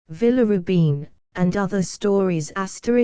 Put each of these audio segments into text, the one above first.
Villa Rubein, and other stories title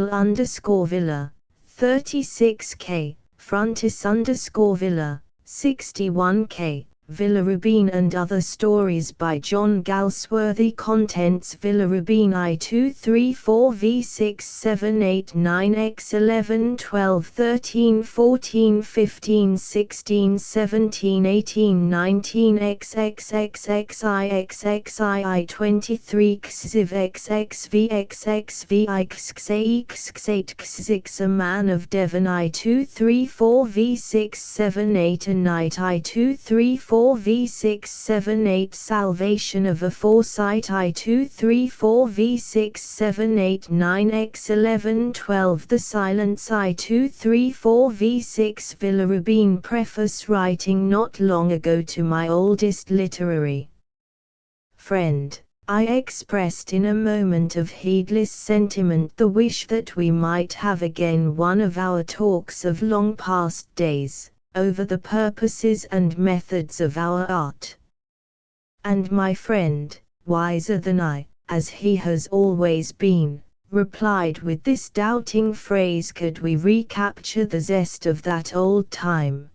_Villa, 36K, frontis Villa, 61K, Villa Rubein and other stories by John Galsworthy. Contents: Villa Rubein I 2 3 4 V 6 7 8 9 X 11 12 13 14 15 16 17 18 19 XXXXIXXII 23 XIV XXV XXV IXX8 XXX A Man of Devon I 2 3 4 V 6 7 8 A Night I 2 3 4 V 6 7 8 Salvation of a Foresight I 2 3 4 V 6 7 8 9 X 11 12 The Silence I 2 3 4 V 6 Villa Rubein Preface. Writing not long ago to my oldest literary friend, I expressed in a moment of heedless sentiment the wish that we might have again one of our talks of long past days, over the purposes and methods of our art. And my friend, wiser than I, as he has always been, replied with this doubting phrase: could we recapture the zest of that old time?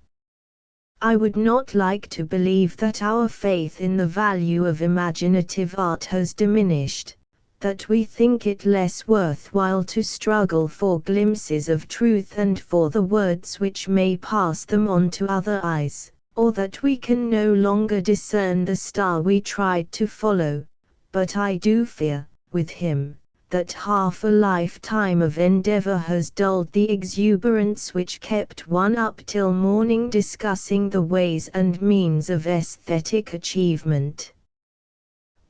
I would not like to believe that our faith in the value of imaginative art has diminished, that we think it less worthwhile to struggle for glimpses of truth and for the words which may pass them on to other eyes, or that we can no longer discern the star we tried to follow. But I do fear, with him, that half a lifetime of endeavor has dulled the exuberance which kept one up till morning discussing the ways and means of aesthetic achievement.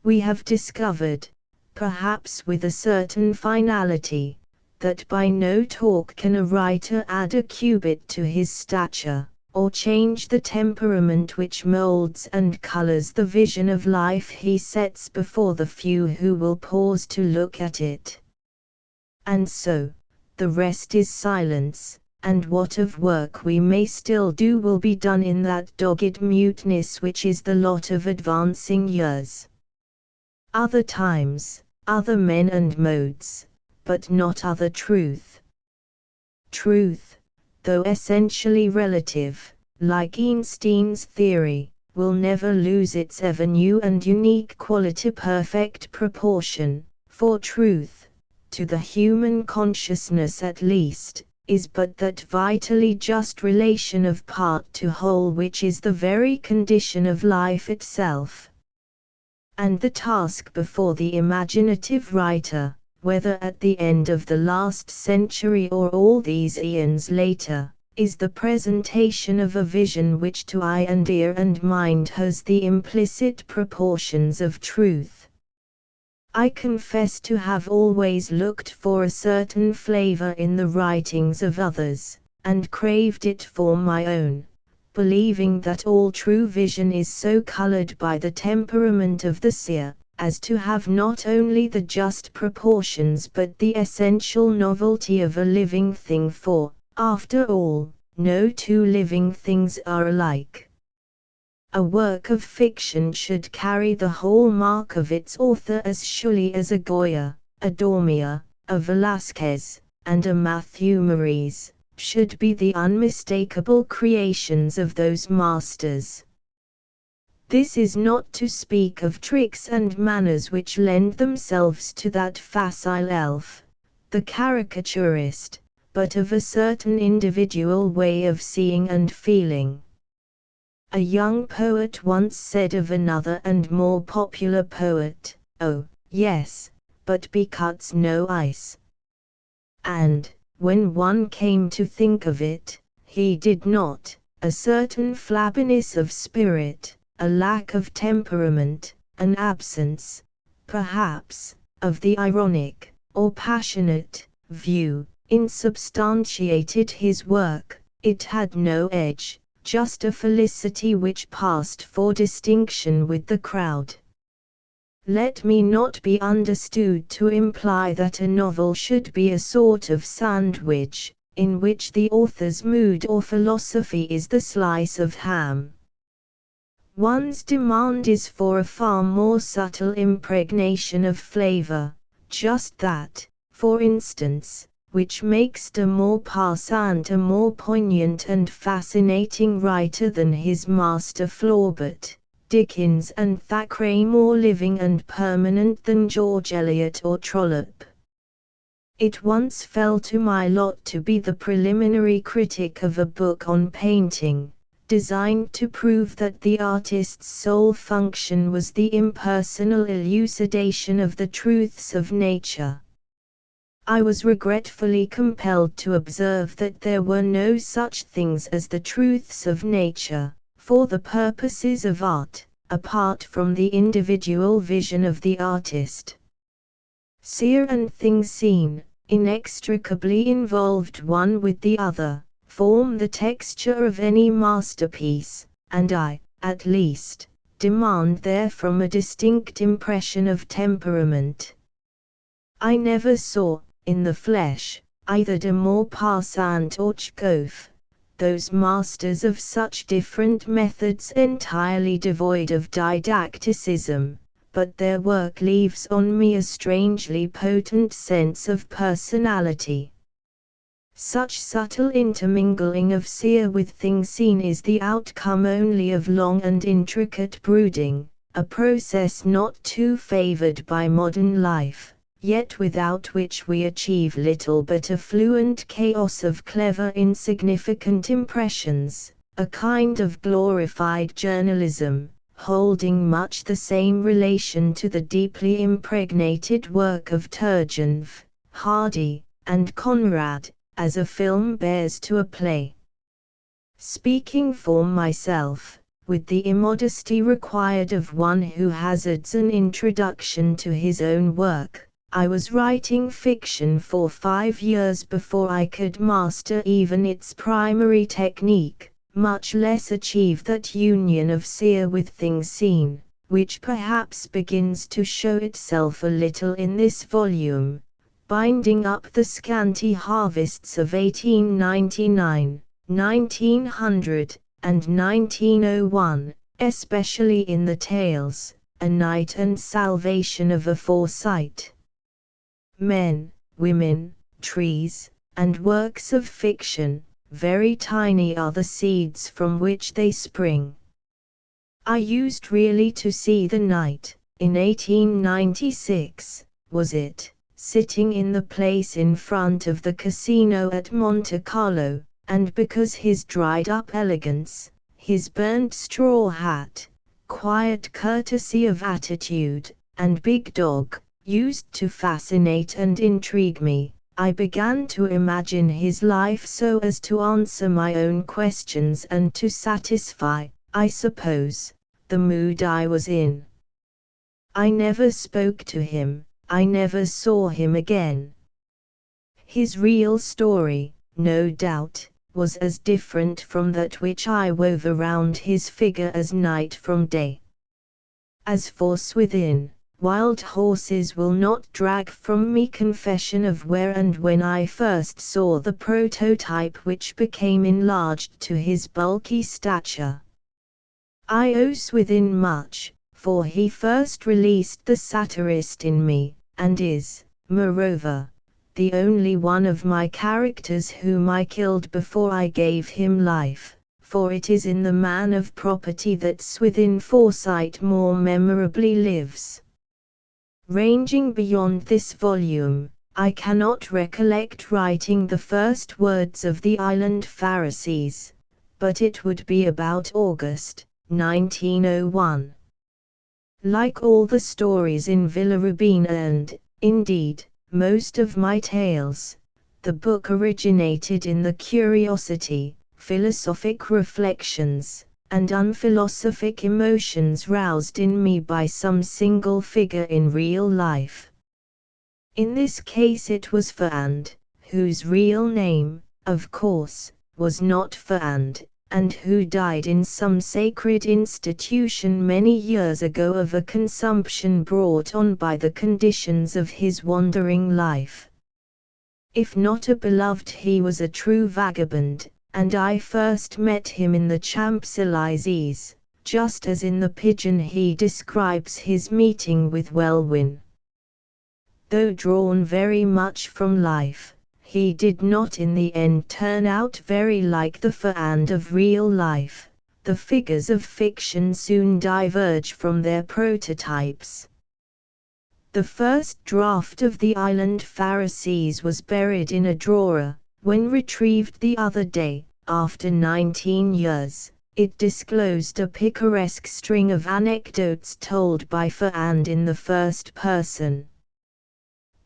We have discovered, perhaps with a certain finality, that by no talk can a writer add a cubit to his stature, or change the temperament which molds and colors the vision of life he sets before the few who will pause to look at it. And so, the rest is silence, and what of work we may still do will be done in that dogged muteness which is the lot of advancing years. Other times, other men and modes, but not other truth. Truth, though essentially relative, like Einstein's theory, will never lose its ever new and unique quality. Perfect proportion, for truth, to the human consciousness at least, is but that vitally just relation of part to whole which is the very condition of life itself. And the task before the imaginative writer, whether at the end of the last century or all these eons later, is the presentation of a vision which to eye and ear and mind has the implicit proportions of truth. I confess to have always looked for a certain flavor in the writings of others, and craved it for my own, believing that all true vision is so colored by the temperament of the seer, as to have not only the just proportions but the essential novelty of a living thing, for, after all, no two living things are alike. A work of fiction should carry the whole mark of its author as surely as a Goya, a Dormier, a Velázquez, and a Matthew Maurice should be the unmistakable creations of those masters. This is not to speak of tricks and manners which lend themselves to that facile elf, the caricaturist, but of a certain individual way of seeing and feeling. A young poet once said of another and more popular poet, "Oh, yes, but he cuts no ice." And, when one came to think of it, he did not. A certain flabbiness of spirit, a lack of temperament, an absence, perhaps, of the ironic, or passionate, view, insubstantiated his work. It had no edge, just a felicity which passed for distinction with the crowd. Let me not be understood to imply that a novel should be a sort of sandwich, in which the author's mood or philosophy is the slice of ham. One's demand is for a far more subtle impregnation of flavor, just that, for instance, which makes de Maupassant a more poignant and fascinating writer than his master Flaubert, Dickens and Thackeray more living and permanent than George Eliot or Trollope. It once fell to my lot to be the preliminary critic of a book on painting, designed to prove that the artist's sole function was the impersonal elucidation of the truths of nature. I was regretfully compelled to observe that there were no such things as the truths of nature, for the purposes of art, apart from the individual vision of the artist. Seer and thing seen, inextricably involved one with the other, form the texture of any masterpiece, and I, at least, demand therefrom a distinct impression of temperament. I never saw, in the flesh, either de Maupassant or Chekhov, those masters of such different methods entirely devoid of didacticism, but their work leaves on me a strangely potent sense of personality. Such subtle intermingling of seer with thing seen is the outcome only of long and intricate brooding, a process not too favored by modern life, yet without which we achieve little but a fluent chaos of clever insignificant impressions, a kind of glorified journalism, holding much the same relation to the deeply impregnated work of Turgenev, Hardy, and Conrad, as a film bears to a play. Speaking for myself, with the immodesty required of one who hazards an introduction to his own work, I was writing fiction for 5 years before I could master even its primary technique, much less achieve that union of seer with thing seen, which perhaps begins to show itself a little in this volume, binding up the scanty harvests of 1899, 1900, and 1901, especially in the tales, A Night and Salvation of a Foresight. Men, women, trees, and works of fiction, very tiny are the seeds from which they spring. I used really to see the night, in 1896, was it, sitting in the place in front of the casino at Monte Carlo, and because his dried-up elegance, his burnt straw hat, quiet courtesy of attitude, and big dog, used to fascinate and intrigue me, I began to imagine his life so as to answer my own questions and to satisfy, I suppose, the mood I was in. I never spoke to him, I never saw him again. His real story, no doubt, was as different from that which I wove around his figure as night from day. As for Swithin, wild horses will not drag from me confession of where and when I first saw the prototype which became enlarged to his bulky stature. I owe Swithin much, for he first released the satirist in me, and is, moreover, the only one of my characters whom I killed before I gave him life, for it is in the man of property that Swithin Foresight more memorably lives. Ranging beyond this volume, I cannot recollect writing the first words of the Island Pharisees, but it would be about August, 1901. Like all the stories in Villa Rubein and, indeed, most of my tales, the book originated in the curiosity, philosophic reflections, and unphilosophic emotions roused in me by some single figure in real life. In this case it was Fernand, whose real name, of course, was not Fernand, and who died in some sacred institution many years ago of a consumption brought on by the conditions of his wandering life. If not a beloved, he was a true vagabond, and I first met him in the Champs-Élysées, just as in The Pigeon he describes his meeting with Welwyn. Though drawn very much from life, he did not in the end turn out very like the Ferrand of real life. The figures of fiction soon diverge from their prototypes. The first draft of The Island Pharisees was buried in a drawer. When retrieved the other day, after 19 years, it disclosed a picaresque string of anecdotes told by Ferrand in the first person.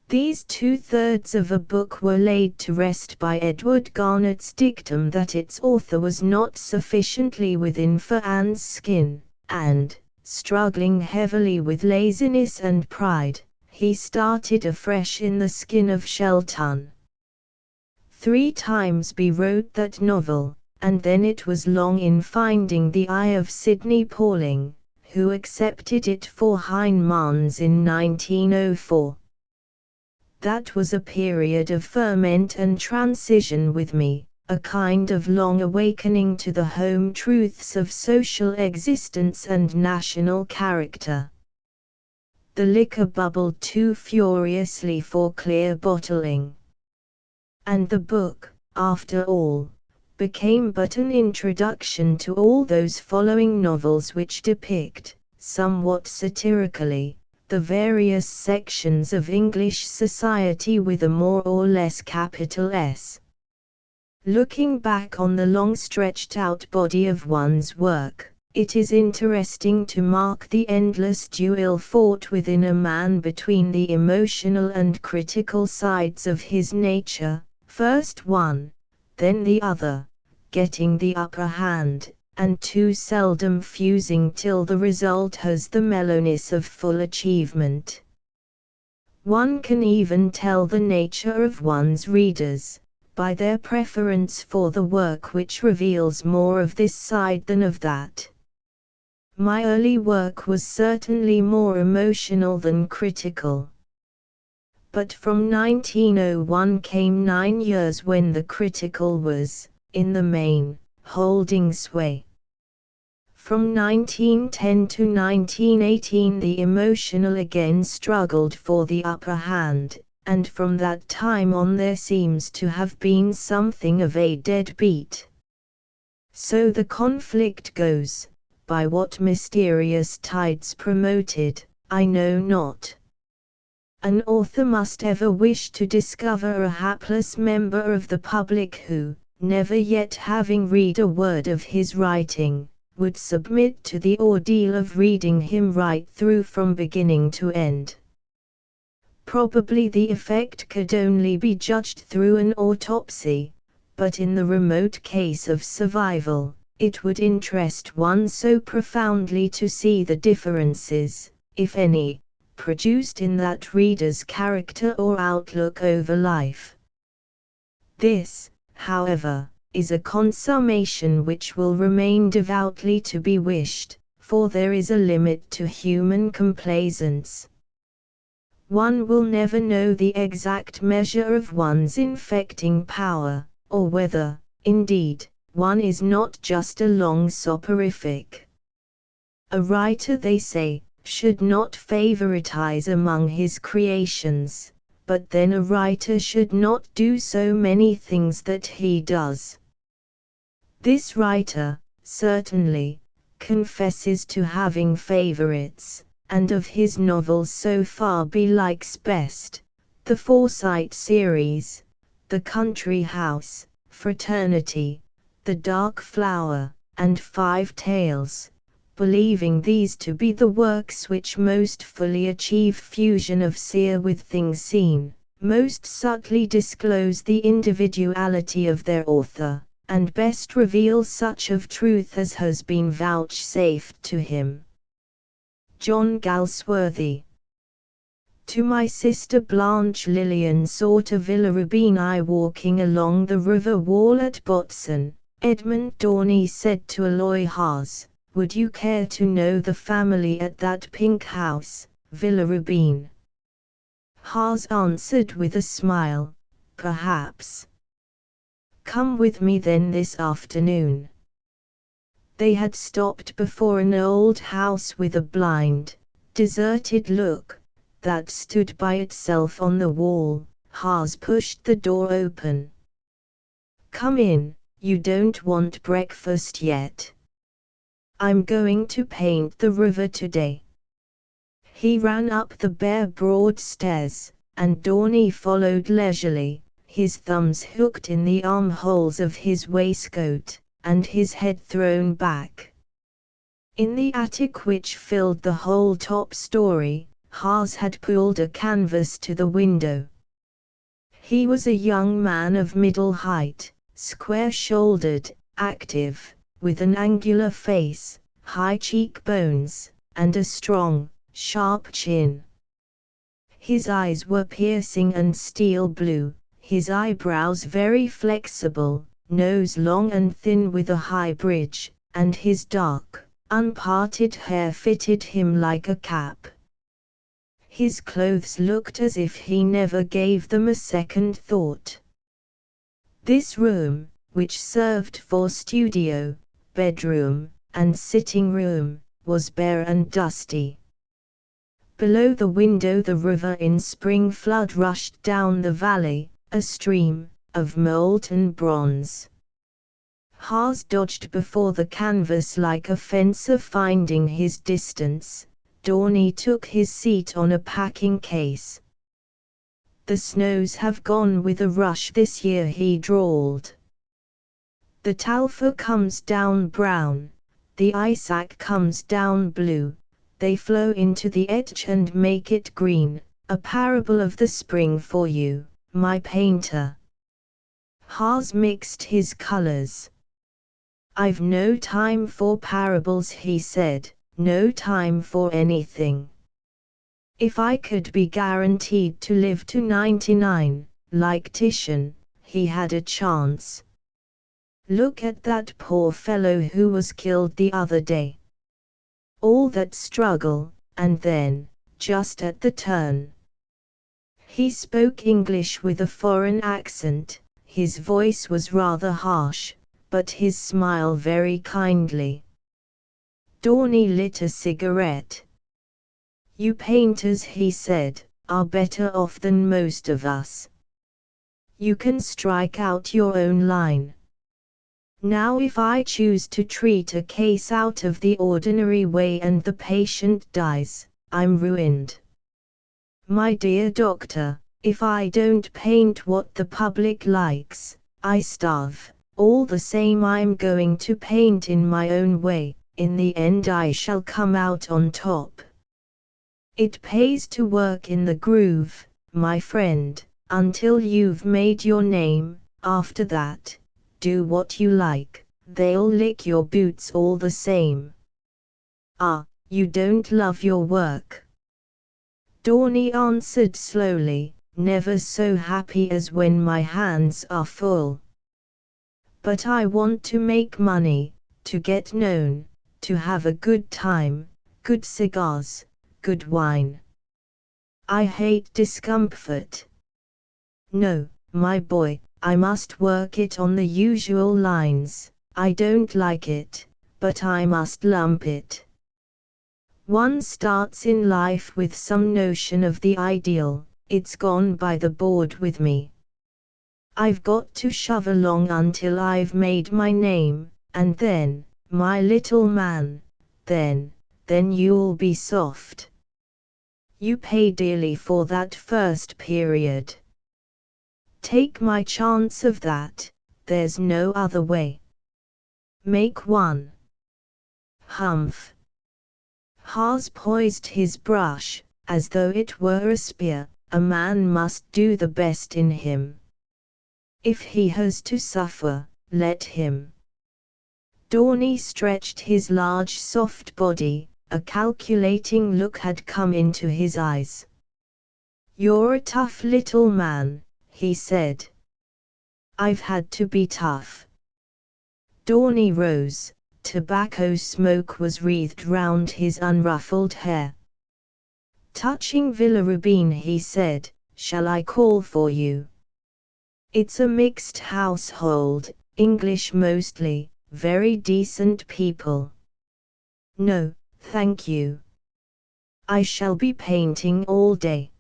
These 2/3 of a book were laid to rest by Edward Garnett's dictum that its author was not sufficiently within Ferrand's skin, and, struggling heavily with laziness and pride, he started afresh in the skin of Shelton. 3 times he wrote that novel, and then it was long in finding the eye of Sidney Pauling, who accepted it for Heinemanns in 1904. That was a period of ferment and transition with me, a kind of long awakening to the home truths of social existence and national character. The liquor bubbled too furiously for clear bottling. And the book, after all, became but an introduction to all those following novels which depict, somewhat satirically, the various sections of English society with a more or less capital S. Looking back on the long stretched-out body of one's work, it is interesting to mark the endless duel fought within a man between the emotional and critical sides of his nature, first one, then the other, getting the upper hand, and too seldom fusing till the result has the mellowness of full achievement. One can even tell the nature of one's readers, by their preference for the work which reveals more of this side than of that. My early work was certainly more emotional than critical. But from 1901 came 9 years when the critical was, in the main, holding sway. From 1910 to 1918 the emotional again struggled for the upper hand, and from that time on there seems to have been something of a dead beat. So the conflict goes, by what mysterious tides promoted, I know not. An author must ever wish to discover a hapless member of the public who, never yet having read a word of his writing, would submit to the ordeal of reading him right through from beginning to end. Probably the effect could only be judged through an autopsy, but in the remote case of survival, it would interest one so profoundly to see the differences, if any, produced in that reader's character or outlook over life. This, however, is a consummation which will remain devoutly to be wished, for there is a limit to human complaisance. One will never know the exact measure of one's infecting power, or whether, indeed, one is not just a long soporific. A writer, they say, should not favoritize among his creations, but then a writer should not do so many things that he does. This writer, certainly, confesses to having favorites, and of his novels so far he likes best, the Forsyte series, The Country House, Fraternity, The Dark Flower, and 5 Tales, believing these to be the works which most fully achieve fusion of seer with things seen, most subtly disclose the individuality of their author, and best reveal such of truth as has been vouchsafed to him. John Galsworthy. To my sister Blanche Lillian sought a Villa Rubein I walking along the river wall at Botzen, Edmund Dorney said to Aloy Haas, would you care to know the family at that pink house, Villa Rubein? Haas answered with a smile, perhaps. Come with me then this afternoon. They had stopped before an old house with a blind, deserted look, that stood by itself on the wall. Haas pushed the door open. "Come in, you don't want breakfast yet. I'm going to paint the river today." He ran up the bare broad stairs, and Dorney followed leisurely, his thumbs hooked in the armholes of his waistcoat, and his head thrown back. In the attic which filled the whole top story, Haas had pulled a canvas to the window. He was a young man of middle height, square-shouldered, active, with an angular face, high cheekbones, and a strong, sharp chin. His eyes were piercing and steel blue, his eyebrows very flexible, nose long and thin with a high bridge, and his dark, unparted hair fitted him like a cap. His clothes looked as if he never gave them a second thought. This room, which served for studio, bedroom, and sitting room, was bare and dusty. Below the window the river in spring flood rushed down the valley, a stream of molten bronze. Haas dodged before the canvas like a fencer finding his distance. Dorney took his seat on a packing case. "The snows have gone with a rush this year," he drawled. "The Talfa comes down brown, the Isaac comes down blue, they flow into the etch and make it green, a parable of the spring for you, my painter." Haas mixed his colors. "I've no time for parables," he said, "no time for anything. If I could be guaranteed to live to 99, like Titian, he had a chance. Look at that poor fellow who was killed the other day. All that struggle, and then, just at the turn." He spoke English with a foreign accent, his voice was rather harsh, but his smile very kindly. Dorney lit a cigarette. "You painters," he said, "are better off than most of us. You can strike out your own line. Now if I choose to treat a case out of the ordinary way and the patient dies, I'm ruined. My dear doctor, if I don't paint what the public likes, I starve. All the same I'm going to paint in my own way, in the end I shall come out on top. It pays to work in the groove, my friend, until you've made your name. After that, do what you like, they'll lick your boots all the same." "Ah, you don't love your work?" Dorney answered slowly, "Never so happy as when my hands are full. But I want to make money, to get known, to have a good time, good cigars, good wine. I hate discomfort. No, my boy, I must work it on the usual lines. I don't like it, but I must lump it. One starts in life with some notion of the ideal, it's gone by the board with me. I've got to shove along until I've made my name, and then, my little man, then you'll be soft. You pay dearly for that first period. Take my chance of that, there's no other way. Make one." "Humph." Haas poised his brush, as though it were a spear. "A man must do the best in him. If he has to suffer, let him." Dorney stretched his large soft body, a calculating look had come into his eyes. "You're a tough little man," he said. "I've had to be tough." Dorney rose, tobacco smoke was wreathed round his unruffled hair. "Touching Villa Rubein," he said, "shall I call for you?" "It's a mixed household, English mostly, very decent people. No, thank you. I shall be painting all day.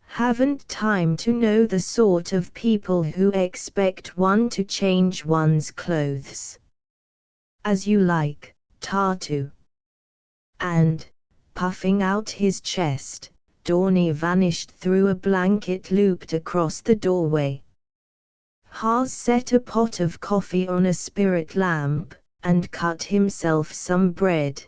Haven't time to know the sort of people who expect one to change one's clothes. As you like, Tartu. And, puffing out his chest, Dorney vanished through a blanket looped across the doorway. Haas set a pot of coffee on a spirit lamp, and cut himself some bread.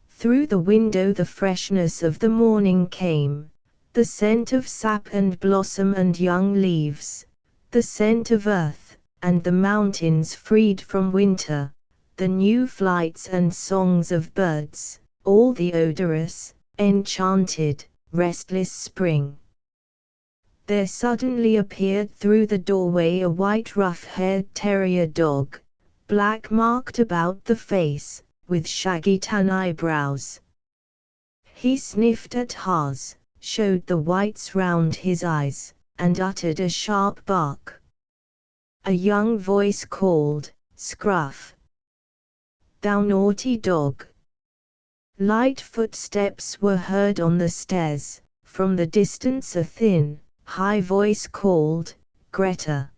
Through the window the freshness of the morning came, the scent of sap and blossom and young leaves, the scent of earth, and the mountains freed from winter, the new flights and songs of birds, all the odorous, enchanted, restless spring. There suddenly appeared through the doorway a white rough-haired terrier dog, black marked about the face, with shaggy tan eyebrows. He sniffed at Haas, showed the whites round his eyes, and uttered a sharp bark. A young voice called, "Scruff! Thou naughty dog!" Light footsteps were heard on the stairs. From the distance a thin, high voice called, "Greta!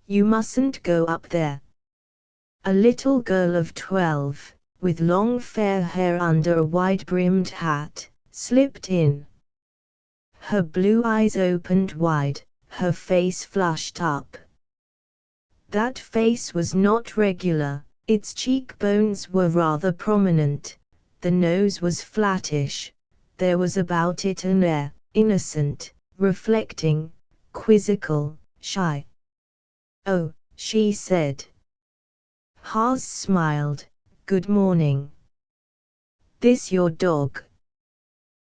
You mustn't go up there." A little girl of 12, with long fair hair under a wide-brimmed hat, slipped in. Her blue eyes opened wide, her face flushed up. That face was not regular, its cheekbones were rather prominent, the nose was flattish, there was about it an air, innocent, reflecting, quizzical, shy. "Oh," she said. Haas smiled, "Good morning. This your dog?"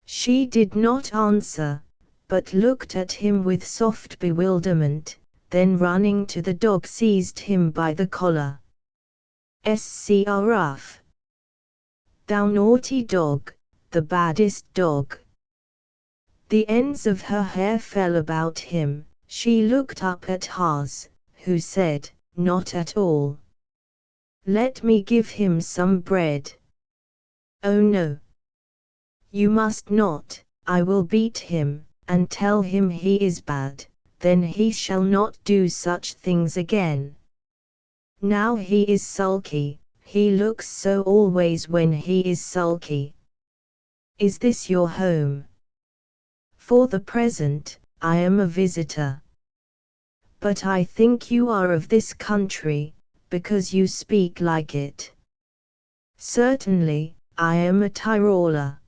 She did not answer, but looked at him with soft bewilderment, then running to the dog seized him by the collar. "Scruff! Thou naughty dog, the baddest dog!" The ends of her hair fell about him. She looked up at Haas, who said, "Not at all. Let me give him some bread." "Oh no. You must not, I will beat him, and tell him he is bad, then he shall not do such things again. Now he is sulky, he looks so always when he is sulky." "Is this your home?" "For the present, I am a visitor. But I think you are of this country, because you speak like it." "Certainly, I am a Tyroler.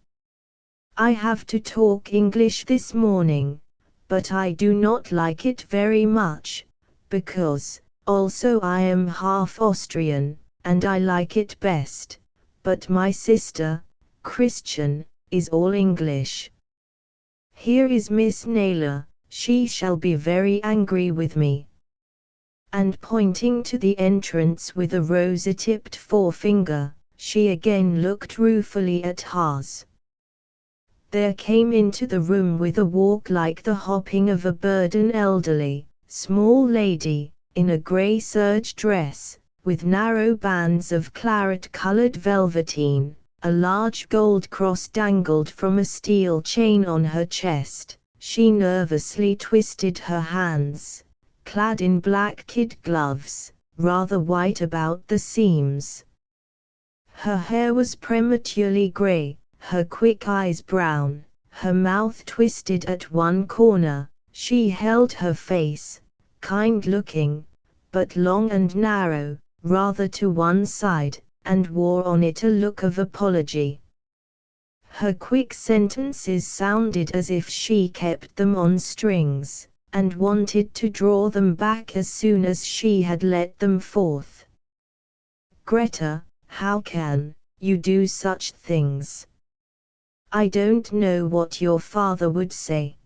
I have to talk English this morning, but I do not like it very much, because, also I am half Austrian, and I like it best, but my sister, Christian, is all English. Here is Miss Naylor, she shall be very angry with me." And pointing to the entrance with a rosy-tipped forefinger, she again looked ruefully at Haas. There came into the room with a walk like the hopping of a bird an elderly, small lady, in a grey serge dress, with narrow bands of claret-coloured velveteen, a large gold cross dangled from a steel chain on her chest. She nervously twisted her hands, clad in black kid gloves, rather white about the seams. Her hair was prematurely grey, her quick eyes brown, her mouth twisted at one corner. She held her face, kind-looking, but long and narrow, rather to one side, and wore on it a look of apology. Her quick sentences sounded as if she kept them on strings, and wanted to draw them back as soon as she had let them forth. "Greta, how can you do such things? I don't know what your father would say."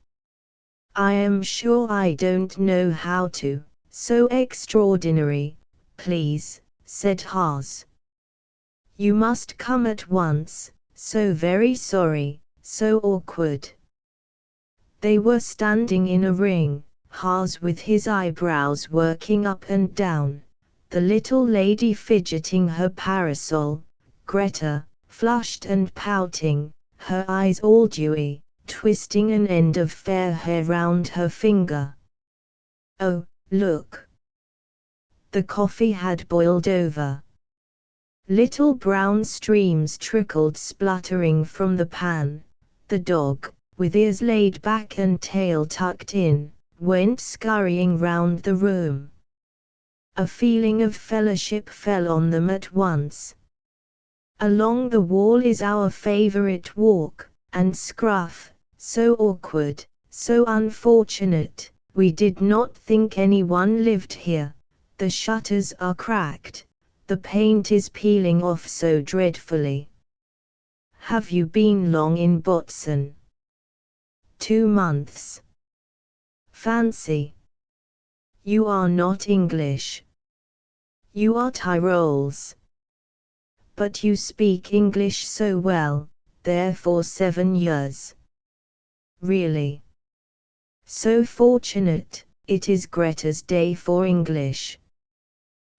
"I am sure I don't know how to, so extraordinary, please," said Haas. "You must come at once, so very sorry, so awkward." They were standing in a ring, Haas with his eyebrows working up and down, the little lady fidgeting her parasol, Greta, flushed and pouting, her eyes all dewy, twisting an end of fair hair round her finger. "Oh, look!" The coffee had boiled over. Little brown streams trickled spluttering from the pan. The dog, with ears laid back and tail tucked in, went scurrying round the room. A feeling of fellowship fell on them at once. Along the wall is our favorite walk, and Scruff, so awkward, so unfortunate, we did not think anyone lived here. The shutters are cracked, the paint is peeling off so dreadfully. Have you been long in Botzen? 2 months. Fancy. You are not English. You are Tyrols. But you speak English so well, therefore 7 years. Really. So fortunate, it is Greta's day for English.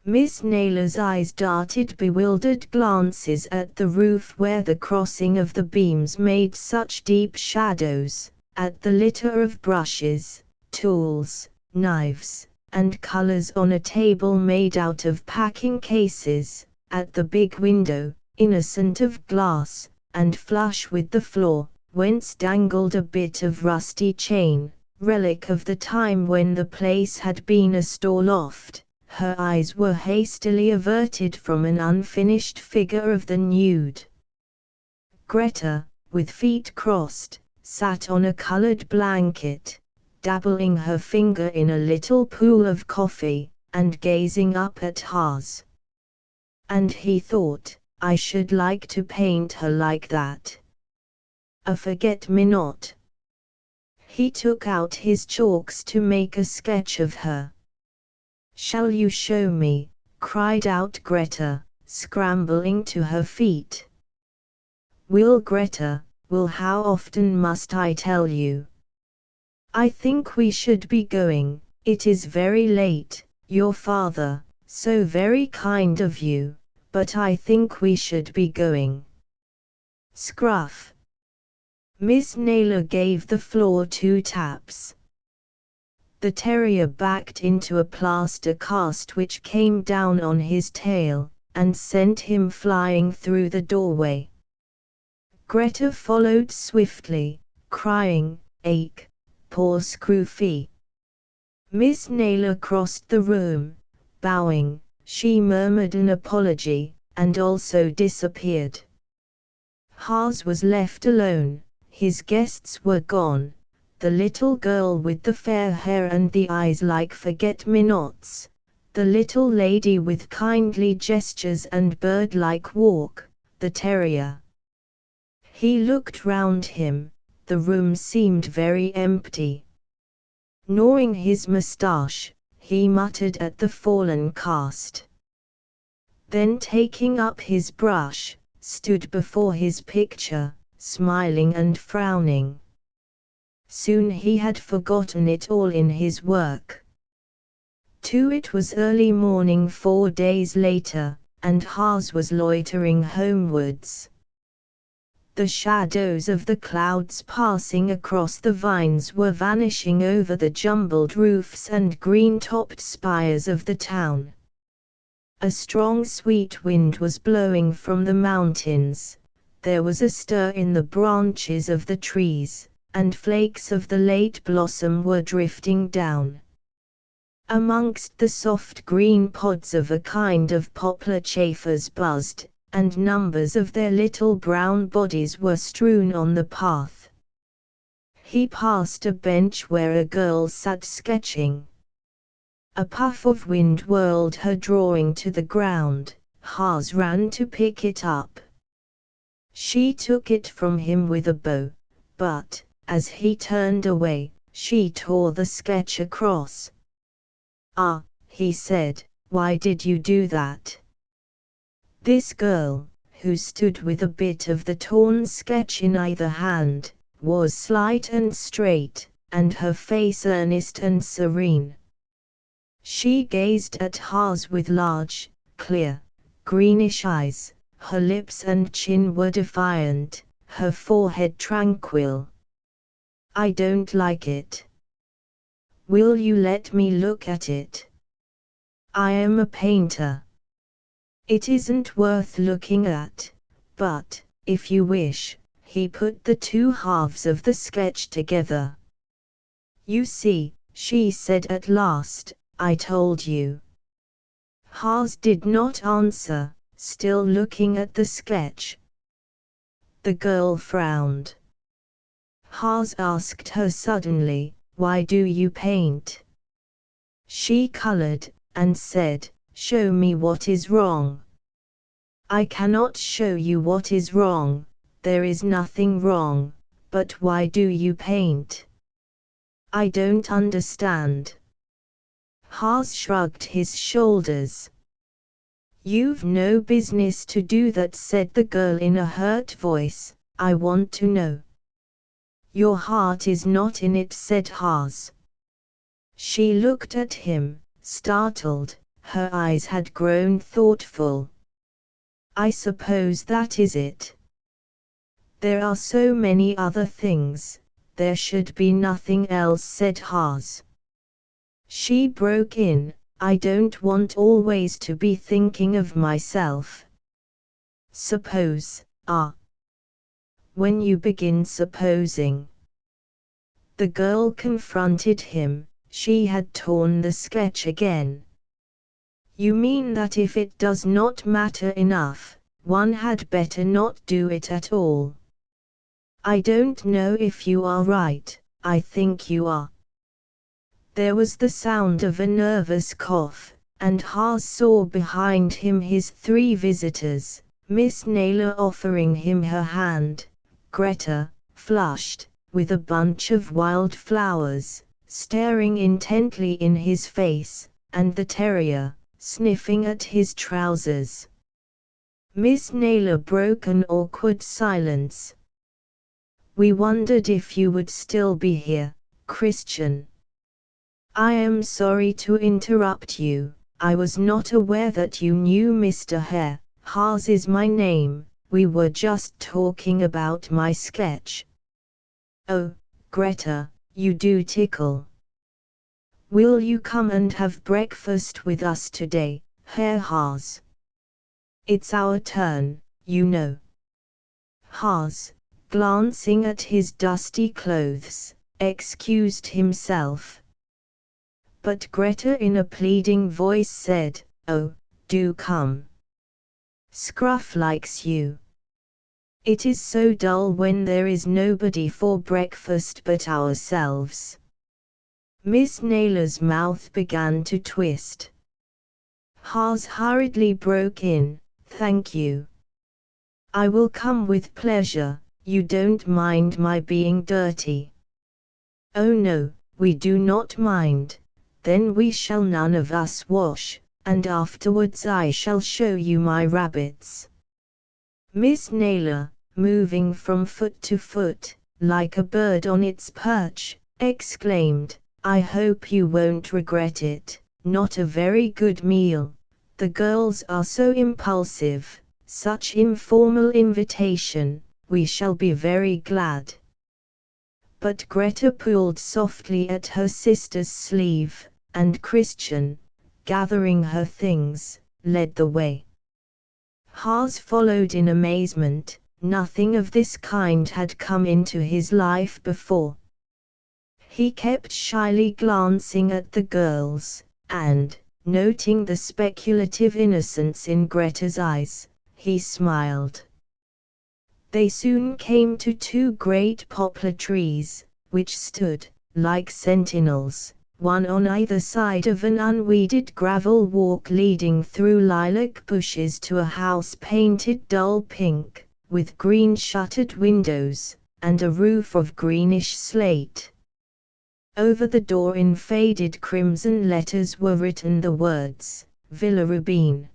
Miss Naylor's eyes darted bewildered glances at the roof where the crossing of the beams made such deep shadows, at the litter of brushes, tools, knives, and colors on a table made out of packing cases, at the big window, innocent of glass, and flush with the floor, whence dangled a bit of rusty chain, relic of the time when the place had been a store loft. Her eyes were hastily averted from an unfinished figure of the nude. Greta, with feet crossed, sat on a colored blanket, dabbling her finger in a little pool of coffee, and gazing up at Haas. And he thought, I should like to paint her like that. A forget-me-not. He took out his chalks to make a sketch of her. Shall you show me? Cried out Greta, scrambling to her feet. Will Greta, will how often must I tell you? I think we should be going, it is very late, your father, so very kind of you, but I think we should be going. Scruff. Miss Naylor gave the floor 2 taps. The terrier backed into a plaster cast which came down on his tail, and sent him flying through the doorway. Greta followed swiftly, crying, "Ache, poor Scruffy." Miss Naylor crossed the room, bowing, she murmured an apology, and also disappeared. Haas was left alone, his guests were gone. The little girl with the fair hair and the eyes like forget-me-nots, the little lady with kindly gestures and bird-like walk, the terrier. He looked round him, the room seemed very empty. Gnawing his moustache, he muttered at the fallen cast. Then taking up his brush, stood before his picture, smiling and frowning. Soon he had forgotten it all in his work. It was early morning 4 days later, and Haas was loitering homewards. The shadows of the clouds passing across the vines were vanishing over the jumbled roofs and green-topped spires of the town. A strong sweet wind was blowing from the mountains, there was a stir in the branches of the trees, and flakes of the late blossom were drifting down. Amongst the soft green pods of a kind of poplar chafers buzzed, and numbers of their little brown bodies were strewn on the path. He passed a bench where a girl sat sketching. A puff of wind whirled her drawing to the ground. Haas ran to pick it up. She took it from him with a bow, but, as he turned away, she tore the sketch across. "Ah," he said, "why did you do that?" This girl, who stood with a bit of the torn sketch in either hand, was slight and straight, and her face earnest and serene. She gazed at Haas with large, clear, greenish eyes. Her lips and chin were defiant, her forehead tranquil. I don't like it. Will you let me look at it? I am a painter. It isn't worth looking at, but, if you wish, he put the two halves of the sketch together. You see, she said at last, I told you. Haas did not answer, still looking at the sketch. The girl frowned. Haas asked her suddenly, why do you paint? She colored, and said, show me what is wrong. I cannot show you what is wrong, there is nothing wrong, but why do you paint? I don't understand. Haas shrugged his shoulders. You've no business to do that, said the girl in a hurt voice. I want to know. Your heart is not in it, said Haas. She looked at him, startled, her eyes had grown thoughtful. I suppose that is it. There are so many other things, there should be nothing else, said Haas. She broke in, I don't want always to be thinking of myself. Suppose, when you begin supposing. The girl confronted him, she had torn the sketch again. You mean that if it does not matter enough, one had better not do it at all? I don't know if you are right, I think you are. There was the sound of a nervous cough, and Haas saw behind him his three visitors, Miss Naylor offering him her hand, Greta, flushed, with a bunch of wild flowers, staring intently in his face, and the terrier, sniffing at his trousers. Miss Naylor broke an awkward silence. We wondered if you would still be here, Christian. I am sorry to interrupt you, I was not aware that you knew Mr. Hare. Haas is my name, we were just talking about my sketch. Oh, Greta, you do tickle. Will you come and have breakfast with us today, Herr Haas? It's our turn, you know. Haas, glancing at his dusty clothes, excused himself. But Greta in a pleading voice said, oh, do come. Scruff likes you. It is so dull when there is nobody for breakfast but ourselves. Miss Naylor's mouth began to twist. Haas hurriedly broke in, thank you. I will come with pleasure, you don't mind my being dirty. Oh no, we do not mind, then we shall none of us wash, and afterwards I shall show you my rabbits. Miss Naylor, moving from foot to foot, like a bird on its perch, exclaimed, I hope you won't regret it, not a very good meal. The girls are so impulsive, such informal invitation, we shall be very glad. But Greta pulled softly at her sister's sleeve, and Christian, gathering her things, led the way. Haas followed in amazement, nothing of this kind had come into his life before. He kept shyly glancing at the girls, and, noting the speculative innocence in Greta's eyes, he smiled. They soon came to two great poplar trees, which stood, like sentinels, one on either side of an unweeded gravel walk leading through lilac bushes to a house painted dull pink, with green shuttered windows, and a roof of greenish slate. Over the door in faded crimson letters were written the words, Villa Rubein.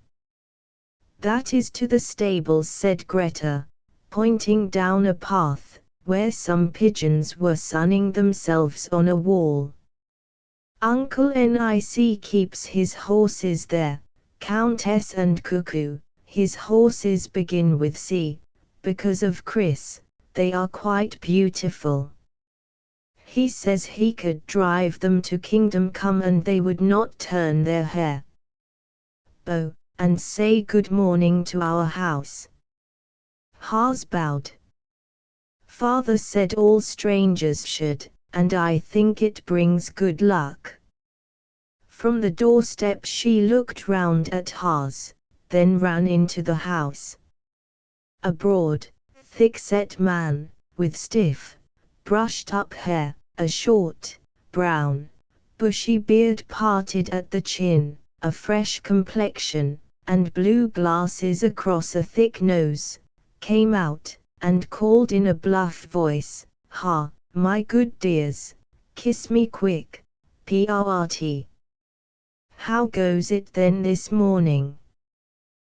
That is to the stables, said Greta, pointing down a path, where some pigeons were sunning themselves on a wall. Uncle Nic keeps his horses there, Countess and Cuckoo. His horses begin with C, because of Chris, they are quite beautiful. He says he could drive them to Kingdom Come and they would not turn their hair. Bow, and say good morning to our house. Haas bowed. Father said all strangers should, and I think it brings good luck. From the doorstep she looked round at Haas, then ran into the house. A broad, thick-set man, with stiff, brushed-up hair, a short, brown, bushy beard parted at the chin, a fresh complexion, and blue glasses across a thick nose, came out, and called in a bluff voice, "Ha, my good dears, kiss me quick, P.R.T. How goes it then this morning?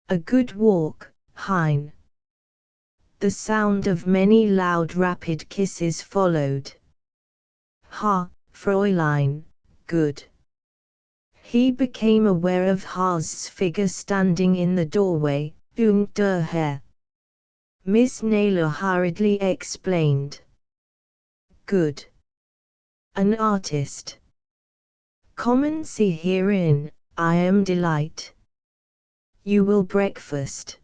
A good walk, Hein?" The sound of many loud rapid kisses followed. "Ha, Fräulein, good." He became aware of Haas's figure standing in the doorway, "Und der Herr." Miss Naylor hurriedly explained. "Good. An artist. Kommen Sie herein, I am delight. You will breakfast."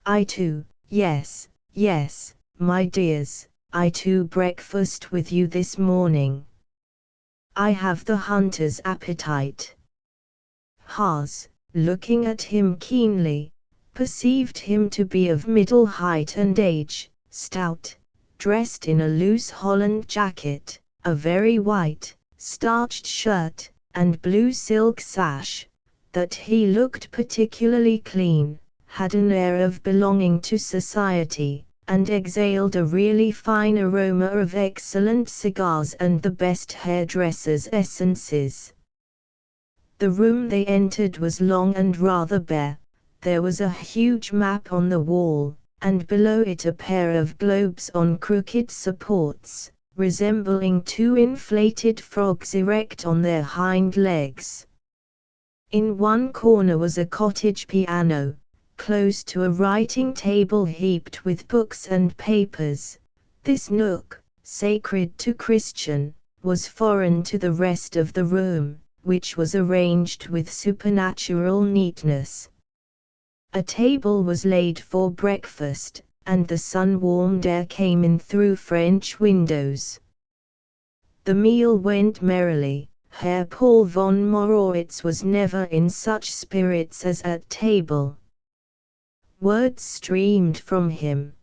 "I too, yes, my dears, I too breakfast with you this morning. I have the hunter's appetite." Haas, looking at him keenly, perceived him to be of middle height and age, stout, dressed in a loose holland jacket, a very white, starched shirt, and blue silk sash, that he looked particularly clean, had an air of belonging to society, and exhaled a really fine aroma of excellent cigars and the best hairdressers' essences. The room they entered was long and rather bare. There was a huge map on the wall, and below it a pair of globes on crooked supports, resembling two inflated frogs erect on their hind legs. In one corner was a cottage piano, close to a writing table heaped with books and papers. This nook, sacred to Christian, was foreign to the rest of the room, which was arranged with supernatural neatness. A table was laid for breakfast, and the sun-warmed air came in through French windows. The meal went merrily. Herr Paul von Morawitz was never in such spirits as at table. Words streamed from him.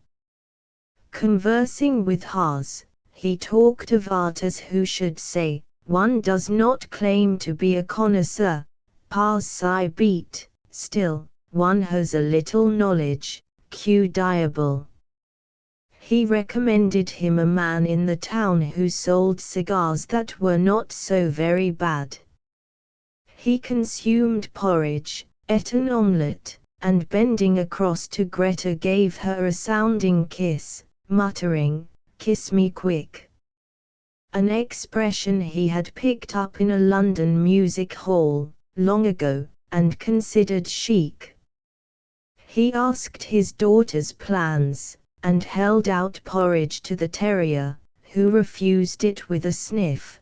Conversing with Haas, he talked of art as who should say, "One does not claim to be a connoisseur, pas si bête, still, one has a little knowledge, que diable." He recommended him a man in the town who sold cigars that were not so very bad. He consumed porridge, ate an omelette, and bending across to Greta gave her a sounding kiss, muttering, "Kiss me quick." An expression he had picked up in a London music hall, long ago, and considered chic. He asked his daughter's plans, and held out porridge to the terrier, who refused it with a sniff.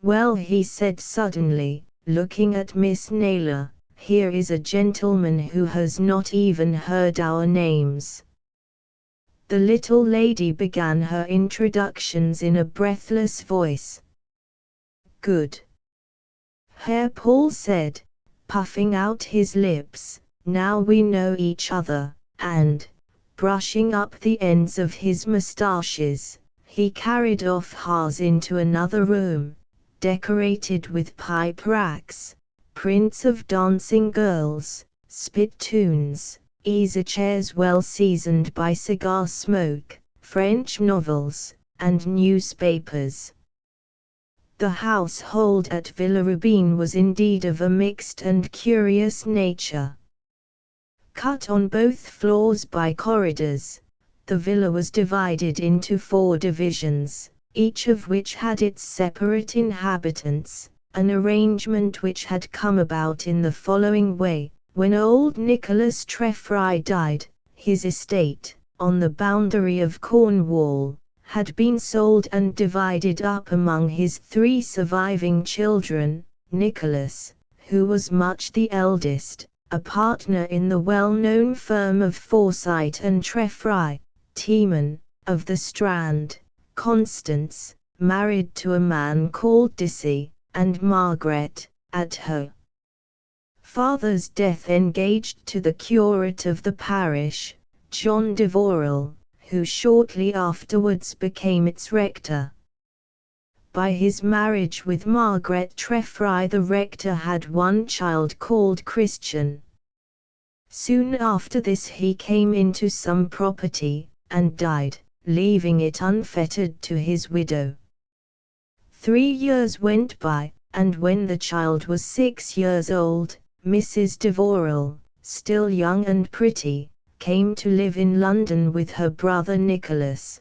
"Well," he said suddenly, looking at Miss Naylor, "here is a gentleman who has not even heard our names." The little lady began her introductions in a breathless voice. "Good," Herr Paul said, puffing out his lips, "now we know each other," and, brushing up the ends of his moustaches, he carried off Haas into another room, decorated with pipe racks, prints of dancing girls, spittoons, easy chairs well seasoned by cigar smoke, French novels, and newspapers. The household at Villa Rubein was indeed of a mixed and curious nature. Cut on both floors by corridors, the villa was divided into 4 divisions, each of which had its separate inhabitants, an arrangement which had come about in the following way. When old Nicholas Treffry died, his estate, on the boundary of Cornwall, had been sold and divided up among his 3 surviving children. Nicholas, who was much the eldest, a partner in the well-known firm of Forsyte and Treffry, Teeman, of the Strand; Constance, married to a man called Dissy; and Margaret, at her father's death engaged to the curate of the parish, John Devorall, who shortly afterwards became its rector. By his marriage with Margaret Treffry the rector had one child called Christian. Soon after this he came into some property, and died, leaving it unfettered to his widow. 3 years went by, and when the child was 6 years old, Mrs. Devorall, still young and pretty, came to live in London with her brother Nicholas.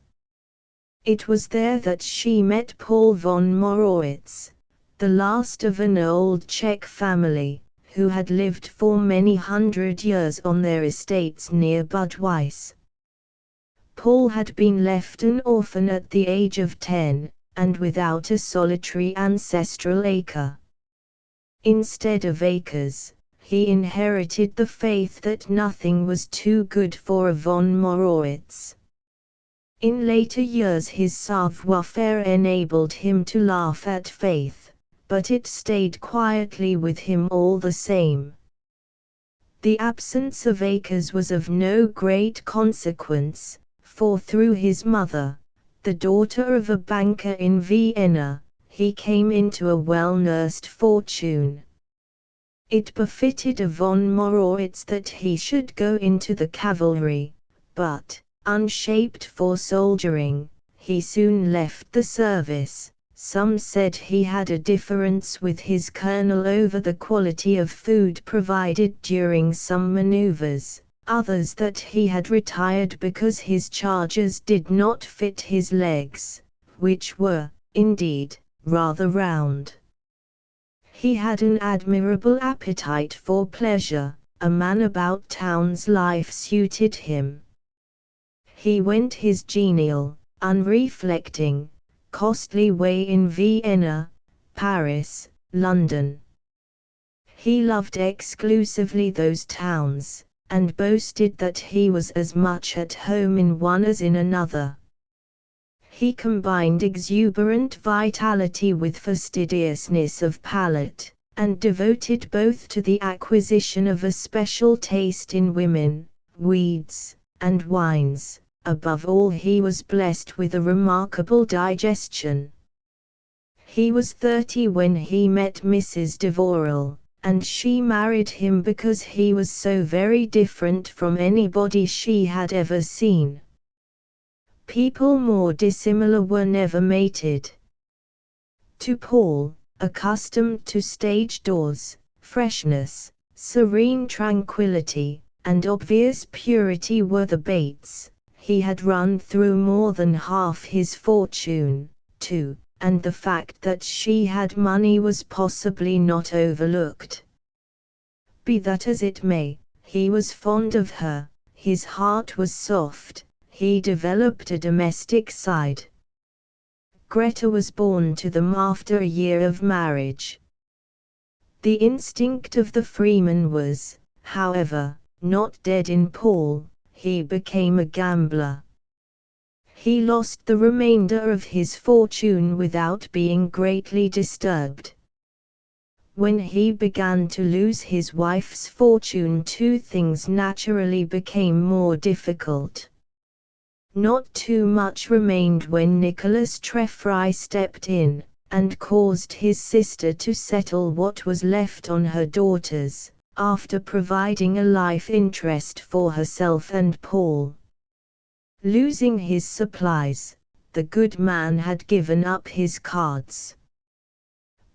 It was there that she met Paul von Morowitz, the last of an old Czech family, who had lived for many hundred years on their estates near Budweis. Paul had been left an orphan at the age of 10, and without a solitary ancestral acre. Instead of acres, he inherited the faith that nothing was too good for a von Morowitz. In later years his savoir-faire enabled him to laugh at faith, but it stayed quietly with him all the same. The absence of acres was of no great consequence, for through his mother, the daughter of a banker in Vienna, he came into a well-nursed fortune. It befitted a von Morowitz that he should go into the cavalry, but, unshaped for soldiering, he soon left the service. Some said he had a difference with his colonel over the quality of food provided during some maneuvers, others that he had retired because his chargers did not fit his legs, which were, indeed, rather round. He had an admirable appetite for pleasure, a man about town's life suited him. He went his genial, unreflecting, costly way in Vienna, Paris, London. He loved exclusively those towns, and boasted that he was as much at home in one as in another. He combined exuberant vitality with fastidiousness of palate, and devoted both to the acquisition of a special taste in women, weeds, and wines. Above all, he was blessed with a remarkable digestion. He was 30 when he met Mrs. Devorall, and she married him because he was so very different from anybody she had ever seen. People more dissimilar were never mated. To Paul, accustomed to stage doors, freshness, serene tranquility, and obvious purity were the baits. He had run through more than half his fortune, too, and the fact that she had money was possibly not overlooked. Be that as it may, he was fond of her, his heart was soft, he developed a domestic side. Greta was born to them after a year of marriage. The instinct of the freeman was, however, not dead in Paul. He became a gambler. He lost the remainder of his fortune without being greatly disturbed. When he began to lose his wife's fortune, 2 things naturally became more difficult. Not too much remained when Nicholas Treffry stepped in, and caused his sister to settle what was left on her daughters, after providing a life interest for herself and Paul. Losing his supplies, the good man had given up his cards.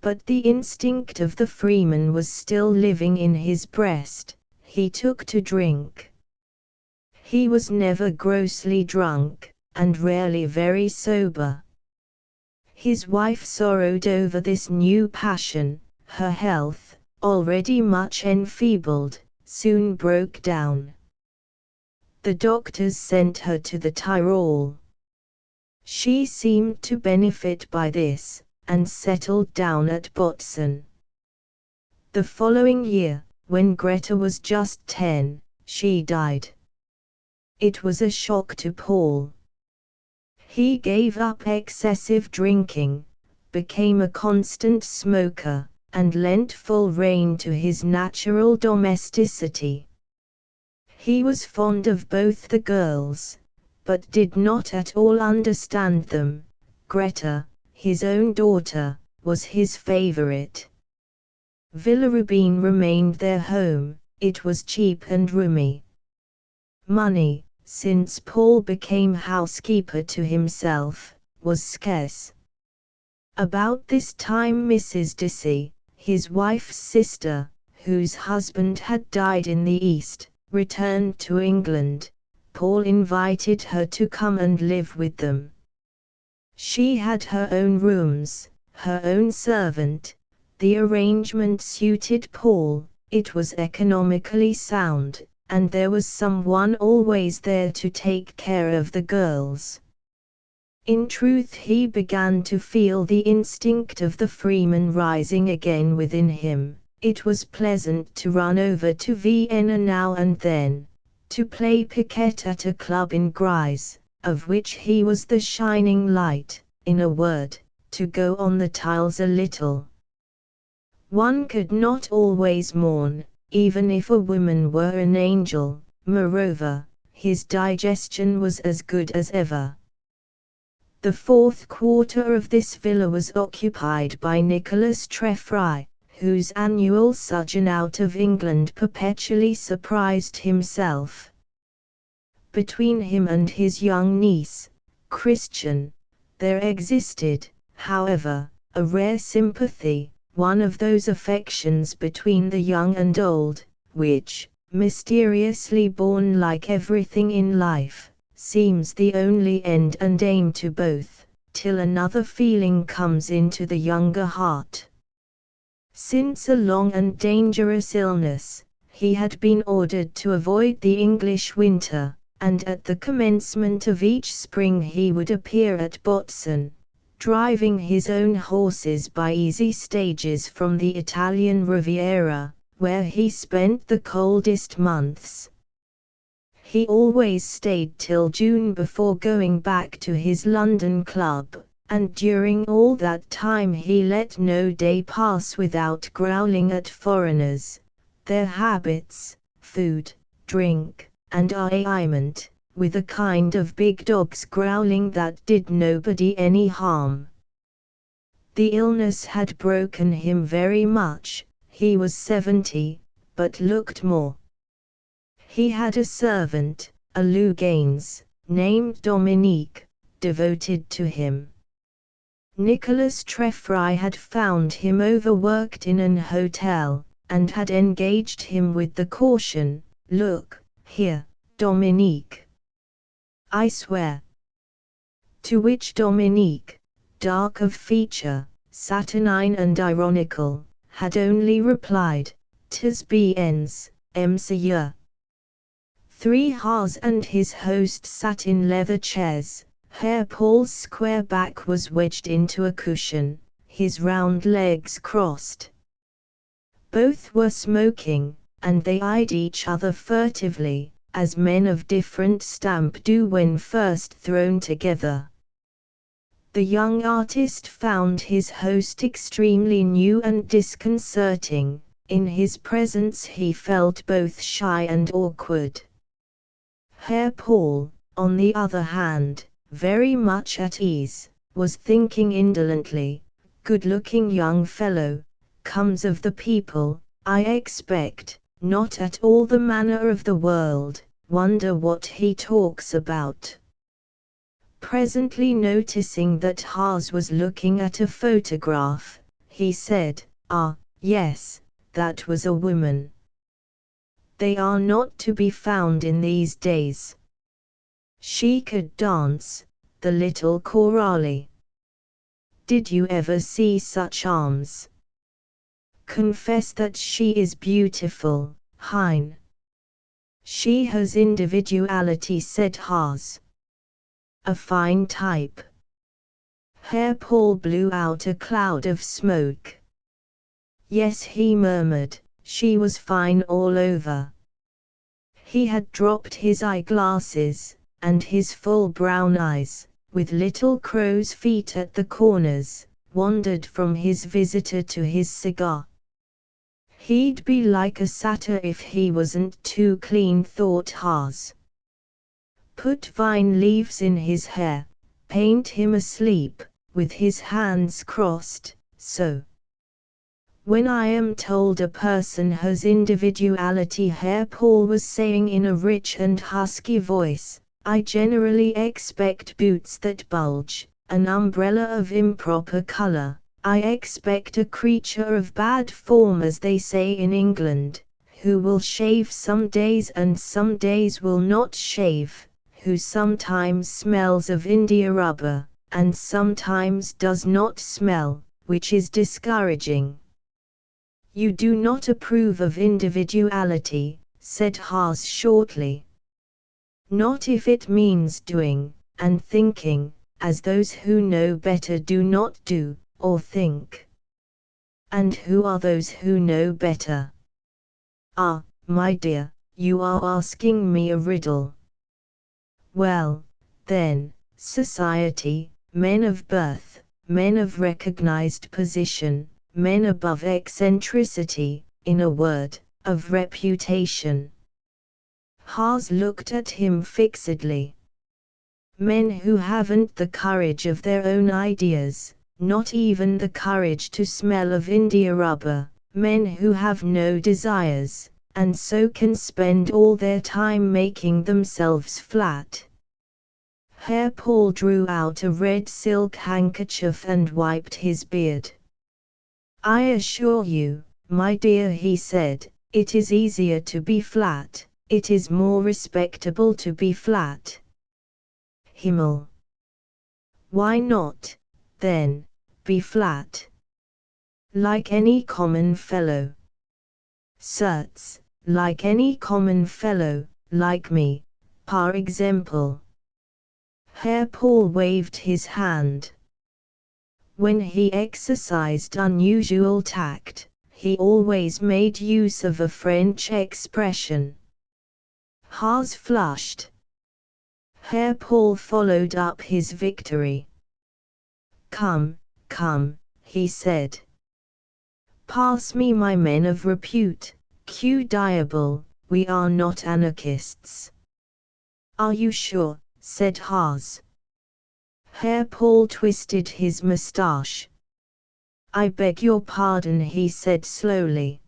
But the instinct of the freeman was still living in his breast. He took to drink. He was never grossly drunk, and rarely very sober. His wife sorrowed over this new passion. Her health, already much enfeebled, soon broke down. The doctors sent her to the Tyrol. She seemed to benefit by this, and settled down at Botzen. The following year, when Greta was just 10, she died. It was a shock to Paul. He gave up excessive drinking, became a constant smoker, and lent full rein to his natural domesticity. He was fond of both the girls, but did not at all understand them. Greta, his own daughter, was his favorite. Villa Rubein remained their home. It was cheap and roomy. Money, since Paul became housekeeper to himself, was scarce. About this time Mrs. Dicey, his wife's sister, whose husband had died in the East, returned to England. Paul invited her to come and live with them. She had her own rooms, her own servant. The arrangement suited Paul, it was economically sound, and there was someone always there to take care of the girls. In truth, he began to feel the instinct of the freeman rising again within him. It was pleasant to run over to Vienna now and then, to play piquet at a club in Gries, of which he was the shining light, in a word, to go on the tiles a little. One could not always mourn, even if a woman were an angel. Moreover, his digestion was as good as ever. The fourth quarter of this villa was occupied by Nicholas Treffry, whose annual sojourn out of England perpetually surprised himself. Between him and his young niece, Christian, there existed, however, a rare sympathy, one of those affections between the young and old, which, mysteriously born like everything in life, seems the only end and aim to both, till another feeling comes into the younger heart. Since a long and dangerous illness, he had been ordered to avoid the English winter, and at the commencement of each spring he would appear at Botzen, driving his own horses by easy stages from the Italian Riviera, where he spent the coldest months. He always stayed till June before going back to his London club, and during all that time he let no day pass without growling at foreigners, their habits, food, drink, and arrayment, with a kind of big dog's growling that did nobody any harm. The illness had broken him very much. He was 70, but looked more. He had a servant, a Luganes, named Dominique, devoted to him. Nicholas Treffry had found him overworked in an hotel, and had engaged him with the caution, "Look, here, Dominique. I swear." To which Dominique, dark of feature, saturnine and ironical, had only replied, "'Tis bien, monsieur." 3 hours and his host sat in leather chairs. Herr Paul's square back was wedged into a cushion, his round legs crossed. Both were smoking, and they eyed each other furtively, as men of different stamp do when first thrown together. The young artist found his host extremely new and disconcerting. In his presence he felt both shy and awkward. Herr Paul, on the other hand, very much at ease, was thinking indolently, "Good-looking young fellow, comes of the people, I expect, not at all the manner of the world, wonder what he talks about." Presently noticing that Haas was looking at a photograph, he said, "Ah, yes, that was a woman. They are not to be found in these days. She could dance, the little Coralie." Did you ever see such arms? Confess that she is beautiful, Hein. She has individuality, said Haas. A fine type. Herr Paul blew out a cloud of smoke. Yes, he murmured, she was fine all over. He had dropped his eyeglasses, and his full brown eyes, with little crow's feet at the corners, wandered from his visitor to his cigar. He'd be like a satyr if he wasn't too clean, thought Haas. Put vine leaves in his hair, paint him asleep, with his hands crossed, so. When I am told a person has individuality, Herr Paul was saying in a rich and husky voice, I generally expect boots that bulge, an umbrella of improper color. I expect a creature of bad form, as they say in England, who will shave some days and some days will not shave, who sometimes smells of India rubber, and sometimes does not smell, which is discouraging. You do not approve of individuality, said Haas shortly. Not if it means doing, and thinking, as those who know better do not do, or think. And who are those who know better? Ah, my dear, you are asking me a riddle. Well, then, society, men of birth, men of recognized position, men above eccentricity, in a word, of reputation. Haas looked at him fixedly. Men who haven't the courage of their own ideas, not even the courage to smell of India rubber, men who have no desires, and so can spend all their time making themselves flat. Herr Paul drew out a red silk handkerchief and wiped his beard. I assure you, my dear, he said, it is easier to be flat, it is more respectable to be flat. Himmel! Why not, then, be flat? Like any common fellow. Certes, like any common fellow, like me, par exemple. Herr Paul waved his hand. When he exercised unusual tact, he always made use of a French expression. Haas flushed. Herr Paul followed up his victory. Come, come, he said. Pass me my men of repute, Q diable, we are not anarchists. Are you sure, said Haas. Herr Paul twisted his moustache. I beg your pardon, he said slowly.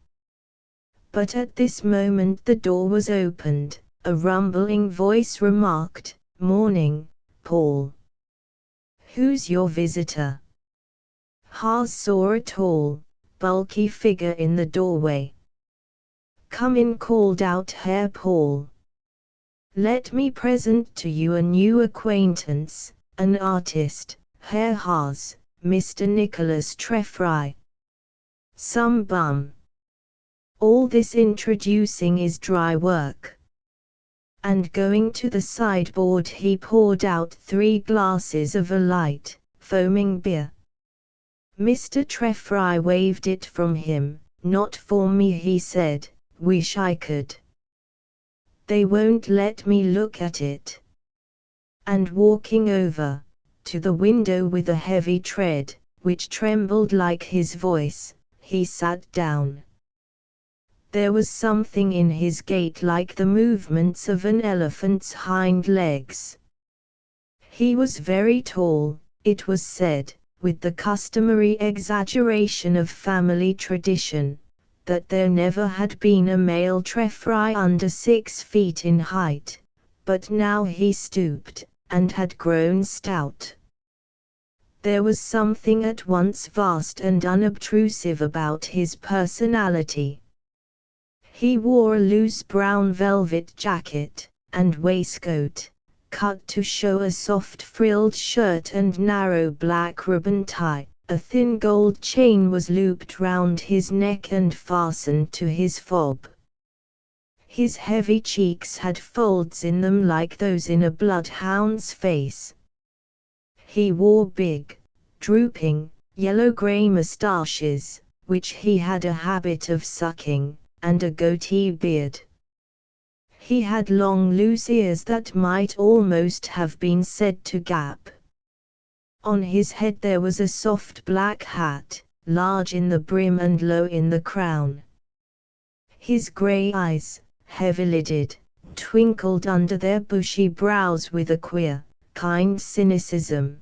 But at this moment the door was opened, a rumbling voice remarked, Morning, Paul. Who's your visitor? Haas saw a tall, bulky figure in the doorway. Come in, called out Herr Paul. Let me present to you a new acquaintance, an artist, Herr Haas, Mr. Nicholas Treffry. Some bum. All this introducing is dry work. And going to the sideboard he poured out 3 glasses of a light, foaming beer. Mr. Treffry waved it from him. Not for me, he said, wish I could. They won't let me look at it. And walking over to the window with a heavy tread, which trembled like his voice, he sat down. There was something in his gait like the movements of an elephant's hind legs. He was very tall, it was said, with the customary exaggeration of family tradition, that there never had been a male Treffry under 6 feet in height, but now he stooped, and had grown stout. There was something at once vast and unobtrusive about his personality. He wore a loose brown velvet jacket, and waistcoat, cut to show a soft frilled shirt and narrow black ribbon tie, A thin gold chain was looped round his neck and fastened to his fob. His heavy cheeks had folds in them like those in a bloodhound's face. He wore big, drooping, yellow-grey moustaches, which he had a habit of sucking, and a goatee beard. He had long loose ears that might almost have been said to gap. On his head there was a soft black hat, large in the brim and low in the crown. His grey eyes, heavy-lidded, twinkled under their bushy brows with a queer, kind cynicism.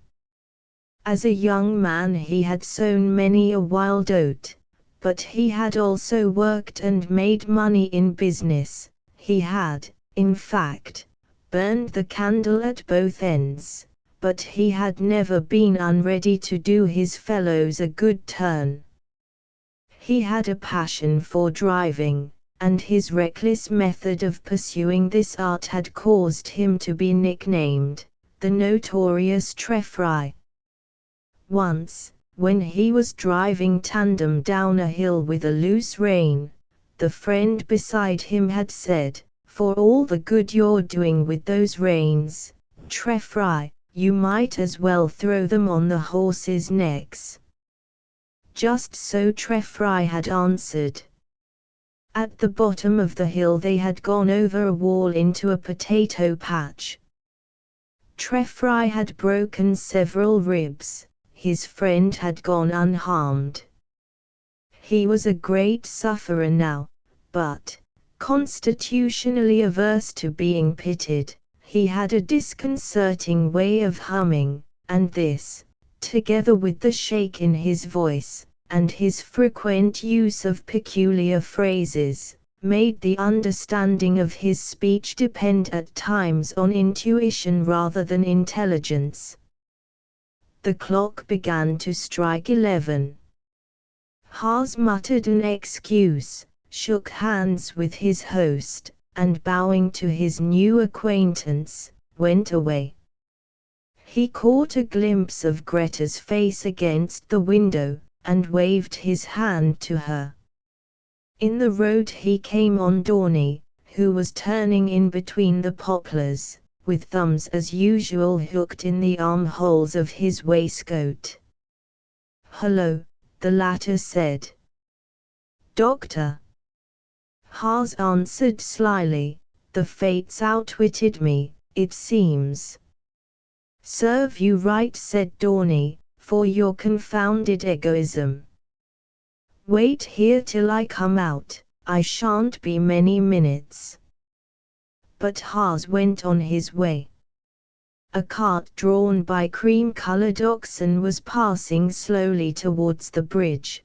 As a young man he had sown many a wild oat, but he had also worked and made money in business. He had, in fact, burned the candle at both ends, but he had never been unready to do his fellows a good turn. He had a passion for driving, and his reckless method of pursuing this art had caused him to be nicknamed the notorious Treffry. Once, when he was driving tandem down a hill with a loose rein, the friend beside him had said, "For all the good you're doing with those reins, Treffry, you might as well throw them on the horses' necks." Just so Treffry had answered. At the bottom of the hill they had gone over a wall into a potato patch. Treffry had broken several ribs, his friend had gone unharmed. He was a great sufferer now, but, constitutionally averse to being pitied, he had a disconcerting way of humming, and this, together with the shake in his voice, and his frequent use of peculiar phrases, made the understanding of his speech depend at times on intuition rather than intelligence. The clock began to strike 11. Hawes muttered an excuse, shook hands with his host, and bowing to his new acquaintance, went away. He caught a glimpse of Greta's face against the window, and waved his hand to her. In the road he came on Dorney, who was turning in between the poplars, with thumbs as usual hooked in the armholes of his waistcoat. "Hello," the latter said. "Doctor?" Hawes answered slyly, "The fates outwitted me, it seems." "Serve you right," said Dorney, "for your confounded egoism. Wait here till I come out, I shan't be many minutes." But Hawes went on his way. A cart drawn by cream-colored oxen was passing slowly towards the bridge.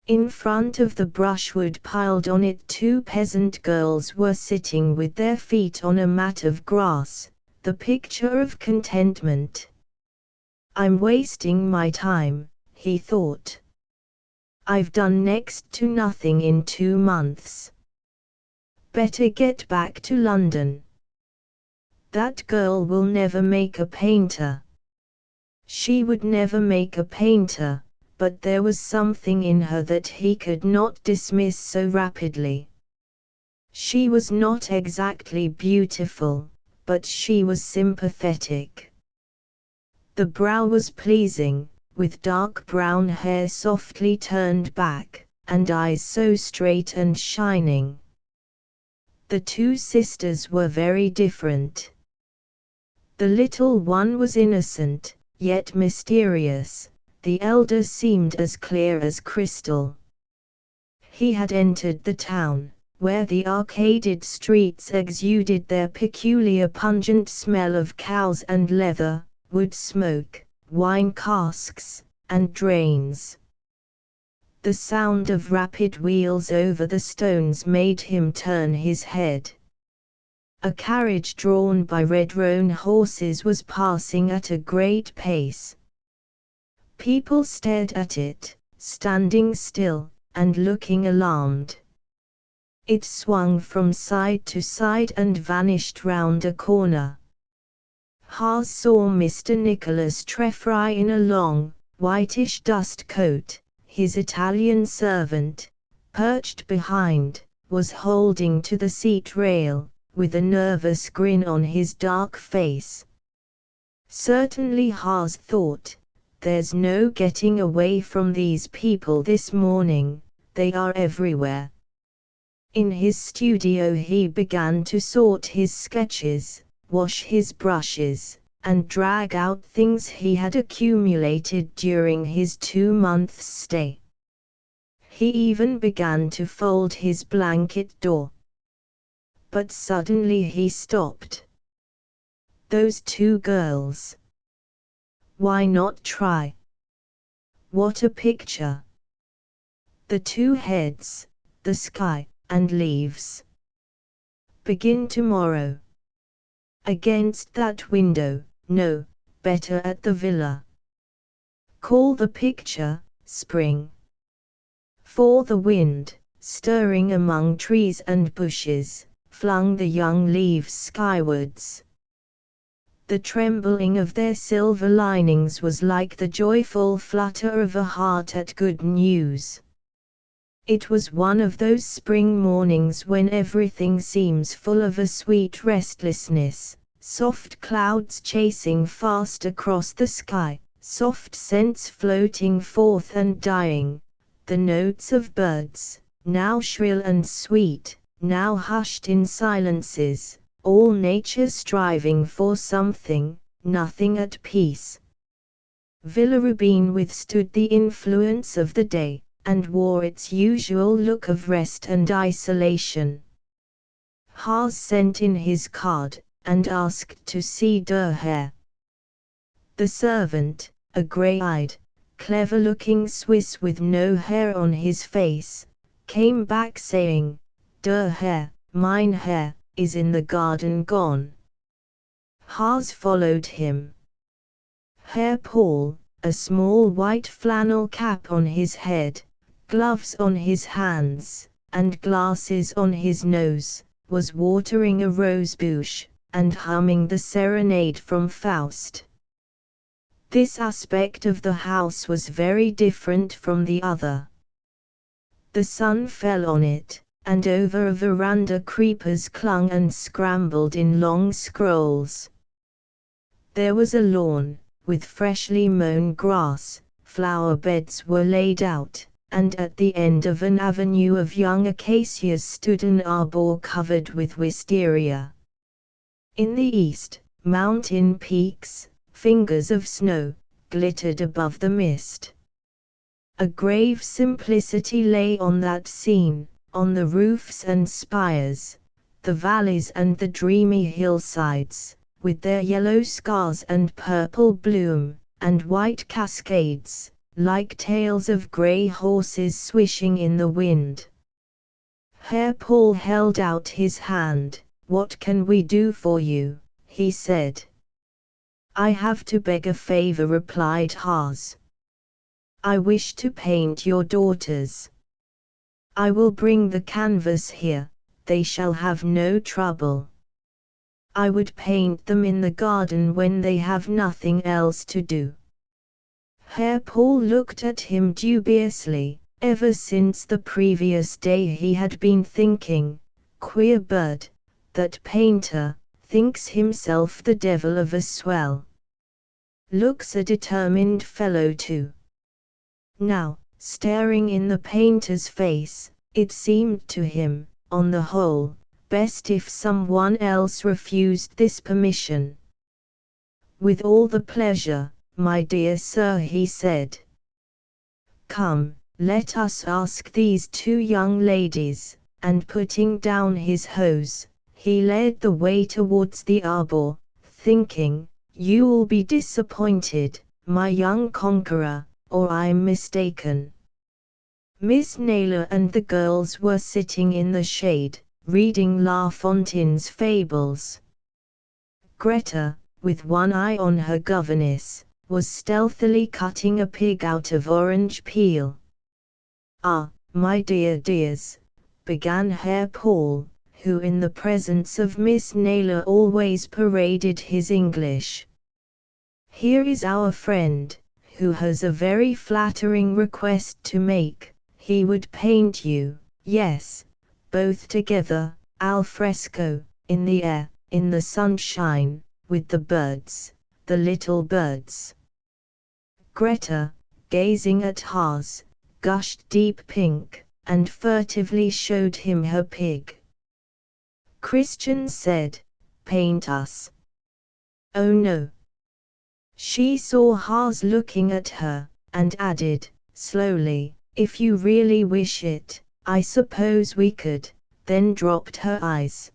In front of the brushwood piled on it two peasant girls were sitting with their feet on a mat of grass, the picture of contentment. "I'm wasting my time," he thought. "I've done next to nothing in 2 months. Better get back to London. That girl will never make a painter." She would never make a painter, but there was something in her that he could not dismiss so rapidly. She was not exactly beautiful, but she was sympathetic. The brow was pleasing, with dark brown hair softly turned back, and eyes so straight and shining. The two sisters were very different. The little one was innocent, yet mysterious, the elder seemed as clear as crystal. He had entered the town, where the arcaded streets exuded their peculiar pungent smell of cows and leather, wood smoke, wine casks, and drains. The sound of rapid wheels over the stones made him turn his head. A carriage drawn by red-roan horses was passing at a great pace. People stared at it, standing still, and looking alarmed. It swung from side to side and vanished round a corner. Hawes saw Mr. Nicholas Treffry in a long, whitish dust coat, his Italian servant, perched behind, was holding to the seat rail, with a nervous grin on his dark face. Certainly, Haas thought, there's no getting away from these people this morning, they are everywhere. In his studio he began to sort his sketches, wash his brushes, and drag out things he had accumulated during his 2 months' stay. He even began to fold his blanket door. But suddenly he stopped. Those two girls. Why not try? What a picture! The two heads, the sky, and leaves. Begin tomorrow. Against that window, no, better at the villa. Call the picture, Spring. For the wind, stirring among trees and bushes, flung the young leaves skywards. The trembling of their silver linings was like the joyful flutter of a heart at good news. It was one of those spring mornings when everything seems full of a sweet restlessness, soft clouds chasing fast across the sky, soft scents floating forth and dying, the notes of birds, now shrill and sweet, now hushed in silences, all nature striving for something, nothing at peace. Villa Rubein withstood the influence of the day, and wore its usual look of rest and isolation. Haas sent in his card, and asked to see Der Herr. The servant, a grey-eyed, clever-looking Swiss with no hair on his face, came back saying, Der Herr, mein Herr, is in the garden gone. Haas followed him. Herr Paul, a small white flannel cap on his head, gloves on his hands, and glasses on his nose, was watering a rosebush, and humming the serenade from Faust. This aspect of the house was very different from the other. The sun fell on it, and over a veranda creepers clung and scrambled in long scrolls. There was a lawn, with freshly mown grass, flower beds were laid out, and at the end of an avenue of young acacias stood an arbor covered with wisteria. In the east, mountain peaks, fingers of snow, glittered above the mist. A grave simplicity lay on that scene, on the roofs and spires, the valleys and the dreamy hillsides, with their yellow scars and purple bloom, and white cascades, like tails of grey horses swishing in the wind. Herr Paul held out his hand. What can we do for you? He said. I have to beg a favor, replied Haas. I wish to paint your daughters. I will bring the canvas here, they shall have no trouble. I would paint them in the garden when they have nothing else to do. Herr Paul looked at him dubiously. Ever since the previous day he had been thinking, queer bird, that painter, thinks himself the devil of a swell. Looks a determined fellow too. Now, staring in the painter's face, it seemed to him, on the whole, best if someone else refused this permission. With all the pleasure, my dear sir, he said. Come, let us ask these two young ladies, and putting down his hose, he led the way towards the arbor, thinking, you'll be disappointed, my young conqueror, or I'm mistaken. Miss Naylor and the girls were sitting in the shade, reading La Fontaine's fables. Greta, with one eye on her governess, was stealthily cutting a pig out of orange peel. Ah, my dear dears, began Herr Paul, who in the presence of Miss Naylor always paraded his English. Here is our friend, who has a very flattering request to make. He would paint you, yes, both together, al fresco, in the air, in the sunshine, with the birds, the little birds. Greta, gazing at Haas, gushed deep pink, and furtively showed him her pig. Christian said, "Paint us." "Oh no." She saw Haas looking at her, and added, slowly, "If you really wish it, I suppose we could," then dropped her eyes.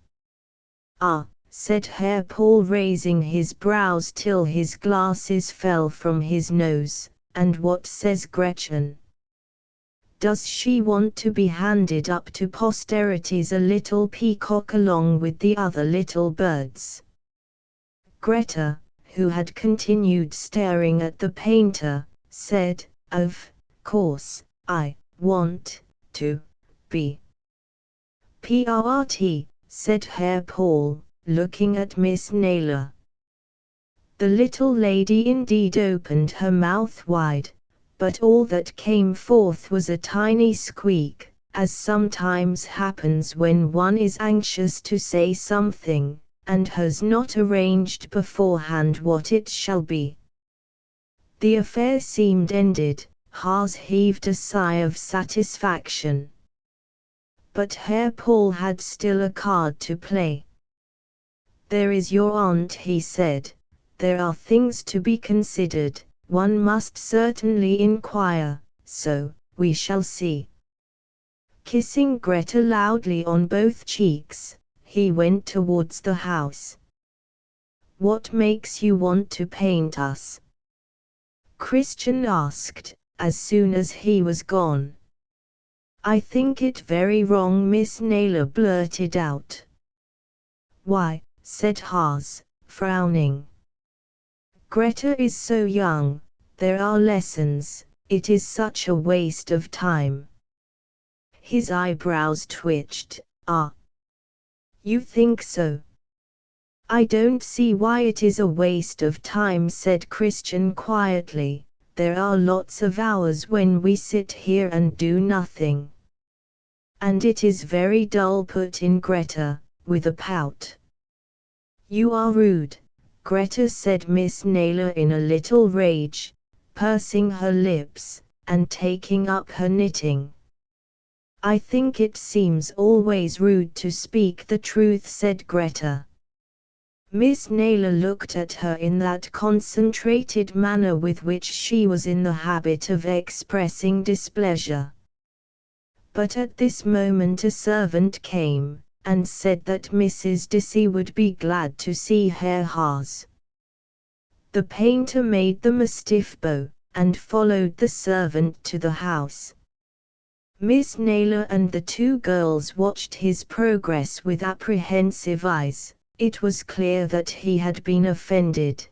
"Ah," said Herr Paul, raising his brows till his glasses fell from his nose, "and what says Gretchen? Does she want to be handed up to posterity as a little peacock along with the other little birds?" Greta, who had continued staring at the painter, said, "Of course, I want to be." "P.R.T.," said Herr Paul, looking at Miss Naylor. The little lady indeed opened her mouth wide, but all that came forth was a tiny squeak, as sometimes happens when one is anxious to say something, and has not arranged beforehand what it shall be. The affair seemed ended. Haas heaved a sigh of satisfaction. But Herr Paul had still a card to play. "There is your aunt," he said. "There are things to be considered. One must certainly inquire, so we shall see." Kissing Greta loudly on both cheeks, he went towards the house. "What makes you want to paint us?" Christian asked, as soon as he was gone. "I think it very wrong," Miss Naylor blurted out. "Why?" said Haas, frowning. "Greta is so young, there are lessons, it is such a waste of time." His eyebrows twitched. "Ah. You think so?" "I don't see why it is a waste of time," said Christian quietly. "There are lots of hours when we sit here and do nothing." "And it is very dull," put in Greta, with a pout. "You are rude," Greta said Miss Naylor in a little rage, pursing her lips, and taking up her knitting. "I think it seems always rude to speak the truth," said Greta. Miss Naylor looked at her in that concentrated manner with which she was in the habit of expressing displeasure. But at this moment a servant came, and said that Mrs. Dissy would be glad to see Herr Haas. The painter made them a stiff bow, and followed the servant to the house. Miss Naylor and the two girls watched his progress with apprehensive eyes. It was clear that he had been offended.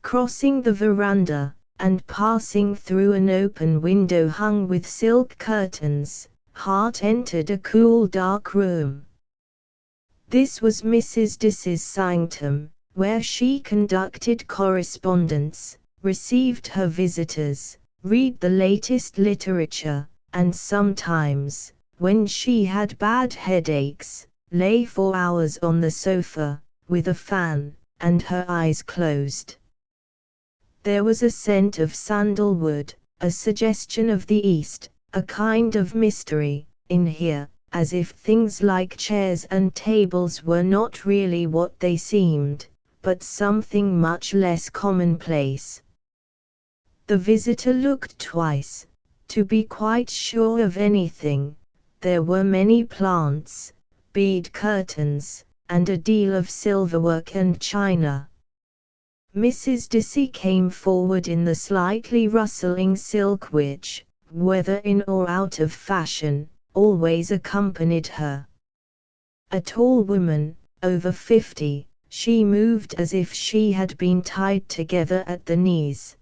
Crossing the veranda, and passing through an open window hung with silk curtains, Hart entered a cool dark room. This was Mrs. Dissy's sanctum, where she conducted correspondence, received her visitors, read the latest literature, and sometimes, when she had bad headaches, lay for hours on the sofa, with a fan, and her eyes closed. There was a scent of sandalwood, a suggestion of the East, a kind of mystery, in here, as if things like chairs and tables were not really what they seemed, but something much less commonplace. The visitor looked twice, to be quite sure of anything. There were many plants, bead curtains, and a deal of silverwork and china. Mrs. Dissy came forward in the slightly rustling silk which, whether in or out of fashion, always accompanied her. A tall woman, over 50, she moved as if she had been tied together at the knees.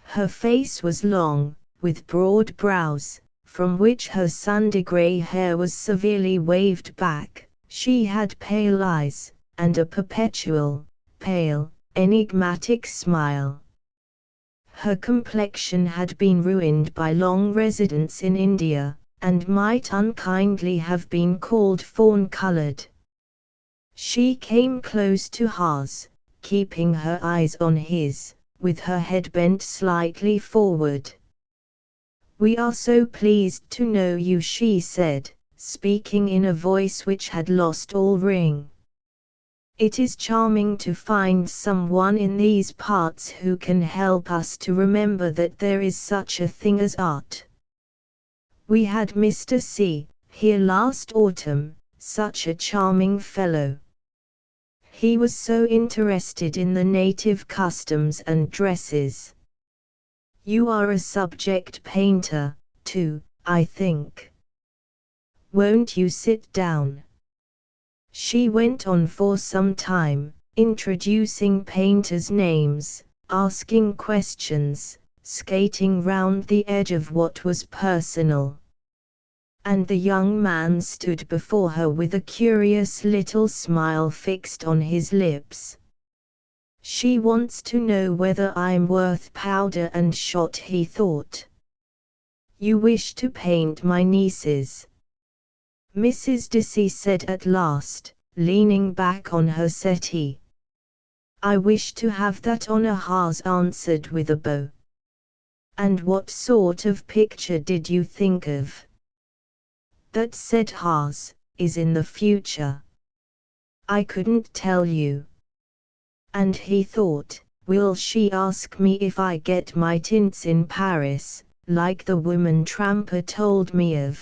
Her face was long, with broad brows, from which her sandy-grey hair was severely waved back. She had pale eyes, and a perpetual, pale, enigmatic smile. Her complexion had been ruined by long residence in India, and might unkindly have been called fawn-colored. She came close to Haas, keeping her eyes on his, with her head bent slightly forward. "We are so pleased to know you," she said, speaking in a voice which had lost all ring. "It is charming to find someone in these parts who can help us to remember that there is such a thing as art. We had Mr. C. here last autumn, such a charming fellow. He was so interested in the native customs and dresses. You are a subject painter, too, I think. Won't you sit down?" She went on for some time, introducing painters' names, asking questions, skating round the edge of what was personal. And the young man stood before her with a curious little smile fixed on his lips. "She wants to know whether I'm worth powder and shot," he thought. "You wish to paint my nieces?" Mrs. Dissy said at last, leaning back on her settee. "I wish to have that honor," Haas answered with a bow. "And what sort of picture did you think of?" "That," said Haas, "is in the future. I couldn't tell you." And he thought, "Will she ask me if I get my tints in Paris, like the woman tramper told me of?"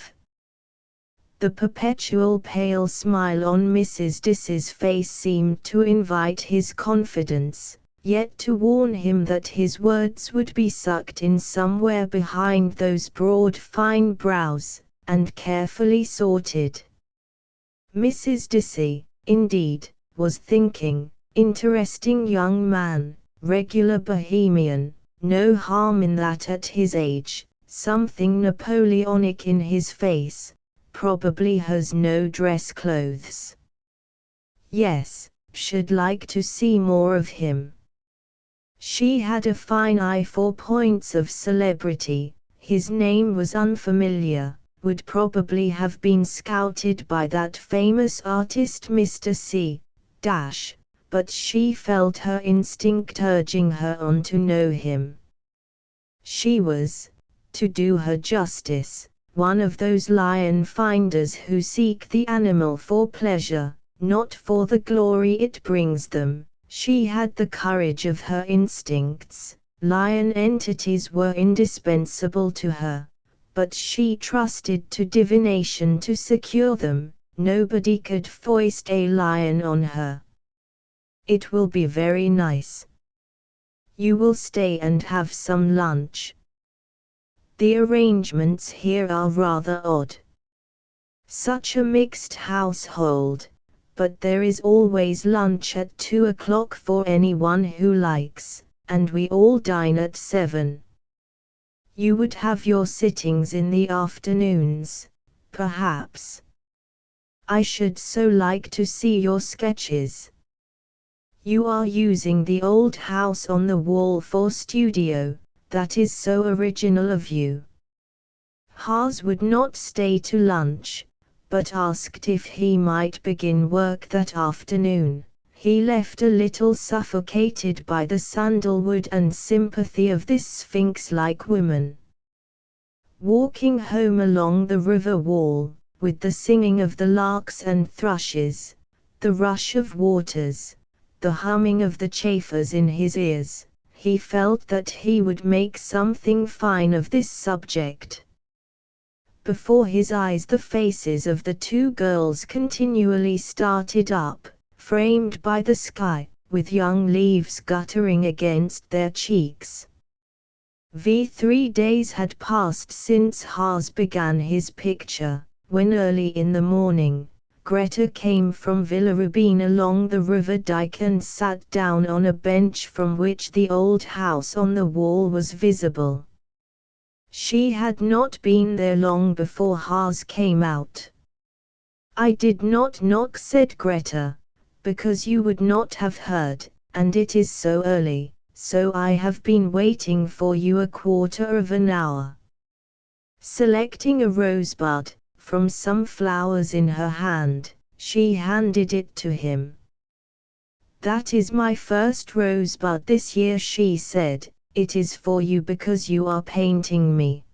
The perpetual pale smile on Mrs. Dissy's face seemed to invite his confidence, yet to warn him that his words would be sucked in somewhere behind those broad fine brows, and carefully sorted. Mrs. Dissy, indeed, was thinking, interesting young man, regular bohemian, no harm in that at his age, something Napoleonic in his face, probably has no dress clothes. Yes, should like to see more of him. She had a fine eye for points of celebrity. His name was unfamiliar, would probably have been scouted by that famous artist Mr. C. But she felt her instinct urging her on to know him. She was, to do her justice, one of those lion finders who seek the animal for pleasure, not for the glory it brings them. She had the courage of her instincts. Lion entities were indispensable to her, but she trusted to divination to secure them. Nobody could foist a lion on her. "It will be very nice. You will stay and have some lunch. The arrangements here are rather odd. Such a mixed household, but there is always lunch at 2 o'clock for anyone who likes, and we all dine at 7. You would have your sittings in the afternoons, perhaps. I should so like to see your sketches. You are using the old house on the wall for studio. That is so original of you." Haas would not stay to lunch, but asked if he might begin work that afternoon. He left a little suffocated by the sandalwood and sympathy of this sphinx-like woman. Walking home along the river wall, with the singing of the larks and thrushes, the rush of waters, the humming of the chafers in his ears, he felt that he would make something fine of this subject. Before his eyes the faces of the two girls continually started up, framed by the sky, with young leaves guttering against their cheeks. 3 days had passed since Haas began his picture, when early in the morning, Greta came from Villa Rubein along the river dike and sat down on a bench from which the old house on the wall was visible. She had not been there long before Haas came out. "I did not knock," said Greta, "because you would not have heard, and it is so early. so I have been waiting for you a quarter of an hour." Selecting a rosebud from some flowers in her hand, she handed it to him. "That is my first rosebud this year," she said. "It is for you because you are painting me.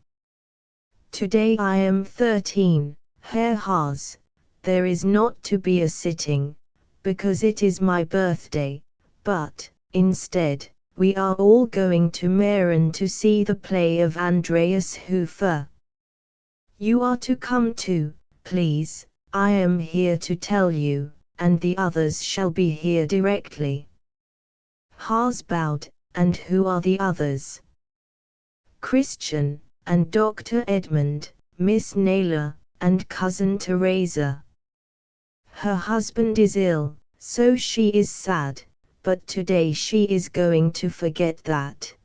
Today I am 13, Herr Haas. There is not to be a sitting, because it is my birthday, but, instead, we are all going to Maren to see the play of Andreas Hofer. You are to come too, please. I am here to tell you, and the others shall be here directly." Haas bowed. "And who are the others?" "Christian, and Dr. Edmund, Miss Naylor, and Cousin Teresa. Her husband is ill, so she is sad, but today she is going to forget that.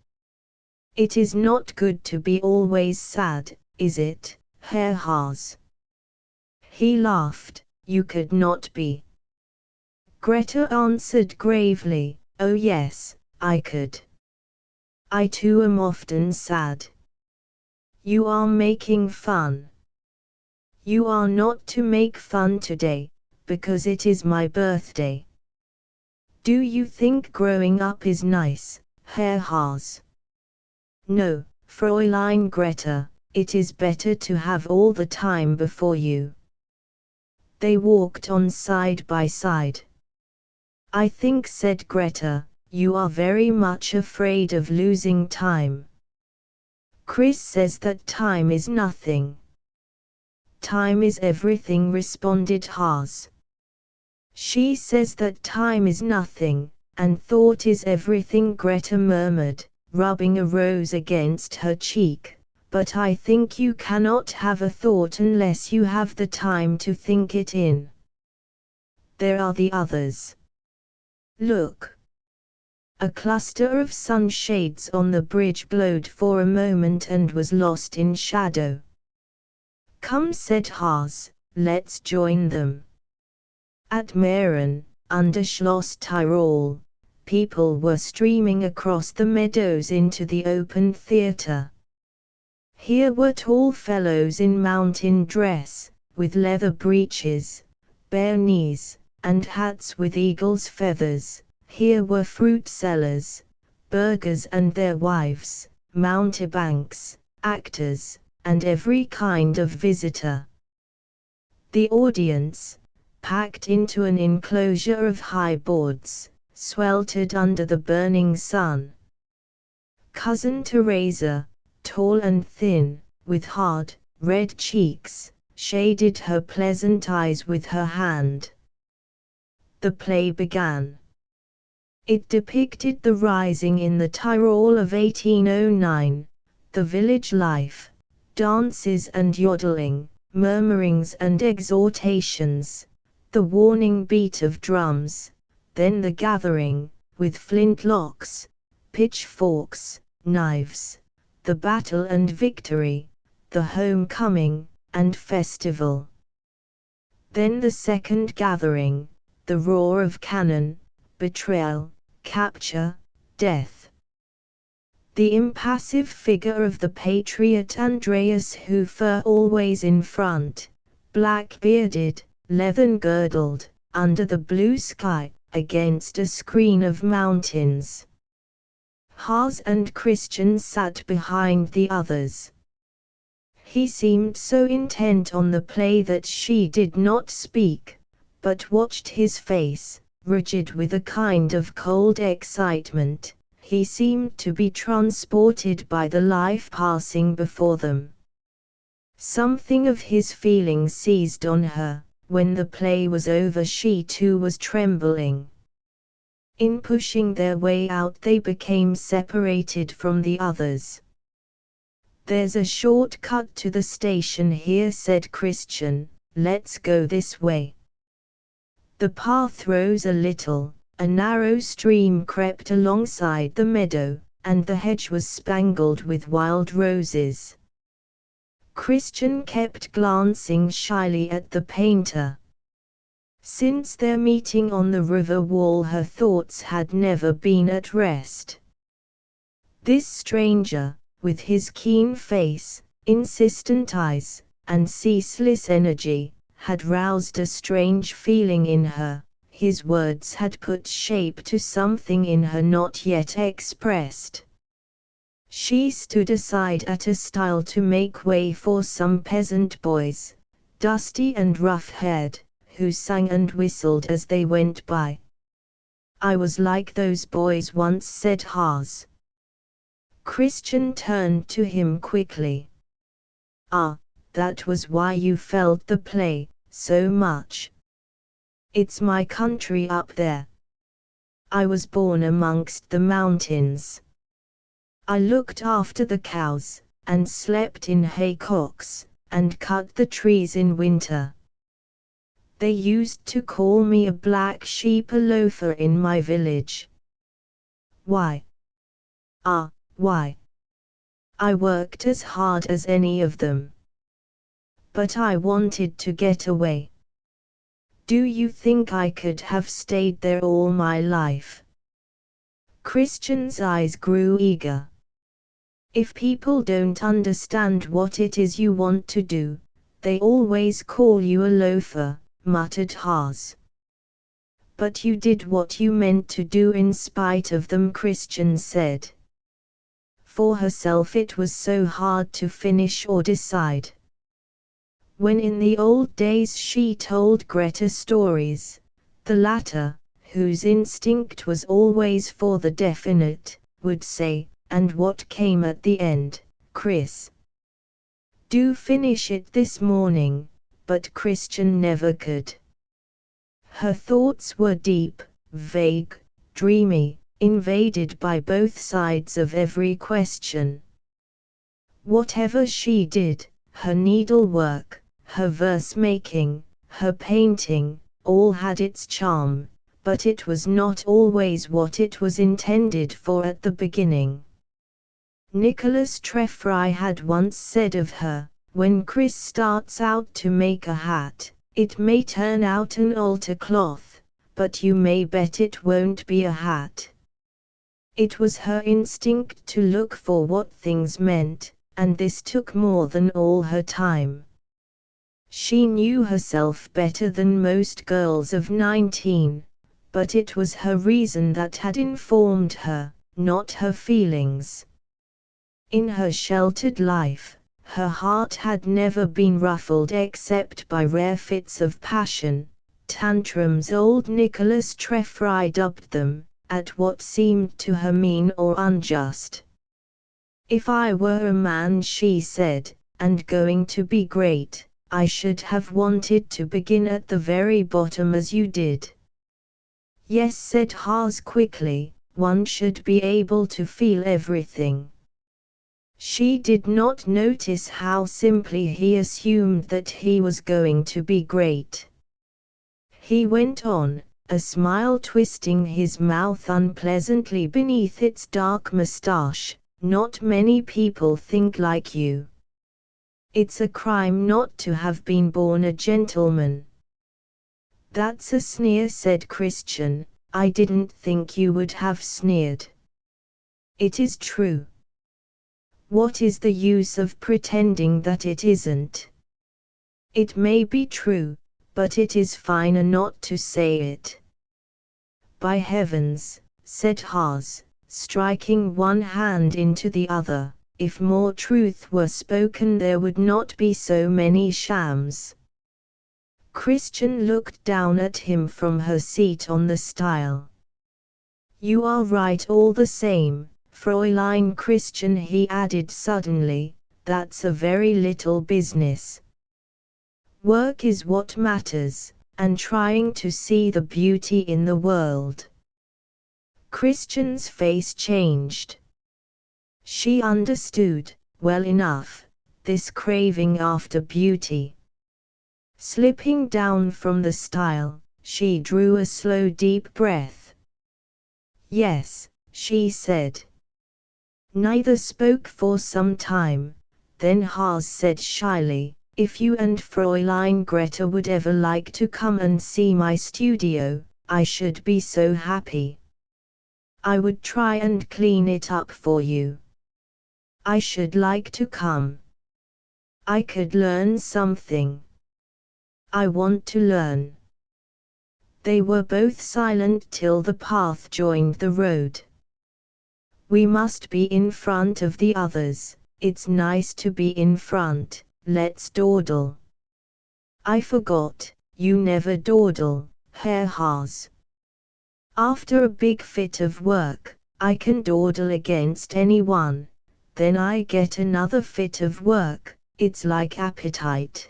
It is not good to be always sad, is it, Herr Haas?" He laughed. "You could not be." Greta answered gravely, "Oh yes, I could. I too am often sad." "You are making fun." "You are not to make fun today, because it is my birthday. Do you think growing up is nice, Herr Haas?" "No, Fräulein Greta, it is better to have all the time before you." They walked on side by side. "I think," said Greta, "you are very much afraid of losing time." "Chris says that time is nothing." "Time is everything," responded Haas. "She says that time is nothing, and thought is everything," Greta murmured, rubbing a rose against her cheek, "but I think you cannot have a thought unless you have the time to think it in. There are the others. Look." A cluster of sunshades on the bridge glowed for a moment and was lost in shadow. "Come," said Haas, "let's join them." At Maren, under Schloss Tyrol, people were streaming across the meadows into the open theatre. Here were tall fellows in mountain dress, with leather breeches, bare knees, and hats with eagle's feathers. Here were fruit sellers, burghers and their wives, mountebanks, actors, and every kind of visitor. The audience, packed into an enclosure of high boards, sweltered under the burning sun. Cousin Teresa, tall and thin, with hard, red cheeks, shaded her pleasant eyes with her hand. The play began. It depicted the rising in the Tyrol of 1809, the village life, dances and yodeling, murmurings and exhortations, the warning beat of drums, then the gathering, with flintlocks, pitchforks, knives, the battle and victory, the homecoming, and festival. Then the second gathering, the roar of cannon, betrayal, capture, death. The impassive figure of the patriot Andreas Hofer always in front, black-bearded, leathern-girdled, under the blue sky, against a screen of mountains. Haas and Christian sat behind the others. He seemed so intent on the play that she did not speak, but watched his face, rigid with a kind of cold excitement. He seemed to be transported by the life passing before them. Something of his feeling seized on her. When the play was over, she too was trembling. In pushing their way out, they became separated from the others. "There's a short cut to the station here," said Christian. "Let's go this way." The path rose a little, a narrow stream crept alongside the meadow, and the hedge was spangled with wild roses. Christian kept glancing shyly at the painter. Since their meeting on the river wall, her thoughts had never been at rest. This stranger, with his keen face, insistent eyes, and ceaseless energy, had roused a strange feeling in her. His words had put shape to something in her not yet expressed. She stood aside at a stile to make way for some peasant boys, dusty and rough-haired, who sang and whistled as they went by. "I was like those boys once," said Haas. Christian turned to him quickly. "Ah, that was why you felt the play so much. It's my country up there. I was born amongst the mountains. I looked after the cows, and slept in haycocks, and cut the trees in winter. They used to call me a black sheep, a loafer in my village. Why? Ah, why? I worked as hard as any of them. But I wanted to get away. Do you think I could have stayed there all my life?" Christian's eyes grew eager. "If people don't understand what it is you want to do, they always call you a loafer," muttered Haas. "But you did what you meant to do in spite of them," Christian said. For herself it was so hard to finish or decide. When in the old days she told Greta stories, the latter, whose instinct was always for the definite, would say, "And what came at the end, Chris? Do finish it this morning," but Christian never could. Her thoughts were deep, vague, dreamy, invaded by both sides of every question. Whatever she did, her needlework, her verse-making, her painting, all had its charm, but it was not always what it was intended for at the beginning. Nicholas Treffry had once said of her, "When Chris starts out to make a hat, it may turn out an altar cloth, but you may bet it won't be a hat." It was her instinct to look for what things meant, and this took more than all her time. She knew herself better than most girls of 19, but it was her reason that had informed her, not her feelings. In her sheltered life, her heart had never been ruffled except by rare fits of passion, tantrums old Nicholas Treffry dubbed them, at what seemed to her mean or unjust. "If I were a man," she said, "and going to be great, I should have wanted to begin at the very bottom as you did." "Yes," said Haas quickly, "one should be able to feel everything." She did not notice how simply he assumed that he was going to be great. He went on, a smile twisting his mouth unpleasantly beneath its dark mustache, "Not many people think like you. It's a crime not to have been born a gentleman." "That's a sneer," said Christian. "I didn't think you would have sneered." "It is true. What is the use of pretending that it isn't? It may be true, but it is finer not to say it." "By heavens," said Haas, striking one hand into the other, "if more truth were spoken there would not be so many shams." Christian looked down at him from her seat on the stile. "You are right all the same, Fräulein Christian," he added suddenly, "that's a very little business. Work is what matters, and trying to see the beauty in the world." Christian's face changed. She understood, well enough, this craving after beauty. Slipping down from the stile, she drew a slow deep breath. "Yes," she said. Neither spoke for some time, then Haas said shyly, "If you and Fräulein Greta would ever like to come and see my studio, I should be so happy. I would try and clean it up for you. I should like to come. I could learn something. I want to learn. They were both silent till the path joined the road. We must be in front of the others, it's nice to be in front, let's dawdle. I forgot, you never dawdle, Herr Haas. After a big fit of work, I can dawdle against anyone, then I get another fit of work, it's like appetite.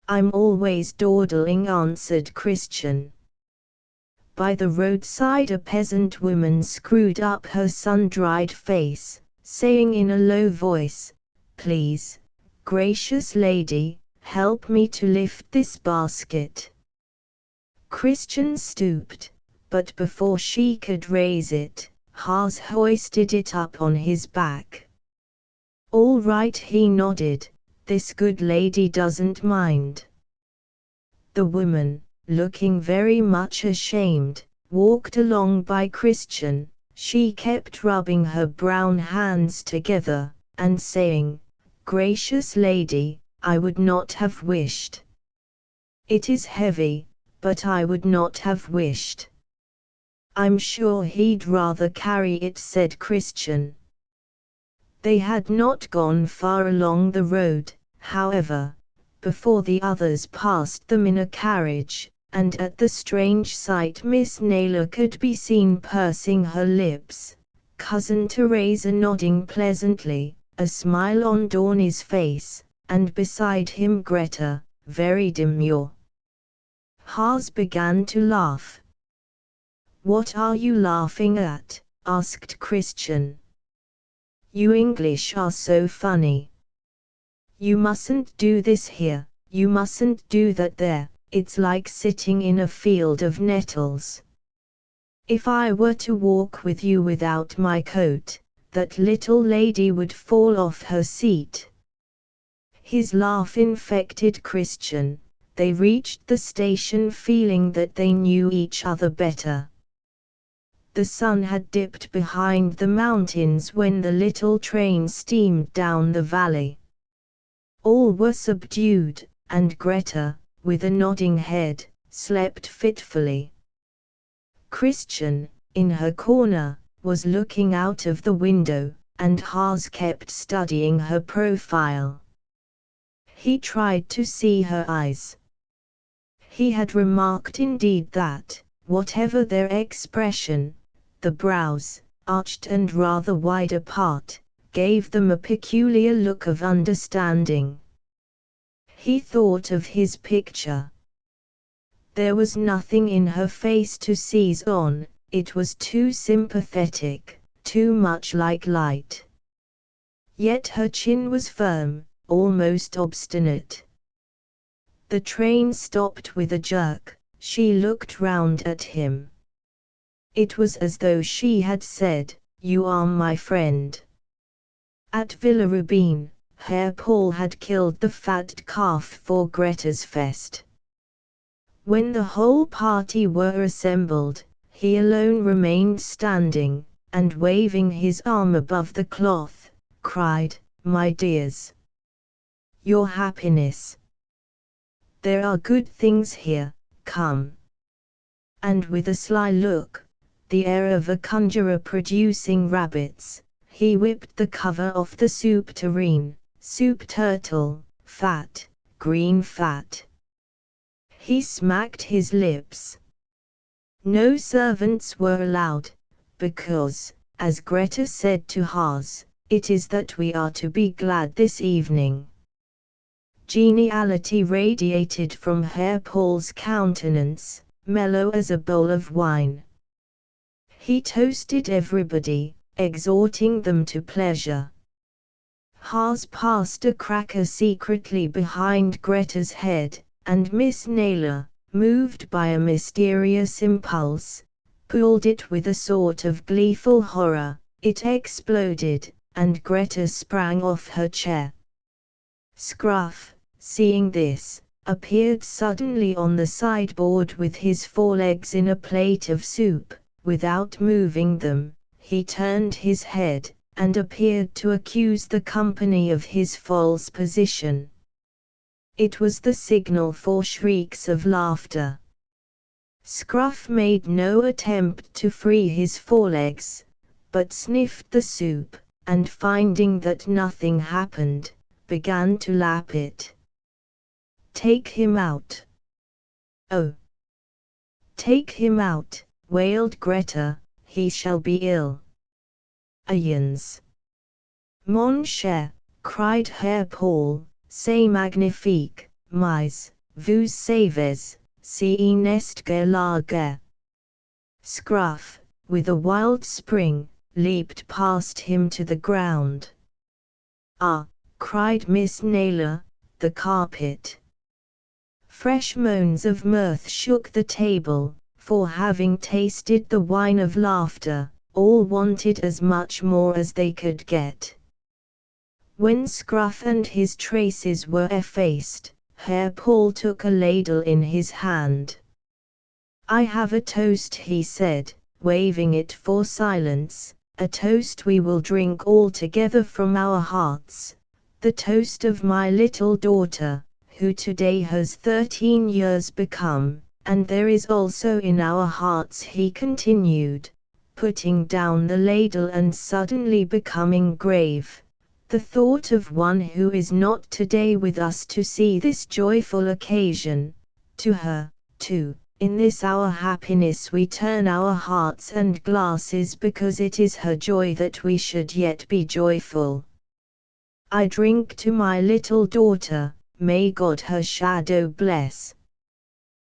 I'm always dawdling, answered Christian. By the roadside a peasant woman screwed up her sun-dried face, saying in a low voice, "Please, gracious lady, help me to lift this basket." Christian stooped, but before she could raise it, Haas hoisted it up on his back. "All right," he nodded, "this good lady doesn't mind." The woman, looking very much ashamed, walked along by Christian. She kept rubbing her brown hands together, and saying, "Gracious lady, I would not have wished. It is heavy, but I would not have wished." "I'm sure he'd rather carry it," said Christian. They had not gone far along the road, however, before the others passed them in a carriage, and at the strange sight Miss Naylor could be seen pursing her lips, Cousin Teresa nodding pleasantly, a smile on Dorney's face, and beside him Greta, very demure. Haas began to laugh. "What are you laughing at?" asked Christian. "You English are so funny. You mustn't do this here, you mustn't do that there, it's like sitting in a field of nettles. If I were to walk with you without my coat, that little lady would fall off her seat." His laugh infected Christian. They reached the station feeling that they knew each other better. The sun had dipped behind the mountains when the little train steamed down the valley. All were subdued, and Greta, with a nodding head, slept fitfully. Christian, in her corner, was looking out of the window, and Haas kept studying her profile. He tried to see her eyes. He had remarked indeed that, whatever their expression, the brows, arched and rather wide apart, gave them a peculiar look of understanding. He thought of his picture. There was nothing in her face to seize on, it was too sympathetic, too much like light. Yet her chin was firm, almost obstinate. The train stopped with a jerk. She looked round at him. It was as though she had said, "You are my friend." At Villa Rubein, Herr Paul had killed the fat calf for Greta's fest. When the whole party were assembled, he alone remained standing, and waving his arm above the cloth, cried, "My dears! Your happiness! There are good things here, come." And with a sly look, the air of a conjurer producing rabbits, he whipped the cover off the soup tureen. Soup turtle, fat, green fat. He smacked his lips. No servants were allowed, because, as Greta said to Haas, it is that we are to be glad this evening. Geniality radiated from Herr Paul's countenance, mellow as a bowl of wine. He toasted everybody, exhorting them to pleasure. Haas passed a cracker secretly behind Greta's head, and Miss Naylor, moved by a mysterious impulse, pulled it with a sort of gleeful horror. It exploded, and Greta sprang off her chair. Scruff, seeing this, appeared suddenly on the sideboard with his forelegs in a plate of soup, without moving them, he turned his head, and appeared to accuse the company of his false position. It was the signal for shrieks of laughter. Scruff made no attempt to free his forelegs, but sniffed the soup, and finding that nothing happened, began to lap it. "Take him out! Oh! Take him out!" wailed Greta, "he shall be ill." "Ayans!" "Mon cher," cried Herr Paul, "c'est magnifique, mais, vous savez, c'est n'est que la guerre." Scruff, with a wild spring, leaped past him to the ground. "Ah!" cried Miss Naylor, "the carpet!" Fresh moans of mirth shook the table, for having tasted the wine of laughter, all wanted as much more as they could get. When Scruff and his traces were effaced, Herr Paul took a ladle in his hand. "I have a toast," he said, waving it for silence, "a toast we will drink all together from our hearts, the toast of my little daughter, who today has 13 years become, and there is also in our hearts," he continued, putting down the ladle and suddenly becoming grave, "the thought of one who is not today with us to see this joyful occasion. To her, too, in this our happiness we turn our hearts and glasses, because it is her joy that we should yet be joyful. I drink to my little daughter, may God her shadow bless."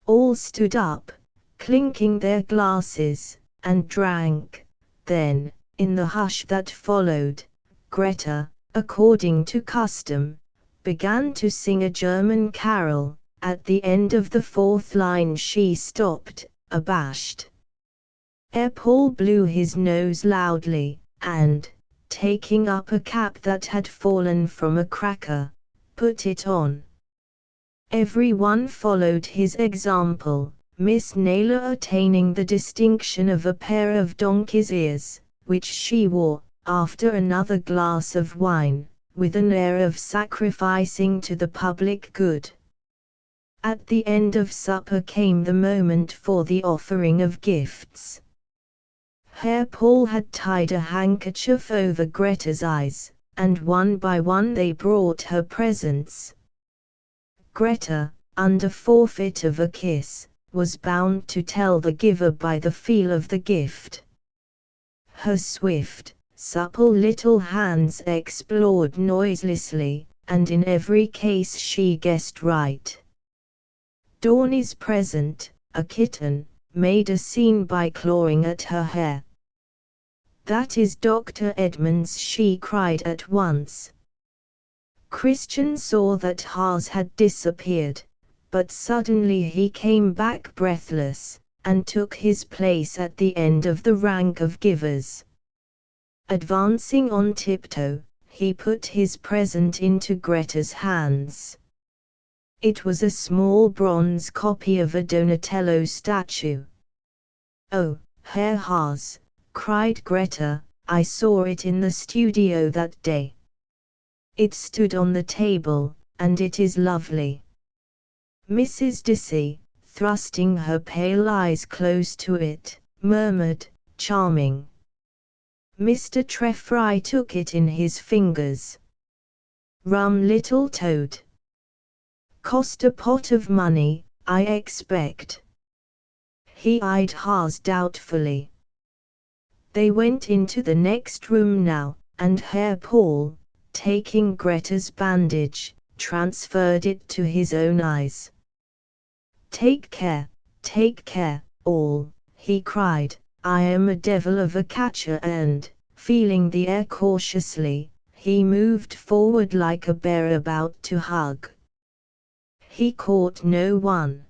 All stood up, clinking their glasses, and drank. Then, in the hush that followed, Greta, according to custom, began to sing a German carol. At the end of the fourth line she stopped, abashed. Herr Paul blew his nose loudly, and, taking up a cap that had fallen from a cracker, put it on. Everyone followed his example, Miss Naylor attaining the distinction of a pair of donkey's ears, which she wore, after another glass of wine, with an air of sacrificing to the public good. At the end of supper came the moment for the offering of gifts. Herr Paul had tied a handkerchief over Greta's eyes, and one by one they brought her presents. Greta, under forfeit of a kiss, was bound to tell the giver by the feel of the gift. Her swift, supple little hands explored noiselessly, and in every case she guessed right. Dorney's present, a kitten, made a scene by clawing at her hair. "That is Dr. Edmund's," she cried at once. Christian saw that Haas had disappeared, but suddenly he came back breathless, and took his place at the end of the rank of givers. Advancing on tiptoe, he put his present into Greta's hands. It was a small bronze copy of a Donatello statue. "Oh, Herr Haas," cried Greta, "I saw it in the studio that day. It stood on the table, and it is lovely." Mrs. Dissy, thrusting her pale eyes close to it, murmured, "Charming." Mr. Treffry took it in his fingers. "Rum little toad. Cost a pot of money, I expect." He eyed Haas doubtfully. They went into the next room now, and Herr Paul, taking Greta's bandage, transferred it to his own eyes. take care, all," he cried, "I am a devil of a catcher," and, feeling the air cautiously, he moved forward like a bear about to hug. He caught no one.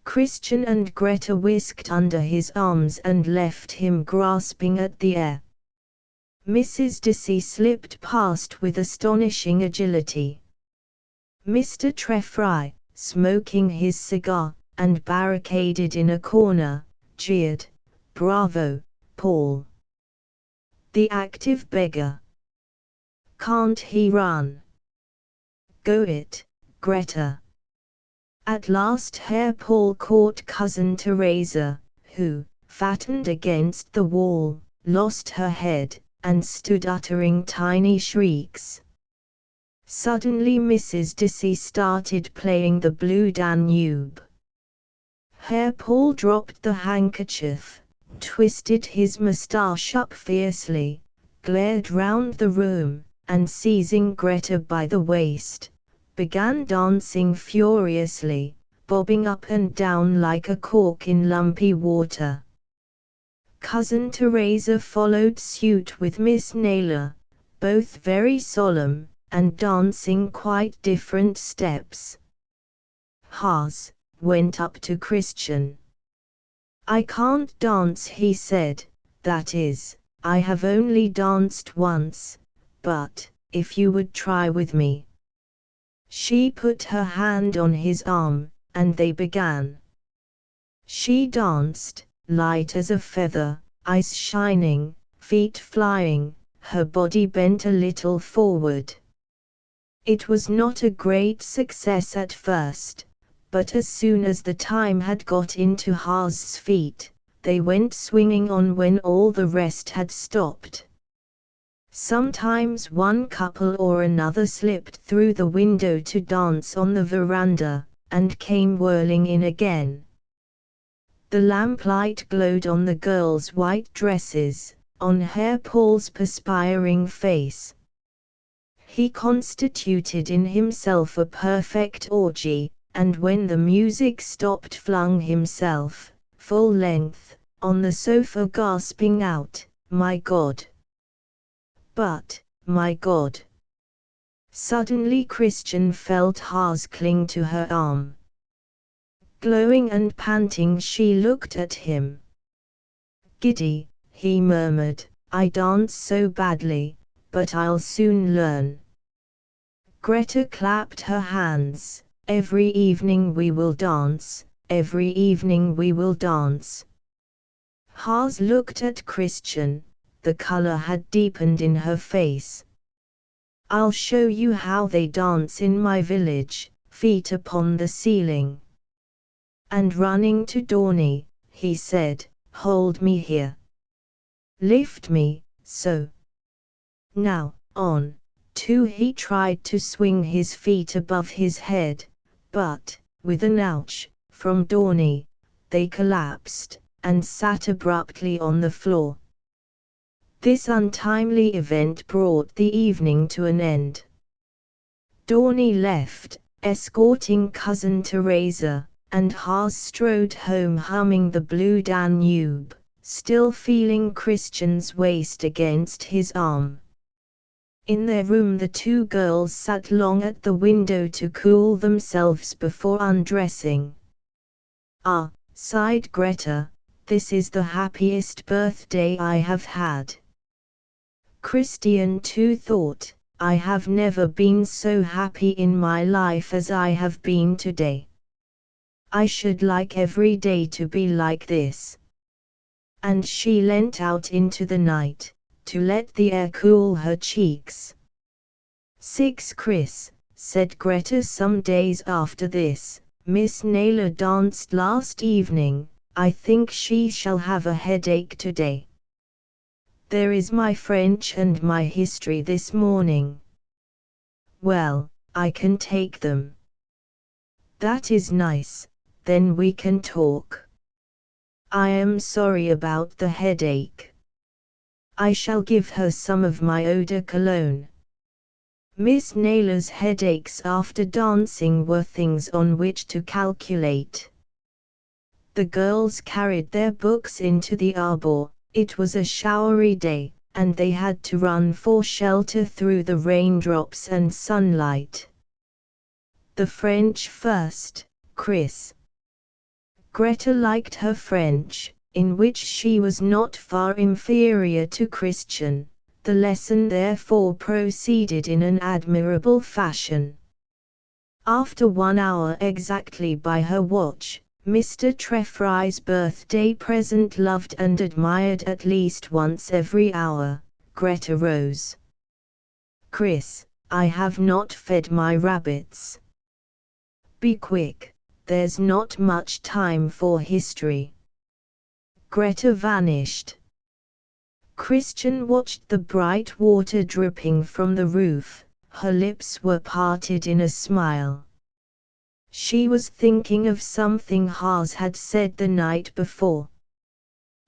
Christian and Greta whisked under his arms and left him grasping at the air. Mrs. Dissy slipped past with astonishing agility. Mr. Treffry, smoking his cigar, and barricaded in a corner, jeered, Bravo, Paul. The active beggar. Can't he run? Go it, Greta. At last Herr Paul caught Cousin Teresa, who, fattened against the wall, lost her head, and stood uttering tiny shrieks. Suddenly Mrs. Dissy started playing the Blue Danube. Herr Paul dropped the handkerchief, twisted his moustache up fiercely, glared round the room, and seizing Greta by the waist, began dancing furiously, bobbing up and down like a cork in lumpy water. Cousin Teresa followed suit with Miss Naylor, both very solemn, and dancing quite different steps. Haas went up to Christian. I can't dance, he said, that is, I have only danced once, but, if you would try with me. She put her hand on his arm, and they began. She danced, light as a feather, eyes shining, feet flying, her body bent a little forward. It was not a great success at first, but as soon as the time had got into Haas's feet, they went swinging on when all the rest had stopped. Sometimes one couple or another slipped through the window to dance on the veranda, and came whirling in again. The lamplight glowed on the girls' white dresses, on Herr Paul's perspiring face. He constituted in himself a perfect orgy, and when the music stopped flung himself, full length, on the sofa gasping out, "My God! But, my God!" Suddenly Christian felt Haas cling to her arm. Glowing and panting she looked at him. "Giddy," he murmured, "I dance so badly, but I'll soon learn." Greta clapped her hands. "Every evening we will dance, every evening we will dance." Haas looked at Christian, the color had deepened in her face. "I'll show you how they dance in my village, feet upon the ceiling." And running to Dorney, he said, "Hold me here. Lift me, so. Now, on." Too, he tried to swing his feet above his head, but, with an ouch, from Dorney, they collapsed, and sat abruptly on the floor. This untimely event brought the evening to an end. Dorney left, escorting Cousin Teresa, and Haas strode home humming the Blue Danube, still feeling Christian's waist against his arm. In their room the two girls sat long at the window to cool themselves before undressing. "Ah," sighed Greta, "this is the happiest birthday I have had." Christian too thought, "I have never been so happy in my life as I have been today. I should like every day to be like this." And she leant out into the night, to let the air cool her cheeks. "6 Chris," said Greta some days after this, "Miss Naylor danced last evening, I think she shall have a headache today. There is my French and my history this morning." "Well, I can take them." "That is nice, then we can talk." "I am sorry about the headache. I shall give her some of my eau de cologne." Miss Naylor's headaches after dancing were things on which to calculate. The girls carried their books into the arbor. It was a showery day, and they had to run for shelter through the raindrops and sunlight. "The French first, Chris." Greta liked her French, in which she was not far inferior to Christian. The lesson therefore proceeded in an admirable fashion. After 1 hour exactly by her watch, Mr. Trefry's birthday present loved and admired at least once every hour, Greta rose. Chris, I have not fed my rabbits. Be quick, there's not much time for history. Greta vanished. Christian watched the bright water dripping from the roof. Her lips were parted in a smile. She was thinking of something Haas had said the night before.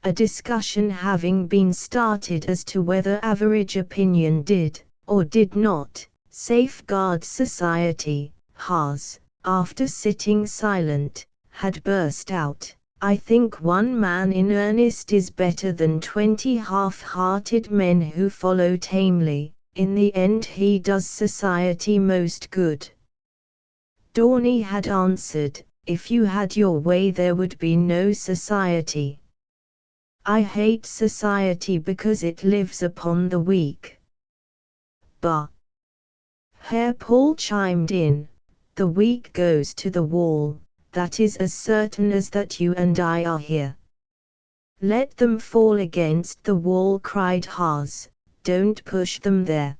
A discussion having been started as to whether average opinion did, or did not, safeguard society. Haas, after sitting silent, had burst out, I think one man in earnest is better than 20 half-hearted men who follow tamely. In the end he does society most good. Dorney had answered, if you had your way there would be no society. I hate society because it lives upon the weak. Bah! Herr Paul chimed in, the weak goes to the wall, that is as certain as that you and I are here. Let them fall against the wall, cried Haas, don't push them there.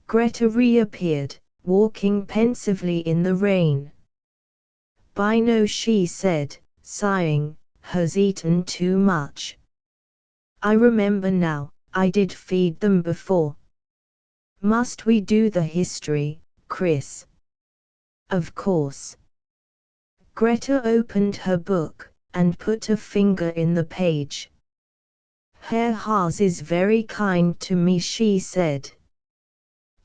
Greta reappeared, walking pensively in the rain. Bino, she said, sighing, has eaten too much. I remember now, I did feed them before. Must we do the history, Chris? Of course. Greta opened her book, and put a finger in the page. Herr Haas is very kind to me, she said.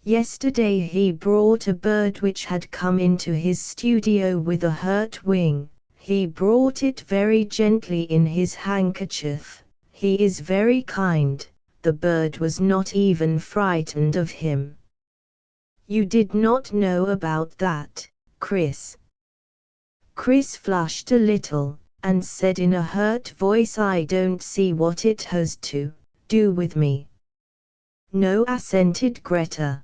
Yesterday he brought a bird which had come into his studio with a hurt wing. He brought it very gently in his handkerchief. He is very kind. The bird was not even frightened of him. You did not know about that, Chris? Chris flushed a little, and said in a hurt voice, I don't see what it has to do with me. No, assented Greta.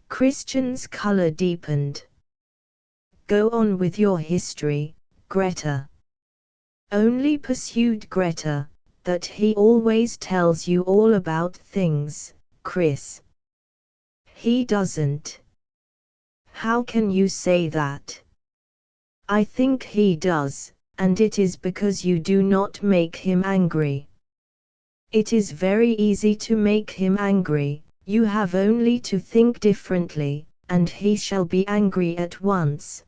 Christian's color deepened. Go on with your history, Greta. Only, pursued Greta, that he always tells you all about things, Chris. He doesn't. How can you say that? I think he does, and it is because you do not make him angry. It is very easy to make him angry, you have only to think differently, and he shall be angry at once.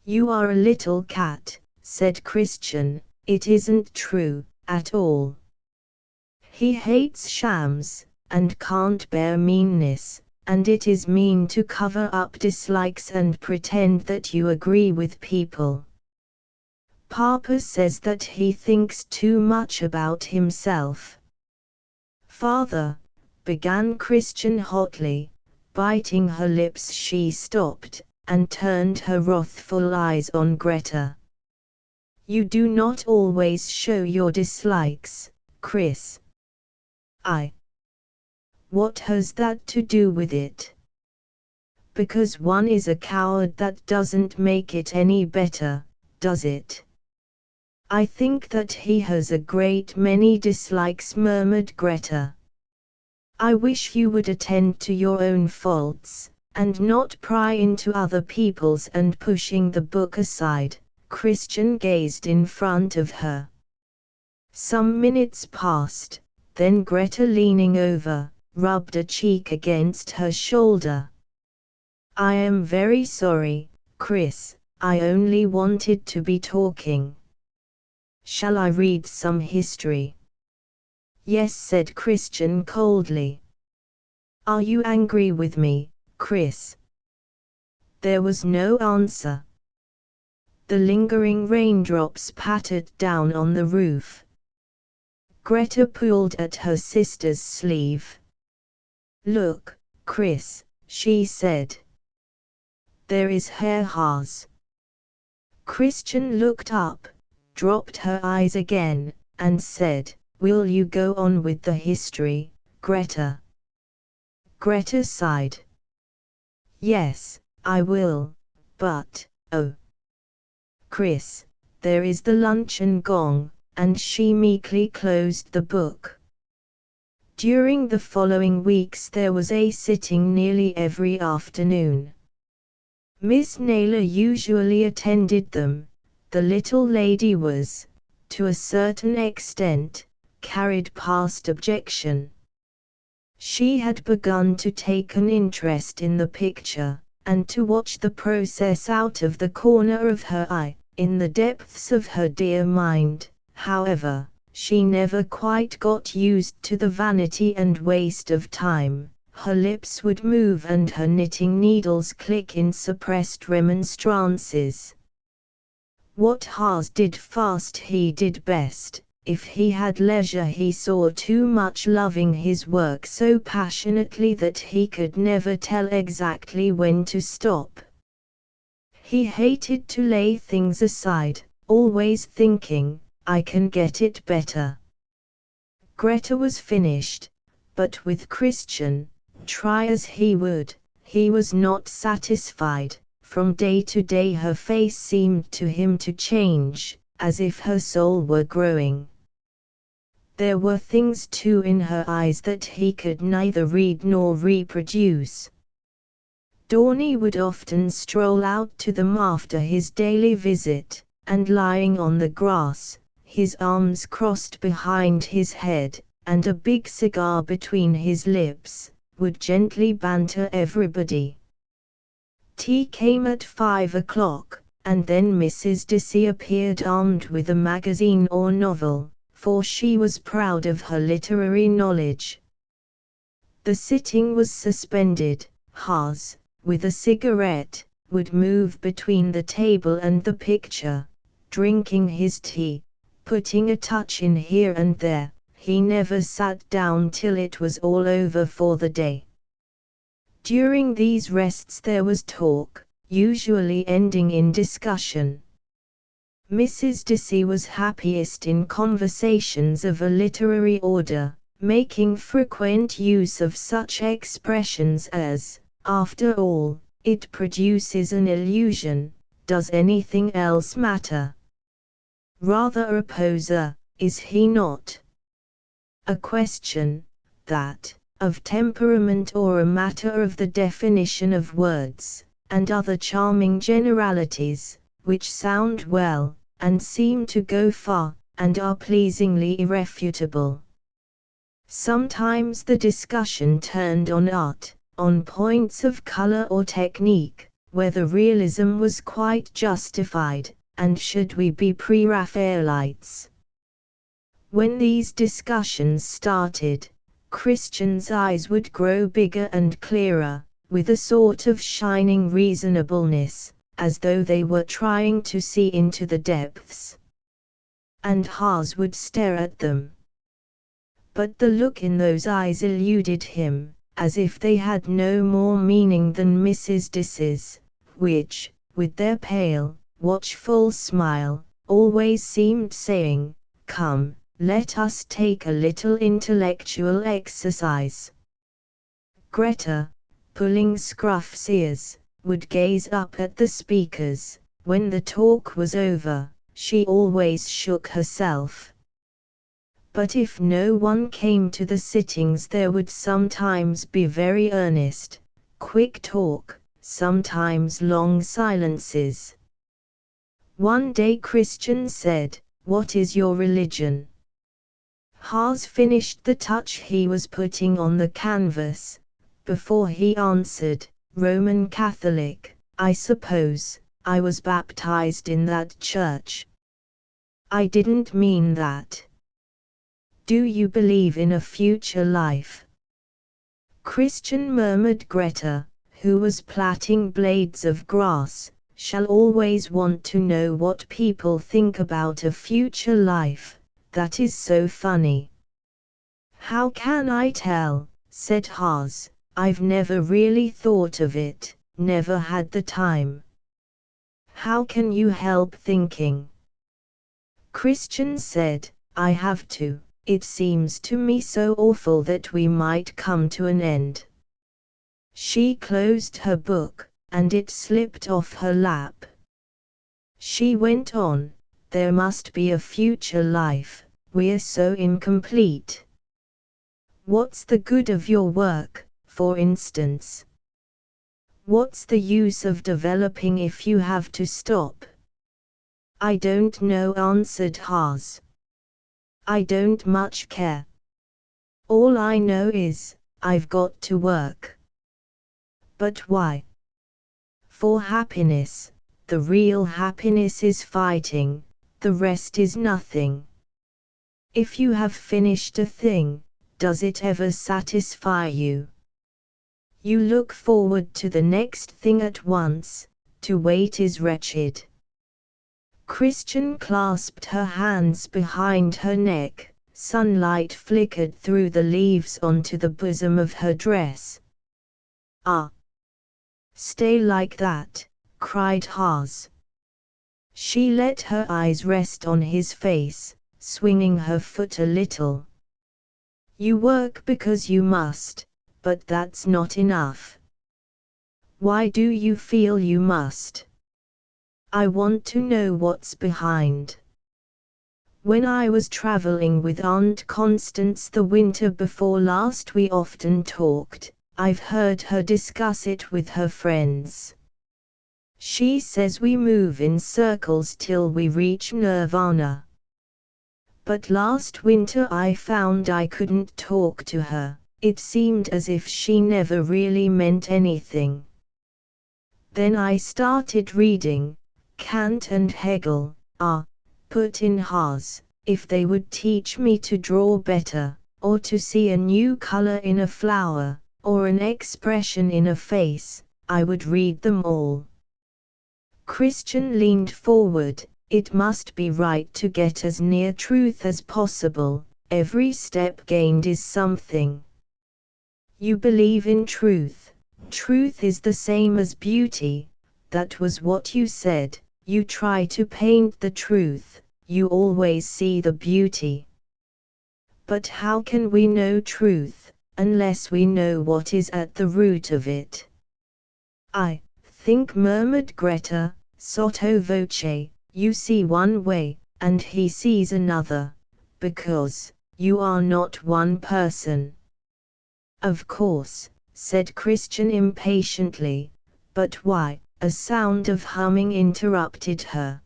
You are a little cat, said Christian, it isn't true, at all. He hates shams, and can't bear meanness, and it is mean to cover up dislikes and pretend that you agree with people. Papa says that he thinks too much about himself. Father, began Christian hotly, biting her lips. She stopped, and turned her wrathful eyes on Greta. You do not always show your dislikes, Chris. What has that to do with it? Because one is a coward that doesn't make it any better, does it? I think that he has a great many dislikes, murmured Greta. I wish you would attend to your own faults, and not pry into other people's. And pushing the book aside, Christian gazed in front of her. Some minutes passed, then Greta, leaning over, rubbed a cheek against her shoulder. I am very sorry, Chris, I only wanted to be talking. Shall I read some history? Yes, said Christian coldly. Are you angry with me, Chris? There was no answer. The lingering raindrops pattered down on the roof. Greta pulled at her sister's sleeve. Look, Chris, she said. There is Herr Haas. Christian looked up, dropped her eyes again, and said, will you go on with the history, Greta? Greta sighed. Yes, I will, but, oh. Chris, there is the luncheon gong," and she meekly closed the book. During the following weeks there was a sitting nearly every afternoon. Miss Naylor usually attended them. The little lady was, to a certain extent, carried past objection. She had begun to take an interest in the picture, and to watch the process out of the corner of her eye. In the depths of her dear mind, however, she never quite got used to the vanity and waste of time. Her lips would move and her knitting needles click in suppressed remonstrances. What Haas did fast he did best. If he had leisure he saw too much, loving his work so passionately that he could never tell exactly when to stop. He hated to lay things aside, always thinking, "I can get it better." Greta was finished, but with Christian, try as he would, he was not satisfied. From day to day her face seemed to him to change, as if her soul were growing. There were things too in her eyes that he could neither read nor reproduce. Dorney would often stroll out to them after his daily visit, and lying on the grass, his arms crossed behind his head, and a big cigar between his lips, would gently banter everybody. Tea came at 5 o'clock, and then Mrs. Dicey appeared armed with a magazine or novel, for she was proud of her literary knowledge. The sitting was suspended. Haas, with a cigarette, would move between the table and the picture, drinking his tea, putting a touch in here and there. He never sat down till it was all over for the day. During these rests there was talk, usually ending in discussion. Mrs. Dicey was happiest in conversations of a literary order, making frequent use of such expressions as, "After all, it produces an illusion, does anything else matter?" Rather a poser, is he not? A question, that, of temperament or a matter of the definition of words, and other charming generalities, which sound well, and seem to go far, and are pleasingly irrefutable. Sometimes the discussion turned on art, on points of color or technique, whether realism was quite justified, and should we be pre-Raphaelites. When these discussions started, Christian's eyes would grow bigger and clearer, with a sort of shining reasonableness, as though they were trying to see into the depths. And Haas would stare at them. But the look in those eyes eluded him, as if they had no more meaning than Mrs. Dicey's, which, with their pale, watchful smile, always seemed saying, "Come, let us take a little intellectual exercise." Greta, pulling Scruff's ears, would gaze up at the speakers. When the talk was over, she always shook herself. But if no one came to the sittings there would sometimes be very earnest, quick talk, sometimes long silences. One day Christian said, "What is your religion?" Haas finished the touch he was putting on the canvas, before he answered, "Roman Catholic, I suppose. I was baptized in that church." "I didn't mean that." "Do you believe in a future life?" Christian murmured. Greta, who was plaiting blades of grass, shall always want to know what people think about a future life. That is so funny. "How can I tell?" said Haas. "I've never really thought of it, never had the time." "How can you help thinking?" Christian said, "I have to. It seems to me so awful that we might come to an end." She closed her book, and it slipped off her lap. She went on, there must be a future life, we're so incomplete. What's the good of your work, for instance? What's the use of developing if you have to stop? I don't know, answered Haas. I don't much care. All I know is, I've got to work. But why? For happiness. The real happiness is fighting, the rest is nothing. If you have finished a thing, does it ever satisfy you? You look forward to the next thing at once, to wait is wretched. Christian clasped her hands behind her neck, sunlight flickered through the leaves onto the bosom of her dress. Ah! Stay like that, cried Haas. She let her eyes rest on his face, swinging her foot a little. You work because you must, but that's not enough. Why do you feel you must? I want to know what's behind. When I was traveling with Aunt Constance the winter before last, we often talked. I've heard her discuss it with her friends. She says we move in circles till we reach nirvana. But last winter I found I couldn't talk to her, it seemed as if she never really meant anything. Then I started reading, Kant and Hegel, put in Haas, if they would teach me to draw better, or to see a new color in a flower, or an expression in a face, I would read them all. Christian leaned forward. It must be right to get as near truth as possible, every step gained is something. You believe in truth. Truth is the same as beauty, that was what you said. You try to paint the truth, you always see the beauty. But how can we know truth, unless we know what is at the root of it? I think, murmured Greta, sotto voce, you see one way, and he sees another, because you are not one person. Of course, said Christian impatiently, but why? A sound of humming interrupted her.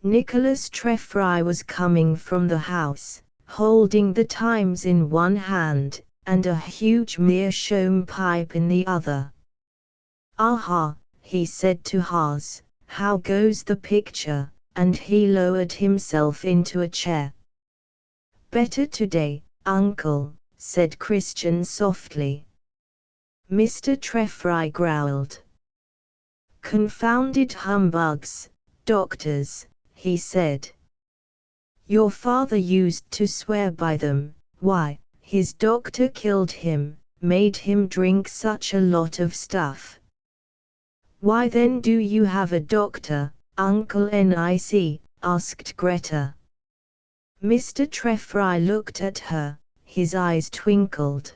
Nicholas Treffry was coming from the house, holding the Times in one hand, and a huge meerschaum pipe in the other. Aha, he said to Haas, how goes the picture? And he lowered himself into a chair. Better today, uncle, said Christian softly. Mr. Treffry growled. Confounded humbugs, doctors, he said. Your father used to swear by them. Why, his doctor killed him, made him drink such a lot of stuff. Why then do you have a doctor, Uncle Nic? Asked Greta. Mr. Treffry looked at her, his eyes twinkled.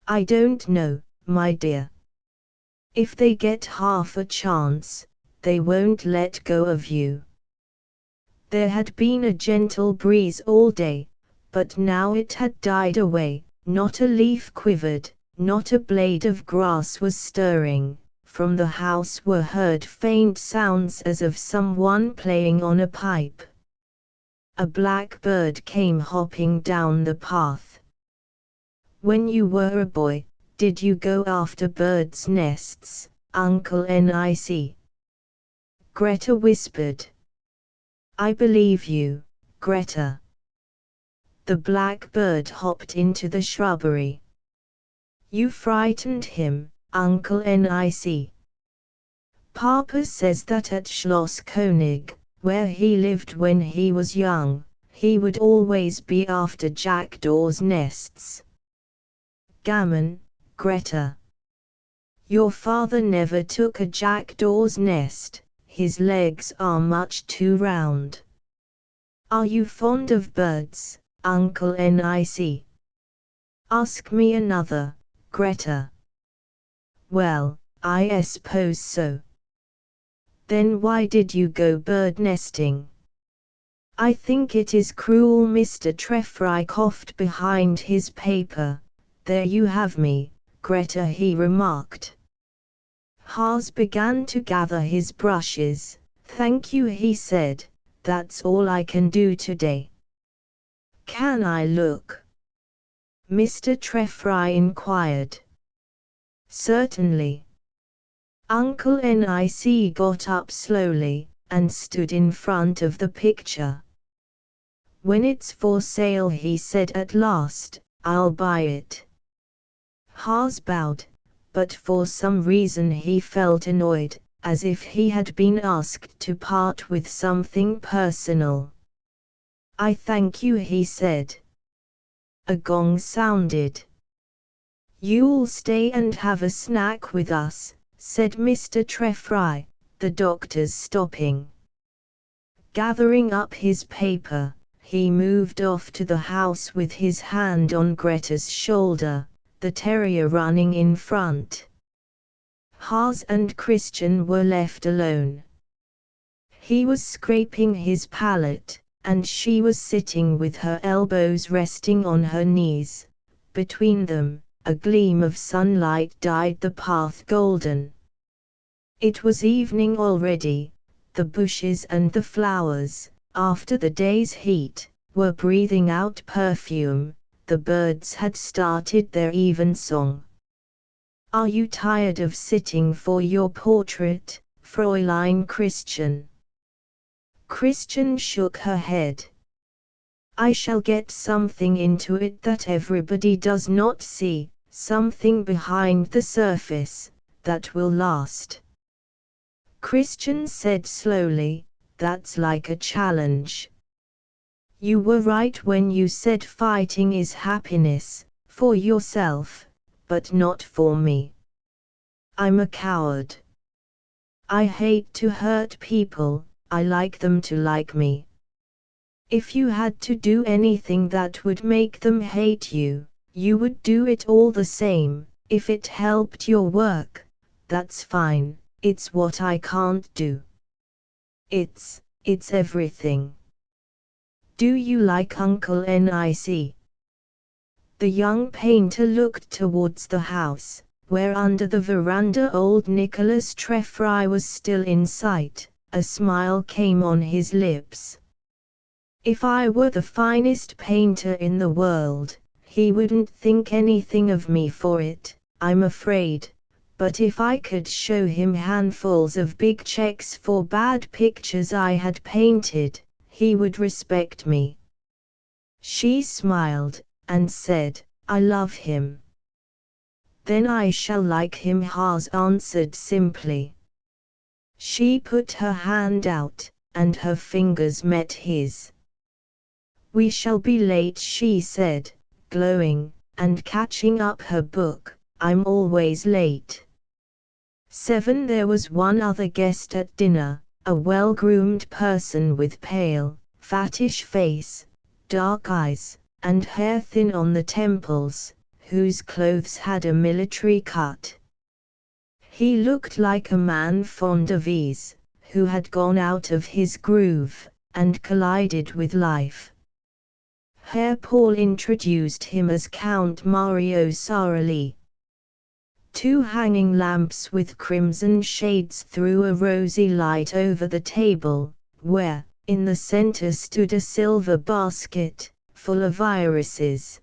I don't know, my dear. If they get half a chance, they won't let go of you. There had been a gentle breeze all day, but now it had died away, not a leaf quivered, not a blade of grass was stirring. From the house were heard faint sounds as of someone playing on a pipe. A blackbird came hopping down the path. When you were a boy, did you go after birds' nests, Uncle Nic? Greta whispered. I believe you, Greta. The blackbird hopped into the shrubbery. You frightened him, Uncle Nic. Papa says that at Schloss König, where he lived when he was young, he would always be after jackdaws' nests. Gammon, Greta. Your father never took a jackdaw's nest, his legs are much too round. Are you fond of birds, Uncle Nic? Ask me another, Greta. Well, I suppose so. Then why did you go bird nesting? I think it is cruel. Mr. Treffry coughed behind his paper. There you have me, Greta, he remarked. Haas began to gather his brushes. Thank you, he said, that's all I can do today. Can I look? Mr. Treffry inquired. Certainly. Uncle Nic got up slowly, and stood in front of the picture. When it's for sale, he said at last, I'll buy it. Haas bowed, but for some reason he felt annoyed, as if he had been asked to part with something personal. I thank you, he said. A gong sounded. You'll stay and have a snack with us, said Mr. Treffry, the doctor's stopping. Gathering up his paper, he moved off to the house with his hand on Greta's shoulder, the terrier running in front. Haas and Christian were left alone. He was scraping his palate, and she was sitting with her elbows resting on her knees. Between them, a gleam of sunlight dyed the path golden. It was evening already. The bushes and the flowers, after the day's heat, were breathing out perfume. The birds had started their evensong. Are you tired of sitting for your portrait, Fräulein Christian? Christian shook her head. I shall get something into it that everybody does not see, something behind the surface, that will last. Christian said slowly, that's like a challenge. You were right when you said fighting is happiness, for yourself, but not for me. I'm a coward. I hate to hurt people, I like them to like me. If you had to do anything that would make them hate you, you would do it all the same. If it helped your work, that's fine. It's what I can't do. It's everything. Do you like Uncle Nic? The young painter looked towards the house, where under the veranda old Nicholas Treffry was still in sight. A smile came on his lips. If I were the finest painter in the world, he wouldn't think anything of me for it, I'm afraid. But if I could show him handfuls of big checks for bad pictures I had painted, he would respect me. She smiled, and said, I love him. Then I shall like him, Haas answered simply. She put her hand out, and her fingers met his. We shall be late, she said, glowing, and catching up her book. I'm always late. 7. There was one other guest at dinner, a well-groomed person with pale, fattish face, dark eyes, and hair thin on the temples, whose clothes had a military cut. He looked like a man fond of ease, who had gone out of his groove, and collided with life. Herr Paul introduced him as Count Mario Sarali. Two hanging lamps with crimson shades threw a rosy light over the table, where, in the center stood a silver basket, full of irises.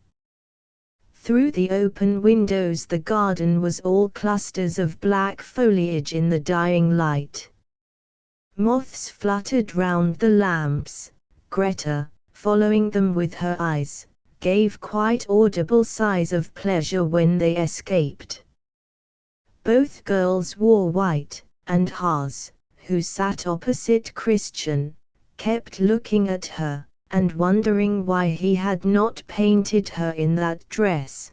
Through the open windows the garden was all clusters of black foliage in the dying light. Moths fluttered round the lamps. Greta, following them with her eyes, gave quite audible sighs of pleasure when they escaped. Both girls wore white, and Haas, who sat opposite Christian, kept looking at her, and wondering why he had not painted her in that dress.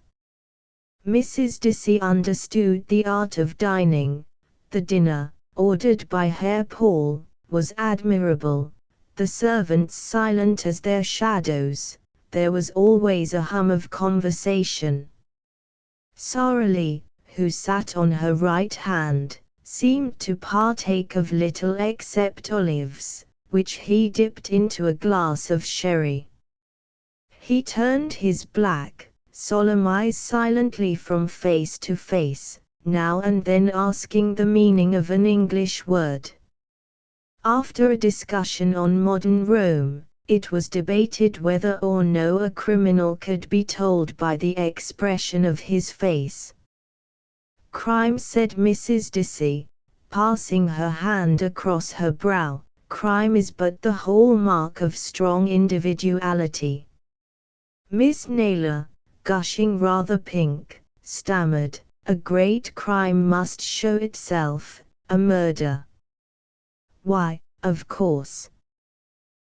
Mrs. Dicey understood the art of dining. The dinner, ordered by Herr Paul, was admirable, the servants silent as their shadows. There was always a hum of conversation. Sarali, who sat on her right hand, seemed to partake of little except olives, which he dipped into a glass of sherry. He turned his black, solemn eyes silently from face to face, now and then asking the meaning of an English word. After a discussion on modern Rome, it was debated whether or no a criminal could be told by the expression of his face. "Crime," said Mrs. Dissy, passing her hand across her brow, "crime is but the hallmark of strong individuality." Miss Naylor, gushing rather pink, stammered, "A great crime must show itself, a murder." "Why, of course.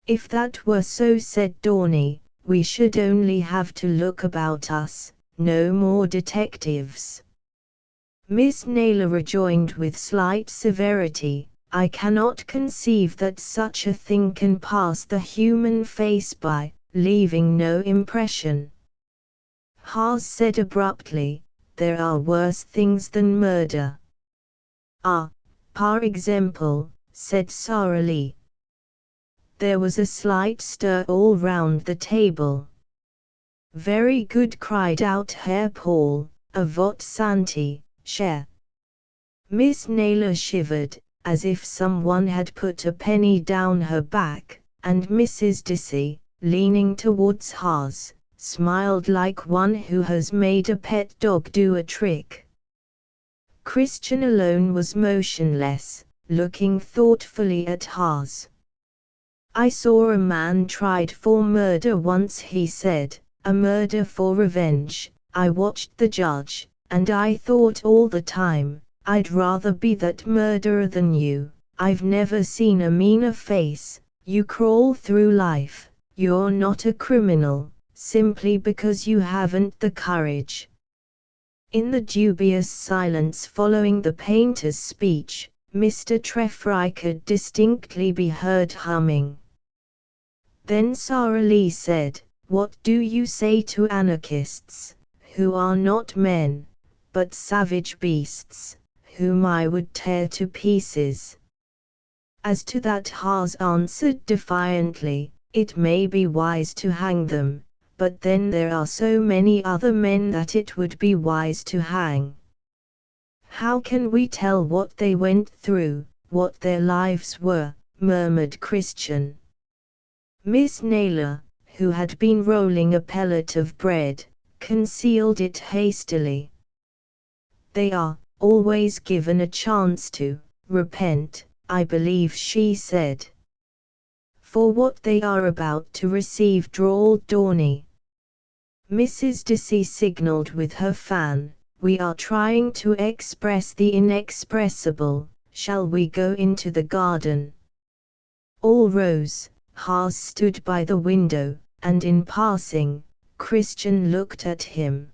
If that were so," said Dorney, "we should only have to look about us, no more detectives." Miss Naylor rejoined with slight severity, "I cannot conceive that such a thing can pass the human face by, leaving no impression." Hawes said abruptly, "There are worse things than murder." "Ah, par example," said Sara Lee. There was a slight stir all round the table. "Very good," cried out Herr Paul, "a vote Santi, cher." Miss Naylor shivered, as if someone had put a penny down her back, and Mrs. Dissy, leaning towards Hawes, smiled like one who has made a pet dog do a trick. Christian alone was motionless, looking thoughtfully at Hawes. "I saw a man tried for murder once," he said, "a murder for revenge. I watched the judge, and I thought all the time, I'd rather be that murderer than you. I've never seen a meaner face. You crawl through life, you're not a criminal, simply because you haven't the courage." In the dubious silence following the painter's speech, Mr. Treffry could distinctly be heard humming. Then Sara Lee said, "What do you say to anarchists, who are not men, but savage beasts, whom I would tear to pieces?" "As to that," Hawes answered defiantly, "it may be wise to hang them, but then there are so many other men that it would be wise to hang." "How can we tell what they went through, what their lives were?" murmured Christian. Miss Naylor, who had been rolling a pellet of bread, concealed it hastily. "They are always given a chance to repent, I believe," she said. "For what they are about to receive," drawled Dorney. Mrs. Dissy signaled with her fan, "We are trying to express the inexpressible. Shall we go into the garden?" All rose. Hawes stood by the window, and in passing, Christian looked at him.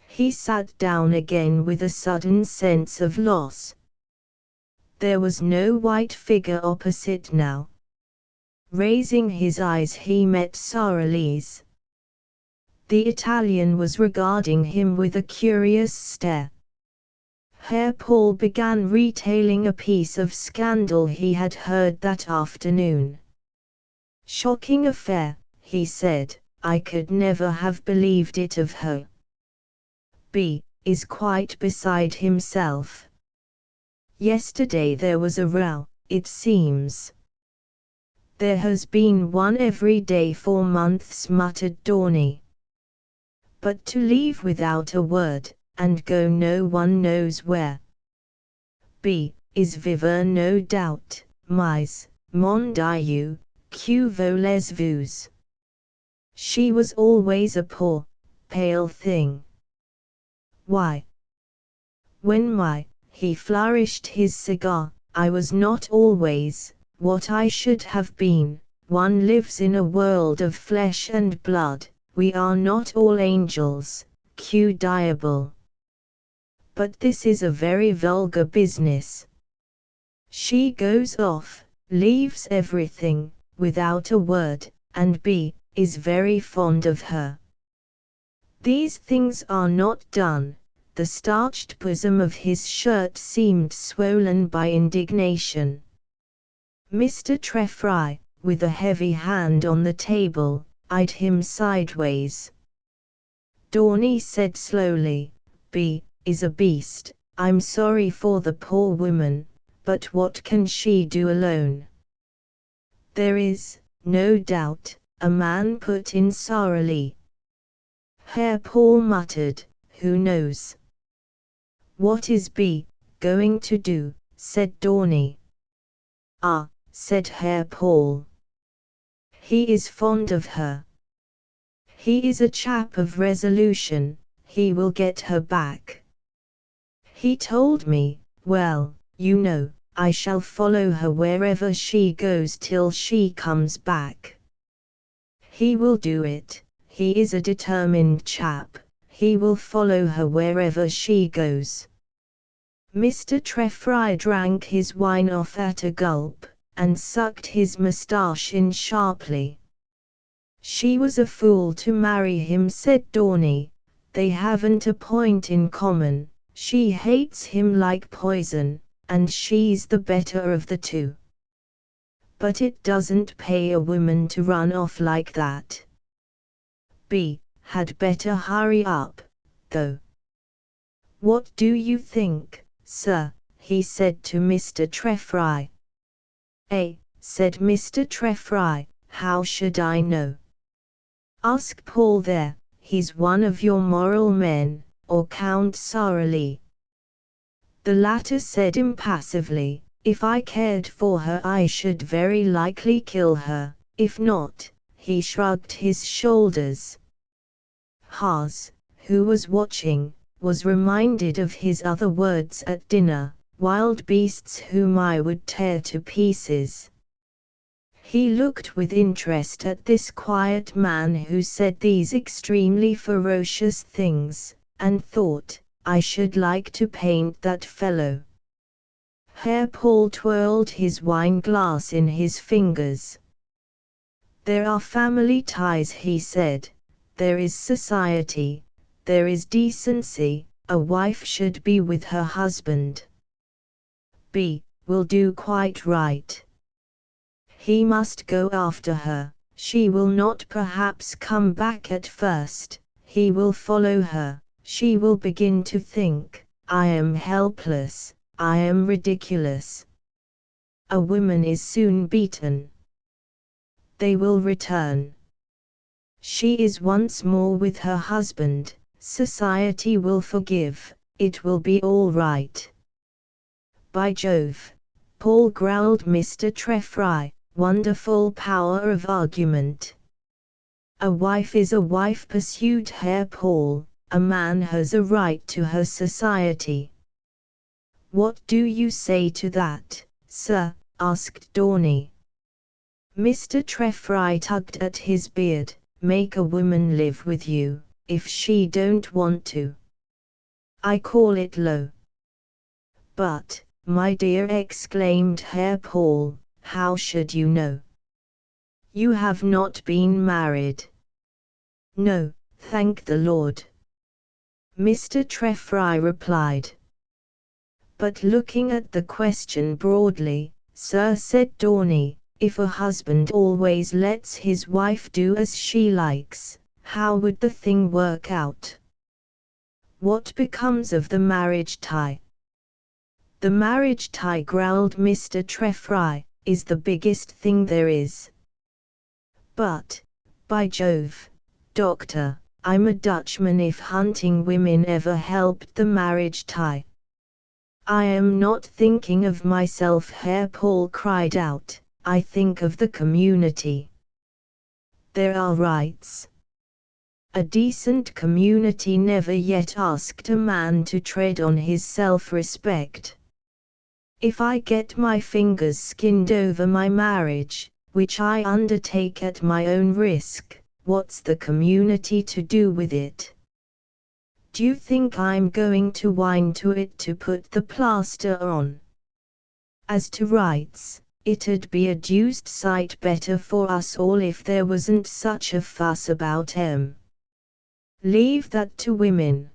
He sat down again with a sudden sense of loss. There was no white figure opposite now. Raising his eyes, he met Sara Lee's. The Italian was regarding him with a curious stare. Herr Paul began retailing a piece of scandal he had heard that afternoon. "Shocking affair," he said, "I could never have believed it of her. B. is quite beside himself. Yesterday there was a row, it seems." "There has been one every day for months," muttered Dorney. "But to leave without a word, and go no one knows where. B. is vivre no doubt, mais, mon Dieu, que voulez-vous? She was always a poor, pale thing. Why? When he flourished his cigar, I was not always what I should have been. One lives in a world of flesh and blood, we are not all angels, que diable. But this is a very vulgar business. She goes off, leaves everything, without a word, and B. is very fond of her. These things are not done, The starched bosom of his shirt seemed swollen by indignation. Mr. Treffry, with a heavy hand on the table, eyed him sideways. Dorney said slowly, "B is a beast. I'm sorry for the poor woman, but what can she do alone?" "There is, no doubt," a man put in sourly. Herr Paul muttered, "Who knows?" "What is B going to do?" said Dorney. "Ah," said Herr Paul. "He is fond of her. He is a chap of resolution, he will get her back. He told me, well, you know, I shall follow her wherever she goes till she comes back. He will do it, he is a determined chap, he will follow her wherever she goes." Mr. Treffry drank his wine off at a gulp, and sucked his moustache in sharply. "She was a fool to marry him," said Dorney. "They haven't a point in common. She hates him like poison, and she's the better of the two. But it doesn't pay a woman to run off like that. B had better hurry up, though." "What do you think, sir?" he said to Mr. Treffry. Said Mr. Treffry, "how should I know? Ask Paul there, he's one of your moral men, or Count Sorelli." The latter said impassively, "If I cared for her I should very likely kill her, if not." He shrugged his shoulders. Haas, who was watching, was reminded of his other words at dinner, "wild beasts whom I would tear to pieces." He looked with interest at this quiet man who said these extremely ferocious things, and thought, "I should like to paint that fellow." Herr Paul twirled his wine glass in his fingers. "There are family ties," he said. "There is society, there is decency. A wife should be with her husband. B will do quite right. He must go after her. She will not perhaps come back at first. He will follow her. She will begin to think, 'I am helpless, I am ridiculous.' A woman is soon beaten. They will return. She is once more with her husband. Society will forgive. It will be all right." "By Jove," Paul growled Mr. Treffry, "wonderful power of argument." "A wife is a wife," pursued Herr Paul. "A man has a right to her society." "What do you say to that, sir?" asked Dorney. Mr. Treffry tugged at his beard. "Make a woman live with you, if she don't want to. I call it low." "But, my dear," exclaimed Herr Paul, "how should you know? You have not been married." "No, thank the Lord," Mr. Treffry replied. "But looking at the question broadly, sir," said Dorney, "if a husband always lets his wife do as she likes, how would the thing work out? What becomes of the marriage tie?" "The marriage tie," growled Mr. Treffry, "is the biggest thing there is. But, by Jove, doctor, I'm a Dutchman, if hunting women ever helped the marriage tie." "I am not thinking of myself," Herr Paul cried out, "I think of the community. There are rights. A decent community never yet asked a man to tread on his self-respect. If I get my fingers skinned over my marriage, which I undertake at my own risk, what's the community to do with it? Do you think I'm going to whine to it to put the plaster on? As to rights, it'd be a deuced sight better for us all if there wasn't such a fuss about 'em. Leave that to women.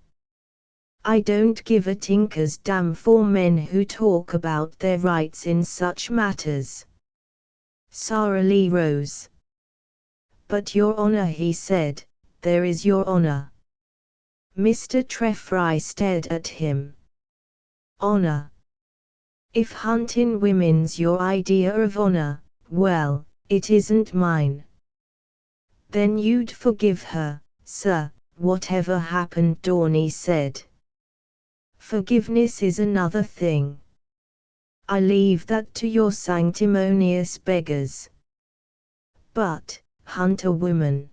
I don't give a tinker's damn for men who talk about their rights in such matters. Sara Lee rose. But your honor, he said, there is your honor. Mr. Treffry stared at him. Honor. If hunting women's your idea of honor, well, it isn't mine. Then you'd forgive her, sir, whatever happened, Dorney said. Forgiveness is another thing. I leave that to your sanctimonious beggars. But, hunt a woman.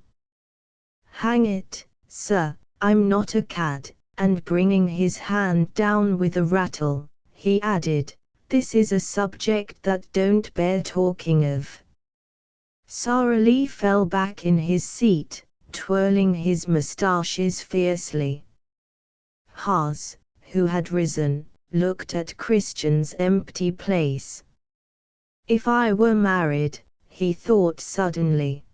Hang it, sir, I'm not a cad, and bringing his hand down with a rattle, he added, this is a subject that don't bear talking of. Sara Lee fell back in his seat, twirling his moustaches fiercely. Haas, who had risen, looked at Christian's empty place. If I were married, he thought suddenly.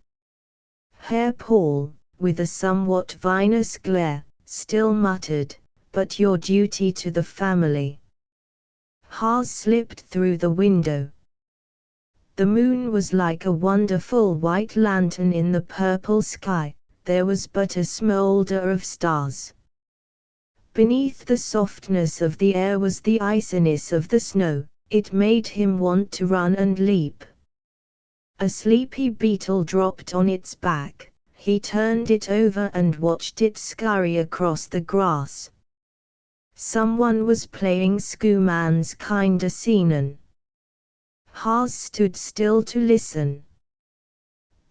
Herr Paul, with a somewhat vinous glare, still muttered, but your duty to the family. Haas slipped through the window. The moon was like a wonderful white lantern in the purple sky, there was but a smoulder of stars. Beneath the softness of the air was the iciness of the snow, it made him want to run and leap. A sleepy beetle dropped on its back, he turned it over and watched it scurry across the grass. Someone was playing Schoeman's Kinder Scenen. Haas stood still to listen.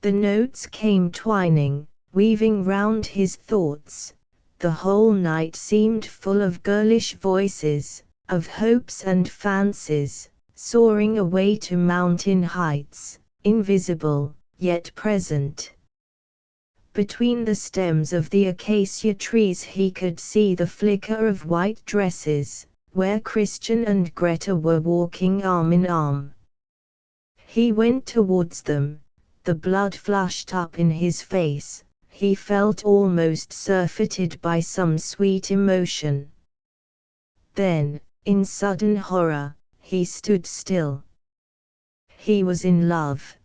The notes came twining, weaving round his thoughts. The whole night seemed full of girlish voices, of hopes and fancies, soaring away to mountain heights, invisible, yet present. Between the stems of the acacia trees he could see the flicker of white dresses, where Christian and Greta were walking arm in arm. He went towards them, the blood flushed up in his face, he felt almost surfeited by some sweet emotion. Then, in sudden horror, he stood still. He was in love.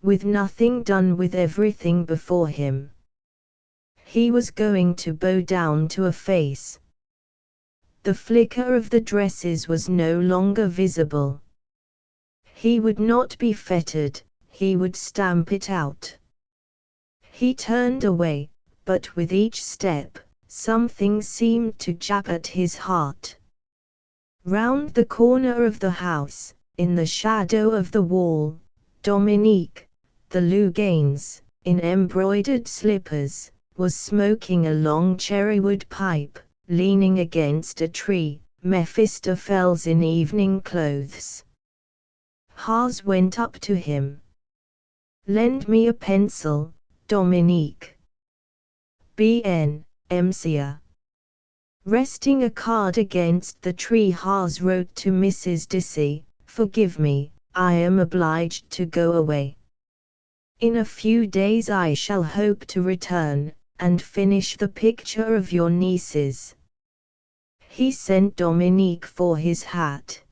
With nothing done, with everything before him. He was going to bow down to a face. The flicker of the dresses was no longer visible. He would not be fettered, he would stamp it out. He turned away, but with each step, something seemed to jab at his heart. Round the corner of the house, in the shadow of the wall, Dominique, the Luganes, in embroidered slippers, was smoking a long cherrywood pipe, leaning against a tree, Mephistopheles in evening clothes. Haas went up to him. Lend me a pencil, Dominique. B.N. Monsieur. Resting a card against the tree, Haas wrote to Mrs. Dissy, forgive me, I am obliged to go away. In a few days I shall hope to return, and finish the picture of your nieces. He sent Dominique for his hat.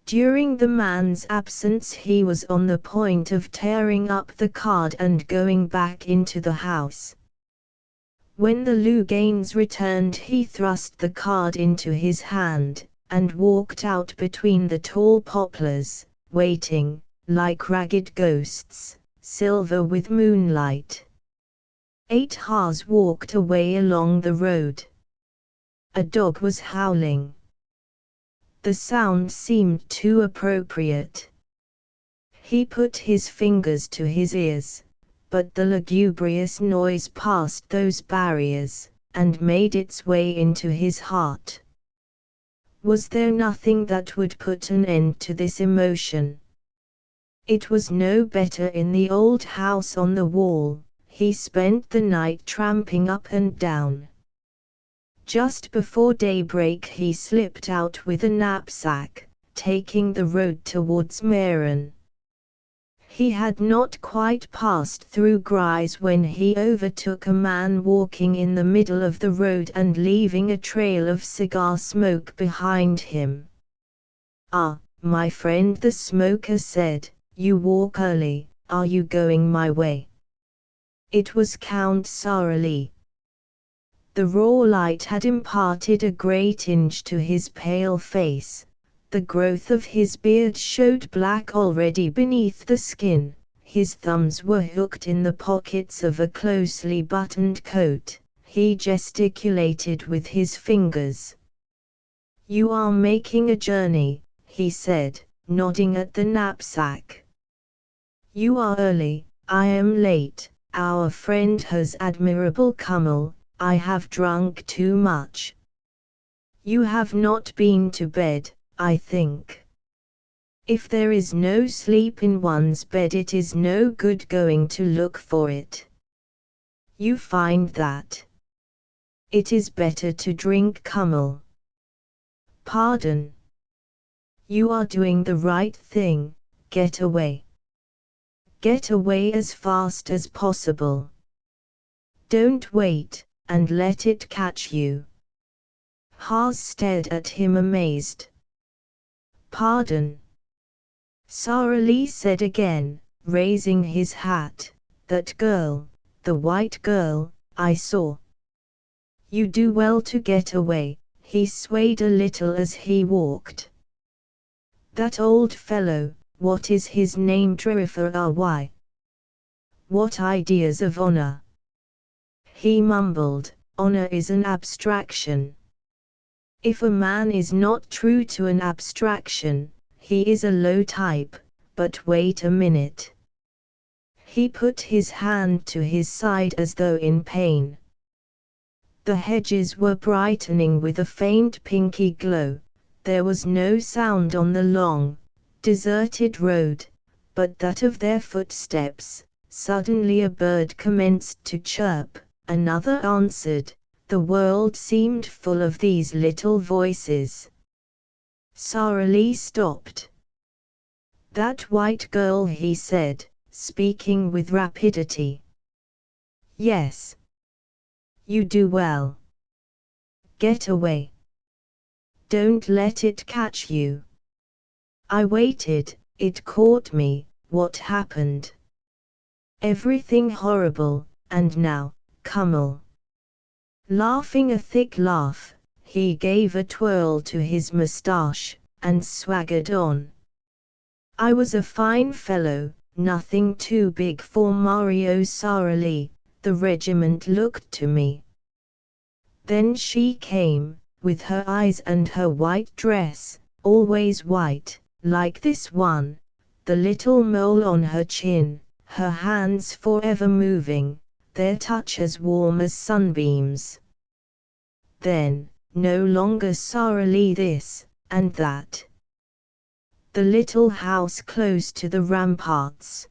During the man's absence he was on the point of tearing up the card and going back into the house. When the Luganes returned he thrust the card into his hand, and walked out between the tall poplars, waiting, like ragged ghosts, silver with moonlight. 8 Haas walked away along the road. A dog was howling. The sound seemed too appropriate. He put his fingers to his ears, but the lugubrious noise passed those barriers, and made its way into his heart. Was there nothing that would put an end to this emotion? It was no better in the old house on the wall. He spent the night tramping up and down. Just before daybreak he slipped out with a knapsack, taking the road towards Meyron. He had not quite passed through Grise when he overtook a man walking in the middle of the road and leaving a trail of cigar smoke behind him. "Ah, my friend," the smoker said, "you walk early, are you going my way?" It was Count Sarali. The raw light had imparted a grey tinge to his pale face. The growth of his beard showed black already beneath the skin. His thumbs were hooked in the pockets of a closely buttoned coat. He gesticulated with his fingers. "You are making a journey," he said, nodding at the knapsack. "You are early, I am late. Our friend has admirable Kummel. I have drunk too much." "You have not been to bed, I think. If there is no sleep in one's bed, it is no good going to look for it. You find that. It is better to drink Kummel." "Pardon. You are doing the right thing, get away. Get away as fast as possible. Don't wait, and let it catch you." Haas stared at him amazed. "Pardon?" Sarali said again, raising his hat. "That girl, the white girl, I saw. You do well to get away." He swayed a little as he walked. "That old fellow, what is his name? Why? What ideas of honor?" He mumbled, "Honor is an abstraction. If a man is not true to an abstraction, he is a low type. But wait a minute." He put his hand to his side as though in pain. The hedges were brightening with a faint pinky glow. There was no sound on the long, deserted road, but that of their footsteps. Suddenly a bird commenced to chirp, another answered. The world seemed full of these little voices. Sarali stopped. "That white girl," he said, speaking with rapidity. "Yes. You do well. Get away. Don't let it catch you." "I waited, it caught me." "What happened?" "Everything horrible, and now, Kummel." Laughing a thick laugh, he gave a twirl to his moustache, and swaggered on. "I was a fine fellow, nothing too big for Mario Sarali." The regiment looked to me. Then she came, with her eyes and her white dress, always white, like this one, the little mole on her chin, her hands forever moving, their touch as warm as sunbeams. Then, no longer Sarali this, and that. The little house close to the ramparts.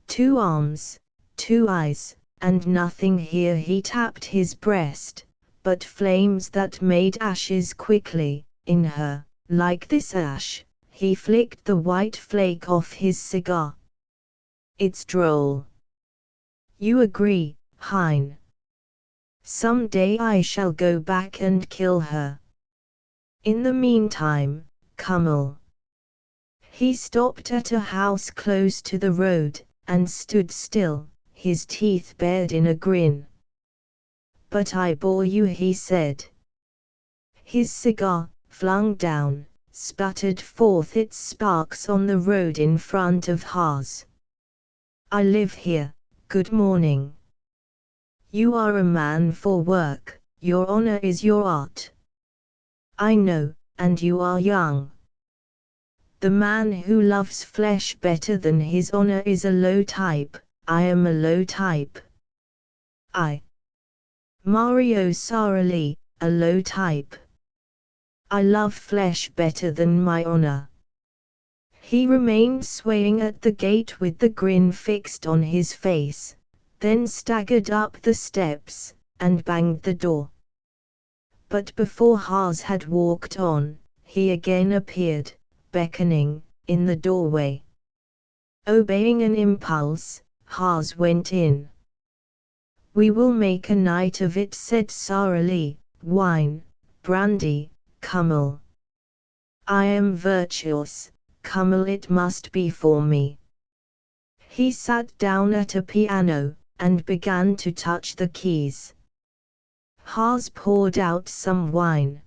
2 arms, 2 eyes, and nothing here. He tapped his breast, but flames that made ashes quickly, in her, like this ash. He flicked the white flake off his cigar. "It's droll. You agree, Hein? Some day I shall go back and kill her. In the meantime, Kummel." He stopped at a house close to the road, and stood still, his teeth bared in a grin. "But I bore you," he said. His cigar, flung down, sputtered forth its sparks on the road in front of Haas. "I live here, good morning. You are a man for work, your honor is your art. I know, and you are young. The man who loves flesh better than his honor is a low type. I am a low type. I, Mario Sarali, a low type. I love flesh better than my honor." He remained swaying at the gate with the grin fixed on his face, then staggered up the steps, and banged the door. But before Haas had walked on, he again appeared, beckoning, in the doorway. Obeying an impulse, Hars went in. "We will make a night of it," said Sarali. "Wine, brandy, Kummel. I am virtuous, Kummel it must be for me." He sat down at a piano, and began to touch the keys. Hars poured out some wine.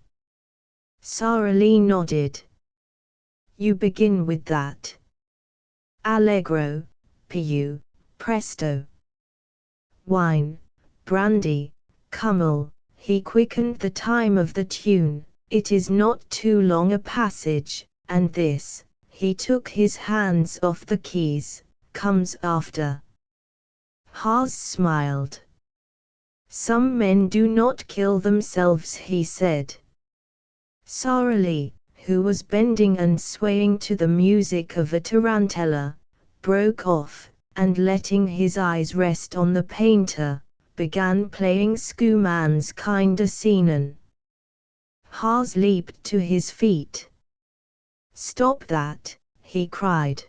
Sarali nodded. "You begin with that. Allegro, più, presto. Wine, brandy, Kummel." He quickened the time of the tune. "It is not too long a passage, and this," he took his hands off the keys, "comes after." Hars smiled. "Some men do not kill themselves," he said. Sarali, who was bending and swaying to the music of a tarantella, broke off, and letting his eyes rest on the painter, began playing Schumann's Kinderscenen. Hars leaped to his feet. "Stop that," he cried.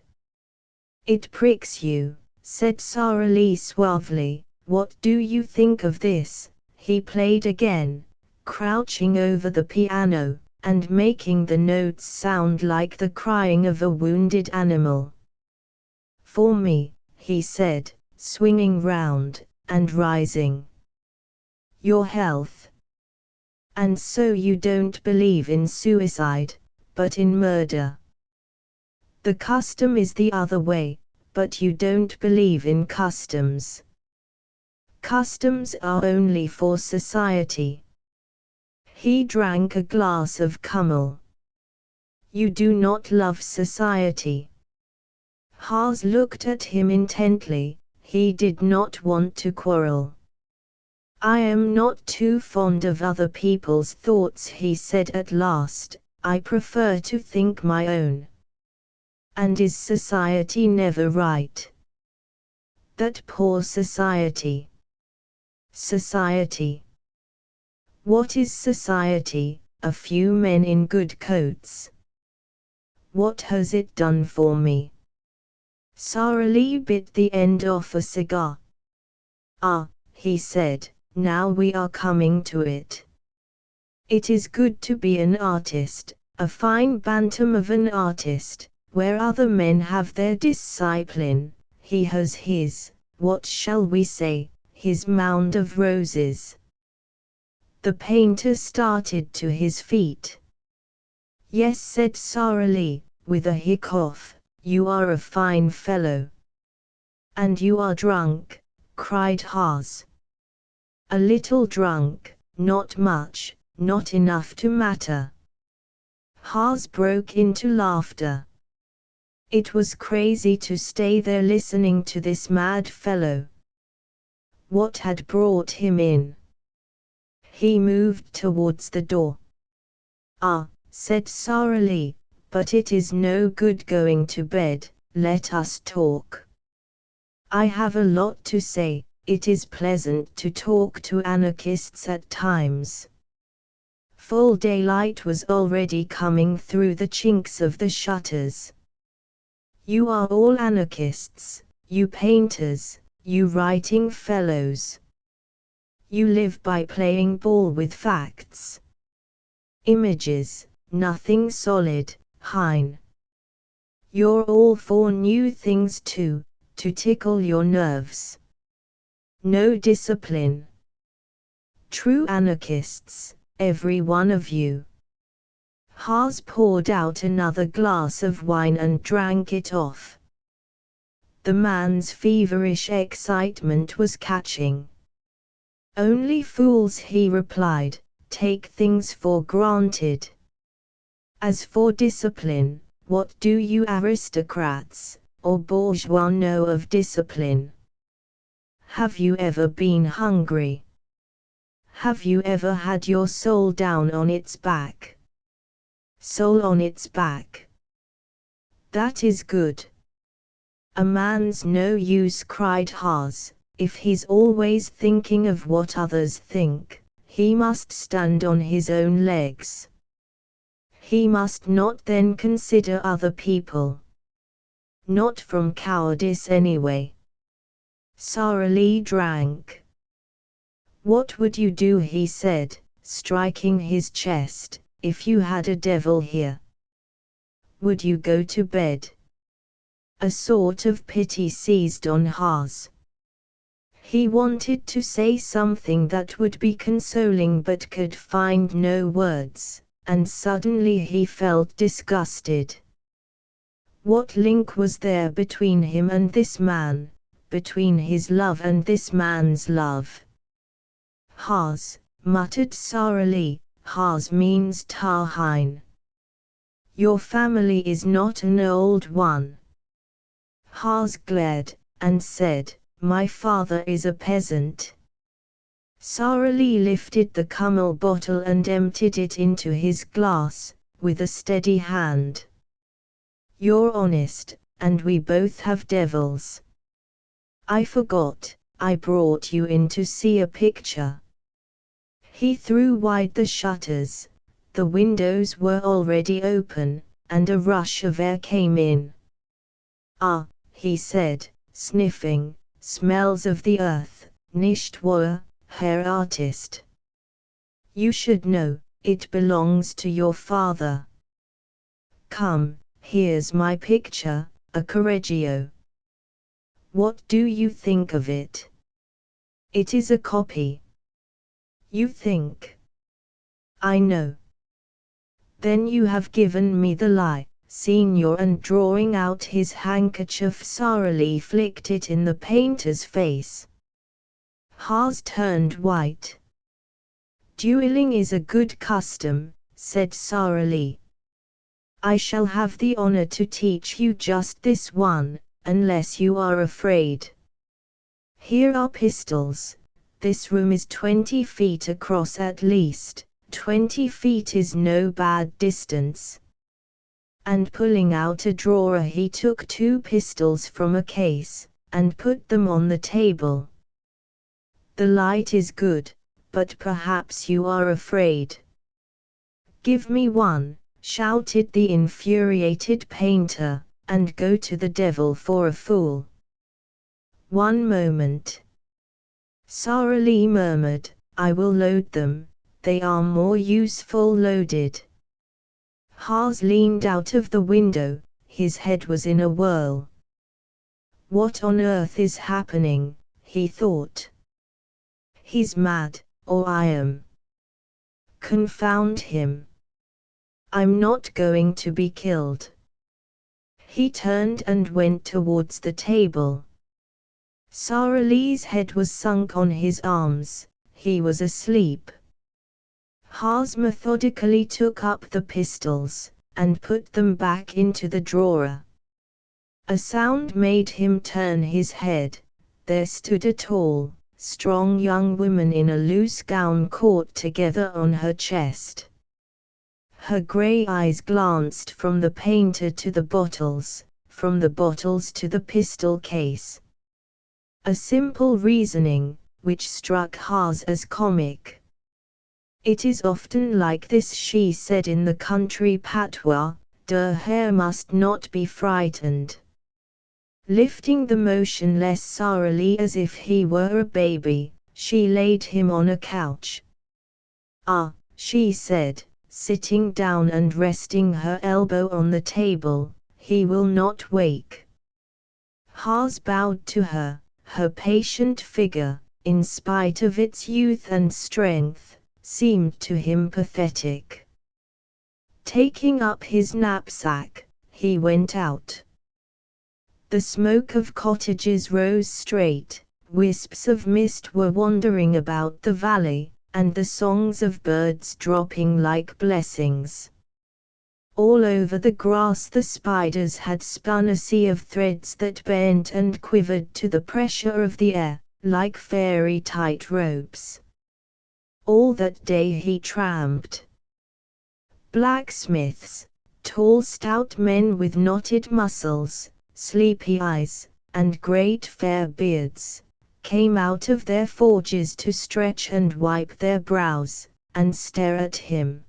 "It pricks you," said Sarali suavely. "What do you think of this?" He played again, crouching over the piano, and making the notes sound like the crying of a wounded animal. "For me," he said, swinging round, and rising. "Your health. And so you don't believe in suicide, but in murder. The custom is the other way, but you don't believe in customs. Customs are only for society." He drank a glass of Kummel. "You do not love society." Hars looked at him intently. He did not want to quarrel. "I am not too fond of other people's thoughts," he said at last. "I prefer to think my own." "And is society never right?" "That poor society." "Society? What is society? A few men in good coats. What has it done for me?" Sarali bit the end off a cigar. "Ah," he said, "now we are coming to it. It is good to be an artist, a fine bantam of an artist, where other men have their discipline. He has his, what shall we say, his mound of roses." The painter started to his feet. "Yes," said Sarali, with a hiccough, "you are a fine fellow." "And you are drunk," cried Hars. "A little drunk, not much, not enough to matter." Hars broke into laughter. It was crazy to stay there listening to this mad fellow. What had brought him in? He moved towards the door. "Ah," said Sarali, "but it is no good going to bed, let us talk. I have a lot to say. It is pleasant to talk to anarchists at times." Full daylight was already coming through the chinks of the shutters. "You are all anarchists, you painters, you writing fellows. You live by playing ball with facts. Images, nothing solid, Hein. You're all for new things too, to tickle your nerves. No discipline. True anarchists, every one of you." Hars poured out another glass of wine and drank it off. The man's feverish excitement was catching. "Only fools," he replied, "take things for granted. As for discipline, what do you aristocrats, or bourgeois know of discipline? Have you ever been hungry? Have you ever had your soul down on its back? Soul on its back. That is good." "A man's no use," cried Hars, "if he's always thinking of what others think. He must stand on his own legs. He must not then consider other people." Not from cowardice anyway. Sarali drank. What would you do, he said, striking his chest, if you had a devil here? Would you go to bed? A sort of pity seized on Haas. He wanted to say something that would be consoling but could find no words, and suddenly he felt disgusted. What link was there between him and this man, between his love and this man's love? Haas, muttered Sarali. Haas means Tarhine. Your family is not an old one. Haas glared, and said, my father is a peasant. Sarali lifted the Kummel bottle and emptied it into his glass, with a steady hand. You're honest, and we both have devils. I forgot, I brought you in to see a picture. He threw wide the shutters. The windows were already open, and a rush of air came in. Ah, he said, sniffing, smells of the earth, nicht wahr, Herr Artist? You should know, it belongs to your father. Come, here's my picture, a Correggio. What do you think of it? It is a copy. You think? I know. Then you have given me the lie, Signor, and drawing out his handkerchief Sarali flicked it in the painter's face. Haas turned white. Dueling is a good custom, said Sarali. I shall have the honor to teach you just this one, unless you are afraid. Here are pistols. This room is 20 feet across at least. 20 feet is no bad distance. And pulling out a drawer he took 2 pistols from a case, and put them on the table. The light is good, but perhaps you are afraid. Give me one, shouted the infuriated painter, and go to the devil for a fool. One moment. Sarali murmured, I will load them. They are more useful loaded. Haas leaned out of the window, his head was in a whirl. What on earth is happening, he thought. He's mad, or I am. Confound him. I'm not going to be killed. He turned and went towards the table. Sarali's head was sunk on his arms, he was asleep. Haas methodically took up the pistols, and put them back into the drawer. A sound made him turn his head. There stood a tall, strong young woman in a loose gown caught together on her chest. Her grey eyes glanced from the painter to the bottles, from the bottles to the pistol case. A simple reasoning, which struck Haas as comic. It is often like this, she said in the country patois, der Herr must not be frightened. Lifting the motionless Sarali as if he were a baby, she laid him on a couch. Ah, she said, sitting down and resting her elbow on the table, he will not wake. Haas bowed to her, her patient figure, in spite of its youth and strength, seemed to him pathetic. Taking up his knapsack, he went out. The smoke of cottages rose straight, wisps of mist were wandering about the valley, and the songs of birds dropping like blessings. All over the grass the spiders had spun a sea of threads that bent and quivered to the pressure of the air, like fairy tight ropes. All that day he tramped. Blacksmiths, tall stout men with knotted muscles, sleepy eyes, and great fair beards, came out of their forges to stretch and wipe their brows, and stare at him.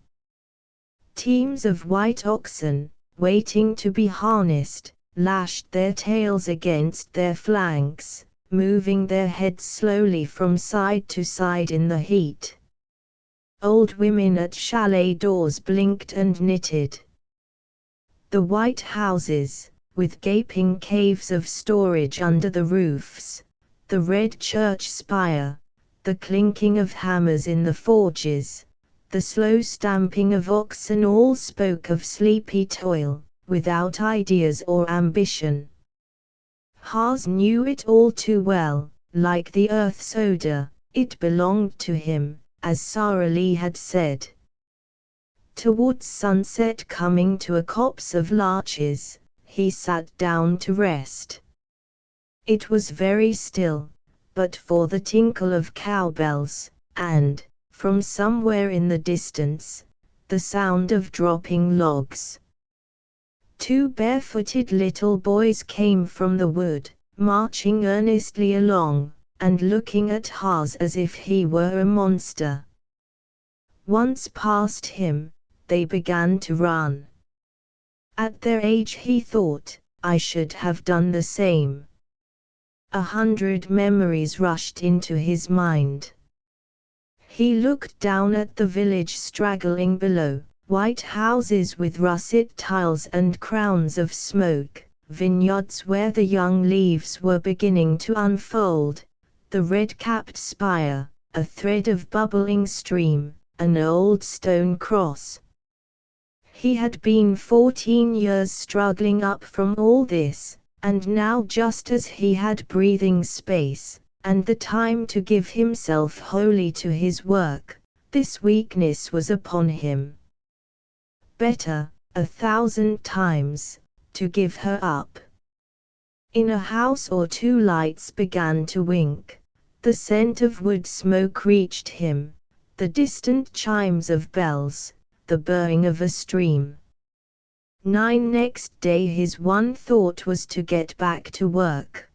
Teams of white oxen, waiting to be harnessed, lashed their tails against their flanks, moving their heads slowly from side to side in the heat. Old women at chalet doors blinked and knitted. The white houses, with gaping caves of storage under the roofs, the red church spire, the clinking of hammers in the forges, the slow stamping of oxen, all spoke of sleepy toil, without ideas or ambition. Haas knew it all too well. Like the earth's odor, it belonged to him, as Sara Lee had said. Towards sunset, coming to a copse of larches, he sat down to rest. It was very still, but for the tinkle of cowbells, and, from somewhere in the distance, the sound of dropping logs. 2 barefooted little boys came from the wood, marching earnestly along, and looking at Haas as if he were a monster. Once past him, they began to run. At their age, he thought, I should have done the same. 100 memories rushed into his mind. He looked down at the village straggling below, white houses with russet tiles and crowns of smoke, vineyards where the young leaves were beginning to unfold, the red-capped spire, a thread of bubbling stream, an old stone cross. He had been 14 years struggling up from all this, and now, just as he had breathing space, and the time to give himself wholly to his work, this weakness was upon him. Better, 1,000 times, to give her up. In a house or two lights began to wink, the scent of wood smoke reached him, the distant chimes of bells, the burring of a stream. Next day his one thought was to get back to work.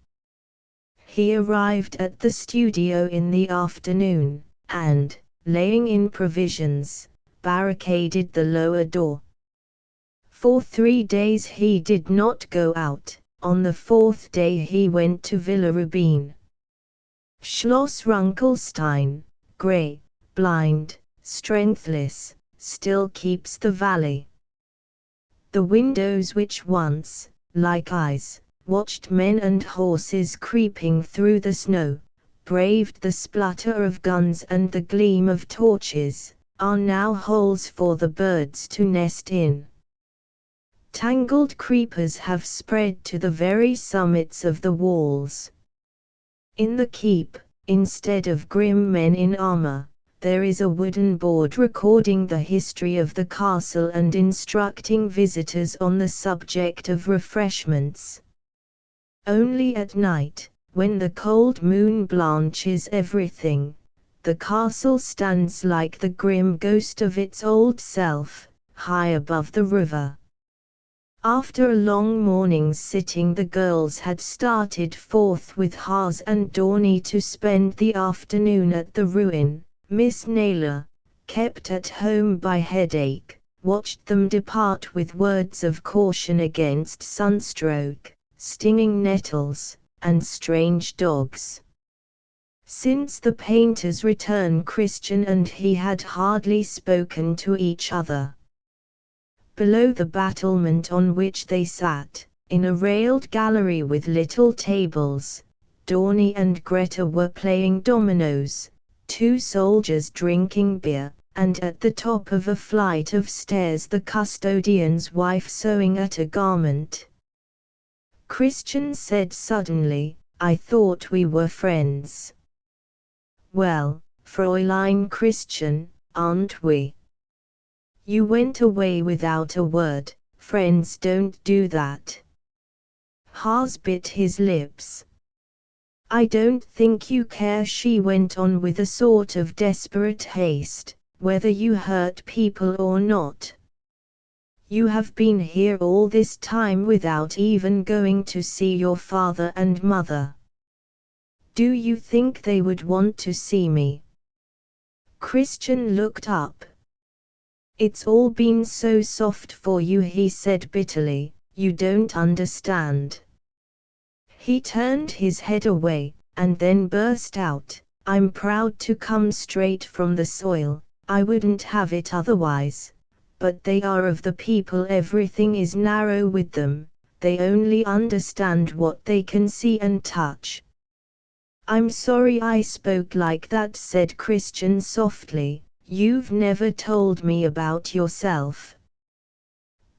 He arrived at the studio in the afternoon, and, laying in provisions, barricaded the lower door. For 3 days he did not go out. On the 4th day he went to Villa Rubein. Schloss Runkelstein, grey, blind, strengthless, still keeps the valley. The windows which once, like eyes, watched men and horses creeping through the snow, braved the splutter of guns and the gleam of torches, are now holes for the birds to nest in. Tangled creepers have spread to the very summits of the walls. In the keep, instead of grim men in armor, there is a wooden board recording the history of the castle and instructing visitors on the subject of refreshments. Only at night, when the cold moon blanches everything, the castle stands like the grim ghost of its old self, high above the river. After a long morning's sitting, the girls had started forth with Haas and Dorney to spend the afternoon at the ruin. Miss Naylor, kept at home by headache, watched them depart with words of caution against sunstroke, stinging nettles, and strange dogs. Since the painter's return, Christian and he had hardly spoken to each other. Below the battlement on which they sat, in a railed gallery with little tables, Dorney and Greta were playing dominoes, 2 soldiers drinking beer, and at the top of a flight of stairs the custodian's wife sewing at a garment. Christian said suddenly, I thought we were friends. Well, Fräulein Christian, aren't we? You went away without a word. Friends don't do that. Haas bit his lips. I don't think you care, she went on with a sort of desperate haste, whether you hurt people or not. You have been here all this time without even going to see your father and mother. Do you think they would want to see me? Christian looked up. It's all been so soft for you, he said bitterly. You don't understand." He turned his head away, and then burst out, "I'm proud to come straight from the soil, I wouldn't have it otherwise, but they are of the people, everything is narrow with them, they only understand what they can see and touch." "I'm sorry I spoke like that," said Christian softly, "you've never told me about yourself."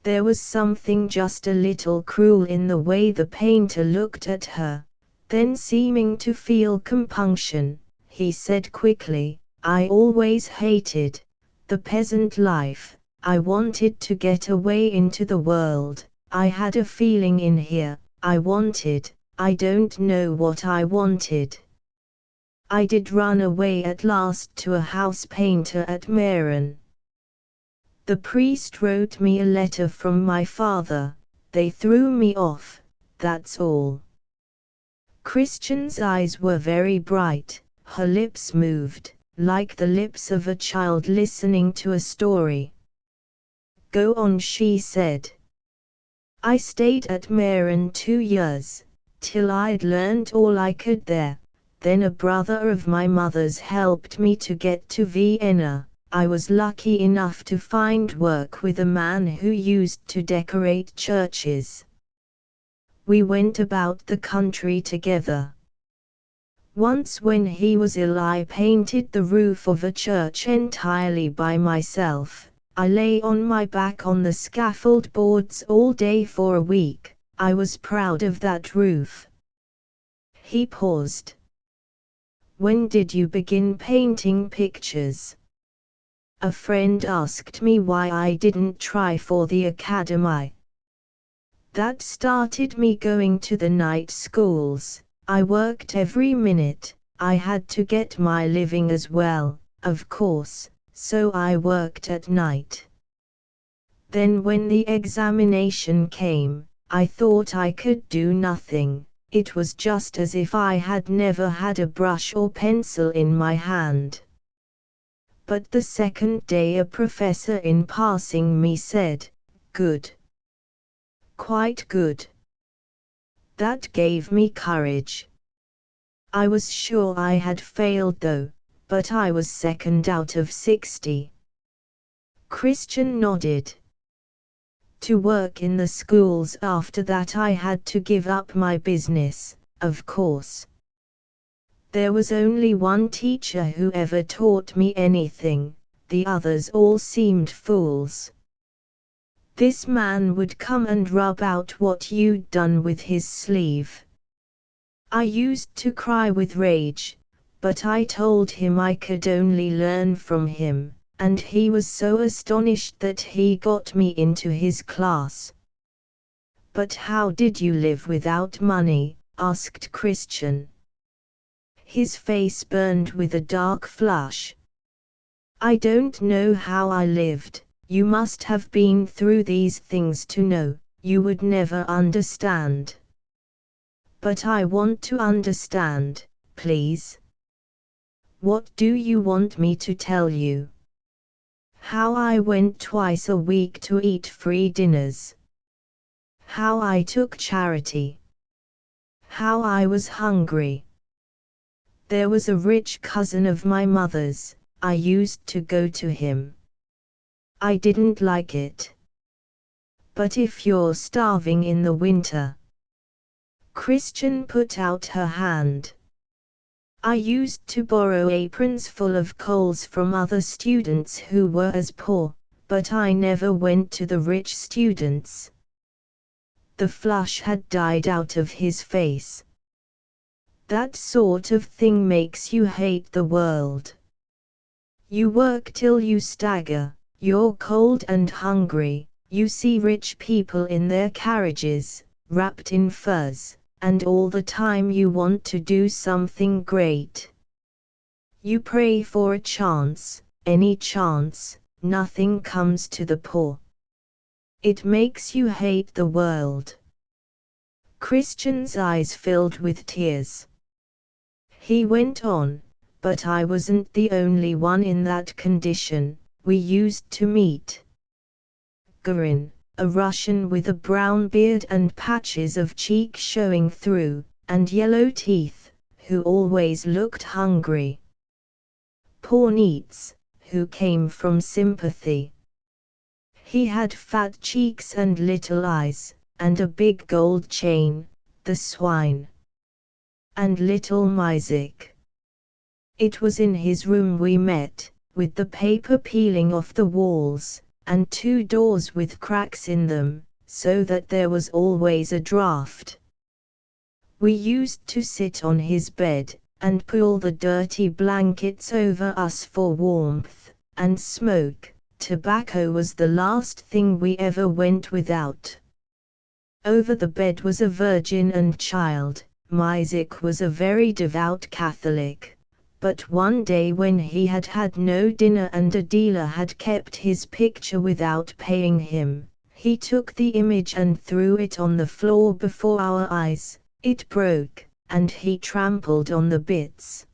There was something just a little cruel in the way the painter looked at her. Then, seeming to feel compunction, he said quickly, "I always hated the peasant life. I wanted to get away into the world. I had a feeling in here, I don't know what I wanted. I did run away at last to a house painter at Meran. The priest wrote me a letter from my father, they threw me off, that's all." Christian's eyes were very bright, her lips moved, like the lips of a child listening to a story. "Go on," she said. "I stayed at Meran 2 years, till I'd learned all I could there. Then a brother of my mother's helped me to get to Vienna. I was lucky enough to find work with a man who used to decorate churches. We went about the country together. Once when he was ill I painted the roof of a church entirely by myself. I lay on my back on the scaffold boards all day for a week. I was proud of that roof." He paused. "When did you begin painting pictures?" "A friend asked me why I didn't try for the academy. That started me going to the night schools. I worked every minute, I had to get my living as well, of course, so I worked at night. Then when the examination came, I thought I could do nothing. It was just as if I had never had a brush or pencil in my hand. But the second day a professor in passing me said, 'Good. Quite good.' That gave me courage. I was sure I had failed though, but I was second out of 60. Christian nodded. To work in the schools after that I had to give up my business, of course. There was only one teacher who ever taught me anything, the others all seemed fools. This man would come and rub out what you'd done with his sleeve. I used to cry with rage, but I told him I could only learn from him, and he was so astonished that he got me into his class." "But how did you live without money?" asked Christian. His face burned with a dark flush. "I don't know how I lived, you must have been through these things to know, you would never understand." "But I want to understand, please." "What do you want me to tell you?" "How I went twice a week to eat free dinners. How I took charity. How I was hungry. There was a rich cousin of my mother's, I used to go to him. I didn't like it. But if you're starving in the winter." Christian put out her hand. "I used to borrow aprons full of coals from other students who were as poor, but I never went to the rich students." The flush had died out of his face. "That sort of thing makes you hate the world. You work till you stagger, you're cold and hungry, you see rich people in their carriages, wrapped in furs, and all the time you want to do something great. You pray for a chance, any chance, nothing comes to the poor. It makes you hate the world." Christian's eyes filled with tears. He went on, "But I wasn't the only one in that condition, we used to meet. Gurin, a Russian with a brown beard and patches of cheek showing through, and yellow teeth, who always looked hungry. Pornitz, who came from sympathy. He had fat cheeks and little eyes, and a big gold chain, the swine. And little Myzik. It was in his room we met, with the paper peeling off the walls, and 2 doors with cracks in them, so that there was always a draught. We used to sit on his bed, and pull the dirty blankets over us for warmth, and smoke. Tobacco was the last thing we ever went without. Over the bed was a Virgin and Child. Myzik was a very devout Catholic. But one day when he had had no dinner and a dealer had kept his picture without paying him, he took the image and threw it on the floor before our eyes. It broke, and he trampled on the bits.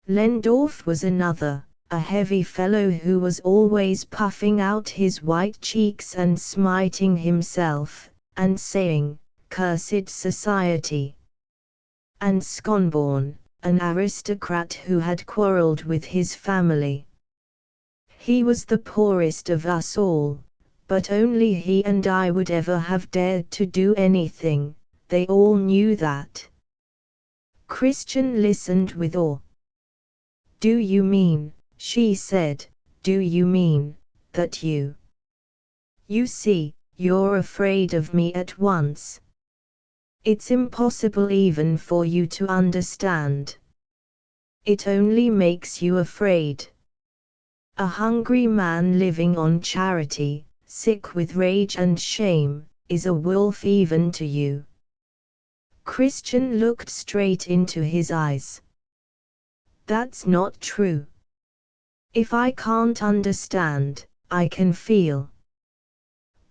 Lendorf was another, a heavy fellow who was always puffing out his white cheeks and smiting himself, and saying, "Cursed society." And Schonborn, an aristocrat who had quarreled with his family. He was the poorest of us all, but only he and I would ever have dared to do anything. They all knew that. Christian listened with awe. "Do you mean," she said, "do you mean, that you see, you're afraid of me at once? It's impossible even for you to understand. It only makes you afraid. A hungry man living on charity, sick with rage and shame, is a wolf even to you." Christian looked straight into his eyes. "That's not true. If I can't understand, I can feel.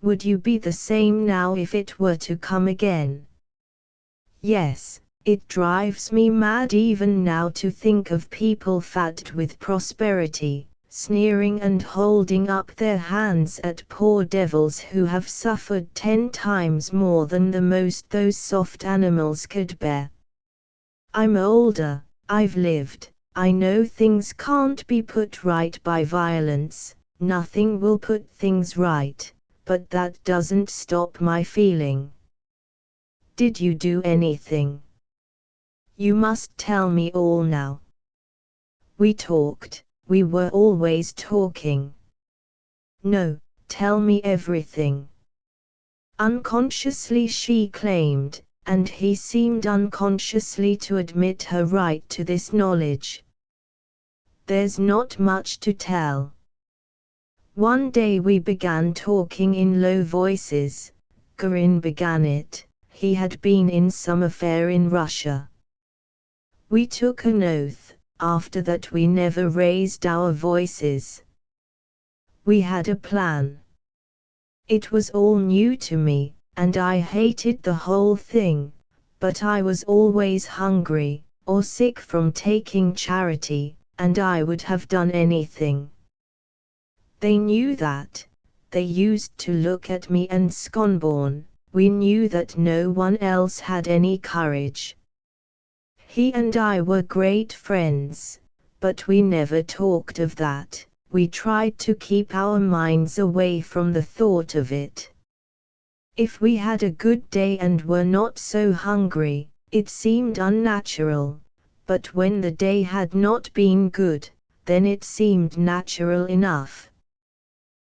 Would you be the same now if it were to come again?" "Yes, it drives me mad even now to think of people fat with prosperity, sneering and holding up their hands at poor devils who have suffered 10 times more than the most those soft animals could bear. I'm older, I've lived, I know things can't be put right by violence, nothing will put things right, but that doesn't stop my feeling." "Did you do anything? You must tell me all now." "We talked. We were always talking." "No, tell me everything." Unconsciously she claimed, and he seemed unconsciously to admit her right to this knowledge. "There's not much to tell. One day we began talking in low voices. Gorin began it. He had been in some affair in Russia. We took an oath. After that we never raised our voices. We had a plan. It was all new to me, and I hated the whole thing, but I was always hungry, or sick from taking charity, and I would have done anything. They knew that. They used to look at me and Schonborn. We knew that no one else had any courage. He and I were great friends, but we never talked of that. We tried to keep our minds away from the thought of it. If we had a good day and were not so hungry, it seemed unnatural, but when the day had not been good, then it seemed natural enough.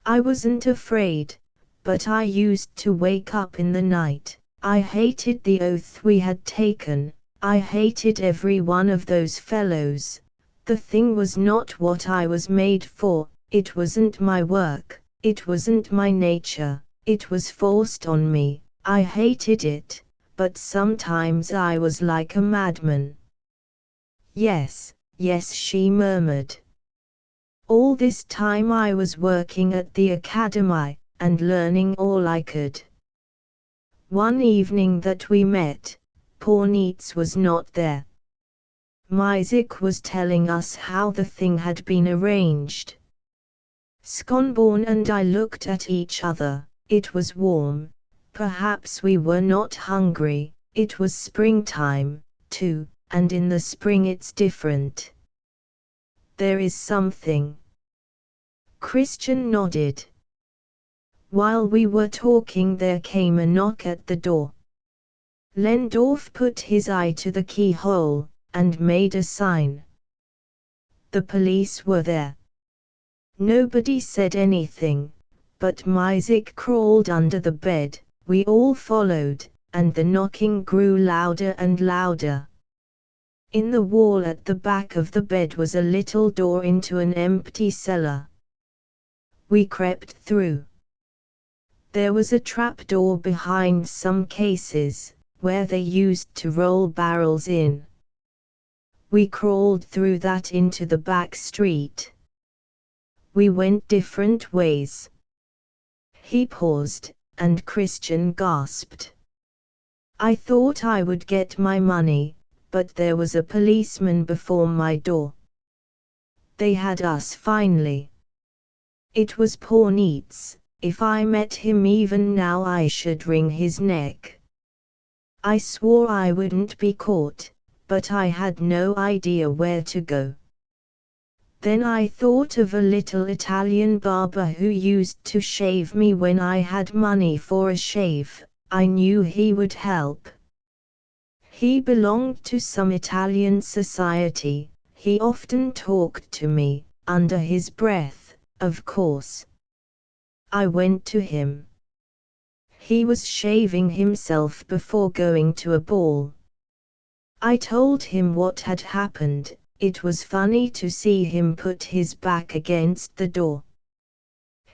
I wasn't afraid, but I used to wake up in the night. I hated the oath we had taken. I hated every one of those fellows. The thing was not what I was made for, it wasn't my work, it wasn't my nature, it was forced on me. I hated it, but sometimes I was like a madman." "Yes, yes," she murmured. "All this time I was working at the academy, and learning all I could. One evening that we met, Pornitz was not there. Myzik was telling us how the thing had been arranged. Schonborn and I looked at each other. It was warm. Perhaps we were not hungry. It was springtime, too, and in the spring it's different. There is something. Christian nodded. While we were talking there came a knock at the door. Lendorf put his eye to the keyhole, and made a sign. The police were there. Nobody said anything, but Myzik crawled under the bed, we all followed, and the knocking grew louder and louder. In the wall at the back of the bed was a little door into an empty cellar. We crept through. There was a trapdoor behind some cases, where they used to roll barrels in. We crawled through that into the back street. We went different ways. He paused, and Christian gasped. I thought I would get my money, but there was a policeman before my door. They had us finally. It was Pornitz. If I met him even now I should wring his neck. I swore I wouldn't be caught, but I had no idea where to go. Then I thought of a little Italian barber who used to shave me when I had money for a shave. I knew he would help. He belonged to some Italian society. He often talked to me, under his breath, of course. I went to him. He was shaving himself before going to a ball. I told him what had happened. It was funny to see him put his back against the door.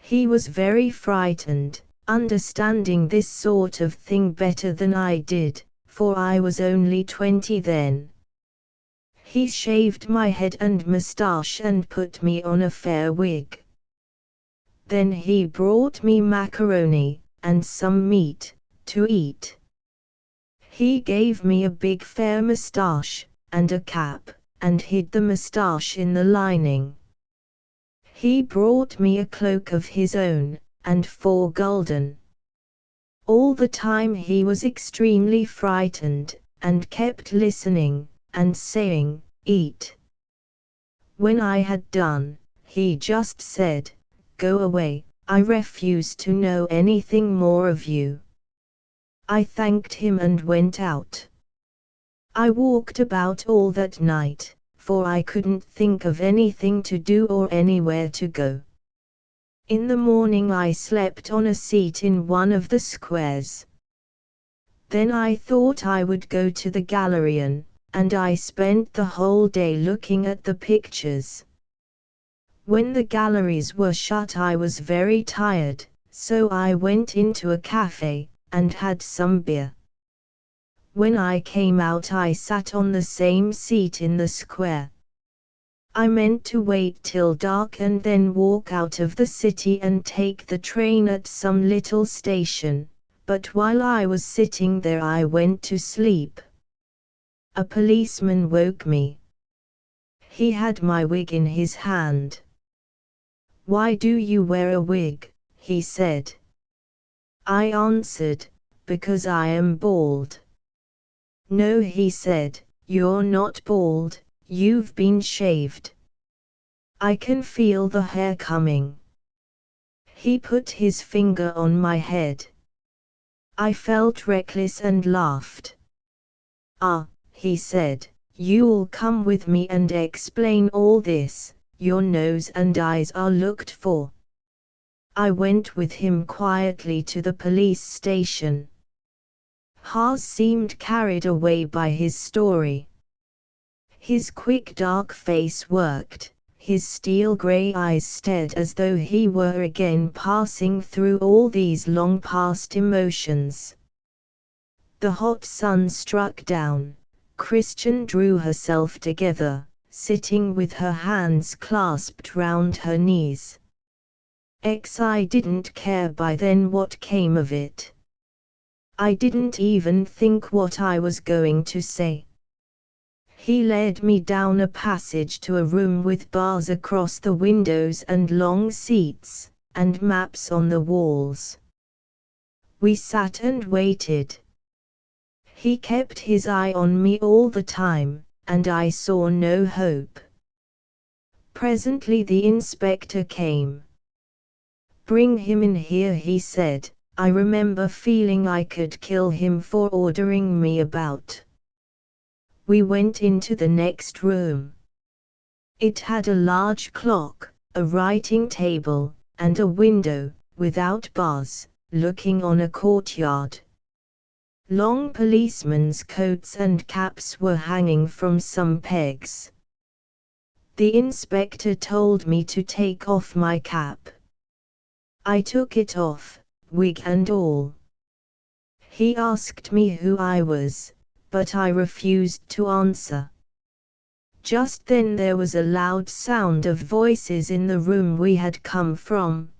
He was very frightened, understanding this sort of thing better than I did, for I was only 20 then. He shaved my head and moustache and put me on a fair wig. Then he brought me macaroni, and some meat, to eat. He gave me a big fair moustache, and a cap, and hid the moustache in the lining. He brought me a cloak of his own, and 4 gulden. All the time he was extremely frightened, and kept listening, and saying, "Eat." When I had done, he just said, "Go away, I refuse to know anything more of you." I thanked him and went out. I walked about all that night, for I couldn't think of anything to do or anywhere to go. In the morning I slept on a seat in one of the squares. Then I thought I would go to the Galerian, and I spent the whole day looking at the pictures. When the galleries were shut I was very tired, so I went into a cafe, and had some beer. When I came out I sat on the same seat in the square. I meant to wait till dark and then walk out of the city and take the train at some little station, but while I was sitting there I went to sleep. A policeman woke me. He had my wig in his hand. "Why do you wear a wig?" he said. I answered, "Because I am bald." "No," he said, "you're not bald, you've been shaved. I can feel the hair coming." He put his finger on my head. I felt reckless and laughed. "Ah," he said, "you'll come with me and explain all this. Your nose and eyes are looked for." I went with him quietly to the police station. Haas seemed carried away by his story. His quick dark face worked, his steel-grey eyes stared as though he were again passing through all these long-past emotions. The hot sun struck down. Christian drew herself together, sitting with her hands clasped round her knees. I didn't care by then what came of it. I didn't even think what I was going to say. He led me down a passage to a room with bars across the windows and long seats, and maps on the walls. We sat and waited. He kept his eye on me all the time, and I saw no hope. Presently the inspector came. "Bring him in here," he said. I remember feeling I could kill him for ordering me about. We went into the next room. It had a large clock, a writing table, and a window, without bars, looking on a courtyard. Long policemen's coats and caps were hanging from some pegs. The inspector told me to take off my cap. I took it off, wig and all. He asked me who I was, but I refused to answer. Just then there was a loud sound of voices in the room we had come from.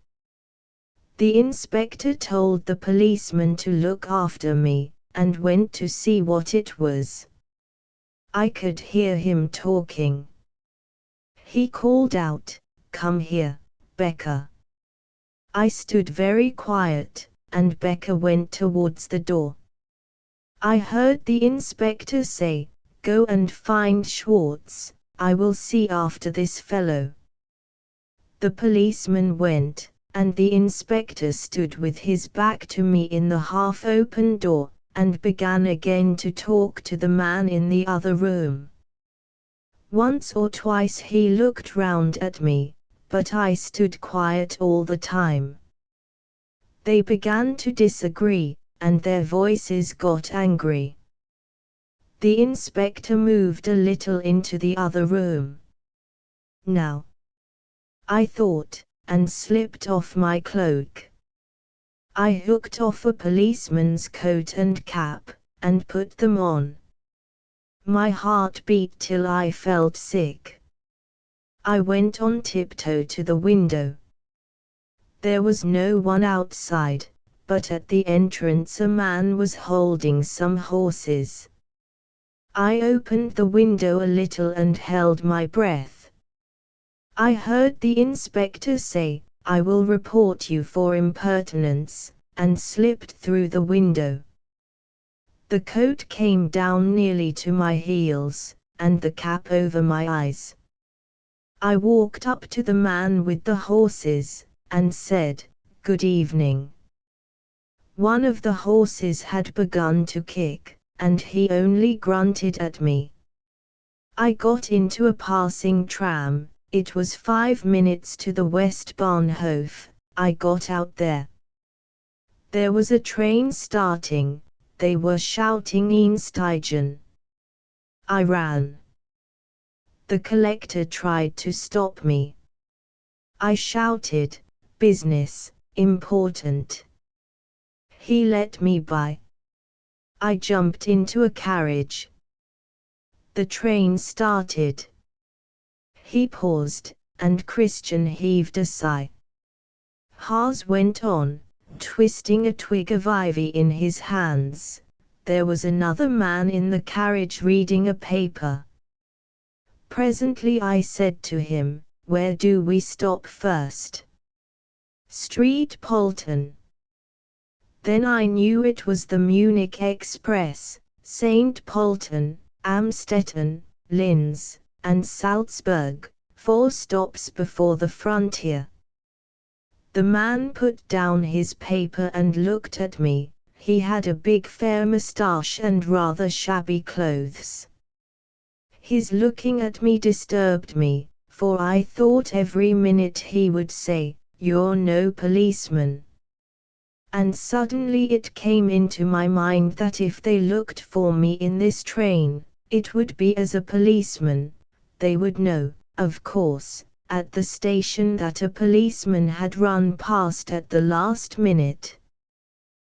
The inspector told the policeman to look after me, and went to see what it was. I could hear him talking. He called out, "Come here, Becca." I stood very quiet, and Becca went towards the door. I heard the inspector say, "Go and find Schwartz, I will see after this fellow." The policeman went, and the inspector stood with his back to me in the half-open door, and began again to talk to the man in the other room. Once or twice he looked round at me, but I stood quiet all the time. They began to disagree, and their voices got angry. The inspector moved a little into the other room. "Now," I thought, and slipped off my cloak. I hooked off a policeman's coat and cap, and put them on. My heart beat till I felt sick. I went on tiptoe to the window. There was no one outside, but at the entrance a man was holding some horses. I opened the window a little and held my breath. I heard the inspector say, "I will report you for impertinence," and slipped through the window. The coat came down nearly to my heels, and the cap over my eyes. I walked up to the man with the horses, and said, "Good evening." One of the horses had begun to kick, and he only grunted at me. I got into a passing tram. It was 5 minutes to the Westbahnhof. I got out there. There was a train starting. They were shouting "Einsteigen." I ran. The collector tried to stop me. I shouted, "Business, important." He let me by. I jumped into a carriage. The train started. He paused, and Christian heaved a sigh. Haas went on, twisting a twig of ivy in his hands. There was another man in the carriage reading a paper. Presently I said to him, "Where do we stop first?" "Street Polten." Then I knew it was the Munich Express. St. Polten, Amstetten, Linz, and Salzburg, 4 stops before the frontier. The man put down his paper and looked at me. He had a big fair moustache and rather shabby clothes. His looking at me disturbed me, for I thought every minute he would say, "You're no policeman." And suddenly it came into my mind that if they looked for me in this train, it would be as a policeman. They would know, of course, at the station that a policeman had run past at the last minute.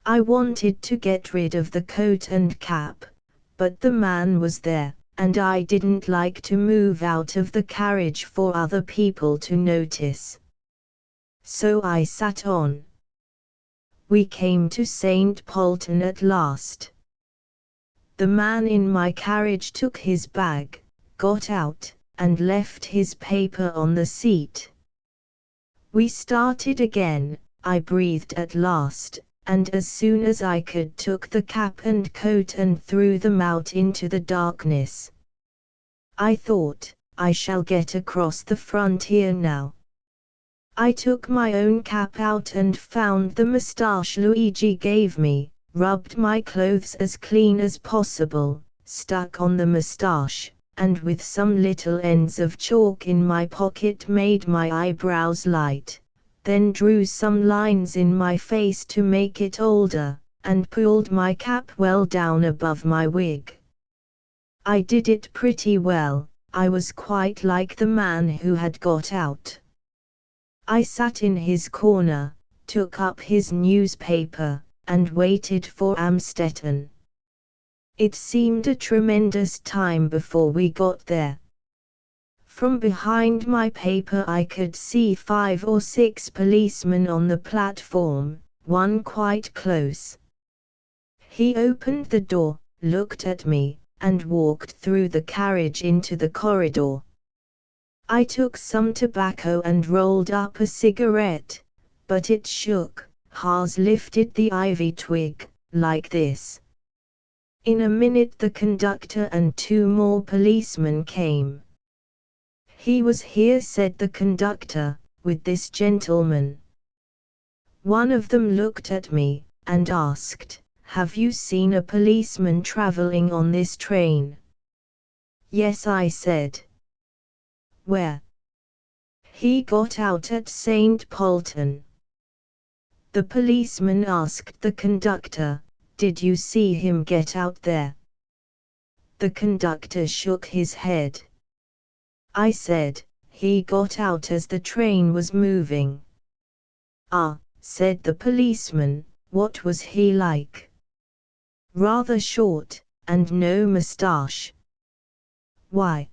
I wanted to get rid of the coat and cap, but the man was there, and I didn't like to move out of the carriage for other people to notice. So I sat on. We came to St. Polten at last. The man in my carriage took his bag, got out, and left his paper on the seat. We started again. I breathed at last, and as soon as I could took the cap and coat and threw them out into the darkness. I thought, I shall get across the frontier now. I took my own cap out and found the moustache Luigi gave me, rubbed my clothes as clean as possible, stuck on the moustache, and with some little ends of chalk in my pocket made my eyebrows light, then drew some lines in my face to make it older, and pulled my cap well down above my wig. I did it pretty well. I was quite like the man who had got out. I sat in his corner, took up his newspaper, and waited for Amstetten. It seemed a tremendous time before we got there. From behind my paper I could see 5 or 6 policemen on the platform, one quite close. He opened the door, looked at me, and walked through the carriage into the corridor. I took some tobacco and rolled up a cigarette, but it shook. Haas lifted the ivy twig, like this. In a minute the conductor and 2 more policemen came. He was here, said the conductor, with this gentleman. One of them looked at me, and asked, "Have you seen a policeman traveling on this train?" "Yes," I said. "Where?" "He got out at St. Polten." The policeman asked the conductor, "Did you see him get out there?" The conductor shook his head. I said, "He got out as the train was moving." "Ah," said the policeman, "what was he like?" "Rather short, and no moustache." "Why?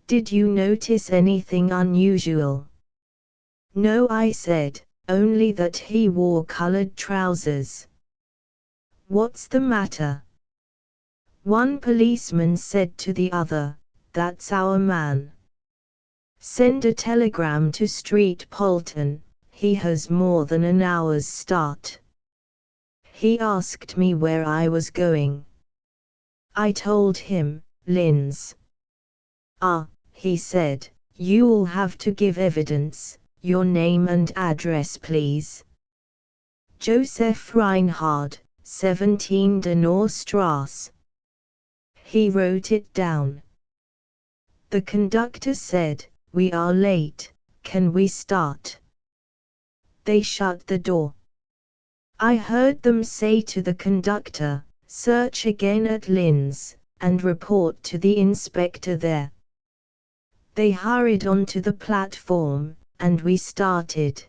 Did you notice anything unusual?" "No," I said, "only that he wore colored trousers." "What's the matter?" One policeman said to the other, "That's our man. Send a telegram to Street Polten, he has more than an hour's start." He asked me where I was going. I told him, Linz. "Ah," he said, "you'll have to give evidence. Your name and address, please." "Joseph Reinhard, 17 Denor Strasse." He wrote it down. The conductor said, "We are late, can we start?" They shut the door. I heard them say to the conductor, "Search again at Linz, and report to the inspector there." They hurried onto the platform, and we started.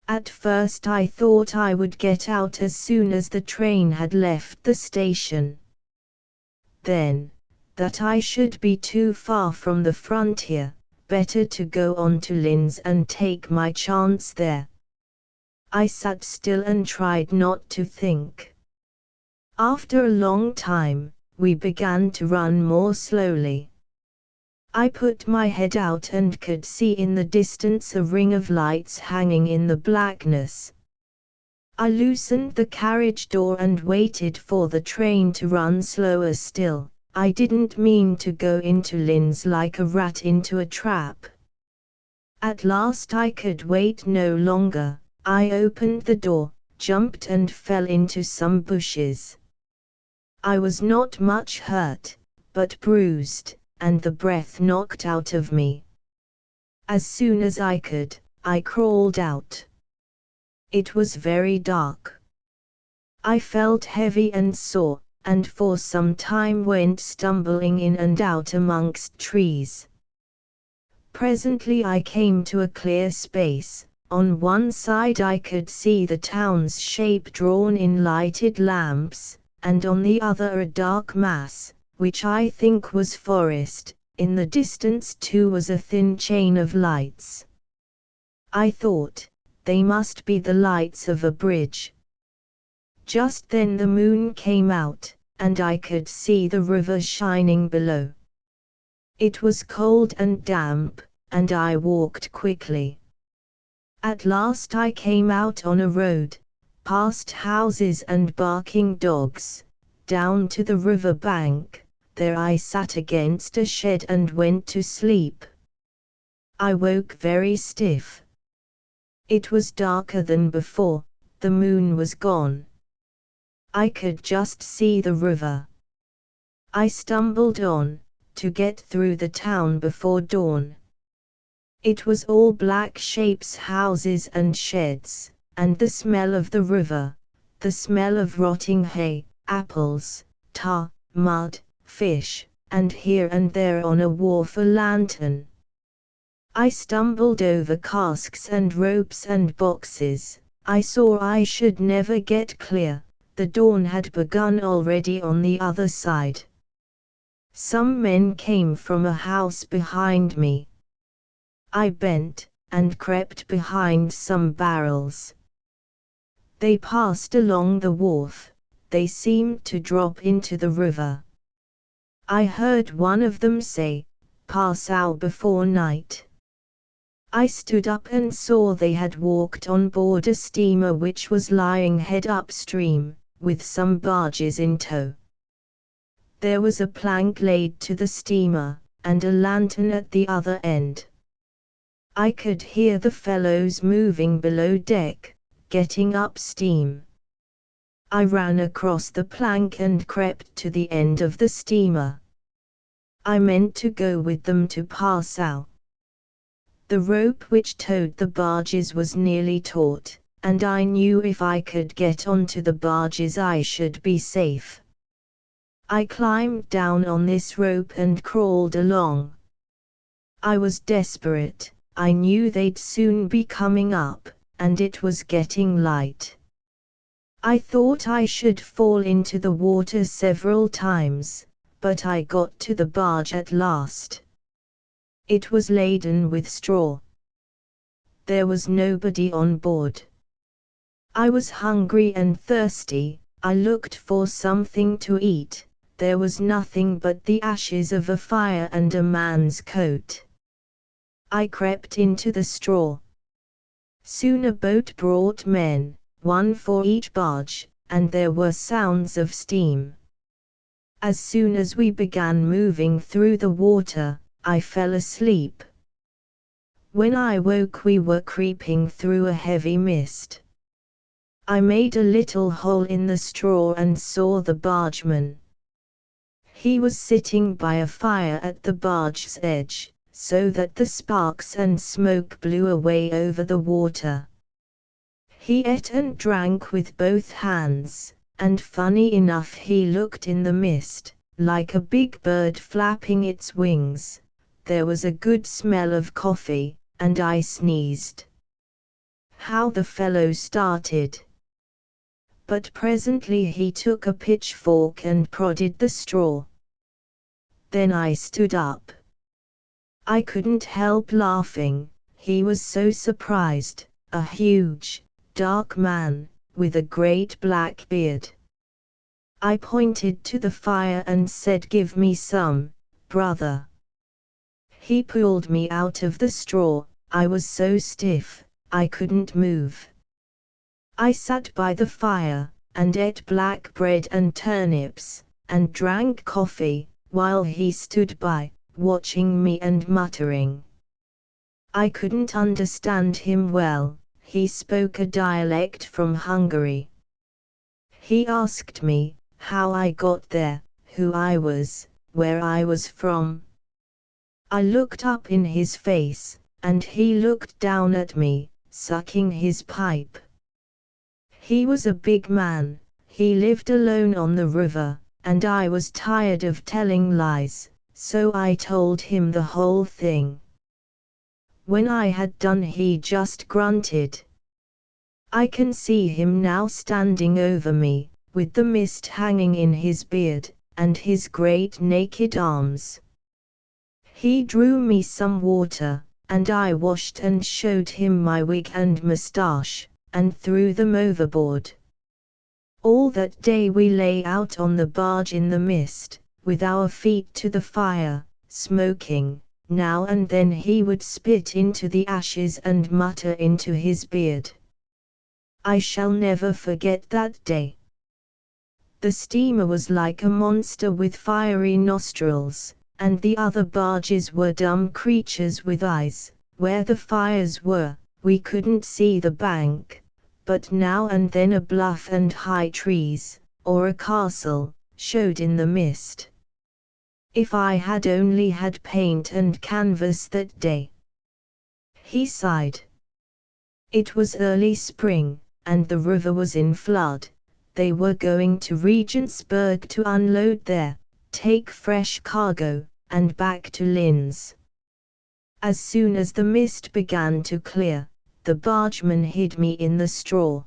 At first I thought I would get out as soon as the train had left the station. Then, that I should be too far from the frontier, better to go on to Linz and take my chance there. I sat still and tried not to think. After a long time, we began to run more slowly. I put my head out and could see in the distance a ring of lights hanging in the blackness. I loosened the carriage door and waited for the train to run slower still. I didn't mean to go into Linz like a rat into a trap. At last I could wait no longer. I opened the door, jumped and fell into some bushes. I was not much hurt, but bruised, and the breath knocked out of me. As soon as I could, I crawled out. It was very dark. I felt heavy and sore, and for some time went stumbling in and out amongst trees. Presently I came to a clear space. On one side I could see the town's shape drawn in lighted lamps, and on the other a dark mass, which I think was forest. In the distance too was a thin chain of lights. I thought, they must be the lights of a bridge. Just then the moon came out, and I could see the river shining below. It was cold and damp, and I walked quickly. At last I came out on a road, past houses and barking dogs, down to the river bank. There I sat against a shed and went to sleep. I woke very stiff. It was darker than before, the moon was gone. I could just see the river. I stumbled on, to get through the town before dawn. It was all black shapes, houses and sheds, and the smell of the river, the smell of rotting hay, apples, tar, mud, fish, and here and there on a wharf a lantern. I stumbled over casks and ropes and boxes. I saw I should never get clear. The dawn had begun already on the other side. Some men came from a house behind me. I bent, and crept behind some barrels. They passed along the wharf. They seemed to drop into the river. I heard one of them say, "Pass out before night." I stood up and saw they had walked on board a steamer which was lying head upstream, with some barges in tow. There was a plank laid to the steamer, and a lantern at the other end. I could hear the fellows moving below deck, getting up steam. I ran across the plank and crept to the end of the steamer. I meant to go with them to pass out. The rope which towed the barges was nearly taut, and I knew if I could get onto the barges I should be safe. I climbed down on this rope and crawled along. I was desperate. I knew they'd soon be coming up, and it was getting light. I thought I should fall into the water several times, but I got to the barge at last. It was laden with straw. There was nobody on board. I was hungry and thirsty. I looked for something to eat. There was nothing but the ashes of a fire and a man's coat. I crept into the straw. Soon a boat brought men, one for each barge, and there were sounds of steam. As soon as we began moving through the water, I fell asleep. When I woke we were creeping through a heavy mist. I made a little hole in the straw and saw the bargeman. He was sitting by a fire at the barge's edge, so that the sparks and smoke blew away over the water. He ate and drank with both hands, and funny enough he looked in the mist, like a big bird flapping its wings. There was a good smell of coffee, and I sneezed. How the fellow started! But presently he took a pitchfork and prodded the straw. Then I stood up. I couldn't help laughing, he was so surprised, a huge, dark man, with a great black beard. I pointed to the fire and said, "Give me some, brother." He pulled me out of the straw. I was so stiff, I couldn't move. I sat by the fire, and ate black bread and turnips, and drank coffee, while he stood by, watching me and muttering. I couldn't understand him well. He spoke a dialect from Hungary. He asked me how I got there, who I was, where I was from. I looked up in his face, and he looked down at me, sucking his pipe. He was a big man. He lived alone on the river, and I was tired of telling lies, so I told him the whole thing. When I had done he just grunted. I can see him now standing over me, with the mist hanging in his beard, and his great naked arms. He drew me some water, and I washed and showed him my wig and moustache, and threw them overboard. All that day we lay out on the barge in the mist, with our feet to the fire, smoking. Now and then he would spit into the ashes and mutter into his beard. I shall never forget that day. The steamer was like a monster with fiery nostrils, and the other barges were dumb creatures with eyes. Where the fires were, we couldn't see the bank, but now and then a bluff and high trees, or a castle, showed in the mist. If I had only had paint and canvas that day. He sighed. It was early spring, and the river was in flood. They were going to Regensburg to unload there, take fresh cargo, and back to Linz. As soon as the mist began to clear, the bargeman hid me in the straw.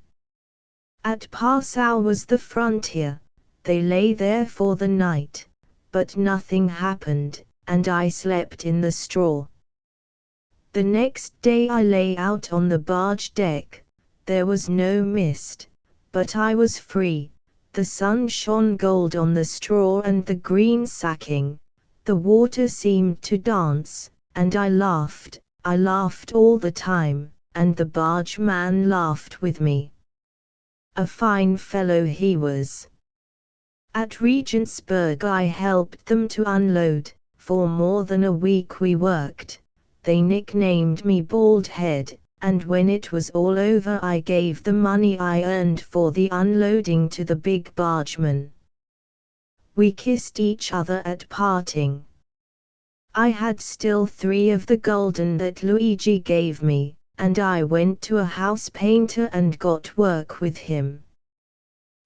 At Passau was the frontier. They lay there for the night, but nothing happened, and I slept in the straw. The next day I lay out on the barge deck. There was no mist, but I was free. The sun shone gold on the straw and the green sacking. The water seemed to dance, and I laughed all the time, and the bargeman laughed with me. A fine fellow he was. At Regensburg I helped them to unload. For more than a week we worked. They nicknamed me Bald Head, and when it was all over I gave the money I earned for the unloading to the big bargeman. We kissed each other at parting. I had still 3 of the gulden that Luigi gave me, and I went to a house painter and got work with him.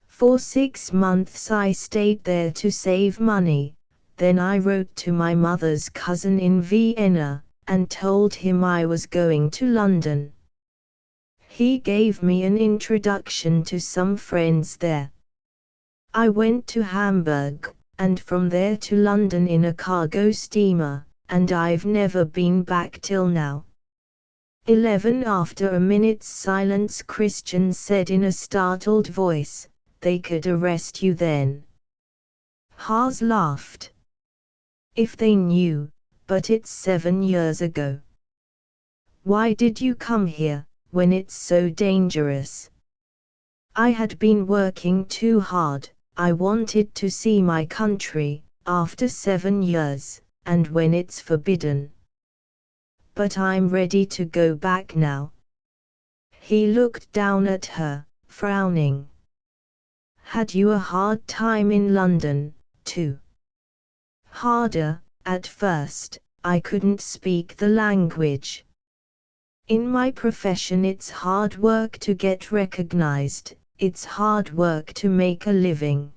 For 6 months I stayed there to save money. Then I wrote to my mother's cousin in Vienna, and told him I was going to London. He gave me an introduction to some friends there. I went to Hamburg, and from there to London in a cargo steamer, and I've never been back till now. 11 After a minute's silence Christian said in a startled voice, "They could arrest you then." Haas laughed. "If they knew, but it's 7 years ago. Why did you come here, when it's so dangerous?" "I had been working too hard. I wanted to see my country, after 7 years, and when it's forbidden. But I'm ready to go back now." He looked down at her, frowning. "Had you a hard time in London, too?" "Harder. At first, I couldn't speak the language. In my profession it's hard work to get recognized, it's hard work to make a living.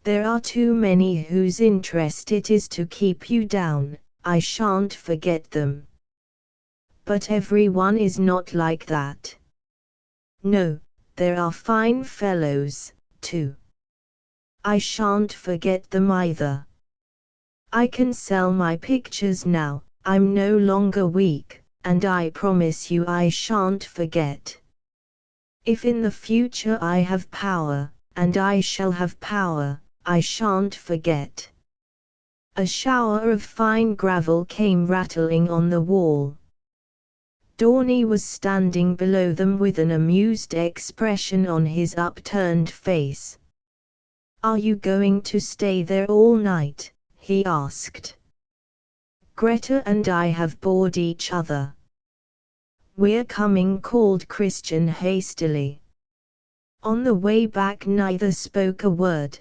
There are too many whose interest it is to keep you down. I shan't forget them. But everyone is not like that. No, there are fine fellows, too. I shan't forget them either. I can sell my pictures now, I'm no longer weak, and I promise you I shan't forget. If in the future I have power, and I shall have power, I shan't forget." A shower of fine gravel came rattling on the wall. Dorney was standing below them with an amused expression on his upturned face. "Are you going to stay there all night?" he asked. "Greta and I have bored each other." "We're coming," called Christian hastily. On the way back neither spoke a word,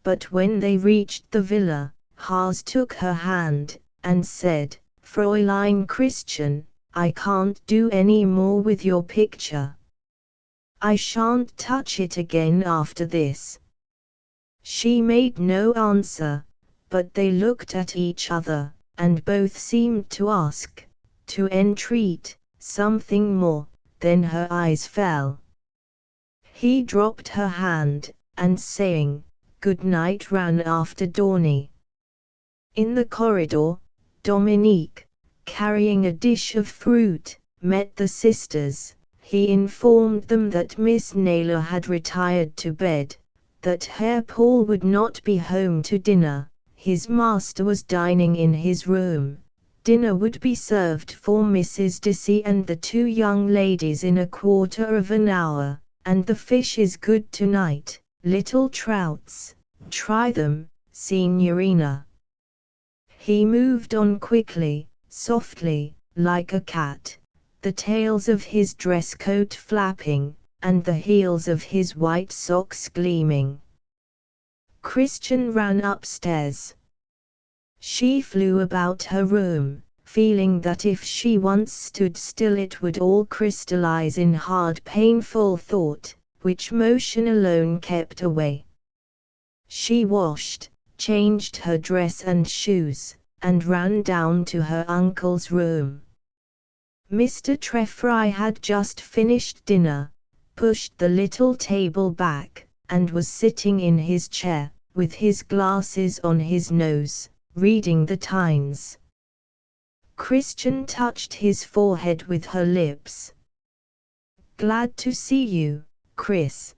but when they reached the villa, Haas took her hand, and said, "Fräulein Christian, I can't do any more with your picture. I shan't touch it again after this." She made no answer, but they looked at each other, and both seemed to ask, to entreat, something more. Then her eyes fell. He dropped her hand, and saying, "Good night," ran after Dorney. In the corridor, Dominique, carrying a dish of fruit, met the sisters. He informed them that Miss Naylor had retired to bed, that Herr Paul would not be home to dinner. His master was dining in his room. Dinner would be served for Mrs. Dissy and the two young ladies in a quarter of an hour, and the fish is good tonight, little trouts. Try them, Signorina. He moved on quickly, softly, like a cat, the tails of his dress coat flapping, and the heels of his white socks gleaming. Christian ran upstairs. She flew about her room, feeling that if she once stood still it would all crystallize in hard painful thought, which motion alone kept away. She washed, changed her dress and shoes, and ran down to her uncle's room. Mr. Treffry had just finished dinner, pushed the little table back, and was sitting in his chair, with his glasses on his nose, reading the Times. Christian touched his forehead with her lips. "Glad to see you, Chris.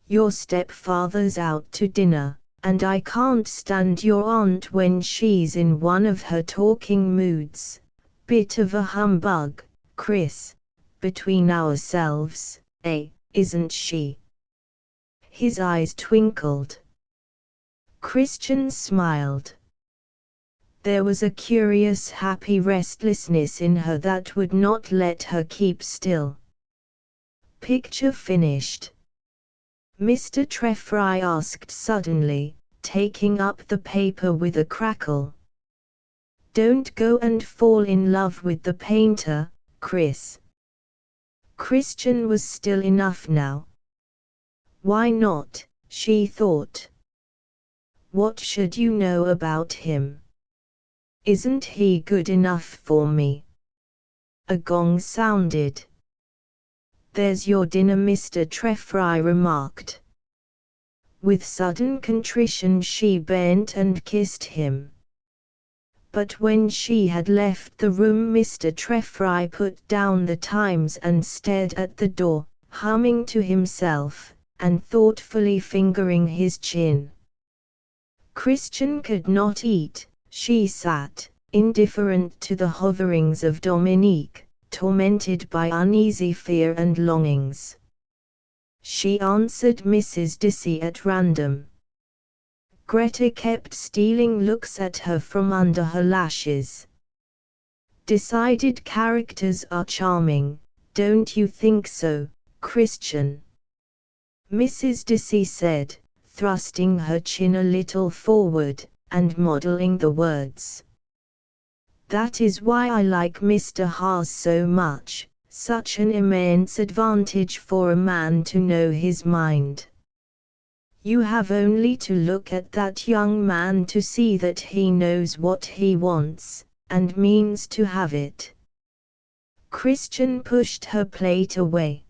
Your stepfather's out to dinner, and I can't stand your aunt when she's in one of her talking moods. Bit of a humbug, Chris, between ourselves, isn't she?" His eyes twinkled. Christian smiled. There was a curious happy restlessness in her that would not let her keep still. "Picture finished?" Mr. Treffry asked suddenly, taking up the paper with a crackle. "Don't go and fall in love with the painter, Chris." Christian was still enough now. Why not, she thought. What should you know about him? Isn't he good enough for me? A gong sounded. "There's your dinner," Mr. Treffry remarked. With sudden contrition she bent and kissed him. But when she had left the room Mr. Treffry put down the Times and stared at the door, humming to himself, and thoughtfully fingering his chin. Christian could not eat. She sat, indifferent to the hoverings of Dominique, tormented by uneasy fear and longings. She answered Mrs. Dissy at random. Greta kept stealing looks at her from under her lashes. "Decided characters are charming, don't you think so, Christian?" Mrs. Dissy said, thrusting her chin a little forward, and modeling the words. "That is why I like Mr. Haas so much, such an immense advantage for a man to know his mind. You have only to look at that young man to see that he knows what he wants, and means to have it." Christian pushed her plate away.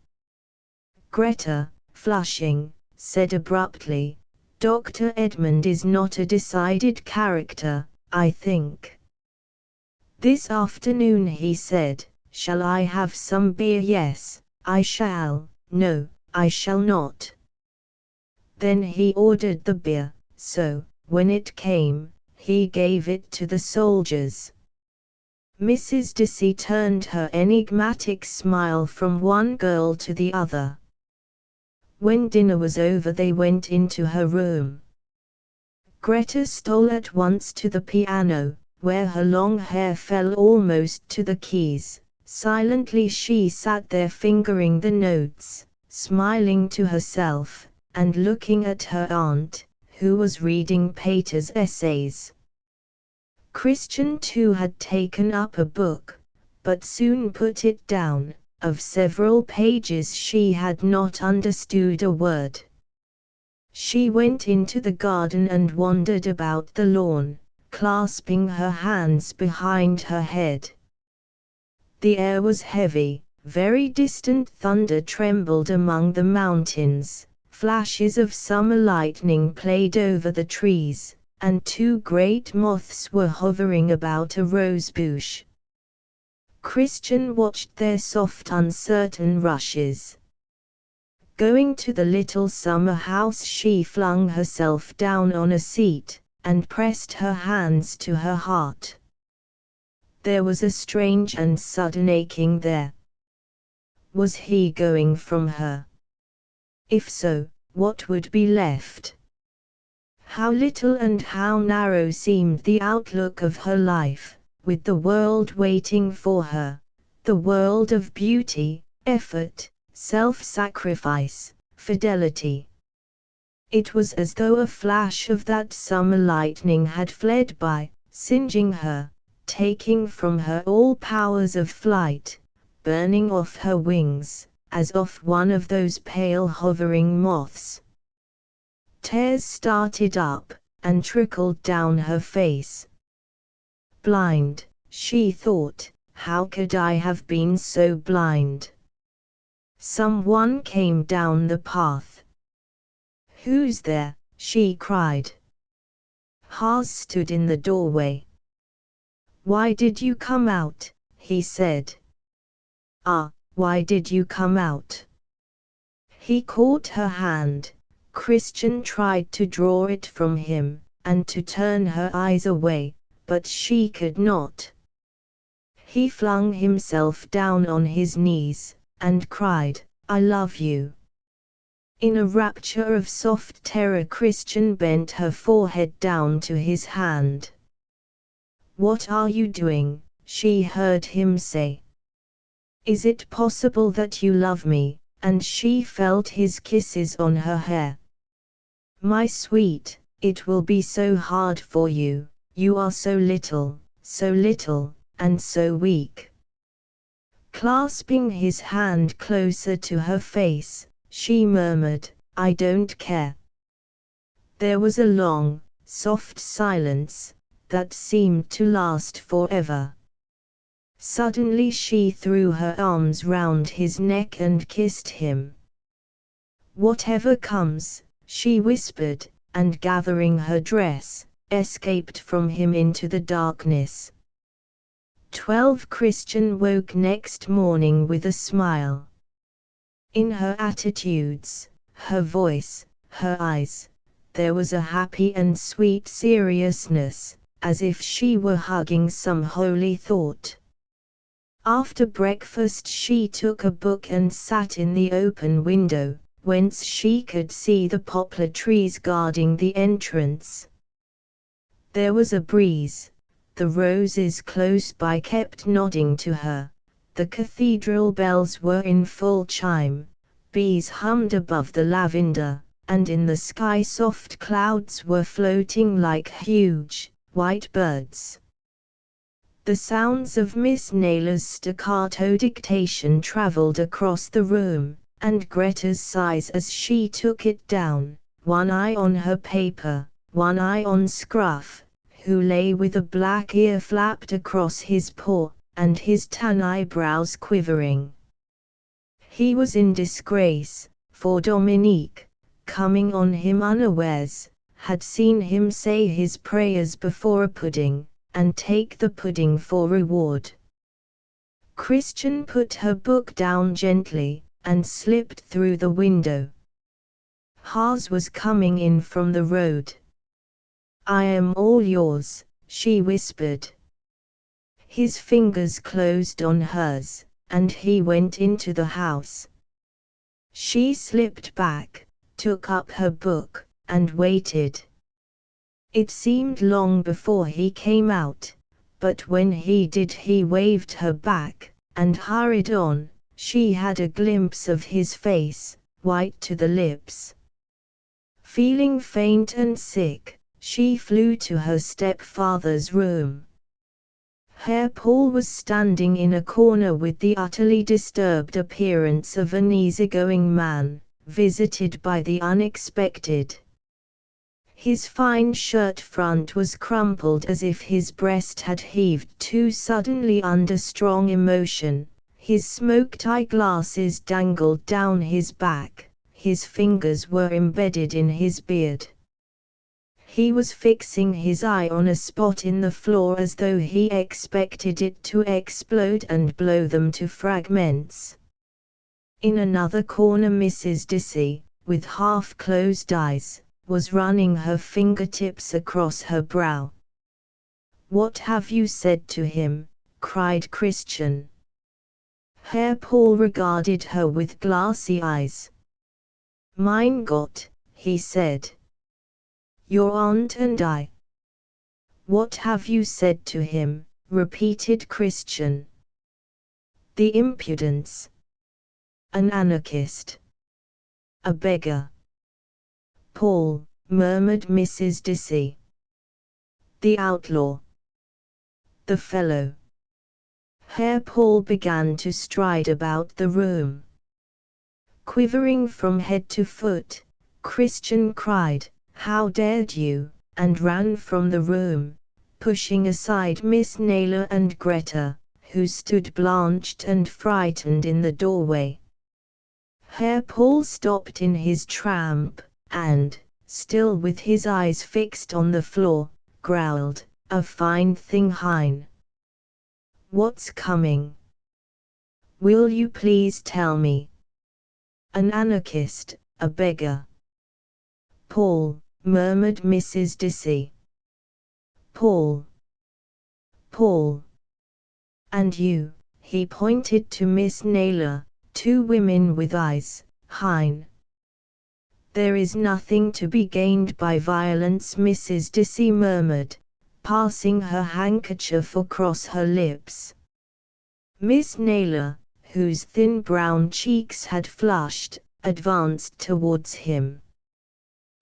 Greta, flushing, said abruptly, "Dr. Edmund is not a decided character, I think." "This afternoon," he said. "Shall I have some beer?" "Yes, I shall." "No, I shall not." Then he ordered the beer, so, when it came, he gave it to the soldiers. Mrs. Dissy turned her enigmatic smile from one girl to the other. When dinner was over they went into her room. Greta stole at once to the piano, where her long hair fell almost to the keys. Silently she sat there fingering the notes, smiling to herself, and looking at her aunt, who was reading Pater's essays. Christian too had taken up a book, but soon put it down. Of several pages she had not understood a word. She went into the garden and wandered about the lawn, clasping her hands behind her head. The air was heavy, very distant thunder trembled among the mountains, flashes of summer lightning played over the trees, and two great moths were hovering about a rosebush. Christian watched their soft uncertain rushes. Going to the little summer house she flung herself down on a seat, and pressed her hands to her heart. There was a strange and sudden aching there. Was he going from her? If so, what would be left? How little and how narrow seemed the outlook of her life, with the world waiting for her, the world of beauty, effort, self-sacrifice, fidelity. It was as though a flash of that summer lightning had fled by, singeing her, taking from her all powers of flight, burning off her wings, as off one of those pale hovering moths. Tears started up, and trickled down her face. Blind, she thought, how could I have been so blind? Someone came down the path. Who's there? She cried. Haas stood in the doorway. Why did you come out? He said. Ah, why did you come out? He caught her hand. Christian tried to draw it from him, and to turn her eyes away, but she could not. He flung himself down on his knees, and cried, I love you. In a rapture of soft terror Christian bent her forehead down to his hand. What are you doing? She heard him say. Is it possible that you love me? And she felt his kisses on her hair. My sweet, it will be so hard for you, you are so little, and so weak. Clasping his hand closer to her face, she murmured, I don't care. There was a long, soft silence, that seemed to last forever. Suddenly she threw her arms round his neck and kissed him. Whatever comes, she whispered, and gathering her dress, escaped from him into the darkness. 12 Christian woke next morning with a smile. In her attitudes, her voice, her eyes, there was a happy and sweet seriousness, as if she were hugging some holy thought. After breakfast she took a book and sat in the open window, whence she could see the poplar trees guarding the entrance. There was a breeze, the roses close by kept nodding to her, the cathedral bells were in full chime, bees hummed above the lavender, and in the sky soft clouds were floating like huge, white birds. The sounds of Miss Naylor's staccato dictation travelled across the room, and Greta's sighs as she took it down, one eye on her paper, one eye on Scruff, who lay with a black ear flapped across his paw, and his tan eyebrows quivering. He was in disgrace, for Dominique, coming on him unawares, had seen him say his prayers before a pudding, and take the pudding for reward. Christian put her book down gently, and slipped through the window. Haas was coming in from the road. I am all yours, she whispered. His fingers closed on hers, and he went into the house. She slipped back, took up her book, and waited. It seemed long before he came out, but when he did he waved her back, and hurried on. She had a glimpse of his face, white to the lips. Feeling faint and sick, she flew to her stepfather's room. Herr Paul was standing in a corner with the utterly disturbed appearance of an easygoing man, visited by the unexpected. His fine shirt front was crumpled as if his breast had heaved too suddenly under strong emotion, his smoked eyeglasses dangled down his back, his fingers were embedded in his beard. He was fixing his eye on a spot in the floor as though he expected it to explode and blow them to fragments. In another corner Mrs. Dissy, with half-closed eyes, was running her fingertips across her brow. What have you said to him? cried Christian. Herr Paul regarded her with glassy eyes. Mein Gott, he said. Your aunt and I. What have you said to him? Repeated Christian. The impudence. An anarchist. A beggar. Paul, murmured Mrs. Dissy. The outlaw. The fellow. Herr Paul began to stride about the room. Quivering from head to foot, Christian cried, "How dared you!" and ran from the room, pushing aside Miss Naylor and Greta, who stood blanched and frightened in the doorway. Herr Paul stopped in his tramp, and, still with his eyes fixed on the floor, growled, "A fine thing, Hein. What's coming? Will you please tell me?" An anarchist, a beggar. Paul, murmured Mrs. Dissy. Paul. Paul. And you, he pointed to Miss Naylor, two women with eyes, Hein. There is nothing to be gained by violence, Mrs. Dissy murmured, passing her handkerchief across her lips. Miss Naylor, whose thin brown cheeks had flushed, advanced towards him.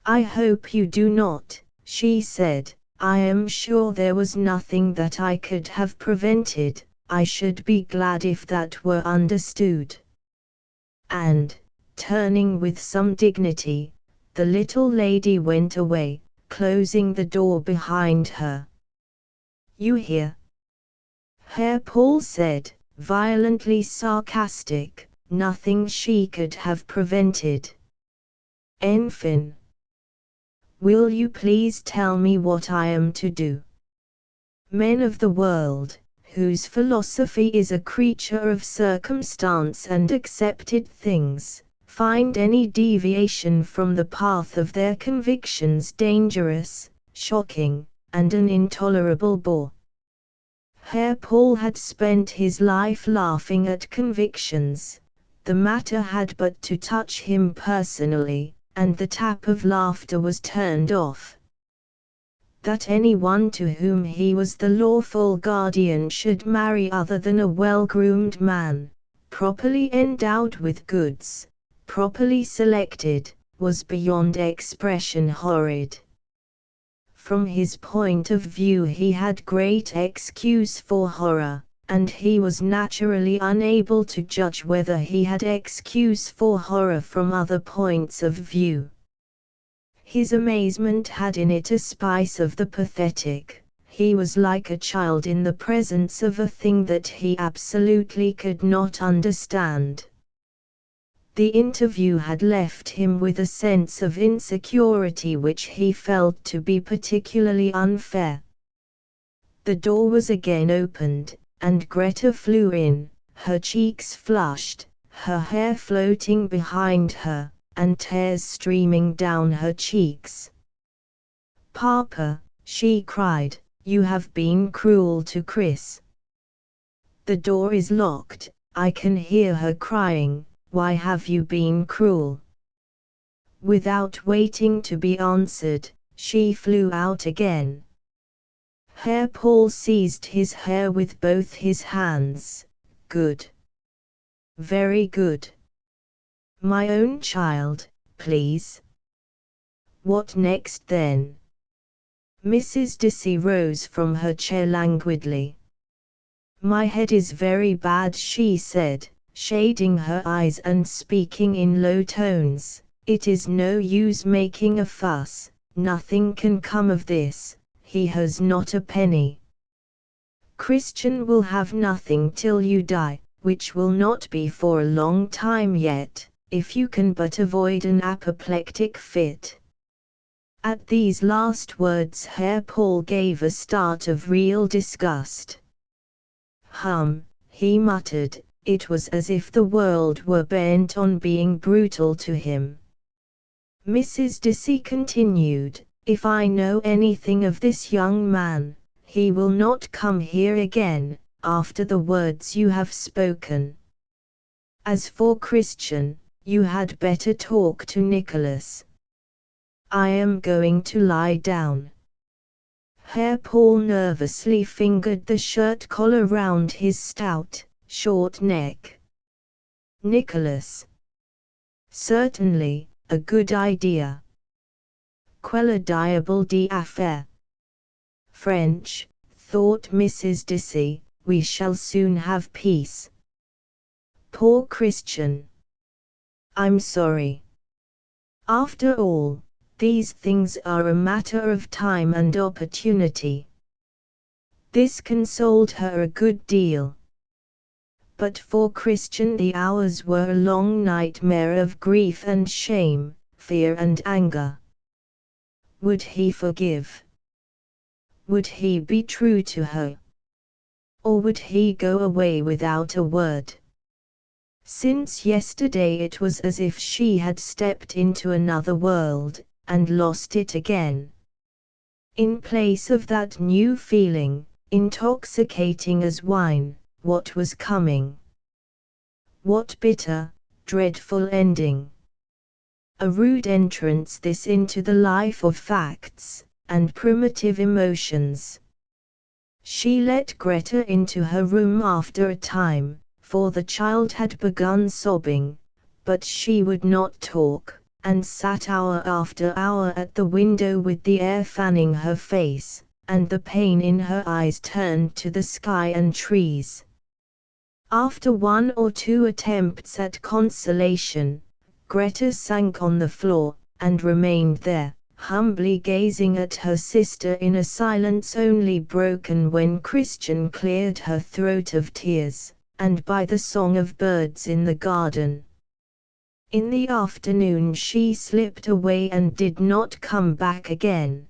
"I hope you do not," she said. "I am sure there was nothing that I could have prevented. I should be glad if that were understood." And, turning with some dignity, the little lady went away, closing the door behind her. "You hear?" Herr Paul said, violently sarcastic. "Nothing she could have prevented. Enfin. Will you please tell me what I am to do?" Men of the world, whose philosophy is a creature of circumstance and accepted things, find any deviation from the path of their convictions dangerous, shocking, and an intolerable bore. Herr Paul had spent his life laughing at convictions. The matter had but to touch him personally, and the tap of laughter was turned off. That anyone to whom he was the lawful guardian should marry other than a well-groomed man, properly endowed with goods, properly selected, was beyond expression horrid. From his point of view he had great excuse for horror, and he was naturally unable to judge whether he had excuse for horror from other points of view. His amazement had in it a spice of the pathetic. He was like a child in the presence of a thing that he absolutely could not understand. The interview had left him with a sense of insecurity which he felt to be particularly unfair. The door was again opened, and Greta flew in, her cheeks flushed, her hair floating behind her, and tears streaming down her cheeks. "Papa," she cried, "you have been cruel to Chris. The door is locked, I can hear her crying. Why have you been cruel?" Without waiting to be answered, she flew out again. Herr Paul seized his hair with both his hands. "Good. Very good. My own child, please." "What next then?" Mrs. Dissy rose from her chair languidly. "My head is very bad," she said, shading her eyes and speaking in low tones. "It is no use making a fuss, nothing can come of this, he has not a penny. Christian will have nothing till you die, which will not be for a long time yet, if you can but avoid an apoplectic fit." At these last words Herr Paul gave a start of real disgust. He muttered. It was as if the world were bent on being brutal to him. Mrs. Dissy continued, "If I know anything of this young man, he will not come here again. after the words you have spoken. As for Christian, you had better talk to Nicholas. I am going to lie down." Herr Paul nervously fingered the shirt collar round his stout, short neck. Nicholas. Certainly, a good idea. Quelle diable d'affaire. French, thought Mrs. Dissy, we shall soon have peace. Poor Christian. I'm sorry. After all, these things are a matter of time and opportunity. This consoled her a good deal. But for Christian the hours were a long nightmare of grief and shame, fear and anger. Would he forgive? Would he be true to her? Or would he go away without a word? Since yesterday it was as if she had stepped into another world, and lost it again. In place of that new feeling, intoxicating as wine, what was coming? What bitter, dreadful ending! A rude entrance this into the life of facts, and primitive emotions. She let Greta into her room after a time, for the child had begun sobbing, but she would not talk, and sat hour after hour at the window with the air fanning her face, and the pain in her eyes turned to the sky and trees. After one or two attempts at consolation, Greta sank on the floor, and remained there, humbly gazing at her sister in a silence only broken when Christian cleared her throat of tears, and by the song of birds in the garden. In the afternoon she slipped away and did not come back again.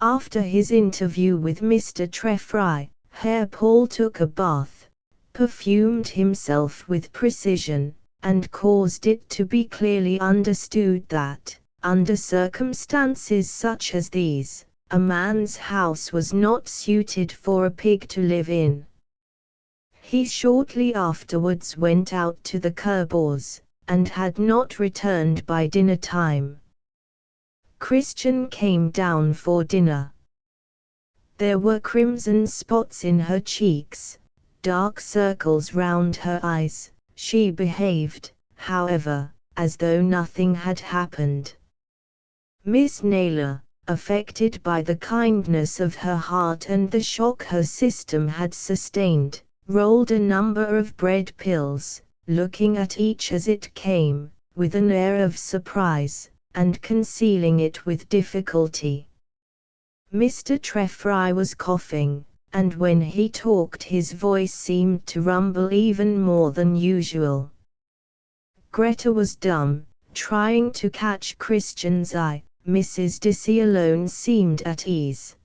After his interview with Mr. Treffry, Herr Paul took a bath, perfumed himself with precision, and caused it to be clearly understood that, under circumstances such as these, a man's house was not suited for a pig to live in. He shortly afterwards went out to the Kerbors, and had not returned by dinner time. Christian came down for dinner. There were crimson spots in her cheeks, dark circles round her eyes. She behaved, however, as though nothing had happened. Miss Naylor, affected by the kindness of her heart and the shock her system had sustained, rolled a number of bread pills, looking at each as it came, with an air of surprise, and concealing it with difficulty. Mr. Treffry was coughing, and when he talked his voice seemed to rumble even more than usual. Greta was dumb, trying to catch Christian's eye. Mrs. Dissy alone seemed at ease.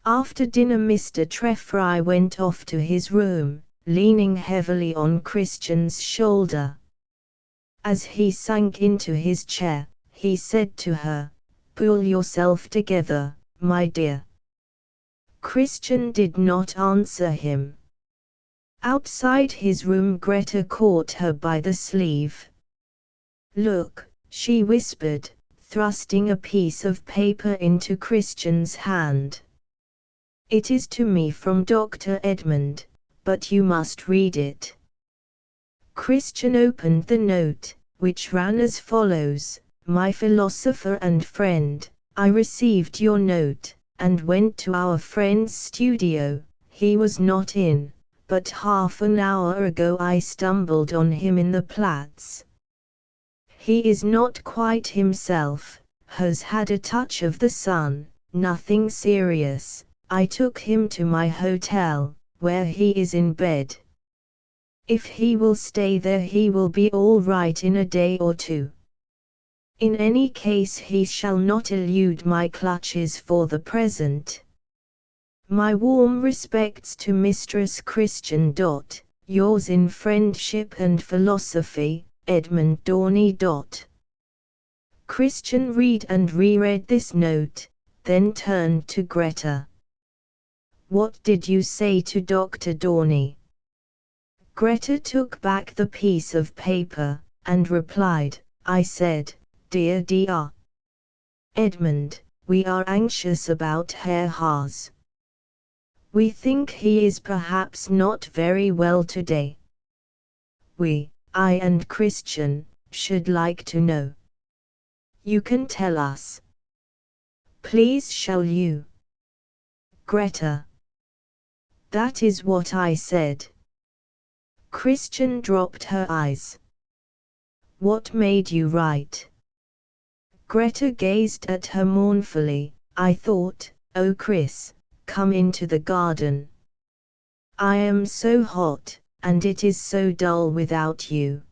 After dinner Mr. Treffry went off to his room, leaning heavily on Christian's shoulder. As he sank into his chair, he said to her, "Pull yourself together, my dear." Christian did not answer him. Outside his room Greta caught her by the sleeve. "Look," she whispered, thrusting a piece of paper into Christian's hand. "It is to me from Dr. Edmund, but you must read it." Christian opened the note, which ran as follows: "My philosopher and friend, I received your note, and went to our friend's studio. He was not in, but half an hour ago I stumbled on him in the Platz. He is not quite himself, has had a touch of the sun, nothing serious. I took him to my hotel, where he is in bed. If he will stay there he will be all right in a day or two. In any case he shall not elude my clutches for the present. My warm respects to Mistress Christian. Yours in friendship and philosophy, Edmund Dorney. Christian read and reread this note, then turned to Greta. What did you say to Dr. Dorney? Greta took back the piece of paper, and replied, I said, Dear Dr. Edmund, we are anxious about Herr Haas. We think he is perhaps not very well today. I and Christian, should like to know. You can tell us. Please shall you? Greta. That is what I said. Christian dropped her eyes. What made you write? Greta gazed at her mournfully. I thought, oh Chris, come into the garden. I am so hot, and it is so dull without you.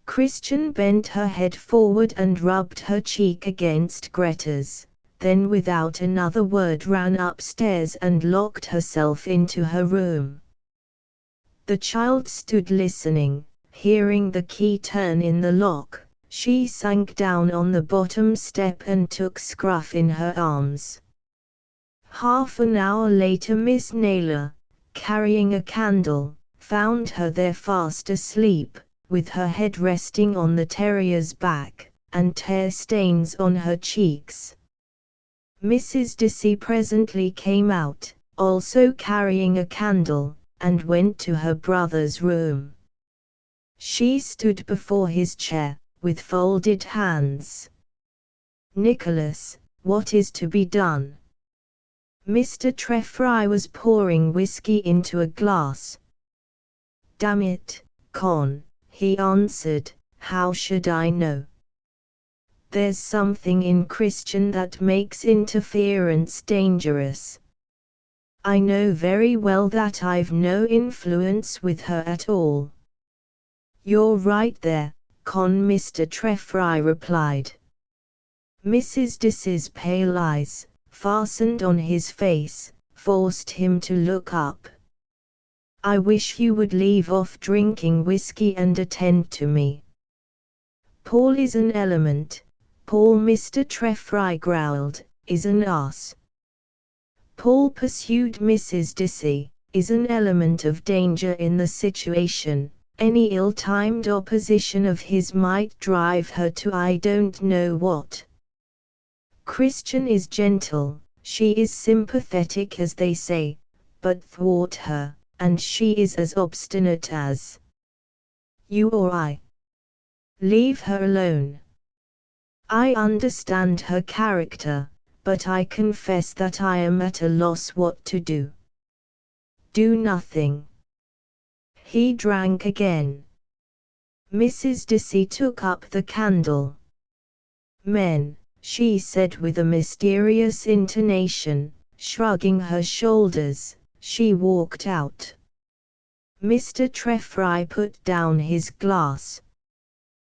Christian bent her head forward and rubbed her cheek against Greta's, then without another word ran upstairs and locked herself into her room. The child stood listening, hearing the key turn in the lock. She sank down on the bottom step and took Scruff in her arms. Half an hour later Miss Naylor, carrying a candle, found her there fast asleep, with her head resting on the terrier's back, and tear stains on her cheeks. Mrs. Dissy presently came out, also carrying a candle, and went to her brother's room. She stood before his chair, with folded hands. Nicholas, what is to be done? Mr. Treffry was pouring whiskey into a glass. Damn it, Con, he answered, how should I know? There's something in Christian that makes interference dangerous. I know very well that I've no influence with her at all. You're right there, Con, Mr. Treffry replied. Mrs. Dissy's pale eyes, fastened on his face, forced him to look up. I wish you would leave off drinking whiskey and attend to me. Paul is an element. Paul, Mr. Treffry growled, is an ass. Paul, pursued Mrs. Dissy, is an element of danger in the situation. Any ill-timed opposition of his might drive her to I don't know what. Christian is gentle, she is sympathetic as they say, but thwart her, and she is as obstinate as you or I. Leave her alone. I understand her character, but I confess that I am at a loss what to do. Do nothing. He drank again. Mrs. Dissy took up the candle. Men, she said with a mysterious intonation, shrugging her shoulders, she walked out. Mr. Treffry put down his glass.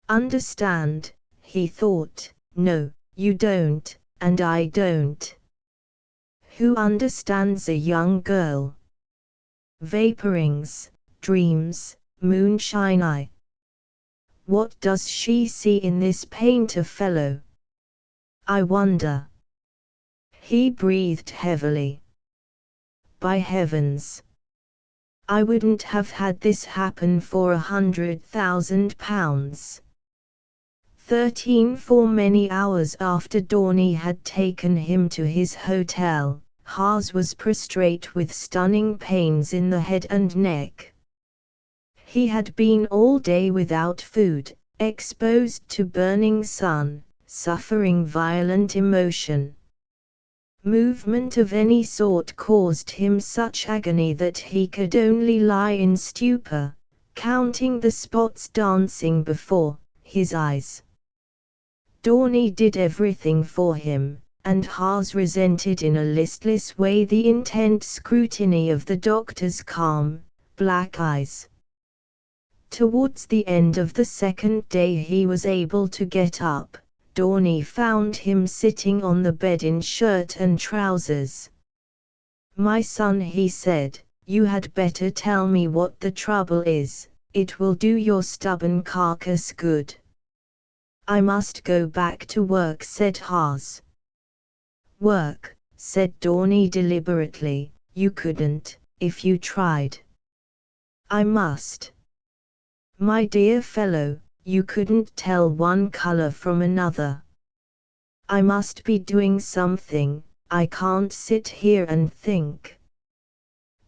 Understand, he thought, no, you don't, and I don't. Who understands a young girl? Vaporings, dreams, moonshine. What does she see in this painter fellow? I wonder. He breathed heavily. By heavens! I wouldn't have had this happen for £100,000. 13 For many hours after Dorney had taken him to his hotel, Haas was prostrate with stunning pains in the head and neck. He had been all day without food, exposed to burning sun, suffering violent emotion. Movement of any sort caused him such agony that he could only lie in stupor, counting the spots dancing before his eyes. Dorney did everything for him, and Haas resented in a listless way the intent scrutiny of the doctor's calm, black eyes. Towards the end of the second day he was able to get up. Dorney found him sitting on the bed in shirt and trousers. My son, he said, you had better tell me what the trouble is, it will do your stubborn carcass good. I must go back to work, said Haas. Work, said Dorney deliberately, You couldn't, if you tried. I must. My dear fellow, you couldn't tell one color from another. I must be doing something, I can't sit here and think.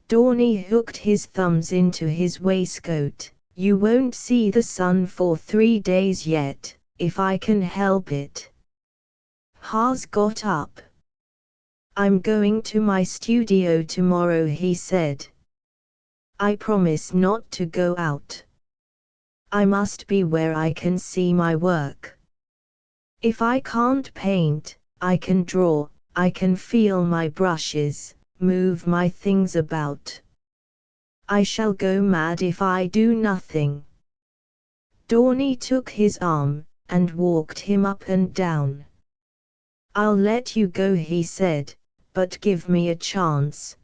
Dorney hooked his thumbs into his waistcoat. You won't see the sun for 3 days yet, if I can help it. Haas got up. I'm going to my studio tomorrow, he said. I promise not to go out. I must be where I can see my work. If I can't paint, I can draw, I can feel my brushes, move my things about. I shall go mad if I do nothing. Dorney took his arm, and walked him up and down. I'll let you go, he said, but give me a chance.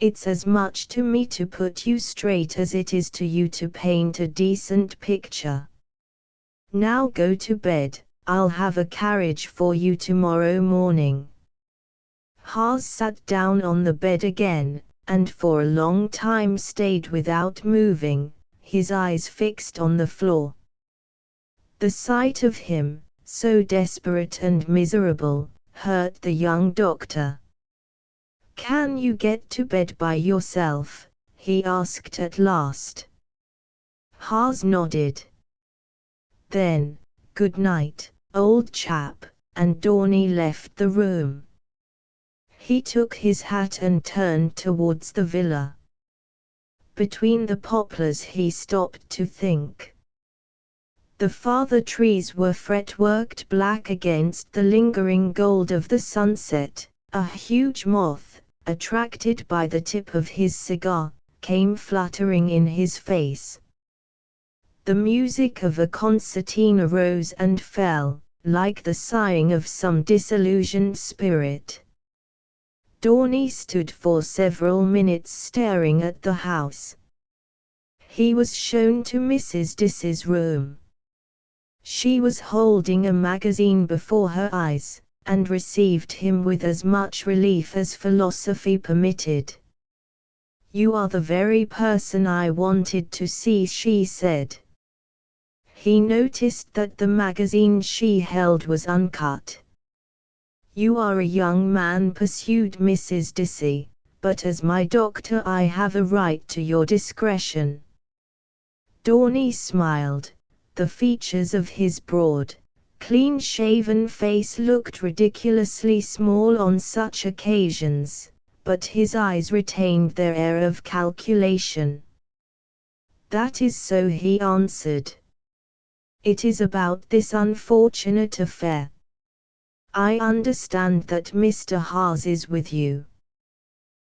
It's as much to me to put you straight as it is to you to paint a decent picture. Now go to bed, I'll have a carriage for you tomorrow morning. Haas sat down on the bed again, and for a long time stayed without moving, his eyes fixed on the floor. The sight of him, so desperate and miserable, hurt the young doctor. Can you get to bed by yourself? He asked at last. Haas nodded. Then, good night, old chap, and Dorney left the room. He took his hat and turned towards the villa. Between the poplars he stopped to think. The farther trees were fretworked black against the lingering gold of the sunset. A huge moth, attracted by the tip of his cigar, came fluttering in his face. The music of a concertina rose and fell, like the sighing of some disillusioned spirit. Dorney stood for several minutes staring at the house. He was shown to Mrs. Diss's room. She was holding a magazine before her eyes, and received him with as much relief as philosophy permitted. You are the very person I wanted to see, she said. He noticed that the magazine she held was uncut. You are a young man, pursued Mrs. Dissy, but as my doctor I have a right to your discretion. Dorney smiled. The features of his broad, clean-shaven face looked ridiculously small on such occasions, but his eyes retained their air of calculation. That is so, he answered. It is about this unfortunate affair. I understand that Mr. Haas is with you.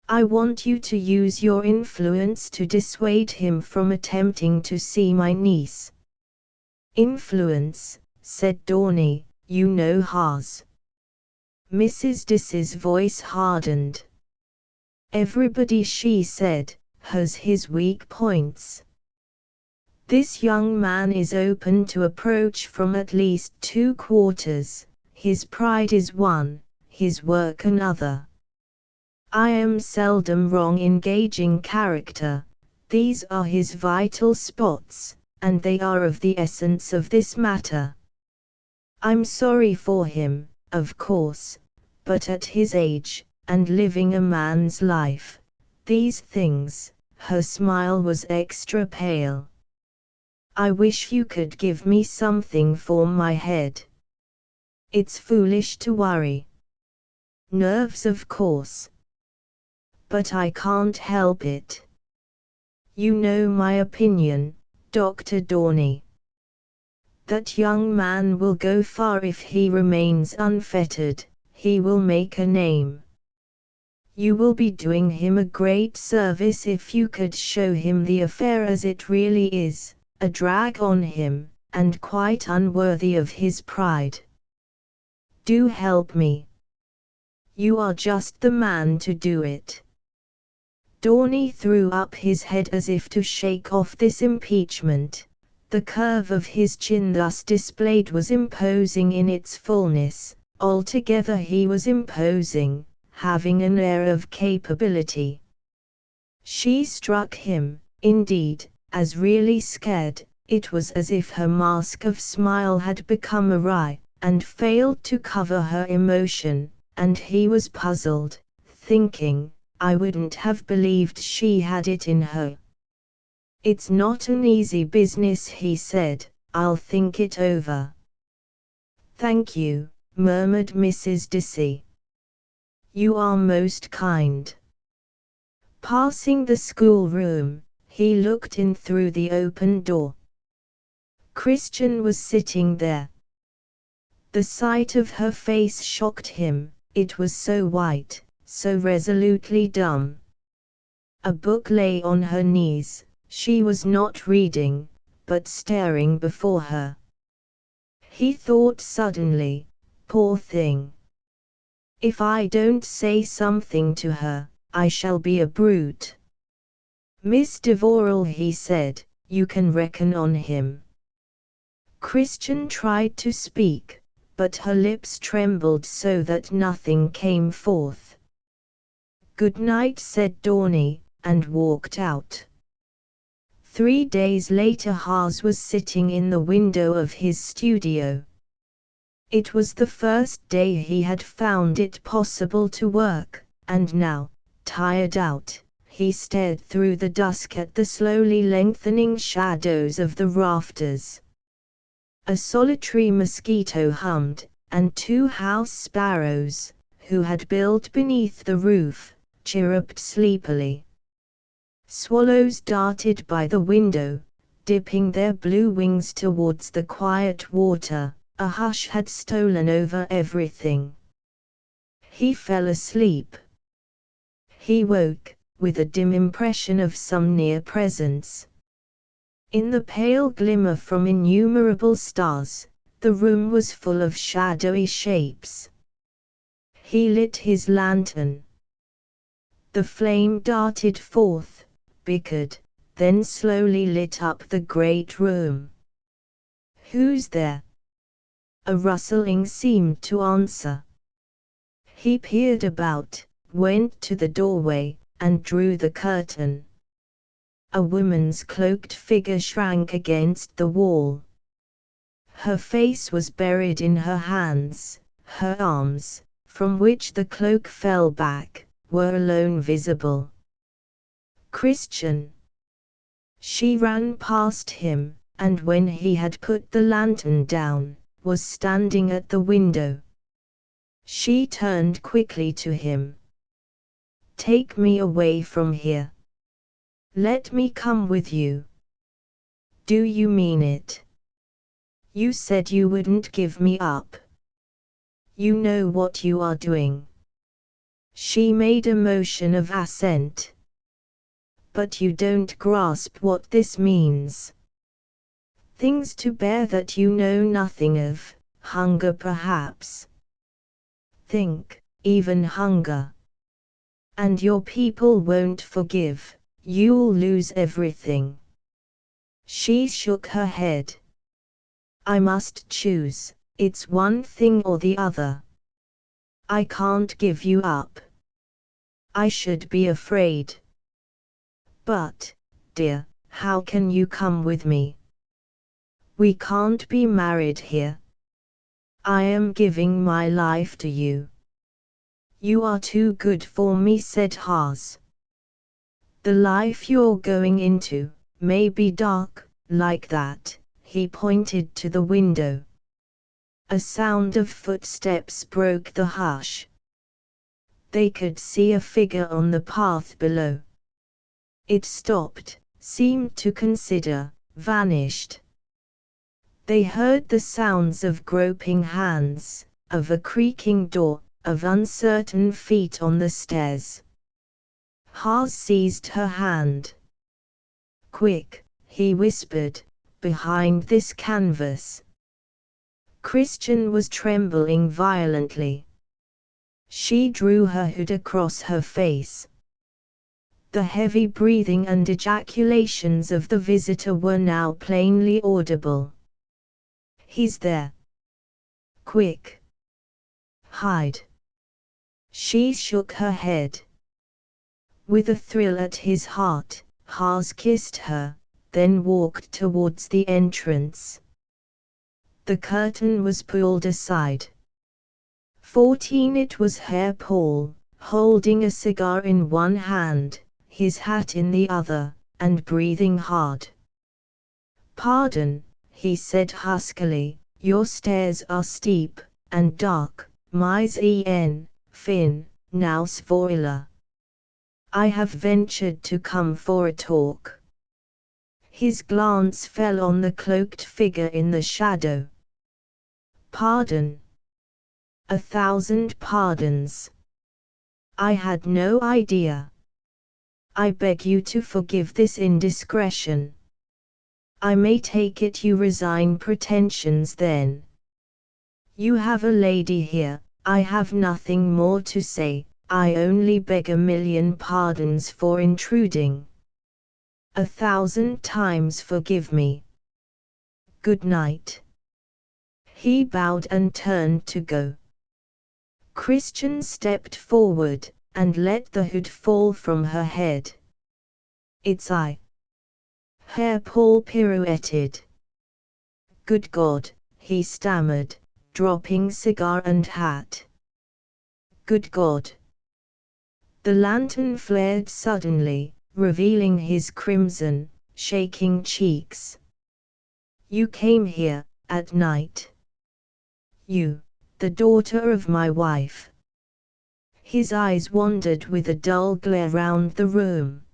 I want you to use your influence to dissuade him from attempting to see my niece. Influence, said Dorney, you know Haas. Mrs. Diss's voice hardened. Everybody, she said, has his weak points. This young man is open to approach from at least 2 quarters. His pride is one, his work another. I am seldom wrong in gauging character. These are his vital spots, and they are of the essence of this matter. I'm sorry for him, of course, but at his age, and living a man's life, these things, her smile was extra pale. I wish you could give me something for my head. It's foolish to worry. Nerves, of course. But I can't help it. You know my opinion, Dr. Dorney. That young man will go far if he remains unfettered. He will make a name. You will be doing him a great service if you could show him the affair as it really is, a drag on him, and quite unworthy of his pride. Do help me. You are just the man to do it. Dorney threw up his head as if to shake off this impeachment. The curve of his chin thus displayed was imposing in its fullness. Altogether he was imposing, having an air of capability. She struck him, indeed, as really scared. It was as if her mask of smile had become awry, and failed to cover her emotion, and he was puzzled, thinking, I wouldn't have believed she had it in her. It's not an easy business, he said. I'll think it over. Thank you, murmured Mrs. Dicey. You are most kind. Passing the schoolroom, he looked in through the open door. Christian was sitting there. The sight of her face shocked him, it was so white, so resolutely dumb. A book lay on her knees, she was not reading, but staring before her. He thought suddenly, poor thing. If I don't say something to her, I shall be a brute. Miss Devorall, he said, you can reckon on him. Christian tried to speak, but her lips trembled so that nothing came forth. Good night, said Dorney, and walked out. 3 days later Haas was sitting in the window of his studio. It was the first day he had found it possible to work, and now, tired out, he stared through the dusk at the slowly lengthening shadows of the rafters. A solitary mosquito hummed, and 2 house sparrows, who had built beneath the roof, chirruped sleepily. Swallows darted by the window, dipping their blue wings towards the quiet water. A hush had stolen over everything. He fell asleep. He woke, with a dim impression of some near presence. In the pale glimmer from innumerable stars, the room was full of shadowy shapes. He lit his lantern. The flame darted forth, bickered, then slowly lit up the great room. Who's there? A rustling seemed to answer. He peered about, went to the doorway, and drew the curtain. A woman's cloaked figure shrank against the wall. Her face was buried in her hands, her arms, from which the cloak fell back, were alone visible. Christian. She ran past him, and when he had put the lantern down, was standing at the window. She turned quickly to him. Take me away from here. Let me come with you. Do you mean it? You said you wouldn't give me up. You know what you are doing. She made a motion of assent. But you don't grasp what this means. Things to bear that you know nothing of, hunger perhaps. Think, even hunger. And your people won't forgive, you'll lose everything. She shook her head. I must choose, it's one thing or the other. I can't give you up. I should be afraid. But, dear, how can you come with me? We can't be married here. I am giving my life to you. You are too good for me, said Haas. The life you're going into may be dark, like that. He pointed to the window. A sound of footsteps broke the hush. They could see a figure on the path below. It stopped, seemed to consider, vanished. They heard the sounds of groping hands, of a creaking door, of uncertain feet on the stairs. Haas seized her hand. Quick, he whispered, behind this canvas. Christian was trembling violently. She drew her hood across her face. The heavy breathing and ejaculations of the visitor were now plainly audible. He's there. Quick. Hide. She shook her head. With a thrill at his heart, Haas kissed her, then walked towards the entrance. The curtain was pulled aside. 14. It was Herr Paul, holding a cigar in one hand, his hat in the other, and breathing hard. "Pardon," he said huskily, "your stairs are steep and dark, mais fin, now spoiler. I have ventured to come for a talk." His glance fell on the cloaked figure in the shadow. "Pardon. 1,000 pardons. I had no idea. I beg you to forgive this indiscretion. I may take it you resign pretensions then. You have a lady here, I have nothing more to say, I only beg 1,000,000 pardons for intruding. 1,000 times forgive me. Good night." He bowed and turned to go. Christian stepped forward, and let the hood fall from her head. "It's I." Herr Paul pirouetted. "Good God," he stammered, dropping cigar and hat. "Good God." The lantern flared suddenly, revealing his crimson, shaking cheeks. "You came here, at night. You, the daughter of my wife." His eyes wandered with a dull glare round the room.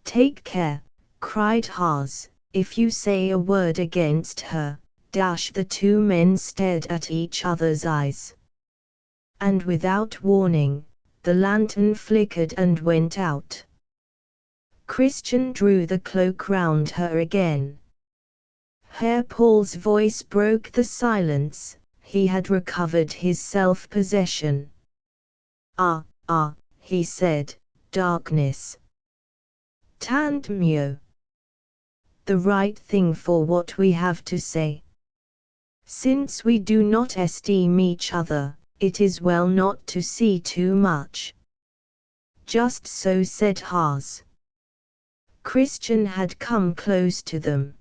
"Take care," cried Haas, "if you say a word against her." The two men stared at each other's eyes. And without warning, the lantern flickered and went out. Christian drew the cloak round her again. Herr Paul's voice broke the silence. He had recovered his self-possession. Ah, he said, "darkness. Tant mieux. The right thing for what we have to say. Since we do not esteem each other, it is well not to see too much." "Just so," said Haas. Christian had come close to them.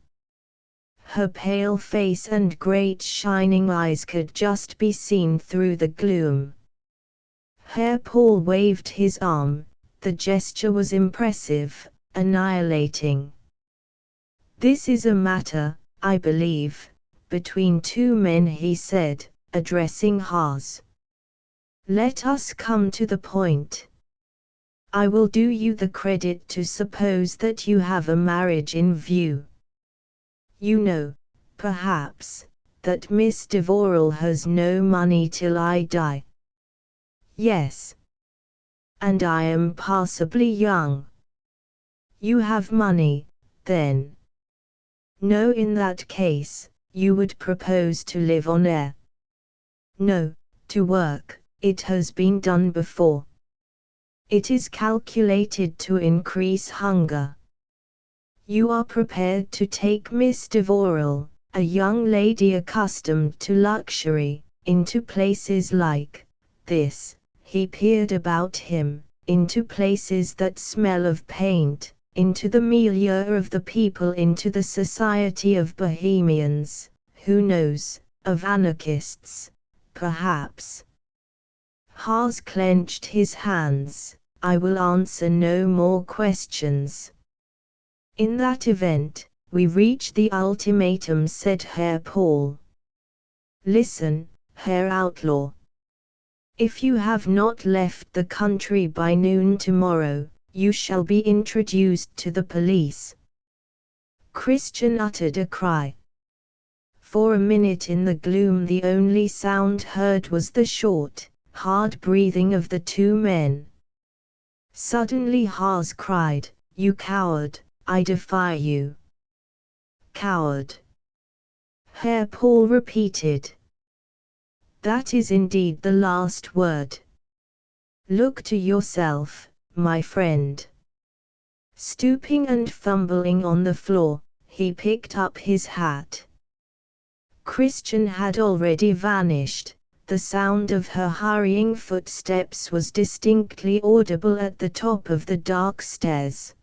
Her pale face and great shining eyes could just be seen through the gloom. Herr Paul waved his arm. The gesture was impressive, annihilating. "This is a matter, I believe, between two men," he said, addressing Haas. "Let us come to the point. I will do you the credit to suppose that you have a marriage in view. You know, perhaps, that Miss Devorall has no money till I die." "Yes. And I am passably young." "You have money, then?" "No, in that case, you would propose to live on air." "No, to work. It has been done before. It is calculated to increase hunger." "You are prepared to take Miss Devorall, a young lady accustomed to luxury, into places like this?" He peered about him, "into places that smell of paint, into the milieu of the people, into the society of bohemians, who knows, of anarchists, perhaps." Haas clenched his hands. "I will answer no more questions." "In that event, we reach the ultimatum," said Herr Paul. "Listen, Herr Outlaw. If you have not left the country by noon tomorrow, you shall be introduced to the police." Christian uttered a cry. For a minute in the gloom the only sound heard was the short, hard breathing of the two men. Suddenly Haas cried, "You coward, I defy you." "Coward," Herr Paul repeated. "That is indeed the last word. Look to yourself, my friend." Stooping and fumbling on the floor, he picked up his hat. Christian had already vanished. The sound of her hurrying footsteps was distinctly audible at the top of the dark stairs.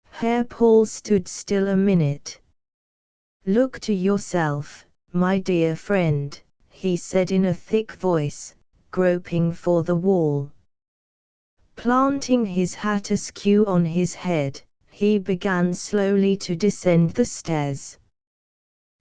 Herr Paul stood still a minute. "Look to yourself, my dear friend," he said in a thick voice, groping for the wall. Planting his hat askew on his head, he began slowly to descend the stairs.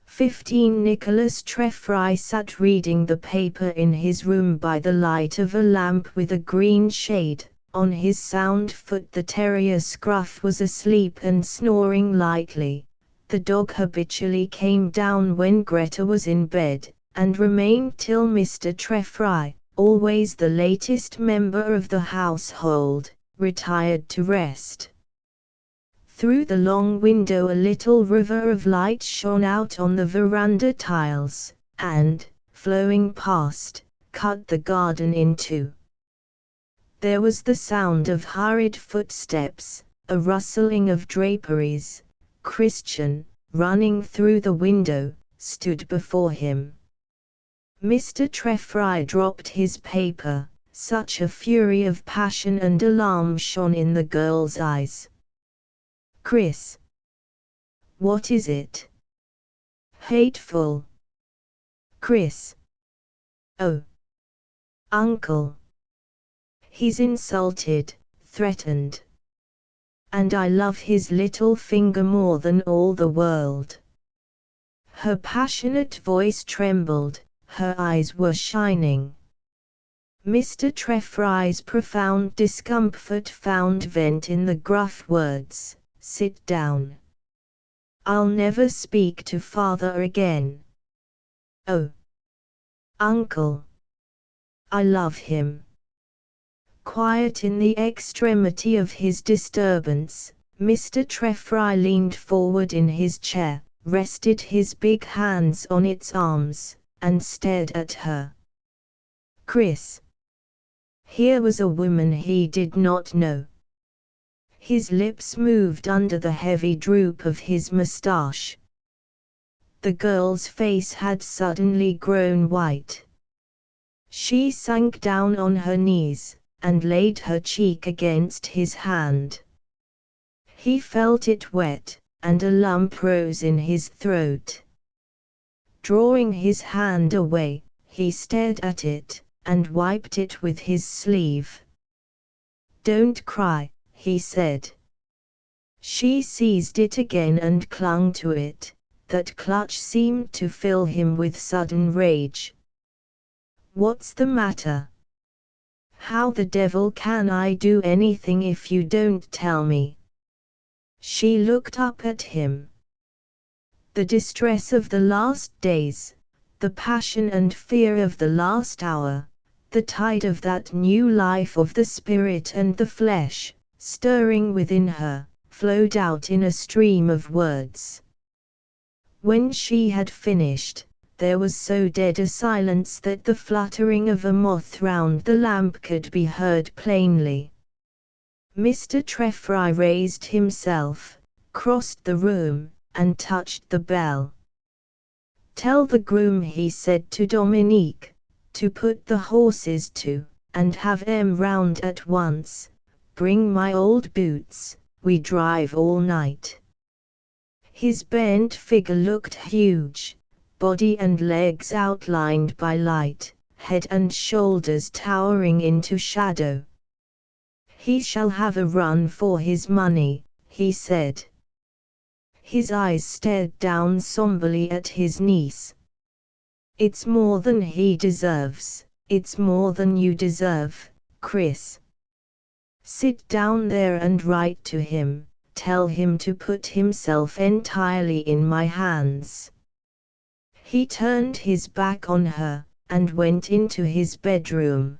15 Nicholas Treffry sat reading the paper in his room by the light of a lamp with a green shade. On his sound foot the terrier Scruff was asleep and snoring lightly. The dog habitually came down when Greta was in bed, and remained till Mr. Treffry, always the latest member of the household, retired to rest. Through the long window a little river of light shone out on the veranda tiles, and, flowing past, cut the garden in two. There was the sound of hurried footsteps, a rustling of draperies. Christian, running through the window, stood before him. Mr. Treffry dropped his paper. Such a fury of passion and alarm shone in the girl's eyes. "Chris! What is it? Hateful! Chris! Oh! Uncle! He's insulted, threatened. And I love his little finger more than all the world." Her passionate voice trembled, her eyes were shining. Mr. Treffry's profound discomfort found vent in the gruff words, "Sit down. I'll never speak to father again." "Oh, uncle! I love him." Quiet in the extremity of his disturbance, Mr. Treffry leaned forward in his chair, rested his big hands on its arms, and stared at her. Chris! Here was a woman he did not know. His lips moved under the heavy droop of his moustache. The girl's face had suddenly grown white. She sank down on her knees, and laid her cheek against his hand. He felt it wet, and a lump rose in his throat. Drawing his hand away, he stared at it, and wiped it with his sleeve. "Don't cry," he said. She seized it again and clung to it. That clutch seemed to fill him with sudden rage. "What's the matter? How the devil can I do anything if you don't tell me?" She looked up at him. The distress of the last days, the passion and fear of the last hour, the tide of that new life of the spirit and the flesh, stirring within her, flowed out in a stream of words. When she had finished, there was so dead a silence that the fluttering of a moth round the lamp could be heard plainly. Mr. Treffry raised himself, crossed the room, and touched the bell. "Tell the groom," he said to Dominique, "to put the horses to, and have 'em round at once. Bring my old boots, we drive all night." His bent figure looked huge, body and legs outlined by light, head and shoulders towering into shadow. "He shall have a run for his money," he said. His eyes stared down somberly at his niece. "It's more than he deserves, it's more than you deserve, Chris. Sit down there and write to him, tell him to put himself entirely in my hands." He turned his back on her, and went into his bedroom.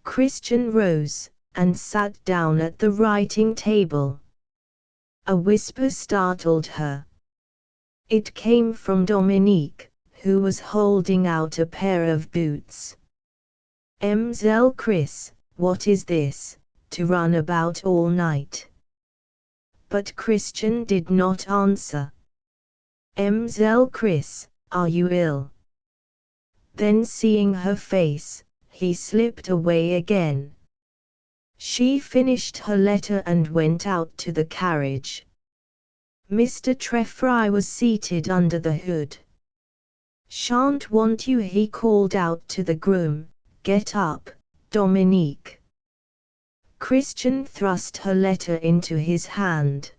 Christian rose, and sat down at the writing table. A whisper startled her. It came from Dominique, who was holding out a pair of boots. "Mzell Chris, what is this, to run about all night?" But Christian did not answer. "Mzell Chris, are you ill?" Then seeing her face, he slipped away again. She finished her letter and went out to the carriage. Mr. Treffry was seated under the hood. "Shan't want you," he called out to the groom. "Get up, Dominique." Christian thrust her letter into his hand.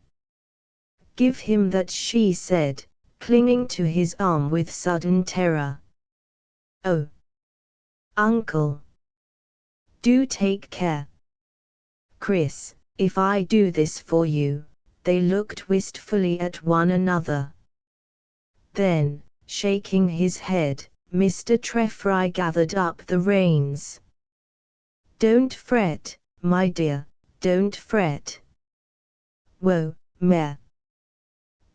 "Give him that," she said, clinging to his arm with sudden terror. "Oh, uncle! Do take care. Chris, if I do this for you." They looked wistfully at one another. Then, shaking his head, Mr. Treffry gathered up the reins. "Don't fret, my dear, don't fret. Whoa, mare."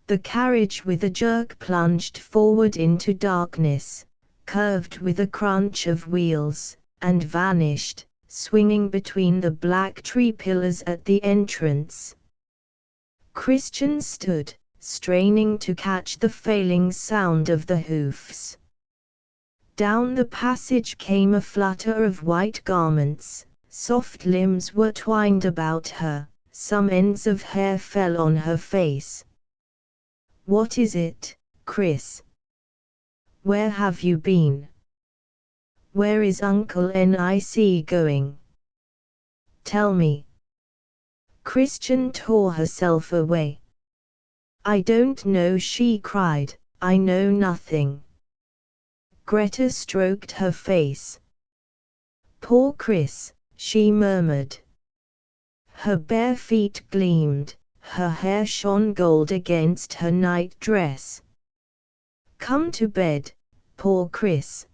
The carriage with a jerk plunged forward into darkness, curved with a crunch of wheels, and vanished, swinging between the black tree pillars at the entrance. Christian stood, straining to catch the failing sound of the hoofs. Down the passage came a flutter of white garments, soft limbs were twined about her, some ends of hair fell on her face. "What is it, Chris? Where have you been? Where is Uncle Nic going? Tell me." Christian tore herself away. "I don't know," she cried, "I know nothing." Greta stroked her face. "Poor Chris," she murmured. Her bare feet gleamed, her hair shone gold against her night dress. "Come to bed, poor Chris."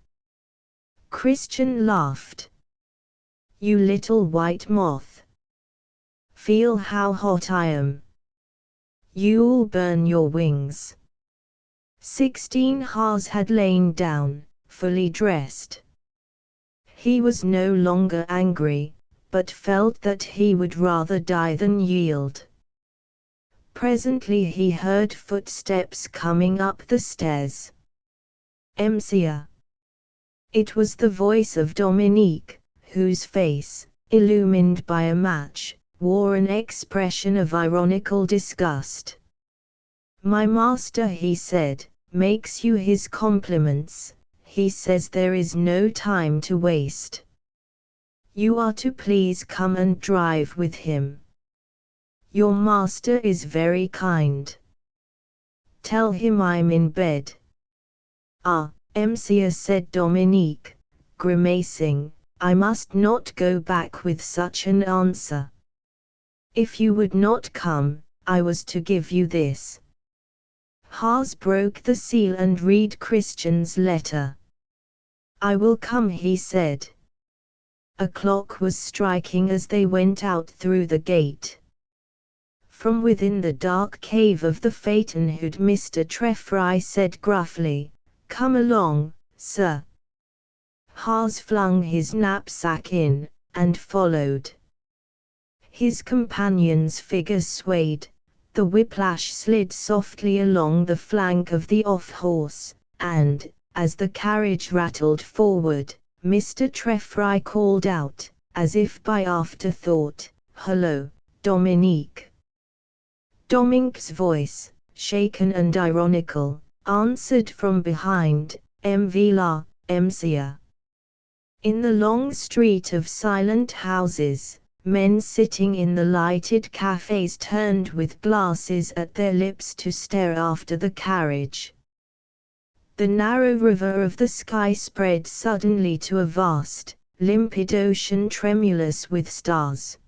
Christian laughed. "You little white moth. Feel how hot I am. You'll burn your wings." 16 Haas had lain down, fully dressed. He was no longer angry, but felt that he would rather die than yield. Presently he heard footsteps coming up the stairs. "Monsieur." It was the voice of Dominique, whose face, illumined by a match, wore an expression of ironical disgust. "My master," he said, "makes you his compliments. He says there is no time to waste. You are to please come and drive with him. Your master is very kind. Tell him I'm in bed." "Ah, monsieur," said Dominique, grimacing, "I must not go back with such an answer. If you would not come, I was to give you this." Haas broke the seal and read Christian's letter. "I will come," he said. A clock was striking as they went out through the gate. From within the dark cave of the phaeton-hood Mr. Treffry said gruffly, "Come along, sir." Haas flung his knapsack in, and followed. His companion's figure swayed, the whiplash slid softly along the flank of the off-horse, and, as the carriage rattled forward, Mr. Treffry called out, as if by afterthought, "Hello, Dominique." Dominique's voice, shaken and ironical, answered from behind, "MV la, monsieur." In the long street of silent houses, men sitting in the lighted cafes turned with glasses at their lips to stare after the carriage. The narrow river of the sky spread suddenly to a vast, limpid ocean tremulous with stars.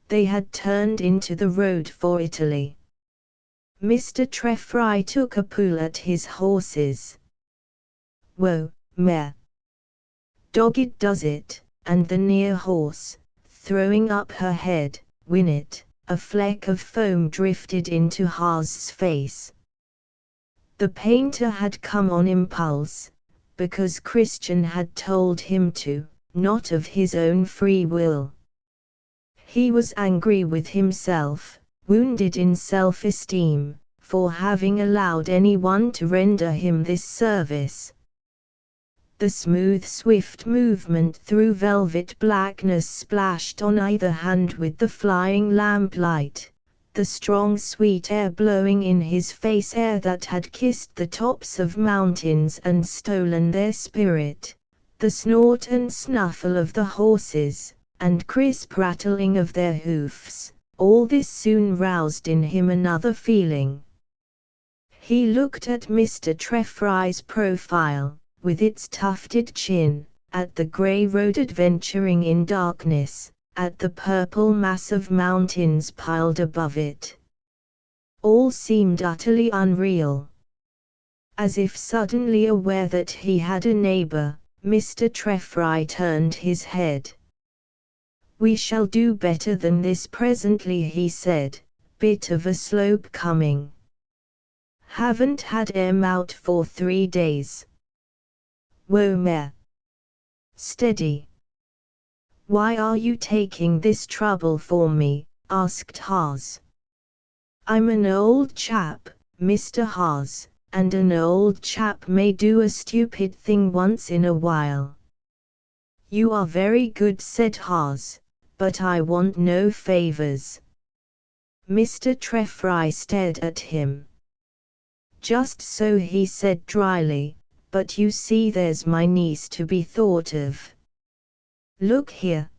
They had turned into the road for Italy. Mr. Treffry took a pull at his horses. "Whoa, mare. Dogged does it," and the near horse, throwing up her head, whinnied. A fleck of foam drifted into Haas's face. The painter had come on impulse, because Christian had told him to, not of his own free will. He was angry with himself, wounded in self-esteem, for having allowed anyone to render him this service. The smooth swift movement through velvet blackness splashed on either hand with the flying lamplight, the strong sweet air blowing in his face, air that had kissed the tops of mountains and stolen their spirit, the snort and snuffle of the horses, and crisp rattling of their hoofs, all this soon roused in him another feeling. He looked at Mr. Treffry's profile, with its tufted chin, at the grey road adventuring in darkness, at the purple mass of mountains piled above it. All seemed utterly unreal. As if suddenly aware that he had a neighbour, Mr. Treffry turned his head. "We shall do better than this presently," he said, "bit of a slope coming. Haven't had 'em out for 3 days. Whoa, mare. Steady." "Why are you taking this trouble for me?" asked Hawes. "I'm an old chap, Mr. Hawes, and an old chap may do a stupid thing once in a while." "You are very good," said Hawes, "but I want no favors." Mr. Treffry stared at him. "Just so," he said dryly, "but you see there's my niece to be thought of. Look here.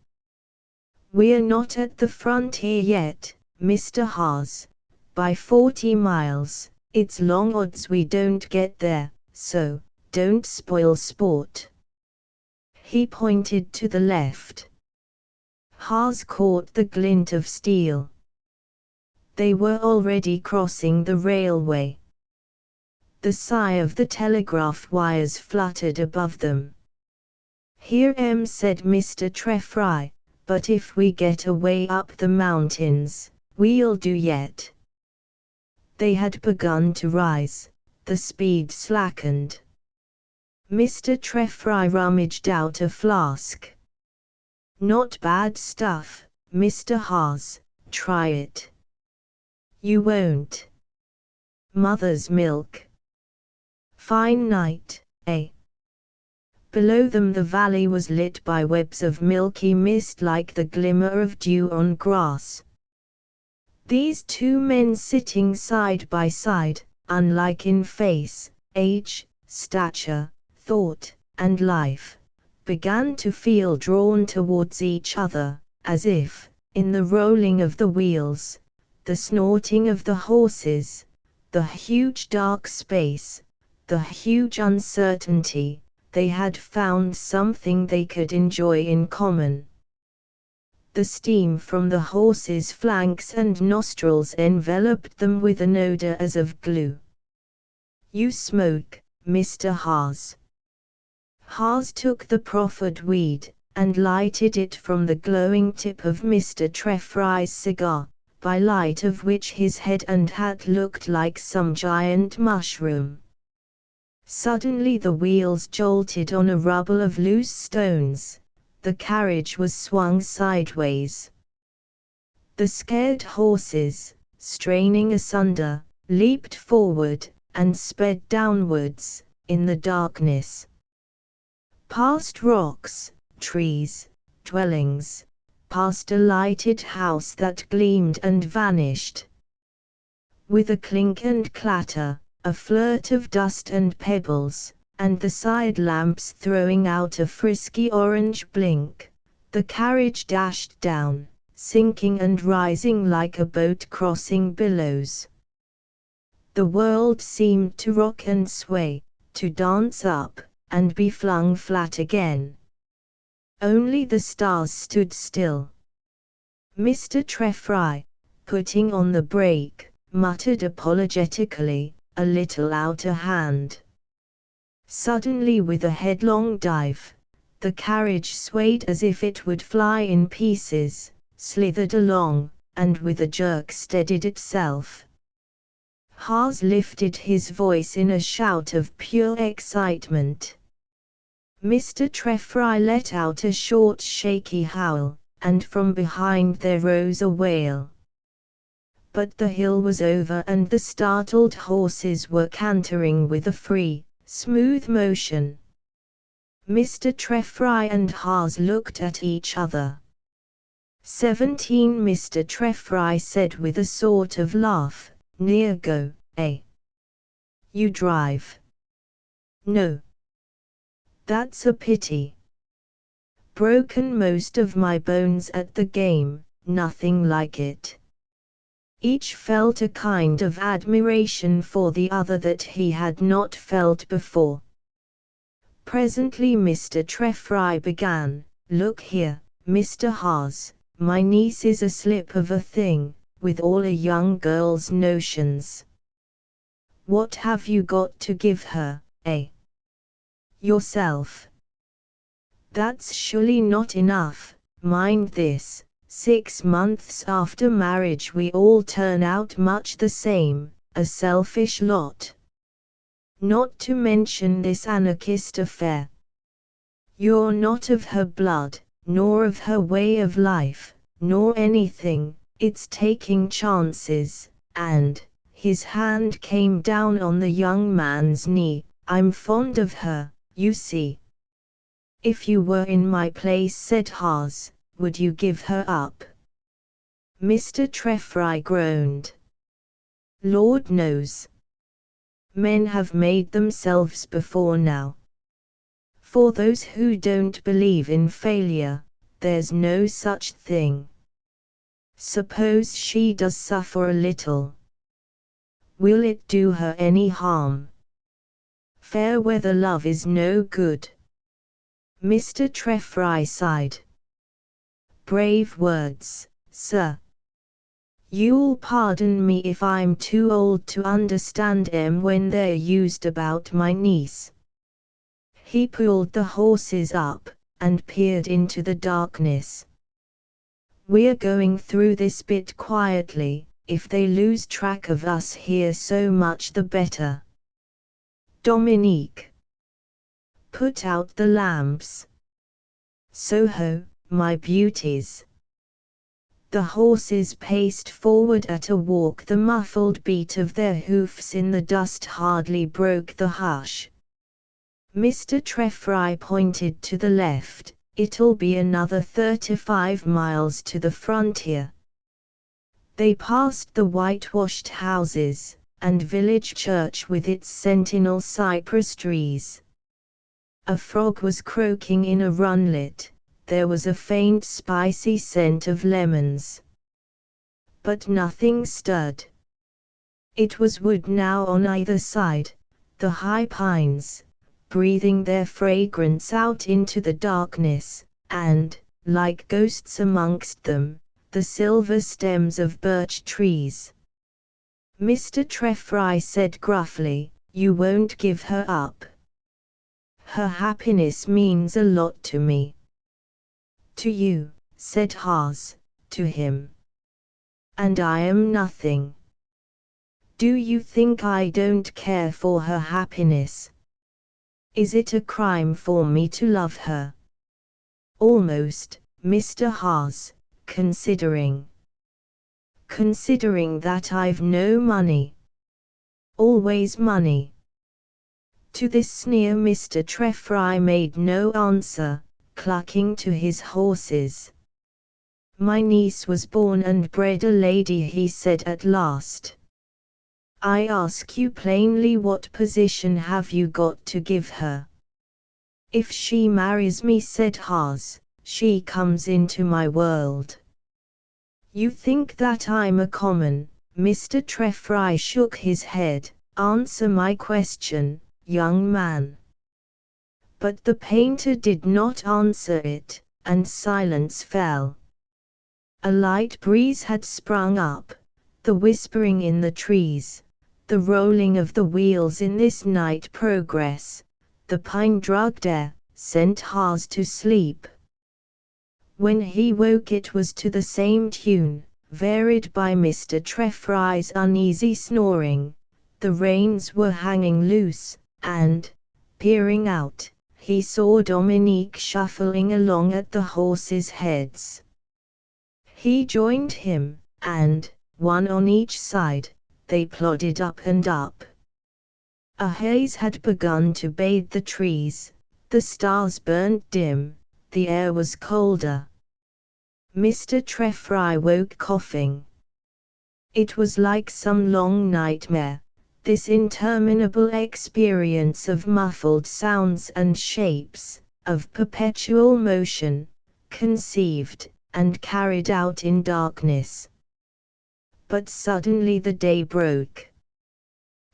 We're not at the frontier yet, Mr. Hawes, by 40 miles, it's long odds we don't get there, so, don't spoil sport." He pointed to the left. Hawes caught the glint of steel. They were already crossing the railway. The sigh of the telegraph wires fluttered above them. "Here said Mr. Treffry, "but if we get away up the mountains, we'll do yet." They had begun to rise, the speed slackened. Mr. Treffry rummaged out a flask. "Not bad stuff, Mr. Hawes, try it." "You won't." "Mother's milk. Fine night, eh?" Below them the valley was lit by webs of milky mist like the glimmer of dew on grass. These two men sitting side by side, unlike in face, age, stature, thought, and life, began to feel drawn towards each other, as if, in the rolling of the wheels, the snorting of the horses, the huge dark space, the huge uncertainty, they had found something they could enjoy in common. The steam from the horses' flanks and nostrils enveloped them with an odor as of glue. "You smoke, Mr. Hawes." Hawes took the proffered weed, and lighted it from the glowing tip of Mr. Treffry's cigar, by light of which his head and hat looked like some giant mushroom. Suddenly the wheels jolted on a rubble of loose stones. The carriage was swung sideways. The scared horses, straining asunder, leaped forward, and sped downwards, in the darkness. Past rocks, trees, dwellings, past a lighted house that gleamed and vanished. With a clink and clatter, a flirt of dust and pebbles, and the side lamps throwing out a frisky orange blink, the carriage dashed down, sinking and rising like a boat crossing billows. The world seemed to rock and sway, to dance up, and be flung flat again. Only the stars stood still. Mr. Treffry, putting on the brake, muttered apologetically, a little out of hand. Suddenly, with a headlong dive, the carriage swayed as if it would fly in pieces, slithered along, and with a jerk steadied itself. Hawes lifted his voice in a shout of pure excitement. Mr. Treffry let out a short shaky howl, and from behind there rose a wail. But the hill was over and the startled horses were cantering with a free, smooth motion. Mr. Treffry and Haas looked at each other. 17 Mr. Treffry said with a sort of laugh, near go, eh? You drive? No. That's a pity. Broken most of my bones at the game, nothing like it. Each felt a kind of admiration for the other that he had not felt before. Presently Mr. Treffry began, Look here, Mr. Haas, my niece is a slip of a thing, with all a young girl's notions. What have you got to give her, eh? Yourself. That's surely not enough. Mind this, 6 months after marriage we all turn out much the same, a selfish lot. Not to mention this anarchist affair. You're not of her blood, nor of her way of life, nor anything, it's taking chances, and, his hand came down on the young man's knee, I'm fond of her, you see. If you were in my place, said Haas, would you give her up? Mr. Treffry groaned. Lord knows. Men have made themselves before now. For those who don't believe in failure, there's no such thing. Suppose she does suffer a little. Will it do her any harm? Fair weather love is no good. Mr. Treffry sighed. Brave words, sir. You'll pardon me if I'm too old to understand 'em when they're used about my niece. He pulled the horses up, and peered into the darkness. We're going through this bit quietly, if they lose track of us here so much the better. Dominique. Put out the lamps. Soho, my beauties. The horses paced forward at a walk. The muffled beat of their hoofs in the dust hardly broke the hush. Mr. Treffry pointed to the left, it'll be another 35 miles to the frontier. They passed the whitewashed houses, and village church with its sentinel cypress trees. A frog was croaking in a runlet. There was a faint spicy scent of lemons. But nothing stirred. It was wood now on either side, the high pines, breathing their fragrance out into the darkness, and, like ghosts amongst them, the silver stems of birch trees. Mr. Treffry said gruffly, You won't give her up. Her happiness means a lot to me. To you, said Haas, to him. And I am nothing. Do you think I don't care for her happiness? Is it a crime for me to love her? Almost, Mr. Haas, considering that I've no money. Always money. To this sneer Mr. Treffry made no answer, clucking to his horses. My niece was born and bred a lady, he said at last. I ask you plainly, what position have you got to give her? If she marries me, said Haas, she comes into my world. You think that I'm a common? Mr. Treffry shook his head. Answer my question, young man. But the painter did not answer it, and silence fell. A light breeze had sprung up, the whispering in the trees, the rolling of the wheels in this night progress, the pine-drugged air, sent Haas to sleep. When he woke it was to the same tune, varied by Mr. Treffry's uneasy snoring. The reins were hanging loose, and, peering out, he saw Dominique shuffling along at the horses' heads. He joined him, and, one on each side, they plodded up and up. A haze had begun to bathe the trees, The stars burnt dim, the air was colder. Mr. Treffry woke coughing. It was like some long nightmare, this interminable experience of muffled sounds and shapes, of perpetual motion, conceived and carried out in darkness. But suddenly the day broke.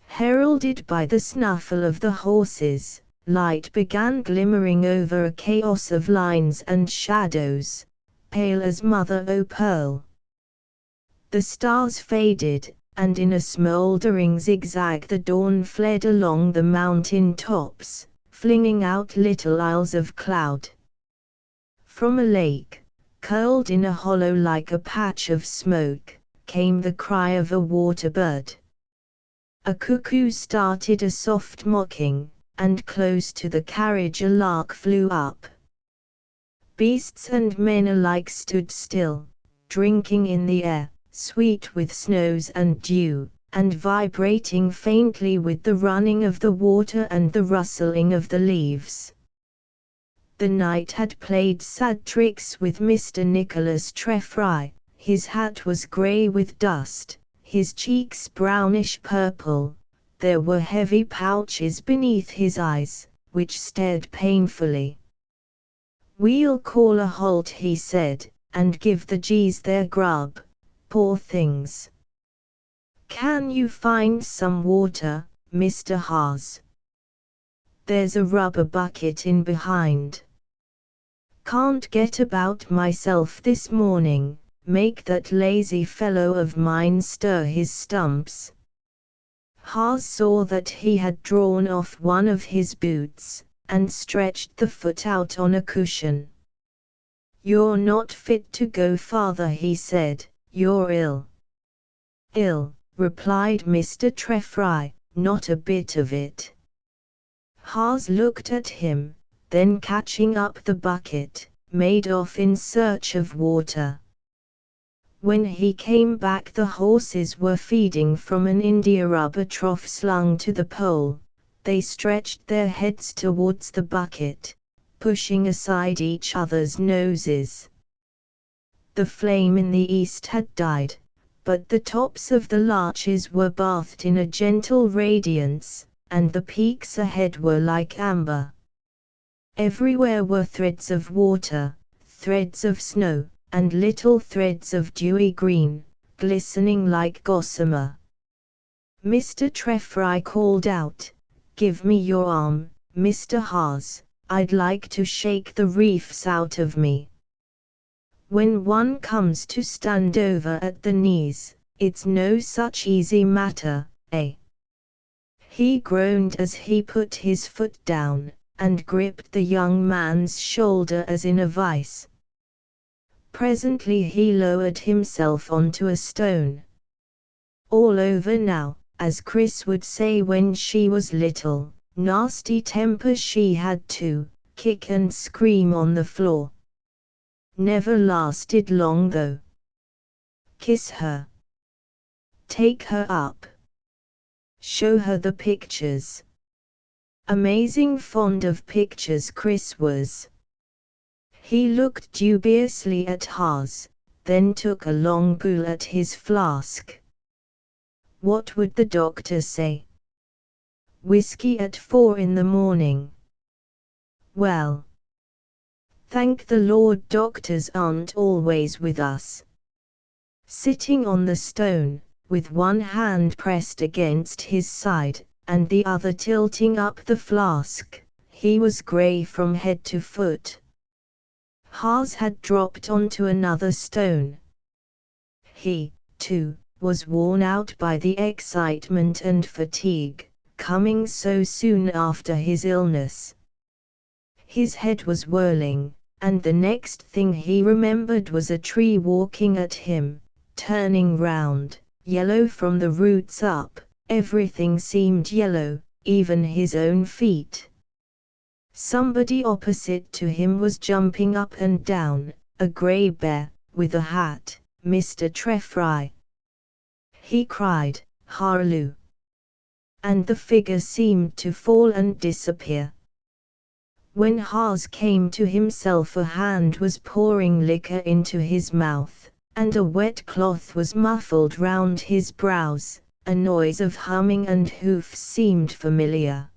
Heralded by the snuffle of the horses, light began glimmering over a chaos of lines and shadows, pale as mother-o'-pearl. The stars faded, and in a smouldering zigzag the dawn fled along the mountain tops, flinging out little isles of cloud. From a lake, curled in a hollow like a patch of smoke, came the cry of a water-bird. A cuckoo started a soft mocking, and close to the carriage a lark flew up. Beasts and men alike stood still, drinking in the air, sweet with snows and dew, and vibrating faintly with the running of the water and the rustling of the leaves. The night had played sad tricks with Mr. Nicholas Treffry. His hat was grey with dust, his cheeks brownish purple. There were heavy pouches beneath his eyes, which stared painfully. "We'll call a halt," he said, "and give the G's their grub, poor things. Can you find some water, Mr. Haas? There's a rubber bucket in behind. Can't get about myself this morning, make that lazy fellow of mine stir his stumps." Haas saw that he had drawn off one of his boots, and stretched the foot out on a cushion. "You're not fit to go farther," he said, "you're ill." "Ill," replied Mr. Treffry, "not a bit of it." Haas looked at him, then catching up the bucket, made off in search of water. When he came back the horses were feeding from an india-rubber trough slung to the pole. They stretched their heads towards the bucket, pushing aside each other's noses. The flame in the east had died, but the tops of the larches were bathed in a gentle radiance, and the peaks ahead were like amber. Everywhere were threads of water, threads of snow, and little threads of dewy green, glistening like gossamer. Mr. Treffry called out, "Give me your arm, Mr. Haas, I'd like to shake the reefs out of me. When one comes to stand over at the knees, it's no such easy matter, eh?" He groaned as he put his foot down, and gripped the young man's shoulder as in a vice. Presently he lowered himself onto a stone. "All over now," as Chris would say when she was little. Nasty temper she had too, kick and scream on the floor. Never lasted long though. Kiss her. Take her up. Show her the pictures. Amazing fond of pictures Chris was. He looked dubiously at Haas, then took a long pull at his flask. What would the doctor say? Whiskey at 4 in the morning. Well, thank the Lord doctors aren't always with us. Sitting on the stone, with one hand pressed against his side, and the other tilting up the flask, he was grey from head to foot. Haas had dropped onto another stone. He, too, was worn out by the excitement and fatigue, coming so soon after his illness. His head was whirling, and the next thing he remembered was a tree walking at him, turning round, yellow from the roots up. Everything seemed yellow, even his own feet. Somebody opposite to him was jumping up and down, a grey bear, with a hat, Mr. Treffry. He cried, "Harloo!" And the figure seemed to fall and disappear. When Haas came to himself, a hand was pouring liquor into his mouth, and a wet cloth was muffled round his brows. A noise of humming and hoofs seemed familiar.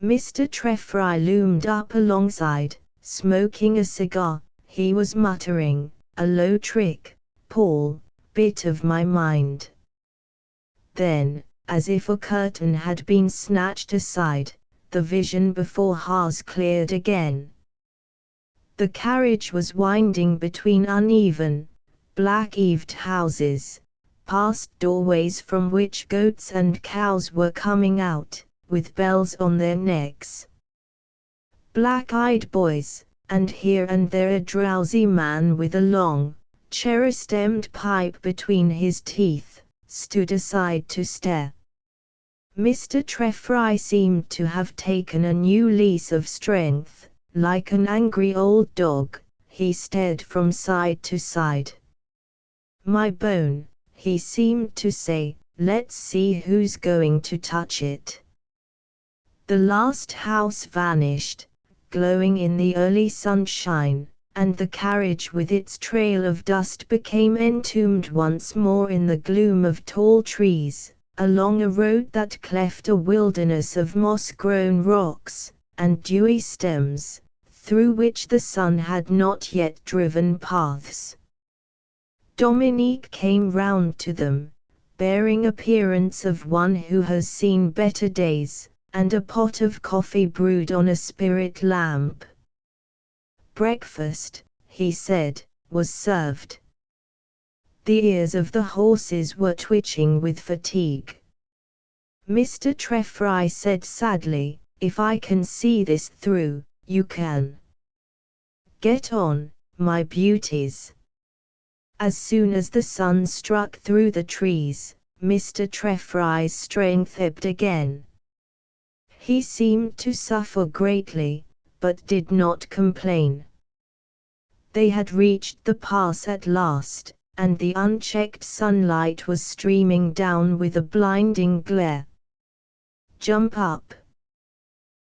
Mr. Treffry loomed up alongside, smoking a cigar. He was muttering, "A low trick, Paul, bit of my mind." Then, as if a curtain had been snatched aside, the vision before Haas cleared again. The carriage was winding between uneven, black-eaved houses, past doorways from which goats and cows were coming out, with bells on their necks. Black-eyed boys, and here and there a drowsy man with a long, cherry-stemmed pipe between his teeth, stood aside to stare. Mr. Treffry seemed to have taken a new lease of strength. Like an angry old dog, he stared from side to side. "My bone," he seemed to say, "let's see who's going to touch it." The last house vanished, glowing in the early sunshine, and the carriage with its trail of dust became entombed once more in the gloom of tall trees, along a road that cleft a wilderness of moss-grown rocks and dewy stems, through which the sun had not yet driven paths. Dominique came round to them, bearing appearance of one who has seen better days, and a pot of coffee brewed on a spirit lamp. Breakfast, he said, was served. The ears of the horses were twitching with fatigue. Mr. Treffry said sadly, "If I can see this through, you can. Get on, my beauties." As soon as the sun struck through the trees, Mr. Treffry's strength ebbed again. He seemed to suffer greatly, but did not complain. They had reached the pass at last, and the unchecked sunlight was streaming down with a blinding glare. "Jump up!"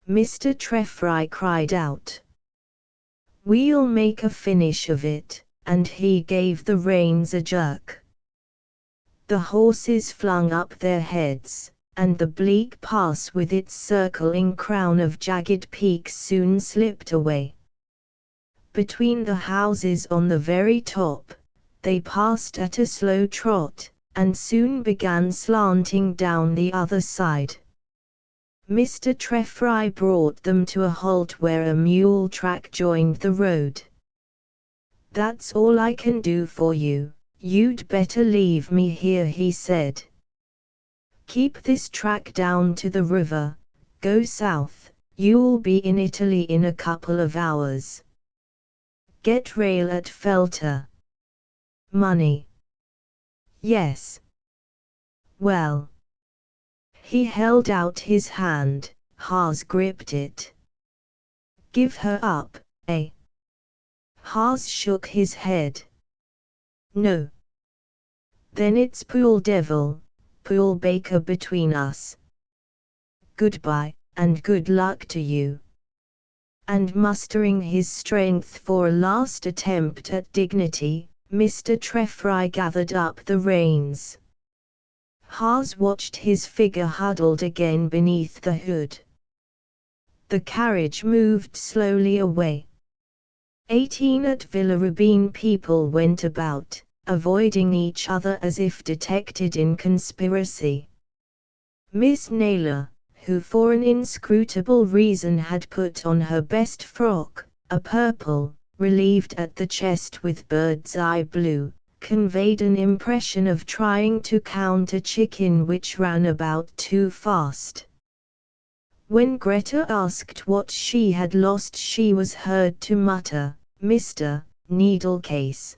Mr. Treffry cried out. "We'll make a finish of it," and he gave the reins a jerk. The horses flung up their heads, and the bleak pass with its circling crown of jagged peaks soon slipped away. Between the houses on the very top, they passed at a slow trot, and soon began slanting down the other side. Mr. Treffry brought them to a halt where a mule track joined the road. "That's all I can do for you, you'd better leave me here," he said. "Keep this track down to the river, go south, you'll be in Italy in a couple of hours. Get rail at Felter. Money?" "Yes." "Well." He held out his hand. Haas gripped it. "Give her up, eh?" Haas shook his head. "No." "Then it's pool devil, pool baker between us. Goodbye, and good luck to you." And mustering his strength for a last attempt at dignity, Mr. Treffry gathered up the reins. Haas watched his figure huddled again beneath the hood. The carriage moved slowly away. 18 at Villa Rubein people went about, avoiding each other as if detected in conspiracy. Miss Naylor, who for an inscrutable reason had put on her best frock, a purple, relieved at the chest with bird's eye blue, conveyed an impression of trying to count a chicken which ran about too fast. When Greta asked what she had lost, she was heard to mutter, "Mr. Needlecase."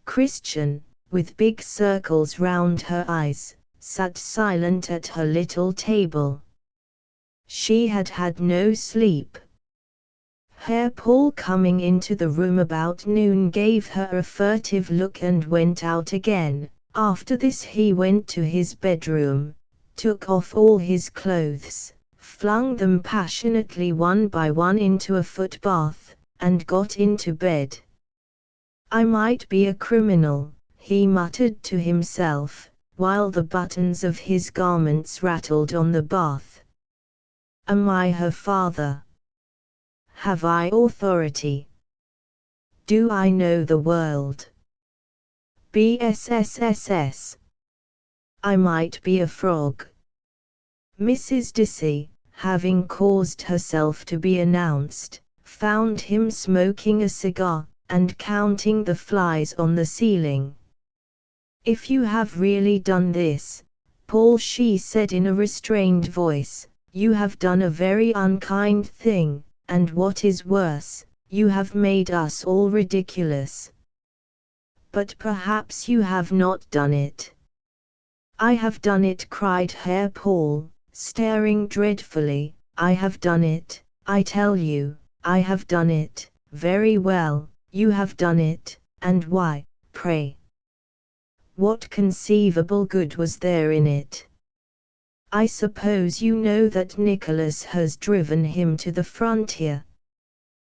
Christian, with big circles round her eyes, sat silent at her little table. She had had no sleep. Herr Paul, coming into the room about noon, gave her a furtive look and went out again. After this he went to his bedroom, took off all his clothes, flung them passionately one by one into a footbath, and got into bed. "I might be a criminal," he muttered to himself, while the buttons of his garments rattled on the bath. "Am I her father? Have I authority? Do I know the world? BSSSS. I might be a frog." Mrs. Dissy, having caused herself to be announced, found him smoking a cigar, and counting the flies on the ceiling. "If you have really done this, Paul," she said in a restrained voice, "you have done a very unkind thing, and what is worse, you have made us all ridiculous." "But perhaps you have not done it." "I have done it," cried Herr Paul, staring dreadfully. "I have done it, I tell you, I have done it." "Very well, you have done it, and why, pray? What conceivable good was there in it? I suppose you know that Nicholas has driven him to the frontier.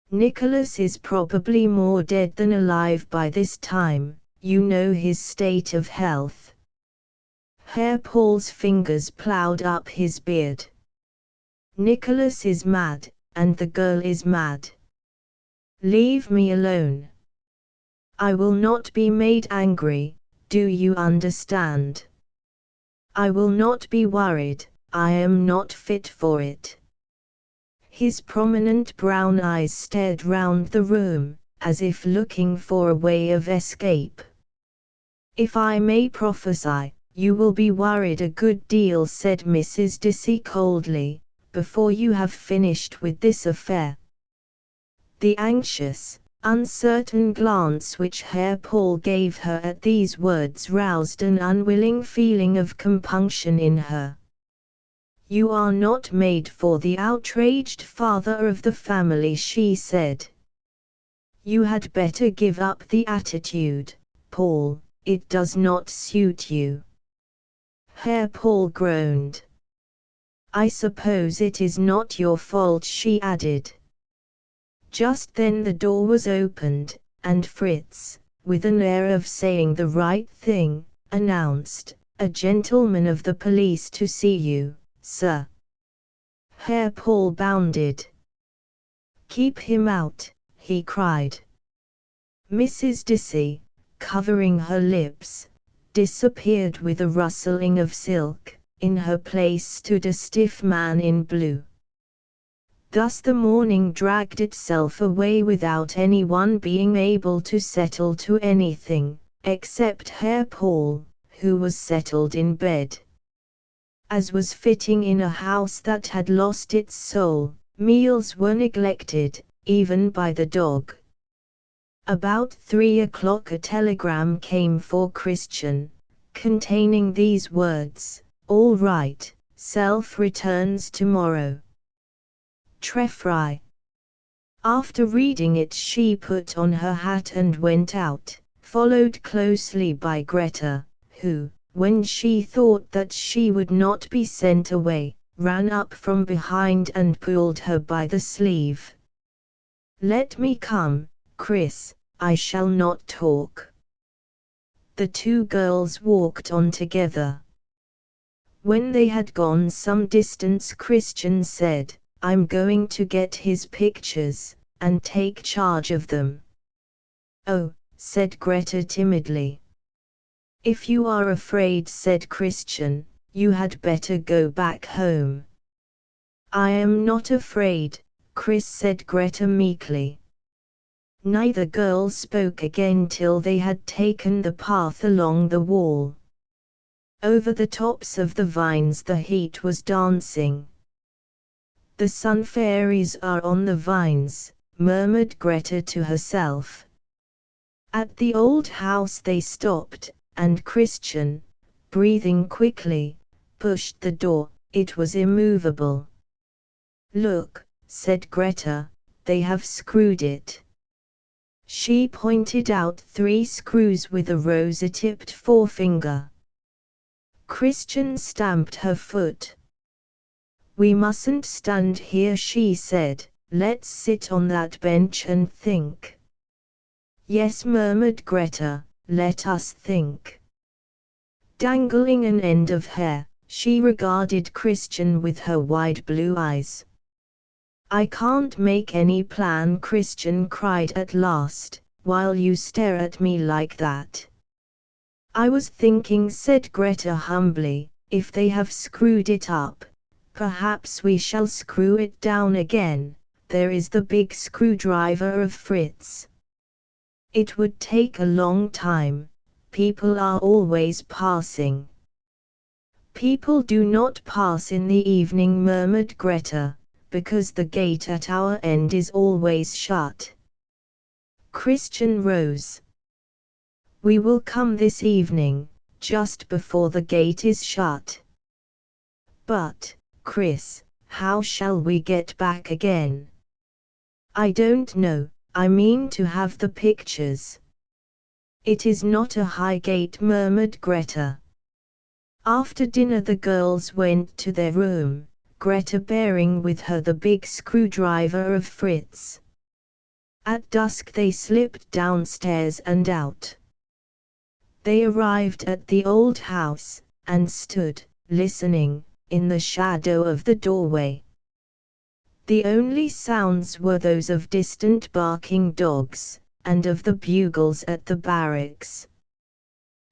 Nicholas is probably more dead than alive by this time. You know his state of health." Herr Paul's fingers ploughed up his beard. "Nicholas is mad, and the girl is mad. Leave me alone. I will not be made angry, do you understand? I will not be worried, I am not fit for it." His prominent brown eyes stared round the room, as if looking for a way of escape. "If I may prophesy, you will be worried a good deal," said Mrs. Dissy coldly, "before you have finished with this affair." The anxious, uncertain glance which Herr Paul gave her at these words roused an unwilling feeling of compunction in her. "You are not made for the outraged father of the family," she said. "You had better give up the attitude, Paul, it does not suit you." Herr Paul groaned. "I suppose it is not your fault," she added. Just then the door was opened, and Fritz, with an air of saying the right thing, announced, "A gentleman of the police to see you, sir." Herr Paul bounded. "Keep him out," he cried. Mrs. Dissy, covering her lips, disappeared with a rustling of silk. In her place stood a stiff man in blue. Thus the morning dragged itself away without anyone being able to settle to anything, except Herr Paul, who was settled in bed. As was fitting in a house that had lost its soul, meals were neglected, even by the dog. About 3 o'clock a telegram came for Christian, containing these words: "All right, self returns tomorrow. Trefry." After reading it she put on her hat and went out, followed closely by Greta, who, when she thought that she would not be sent away, ran up from behind and pulled her by the sleeve. "Let me come, Chris, I shall not talk." The two girls walked on together. When they had gone some distance Christian said, "I'm going to get his pictures, and take charge of them." "Oh," said Greta timidly. "If you are afraid," said Christian, "you had better go back home." "I am not afraid," Chris said Greta meekly. Neither girl spoke again till they had taken the path along the wall. Over the tops of the vines the heat was dancing. "The sun fairies are on the vines," murmured Greta to herself. At the old house they stopped, and Christian, breathing quickly, pushed the door. It was immovable. "Look," said Greta, "they have screwed it." She pointed out 3 screws with a rosy-tipped forefinger. Christian stamped her foot. We mustn't stand here, she said. Let's sit on that bench and think. Yes, murmured Greta, let us think. Dangling an end of hair, she regarded Christian with her wide blue eyes. I can't make any plan, Christian cried at last, while you stare at me like that. I was thinking, said Greta humbly, if they have screwed it up, perhaps we shall screw it down again. There is the big screwdriver of Fritz. It would take a long time. People are always passing. People do not pass in the evening, murmured Greta, because the gate at our end is always shut. Christian rose. We will come this evening, just before the gate is shut. But, Chris, how shall we get back again? I don't know, I mean to have the pictures. It is not a high gate, murmured Greta. After dinner the girls went to their room, Greta bearing with her the big screwdriver of Fritz. At dusk they slipped downstairs and out. They arrived at the old house, and stood, listening, in the shadow of the doorway. The only sounds were those of distant barking dogs, and of the bugles at the barracks.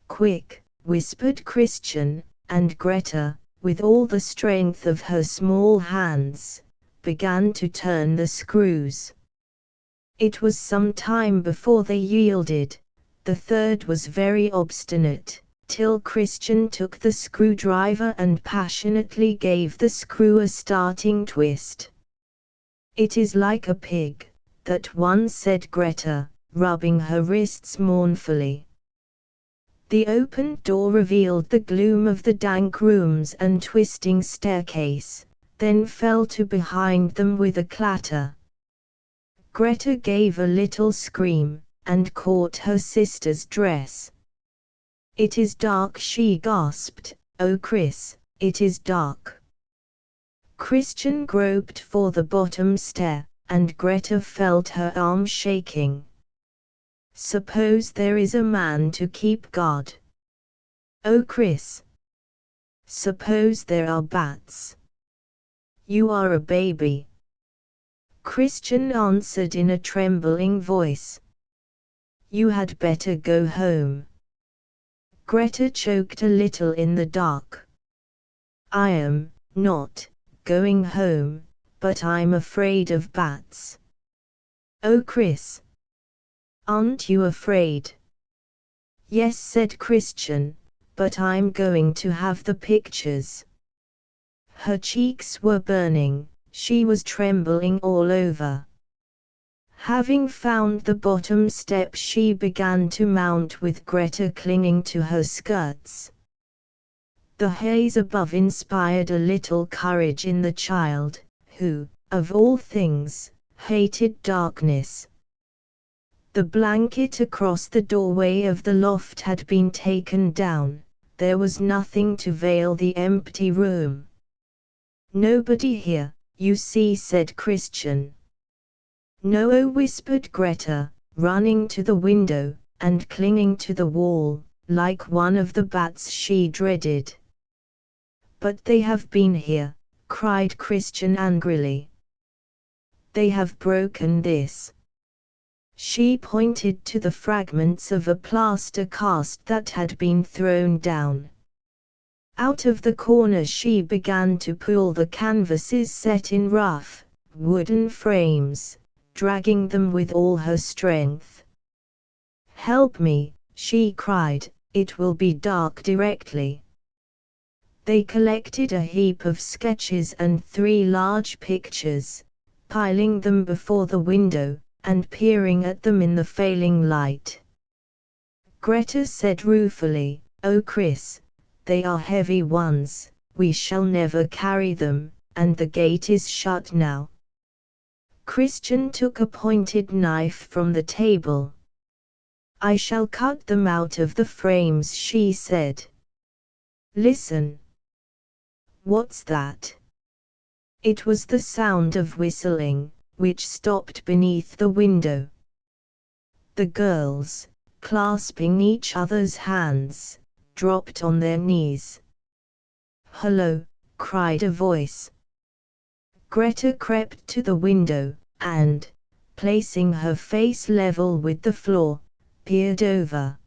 Quick, whispered Christian, and Greta, with all the strength of her small hands, began to turn the screws. It was some time before they yielded. The third was very obstinate, till Christian took the screwdriver and passionately gave the screw a starting twist. It is like a pig, that one, said Greta, rubbing her wrists mournfully. The opened door revealed the gloom of the dank rooms and twisting staircase, then fell to behind them with a clatter. Greta gave a little scream, and caught her sister's dress. It is dark, she gasped. Oh Chris, it is dark. Christian groped for the bottom stair, and Greta felt her arm shaking. Suppose there is a man to keep guard. Oh Chris. Suppose there are bats. You are a baby. Christian answered in a trembling voice. You had better go home. Greta choked a little in the dark. I am not going home, but I'm afraid of bats. Oh Chris. Aren't you afraid? Yes, said Christian, but I'm going to have the pictures. Her cheeks were burning, she was trembling all over. Having found the bottom step, she began to mount with Greta clinging to her skirts. The haze above inspired a little courage in the child, who, of all things, hated darkness. The blanket across the doorway of the loft had been taken down. There was nothing to veil the empty room. Nobody here, you see, said Christian. No, whispered Greta, running to the window, and clinging to the wall, like one of the bats she dreaded. But they have been here, cried Christian angrily. They have broken this. She pointed to the fragments of a plaster cast that had been thrown down. Out of the corner she began to pull the canvases set in rough, wooden frames, dragging them with all her strength. Help me, she cried, it will be dark directly. They collected a heap of sketches and 3 large pictures, piling them before the window, and peering at them in the failing light. Greta said ruefully, oh Chris, they are heavy ones, we shall never carry them, and the gate is shut now. Christian took a pointed knife from the table. I shall cut them out of the frames, she said. Listen. What's that? It was the sound of whistling, which stopped beneath the window. The girls, clasping each other's hands, dropped on their knees. "Hello," cried a voice. Greta crept to the window, and, placing her face level with the floor, peered over.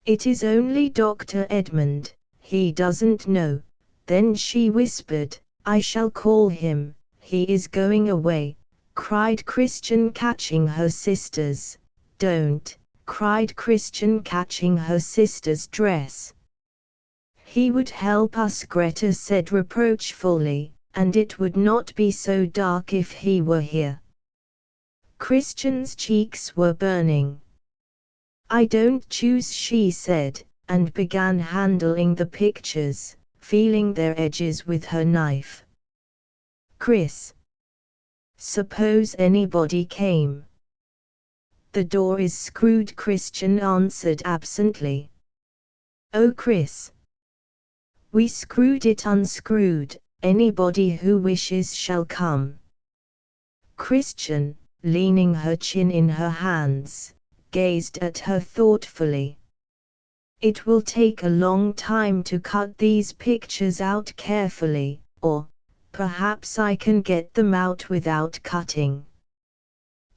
"It is only Dr. Edmund, he doesn't know." Then she whispered, "I shall call him, he is going away," cried Christian, catching her sister's. "Don't," cried Christian, catching her sister's dress. "He would help us," Greta said reproachfully, "and it would not be so dark if he were here." Christian's cheeks were burning. "I don't choose," she said, and began handling the pictures, feeling their edges with her knife. "Chris, suppose anybody came?" "The door is screwed," Christian answered absently. "Oh, Chris, we screwed it unscrewed, anybody who wishes shall come." Christian, leaning her chin in her hands, gazed at her thoughtfully. "It will take a long time to cut these pictures out carefully, or perhaps I can get them out without cutting.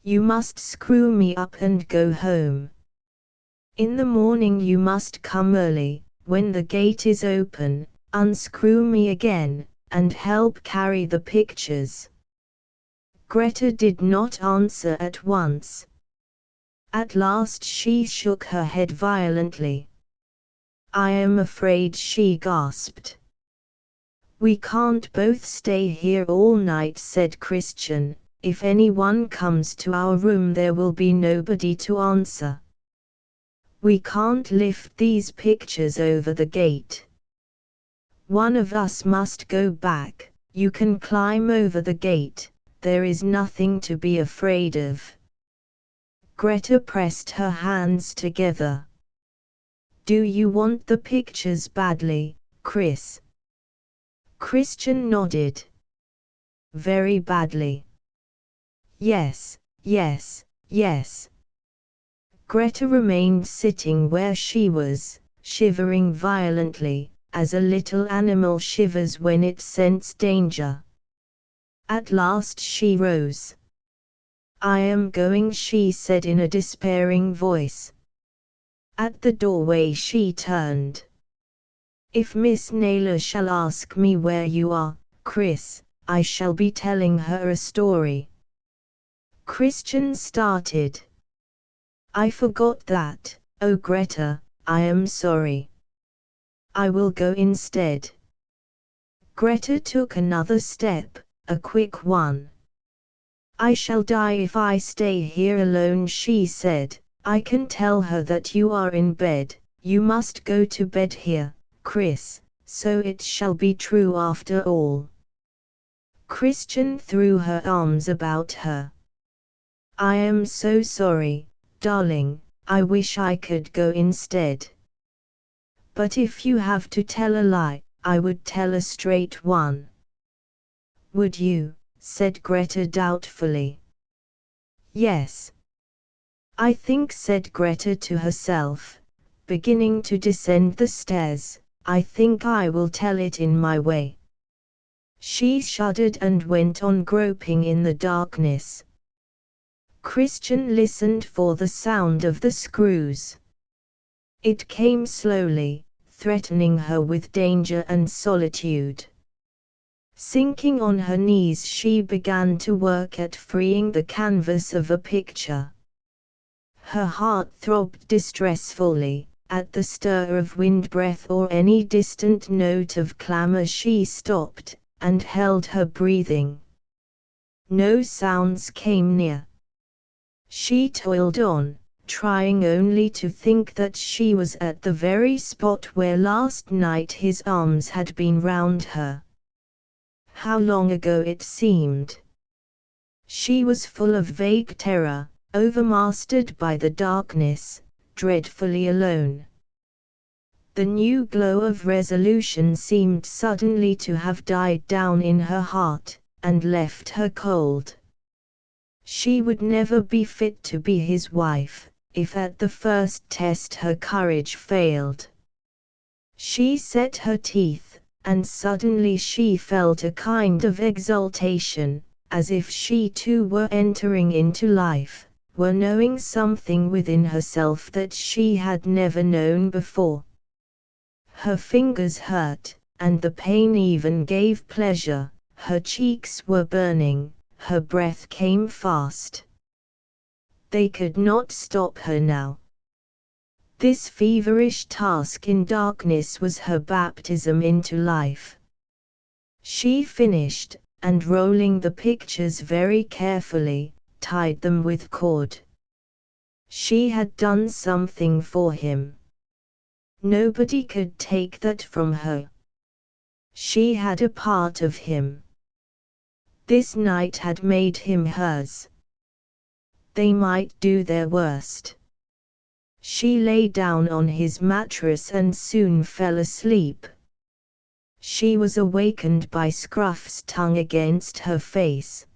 You must screw me up and go home. In the morning you must come early, when the gate is open, unscrew me again, and help carry the pictures." Greta did not answer at once. At last she shook her head violently. "I am afraid," she gasped. "We can't both stay here all night," said Christian. "If anyone comes to our room there will be nobody to answer. We can't lift these pictures over the gate. One of us must go back. You can climb over the gate, there is nothing to be afraid of." Greta pressed her hands together. "Do you want the pictures badly, Chris?" Christian nodded. "Very badly." "Yes, yes, yes." Greta remained sitting where she was, shivering violently, as a little animal shivers when it scents danger. At last she rose. "I am going," she said in a despairing voice. At the doorway she turned. "If Miss Naylor shall ask me where you are, Chris, I shall be telling her a story." Christian started. "I forgot that. Oh Greta, I am sorry. I will go instead." Greta took another step, a quick one. "I shall die if I stay here alone," she said. "I can tell her that you are in bed. You must go to bed here, Chris, so it shall be true after all." Christian threw her arms about her. "I am so sorry, darling, I wish I could go instead. But if you have to tell a lie, I would tell a straight one." "Would you?" said Greta doubtfully. "Yes. I think," said Greta to herself, beginning to descend the stairs, "I think I will tell it in my way." She shuddered and went on groping in the darkness. Christian listened for the sound of the screws. It came slowly, threatening her with danger and solitude. Sinking on her knees she began to work at freeing the canvas of a picture. Her heart throbbed distressfully. At the stir of wind breath or any distant note of clamor she stopped, and held her breathing. No sounds came near. She toiled on, trying only to think that she was at the very spot where last night his arms had been round her. How long ago it seemed! She was full of vague terror, overmastered by the darkness, dreadfully alone. The new glow of resolution seemed suddenly to have died down in her heart, and left her cold. She would never be fit to be his wife, if at the first test her courage failed. She set her teeth, and suddenly she felt a kind of exultation, as if she too were entering into life, were knowing something within herself that she had never known before. Her fingers hurt, and the pain even gave pleasure. Her cheeks were burning, her breath came fast. They could not stop her now. This feverish task in darkness was her baptism into life. She finished, and rolling the pictures very carefully, tied them with cord. She had done something for him. Nobody could take that from her. She had a part of him. This night had made him hers. They might do their worst. She lay down on his mattress and soon fell asleep. She was awakened by Scruff's tongue against her face.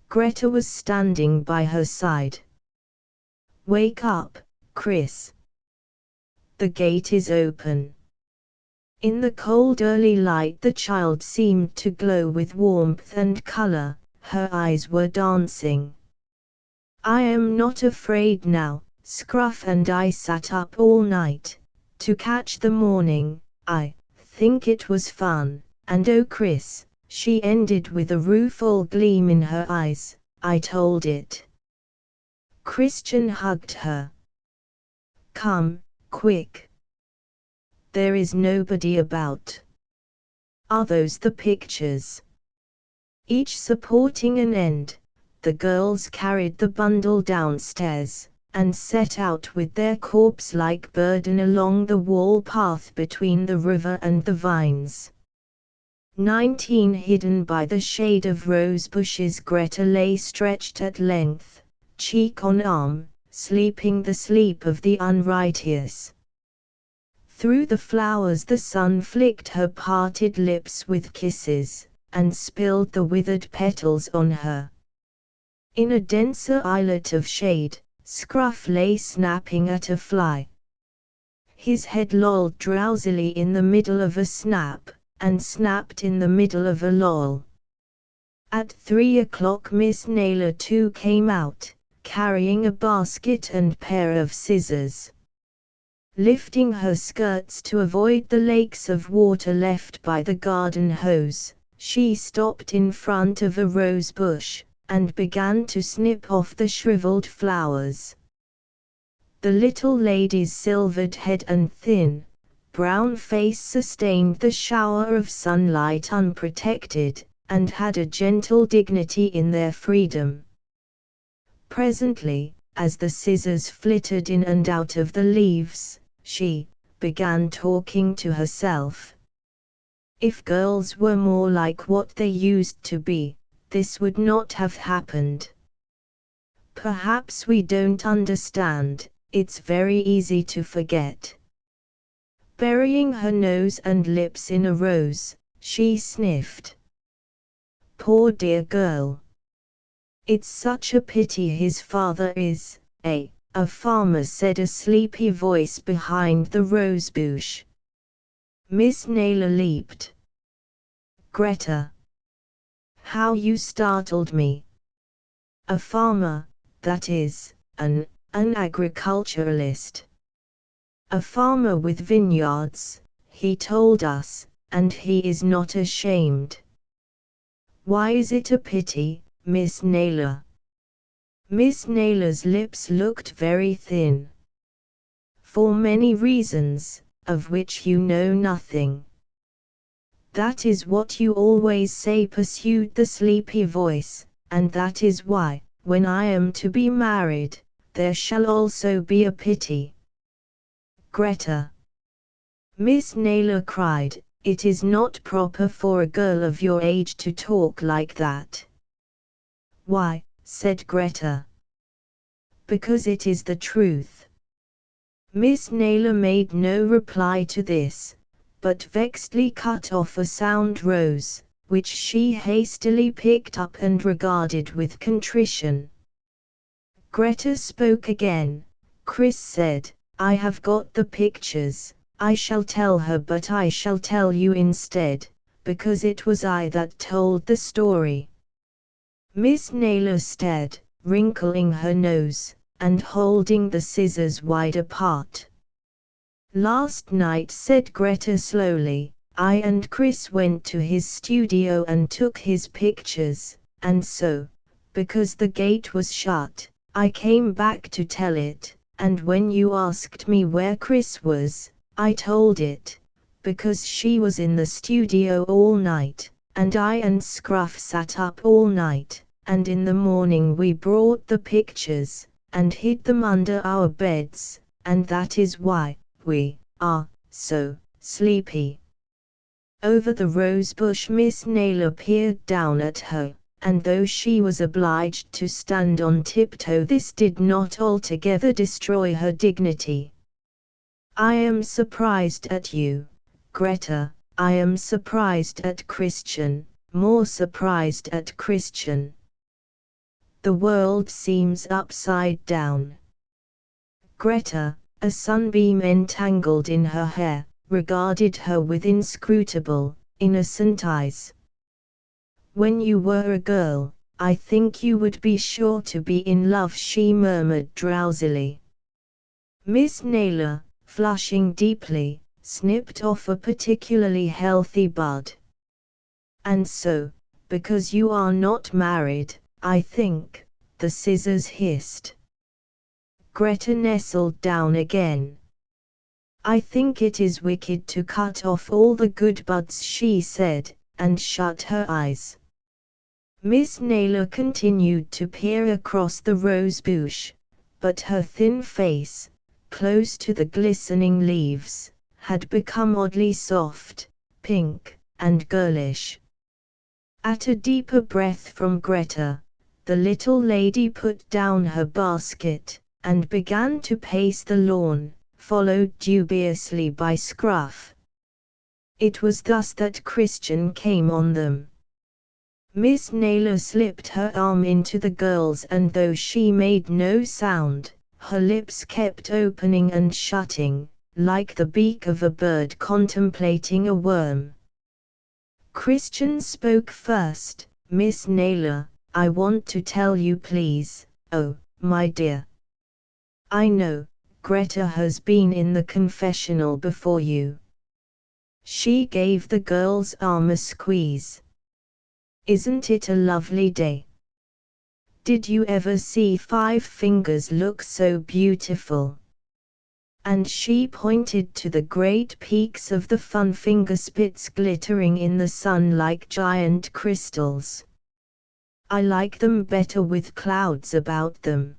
Greta was standing by her side. "Wake up, Chris. The gate is open." In the cold early light the child seemed to glow with warmth and color, her eyes were dancing. "I am not afraid now. Scruff and I sat up all night, to catch the morning. I think it was fun, and oh Chris," she ended with a rueful gleam in her eyes, "I told it." Christian hugged her. "Come, quick. There is nobody about. Are those the pictures?" Each supporting an end, the girls carried the bundle downstairs, and set out with their corpse-like burden along the wall path between the river and the vines. 19 Hidden by the shade of rose bushes, Greta lay stretched at length, cheek on arm, sleeping the sleep of the unrighteous. Through the flowers the sun flicked her parted lips with kisses, and spilled the withered petals on her. In a denser islet of shade, Scruff lay snapping at a fly. His head lolled drowsily in the middle of a snap, and snapped in the middle of a loll. At 3 o'clock Miss Naylor too came out, carrying a basket and pair of scissors. Lifting her skirts to avoid the lakes of water left by the garden hose, she stopped in front of a rose bush, and began to snip off the shriveled flowers. The little lady's silvered head and thin, brown face sustained the shower of sunlight unprotected, and had a gentle dignity in their freedom. Presently, as the scissors flitted in and out of the leaves, she began talking to herself. If girls were more like what they used to be, this would not have happened. Perhaps we don't understand, it's very easy to forget. Burying her nose and lips in a rose, she sniffed. Poor dear girl. It's such a pity his father is a farmer, said a sleepy voice behind the rosebush. Miss Naylor leaped. Greta! How you startled me! A farmer, that is, an agriculturalist. A farmer with vineyards, he told us, and he is not ashamed. Why is it a pity, Miss Naylor? Miss Naylor's lips looked very thin. For many reasons, of which you know nothing. That is what you always say, pursued the sleepy voice, and that is why, when I am to be married, there shall also be a pity. Greta! Miss Naylor cried, it is not proper for a girl of your age to talk like that. Why? Said Greta. Because it is the truth. Miss Naylor made no reply to this, but vexedly cut off a sound rose, which she hastily picked up and regarded with contrition. Greta spoke again. Chris said, "I have got the pictures. I shall tell her, but I shall tell you instead, because it was I that told the story." Miss Naylor stared, wrinkling her nose, and holding the scissors wide apart. "Last night," said Greta slowly, "I and Chris went to his studio and took his pictures, and so, because the gate was shut, I came back to tell it, and when you asked me where Chris was, I told it, because she was in the studio all night, and I and Scruff sat up all night, and in the morning we brought the pictures, and hid them under our beds, and that is why we are so sleepy." Over the rosebush Miss Naylor peered down at her, and though she was obliged to stand on tiptoe, this did not altogether destroy her dignity. "I am surprised at you, Greta. I am surprised at Christian, more surprised at Christian. The world seems upside down." Greta, a sunbeam entangled in her hair, regarded her with inscrutable, innocent eyes. "When you were a girl, I think you would be sure to be in love," she murmured drowsily. Miss Naylor, flushing deeply, snipped off a particularly healthy bud. "And so, because you are not married, I think," the scissors hissed. Greta nestled down again. "I think it is wicked to cut off all the good buds," she said, and shut her eyes. Miss Naylor continued to peer across the rosebush, but her thin face, close to the glistening leaves, had become oddly soft, pink, and girlish. At a deeper breath from Greta, the little lady put down her basket, and began to pace the lawn, followed dubiously by Scruff. It was thus that Christian came on them. Miss Naylor slipped her arm into the girl's, and though she made no sound, her lips kept opening and shutting, like the beak of a bird contemplating a worm. Christian spoke first. "Miss Naylor, I want to tell you, please." "Oh, my dear. I know, Greta has been in the confessional before you." She gave the girl's arm a squeeze. "Isn't it a lovely day? Did you ever see 5 fingers look so beautiful?" And she pointed to the great peaks of the fun fingerspits glittering in the sun like giant crystals. "I like them better with clouds about them."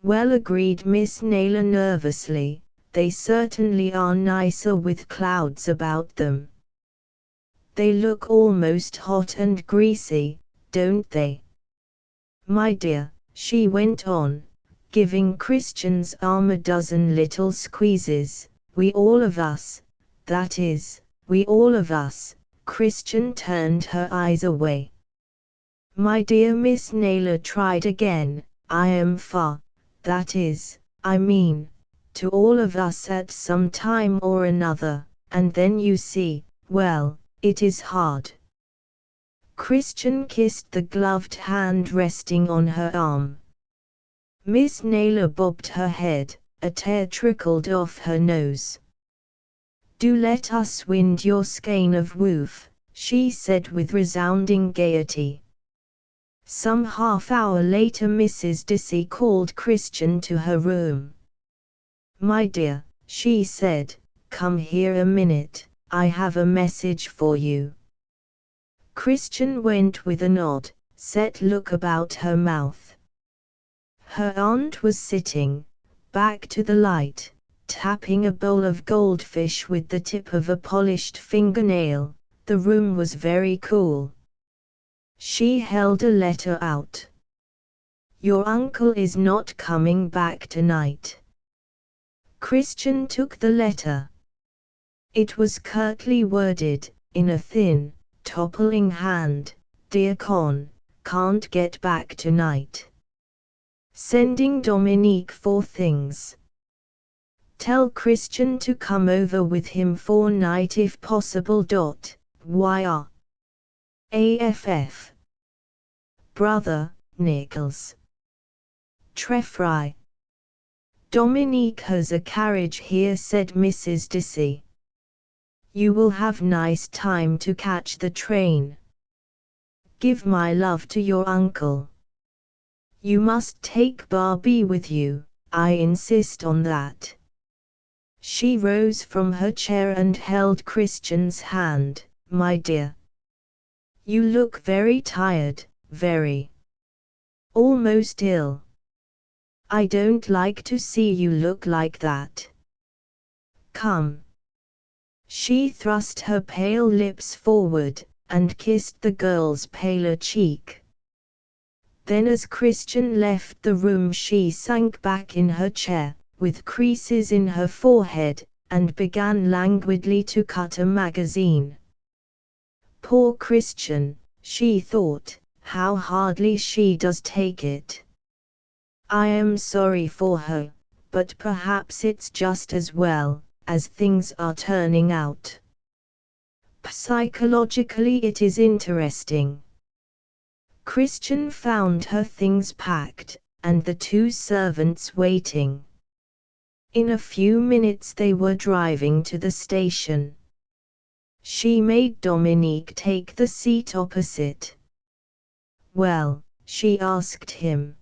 "Well," agreed Miss Naylor nervously, "they certainly are nicer with clouds about them. They look almost hot and greasy, don't they? My dear," she went on, giving Christian's arm a dozen little squeezes, "we all of us, that is, we all of us." Christian turned her eyes away. "My dear," Miss Naylor tried again, "I am far, that is, I mean, to all of us at some time or another, and then you see, well, it is hard." Christian kissed the gloved hand resting on her arm. Miss Naylor bobbed her head, a tear trickled off her nose. "Do let us wind your skein of woof," she said with resounding gaiety. Some half-hour later Mrs. Dissy called Christian to her room. "My dear," she said, "come here a minute, I have a message for you." Christian went with an odd, set look about her mouth. Her aunt was sitting, back to the light, tapping a bowl of goldfish with the tip of a polished fingernail. The room was very cool. She held a letter out. "Your uncle is not coming back tonight." Christian took the letter. It was curtly worded, in a thin, toppling hand, "Dear Con, can't get back tonight. Sending Dominique 4 things. Tell Christian to come over with him for night if possible. Yr. AFF. Brother, Nichols. Treffry. Dominique has a carriage here," said Mrs. Dissy. "You will have nice time to catch the train. Give my love to your uncle. You must take Barbie with you, I insist on that." She rose from her chair and held Christian's hand. "My dear, you look very tired, very. Almost ill. I don't like to see you look like that. Come." She thrust her pale lips forward, and kissed the girl's paler cheek. Then as Christian left the room she sank back in her chair, with creases in her forehead, and began languidly to cut a magazine. Poor Christian, she thought, how hardly she does take it. I am sorry for her, but perhaps it's just as well, as things are turning out. Psychologically it is interesting. Christian found her things packed, and the 2 servants waiting. In a few minutes they were driving to the station. She made Dominique take the seat opposite. "Well?" she asked him.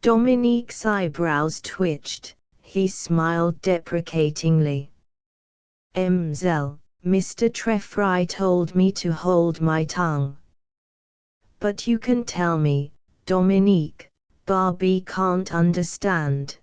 Dominique's eyebrows twitched. He smiled deprecatingly. "Mzell, Mr. Treffry told me to hold my tongue. But you can tell me, Dominique, Barbie can't understand."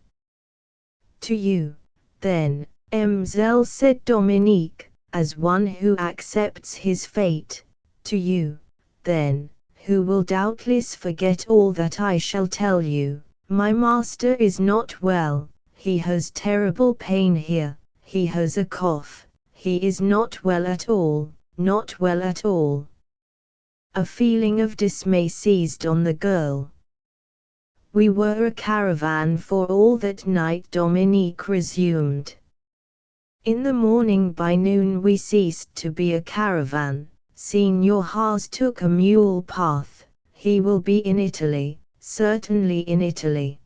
"To you, then, Mzell," said Dominique, as one who accepts his fate. "To you, then, who will doubtless forget all that I shall tell you. My master is not well, he has terrible pain here, he has a cough, he is not well at all, not well at all." A feeling of dismay seized on the girl. "We were a caravan for all that night," Dominique resumed. "In the morning by noon we ceased to be a caravan. Signor Haas took a mule path, he will be in Italy, certainly in Italy.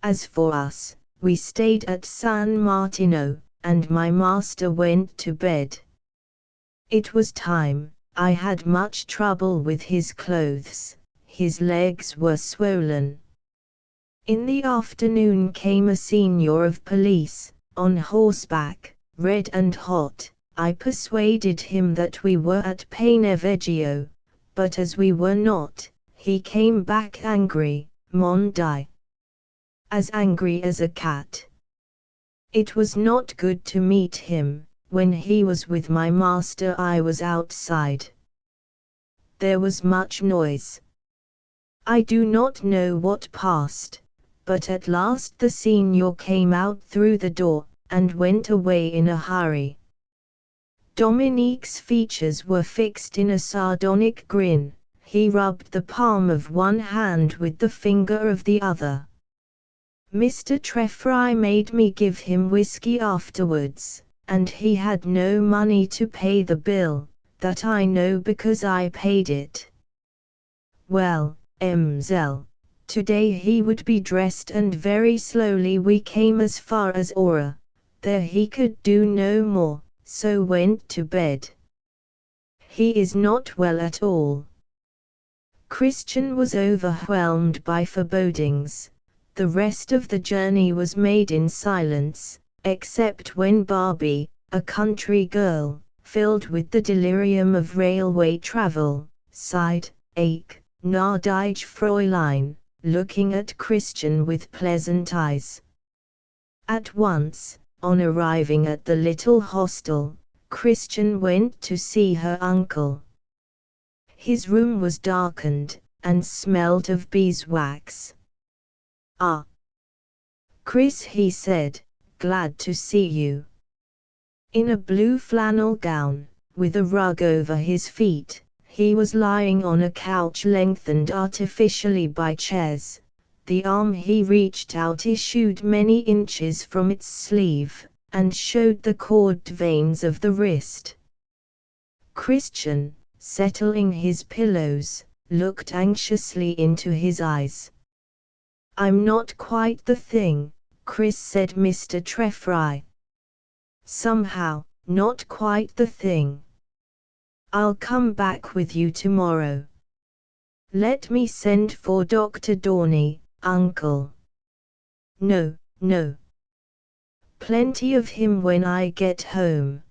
As for us, we stayed at San Martino, and my master went to bed. It was time. I had much trouble with his clothes, his legs were swollen. In the afternoon came a senior of police, on horseback, red and hot. I persuaded him that we were at Paneveggio, but as we were not, he came back angry, mon Dieu. As angry as a cat. It was not good to meet him. When he was with my master I was outside. There was much noise. I do not know what passed, but at last the senior came out through the door, and went away in a hurry." Dominique's features were fixed in a sardonic grin. He rubbed the palm of one hand with the finger of the other. "Mr. Treffry made me give him whiskey afterwards, and he had no money to pay the bill, that I know because I paid it. Well, Mzell, today he would be dressed, and very slowly we came as far as Aura. There he could do no more, so went to bed. He is not well at all." Christian was overwhelmed by forebodings. The rest of the journey was made in silence, except when Barbie, a country girl, filled with the delirium of railway travel, sighed, "Ach, gnädige Fräulein," looking at Christian with pleasant eyes. At once, on arriving at the little hostel, Christian went to see her uncle. His room was darkened, and smelled of beeswax. "Ah, Chris," he said, "glad to see you. In a blue flannel gown, with a rug over his feet. He was lying on a couch lengthened artificially by chairs. The arm he reached out issued many inches from its sleeve, and showed the corded veins of the wrist. Christian, settling his pillows, looked anxiously into his eyes. "I'm not quite the thing," Chris said. Mr. Treffry. "Somehow, not quite the thing. I'll come back with you tomorrow." "Let me send for Dr. Dorney, uncle." "No, no. Plenty of him when I get home.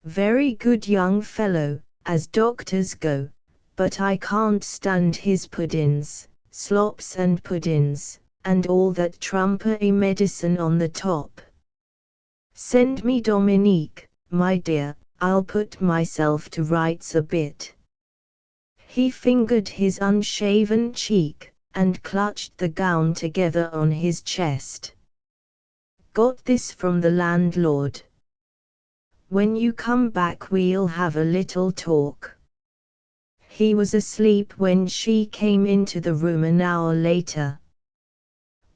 Very good young fellow, as doctors go, but I can't stand his puddings, slops and puddings, and all that trumpery medicine on the top. Send me Dominique, my dear, I'll put myself to rights a bit." He fingered his unshaven cheek, and clutched the gown together on his chest. "Got this from the landlord. When you come back we'll have a little talk." He was asleep when she came into the room an hour later.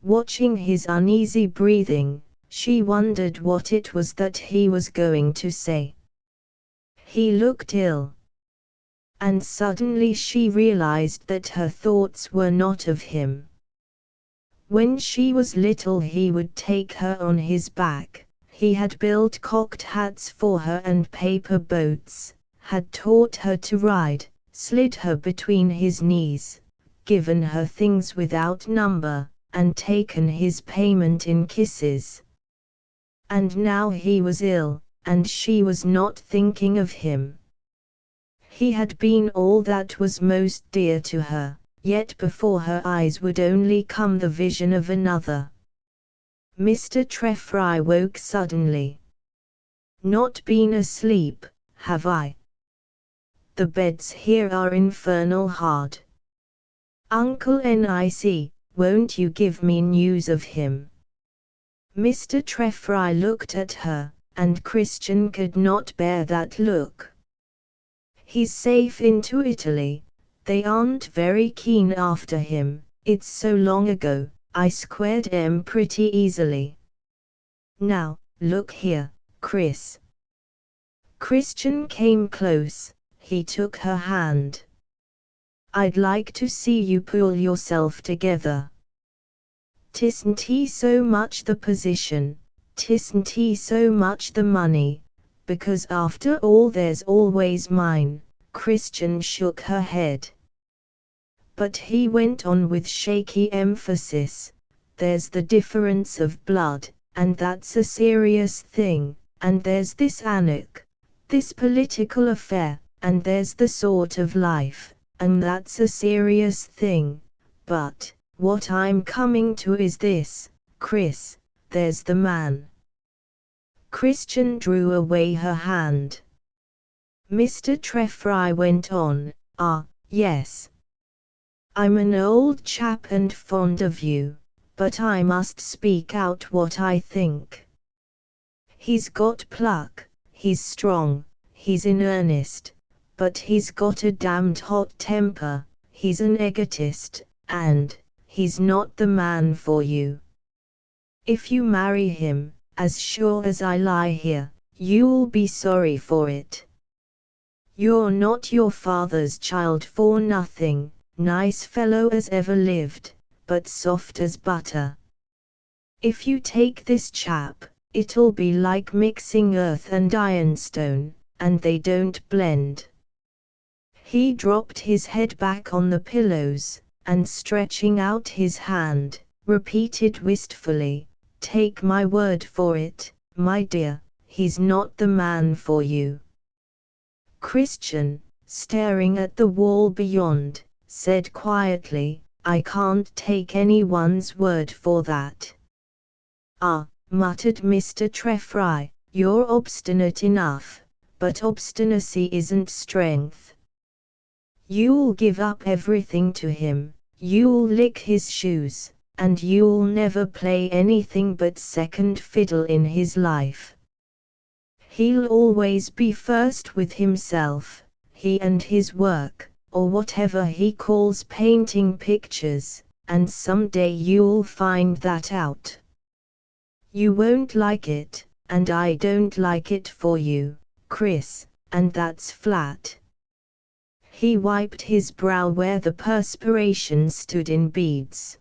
Watching his uneasy breathing, she wondered what it was that he was going to say. He looked ill. And suddenly she realized that her thoughts were not of him. When she was little he would take her on his back. He had built cocked hats for her and paper boats, had taught her to ride, slid her between his knees, given her things without number, and taken his payment in kisses. And now he was ill, and she was not thinking of him. He had been all that was most dear to her, yet before her eyes would only come the vision of another. Mr. Treffry woke suddenly. "Not been asleep, have I? The beds here are infernal hard. Uncle Nic, won't you give me news of him?" Mr. Treffry looked at her, and Christian could not bear that look. "He's safe into Italy. They aren't very keen after him. It's so long ago, I squared 'em pretty easily. Now, look here, Chris." Christian came close. He took her hand. "I'd like to see you pull yourself together. 'Tisn't he so much the position, 'tisn't he so much the money, because after all there's always mine." Christian shook her head. "But," he went on with shaky emphasis, "there's the difference of blood, and that's a serious thing, and there's this this political affair, and there's the sort of life, and that's a serious thing. But, what I'm coming to is this, Chris, there's the man." Christian drew away her hand. Mr. Treffry went on, Yes. I'm an old chap and fond of you, but I must speak out what I think. He's got pluck, he's strong, he's in earnest, but he's got a damned hot temper, he's an egotist, and he's not the man for you. If you marry him, as sure as I lie here, you'll be sorry for it. You're not your father's child for nothing, nice fellow as ever lived, but soft as butter. If you take this chap, it'll be like mixing earth and ironstone, and they don't blend." He dropped his head back on the pillows, and stretching out his hand, repeated wistfully, "Take my word for it, my dear, he's not the man for you." Christian, staring at the wall beyond, said quietly, "I can't take anyone's word for that." "Ah," muttered Mr. Treffry, "you're obstinate enough, but obstinacy isn't strength. You'll give up everything to him, you'll lick his shoes, and you'll never play anything but second fiddle in his life. He'll always be first with himself, he and his work, or whatever he calls painting pictures, and someday you'll find that out. You won't like it, and I don't like it for you, Chris, and that's flat." He wiped his brow where the perspiration stood in beads.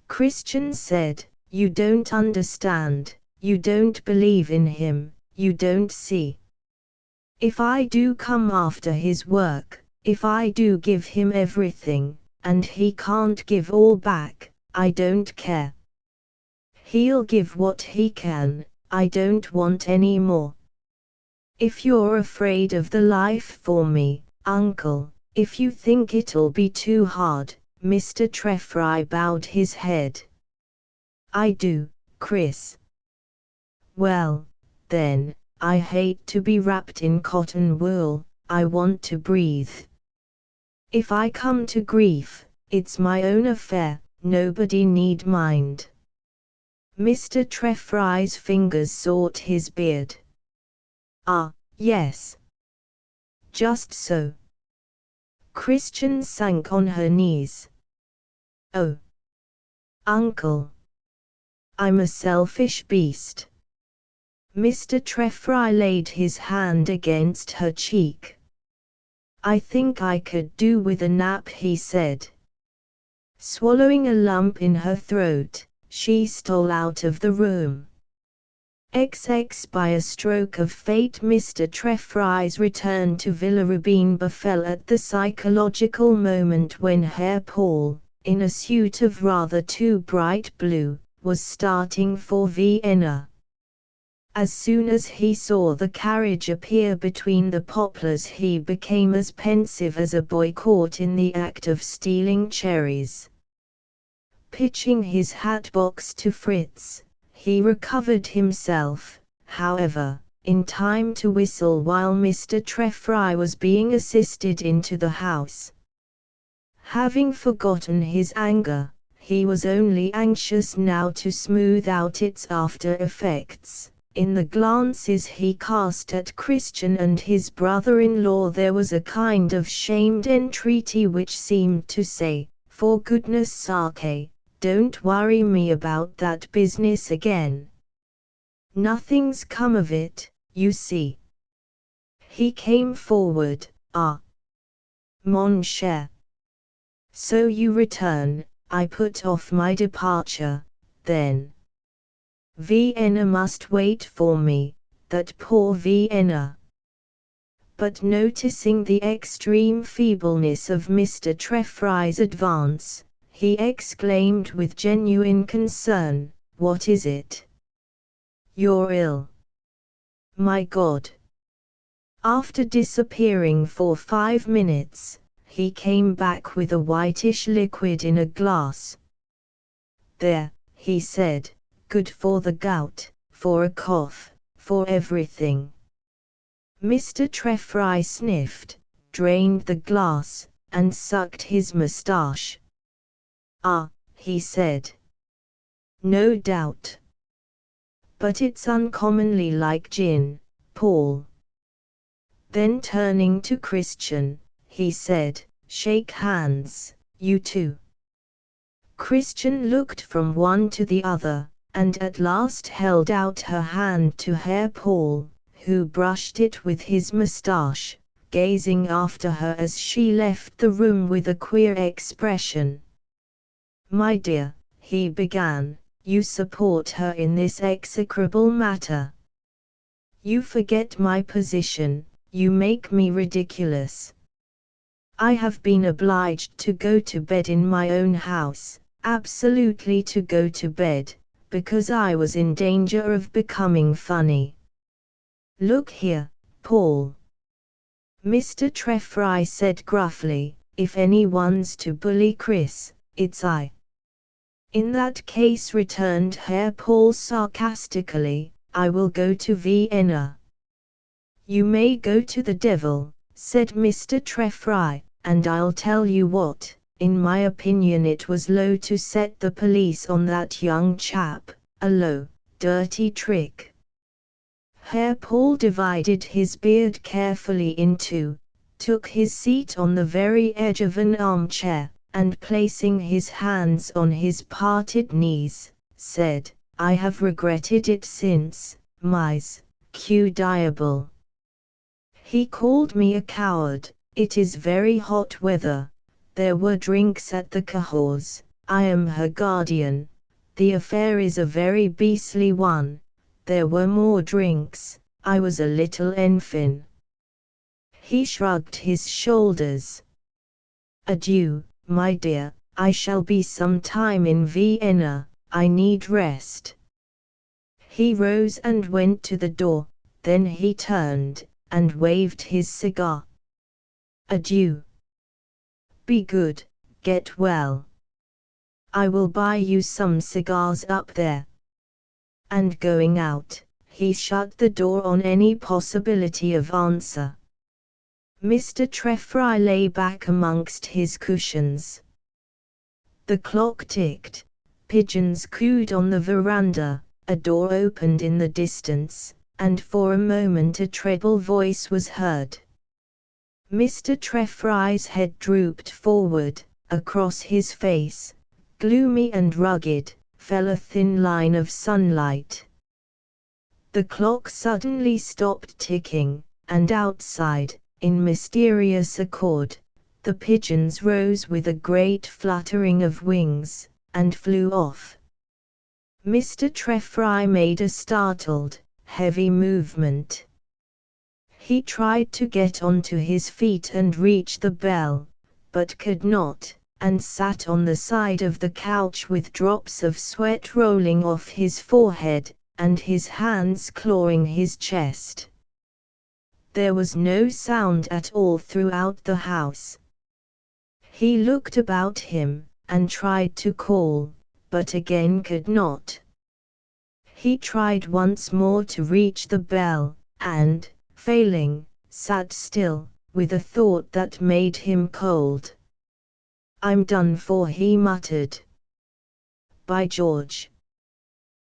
Christian said, "You don't understand, you don't believe in him, you don't see. If I do come after his work, if I do give him everything, and he can't give all back, I don't care. He'll give what he can, I don't want any more. If you're afraid of the life for me, Uncle, if you think it'll be too hard," Mr. Treffry bowed his head. "I do, Chris." "Well, then, I hate to be wrapped in cotton wool, I want to breathe. If I come to grief, it's my own affair, nobody need mind." Mr. Treffry's fingers sought his beard. "Ah, yes. Just so." Christian sank on her knees. "Oh, Uncle. I'm a selfish beast." Mr. Treffry laid his hand against her cheek. "I think I could do with a nap," he said. Swallowing a lump in her throat, she stole out of the room. By a stroke of fate, Mr. Treffry's return to Villa Rubein befell at the psychological moment when Herr Paul, in a suit of rather too bright blue, was starting for Vienna. As soon as he saw the carriage appear between the poplars, he became as pensive as a boy caught in the act of stealing cherries. Pitching his hat-box to Fritz, he recovered himself, however, in time to whistle while Mr. Treffry was being assisted into the house. Having forgotten his anger, he was only anxious now to smooth out its after-effects. In the glances he cast at Christian and his brother-in-law there was a kind of shamed entreaty which seemed to say, "For goodness sake, don't worry me about that business again. Nothing's come of it, you see." He came forward. "Ah, mon cher. So you return." "I put off my departure, then. Vienna must wait for me, that poor Vienna." But noticing the extreme feebleness of Mr. Treffry's advance, he exclaimed with genuine concern, "What is it? You're ill? My God!" After disappearing for 5 minutes, he came back with a whitish liquid in a glass. "There," he said, "good for the gout, for a cough, for everything." Mr. Treffry sniffed, drained the glass, and sucked his moustache. "Ah," he said. "No doubt. But it's uncommonly like gin, Paul." Then turning to Christian, he said, "Shake hands, you two." Christian looked from one to the other, and at last held out her hand to Herr Paul, who brushed it with his moustache, gazing after her as she left the room with a queer expression. "My dear," he began, "you support her in this execrable matter. You forget my position, you make me ridiculous. I have been obliged to go to bed in my own house, absolutely to go to bed, because I was in danger of becoming funny. Look here, Paul." Mr. Treffry said gruffly, "If anyone's to bully Chris, it's I." "In that case," returned Herr Paul sarcastically, "I will go to Vienna." "You may go to the devil," said Mr. Treffry, "and I'll tell you what, in my opinion it was low to set the police on that young chap, a low, dirty trick." Herr Paul divided his beard carefully in two, took his seat on the very edge of an armchair, and placing his hands on his parted knees, said, "I have regretted it since, Ms. Q. Diable. He called me a coward. It is very hot weather. There were drinks at the Cahors. I am her guardian. The affair is a very beastly one. There were more drinks. I was a little enfin." He shrugged his shoulders. "Adieu, my dear, I shall be some time in Vienna, I need rest." He rose and went to the door, then he turned, and waved his cigar. "Adieu. Be good, get well. I will buy you some cigars up there." And going out, he shut the door on any possibility of answer. Mr. Treffry lay back amongst his cushions. The clock ticked, pigeons cooed on the veranda, a door opened in the distance, and for a moment a treble voice was heard. Mr. Treffry's head drooped forward, across his face, gloomy and rugged, fell a thin line of sunlight. The clock suddenly stopped ticking, and outside, in mysterious accord, the pigeons rose with a great fluttering of wings, and flew off. Mr. Treffry made a startled, heavy movement. He tried to get onto his feet and reach the bell, but could not, and sat on the side of the couch with drops of sweat rolling off his forehead, and his hands clawing his chest. There was no sound at all throughout the house. He looked about him, and tried to call, but again could not. He tried once more to reach the bell, and, failing, sat still, with a thought that made him cold. "I'm done for," he muttered. "By George!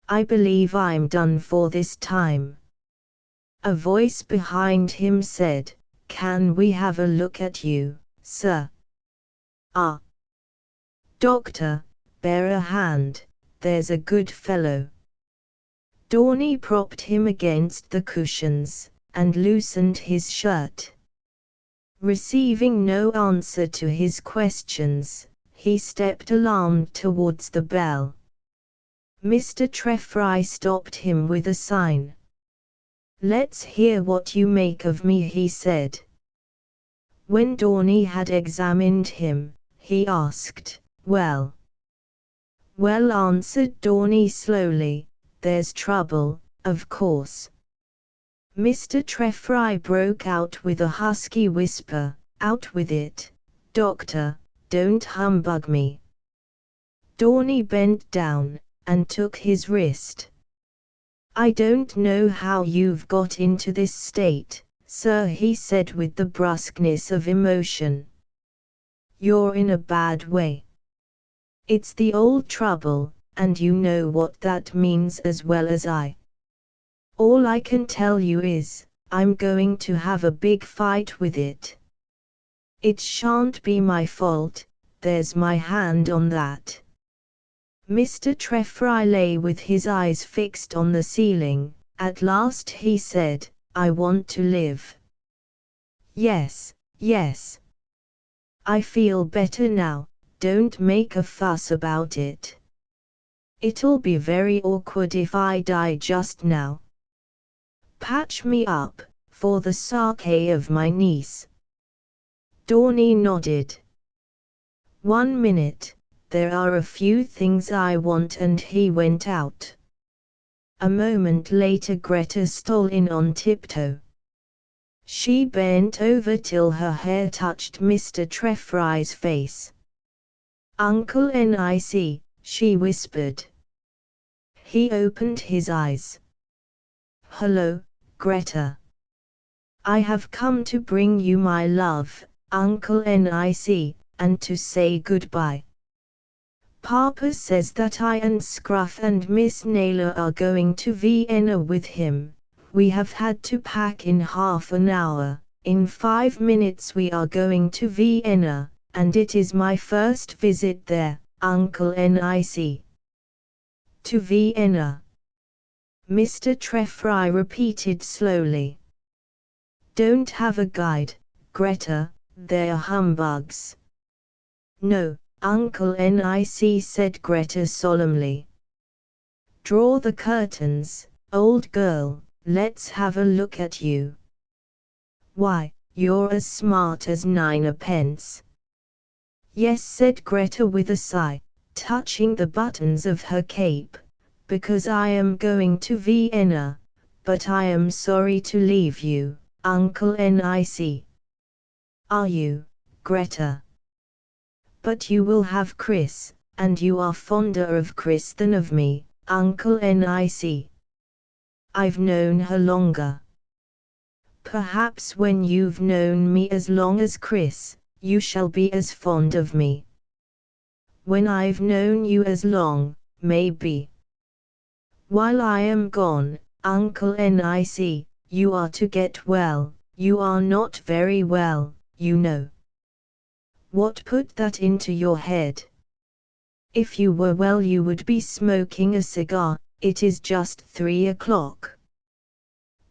I believe I'm done for this time." A voice behind him said, "Can we have a look at you, sir?" "Ah! Doctor, bear a hand, there's a good fellow." Dorney propped him against the cushions, and loosened his shirt. Receiving no answer to his questions, he stepped alarmed towards the bell. Mr. Treffry stopped him with a sign. "Let's hear what you make of me," he said. When Dorney had examined him, he asked, "Well?" "Well," answered Dorney slowly, "there's trouble, of course." Mr. Treffry broke out with a husky whisper, "Out with it, doctor, don't humbug me." Dorney bent down, and took his wrist. "I don't know how you've got into this state, sir," he said with the brusqueness of emotion. "You're in a bad way. It's the old trouble, and you know what that means as well as I. All I can tell you is, I'm going to have a big fight with it. It shan't be my fault, there's my hand on that." Mr. Treffry lay with his eyes fixed on the ceiling. At last he said, "I want to live." "Yes, yes. I feel better now, don't make a fuss about it. It'll be very awkward if I die just now. Patch me up, for the sake of my niece." Dorney nodded. "1 minute. There are a few things I want," and he went out. A moment later Greta stole in on tiptoe. She bent over till her hair touched Mr. Treffry's face. "Uncle Nic," she whispered. He opened his eyes. "Hello, Greta. I have come to bring you my love, Uncle Nic, and to say goodbye. Papa says that I and Scruff and Miss Naylor are going to Vienna with him. We have had to pack in half an hour. In 5 minutes we are going to Vienna, and it is my first visit there, Uncle Nic. To Vienna. Mr. Treffry repeated slowly. Don't have a guide, Greta, they're humbugs. No, Uncle Nic, said Greta solemnly. Draw the curtains, old girl, let's have a look at you. Why, you're as smart as ninepence. Yes, said Greta with a sigh, touching the buttons of her cape, because I am going to Vienna, but I am sorry to leave you, Uncle Nic. Are you, Greta? But you will have Chris, and you are fonder of Chris than of me, Uncle Nic. I've known her longer. Perhaps when you've known me as long as Chris, you shall be as fond of me. When I've known you as long, maybe. While I am gone, Uncle Nic, you are to get well. You are not very well, you know. What put that into your head? If you were well you would be smoking a cigar. It is just 3 o'clock.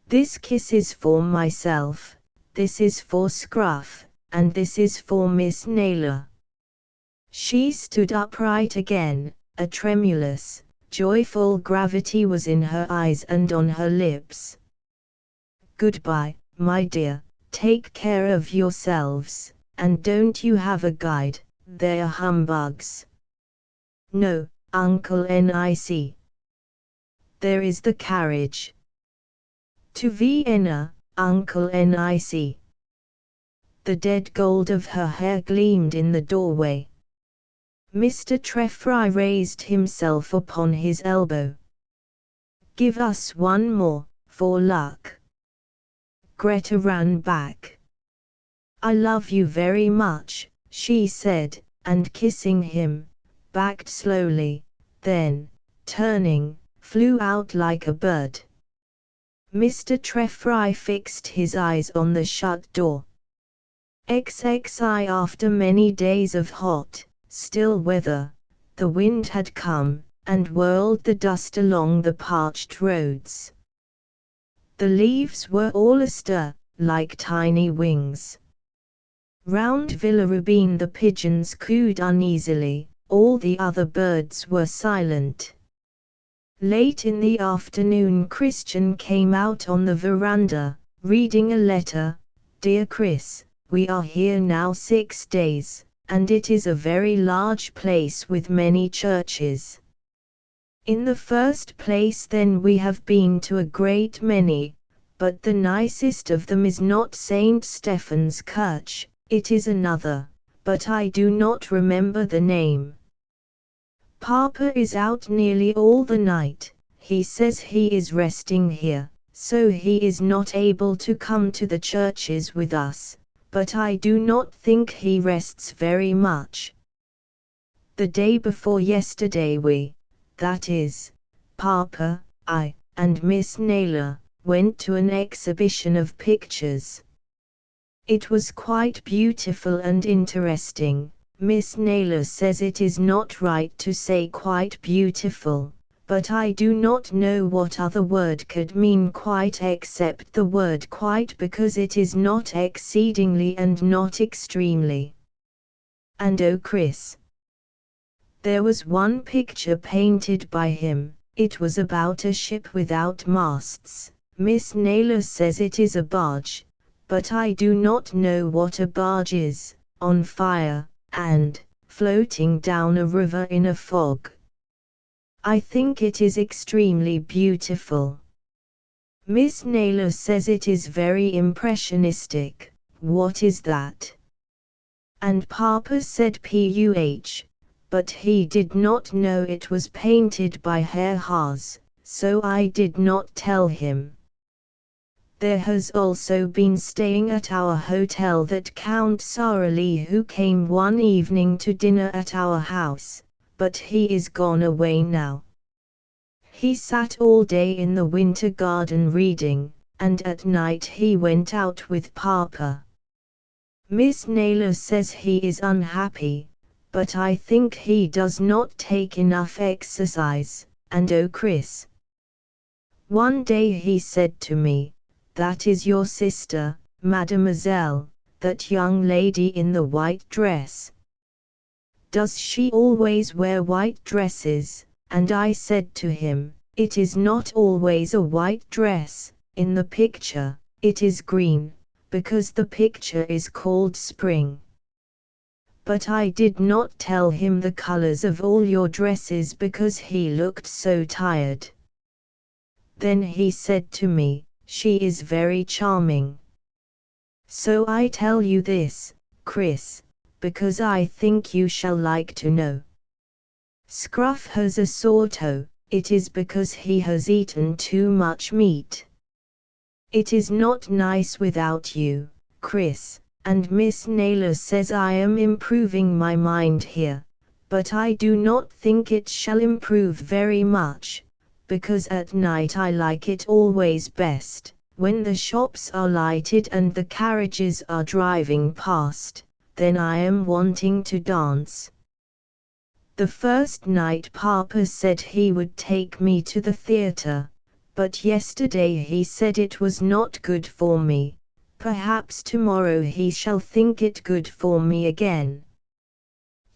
This kiss is for myself, this is for Scruff, and this is for Miss Naylor. She stood upright again, a tremulous, joyful gravity was in her eyes and on her lips. Goodbye, my dear, take care of yourselves, and don't you have a guide, they're humbugs. No, Uncle Nic. There is the carriage. To Vienna, Uncle Nic. The dead gold of her hair gleamed in the doorway. Mr. Treffry raised himself upon his elbow. Give us one more, for luck. Greta ran back. I love you very much, she said, and kissing him, backed slowly, then, turning, flew out like a bird. Mr. Treffry fixed his eyes on the shut door. XXI After many days of hot, still weather, the wind had come, and whirled the dust along the parched roads. The leaves were all astir, like tiny wings. Round Villa Rubein the pigeons cooed uneasily, all the other birds were silent. Late in the afternoon Christian came out on the veranda, reading a letter. Dear Chris, we are here now 6 days, and it is a very large place with many churches. In the first place then we have been to a great many, but the nicest of them is not St. Stephen's Church, it is another, but I do not remember the name. Papa is out nearly all the night, he says he is resting here, so he is not able to come to the churches with us, but I do not think he rests very much. The day before yesterday we, that is, Papa, I, and Miss Naylor, went to an exhibition of pictures. It was quite beautiful and interesting. Miss Naylor says it is not right to say quite beautiful, but I do not know what other word could mean quite except the word quite because it is not exceedingly and not extremely. And oh Chris! There was one picture painted by him, it was about a ship without masts. Miss Naylor says it is a barge, but I do not know what a barge is, on fire, and floating down a river in a fog. I think it is extremely beautiful. Miss Naylor says it is very impressionistic. What is that? And Papa said Puh, but he did not know it was painted by Herr Haas, so I did not tell him. There has also been staying at our hotel that Count Sarali who came one evening to dinner at our house, but he is gone away now. He sat all day in the winter garden reading, and at night he went out with Papa. Miss Naylor says he is unhappy, but I think he does not take enough exercise, and oh Chris. One day he said to me, "That is your sister, mademoiselle, that young lady in the white dress. Does she always wear white dresses?" And I said to him, "It is not always a white dress, in the picture, it is green, because the picture is called Spring." But I did not tell him the colors of all your dresses because he looked so tired. Then he said to me, "She is very charming." So I tell you this, Chris, because I think you shall like to know. Scruff has a sore toe, it is because he has eaten too much meat. It is not nice without you, Chris, and Miss Naylor says I am improving my mind here, but I do not think it shall improve very much, because at night I like it always best, when the shops are lighted and the carriages are driving past, then I am wanting to dance. The first night Papa said he would take me to the theatre, but yesterday he said it was not good for me. Perhaps tomorrow he shall think it good for me again.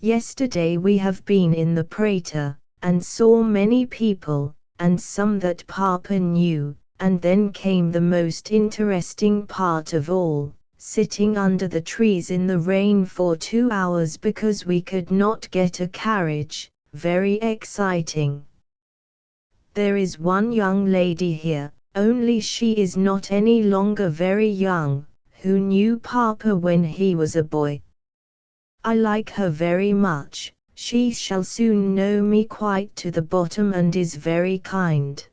Yesterday we have been in the Prater, and saw many people, and some that Papa knew, and then came the most interesting part of all, sitting under the trees in the rain for 2 hours because we could not get a carriage, very exciting. There is one young lady here, only she is not any longer very young, who knew Papa when he was a boy. I like her very much, she shall soon know me quite to the bottom and is very kind.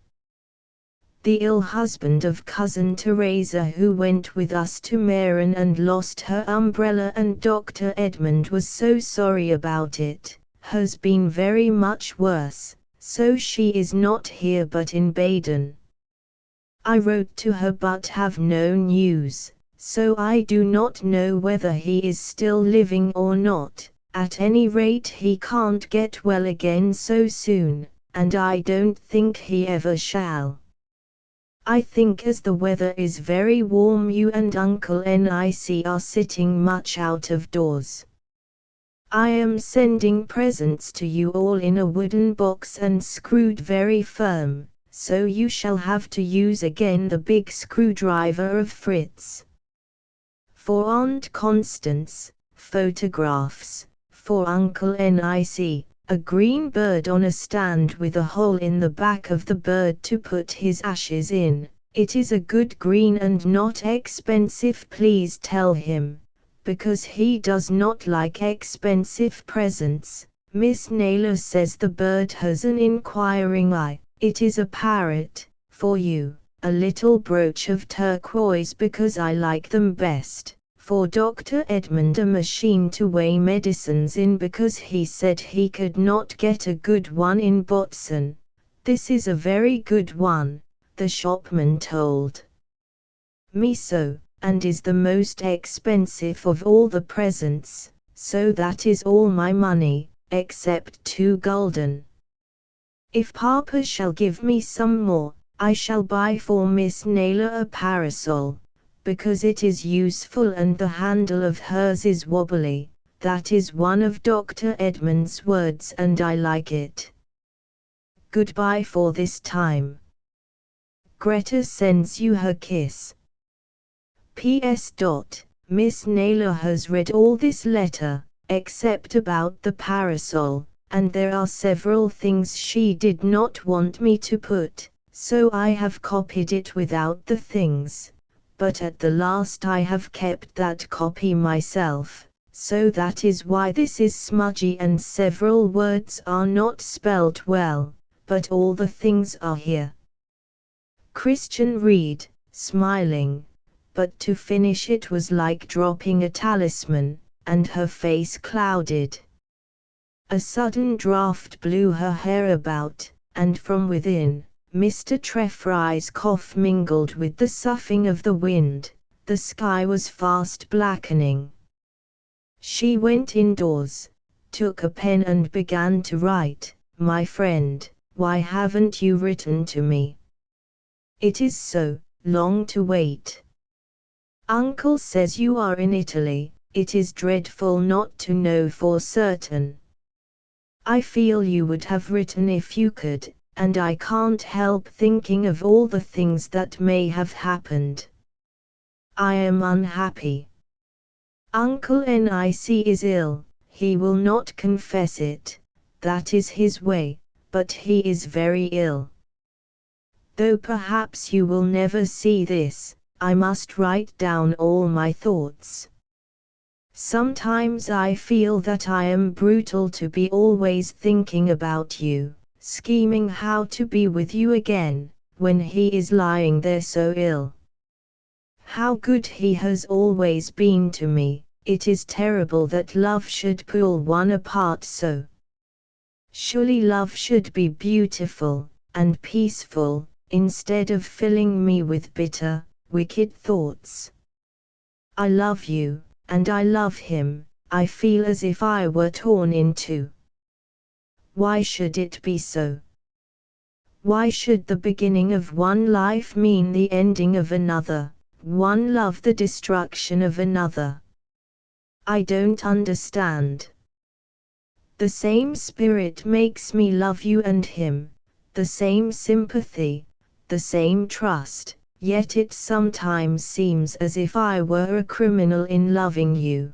The ill husband of Cousin Teresa who went with us to Meran and lost her umbrella and Dr. Edmund was so sorry about it, has been very much worse, so she is not here but in Baden. I wrote to her but have no news, so I do not know whether he is still living or not. At any rate he can't get well again so soon, and I don't think he ever shall. I think as the weather is very warm you and Uncle Nic are sitting much out of doors. I am sending presents to you all in a wooden box and screwed very firm, so you shall have to use again the big screwdriver of Fritz. For Aunt Constance, photographs. For Uncle Nic, a green bird on a stand with a hole in the back of the bird to put his ashes in. It is a good green and not expensive, please tell him, because he does not like expensive presents. Miss Naylor says the bird has an inquiring eye. It is a parrot, for you, a little brooch of turquoise because I like them best. For Dr. Edmund a machine to weigh medicines in because he said he could not get a good one in Botzen. This is a very good one, the shopman told me so, and is the most expensive of all the presents, so that is all my money, except 2 gulden. If Papa shall give me some more, I shall buy for Miss Naylor a parasol, because it is useful and the handle of hers is wobbly. That is one of Dr. Edmund's words and I like it. Goodbye for this time. Greta sends you her kiss. P.S. Miss Naylor has read all this letter, except about the parasol, and there are several things she did not want me to put, so I have copied it without the things. But at the last I have kept that copy myself, so that is why this is smudgy and several words are not spelt well, but all the things are here. Christian read, smiling, but to finish it was like dropping a talisman, and her face clouded. A sudden draught blew her hair about, and from within, Mr. Trefry's cough mingled with the soughing of the wind. The sky was fast blackening. She went indoors, took a pen and began to write. My friend, why haven't you written to me? It is so long to wait. Uncle says you are in Italy. It is dreadful not to know for certain. I feel you would have written if you could, and I can't help thinking of all the things that may have happened. I am unhappy. Uncle Nic is ill. He will not confess it, that is his way, but he is very ill. Though perhaps you will never see this, I must write down all my thoughts. Sometimes I feel that I am brutal to be always thinking about you, scheming how to be with you again, when he is lying there so ill. How good he has always been to me. It is terrible that love should pull one apart so. Surely love should be beautiful and peaceful, instead of filling me with bitter, wicked thoughts. I love you, and I love him. I feel as if I were torn in two. Why should it be so? Why should the beginning of one life mean the ending of another, one love the destruction of another? I don't understand. The same spirit makes me love you and him, the same sympathy, the same trust, yet it sometimes seems as if I were a criminal in loving you.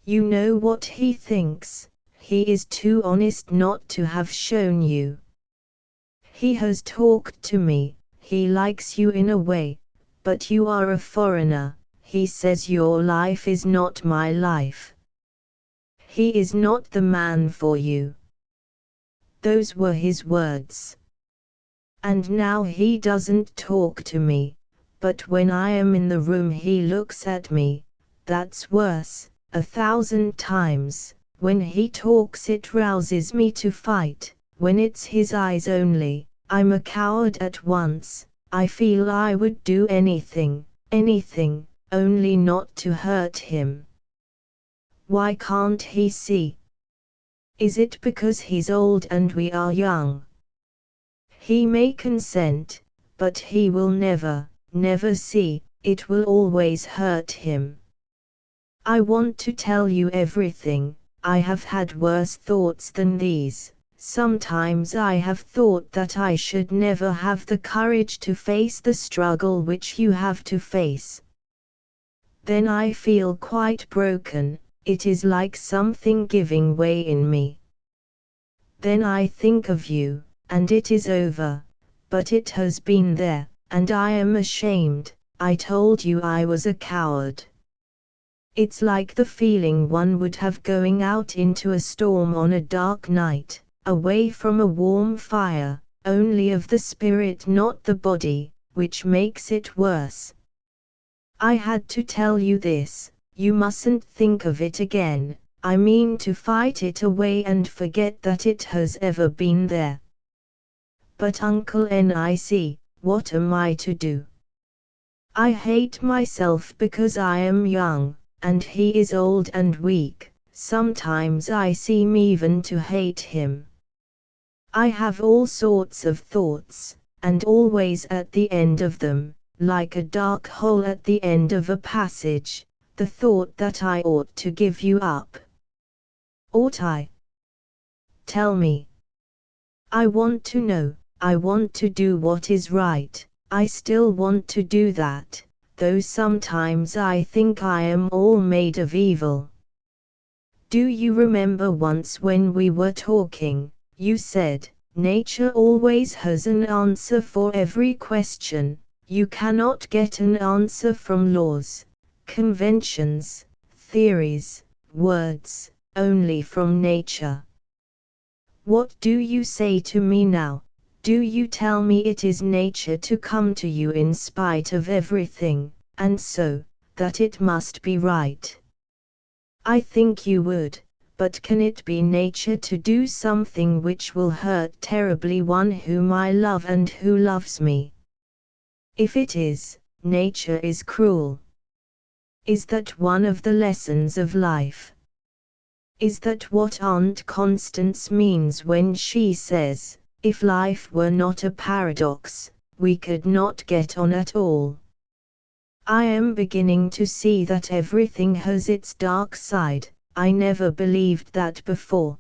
You know what he thinks. He is too honest not to have shown you. He has talked to me. He likes you in a way, but you are a foreigner. He says your life is not my life. He is not the man for you. Those were his words. And now he doesn't talk to me, but when I am in the room he looks at me. That's worse, 1,000 times. When he talks it rouses me to fight. When it's his eyes only, I'm a coward at once. I feel I would do anything, only not to hurt him. Why can't he see? Is it because he's old and we are young? He may consent, but he will never see. It will always hurt him. I want to tell you everything. I have had worse thoughts than these. Sometimes I have thought that I should never have the courage to face the struggle which you have to face. Then I feel quite broken. It is like something giving way in me. Then I think of you, and it is over. But it has been there, and I am ashamed. I told you I was a coward. It's like the feeling one would have going out into a storm on a dark night, away from a warm fire, only of the spirit not the body, which makes it worse. I had to tell you this. You mustn't think of it again. I mean to fight it away and forget that it has ever been there. But Uncle Nic, what am I to do? I hate myself because I am young, and he is old and weak. Sometimes I seem even to hate him. I have all sorts of thoughts, and always at the end of them, like a dark hole at the end of a passage, the thought that I ought to give you up. Ought I? Tell me. I want to know. I want to do what is right. I still want to do that, though sometimes I think I am all made of evil. Do you remember once when we were talking, you said, nature always has an answer for every question. You cannot get an answer from laws, conventions, theories, words, only from nature. What do you say to me now? Do you tell me it is nature to come to you in spite of everything, and so, that it must be right? I think you would, but can it be nature to do something which will hurt terribly one whom I love and who loves me? If it is, nature is cruel. Is that one of the lessons of life? Is that what Aunt Constance means when she says, if life were not a paradox, we could not get on at all? I am beginning to see that everything has its dark side. I never believed that before.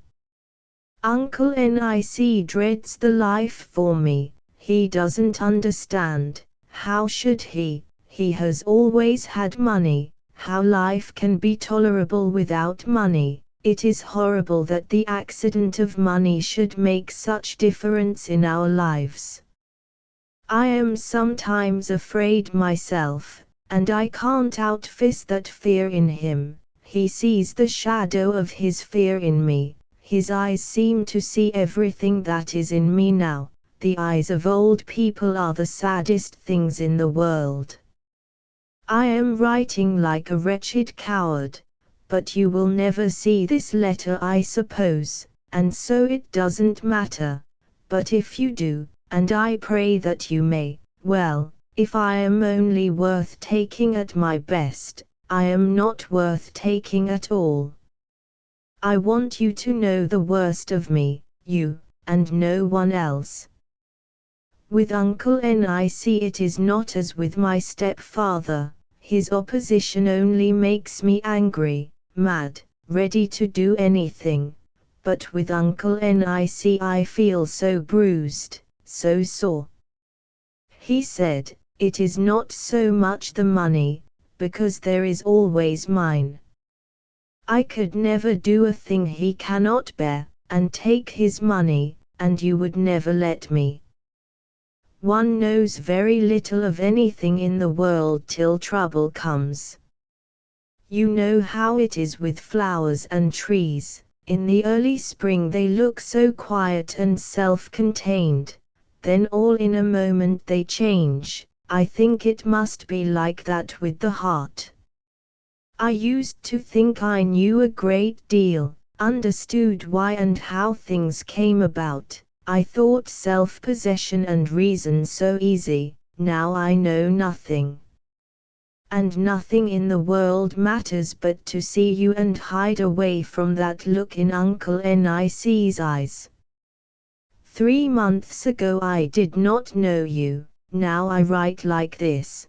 Uncle Nic dreads the life for me. He doesn't understand. How should he? He has always had money. How life can be tolerable without money. It is horrible that the accident of money should make such difference in our lives. I am sometimes afraid myself, and I can't outfist that fear in him. He sees the shadow of his fear in me. His eyes seem to see everything that is in me now. The eyes of old people are the saddest things in the world. I am writing like a wretched coward, but you will never see this letter, I suppose, and so it doesn't matter. But if you do, and I pray that you may, well, if I am only worth taking at my best, I am not worth taking at all. I want you to know the worst of me, you, and no one else. With Uncle Nic it is not as with my stepfather. His opposition only makes me angry, mad, ready to do anything. But with Uncle Nic I feel so bruised, so sore. He said, it is not so much the money, because there is always mine. I could never do a thing he cannot bear, and take his money, and you would never let me. One knows very little of anything in the world till trouble comes. You know how it is with flowers and trees. In the early spring they look so quiet and self-contained, then all in a moment they change. I think it must be like that with the heart. I used to think I knew a great deal, understood why and how things came about. I thought self-possession and reason so easy. Now I know nothing. And nothing in the world matters but to see you and hide away from that look in Uncle Nic's eyes. 3 months ago I did not know you, now I write like this.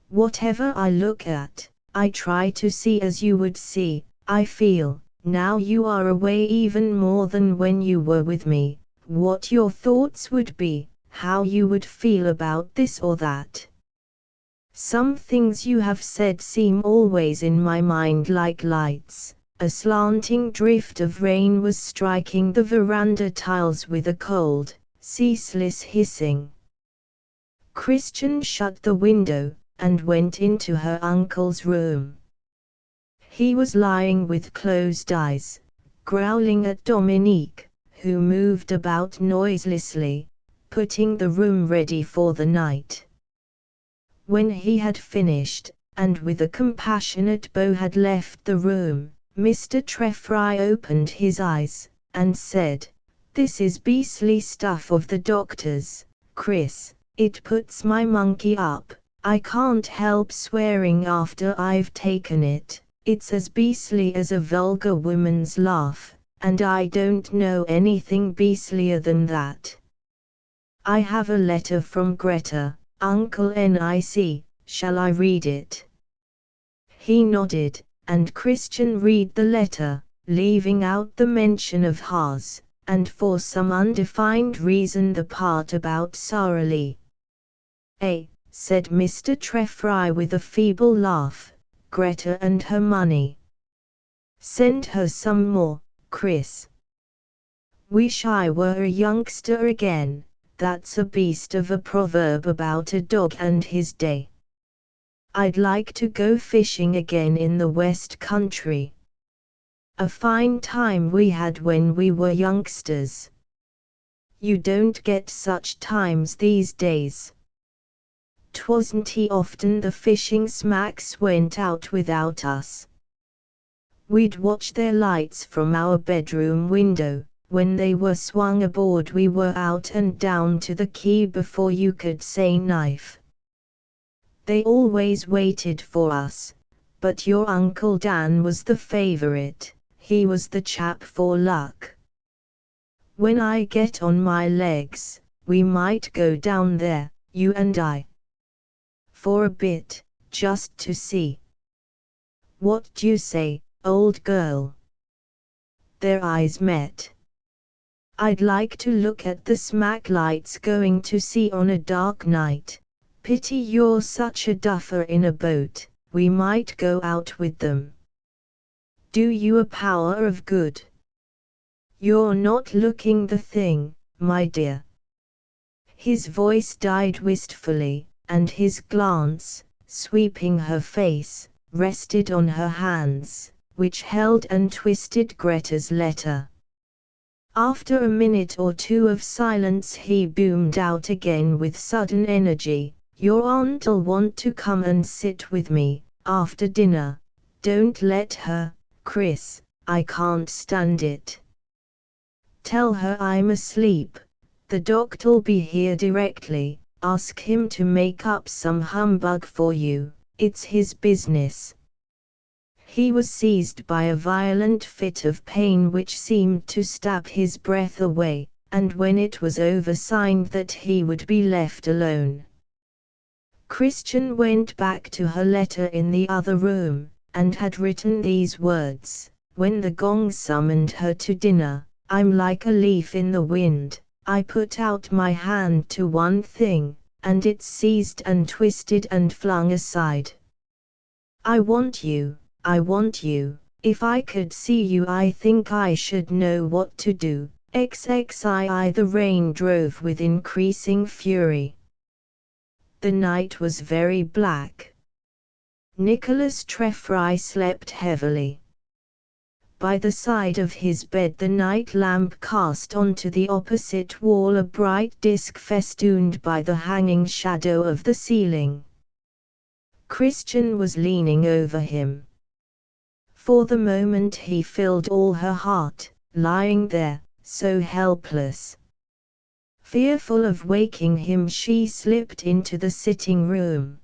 Whatever I look at, I try to see as you would see. I feel, now you are away even more than when you were with me, what your thoughts would be, how you would feel about this or that. Some things you have said seem always in my mind like lights. A slanting drift of rain was striking the veranda tiles with a cold, ceaseless hissing. Christian shut the window, and went into her uncle's room. He was lying with closed eyes, growling at Dominique, who moved about noiselessly, putting the room ready for the night. When he had finished, and with a compassionate bow had left the room, Mr. Treffry opened his eyes, and said, "This is beastly stuff of the doctor's, Chris. It puts my monkey up. I can't help swearing after I've taken it. It's as beastly as a vulgar woman's laugh, and I don't know anything beastlier than that. I have a letter from Greta, Uncle Nic, shall I read it?" He nodded, and Christian read the letter, leaving out the mention of Haas, and for some undefined reason the part about Sara Lee. Said Mr. Treffry with a feeble laugh, "Greta and her money. Send her some more, Chris. Wish I were a youngster again. That's a beast of a proverb about a dog and his day. I'd like to go fishing again in the West Country. A fine time we had when we were youngsters. You don't get such times these days. 'Twasn't he often the fishing smacks went out without us. We'd watch their lights from our bedroom window. When they were swung aboard we were out and down to the quay before you could say knife. They always waited for us, but your Uncle Dan was the favorite, he was the chap for luck. When I get on my legs, we might go down there, you and I. For a bit, just to see. What d'you say, old girl? Their eyes met. I'd like to look at the smack lights going to sea on a dark night. Pity you're such a duffer in a boat, we might go out with them. Do you a power of good? You're not looking the thing, my dear. His voice died wistfully, and his glance, sweeping her face, rested on her hands, which held and twisted Greta's letter. After a minute or two of silence he boomed out again with sudden energy, "Your aunt'll want to come and sit with me, after dinner. Don't let her, Chris, I can't stand it. Tell her I'm asleep. The doctor'll be here directly, ask him to make up some humbug for you, it's his business." He was seized by a violent fit of pain which seemed to stab his breath away, and when it was over signed that he would be left alone. Christian went back to her letter in the other room, and had written these words, "When the gong summoned her to dinner, I'm like a leaf in the wind, I put out my hand to one thing, and it seized and twisted and flung aside. I want you. I want you, if I could see you I think I should know what to do, XXII." The rain drove with increasing fury. The night was very black. Nicholas Treffry slept heavily. By the side of his bed the night lamp cast onto the opposite wall a bright disk festooned by the hanging shadow of the ceiling. Christian was leaning over him. For the moment he filled all her heart, lying there, so helpless. Fearful of waking him she slipped into the sitting room.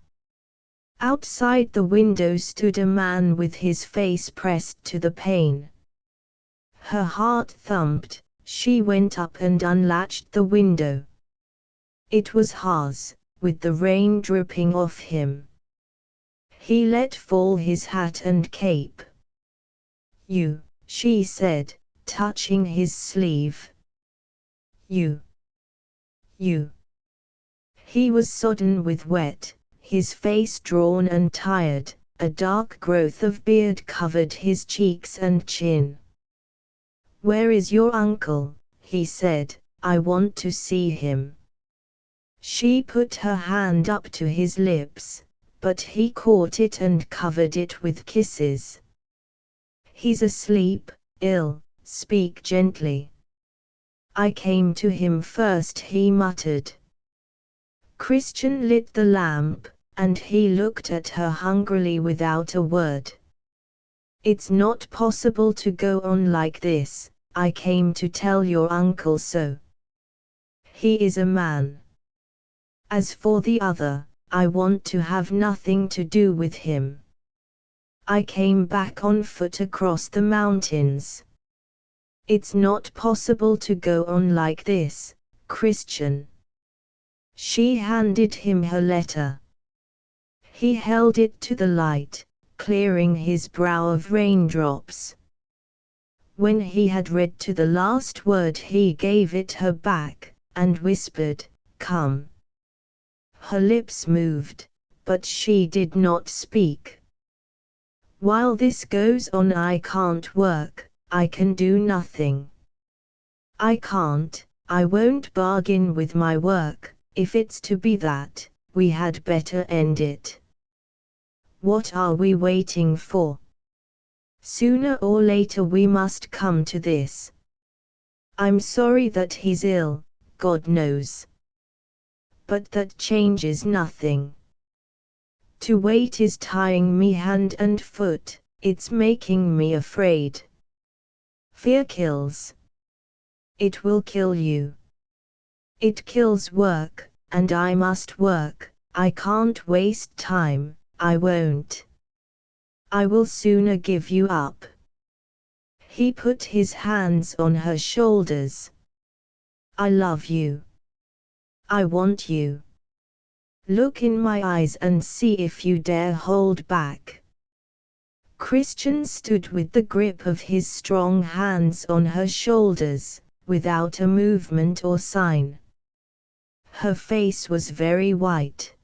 Outside the window stood a man with his face pressed to the pane. Her heart thumped, she went up and unlatched the window. It was Haas, with the rain dripping off him. He let fall his hat and cape. "You," she said, touching his sleeve. You. He was sodden with wet, his face drawn and tired, a dark growth of beard covered his cheeks and chin. "Where is your uncle?" he said, "I want to see him." She put her hand up to his lips, but he caught it and covered it with kisses. "He's asleep, ill, speak gently." "I came to him first," he muttered. Christian lit the lamp, and he looked at her hungrily without a word. "It's not possible to go on like this, I came to tell your uncle so. He is a man. As for the other, I want to have nothing to do with him. I came back on foot across the mountains. It's not possible to go on like this, Christian." She handed him her letter. He held it to the light, clearing his brow of raindrops. When he had read to the last word he gave it her back, and whispered, "Come." Her lips moved, but she did not speak. "While this goes on I can't work, I can do nothing. I won't bargain with my work. If it's to be that, we had better end it. What are we waiting for? Sooner or later we must come to this. I'm sorry that he's ill, God knows. But that changes nothing. To wait is tying me hand and foot, It's making me afraid. Fear kills. It will kill you. It kills work, and I must work. I can't waste time, I won't. I will sooner give you up. He put his hands on her shoulders. I love you. I want you. Look in my eyes and see if you dare hold back. Christian stood with the grip of his strong hands on her shoulders, without a movement or sign. Her face was very white.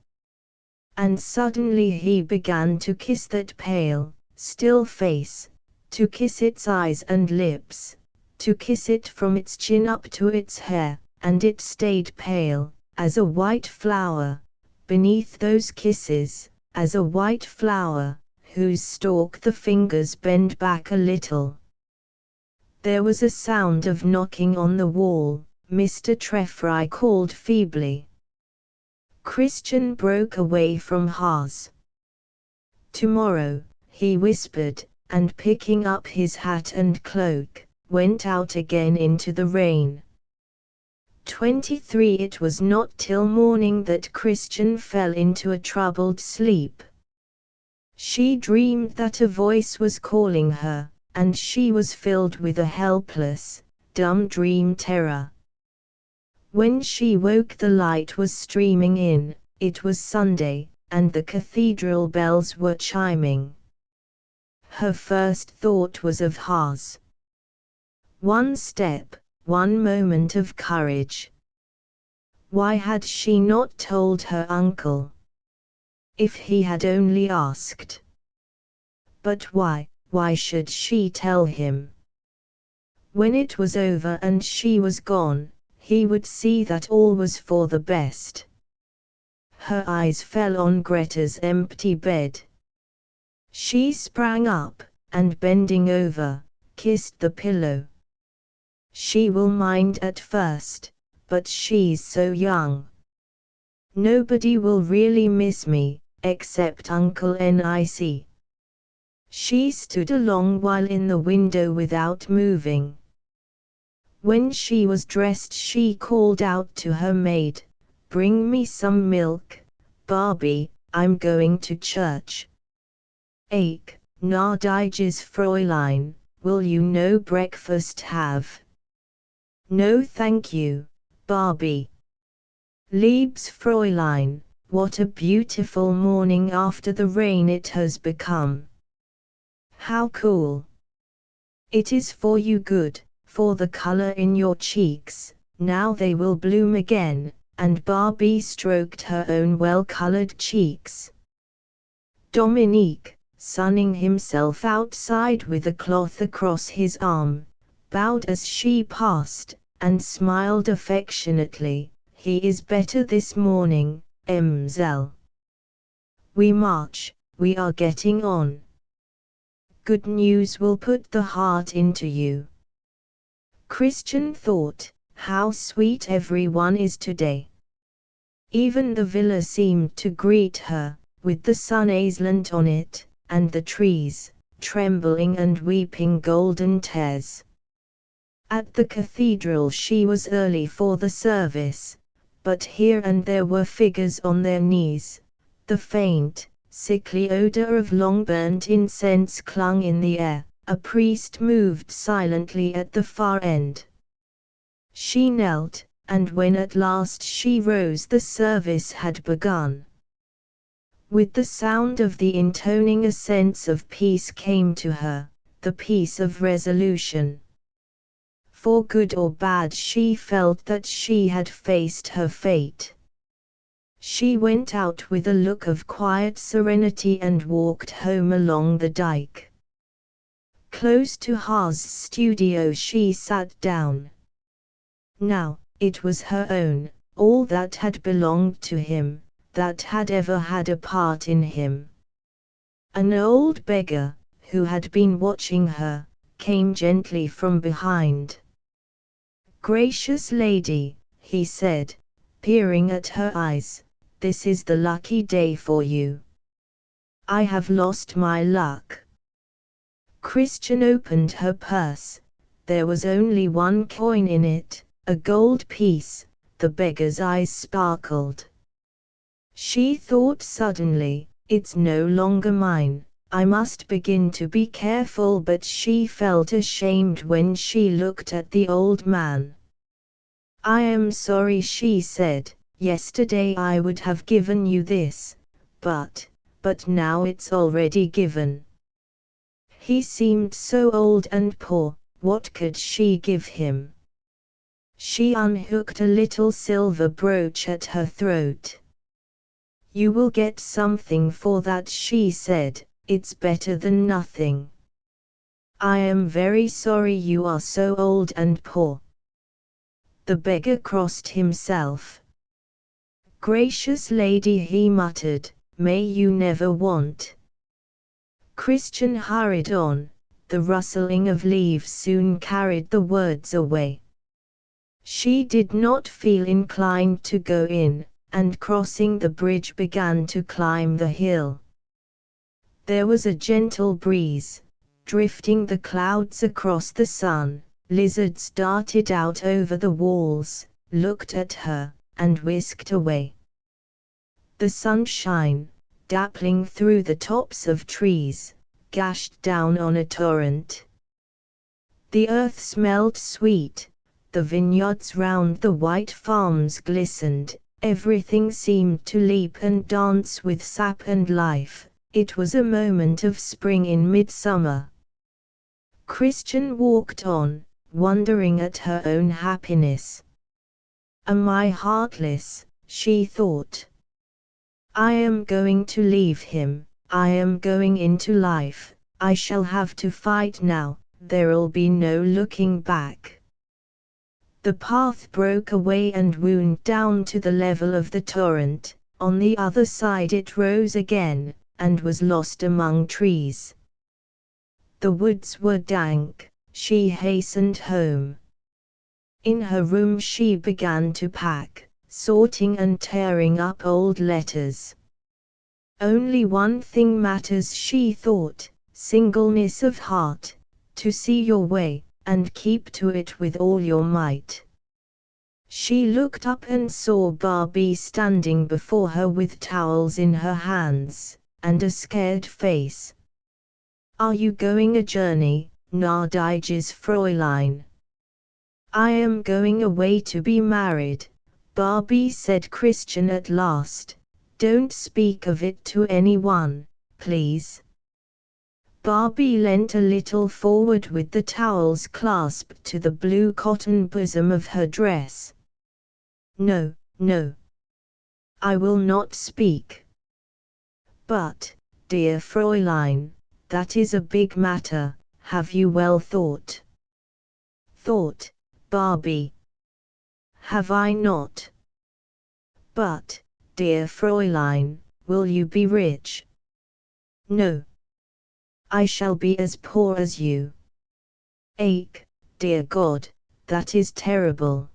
And suddenly he began to kiss that pale, still face, to kiss its eyes and lips, to kiss it from its chin up to its hair, and it stayed pale, as a white flower, beneath those kisses, as a white flower, whose stalk the fingers bend back a little. There was a sound of knocking on the wall. Mr. Treffry called feebly. Christian broke away from Haas. Tomorrow, he whispered, and picking up his hat and cloak, went out again into the rain. 23 It was not till morning that Christian fell into a troubled sleep. She dreamed that a voice was calling her, and she was filled with a helpless, dumb dream terror. When she woke the light was streaming in, it was Sunday, and the cathedral bells were chiming. Her first thought was of Haas. One step, one moment of courage. Why had she not told her uncle? If he had only asked. But why should she tell him? When it was over and she was gone, he would see that all was for the best. Her eyes fell on Greta's empty bed. She sprang up, and bending over, kissed the pillow. She will mind at first, but she's so young. Nobody will really miss me, except Uncle Nic. She stood a long while in the window without moving. When she was dressed she called out to her maid, "Bring me some milk, Barbie, I'm going to church." "Ach, gnädiges Fräulein, will you no breakfast have?" "No thank you, Barbie." "Liebes Fräulein, what a beautiful morning after the rain it has become. How cool. It is for you good, for the color in your cheeks, now they will bloom again," and Barbie stroked her own well-colored cheeks. Dominique, sunning himself outside with a cloth across his arm, bowed as she passed, and smiled affectionately. "He is better this morning, Mlle. We march, we are getting on. Good news will put the heart into you." Christian thought, how sweet everyone is today. Even the villa seemed to greet her, with the sun aslant on it, and the trees, trembling and weeping golden tears. At the cathedral she was early for the service, but here and there were figures on their knees. The faint, sickly odor of long-burnt incense clung in the air. A priest moved silently at the far end. She knelt, and when at last she rose the service had begun. With the sound of the intoning a sense of peace came to her, the peace of resolution. For good or bad she felt that she had faced her fate. She went out with a look of quiet serenity and walked home along the dike. Close to Haas's studio she sat down. Now, it was her own, all that had belonged to him, that had ever had a part in him. An old beggar, who had been watching her, came gently from behind. "Gracious lady," he said, peering at her eyes, "this is the lucky day for you." "I have lost my luck." Christian opened her purse. There was only one coin in it, a gold piece. The beggar's eyes sparkled. She thought suddenly, it's no longer mine. I must begin to be careful, but she felt ashamed when she looked at the old man. I am sorry, she said. Yesterday I would have given you this, but now it's already given. He seemed so old and poor, what could she give him? She unhooked a little silver brooch at her throat. You will get something for that, she said, it's better than nothing. I am very sorry you are so old and poor. The beggar crossed himself. Gracious lady, he muttered, may you never want. Christian hurried on. The rustling of leaves soon carried the words away. She did not feel inclined to go in, and crossing the bridge began to climb the hill. There was a gentle breeze, drifting the clouds across the sun. Lizards darted out over the walls, looked at her, and whisked away. The sunshine, dappling through the tops of trees, gashed down on a torrent. The earth smelled sweet, the vineyards round the white farms glistened, everything seemed to leap and dance with sap and life. It was a moment of spring in midsummer. Christian walked on, wondering at her own happiness. Am I heartless, she thought. I am going to leave him, I am going into life, I shall have to fight now, there'll be no looking back. The path broke away and wound down to the level of the torrent. On the other side it rose again, and was lost among trees. The woods were dank. She hastened home. In her room she began to pack, sorting and tearing up old letters. Only one thing matters, she thought, singleness of heart, to see your way, and keep to it with all your might. She looked up and saw Barbie standing before her with towels in her hands, and a scared face. Are you going a journey, gnädiges Fräulein? I am going away to be married, Barbie said. Christian at last. Don't speak of it to anyone, please. Barbie leant a little forward with the towels clasped to the blue cotton bosom of her dress. No, no. I will not speak. But, dear Fräulein, that is a big matter, have you well thought? Thought, Barbie. Have I not? But, dear Fräulein, will you be rich? No. I shall be as poor as you. Ache, dear God, that is terrible.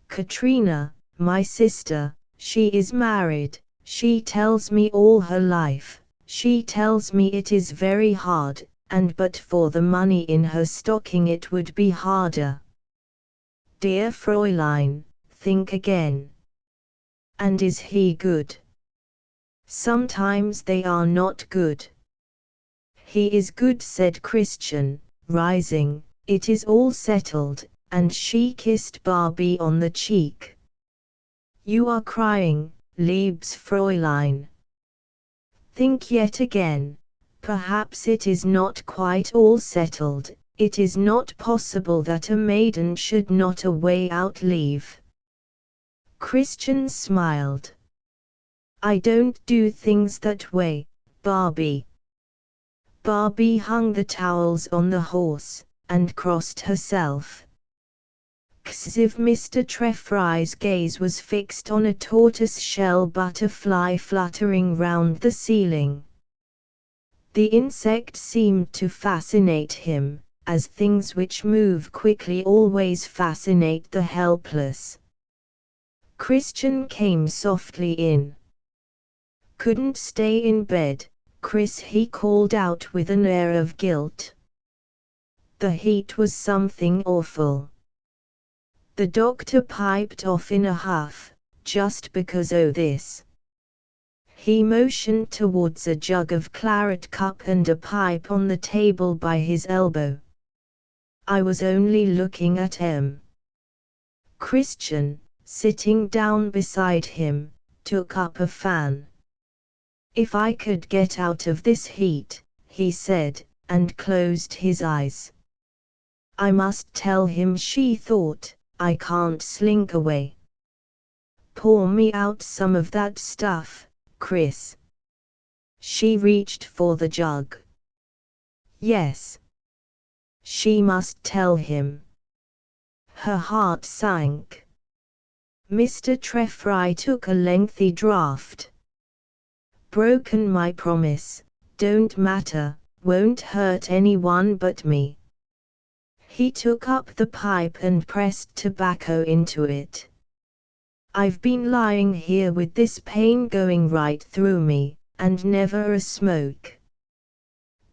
Katrina, my sister, she is married, she tells me all her life, she tells me it is very hard, and but for the money in her stocking it would be harder. Dear Fräulein, think again. And is he good? Sometimes they are not good. He is good, said Christian, rising. It is all settled, and she kissed Barbie on the cheek. You are crying, liebes Fräulein. Think yet again. Perhaps it is not quite all settled. It is not possible that a maiden should not a way out leave. Christian smiled. I don't do things that way, Barbie. Barbie hung the towels on the horse, and crossed herself. Xiv. Mr. Treffry's gaze was fixed on a tortoise-shell butterfly fluttering round the ceiling. The insect seemed to fascinate him, as things which move quickly always fascinate the helpless. Christian came softly in. Couldn't stay in bed, Chris, he called out with an air of guilt. The heat was something awful. The doctor piped off in a huff, just because this. He motioned towards a jug of claret cup and a pipe on the table by his elbow. I was only looking at him. Christian, sitting down beside him, took up a fan. If I could get out of this heat, he said, and closed his eyes. I must tell him, she thought, I can't slink away. Pour me out some of that stuff, Chris. She reached for the jug. Yes. She must tell him. Her heart sank. Mr. Treffry took a lengthy draught. Broken my promise, don't matter, won't hurt anyone but me. He took up the pipe and pressed tobacco into it. I've been lying here with this pain going right through me, and never a smoke.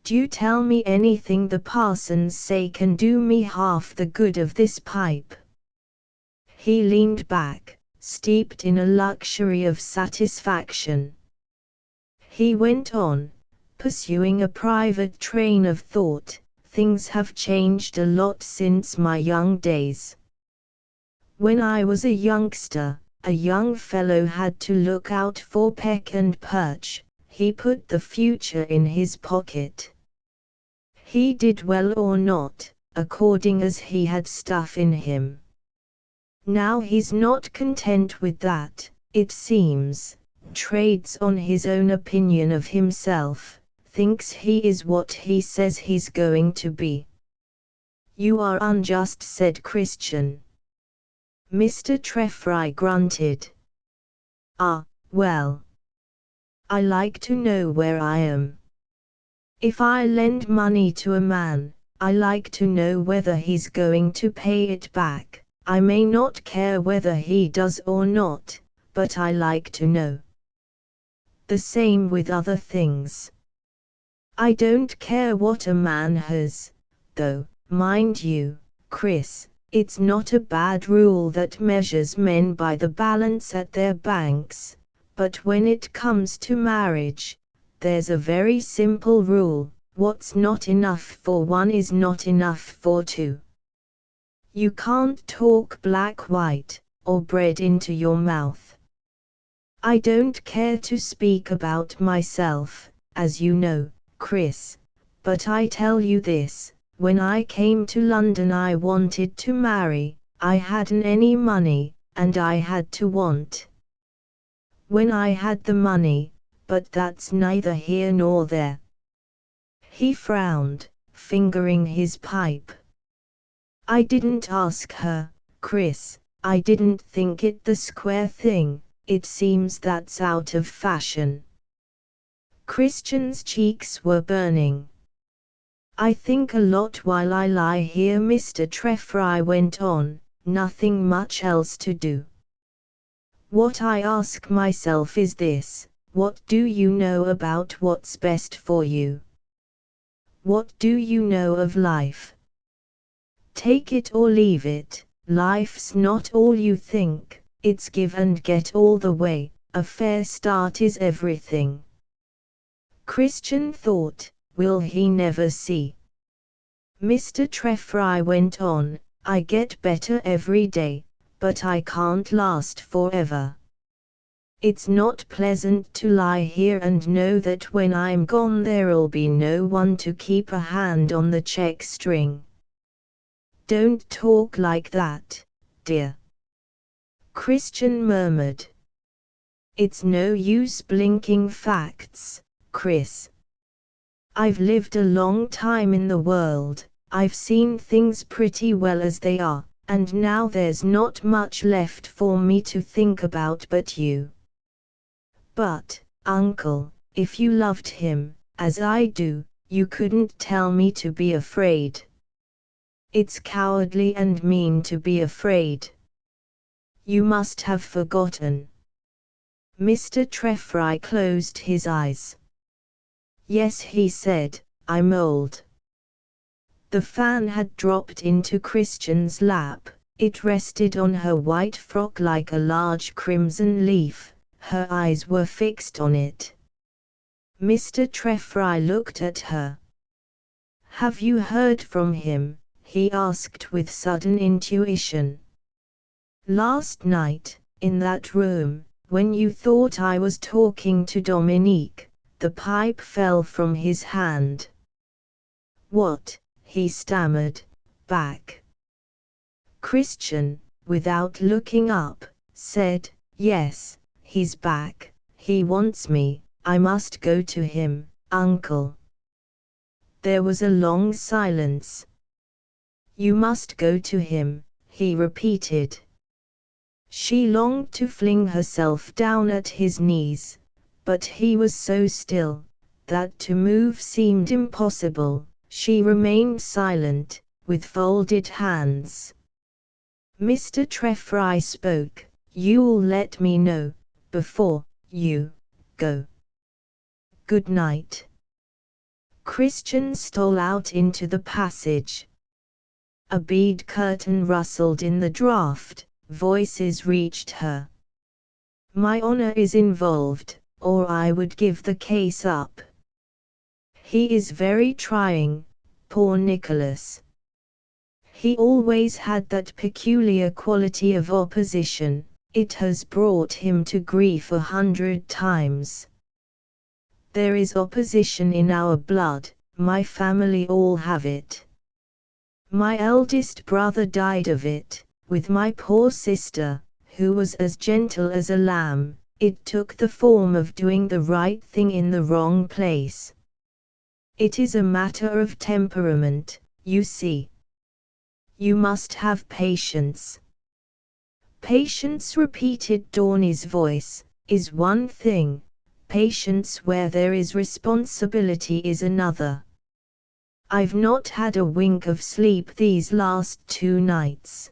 Do tell me anything the parsons say can do me half the good of this pipe. He leaned back, steeped in a luxury of satisfaction. He went on, pursuing a private train of thought. Things have changed a lot since my young days. When I was a youngster, a young fellow had to look out for peck and perch. He put the future in his pocket. He did well or not, according as he had stuff in him. Now he's not content with that, it seems, trades on his own opinion of himself, thinks he is what he says he's going to be. You are unjust, said Christian. Mr. Treffry grunted. Ah, well. I like to know where I am. If I lend money to a man, I like to know whether he's going to pay it back. I may not care whether he does or not, but I like to know. The same with other things. I don't care what a man has, though, mind you, Chris, it's not a bad rule that measures men by the balance at their banks, but when it comes to marriage, there's a very simple rule: what's not enough for one is not enough for two. You can't talk black-white, or bread into your mouth. I don't care to speak about myself, as you know, Chris, but I tell you this, when I came to London I wanted to marry, I hadn't any money, and I had to want. When I had the money, but that's neither here nor there. He frowned, fingering his pipe. I didn't ask her, Chris, I didn't think it the square thing, it seems that's out of fashion. Christian's cheeks were burning. I think a lot while I lie here, Mr. Treffry went on, nothing much else to do. What I ask myself is this: what do you know about what's best for you? What do you know of life? Take it or leave it, life's not all you think, it's give and get all the way, a fair start is everything. Christian thought, will he never see? Mr. Treffry went on, I get better every day, but I can't last forever. It's not pleasant to lie here and know that when I'm gone there'll be no one to keep a hand on the check string. Don't talk like that, dear. Christian murmured. It's no use blinking facts, Chris. I've lived a long time in the world, I've seen things pretty well as they are, and now there's not much left for me to think about but you. But, Uncle, if you loved him, as I do, you couldn't tell me to be afraid. It's cowardly and mean to be afraid. You must have forgotten. Mr. Treffry closed his eyes. Yes, he said, I'm old. The fan had dropped into Christian's lap. It rested on her white frock like a large crimson leaf. Her eyes were fixed on it. Mr. Treffry looked at her. Have you heard from him? He asked with sudden intuition. Last night, in that room, when you thought I was talking to Dominique, the pipe fell from his hand. What? He stammered, back. Christian, without looking up, said, yes, he's back, he wants me, I must go to him, uncle. There was a long silence. You must go to him, he repeated. She longed to fling herself down at his knees, but he was so still, that to move seemed impossible. She remained silent, with folded hands. Mr. Treffry spoke, you'll let me know, before you go. Good night. Christian stole out into the passage. A bead curtain rustled in the draught, voices reached her. My honor is involved, or I would give the case up. He is very trying, poor Nicholas. He always had that peculiar quality of opposition, it has brought him to grief 100 times. There is opposition in our blood, my family all have it. My eldest brother died of it, with my poor sister, who was as gentle as a lamb, it took the form of doing the right thing in the wrong place. It is a matter of temperament, you see. You must have patience. Patience, repeated Dorney's voice, is one thing, patience where there is responsibility is another. I've not had a wink of sleep these last 2 nights.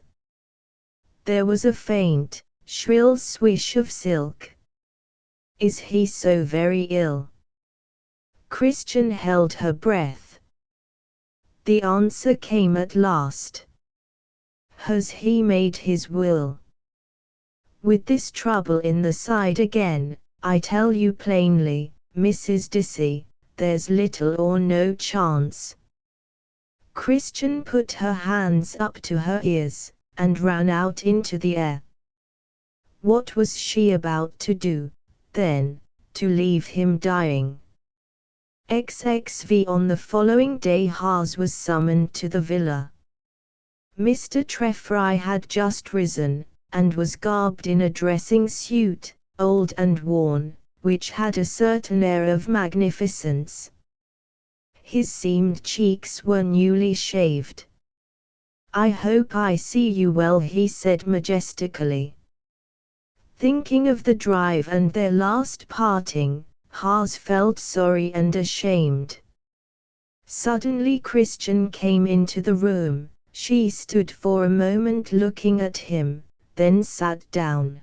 There was a faint, shrill swish of silk. Is he so very ill? Christian held her breath. The answer came at last. Has he made his will? With this trouble in the side again, I tell you plainly, Mrs. Dissy, there's little or no chance. Christian put her hands up to her ears, and ran out into the air. What was she about to do, then, to leave him dying? XXV. On the following day Haas was summoned to the villa. Mr. Treffry had just risen, and was garbed in a dressing suit, old and worn, which had a certain air of magnificence. His seamed cheeks were newly shaved. I hope I see you well, he said majestically. Thinking of the drive and their last parting, Haas felt sorry and ashamed. Suddenly Christian came into the room. She stood for a moment looking at him, then sat down.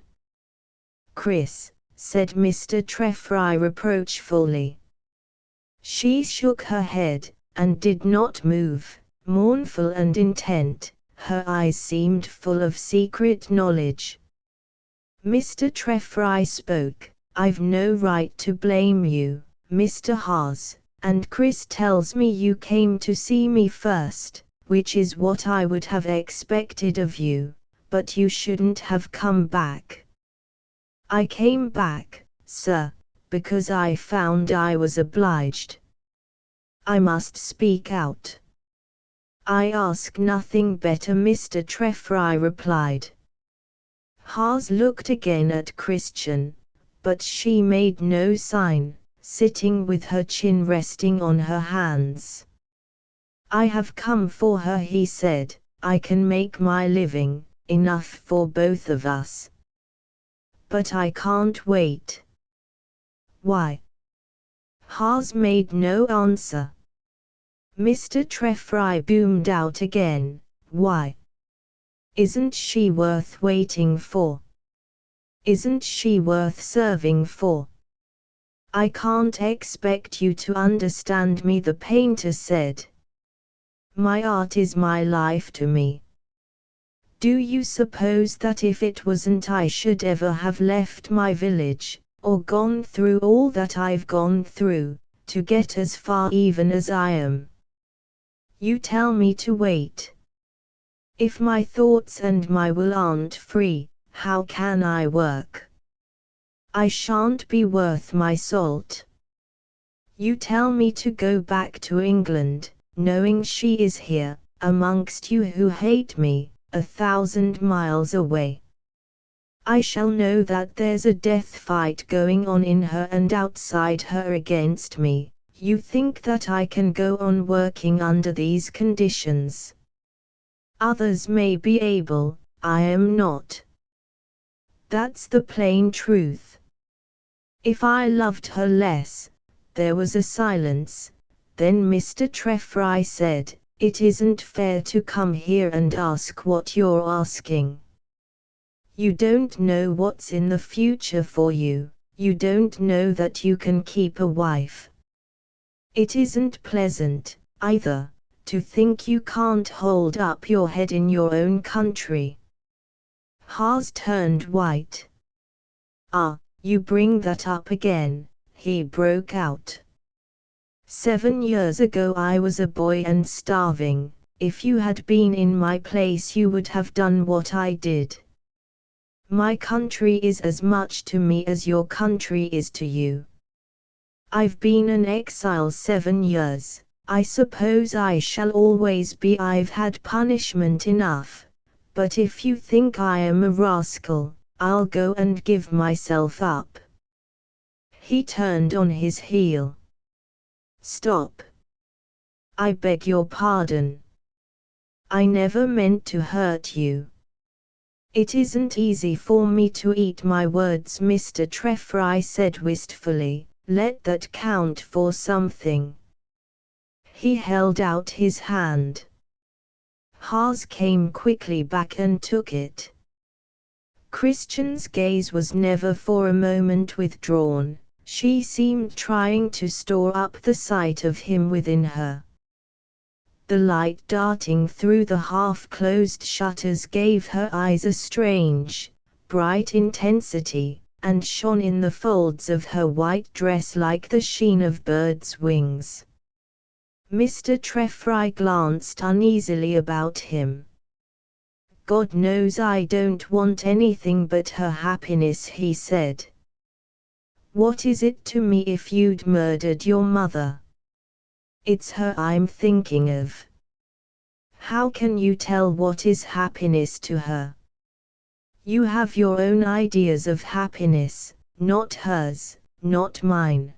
Chris, said Mr. Treffry reproachfully. She shook her head, and did not move, mournful and intent, her eyes seemed full of secret knowledge. Mr. Treffry spoke, I've no right to blame you, Mr. Haas, and Chris tells me you came to see me first, which is what I would have expected of you, but you shouldn't have come back. I came back, sir, because I found I was obliged. I must speak out. I ask nothing better, Mr. Treffry replied. Haas looked again at Christian, but she made no sign, sitting with her chin resting on her hands. I have come for her, he said. I can make my living, enough for both of us. But I can't wait. Why? Haas made no answer. Mr. Treffry boomed out again, why? Isn't she worth waiting for? Isn't she worth serving for? I can't expect you to understand me, the painter said. My art is my life to me. Do you suppose that if it wasn't I should ever have left my village, or gone through all that I've gone through, to get as far even as I am? You tell me to wait. If my thoughts and my will aren't free, how can I work? I shan't be worth my salt. You tell me to go back to England, knowing she is here, amongst you who hate me, 1,000 miles away. I shall know that there's a death fight going on in her and outside her against me. You think that I can go on working under these conditions? Others may be able, I am not. That's the plain truth. If I loved her less. There was a silence. Then Mr. Treffry said, "It isn't fair to come here and ask what you're asking. You don't know what's in the future for you. You don't know that you can keep a wife. It isn't pleasant, either, to think you can't hold up your head in your own country." Haas turned white. "Ah, you bring that up again," he broke out. 7 years ago I was a boy and starving. If you had been in my place you would have done what I did. My country is as much to me as your country is to you. I've been an exile 7 years, I suppose I shall always be. I've had punishment enough, but if you think I am a rascal, I'll go and give myself up." He turned on his heel. "Stop. I beg your pardon. I never meant to hurt you. It isn't easy for me to eat my words," Mr. Treffry said wistfully. "Let that count for something." He held out his hand. Haas came quickly back and took it. Christian's gaze was never for a moment withdrawn. She seemed trying to store up the sight of him within her. The light darting through the half-closed shutters gave her eyes a strange, bright intensity, and shone in the folds of her white dress like the sheen of birds' wings. Mr. Treffry glanced uneasily about him. "God knows I don't want anything but her happiness," he said. "What is it to me if you'd murdered your mother? It's her I'm thinking of. How can you tell what is happiness to her? You have your own ideas of happiness, not hers, not mine.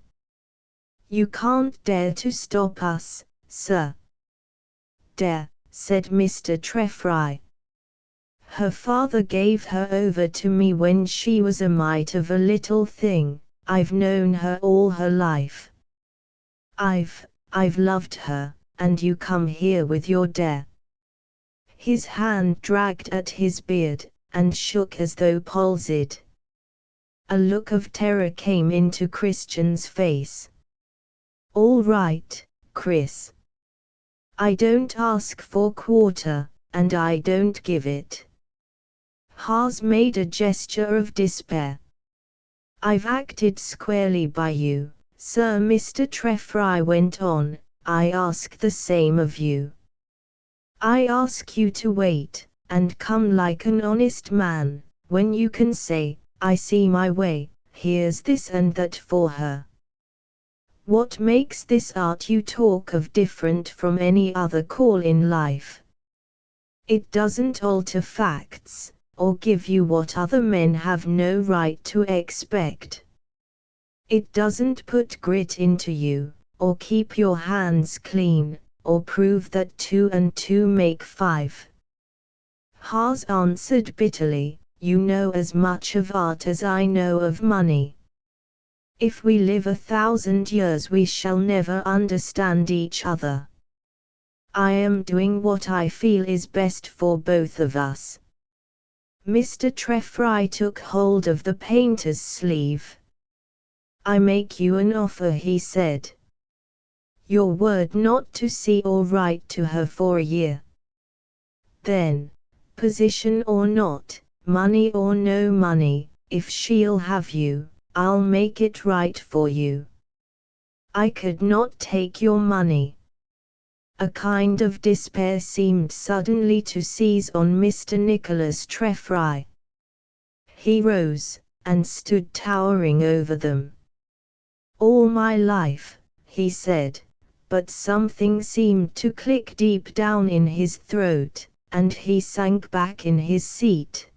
You can't dare to stop us, sir." "Dare," said Mr. Treffry. "Her father gave her over to me when she was a mite of a little thing. I've known her all her life. I've loved her, and you come here with your dare." His hand dragged at his beard, and shook as though palsied. A look of terror came into Christian's face. "All right, Chris. I don't ask for quarter, and I don't give it." Haas made a gesture of despair. "I've acted squarely by you, sir," Mr. Treffry went on. "I ask the same of you. I ask you to wait, and come like an honest man, when you can say, 'I see my way, here's this and that for her.' What makes this art you talk of different from any other call in life? It doesn't alter facts, or give you what other men have no right to expect. It doesn't put grit into you, or keep your hands clean, or prove that 2 and 2 make 5. Haas answered bitterly, "You know as much of art as I know of money. If we live 1,000 years we shall never understand each other. I am doing what I feel is best for both of us." Mr. Treffry took hold of the painter's sleeve. I make you an offer, he said. Your word not to see or write to her for a year. Then, position or not, money or no money, if she'll have you, I'll make it right for you. I could not take your money. A kind of despair seemed suddenly to seize on Mr. Nicholas Treffry. He rose, and stood towering over them. All my life, he said, but something seemed to click deep down in his throat, and he sank back in his seat.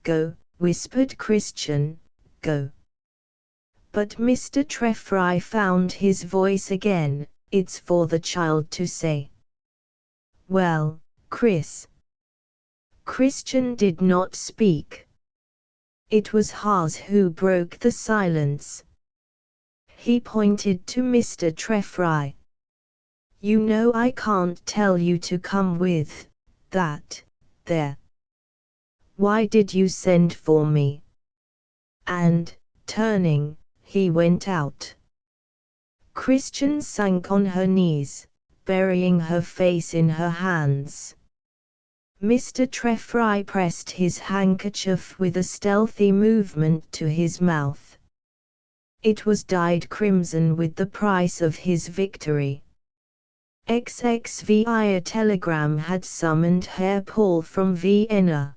Go, whispered Christian, go. But Mr. Treffry found his voice again. It's for the child to say. Well, Chris. Christian did not speak. It was Haas who broke the silence. He pointed to Mr. Treffry. You know I can't tell you to come with that there. Why did you send for me? And, turning, he went out. Christian sank on her knees, burying her face in her hands. Mr. Treffry pressed his handkerchief with a stealthy movement to his mouth. It was dyed crimson with the price of his victory. XXVI. A telegram had summoned Herr Paul from Vienna.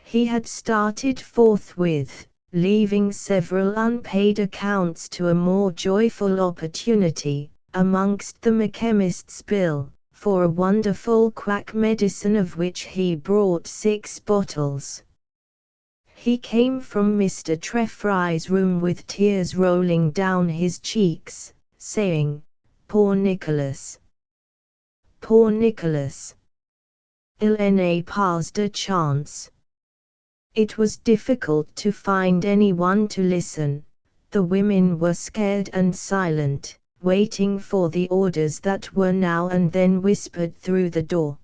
He had started forthwith, leaving several unpaid accounts to a more joyful opportunity, amongst them a chemist's bill, for a wonderful quack medicine of which he brought 6 bottles. He came from Mr. Treffry's room with tears rolling down his cheeks, saying, Poor Nicholas. Poor Nicholas. Il n'a pas de chance. It was difficult to find anyone to listen. The women were scared and silent, waiting for the orders that were now and then whispered through the door.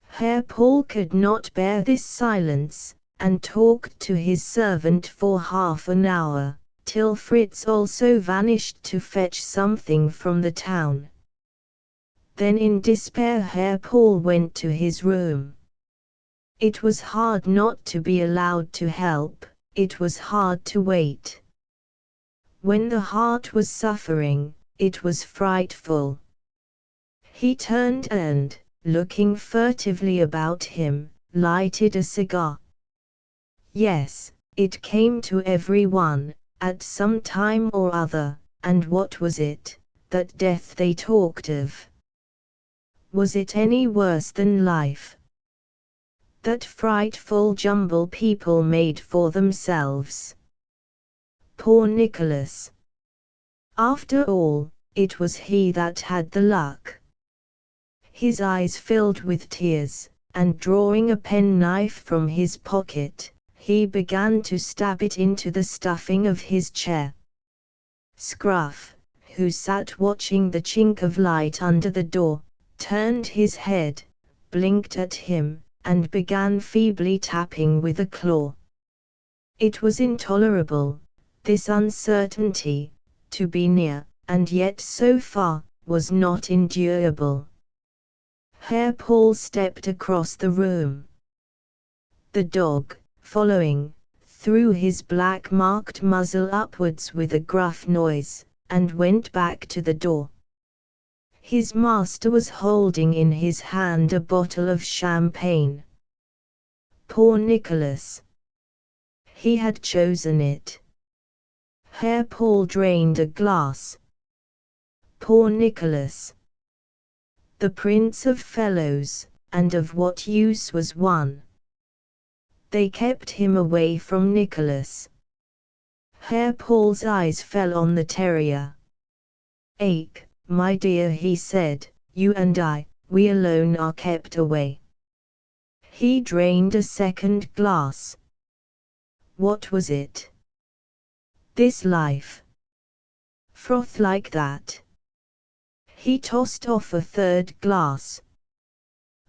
Herr Paul could not bear this silence, and talked to his servant for half an hour, till Fritz also vanished to fetch something from the town. Then in despair Herr Paul went to his room. It was hard not to be allowed to help, it was hard to wait. When the heart was suffering, it was frightful. He turned and, looking furtively about him, lighted a cigar. Yes, it came to everyone, at some time or other, and what was it? That death they talked of. Was it any worse than life? That frightful jumble people made for themselves. Poor Nicholas. After all, it was he that had the luck. His eyes filled with tears, and drawing a penknife from his pocket, he began to stab it into the stuffing of his chair. Scruff, who sat watching the chink of light under the door, turned his head, blinked at him, and began feebly tapping with a claw. It was intolerable, this uncertainty, to be near, and yet so far, was not endurable. Herr Paul stepped across the room. The dog, following, threw his black-marked muzzle upwards with a gruff noise, and went back to the door. His master was holding in his hand a bottle of champagne. Poor Nicholas. He had chosen it. Herr Paul drained a glass. Poor Nicholas. The prince of fellows, and of what use was one? They kept him away from Nicholas. Herr Paul's eyes fell on the terrier. Ake, my dear, he said, you and I, we alone are kept away. He drained a second glass. What was it? This life. Froth like that. He tossed off a third glass.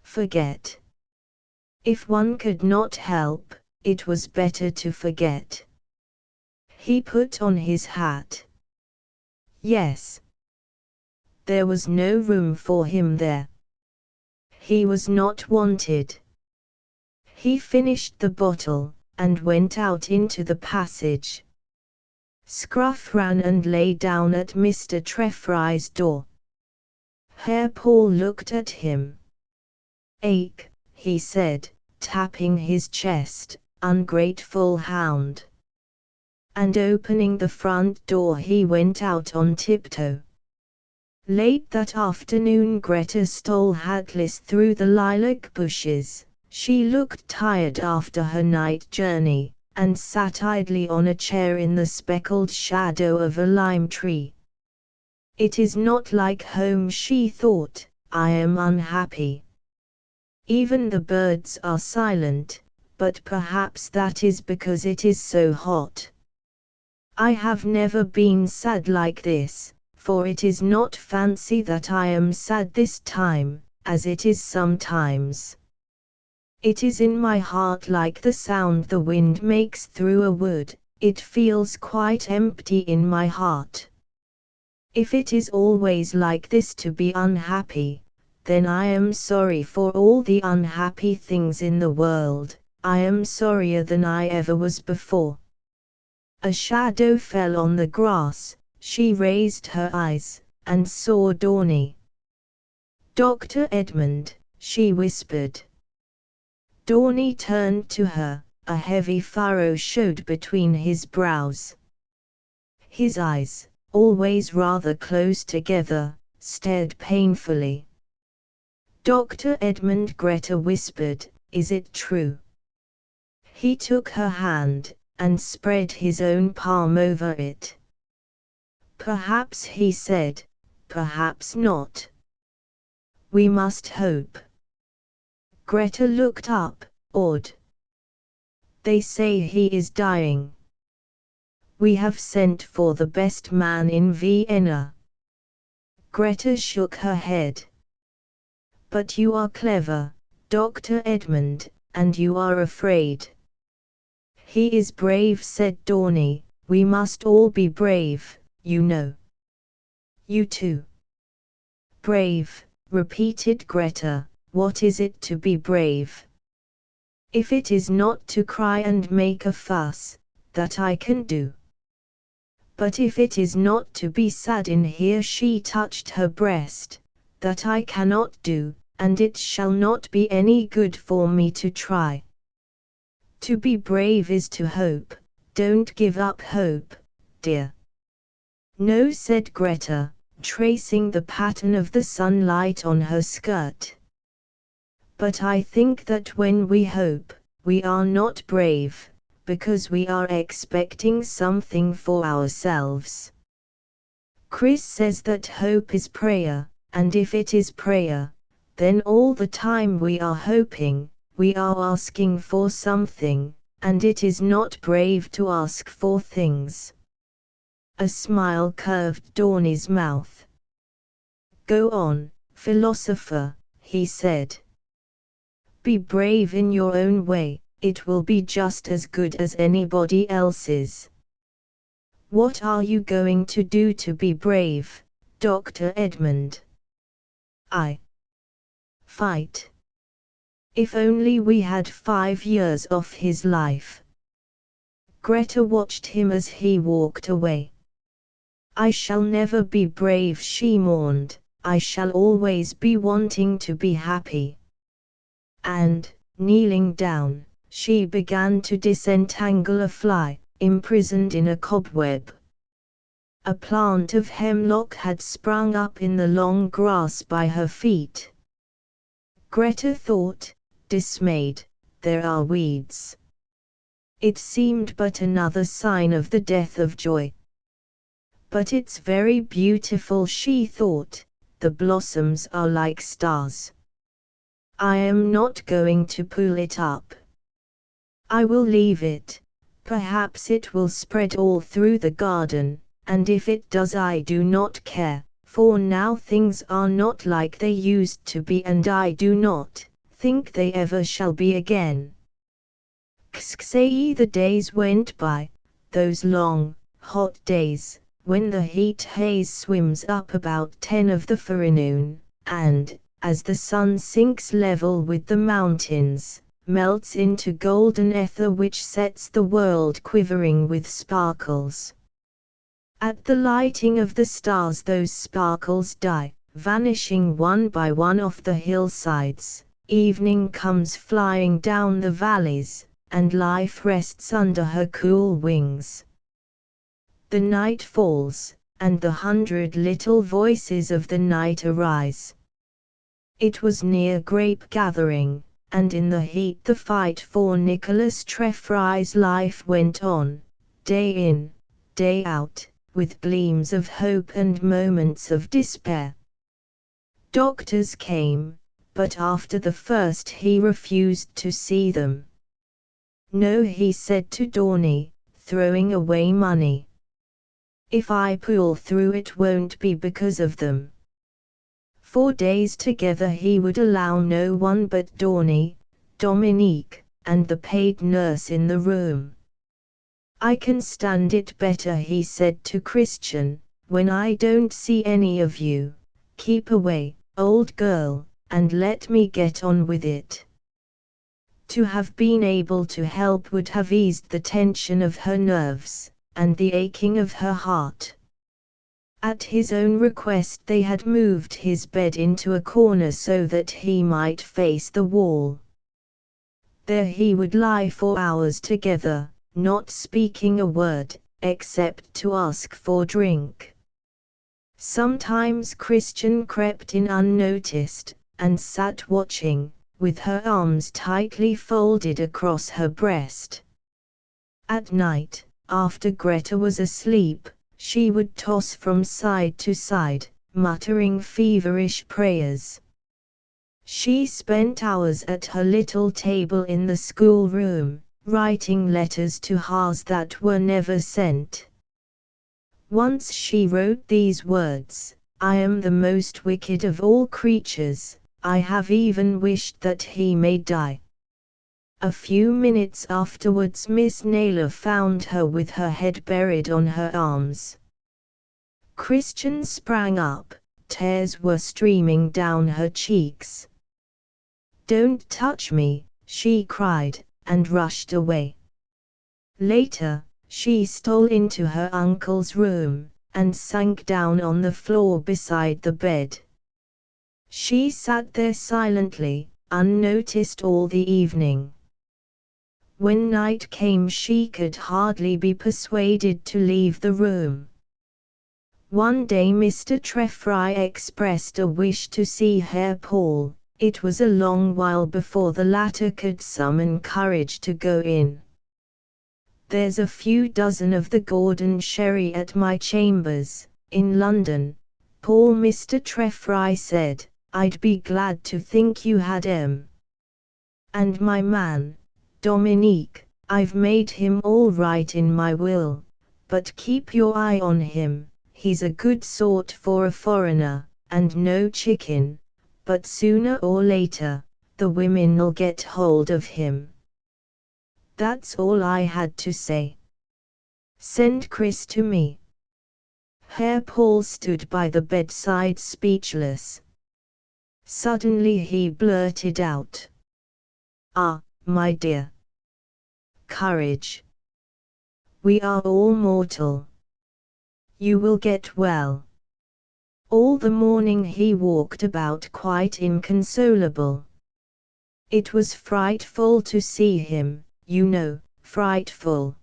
Forget. If one could not help, it was better to forget. He put on his hat. Yes. There was no room for him there. He was not wanted. He finished the bottle, and went out into the passage. Scruff ran and lay down at Mr. Treffry's door. Herr Paul looked at him. "Ache," he said, tapping his chest, "ungrateful hound." And opening the front door he went out on tiptoe. Late that afternoon Greta stole hatless through the lilac bushes. She looked tired after her night journey, and sat idly on a chair in the speckled shadow of a lime tree. "It is not like home," she thought. "I am unhappy. Even the birds are silent, but perhaps that is because it is so hot. I have never been sad like this, for it is not fancy that I am sad this time, as it is sometimes. It is in my heart like the sound the wind makes through a wood. It feels quite empty in my heart. If it is always like this to be unhappy, then I am sorry for all the unhappy things in the world. I am sorrier than I ever was before." A shadow fell on the grass. She raised her eyes, and saw Dorney. "Dr. Edmund," she whispered. Dorney turned to her. A heavy furrow showed between his brows. His eyes, always rather close together, stared painfully. "Dr. Edmund," Greta whispered, "is it true?" He took her hand, and spread his own palm over it. "Perhaps," he said, "perhaps not. We must hope." Greta looked up, awed. "They say he is dying. We have sent for the best man in Vienna." Greta shook her head. "But you are clever, Dr. Edmund, and you are afraid." "He is brave," said Dorney. "We must all be brave, you know." "You too." "Brave," repeated Greta. "What is it to be brave? If it is not to cry and make a fuss, that I can do. But if it is not to be sad in here," she touched her breast, "that I cannot do, and it shall not be any good for me to try. To be brave is to hope. Don't give up hope, dear." "No," said Greta, tracing the pattern of the sunlight on her skirt. "But I think that when we hope, we are not brave, because we are expecting something for ourselves. Chris says that hope is prayer, and if it is prayer, then all the time we are hoping, we are asking for something, and it is not brave to ask for things." A smile curved Dorney's mouth. "Go on, philosopher," he said. "Be brave in your own way, it will be just as good as anybody else's." "What are you going to do to be brave, Dr. Edmund?" "I fight. If only we had 5 years off his life." Greta watched him as he walked away. "I shall never be brave," she mourned. "I shall always be wanting to be happy." And, kneeling down, she began to disentangle a fly, imprisoned in a cobweb. A plant of hemlock had sprung up in the long grass by her feet. Greta thought, dismayed, "There are weeds." It seemed but another sign of the death of joy. "But it's very beautiful," she thought. "The blossoms are like stars. I am not going to pull it up. I will leave it. Perhaps it will spread all through the garden, and if it does I do not care, for now things are not like they used to be and I do not think they ever shall be again." The days went by, those long, hot days, when the heat haze swims up about 10 of the forenoon, and, as the sun sinks level with the mountains, melts into golden ether which sets the world quivering with sparkles. At the lighting of the stars those sparkles die, vanishing one by one off the hillsides. Evening comes flying down the valleys, and life rests under her cool wings. The night falls, and the 100 little voices of the night arise. It was near grape gathering, and in the heat the fight for Nicholas Treffry's life went on, day in, day out, with gleams of hope and moments of despair. Doctors came, but after the first he refused to see them. No, he said to Dorney, throwing away money. If I pull through it won't be because of them. 4 days together he would allow no one but Dorney, Dominique, and the paid nurse in the room. I can stand it better, he said to Christian, when I don't see any of you. Keep away, old girl, and let me get on with it. To have been able to help would have eased the tension of her nerves, and the aching of her heart. At his own request they had moved his bed into a corner so that he might face the wall. There he would lie for hours together, not speaking a word, except to ask for drink. Sometimes Christian crept in unnoticed, and sat watching, with her arms tightly folded across her breast. At night, after Greta was asleep, she would toss from side to side, muttering feverish prayers. She spent hours at her little table in the schoolroom, writing letters to Haas that were never sent. Once she wrote these words, I am the most wicked of all creatures, I have even wished that he may die. A few minutes afterwards Miss Naylor found her with her head buried on her arms. Christian sprang up, tears were streaming down her cheeks. Don't touch me, she cried, and rushed away. Later, she stole into her uncle's room, and sank down on the floor beside the bed. She sat there silently, unnoticed all the evening. When night came she could hardly be persuaded to leave the room. One day Mr. Treffry expressed a wish to see Herr Paul. It was a long while before the latter could summon courage to go in. There's a few dozen of the Gordon sherry at my chambers, in London, Paul, Mr. Treffry said. I'd be glad to think you had And my man, Dominique, I've made him all right in my will, but keep your eye on him, he's a good sort for a foreigner, and no chicken, but sooner or later, the women'll get hold of him. That's all I had to say. Send Chris to me. Herr Paul stood by the bedside speechless. Suddenly he blurted out. Ah, my dear. Courage. We are all mortal. You will get well. All the morning he walked about quite inconsolable. It was frightful to see him, you know, frightful.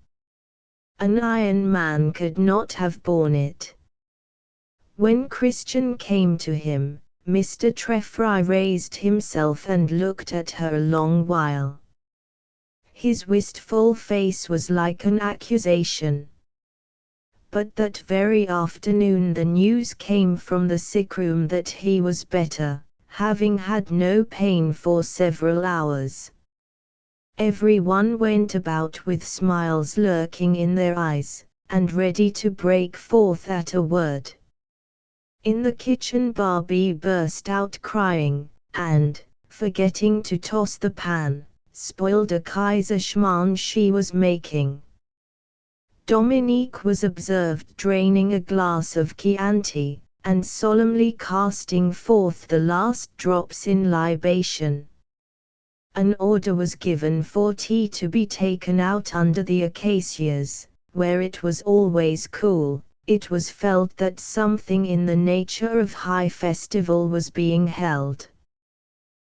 An iron man could not have borne it. When Christian came to him, Mr. Treffry raised himself and looked at her a long while. His wistful face was like an accusation. But that very afternoon the news came from the sickroom that he was better, having had no pain for several hours. Everyone went about with smiles lurking in their eyes, and ready to break forth at a word. In the kitchen Barbie burst out crying, and, forgetting to toss the pan, spoiled a Kaiserschmarrn she was making. Dominique was observed draining a glass of Chianti, and solemnly casting forth the last drops in libation. An order was given for tea to be taken out under the acacias, where it was always cool. It was felt that something in the nature of high festival was being held.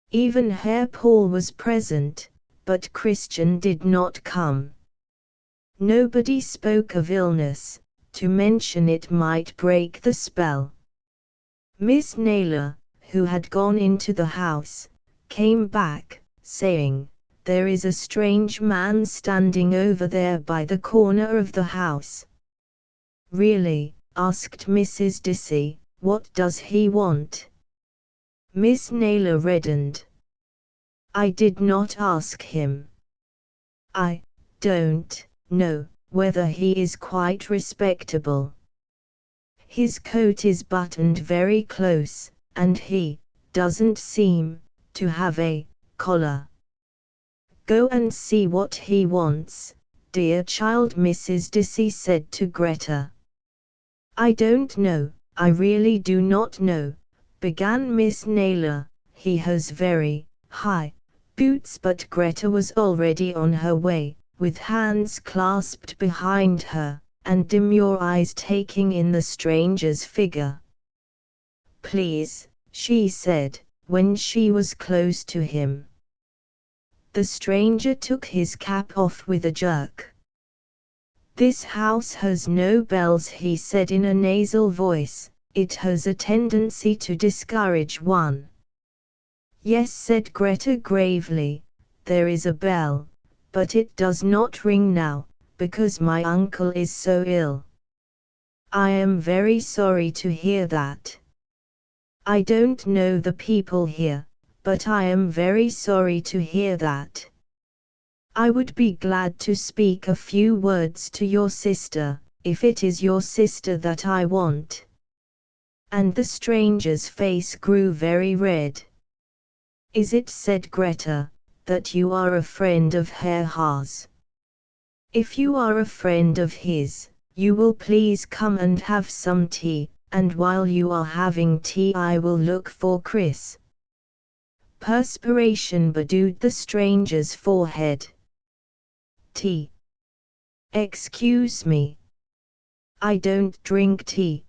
Even Herr Paul was present, but Christian did not come. Nobody spoke of illness, to mention it might break the spell. Miss Naylor, who had gone into the house, came back, saying, "There is a strange man standing over there by the corner of the house." "Really?" asked Mrs. Dissy, "what does he want?" Miss Naylor reddened. "I did not ask him. I don't know whether he is quite respectable. His coat is buttoned very close, and he doesn't seem to have a collar." "Go and see what he wants, dear child," Mrs. Dissy said to Greta. "I don't know, I really do not know," began Miss Naylor. "He has very high boots," but Greta was already on her way, with hands clasped behind her, and demure eyes taking in the stranger's figure. "Please," she said, when she was close to him. The stranger took his cap off with a jerk. "This house has no bells," he said in a nasal voice. "It has a tendency to discourage one." "Yes," said Greta gravely, "there is a bell, but it does not ring now, because my uncle is so ill." "I am very sorry to hear that. I don't know the people here, but I am very sorry to hear that. I would be glad to speak a few words to your sister, if it is your sister that I want." And the stranger's face grew very red. "Is it," said Greta, "that you are a friend of Herr Haas? If you are a friend of his, you will please come and have some tea, and while you are having tea I will look for Chris." Perspiration bedewed the stranger's forehead. "Tea? Excuse me. I don't drink tea."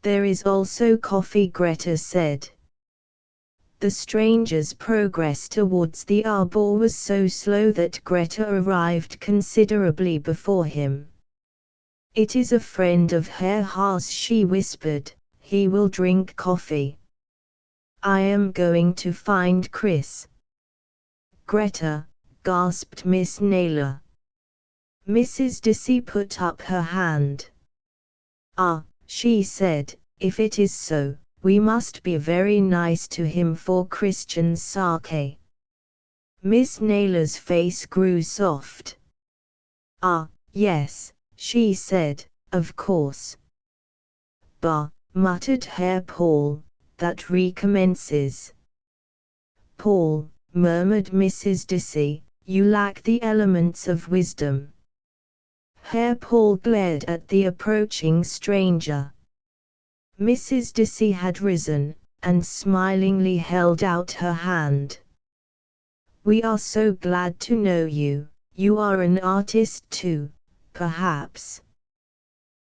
"There is also coffee," Greta said. The stranger's progress towards the arbor was so slow that Greta arrived considerably before him. "It is a friend of Herr Haas," she whispered. "He will drink coffee. I am going to find Chris." "Greta," gasped Miss Naylor. Mrs. Dissy put up her hand. "Ah," she said, "if it is so, we must be very nice to him for Christian's sake." Miss Naylor's face grew soft. "Ah, yes," she said, "of course." "Bah," muttered Herr Paul, "that recommences." "Paul," murmured Mrs. Dissy, "you lack the elements of wisdom." Herr Paul glared at the approaching stranger. Mrs. Dissy had risen, and smilingly held out her hand. "We are so glad to know you. You are an artist too, perhaps?"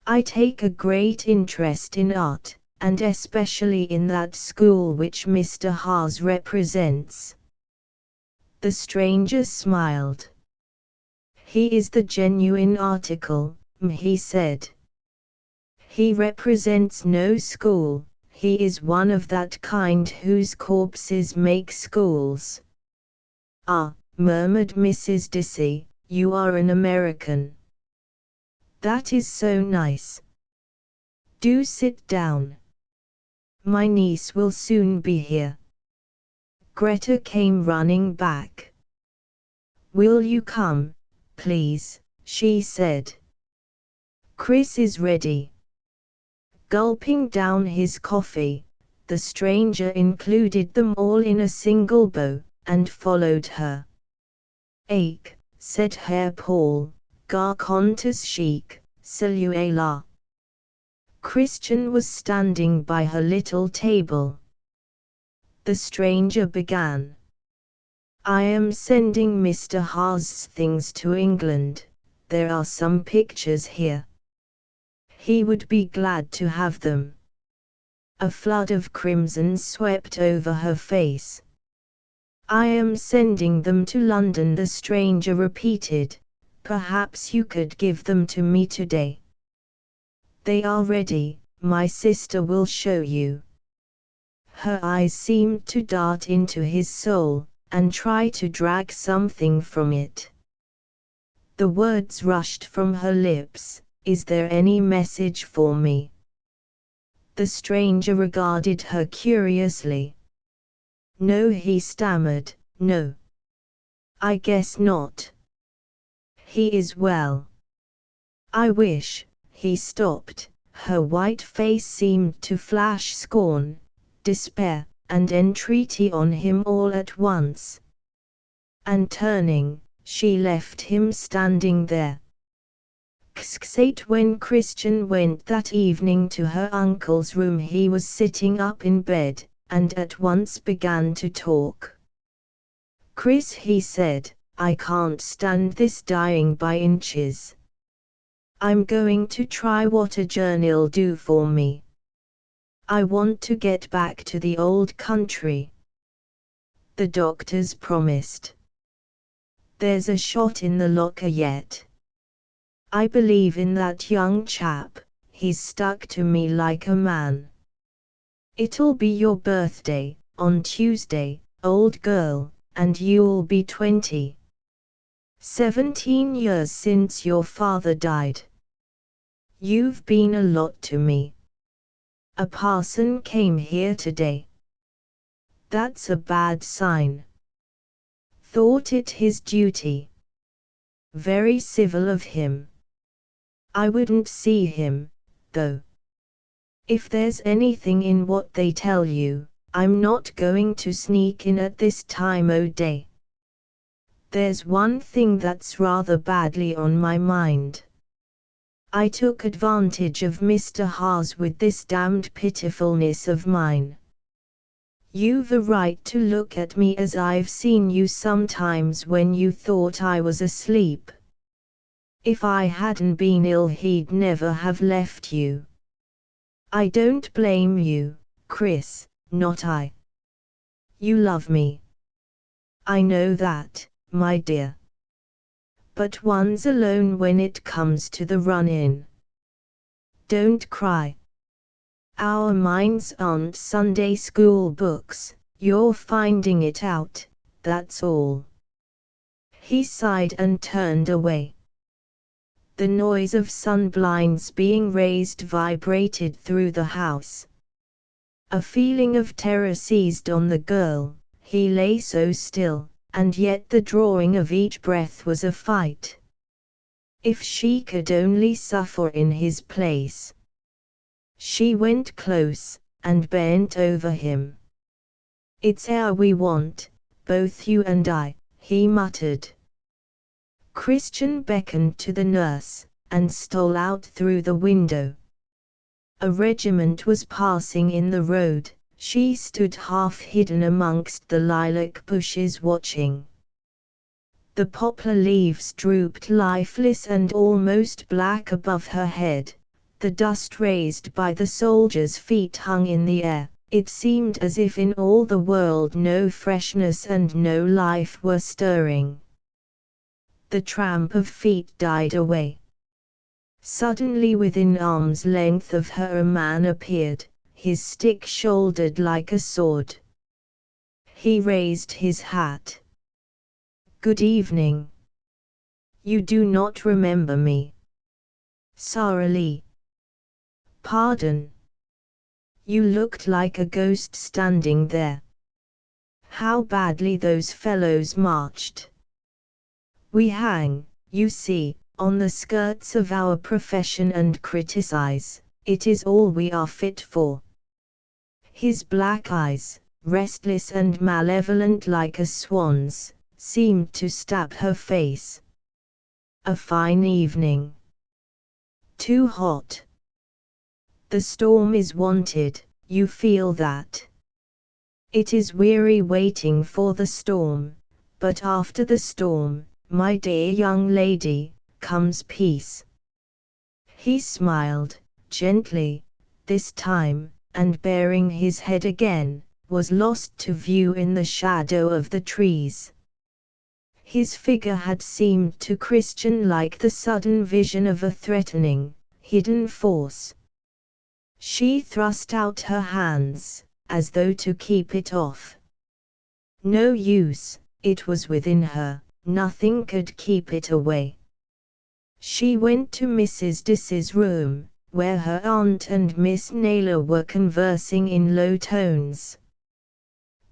"I take a great interest in art, and especially in that school which Mr. Haas represents." The stranger smiled. "He is the genuine article," he said. "He represents no school, he is one of that kind whose corpses make schools." "Ah," murmured Mrs. Dissy, "you are an American. That is so nice. Do sit down. My niece will soon be here." Greta came running back. "Will you come, please?" she said. "Chris is ready." Gulping down his coffee, the stranger included them all in a single bow, and followed her. "Ach," said Herr Paul, Gar contus chic, celluela. Christian was standing by her little table. The stranger began. I am sending Mr. Haas's things to England. There are some pictures here. He would be glad to have them. A flood of crimson swept over her face. I am sending them to London, the stranger repeated. Perhaps you could give them to me today. They are ready, my sister will show you. Her eyes seemed to dart into his soul, and try to drag something from it. The words rushed from her lips. Is there any message for me? The stranger regarded her curiously. No, he stammered, no. I guess not. He is well. I wish. He stopped. Her white face seemed to flash scorn, despair, and entreaty on him all at once. And turning, she left him standing there. When Christian went that evening to her uncle's room, he was sitting up in bed, and at once began to talk. Chris, he said, I can't stand this dying by inches. I'm going to try what a journey'll do for me. I want to get back to the old country. The doctors promised. There's a shot in the locker yet. I believe in that young chap, he's stuck to me like a man. It'll be your birthday, on Tuesday, old girl, and you'll be 20. 17 years since your father died. You've been a lot to me. A parson came here today. That's a bad sign. Thought it his duty. Very civil of him. I wouldn't see him, though. If there's anything in what they tell you, I'm not going to sneak in at this time o' day. There's one thing that's rather badly on my mind. I took advantage of Mr. Haas with this damned pitifulness of mine. You've a right to look at me as I've seen you sometimes when you thought I was asleep. If I hadn't been ill, he'd never have left you. I don't blame you, Chris, not I. You love me. I know that, my dear. But one's alone when it comes to the run-in. Don't cry. Our minds aren't Sunday school books, you're finding it out, that's all. He sighed and turned away. The noise of sunblinds being raised vibrated through the house. A feeling of terror seized on the girl. He lay so still, and yet the drawing of each breath was a fight. If she could only suffer in his place. She went close, and bent over him. It's air we want, both you and I, he muttered. Christian beckoned to the nurse, and stole out through the window. A regiment was passing in the road. She stood half hidden amongst the lilac bushes watching. The poplar leaves drooped lifeless and almost black above her head. The dust raised by the soldiers' feet hung in the air. It seemed as if in all the world no freshness and no life were stirring. The tramp of feet died away. Suddenly within arm's length of her a man appeared, his stick shouldered like a sword. He raised his hat. Good evening. You do not remember me? Sorrily. Pardon. You looked like a ghost standing there. How badly those fellows marched. We hang, you see, on the skirts of our profession and criticize. It is all we are fit for. His black eyes, restless and malevolent like a swan's, seemed to stab her face. A fine evening. Too hot. The storm is wanted, you feel that. It is weary waiting for the storm, but after the storm, my dear young lady, comes peace. He smiled, gently, this time, and baring his head again, was lost to view in the shadow of the trees. His figure had seemed to Christian like the sudden vision of a threatening, hidden force. She thrust out her hands, as though to keep it off. No use, it was within her, nothing could keep it away. She went to Mrs. Diss's room, where her aunt and Miss Naylor were conversing in low tones.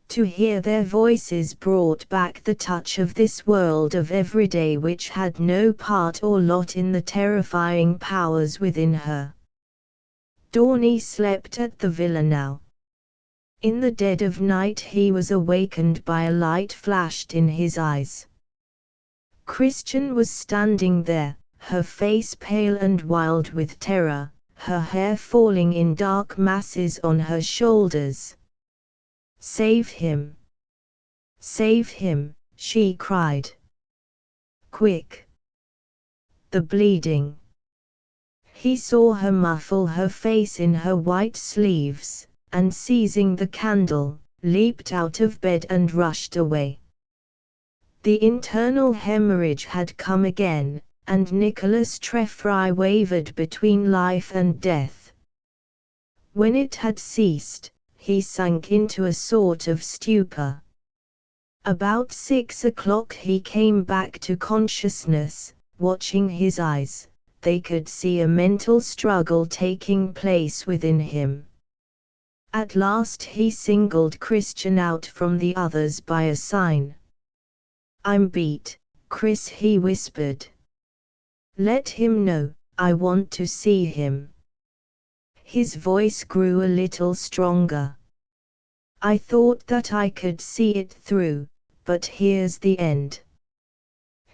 To hear their voices brought back the touch of this world of everyday which had no part or lot in the terrifying powers within her. Dorney slept at the villa now. In the dead of night he was awakened by a light flashed in his eyes. Christian was standing there, her face pale and wild with terror, her hair falling in dark masses on her shoulders. "Save him! Save him!" she cried. "Quick! The bleeding!" He saw her muffle her face in her white sleeves, and seizing the candle, leaped out of bed and rushed away. The internal hemorrhage had come again, and Nicholas Treffry wavered between life and death. When it had ceased, he sank into a sort of stupor. About 6 o'clock he came back to consciousness, watching his eyes. They could see a mental struggle taking place within him. At last he singled Christian out from the others by a sign. "I'm beat, Chris," he whispered. "Let him know, I want to see him." His voice grew a little stronger. "I thought that I could see it through, but here's the end."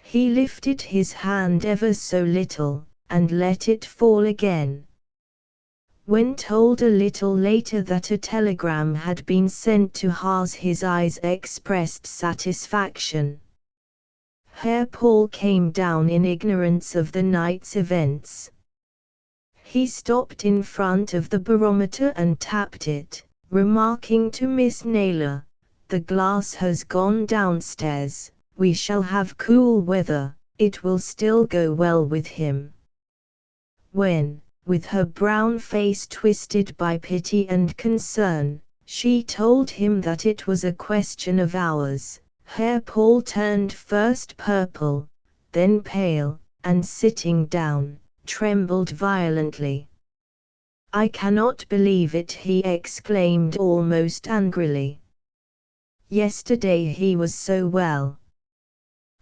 He lifted his hand ever so little, and let it fall again. When told a little later that a telegram had been sent to Haas, his eyes expressed satisfaction. Herr Paul came down in ignorance of the night's events. He stopped in front of the barometer and tapped it, remarking to Miss Naylor, "The glass has gone downstairs, we shall have cool weather, it will still go well with him." When, with her brown face twisted by pity and concern, she told him that it was a question of hours, Herr Paul turned first purple, then pale, and sitting down, trembled violently. "I cannot believe it," he exclaimed almost angrily. "Yesterday he was so well.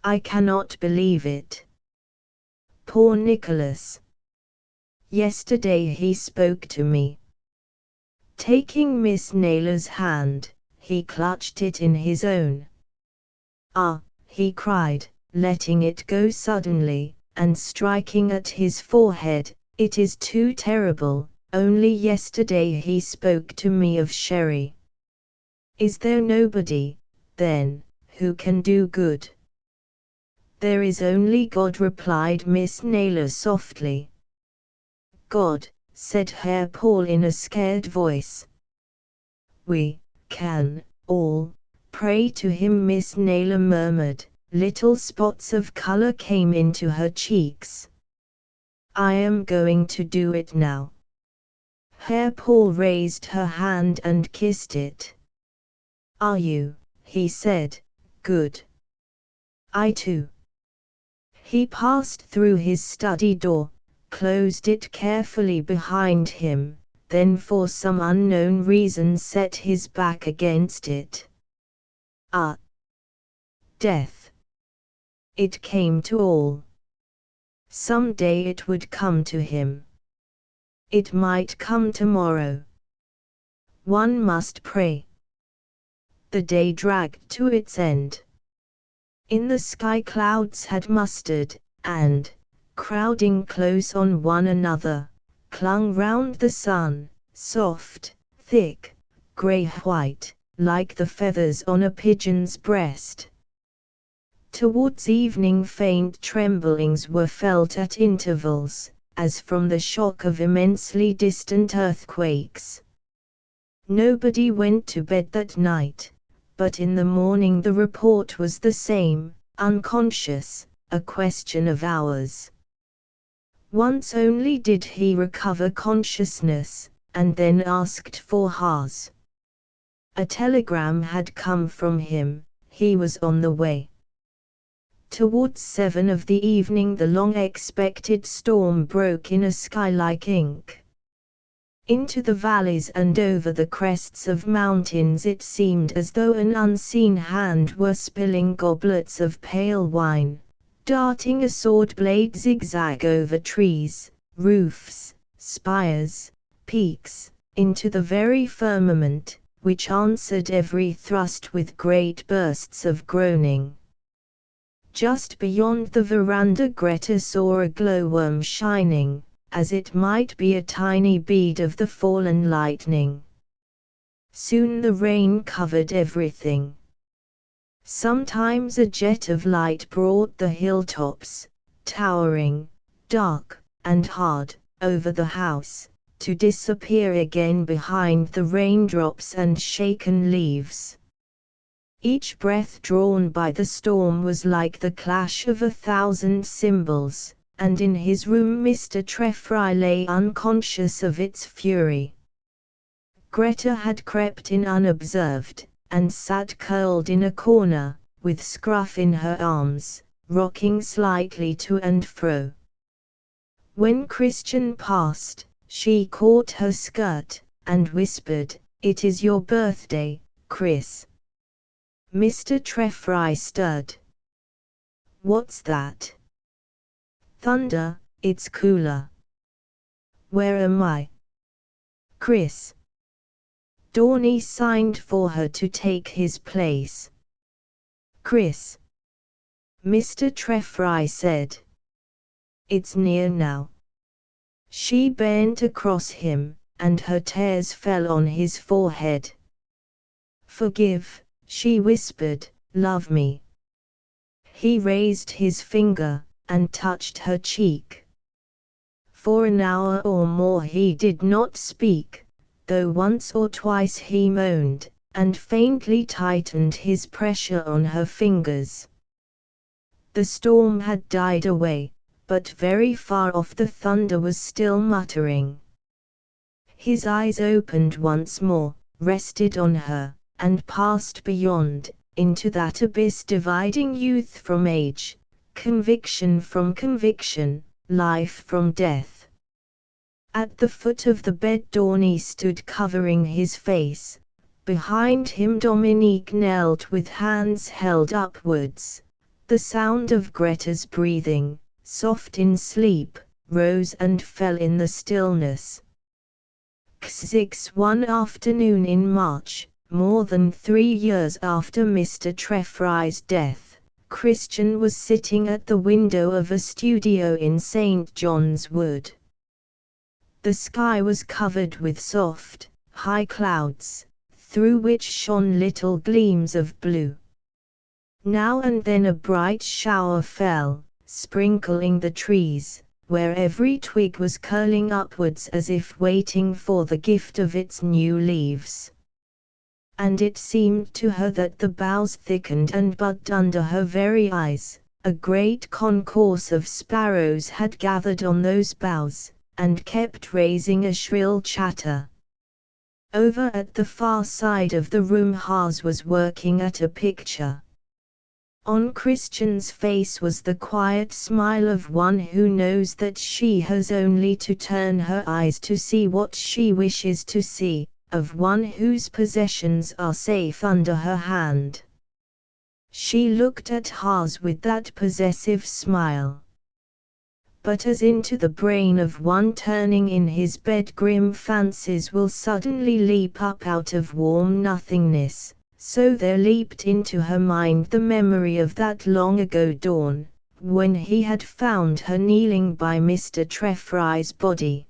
I cannot believe it. Poor Nicholas. Yesterday he spoke to me." Taking Miss Naylor's hand, he clutched it in his own. "Ah," he cried, letting it go suddenly, and striking at his forehead, "it is too terrible. Only yesterday he spoke to me of sherry. Is there nobody, then, who can do good?" "There is only God," replied Miss Naylor softly. "God," said Herr Paul in a scared voice. "We can all pray to him," Miss Naylor murmured. Little spots of color came into her cheeks. "I am going to do it now." Herr Paul raised her hand and kissed it. "Are you?" he said. "Good. I too." He passed through his study door, closed it carefully behind him, then for some unknown reason set his back against it. Death. It came to all. Some day it would come to him. It might come tomorrow. One must pray. The day dragged to its end. In the sky clouds had mustered, and, crowding close on one another, clung round the sun, soft, thick, grey-white, like the feathers on a pigeon's breast. Towards evening faint tremblings were felt at intervals, as from the shock of immensely distant earthquakes. Nobody went to bed that night, but in the morning the report was the same, unconscious, a question of hours. Once only did he recover consciousness, and then asked for Haas. A telegram had come from him, he was on the way. Towards 7 of the evening the long-expected storm broke in a sky like ink. Into the valleys and over the crests of mountains it seemed as though an unseen hand were spilling goblets of pale wine, darting a sword blade zigzag over trees, roofs, spires, peaks, into the very firmament, which answered every thrust with great bursts of groaning. Just beyond the veranda Greta saw a glowworm shining, as it might be a tiny bead of the fallen lightning. Soon the rain covered everything. Sometimes a jet of light brought the hilltops, towering, dark, and hard, over the house, to disappear again behind the raindrops and shaken leaves. Each breath drawn by the storm was like the clash of 1,000 cymbals, and in his room Mr. Treffry lay unconscious of its fury. Greta had crept in unobserved, and sat curled in a corner, with Scruff in her arms, rocking slightly to and fro. When Christian passed, she caught her skirt, and whispered, "It is your birthday, Chris." Mr. Treffry stirred. "What's that?" "Thunder, it's cooler." "Where am I?" "Chris." Dorney signed for her to take his place. "Chris," Mr. Treffry said. "It's near now." She bent across him, and her tears fell on his forehead. "Forgive," she whispered, "love me." He raised his finger, and touched her cheek. For an hour or more he did not speak, though once or twice he moaned, and faintly tightened his pressure on her fingers. The storm had died away, but very far off the thunder was still muttering. His eyes opened once more, rested on her, and passed beyond, into that abyss dividing youth from age, conviction from conviction, life from death. At the foot of the bed Dorney stood covering his face. Behind him Dominique knelt with hands held upwards. The sound of Greta's breathing, soft in sleep, rose and fell in the stillness. One afternoon in March, more than 3 years after Mr. Treffry's death, Christian was sitting at the window of a studio in St. John's Wood. The sky was covered with soft, high clouds, through which shone little gleams of blue. Now and then a bright shower fell, sprinkling the trees, where every twig was curling upwards as if waiting for the gift of its new leaves. And it seemed to her that the boughs thickened and budded under her very eyes. A great concourse of sparrows had gathered on those boughs, and kept raising a shrill chatter. Over at the far side of the room Haas was working at a picture. On Christian's face was the quiet smile of one who knows that she has only to turn her eyes to see what she wishes to see, of one whose possessions are safe under her hand. She looked at Haas with that possessive smile. But as into the brain of one turning in his bed grim fancies will suddenly leap up out of warm nothingness, so there leaped into her mind the memory of that long ago dawn, when he had found her kneeling by Mr. Treffry's body.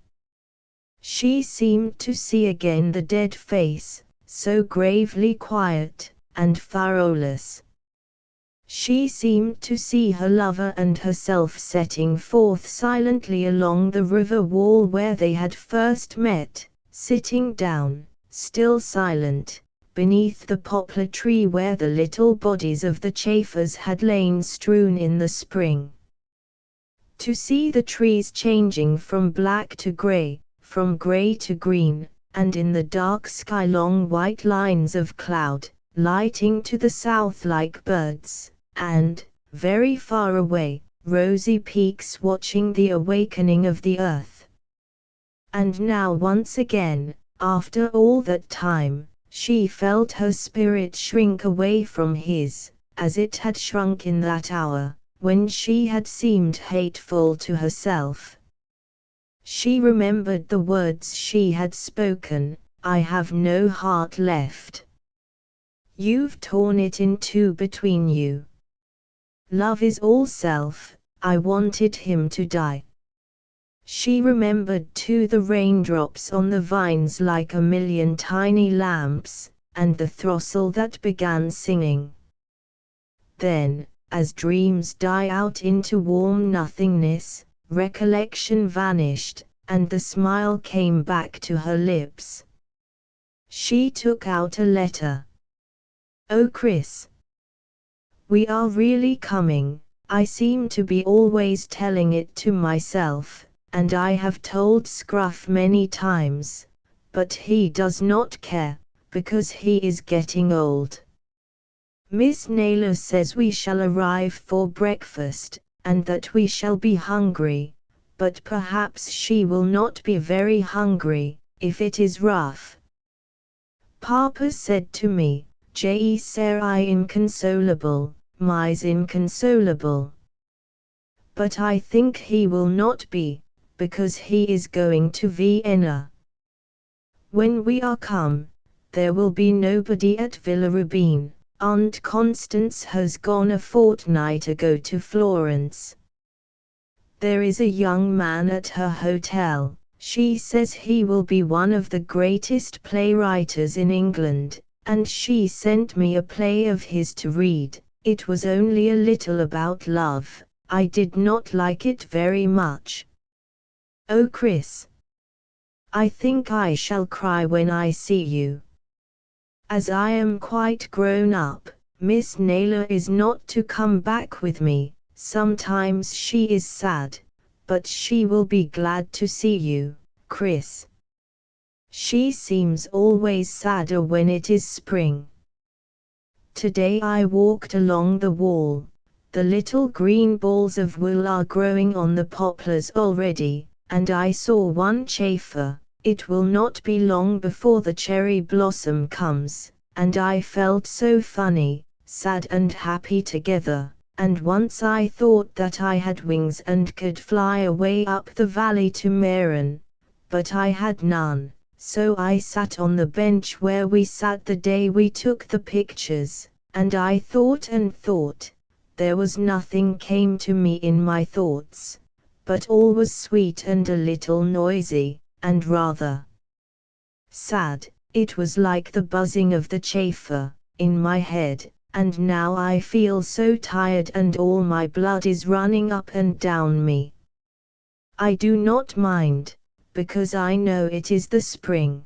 She seemed to see again the dead face, so gravely quiet and furrowless. She seemed to see her lover and herself setting forth silently along the river wall where they had first met, sitting down, still silent, beneath the poplar tree where the little bodies of the chafers had lain strewn in the spring. To see the trees changing from black to grey, from grey to green, and in the dark sky long white lines of cloud, lighting to the south like birds, and, very far away, rosy peaks watching the awakening of the earth. And now once again, after all that time, she felt her spirit shrink away from his, as it had shrunk in that hour, when she had seemed hateful to herself. She remembered the words she had spoken, "I have no heart left. You've torn it in two between you. Love is all self, I wanted him to die." She remembered too the raindrops on the vines like a million tiny lamps, and the throstle that began singing. Then, as dreams die out into warm nothingness, recollection vanished, and the smile came back to her lips. She took out a letter. "Oh, Chris. We are really coming. I seem to be always telling it to myself, and I have told Scruff many times, but he does not care, because he is getting old. Miss Naylor says we shall arrive for breakfast, and that we shall be hungry, but perhaps she will not be very hungry, if it is rough. Papa said to me, 'Je serai inconsolable, mais inconsolable.' But I think he will not be, because he is going to Vienna. When we are come, there will be nobody at Villa Rubein. Aunt Constance has gone a fortnight ago to Florence. There is a young man at her hotel. She says he will be one of the greatest playwriters in England, and she sent me a play of his to read. It was only a little about love. I did not like it very much. Oh, Chris. I think I shall cry when I see you. As I am quite grown up, Miss Naylor is not to come back with me. Sometimes she is sad, but she will be glad to see you, Chris. She seems always sadder when it is spring. Today I walked along the wall. The little green balls of wool are growing on the poplars already, and I saw one chafer. It will not be long before the cherry blossom comes, and I felt so funny, sad and happy together, and once I thought that I had wings and could fly away up the valley to Meran, but I had none, so I sat on the bench where we sat the day we took the pictures, and I thought and thought. There was nothing came to me in my thoughts, but all was sweet and a little noisy, and rather sad. It was like the buzzing of the chafer, in my head, and now I feel so tired and all my blood is running up and down me. I do not mind, because I know it is the spring.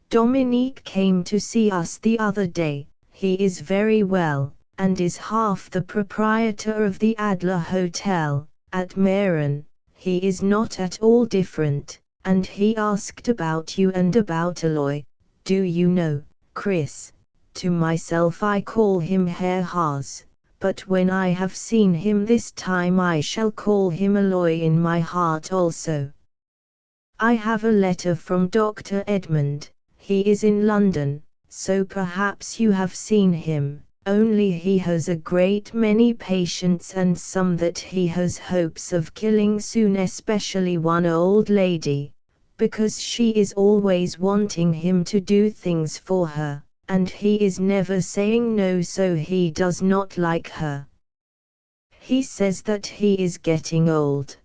Dominique came to see us the other day. He is very well, and is half the proprietor of the Adler Hotel, at Meran. He is not at all different, and he asked about you and about Aloy. Do you know, Chris? To myself I call him Herr Haas, but when I have seen him this time I shall call him Aloy in my heart also. I have a letter from Dr. Edmund. He is in London, so perhaps you have seen him. Only he has a great many patients and some that he has hopes of killing soon, especially one old lady, because she is always wanting him to do things for her, and he is never saying no, so he does not like her. He says that he is getting old.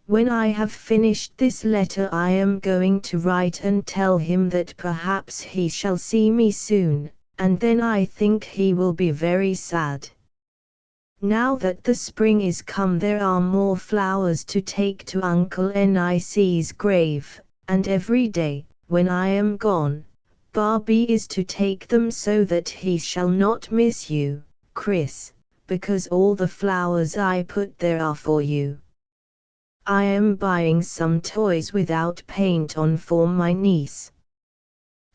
When I have finished this letter I am going to write and tell him that perhaps he shall see me soon, and then I think he will be very sad. Now that the spring is come there are more flowers to take to Uncle Nic's grave, and every day, when I am gone, Barbie is to take them so that he shall not miss you, Chris, because all the flowers I put there are for you. I am buying some toys without paint on for my niece.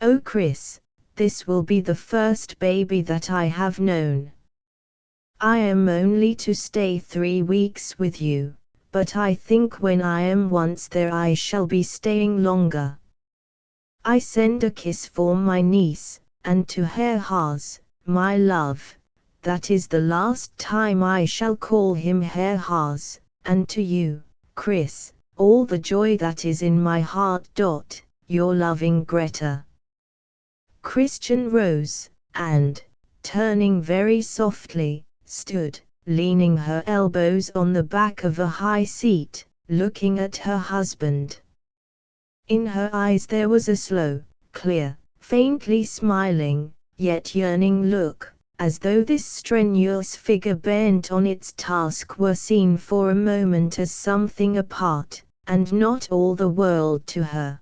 Oh Chris, this will be the first baby that I have known. I am only to stay 3 weeks with you, but I think when I am once there I shall be staying longer. I send a kiss for my niece, and to Herr Haas, my love, that is the last time I shall call him Herr Haas, and to you, Chris, all the joy that is in my heart. Your loving Greta. Christian rose, and, turning very softly, stood, leaning her elbows on the back of a high seat, looking at her husband. In her eyes there was a slow, clear, faintly smiling, yet yearning look, as though this strenuous figure bent on its task were seen for a moment as something apart, and not all the world to her.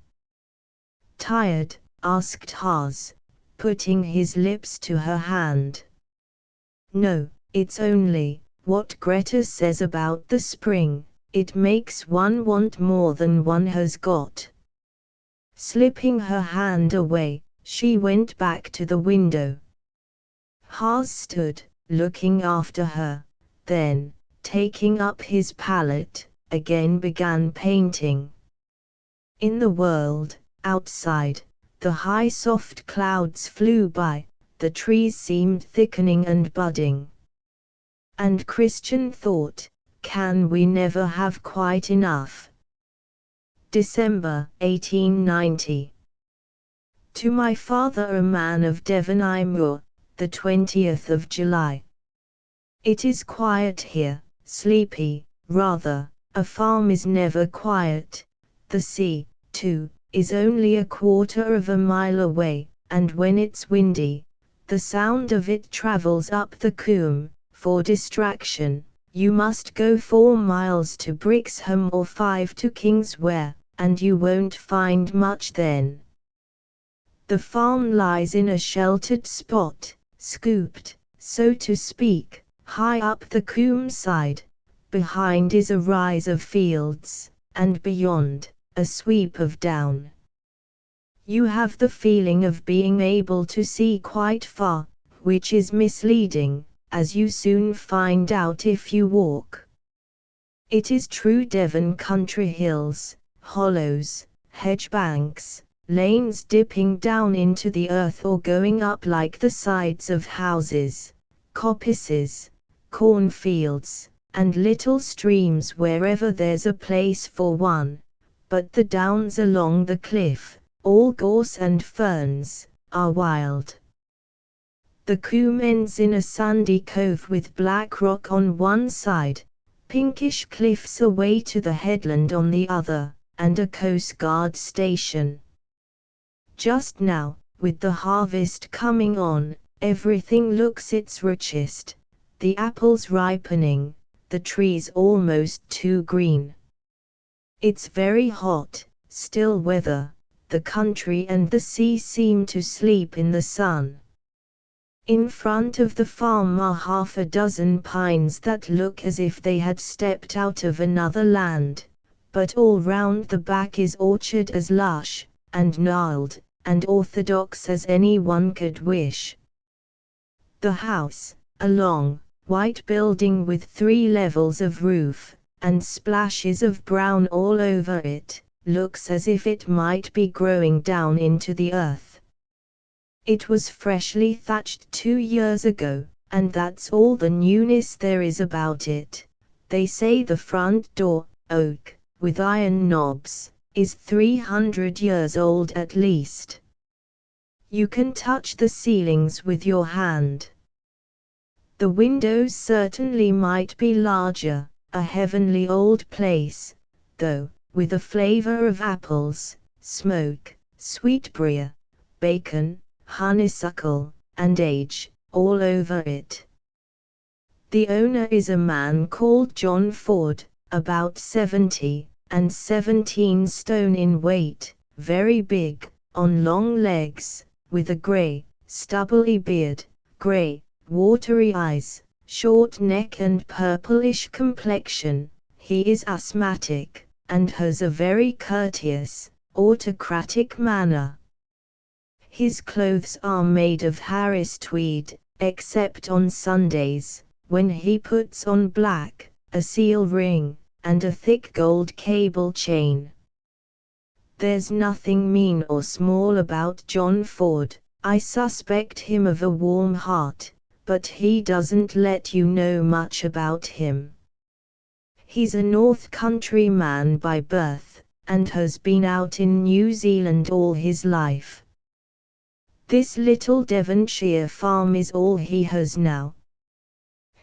Tired? Asked Haas, putting his lips to her hand. No, it's only, what Greta says about the spring, it makes one want more than one has got. Slipping her hand away, she went back to the window. Haas stood, looking after her, then, taking up his palette, again began painting. In the world, outside, the high soft clouds flew by, the trees seemed thickening and budding. And Christian thought, can we never have quite enough? December 1890. To my father, a man of Devonshire Moor, the 20th of July. It is quiet here, sleepy, rather. A farm is never quiet. The sea, too, is only 1/4 mile away, and when it's windy, the sound of it travels up the coombe. For distraction, you must go 4 miles to Brixham or 5 to Kingsware, and you won't find much then. The farm lies in a sheltered spot, scooped, so to speak, high up the coombe side. Behind is a rise of fields, and beyond, a sweep of down. You have the feeling of being able to see quite far, which is misleading, as you soon find out if you walk. It is true Devon country hills, hollows, hedge banks, lanes dipping down into the earth or going up like the sides of houses, coppices, cornfields, and little streams wherever there's a place for one, but the downs along the cliff, all gorse and ferns, are wild. The coombe ends in a sandy cove with black rock on one side, pinkish cliffs away to the headland on the other, and a coastguard station. Just now, with the harvest coming on, everything looks its richest, the apples ripening, the trees almost too green. It's very hot, still weather, the country and the sea seem to sleep in the sun. In front of the farm are 6 pines that look as if they had stepped out of another land, but all round the back is orchard as lush, and gnarled, and orthodox as anyone could wish. The house, a long, white building with 3 levels of roof, and splashes of brown all over it, looks as if it might be growing down into the earth. It was freshly thatched 2 years ago, and that's all the newness there is about it. They say the front door, oak, with iron knobs, is 300 years old at least. You can touch the ceilings with your hand. The windows certainly might be larger, a heavenly old place, though, with a flavor of apples, smoke, sweetbriar, bacon, honeysuckle, and age, all over it. The owner is a man called John Ford, about 70, and 17 stone in weight, very big, on long legs, with a grey, stubbly beard, grey, watery eyes, short neck and purplish complexion. He is asthmatic, and has a very courteous, autocratic manner. His clothes are made of Harris tweed, except on Sundays, when he puts on black, a seal ring, and a thick gold cable chain. There's nothing mean or small about John Ford. I suspect him of a warm heart, but he doesn't let you know much about him. He's a North Country man by birth, and has been out in New Zealand all his life. This little Devonshire farm is all he has now.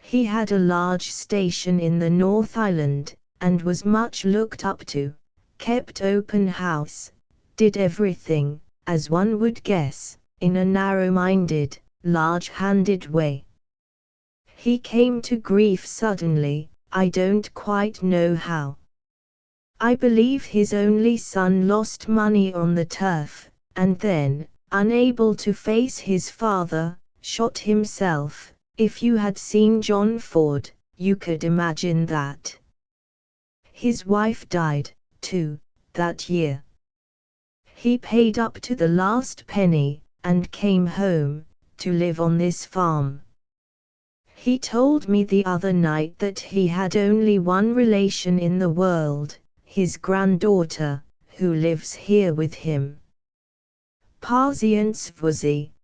He had a large station in the North Island, and was much looked up to, kept open house, did everything, as one would guess, in a narrow-minded, large-handed way. He came to grief suddenly, I don't quite know how. I believe his only son lost money on the turf, and then, unable to face his father, shot himself. If you had seen John Ford, you could imagine that. His wife died, too, that year. He paid up to the last penny, and came home, to live on this farm. He told me the other night that he had only one relation in the world, his granddaughter, who lives here with him. Patience,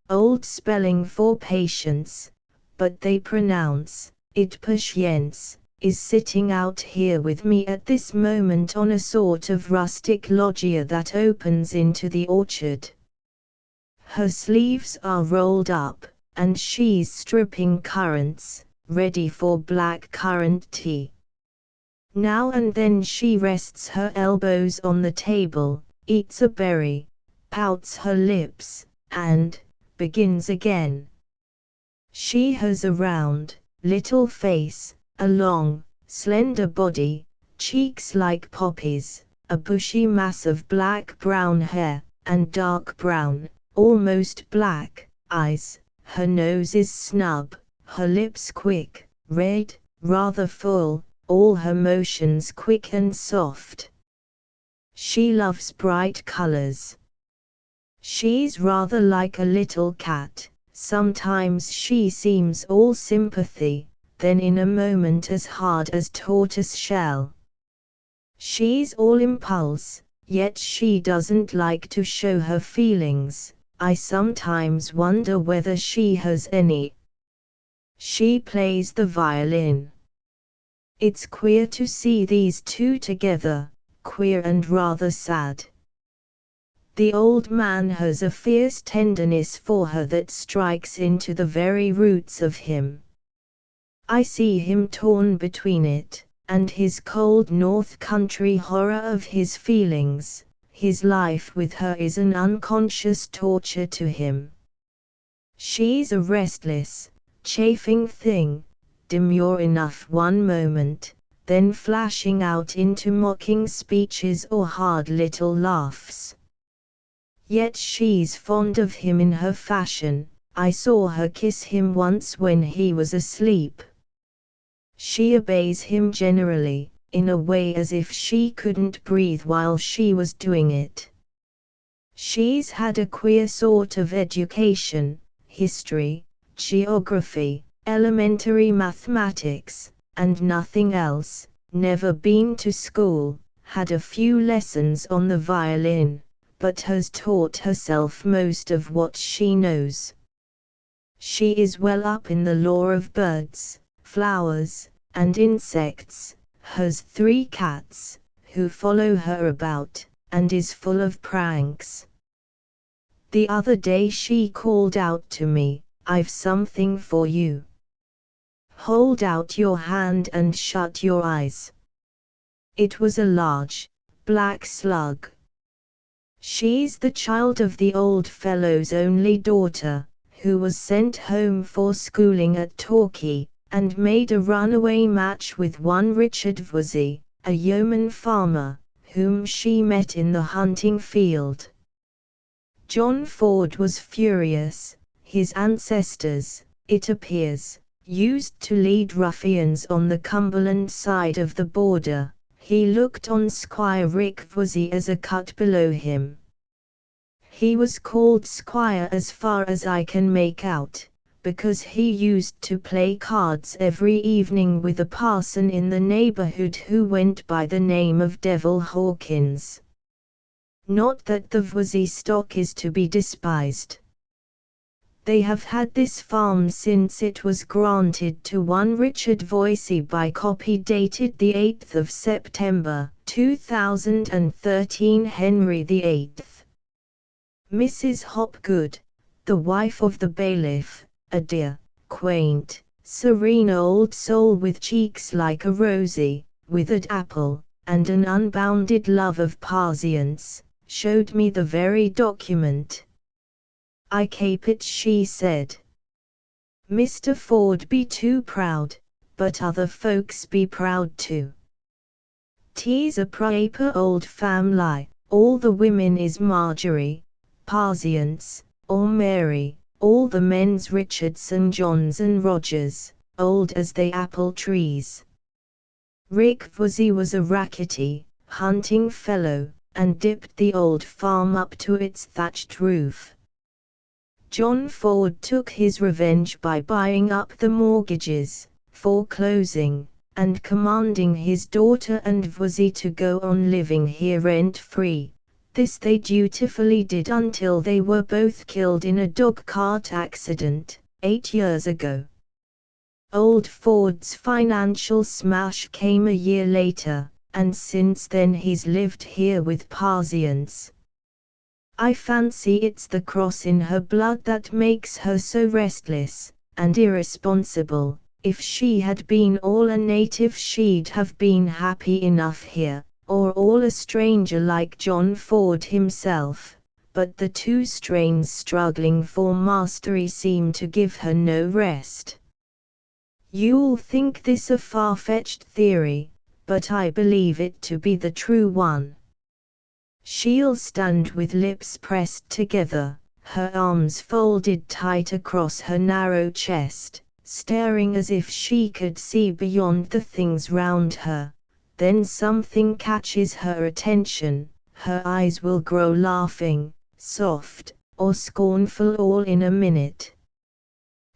old spelling for patience, but they pronounce it patience, is sitting out here with me at this moment on a sort of rustic loggia that opens into the orchard. Her sleeves are rolled up, and she's stripping currants, ready for black currant tea. Now and then she rests her elbows on the table, eats a berry, pouts her lips, and begins again. She has a round, little face, a long, slender body, cheeks like poppies, a bushy mass of black-brown hair, and dark brown, almost black, eyes. Her nose is snub, her lips quick, red, rather full, all her motions quick and soft. She loves bright colors. She's rather like a little cat. Sometimes she seems all sympathy, then in a moment as hard as tortoise shell. She's all impulse, yet she doesn't like to show her feelings. I sometimes wonder whether she has any. She plays the violin. It's queer to see these two together, queer and rather sad. The old man has a fierce tenderness for her that strikes into the very roots of him. I see him torn between it, and his cold North Country horror of his feelings. His life with her is an unconscious torture to him. She's a restless, chafing thing, demure enough one moment, then flashing out into mocking speeches or hard little laughs. Yet she's fond of him in her fashion. I saw her kiss him once when he was asleep. She obeys him generally, in a way as if she couldn't breathe while she was doing it. She's had a queer sort of education, history, geography, elementary mathematics, and nothing else, never been to school, had a few lessons on the violin, but has taught herself most of what she knows. She is well up in the lore of birds, flowers, and insects, has 3 cats, who follow her about, and is full of pranks. The other day she called out to me, "I've something for you." Hold out your hand and shut your eyes. It was a large, black slug. She's the child of the old fellow's only daughter, who was sent home for schooling at Torquay, and made a runaway match with one Richard Vussey, a yeoman farmer, whom she met in the hunting field. John Ford was furious. His ancestors, it appears, used to lead ruffians on the Cumberland side of the border. He looked on Squire Rick Vussey as a cut below him. He was called Squire as far as I can make out, because he used to play cards every evening with a parson in the neighborhood who went by the name of Devil Hawkins. Not that the Vussey stock is to be despised. They have had this farm since it was granted to one Richard Voysey by copy dated the 8th of September, 2013. Henry VIII. Mrs. Hopgood, the wife of the bailiff, a dear, quaint, serene old soul with cheeks like a rosy, withered apple, and an unbounded love of patience, showed me the very document. I keep it, she said. Mr. Ford be too proud, but other folks be proud too. 'Tis a proper old family, all the women is Marjorie, Patience, or Mary, all the men's Richards and Johns and Rogers, old as they apple trees. Rick Vussey was a rackety, hunting fellow, and dipped the old farm up to its thatched roof. John Ford took his revenge by buying up the mortgages, foreclosing, and commanding his daughter and Vussey to go on living here rent-free. This they dutifully did until they were both killed in a dog-cart accident, 8 years ago. Old Ford's financial smash came a year later, and since then he's lived here with patience. I fancy it's the cross in her blood that makes her so restless and irresponsible. If she had been all a native she'd have been happy enough here, or all a stranger like John Ford himself, but the two strains struggling for mastery seem to give her no rest. You'll think this a far-fetched theory, but I believe it to be the true one. She'll stand with lips pressed together, her arms folded tight across her narrow chest, staring as if she could see beyond the things round her. Then something catches her attention, her eyes will grow laughing, soft, or scornful all in a minute.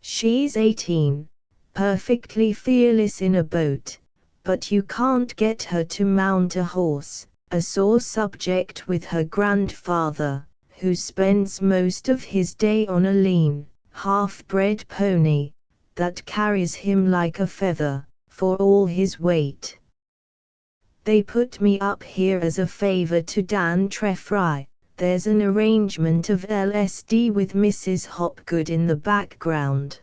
She's 18, perfectly fearless in a boat, but you can't get her to mount a horse, a sore subject with her grandfather, who spends most of his day on a lean, half-bred pony, that carries him like a feather, for all his weight. They put me up here as a favor to Dan Treffry. There's an arrangement of LSD with Mrs. Hopgood in the background.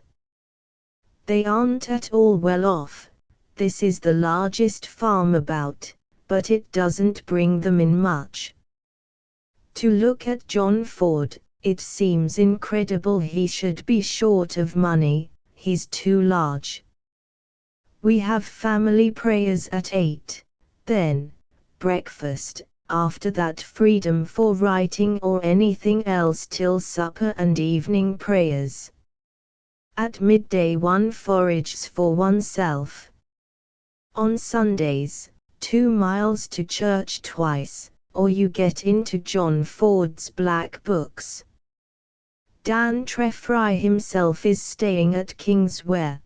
They aren't at all well off. This is the largest farm about, but it doesn't bring them in much. To look at John Ford, it seems incredible he should be short of money. He's too large. We have family prayers at 8, then breakfast, after that freedom for writing or anything else till supper and evening prayers. At midday one forages for oneself. On Sundays, 2 miles to church twice, or you get into John Ford's black books. Dan Treffry himself is staying at Kingswear.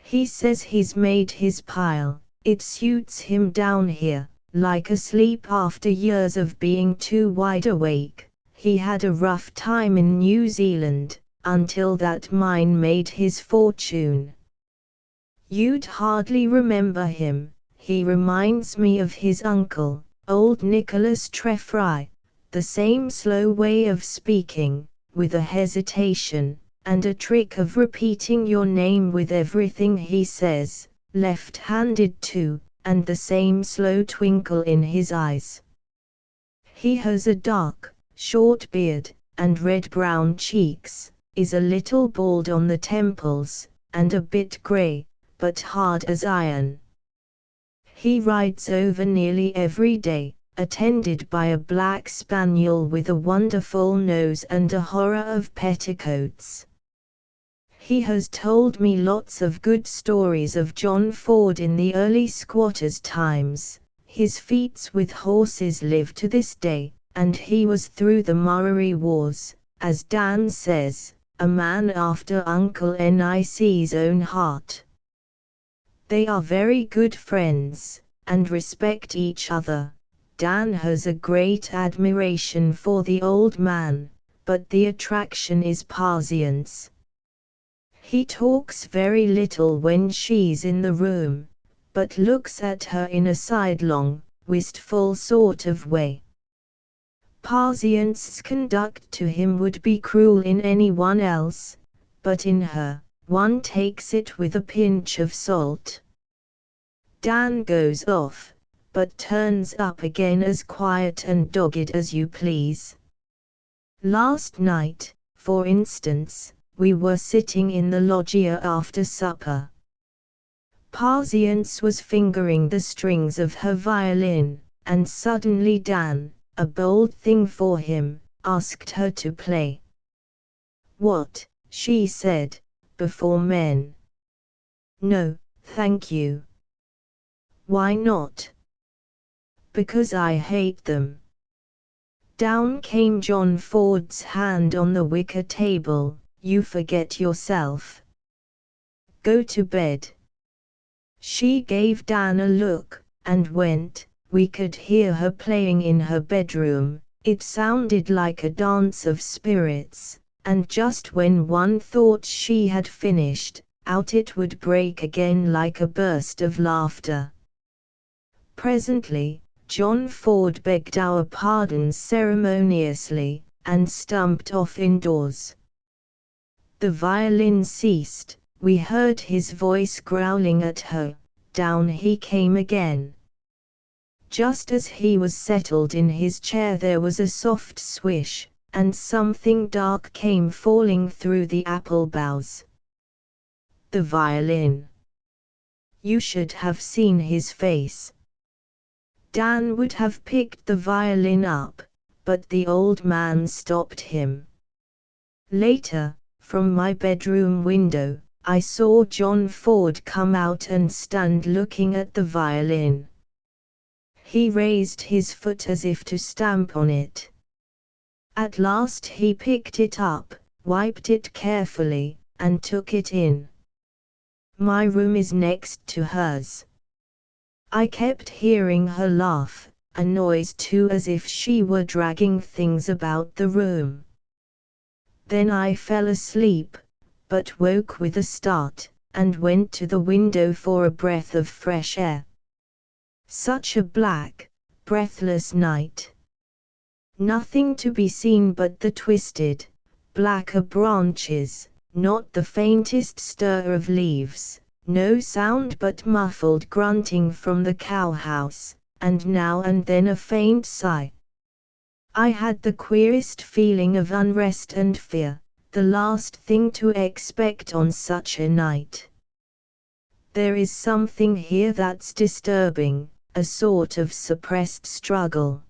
He says he's made his pile. It suits him down here, like asleep after years of being too wide awake. He had a rough time in New Zealand, until that mine made his fortune. You'd hardly remember him. He reminds me of his uncle, old Nicholas Treffry, the same slow way of speaking, with a hesitation, and a trick of repeating your name with everything he says, left-handed too, and the same slow twinkle in his eyes. He has a dark, short beard, and red-brown cheeks, is a little bald on the temples, and a bit grey, but hard as iron. He rides over nearly every day, attended by a black spaniel with a wonderful nose and a horror of petticoats. He has told me lots of good stories of John Ford in the early squatters' times. His feats with horses live to this day, and he was through the Murray Wars, as Dan says, a man after Uncle Nic's own heart. They are very good friends, and respect each other. Dan has a great admiration for the old man, but the attraction is Parsian's. He talks very little when she's in the room, but looks at her in a sidelong, wistful sort of way. Parsian's conduct to him would be cruel in anyone else, but in her, one takes it with a pinch of salt. Dan goes off, but turns up again as quiet and dogged as you please. Last night, for instance, we were sitting in the loggia after supper. Parsiance was fingering the strings of her violin, and suddenly Dan, a bold thing for him, asked her to play. "What?" she said, "before men?" "No, thank you." "Why not?" "Because I hate them." Down came John Ford's hand on the wicker table. "You forget yourself. Go to bed." She gave Dan a look, and went. We could hear her playing in her bedroom. It sounded like a dance of spirits, and just when one thought she had finished, out it would break again like a burst of laughter. Presently, John Ford begged our pardons ceremoniously, and stumped off indoors. The violin ceased, we heard his voice growling at her, down he came again. Just as he was settled in his chair there was a soft swish, and something dark came falling through the apple boughs. The violin. You should have seen his face. Dan would have picked the violin up, but the old man stopped him. Later, from my bedroom window, I saw John Ford come out and stand looking at the violin. He raised his foot as if to stamp on it. At last he picked it up, wiped it carefully, and took it in. My room is next to hers. I kept hearing her laugh, a noise too as if she were dragging things about the room. Then I fell asleep, but woke with a start, and went to the window for a breath of fresh air. Such a black, breathless night. Nothing to be seen but the twisted, blacker branches, not the faintest stir of leaves, no sound but muffled grunting from the cowhouse, and now and then a faint sigh. I had the queerest feeling of unrest and fear, the last thing to expect on such a night. There is something here that's disturbing, a sort of suppressed struggle.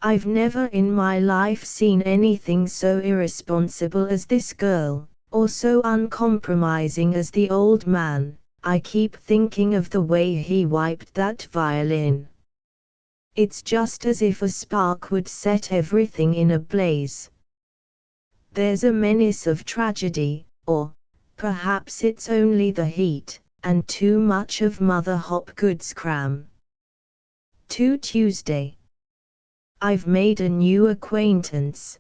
I've never in my life seen anything so irresponsible as this girl, or so uncompromising as the old man. I keep thinking of the way he wiped that violin. It's just as if a spark would set everything in a blaze. There's a menace of tragedy, or perhaps it's only the heat, and too much of Mother Hopgood's cram. To Tuesday. I've made a new acquaintance.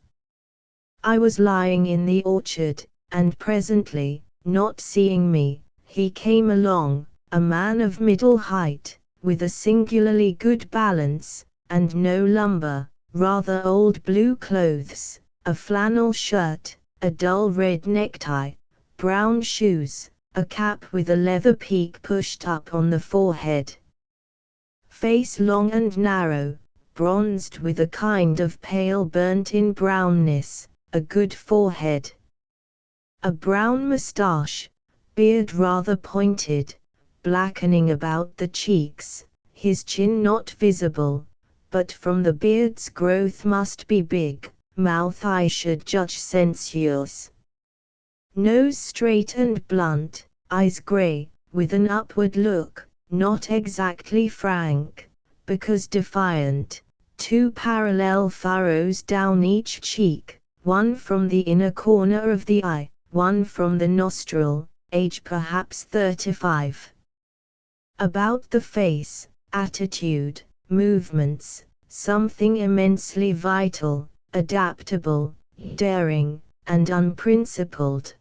I was lying in the orchard, and presently, not seeing me, he came along, a man of middle height, with a singularly good balance, and no lumber, rather old blue clothes, a flannel shirt, a dull red necktie, brown shoes, a cap with a leather peak pushed up on the forehead. Face long and narrow, bronzed with a kind of pale burnt-in brownness, a good forehead. A brown moustache, beard rather pointed, blackening about the cheeks, his chin not visible, but from the beard's growth must be big, mouth I should judge sensuous. Nose straight and blunt, eyes grey, with an upward look, not exactly frank, because defiant, 2 parallel furrows down each cheek, one from the inner corner of the eye, one from the nostril, age perhaps 35. About the face, attitude, movements, something immensely vital, adaptable, daring, and unprincipled.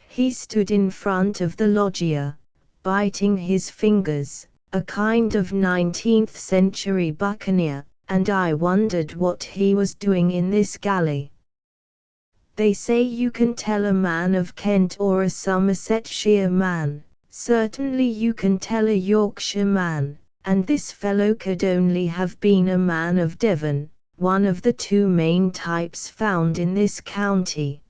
He stood in front of the loggia, biting his fingers, a kind of 19th century buccaneer, and I wondered what he was doing in this galley. They say you can tell a man of Kent or a Somersetshire man, certainly you can tell a Yorkshire man, and this fellow could only have been a man of Devon, one of the 2 main types found in this county.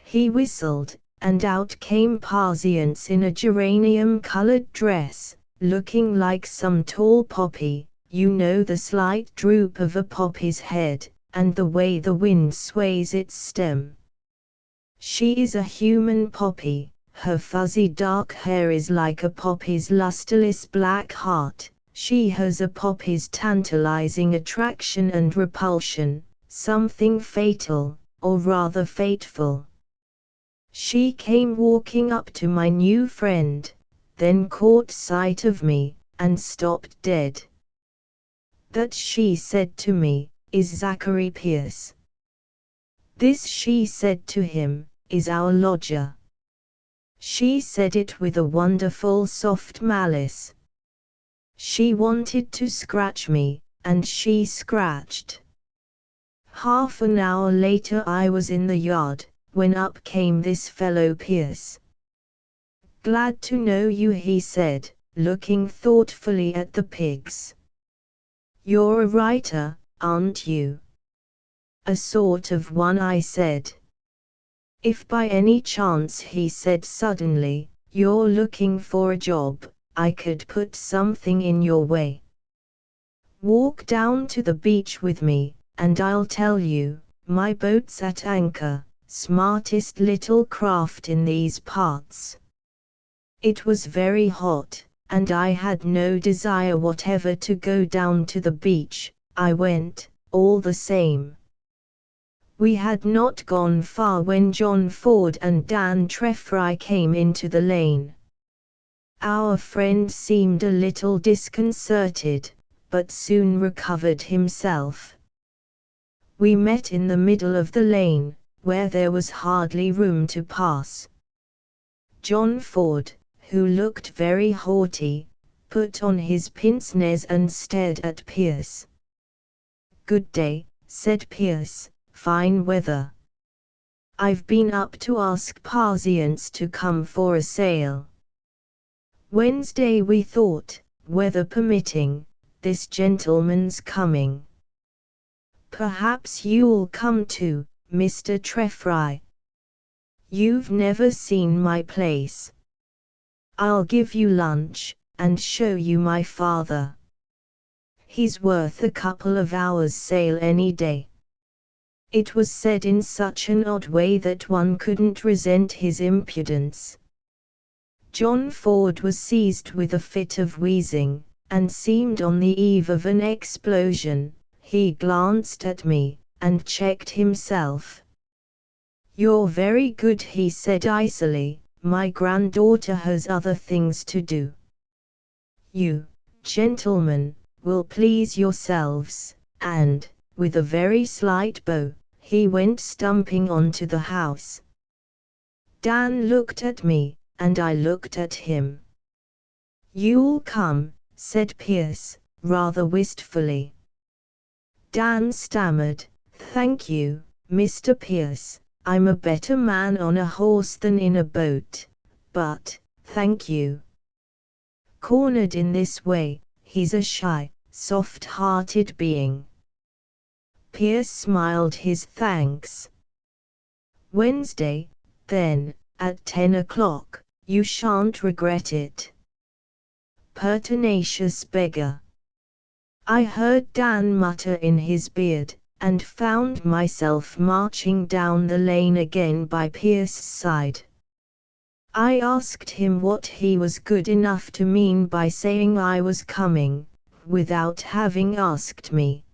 He whistled, and out came Parzience in a geranium-coloured dress, looking like some tall poppy, you know the slight droop of a poppy's head, and the way the wind sways its stem. She is a human poppy, her fuzzy dark hair is like a poppy's lustreless black heart, she has a poppy's tantalizing attraction and repulsion, something fatal, or rather fateful. She came walking up to my new friend, then caught sight of me, and stopped dead. That, she said to me, is Zachary Pierce. This, she said to him, is our lodger. She said it with a wonderful soft malice. She wanted to scratch me, and she scratched. Half an hour later I was in the yard, when up came this fellow Pierce. Glad to know you, he said, looking thoughtfully at the pigs. You're a writer, aren't you? A sort of one, I said. If by any chance, he said suddenly, you're looking for a job, I could put something in your way. Walk down to the beach with me, and I'll tell you, my boat's at anchor, smartest little craft in these parts. It was very hot, and I had no desire whatever to go down to the beach. I went, all the same. We had not gone far when John Ford and Dan Treffry came into the lane. Our friend seemed a little disconcerted, but soon recovered himself. We met in the middle of the lane, where there was hardly room to pass. John Ford, who looked very haughty, put on his pince-nez and stared at Pierce. Good day, said Pierce, fine weather. I've been up to ask Parzience to come for a sail. Wednesday, we thought, weather permitting, this gentleman's coming. Perhaps you'll come too, Mr. Treffry. You've never seen my place. I'll give you lunch, and show you my father. He's worth a couple of hours' sail any day. It was said in such an odd way that one couldn't resent his impudence. John Ford was seized with a fit of wheezing, and seemed on the eve of an explosion. He glanced at me, and checked himself. You're very good, he said icily, my granddaughter has other things to do. You, gentlemen, will please yourselves, and, with a very slight bow, he went stumping on to the house. Dan looked at me, and I looked at him. You'll come, said Pierce, rather wistfully. Dan stammered, thank you, Mr. Pierce, I'm a better man on a horse than in a boat, but, thank you. Cornered in this way, he's a shy, soft-hearted being. Pierce smiled his thanks. Wednesday, then, at 10 o'clock, you shan't regret it. Pertinacious beggar. I heard Dan mutter in his beard, and found myself marching down the lane again by Pierce's side. I asked him what he was good enough to mean by saying I was coming, without having asked me.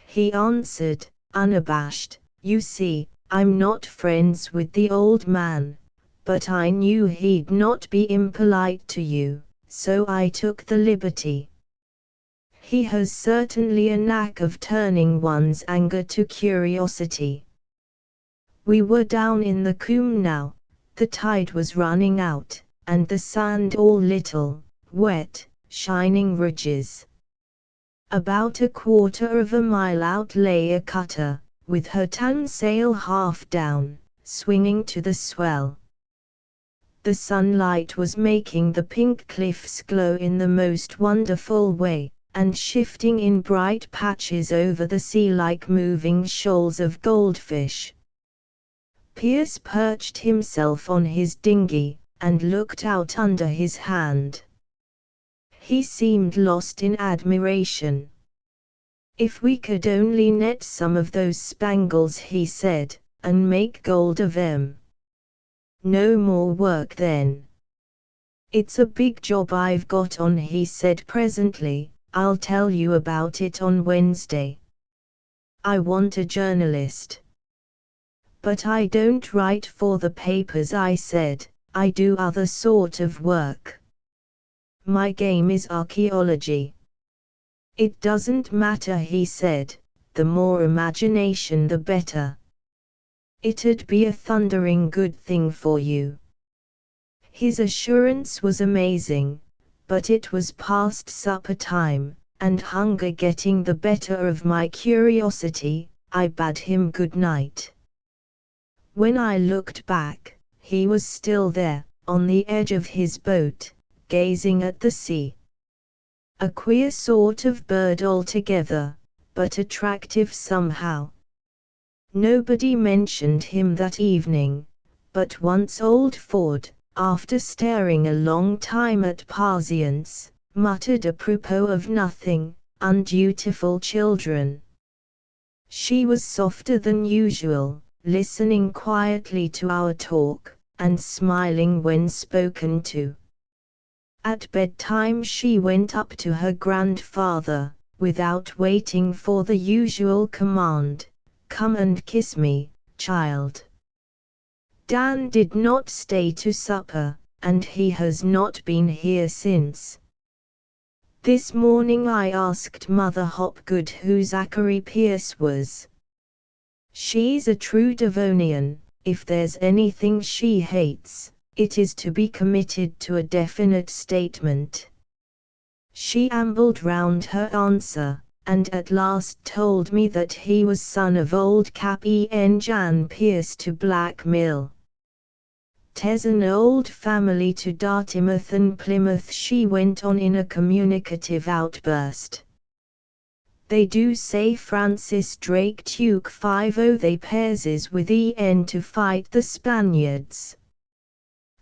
He answered, unabashed, you see, I'm not friends with the old man, but I knew he'd not be impolite to you, so I took the liberty. He has certainly a knack of turning one's anger to curiosity. We were down in the Coombe now, the tide was running out, and the sand all little, wet, shining ridges. About a quarter of a mile out lay a cutter, with her turnsail half down, swinging to the swell. The sunlight was making the pink cliffs glow in the most wonderful way, and shifting in bright patches over the sea like moving shoals of goldfish. Pierce perched himself on his dinghy, and looked out under his hand. He seemed lost in admiration. If we could only net some of those spangles, he said, and make gold of 'em. No more work then. It's a big job I've got on, he said presently. I'll tell you about it on Wednesday. I want a journalist. But I don't write for the papers, I said, I do other sort of work. My game is archaeology. It doesn't matter, he said, the more imagination the better. It'd be a thundering good thing for you. His assurance was amazing. But it was past supper time, and hunger getting the better of my curiosity. I bade him good night. When I looked back, he was still there, on the edge of his boat, gazing at the sea. A queer sort of bird altogether, but attractive somehow. Nobody mentioned him that evening, but once old Ford, after staring a long time at Parsians, muttered apropos of nothing, undutiful children. She was softer than usual, listening quietly to our talk, and smiling when spoken to. At bedtime she went up to her grandfather, without waiting for the usual command, "Come and kiss me, child." Dan did not stay to supper, and he has not been here since. This morning I asked Mother Hopgood who Zachary Pierce was. She's a true Devonian. If there's anything she hates, it is to be committed to a definite statement. She ambled round her answer, and at last told me that he was son of old Cap'n Jan Pierce to Black Mill. "'Tes an old family to Dartmouth and Plymouth," she went on in a communicative outburst. "They do say Francis Drake took 5 they pairs with to fight the Spaniards.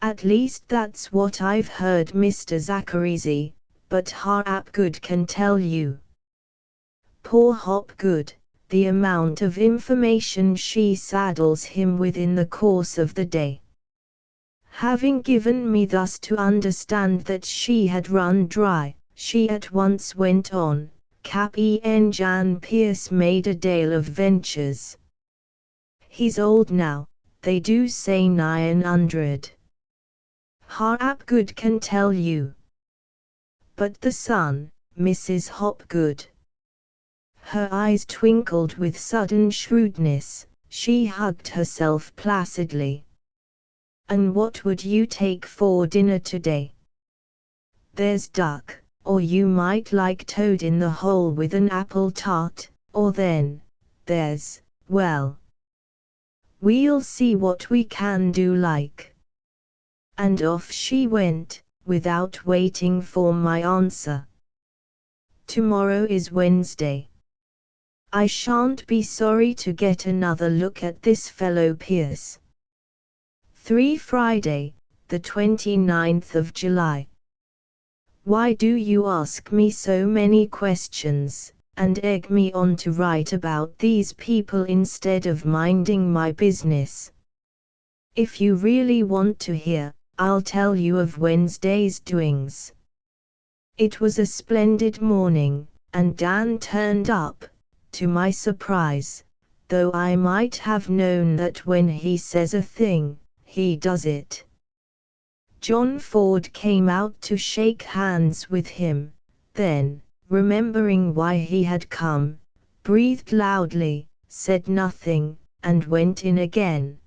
At least that's what I've heard, Mr. Zachary's, but Hopgood can tell you." Poor Hopgood, the amount of information she saddles him with in the course of the day. Having given me thus to understand that she had run dry, she at once went on, "Cap'n Jan Pierce made a deal of ventures. He's old now, they do say 900. Hopgood can tell you. But the son, Mrs. Hopgood." Her eyes twinkled with sudden shrewdness, she hugged herself placidly. "And what would you take for dinner today?" "There's duck, or you might like toad in the hole with an apple tart, or then, there's, well, We'll see what we can do like. And off she went, without waiting for my answer. Tomorrow is Wednesday. I shan't be sorry to get another look at this fellow Pierce. 3 Friday, the 29th of July. Why do you ask me so many questions, and egg me on to write about these people instead of minding my business? If you really want to hear, I'll tell you of Wednesday's doings. It was a splendid morning, and Dan turned up, to my surprise, though I might have known that when he says a thing, he does it. John Ford came out to shake hands with him, then, remembering why he had come, breathed loudly, said nothing, and went in again.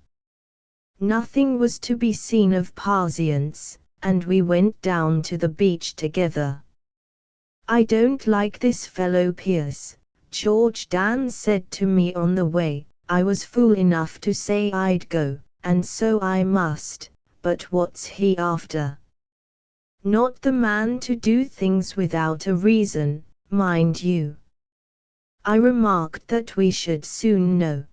Nothing was to be seen of Parziance, and we went down to the beach together. I don't like this fellow Pierce, George Dan said to me on the way. I was fool enough to say I'd go, and so I must, but what's he after? Not the man to do things without a reason, mind you. I remarked that we should soon know.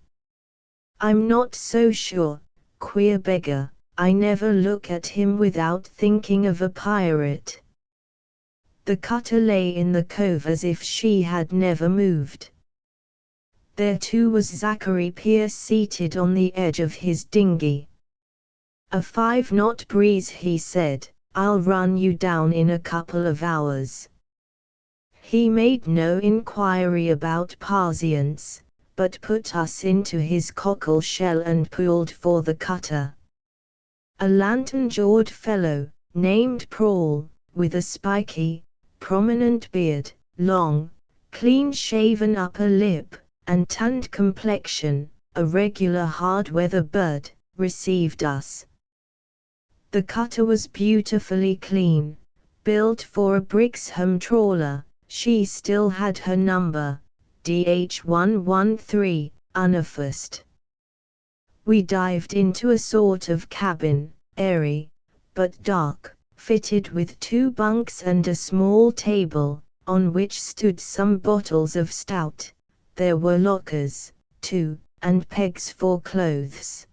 I'm not so sure. Queer beggar, I never look at him without thinking of a pirate. The cutter lay in the cove as if she had never moved. There too was Zachary Pierce seated on the edge of his dinghy. A 5-knot breeze, he said. I'll run you down in a couple of hours. He made no inquiry about Parziance, but put us into his cockle shell and pulled for the cutter. A lantern-jawed fellow, named Prawl, with a spiky, prominent beard, long, clean-shaven upper lip, and tanned complexion, a regular hard-weather bird, received us. The cutter was beautifully clean, built for a Brixham trawler. She still had her number, DH113, uneffaced. We dived into a sort of cabin, airy, but dark, fitted with 2 bunks and a small table, on which stood some bottles of stout. There were lockers, too, and pegs for clothes.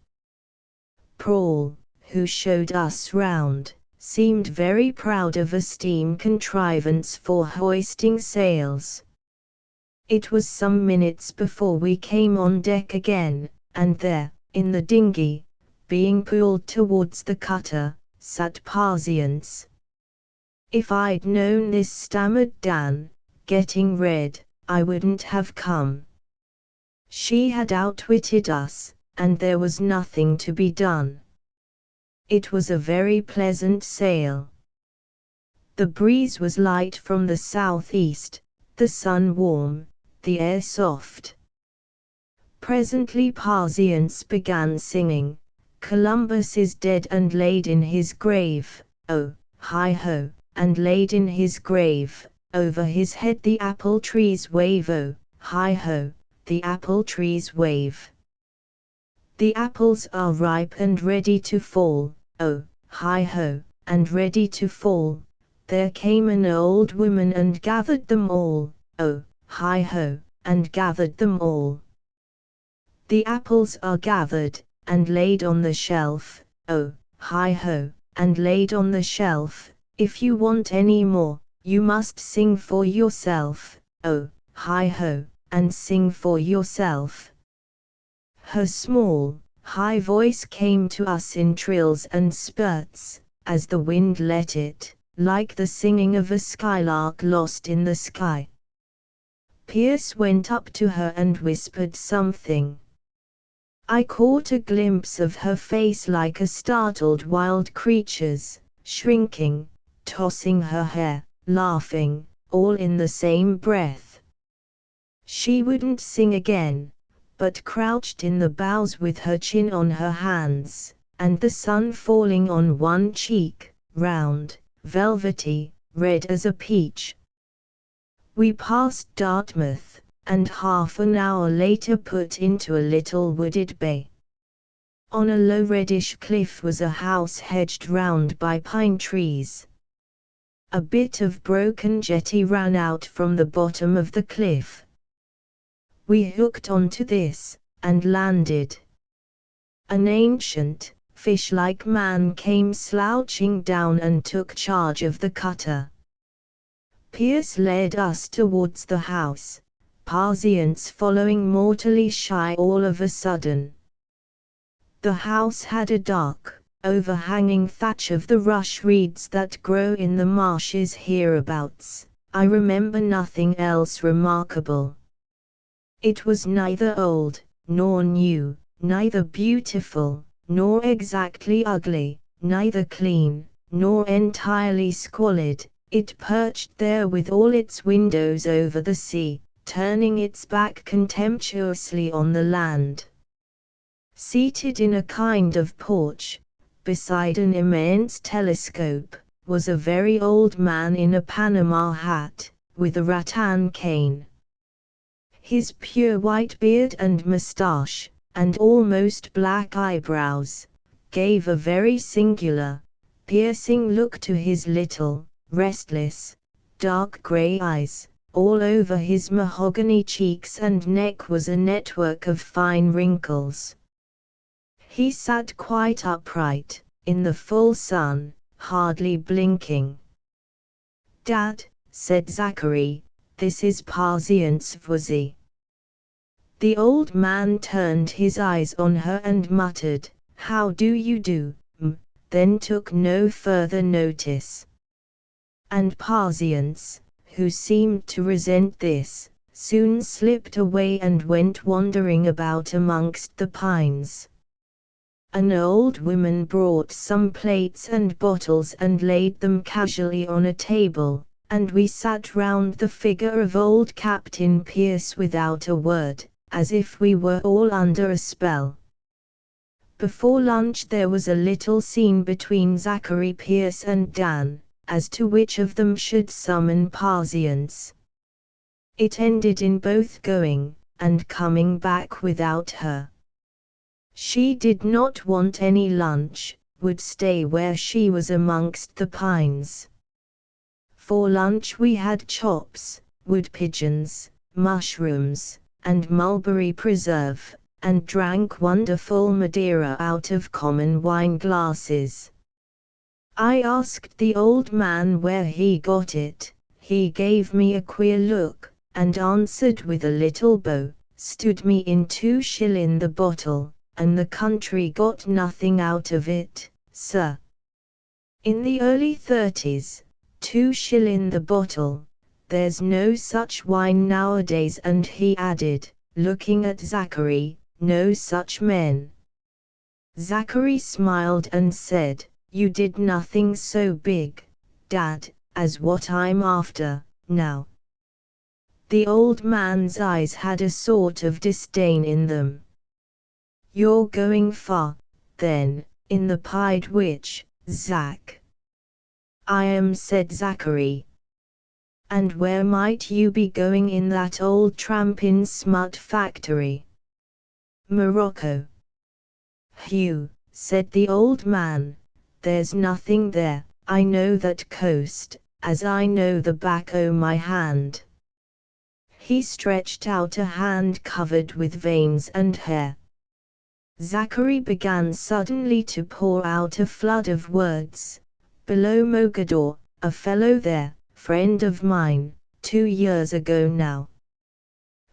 Prawl, who showed us round, seemed very proud of a steam contrivance for hoisting sails. It was some minutes before we came on deck again, and there, in the dinghy, being pulled towards the cutter, sat Parziance. If I'd known this, stammered Dan, getting red, I wouldn't have come. She had outwitted us, and there was nothing to be done. It was a very pleasant sail. The breeze was light from the southeast, the sun warm, the air soft. Presently Parziance began singing, Columbus is dead and laid in his grave, oh, hi-ho, and laid in his grave, over his head the apple trees wave, oh, hi-ho, the apple trees wave. The apples are ripe and ready to fall, oh, hi-ho, and ready to fall. There came an old woman and gathered them all, oh, hi-ho, and gathered them all. The apples are gathered, and laid on the shelf, oh, hi-ho, and laid on the shelf. If you want any more, you must sing for yourself, oh, hi-ho, and sing for yourself. Her small, high voice came to us in trills and spurts, as the wind let it, like the singing of a skylark lost in the sky. Pierce went up to her and whispered something. I caught a glimpse of her face like a startled wild creature's, shrinking, tossing her hair, laughing, all in the same breath. She wouldn't sing again, but crouched in the bows with her chin on her hands, and the sun falling on one cheek, round, velvety, red as a peach. We passed Dartmouth, and half an hour later put into a little wooded bay. On a low reddish cliff was a house hedged round by pine trees. A bit of broken jetty ran out from the bottom of the cliff. We hooked onto this, and landed. An ancient, fish-like man came slouching down and took charge of the cutter. Pierce led us towards the house, Parzience following mortally shy all of a sudden. The house had a dark, overhanging thatch of the rush reeds that grow in the marshes hereabouts. I remember nothing else remarkable. It was neither old, nor new, neither beautiful, nor exactly ugly, neither clean, nor entirely squalid. It perched there with all its windows over the sea, turning its back contemptuously on the land. Seated in a kind of porch, beside an immense telescope, was a very old man in a Panama hat, with a rattan cane. His pure white beard and moustache, and almost black eyebrows, gave a very singular, piercing look to his little, restless, dark grey eyes. All over his mahogany cheeks and neck was a network of fine wrinkles. He sat quite upright, in the full sun, hardly blinking. "Dad," said Zachary, "this is Parzience Vuzi." The old man turned his eyes on her and muttered, "How do you do, then took no further notice. And Parzience, who seemed to resent this, soon slipped away and went wandering about amongst the pines. An old woman brought some plates and bottles and laid them casually on a table, and we sat round the figure of old Captain Pierce without a word, as if we were all under a spell. Before lunch there was a little scene between Zachary Pierce and Dan, as to which of them should summon Parzience. It ended in both going, and coming back without her. She did not want any lunch, would stay where she was amongst the pines. For lunch we had chops, wood pigeons, mushrooms, and mulberry preserve, and drank wonderful Madeira out of common wine glasses. I asked the old man where he got it. He gave me a queer look, and answered with a little bow, "Stood me in 2 shillin' the bottle, and the country got nothing out of it, sir." In the early 30s, 2 shillin' the bottle. There's no such wine nowadays, and he added, looking at Zachary, no such men. Zachary smiled and said, "You did nothing so big, Dad, as what I'm after, now." The old man's eyes had a sort of disdain in them. "You're going far, then, in the Pied Witch, Zach." "I am," said Zachary. "And where might you be going in that old trampin' smut factory?" "Morocco." "Hugh," said the old man, "there's nothing there. I know that coast, as I know the back o' my hand." He stretched out a hand covered with veins and hair. Zachary began suddenly to pour out a flood of words. "Below Mogador, a fellow there, friend of mine, 2 years ago now.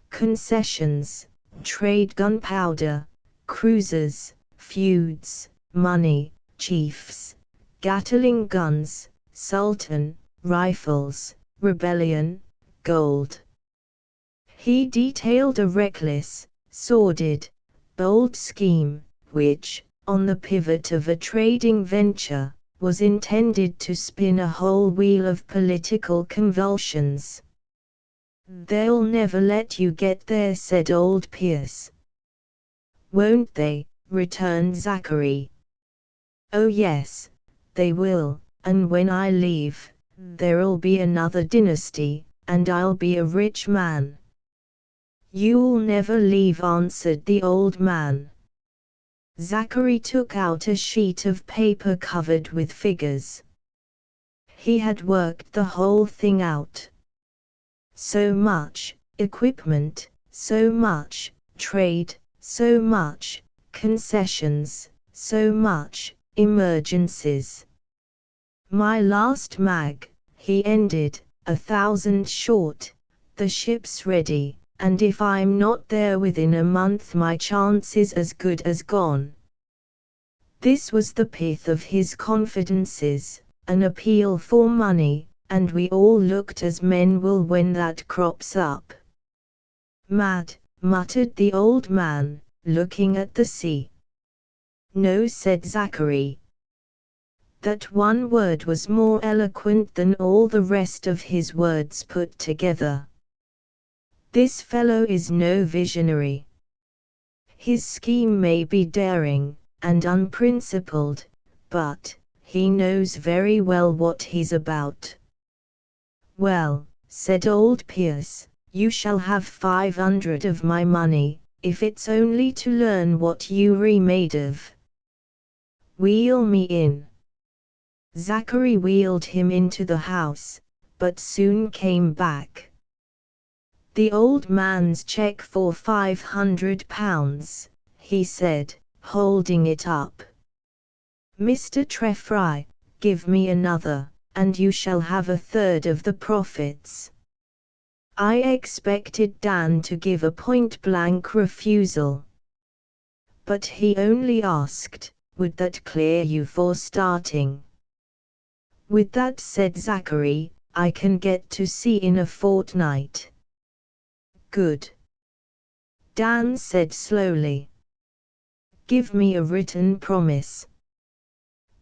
Concessions, trade gunpowder, cruisers, feuds, money, chiefs, Gatling guns, Sultan, rifles, rebellion, gold." He detailed a reckless, sordid, bold scheme, which, on the pivot of a trading venture, was intended to spin a whole wheel of political convulsions. "They'll never let you get there," said old Pierce. "Won't they?" returned Zachary. "Oh yes, they will, and when I leave, there'll be another dynasty, and I'll be a rich man." "You'll never leave," answered the old man. Zachary took out a sheet of paper covered with figures. He had worked the whole thing out. So much equipment, so much trade, so much concessions, so much emergencies. My last mag, he ended, 1,000 short. The ship's ready, and if I'm not there within a month my chance is as good as gone. This was the pith of his confidences, an appeal for money, and we all looked as men will when that crops up. Mad, muttered the old man, looking at the sea. No, said Zachary. That one word was more eloquent than all the rest of his words put together. This fellow is no visionary. His scheme may be daring and unprincipled, but he knows very well what he's about. Well, said old Pierce, you shall have 500 of my money, if it's only to learn what you're made of. Wheel me in. Zachary wheeled him into the house, but soon came back. The old man's cheque for £500, he said, holding it up. Mr. Treffry, give me another, and you shall have a third of the profits. I expected Dan to give a point-blank refusal. But he only asked, would that clear you for starting? With that, said Zachary, I can get to sea in a fortnight. Good. Dan said slowly. Give me a written promise.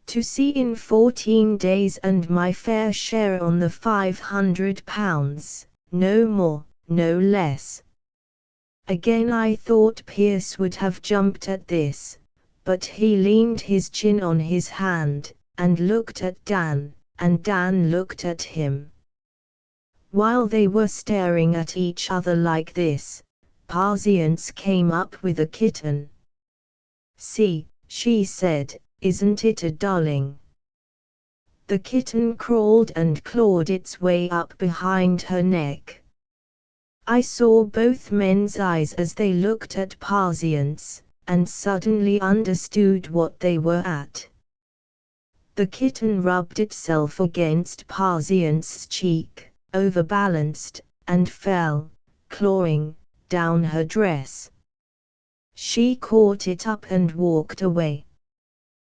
To sea in 14 days and my fair share on the £500, no more, no less. Again I thought Pierce would have jumped at this, but he leaned his chin on his hand, and looked at Dan, and Dan looked at him. While they were staring at each other like this, Patience came up with a kitten. See, she said, isn't it a darling? The kitten crawled and clawed its way up behind her neck. I saw both men's eyes as they looked at Patience, and suddenly understood what they were at. The kitten rubbed itself against Patience's cheek, overbalanced, and fell, clawing, down her dress. She caught it up and walked away.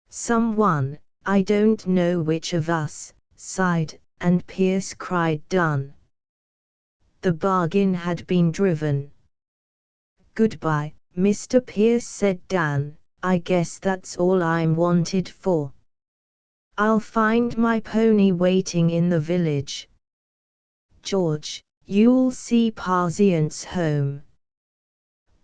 Someone, I don't know which of us, sighed, and Pierce cried done. The bargain had been driven. Goodbye, Mr. Pierce, said Dan, I guess that's all I'm wanted for. I'll find my pony waiting in the village. George, you'll see Patience home.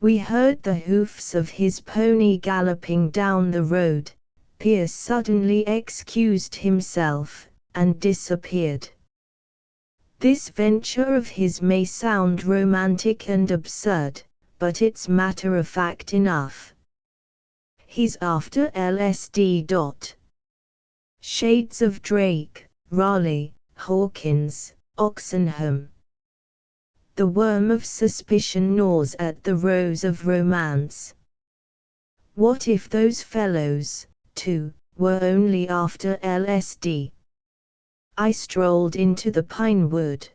We heard the hoofs of his pony galloping down the road. Pierce suddenly excused himself, and disappeared. This venture of his may sound romantic and absurd, but it's matter-of-fact enough. He's after LSD. Shades of Drake, Raleigh, Hawkins, Oxenham. The worm of suspicion gnaws at the rose of romance. What if those fellows, too, were only after LSD? I strolled into the pine wood.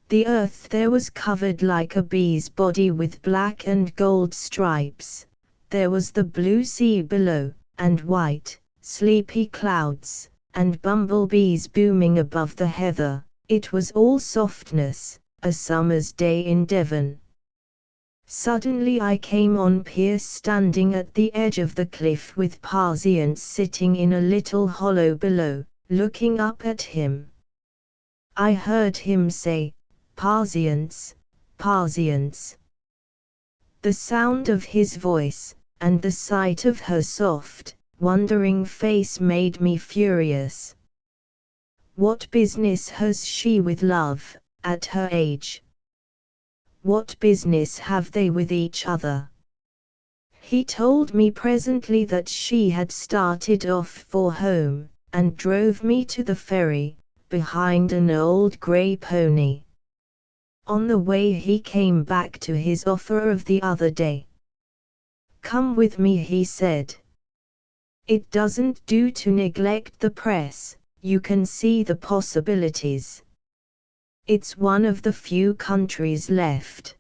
The earth there was covered like a bee's body with black and gold stripes. There was the blue sea below, and white, sleepy clouds, and bumblebees booming above the heather. It was all softness, a summer's day in Devon. Suddenly I came on Pierce standing at the edge of the cliff with Patience sitting in a little hollow below, looking up at him. I heard him say, Patience, Patience. The sound of his voice, and the sight of her soft, wondering face made me furious. What business has she with love, at her age? What business have they with each other? He told me presently that she had started off for home, and drove me to the ferry, behind an old grey pony. On the way he came back to his offer of the other day. "Come with me," he said. "It doesn't do to neglect the press, you can see the possibilities. It's one of the few countries left.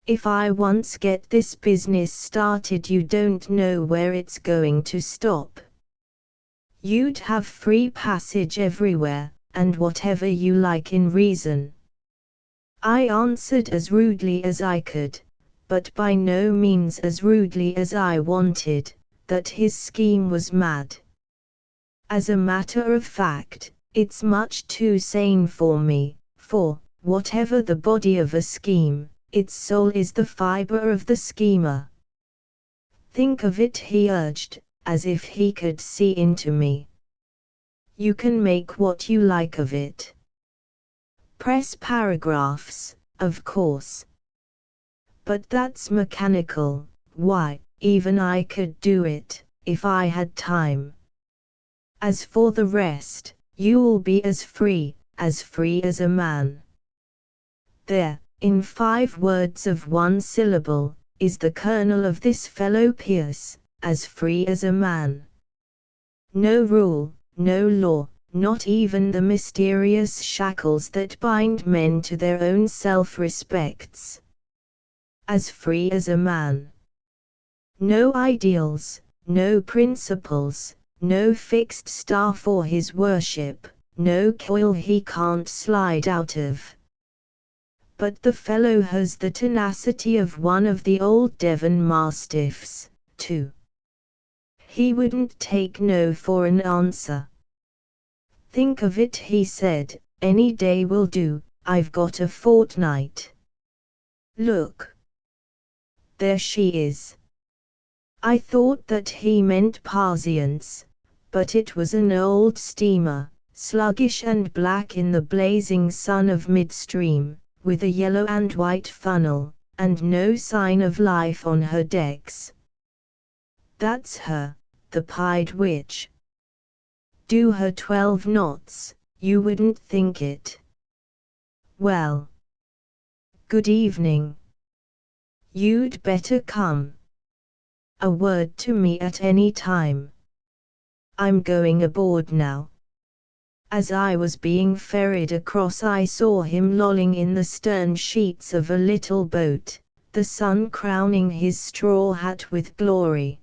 If I once get this business started, you don't know where it's going to stop. You'd have free passage everywhere, and whatever you like in reason." I answered as rudely as I could, but by no means as rudely as I wanted, that his scheme was mad. As a matter of fact, it's much too sane for me, for, whatever the body of a scheme, its soul is the fiber of the schemer. Think of it, he urged, as if he could see into me. You can make what you like of it. Press paragraphs, of course. But that's mechanical. Why, even I could do it, if I had time. As for the rest, you'll be as free as a man. There, in 5 words of 1 syllable, is the kernel of this fellow Pierce, as free as a man. No rule, no law, not even the mysterious shackles that bind men to their own self-respects. As free as a man. No ideals, no principles, no fixed star for his worship, no coil he can't slide out of. But the fellow has the tenacity of one of the old Devon mastiffs, too. He wouldn't take no for an answer. Think of it, he said, any day will do, I've got a fortnight. Look. There she is. I thought that he meant Parsiance, but it was an old steamer, sluggish and black in the blazing sun of midstream, with a yellow and white funnel, and no sign of life on her decks. That's her, the Pied Witch. Do her 12 knots, you wouldn't think it. Well. Good evening. You'd better come. A word to me at any time. I'm going aboard now. As I was being ferried across, I saw him lolling in the stern sheets of a little boat, the sun crowning his straw hat with glory.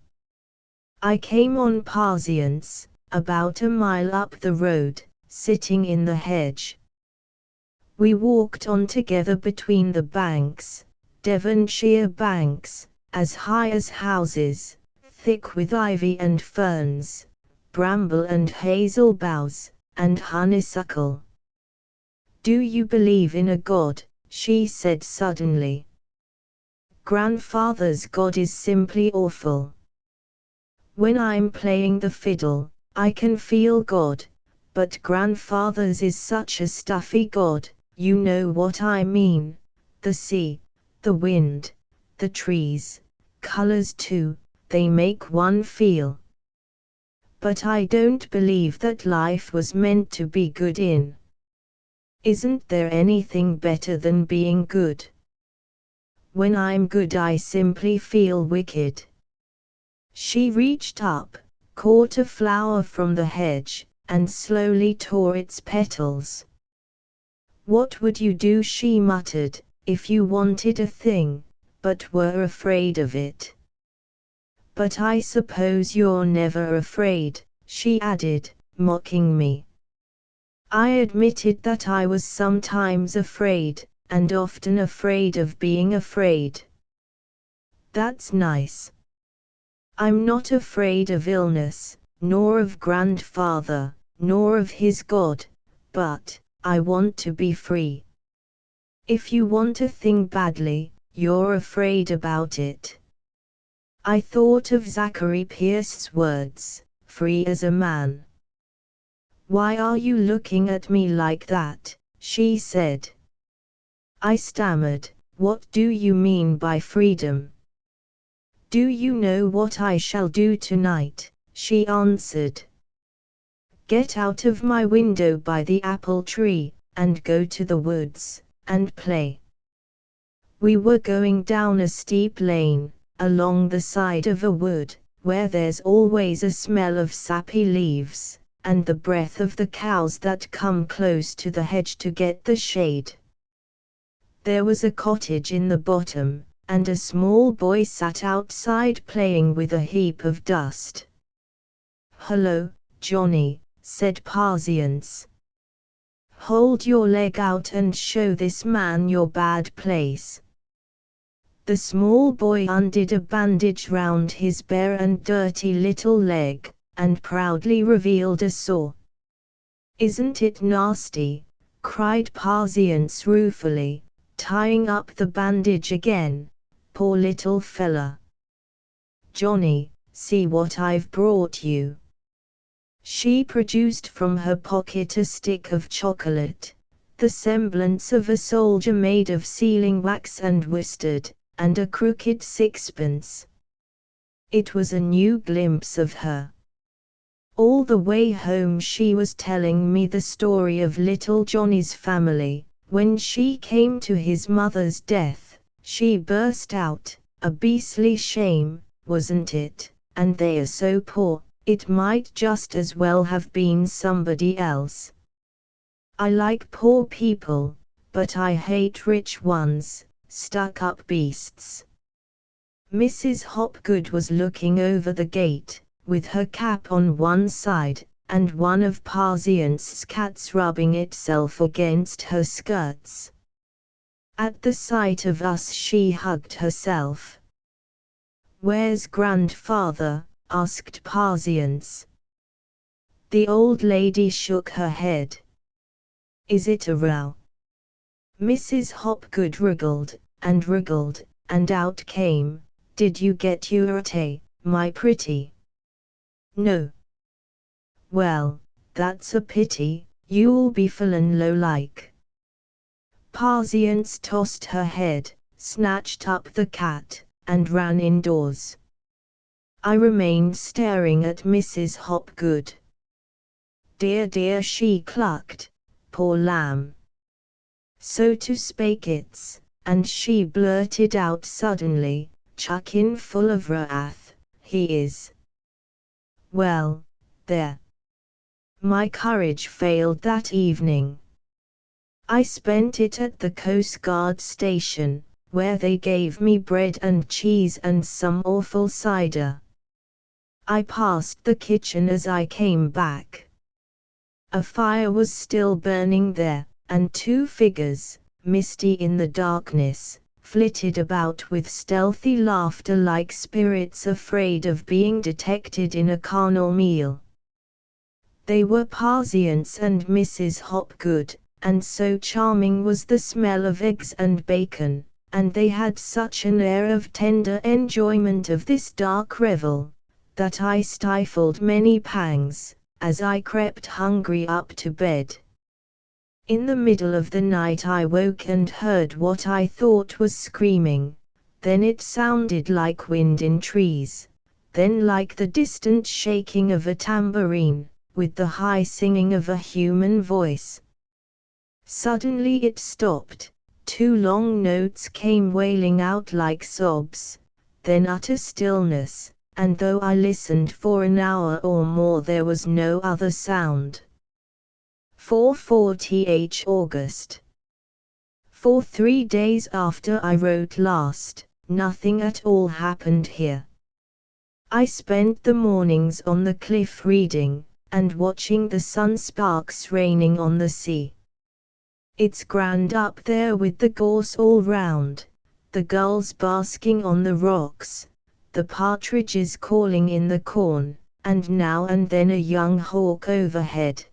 I came on Parsiance, about a mile up the road, sitting in the hedge. We walked on together between the banks, Devonshire banks, as high as houses, thick with ivy and ferns, bramble and hazel boughs, and honeysuckle. Do you believe in a God? She said suddenly. Grandfather's God is simply awful. When I'm playing the fiddle, I can feel God, but grandfather's is such a stuffy God, you know what I mean, the sea, the wind, the trees, colors too, they make one feel. But I don't believe that life was meant to be good in. Isn't there anything better than being good? When I'm good I simply feel wicked. She reached up, caught a flower from the hedge, and slowly tore its petals. What would you do, she muttered, if you wanted a thing, but were afraid of it? But I suppose you're never afraid, she added, mocking me. I admitted that I was sometimes afraid, and often afraid of being afraid. That's nice. I'm not afraid of illness, nor of grandfather, nor of his God, but I want to be free. If you want a thing badly, you're afraid about it. I thought of Zachary Pierce's words, free as a man. Why are you looking at me like that? She said. I stammered, what do you mean by freedom? "Do you know what I shall do tonight?" she answered. "Get out of my window by the apple tree, and go to the woods, and play." We were going down a steep lane, along the side of a wood, where there's always a smell of sappy leaves, and the breath of the cows that come close to the hedge to get the shade. There was a cottage in the bottom, and a small boy sat outside playing with a heap of dust. "Hello, Johnny," said Parsons. "Hold your leg out and show this man your bad place." The small boy undid a bandage round his bare and dirty little leg, and proudly revealed a sore. "Isn't it nasty?" cried Parsons ruefully, tying up the bandage again. "Poor little fella. Johnny, see what I've brought you." She produced from her pocket a stick of chocolate, the semblance of a soldier made of sealing wax and worsted, and a crooked sixpence. It was a new glimpse of her. All the way home she was telling me the story of little Johnny's family. When she came to his mother's death, she burst out, "A beastly shame, wasn't it? And they are so poor, it might just as well have been somebody else. I like poor people, but I hate rich ones, stuck-up beasts." Mrs. Hopgood was looking over the gate, with her cap on one side, and one of Parsons's cats rubbing itself against her skirts. At the sight of us she hugged herself. "Where's grandfather?" asked Parsons. The old lady shook her head. "Is it a row?" Mrs. Hopgood wriggled, and out came, "Did you get your tea, my pretty?" "No." "Well, that's a pity, you'll be feelin' low like." Parsons tossed her head, snatched up the cat, and ran indoors. I remained staring at Mrs. Hopgood. "Dear dear," she clucked, "poor lamb. So to spake it's," and she blurted out suddenly, chuckin' full of wrath, "he is. Well, there. My courage failed that evening. I spent it at the Coast Guard station, where they gave me bread and cheese and some awful cider. I passed the kitchen as I came back. A fire was still burning there, and two figures, misty in the darkness, flitted about with stealthy laughter like spirits afraid of being detected in a carnal meal. They were Parsons and Mrs. Hopgood, and so charming was the smell of eggs and bacon, and they had such an air of tender enjoyment of this dark revel, that I stifled many pangs, as I crept hungry up to bed. In the middle of the night I woke and heard what I thought was screaming, then it sounded like wind in trees, then like the distant shaking of a tambourine, with the high singing of a human voice. Suddenly it stopped, two long notes came wailing out like sobs, then utter stillness, and though I listened for an hour or more there was no other sound. 4:40 August. For 3 days after I wrote last, nothing at all happened here. I spent the mornings on the cliff reading, and watching the sun sparks raining on the sea. It's grand up there with the gorse all round, the gulls basking on the rocks, the partridges calling in the corn, and now and then a young hawk overhead.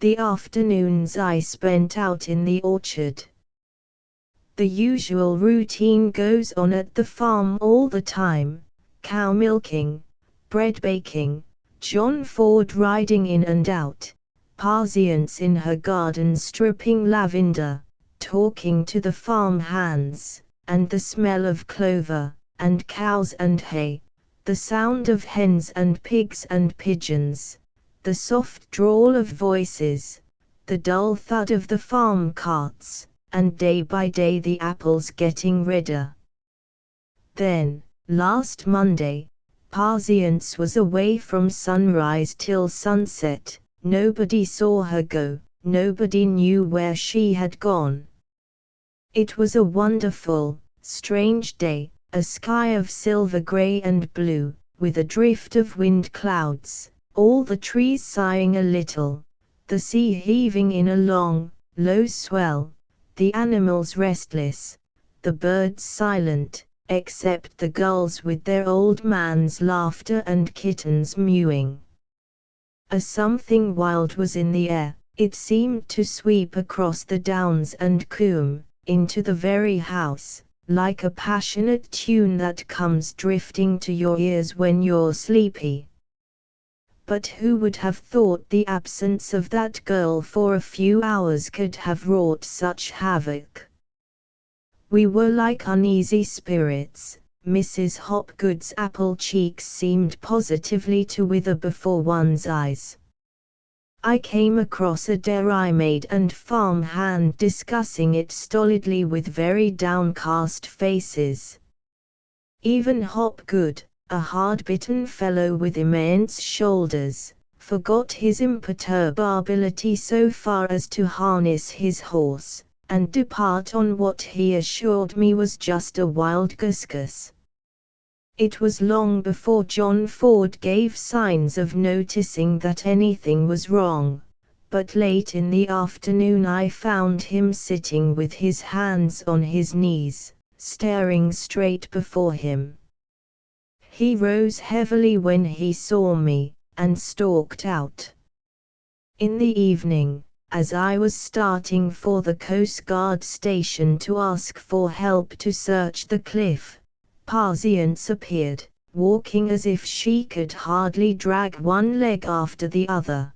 The afternoons I spent out in the orchard. The usual routine goes on at the farm all the time: cow milking, bread baking, John Ford riding in and out, Parsons in her garden stripping lavender, talking to the farm hands, and the smell of clover, and cows and hay, the sound of hens and pigs and pigeons, the soft drawl of voices, the dull thud of the farm carts, and day by day the apples getting redder. Then, last Monday, Patience was away from sunrise till sunset, nobody saw her go, nobody knew where she had gone. It was a wonderful, strange day, a sky of silver grey and blue, with a drift of wind clouds, all the trees sighing a little, the sea heaving in a long, low swell, the animals restless, the birds silent, except the gulls with their old man's laughter and kittens mewing. A something wild was in the air, it seemed to sweep across the downs and coombe, into the very house, like a passionate tune that comes drifting to your ears when you're sleepy. But who would have thought the absence of that girl for a few hours could have wrought such havoc? We were like uneasy spirits. Mrs. Hopgood's apple cheeks seemed positively to wither before one's eyes. I came across a dairymaid and farm hand discussing it stolidly with very downcast faces. Even Hopgood, a hard-bitten fellow with immense shoulders, forgot his imperturbability so far as to harness his horse, and depart on what he assured me was just a wild goose. It was long before John Ford gave signs of noticing that anything was wrong, but late in the afternoon I found him sitting with his hands on his knees, staring straight before him. He rose heavily when he saw me, and stalked out. In the evening, as I was starting for the Coast Guard station to ask for help to search the cliff, Patience appeared, walking as if she could hardly drag one leg after the other.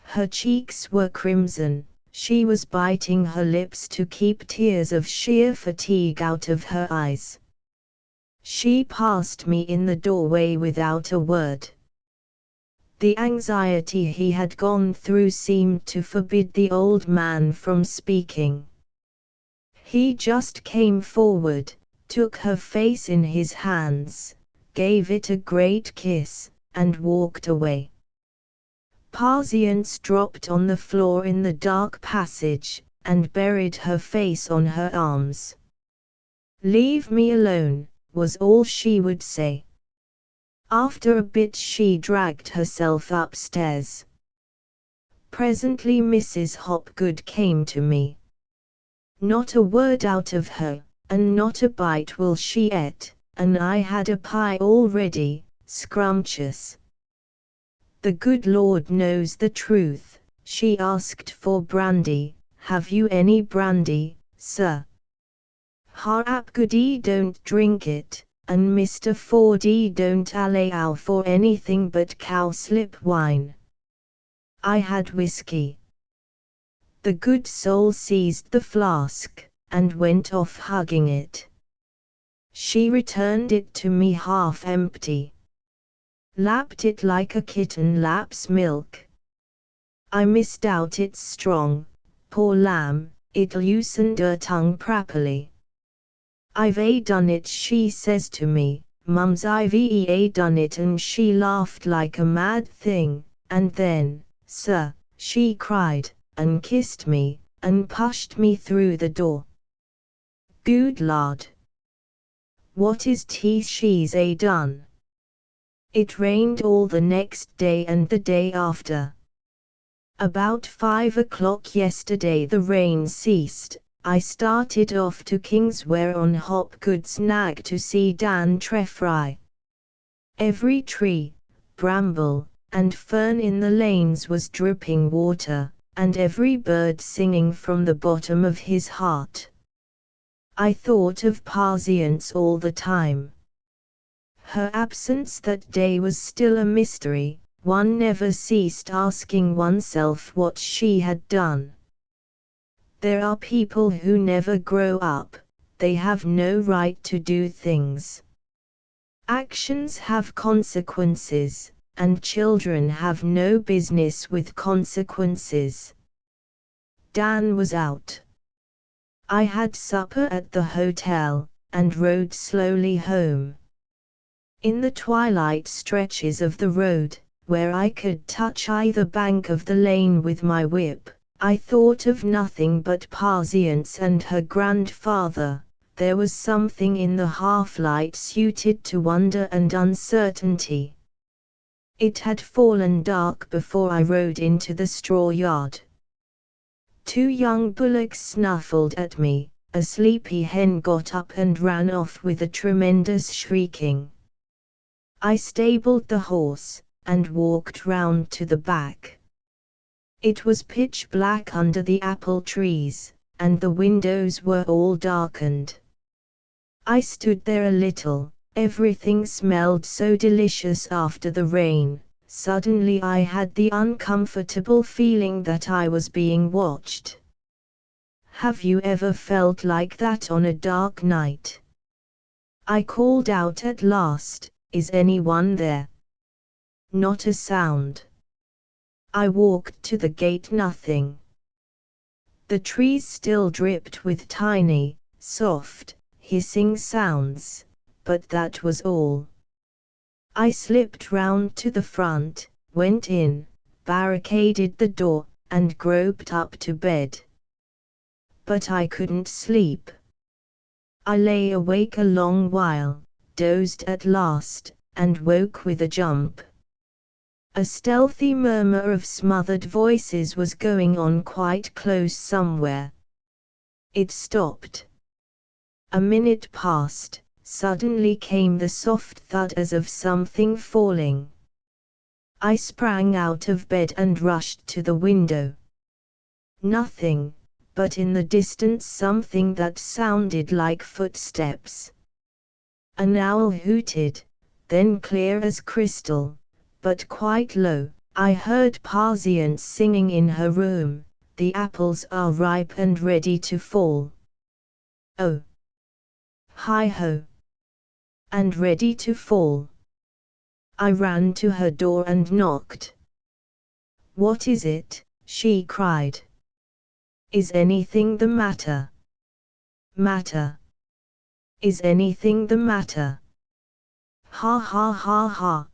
Her cheeks were crimson, she was biting her lips to keep tears of sheer fatigue out of her eyes. She passed me in the doorway without a word. The anxiety he had gone through seemed to forbid the old man from speaking. He just came forward, took her face in his hands, gave it a great kiss, and walked away. Patience dropped on the floor in the dark passage, and buried her face on her arms. "Leave me alone," was all she would say. After a bit she dragged herself upstairs. Presently Mrs. Hopgood came to me. Not a word out of her, and not a bite will she eat, and I had a pie all ready, scrumptious. The good Lord knows the truth, she asked for brandy. "Have you any brandy, sir?" "Har Hopgoody don't drink it, and Mr. Fordy don't allow for anything but cowslip wine. I had whiskey." The good soul seized the flask, and went off hugging it. She returned it to me half empty. Lapped it like a kitten laps milk. I misdoubt it's strong, poor lamb, it loosened her tongue properly. "I've done it," she says to me, "Mum's I've done it," and she laughed like a mad thing, and then, "Sir," she cried, and kissed me, and pushed me through the door. Good Lord! What is she's done? It rained all the next day and the day after. About 5 o'clock yesterday the rain ceased. I started off to Kingsware on Hopgood's nag to see Dan Treffry. Every tree, bramble, and fern in the lanes was dripping water, and every bird singing from the bottom of his heart. I thought of Patience all the time. Her absence that day was still a mystery. One never ceased asking oneself what she had done. There are people who never grow up, they have no right to do things. Actions have consequences, and children have no business with consequences. Dan was out. I had supper at the hotel, and rode slowly home. In the twilight stretches of the road, where I could touch either bank of the lane with my whip, I thought of nothing but Patience and her grandfather. There was something in the half-light suited to wonder and uncertainty. It had fallen dark before I rode into the straw yard. 2 young bullocks snuffled at me, a sleepy hen got up and ran off with a tremendous shrieking. I stabled the horse, and walked round to the back. It was pitch black under the apple trees, and the windows were all darkened. I stood there a little, everything smelled so delicious after the rain. Suddenly I had the uncomfortable feeling that I was being watched. Have you ever felt like that on a dark night? I called out at last, "Is anyone there?" Not a sound. I walked to the gate, nothing. The trees still dripped with tiny, soft, hissing sounds, but that was all. I slipped round to the front, went in, barricaded the door, and groped up to bed. But I couldn't sleep. I lay awake a long while, dozed at last, and woke with a jump. A stealthy murmur of smothered voices was going on quite close somewhere. It stopped. A minute passed, suddenly came the soft thud as of something falling. I sprang out of bed and rushed to the window. Nothing, but in the distance something that sounded like footsteps. An owl hooted, then clear as crystal, but quite low. I heard Patience singing in her room, "The apples are ripe and ready to fall." Oh! Hi-ho! And ready to fall. I ran to her door and knocked. "What is it?" she cried. "Is anything the matter?" "Matter? Is anything the matter?" Ha ha ha ha.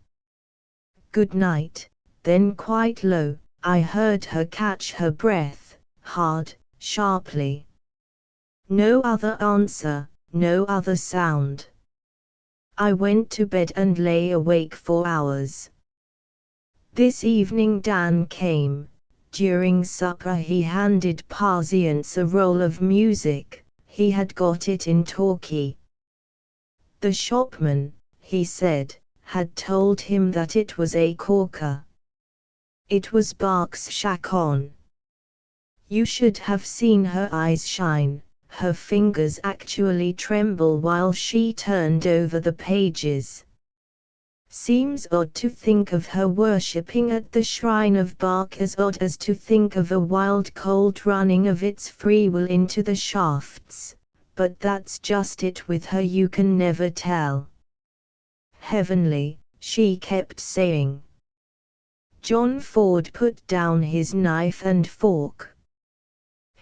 "Good night." Then quite low, I heard her catch her breath, hard, sharply. No other answer, no other sound. I went to bed and lay awake for hours. This evening Dan came. During supper he handed Patience a roll of music. He had got it in Torquay. The shopman, he said, had told him that it was a corker. It was Bach's Chaconne. You should have seen her eyes shine, her fingers actually tremble while she turned over the pages. Seems odd to think of her worshipping at the shrine of Bach, as odd as to think of a wild colt running of its free will into the shafts, but that's just it with her, you can never tell. Heavenly, she kept saying. John Ford put down his knife and fork.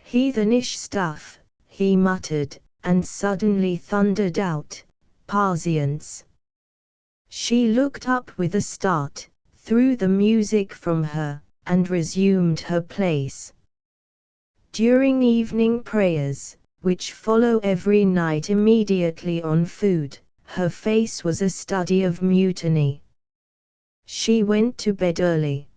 Heathenish stuff, he muttered, and suddenly thundered out, "Patience." She looked up with a start, threw the music from her, and resumed her place. During evening prayers, which follow every night immediately on food, her face was a study of mutiny. She went to bed early.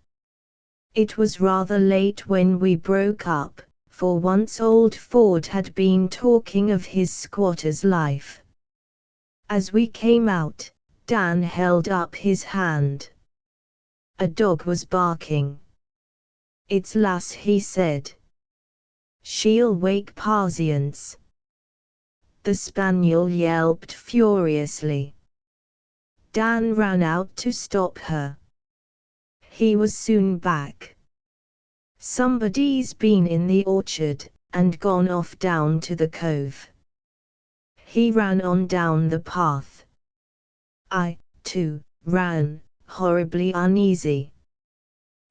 It was rather late when we broke up, for once old Ford had been talking of his squatter's life. As we came out, Dan held up his hand. A dog was barking. "It's Lass," he said. "She'll wake Patience." The spaniel yelped furiously. Dan ran out to stop her. He was soon back. "Somebody's been in the orchard, and gone off down to the cove." He ran on down the path. I, too, ran, horribly uneasy.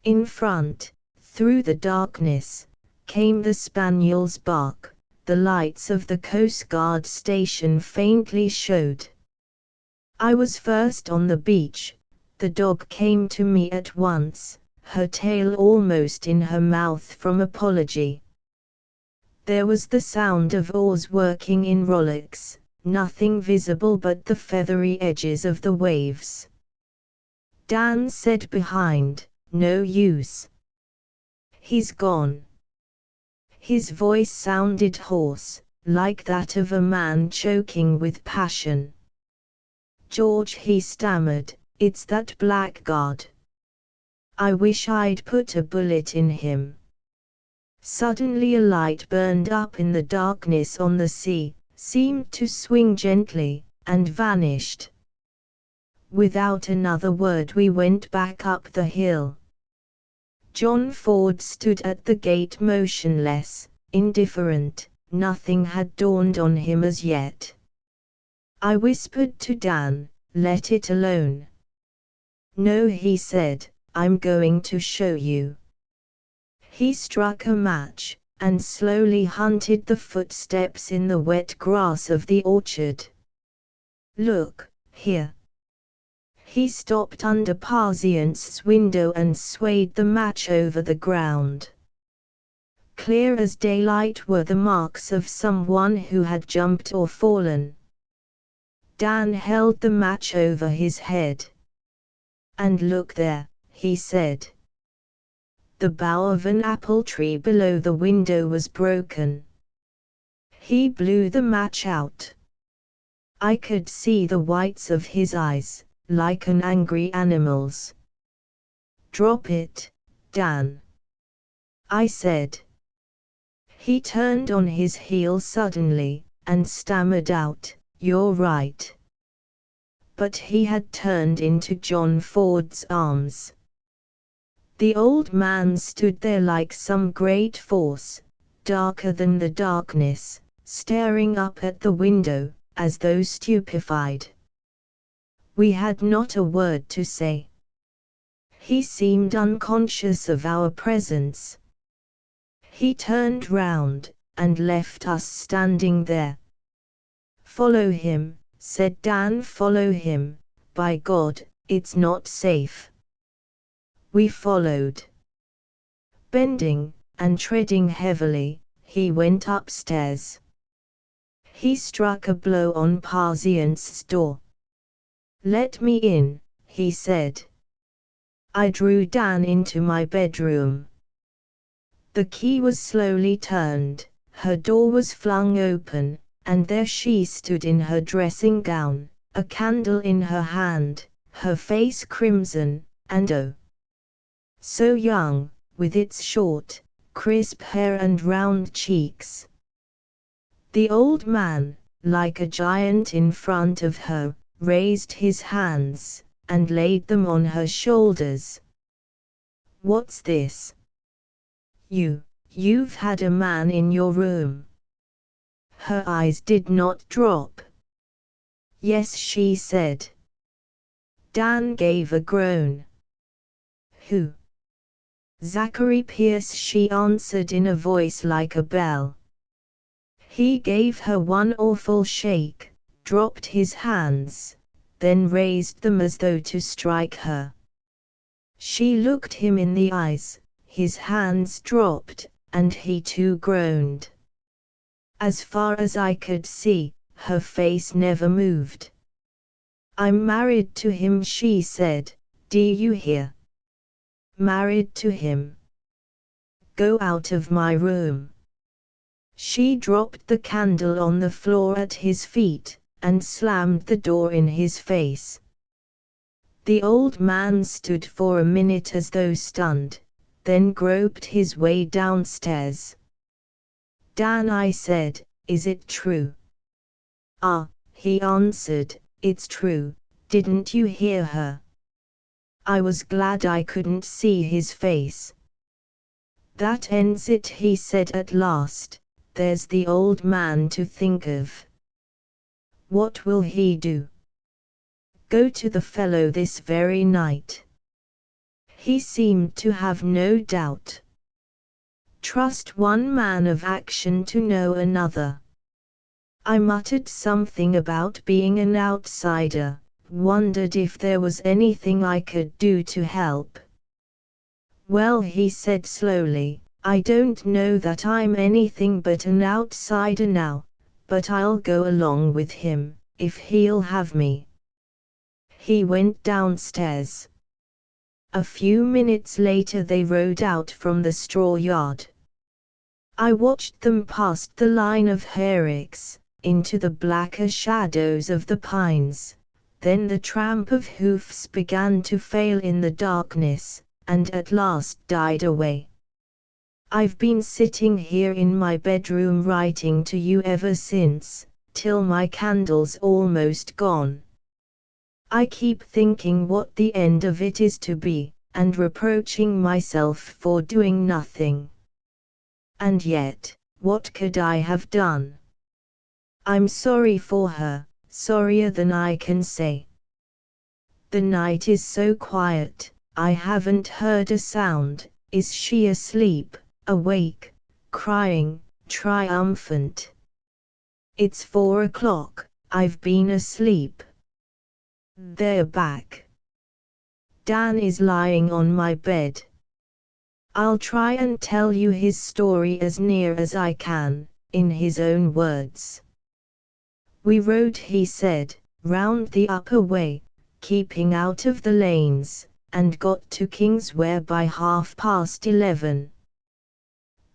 In front, through the darkness, came the spaniel's bark. The lights of the Coast Guard station faintly showed. I was first on the beach. The dog came to me at once, her tail almost in her mouth from apology. There was the sound of oars working in rowlocks, nothing visible but the feathery edges of the waves. Dan said behind, "No use. He's gone." His voice sounded hoarse, like that of a man choking with passion. "George," he stammered, "it's that blackguard. I wish I'd put a bullet in him." Suddenly a light burned up in the darkness on the sea, seemed to swing gently, and vanished. Without another word we went back up the hill. John Ford stood at the gate motionless, indifferent. Nothing had dawned on him as yet. I whispered to Dan, "Let it alone." "No," he said, "I'm going to show you." He struck a match, and slowly hunted the footsteps in the wet grass of the orchard. "Look, here." He stopped under Parzience's window and swayed the match over the ground. Clear as daylight were the marks of someone who had jumped or fallen. Dan held the match over his head. "And look there," he said. The bough of an apple tree below the window was broken. He blew the match out. I could see the whites of his eyes, like an angry animal's. "Drop it, Dan," I said. He turned on his heel suddenly, and stammered out, "You're right." But he had turned into John Ford's arms. The old man stood there like some great force, darker than the darkness, staring up at the window, as though stupefied. We had not a word to say. He seemed unconscious of our presence. He turned round, and left us standing there. "Follow him," said Dan. "Follow him, by God, it's not safe." We followed. Bending, and treading heavily, he went upstairs. He struck a blow on Parzience's door. "Let me in," he said. I drew Dan into my bedroom. The key was slowly turned, her door was flung open, and there she stood in her dressing gown, a candle in her hand, her face crimson, and oh, so young, with its short, crisp hair and round cheeks. The old man, like a giant in front of her, raised his hands, and laid them on her shoulders. "What's this? You've had a man in your room?" Her eyes did not drop. "Yes," she said. Dan gave a groan. "Who?" "Zachary Pierce," she answered in a voice like a bell. He gave her one awful shake, dropped his hands, then raised them as though to strike her. She looked him in the eyes, his hands dropped, and he too groaned. As far as I could see, her face never moved. "I'm married to him," she said, "do you hear? Married to him. Go out of my room." She dropped the candle on the floor at his feet, and slammed the door in his face. The old man stood for a minute as though stunned, then groped his way downstairs. "Dan," I said, "is it true?" "Ah," he answered, "it's true. Didn't you hear her?" I was glad I couldn't see his face. "That ends it," he said at last. "There's the old man to think of." What will he do? Go to the fellow this very night. He seemed to have no doubt. Trust one man of action to know another. I muttered something about being an outsider, wondered if there was anything I could do to help. Well, he said slowly, I don't know that I'm anything but an outsider now, but I'll go along with him, if he'll have me. He went downstairs. A few minutes later they rode out from the straw yard. I watched them past the line of hayricks, into the blacker shadows of the pines. Then the tramp of hoofs began to fail in the darkness, and at last died away. I've been sitting here in my bedroom writing to you ever since, till my candle's almost gone. I keep thinking what the end of it is to be, and reproaching myself for doing nothing. And yet, what could I have done? I'm sorry for her, sorrier than I can say. The night is so quiet, I haven't heard a sound. Is she asleep, awake, crying, triumphant? It's 4 o'clock, I've been asleep. They're back. Dan is lying on my bed. I'll try and tell you his story as near as I can, in his own words. We rode, he said, round the upper way, keeping out of the lanes, and got to Kingswear by 11:30.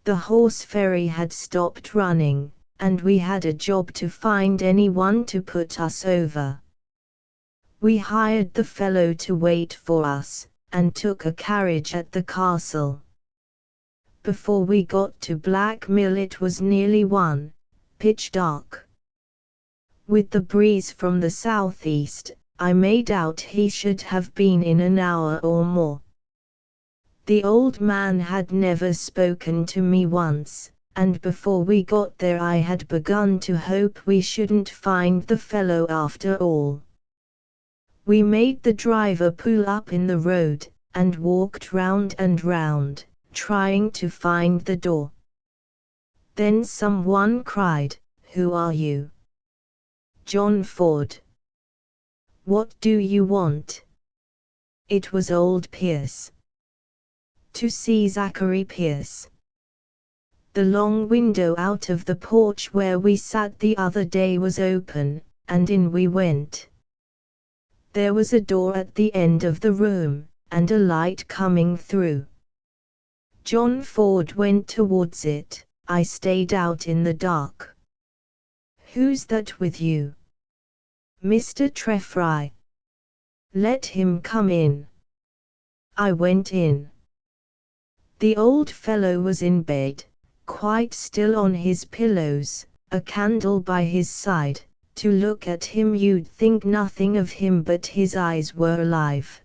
The horse ferry had stopped running, and we had a job to find anyone to put us over. We hired the fellow to wait for us, and took a carriage at the castle. Before we got to Blackmill it was nearly 1, pitch dark. With the breeze from the southeast, I made out he should have been in an hour or more. The old man had never spoken to me once, and before we got there I had begun to hope we shouldn't find the fellow after all. We made the driver pull up in the road, and walked round and round, trying to find the door. Then someone cried, "Who are you?" "John Ford." "What do you want?" It was old Pierce. To see Zachary Pierce. The long window out of the porch where we sat the other day was open, and in we went. There was a door at the end of the room, and a light coming through. John Ford went towards it. I stayed out in the dark. "Who's that with you?" "Mr. Treffry." "Let him come in." I went in. The old fellow was in bed, quite still on his pillows, a candle by his side. To look at him you'd think nothing of him, but his eyes were alive.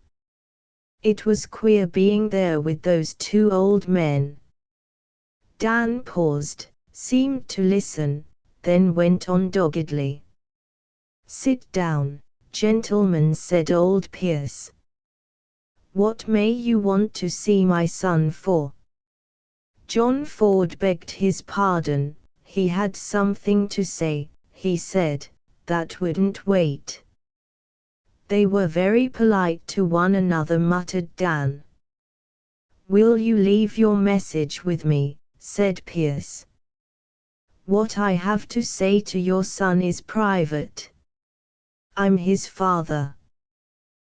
It was queer being there with those two old men. Dan paused, seemed to listen, then went on doggedly. "Sit down, gentlemen," said old Pierce. "What may you want to see my son for?" John Ford begged his pardon. He had something to say, he said, that wouldn't wait. "They were very polite to one another," muttered Dan. "Will you leave your message with me?" said Pierce. "What I have to say to your son is private. I'm his father.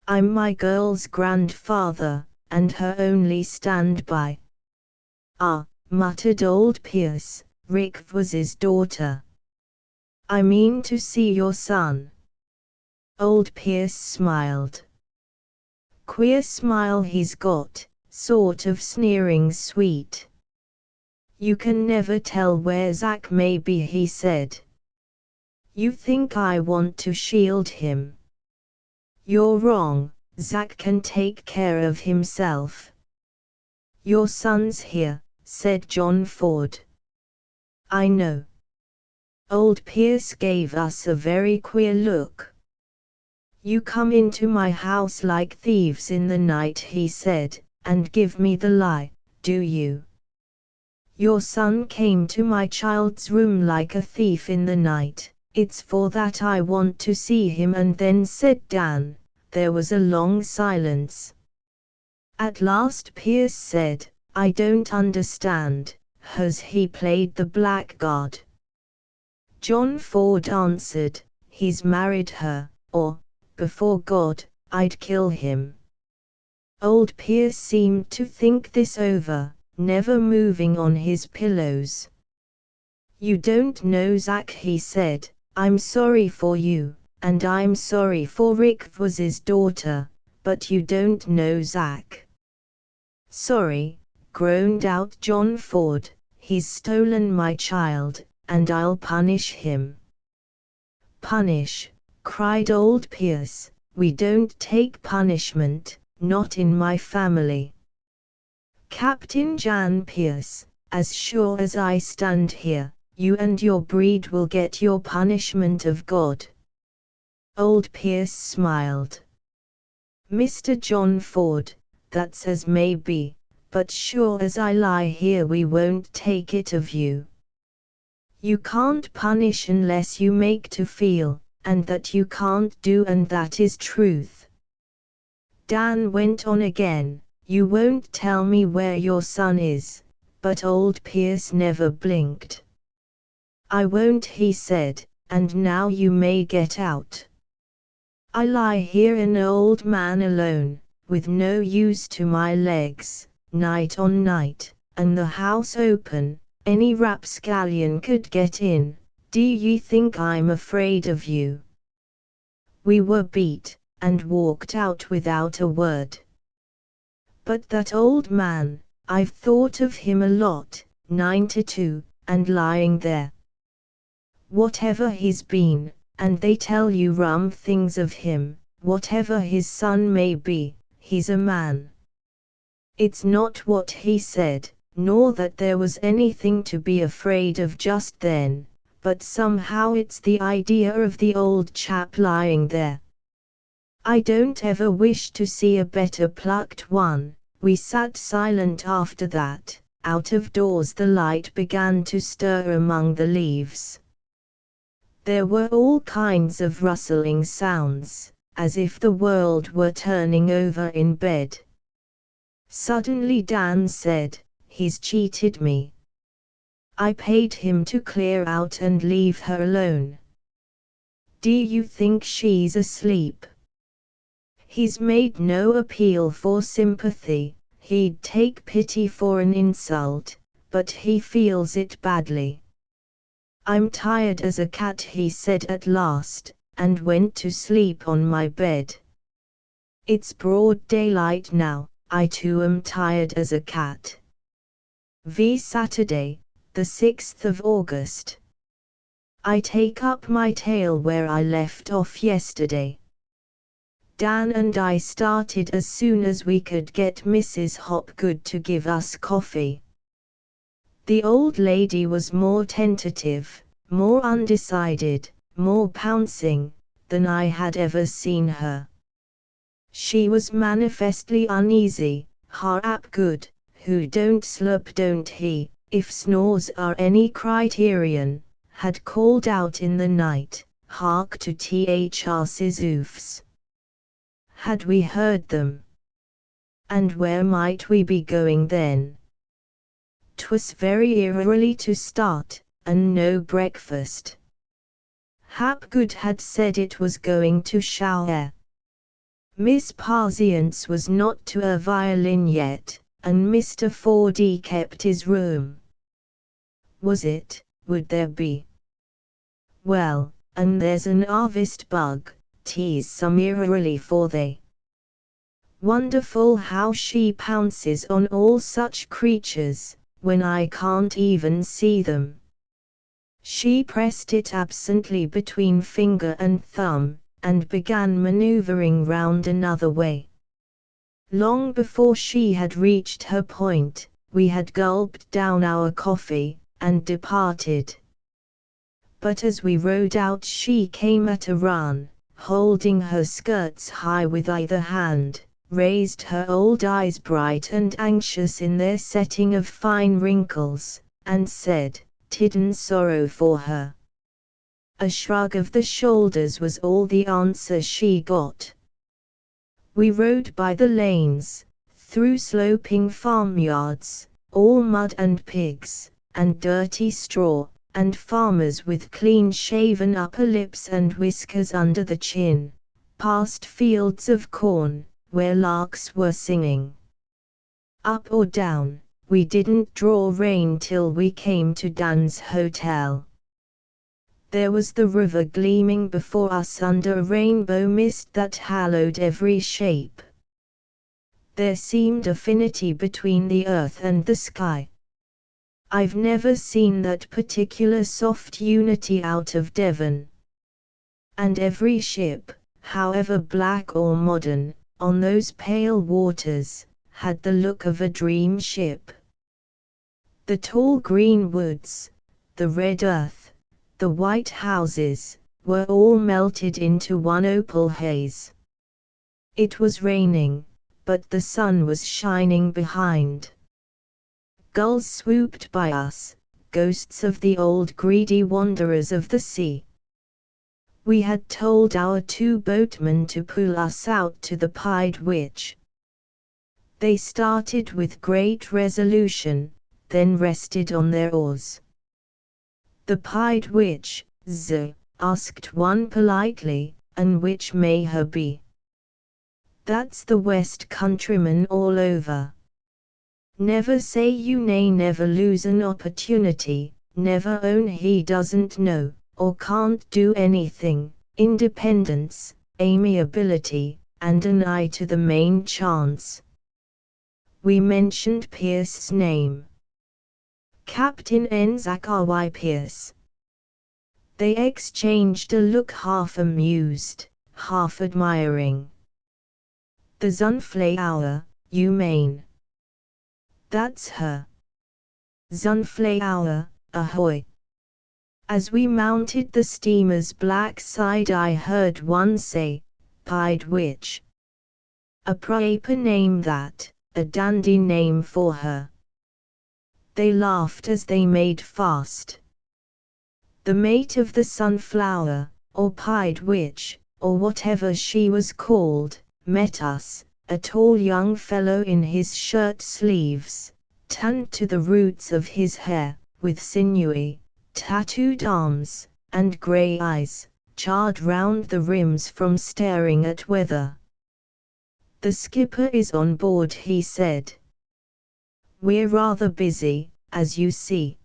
I'm my girl's grandfather, and her only stand-by." "Ah," muttered old Pierce, "Rick was his daughter." "I mean to see your son." Old Pierce smiled. "Queer smile he's got, sort of sneering sweet. You can never tell where Zach may be," he said. "You think I want to shield him? You're wrong. Zach can take care of himself." "Your son's here," said John Ford. "I know." Old Pierce gave us a very queer look. "You come into my house like thieves in the night," he said, "and give me the lie, do you? Your son came to my child's room like a thief in the night. It's for that I want to see him." And then said Dan. There was a long silence. At last Pierce said, "I don't understand. Has he played the blackguard?" John Ford answered, "He's married her, or, before God, I'd kill him." Old Pierce seemed to think this over, never moving on his pillows. "You don't know Zach," he said. "I'm sorry for you, and I'm sorry for Rick was his daughter, but you don't know Zach." "Sorry," groaned out John Ford, "he's stolen my child, and I'll punish him." "Punish?" cried old Pierce. "We don't take punishment, not in my family. Captain Jan Pierce, as sure as I stand here, you and your breed will get your punishment of God." Old Pierce smiled. "Mr. John Ford, that's as may be, but sure as I lie here we won't take it of you. You can't punish unless you make to feel, and that you can't do, and that is truth." Dan went on again, "You won't tell me where your son is," but old Pierce never blinked. "I won't," he said, "and now you may get out. I lie here an old man alone, with no use to my legs, night on night, and the house open, any rapscallion could get in. Do ye think I'm afraid of you?" We were beat, and walked out without a word. But that old man, I've thought of him a lot, 92, and lying there. Whatever he's been, and they tell you rum things of him, whatever his son may be, he's a man. It's not what he said, nor that there was anything to be afraid of just then, but somehow it's the idea of the old chap lying there. I don't ever wish to see a better plucked one. We sat silent after that. Out of doors the light began to stir among the leaves. There were all kinds of rustling sounds, as if the world were turning over in bed. Suddenly Dan said, "He's cheated me. I paid him to clear out and leave her alone. Do you think she's asleep? He's made no appeal for sympathy, he'd take pity for an insult, but he feels it badly. I'm tired as a cat," he said at last, and went to sleep on my bed. It's broad daylight now, I too am tired as a cat. Saturday, the 6th of August. I take up my tale where I left off yesterday. Dan and I started as soon as we could get Mrs. Hopgood to give us coffee. The old lady was more tentative, more undecided, more pouncing, than I had ever seen her. She was manifestly uneasy. Hopgood, who don't slurp don't he, if snores are any criterion, had called out in the night, "Hark to THR's oofs." Had we heard them? And where might we be going then? 'Twas very early to start, and no breakfast. Hapgood had said it was going to shower. Miss Parsons was not to a violin yet, and Mr. Fordy kept his room. Was it? Would there be? Well, and there's an harvest bug, tease some eerily for they. Wonderful how she pounces on all such creatures, when I can't even see them. She pressed it absently between finger and thumb, and began maneuvering round another way. Long before she had reached her point, we had gulped down our coffee, and departed. but as we rowed out she came at a run, holding her skirts high with either hand, raised her old eyes bright and anxious in their setting of fine wrinkles, and said, "Tidden sorrow for her." A shrug of the shoulders was all the answer she got. We rode by the lanes, through sloping farmyards, all mud and pigs, and dirty straw, and farmers with clean-shaven upper lips and whiskers under the chin, past fields of corn, where larks were singing. Up or down, we didn't draw rein till we came to Dan's hotel. There was the river gleaming before us under a rainbow mist that hallowed every shape. There seemed affinity between the earth and the sky. I've never seen that particular soft unity out of Devon. And every ship, however black or modern, on those pale waters, had the look of a dream ship. The tall green woods, the red earth, the white houses, were all melted into one opal haze. It was raining, but the sun was shining behind. Gulls swooped by us, ghosts of the old greedy wanderers of the sea. We had told our 2 boatmen to pull us out to the Pied Witch. They started with great resolution, then rested on their oars. "The Pied Witch, asked one politely, "and which may her be?" "That's the West countryman all over. Never say you nay, never lose an opportunity, never own he doesn't know, or can't do anything, independence, amiability, and an eye to the main chance." We mentioned Pierce's name. "Captain Zachary Pierce." They exchanged a look half amused, half admiring. "The Sunflower, you mean?" "That's her." "Sunflower, ahoy!" As we mounted the steamer's black side I heard one say, "Pied Witch." "A proper name that, a dandy name for her." They laughed as they made fast. The mate of the Sunflower, or Pied Witch, or whatever she was called, met us, a tall young fellow in his shirt sleeves, tanned to the roots of his hair, with sinewy, tattooed arms, and grey eyes, charred round the rims from staring at weather. "The skipper is on board," he said. "We're rather busy, as you see."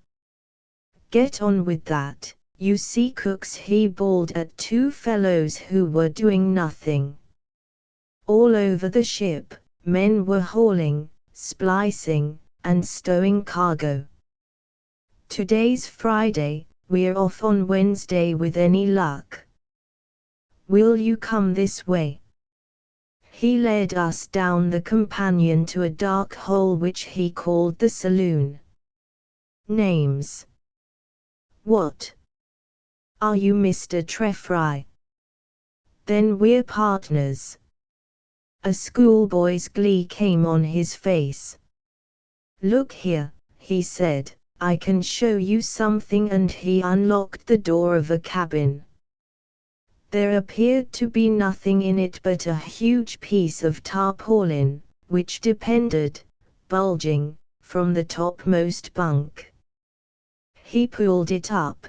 "Get on with that, you sea cooks," he bawled at 2 fellows who were doing nothing. All over the ship, men were hauling, splicing, and stowing cargo. "Today's Friday, we're off on Wednesday with any luck. Will you come this way?" He led us down the companion to a dark hole which he called the saloon. "Names?" "What? Are you Mr. Treffry? Then we're partners." A schoolboy's glee came on his face. "Look here," he said, "I can show you something," and he unlocked the door of a cabin. There appeared to be nothing in it but a huge piece of tarpaulin, which depended, bulging, from the topmost bunk. He pulled it up.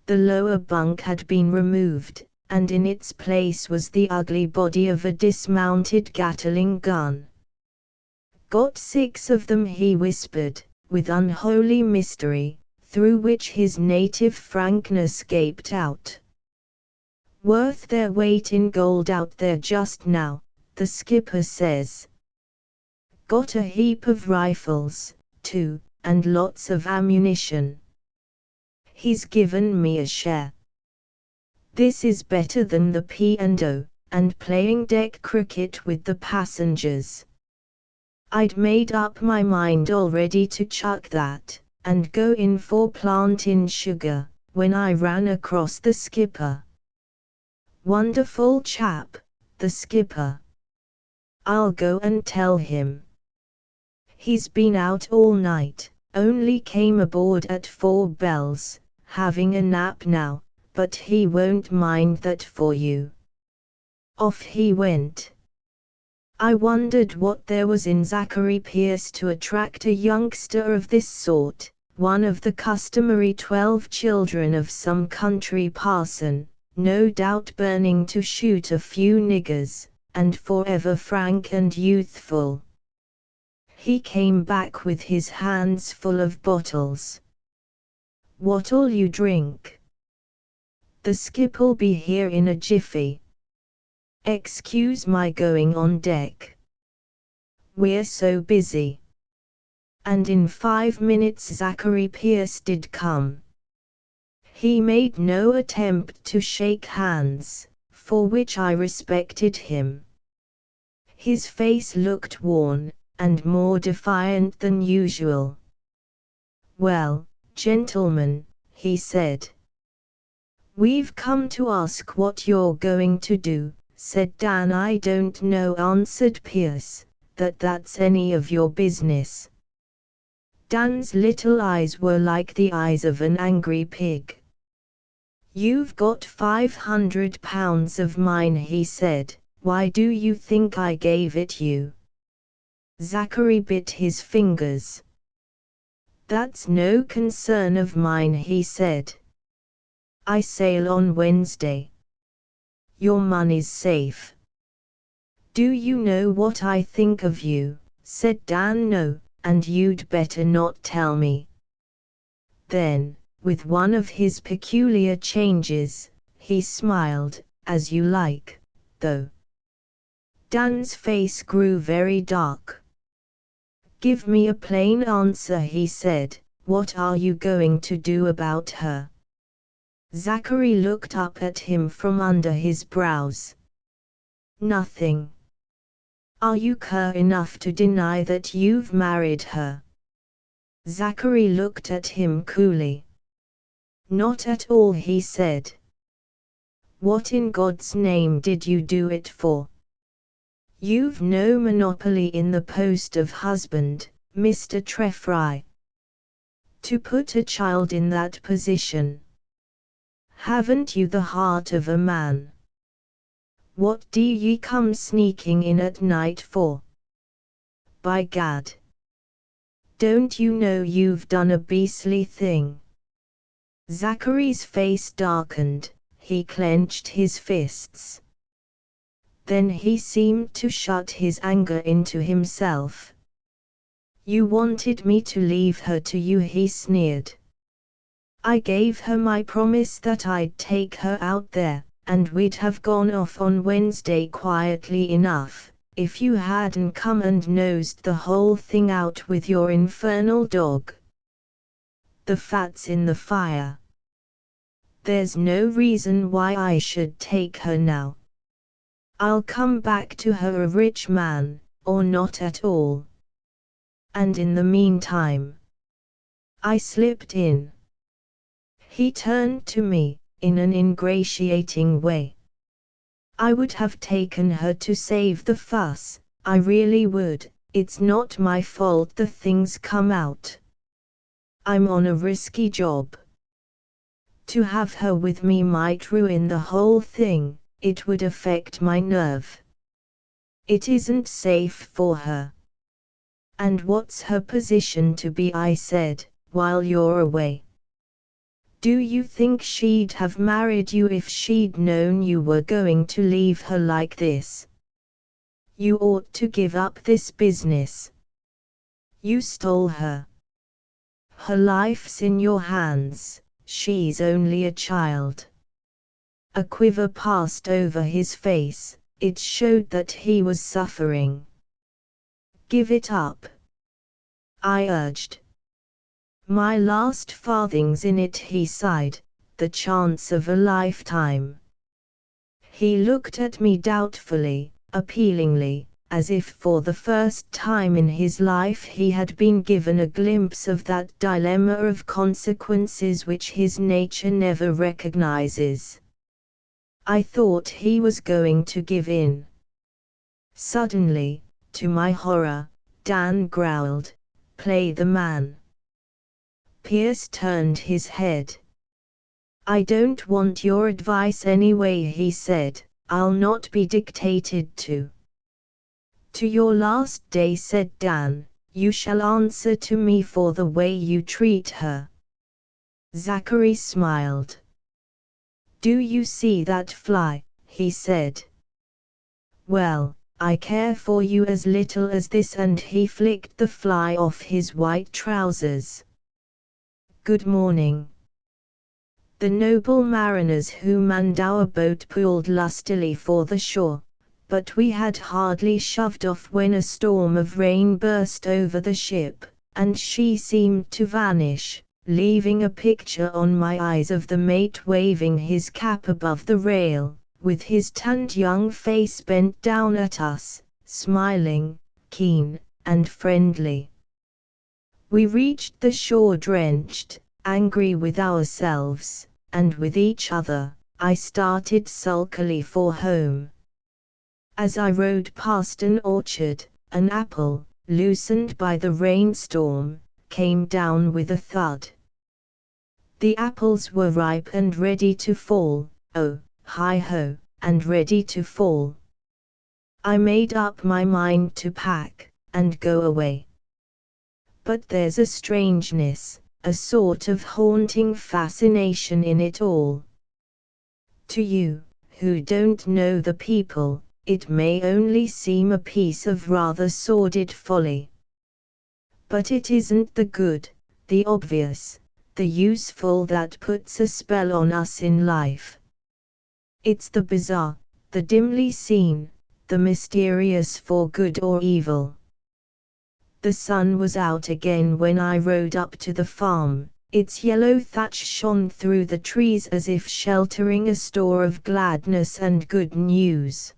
The lower bunk had been removed, and in its place was the ugly body of a dismounted Gatling gun. "Got 6 of them," he whispered, with unholy mystery, through which his native frankness gaped out. "Worth their weight in gold out there just now, the skipper says. Got a heap of rifles, too, and lots of ammunition. He's given me a share. This is better than the P&O, and playing deck cricket with the passengers. I'd made up my mind already to chuck that, and go in for plantain sugar, when I ran across the skipper. Wonderful chap, the skipper. I'll go and tell him. He's been out all night, only came aboard at 4 bells, having a nap now, but he won't mind that for you. Off he went. I wondered what there was in Zachary Pierce to attract a youngster of this sort, one of the customary 12 children of some country parson, no doubt burning to shoot a few niggers, and forever frank and youthful. He came back with his hands full of bottles. "What'll you drink?" "The skip'll be here in a jiffy." "Excuse my going on deck. We're so busy." And in 5 minutes Zachary Pierce did come. He made no attempt to shake hands, for which I respected him. His face looked worn, and more defiant than usual. "Well, gentlemen," he said. "We've come to ask what you're going to do," said Dan. "I don't know," answered Pierce, "that's any of your business." Dan's little eyes were like the eyes of an angry pig. "You've got £500 of mine," he said. "Why do you think I gave it you?" Zachary bit his fingers. "That's no concern of mine," he said. "I sail on Wednesday. Your money's safe." "Do you know what I think of you?" said Dan. "No, and you'd better not tell me." Then, with one of his peculiar changes, he smiled. "As you like, though." Dan's face grew very dark. "Give me a plain answer," he said. "What are you going to do about her?" Zachary looked up at him from under his brows. "Nothing." "Are you cur enough to deny that you've married her?" Zachary looked at him coolly. "Not at all," he said. "What in God's name did you do it for? You've no monopoly in the post of husband, Mr. Treffry. To put a child in that position. Haven't you the heart of a man? What do ye come sneaking in at night for? By gad! Don't you know you've done a beastly thing?" Zachary's face darkened, he clenched his fists. Then he seemed to shut his anger into himself. "You wanted me to leave her to you," he sneered. "I gave her my promise that I'd take her out there, and we'd have gone off on Wednesday quietly enough, if you hadn't come and nosed the whole thing out with your infernal dog. The fat's in the fire. There's no reason why I should take her now. I'll come back to her a rich man, or not at all. And in the meantime, I slipped in." He turned to me, in an ingratiating way. "I would have taken her to save the fuss, I really would. It's not my fault the thing's come out. I'm on a risky job. To have her with me might ruin the whole thing. It would affect my nerve. It isn't safe for her." "And what's her position to be?" I said, "while you're away? Do you think she'd have married you if she'd known you were going to leave her like this? You ought to give up this business. You stole her. Her life's in your hands, she's only a child." A quiver passed over his face, it showed that he was suffering. "Give it up," I urged. "My last farthing's in it," he sighed, "the chance of a lifetime." He looked at me doubtfully, appealingly, as if for the first time in his life he had been given a glimpse of that dilemma of consequences which his nature never recognizes. I thought he was going to give in. Suddenly, to my horror, Dan growled, "Play the man." Pierce turned his head. "I don't want your advice anyway," he said. "I'll not be dictated to." "To your last day," said Dan, "you shall answer to me for the way you treat her." Zachary smiled. "Do you see that fly?" he said. "Well, I care for you as little as this," and he flicked the fly off his white trousers. "Good morning." The noble mariners who manned our boat pulled lustily for the shore, but we had hardly shoved off when a storm of rain burst over the ship, and she seemed to vanish, leaving a picture on my eyes of the mate waving his cap above the rail, with his tanned young face bent down at us, smiling, keen, and friendly. We reached the shore drenched, angry with ourselves, and with each other. I started sulkily for home. As I rode past an orchard, an apple, loosened by the rainstorm, came down with a thud. The apples were ripe and ready to fall, oh, hi-ho, and ready to fall. I made up my mind to pack, and go away. But there's a strangeness, a sort of haunting fascination in it all. To you, who don't know the people, it may only seem a piece of rather sordid folly. But it isn't the good, the obvious, the useful that puts a spell on us in life. It's the bizarre, the dimly seen, the mysterious for good or evil. The sun was out again when I rode up to the farm. Its yellow thatch shone through the trees as if sheltering a store of gladness and good news.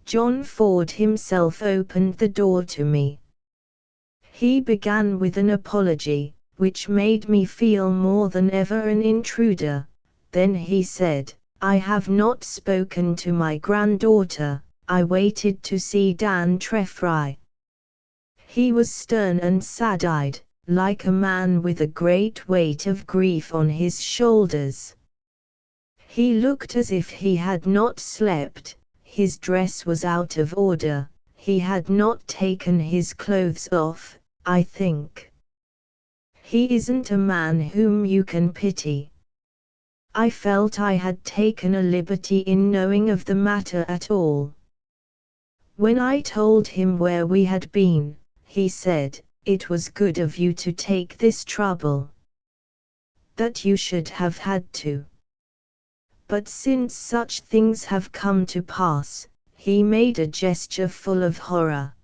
John Ford himself opened the door to me. He began with an apology, which made me feel more than ever an intruder. Then he said, "I have not spoken to my granddaughter. I waited to see Dan Treffry." He was stern and sad-eyed, like a man with a great weight of grief on his shoulders. He looked as if he had not slept, his dress was out of order, he had not taken his clothes off, I think. He isn't a man whom you can pity. I felt I had taken a liberty in knowing of the matter at all. When I told him where we had been, he said, "It was good of you to take this trouble. That you should have had to. But since such things have come to pass," he made a gesture full of horror.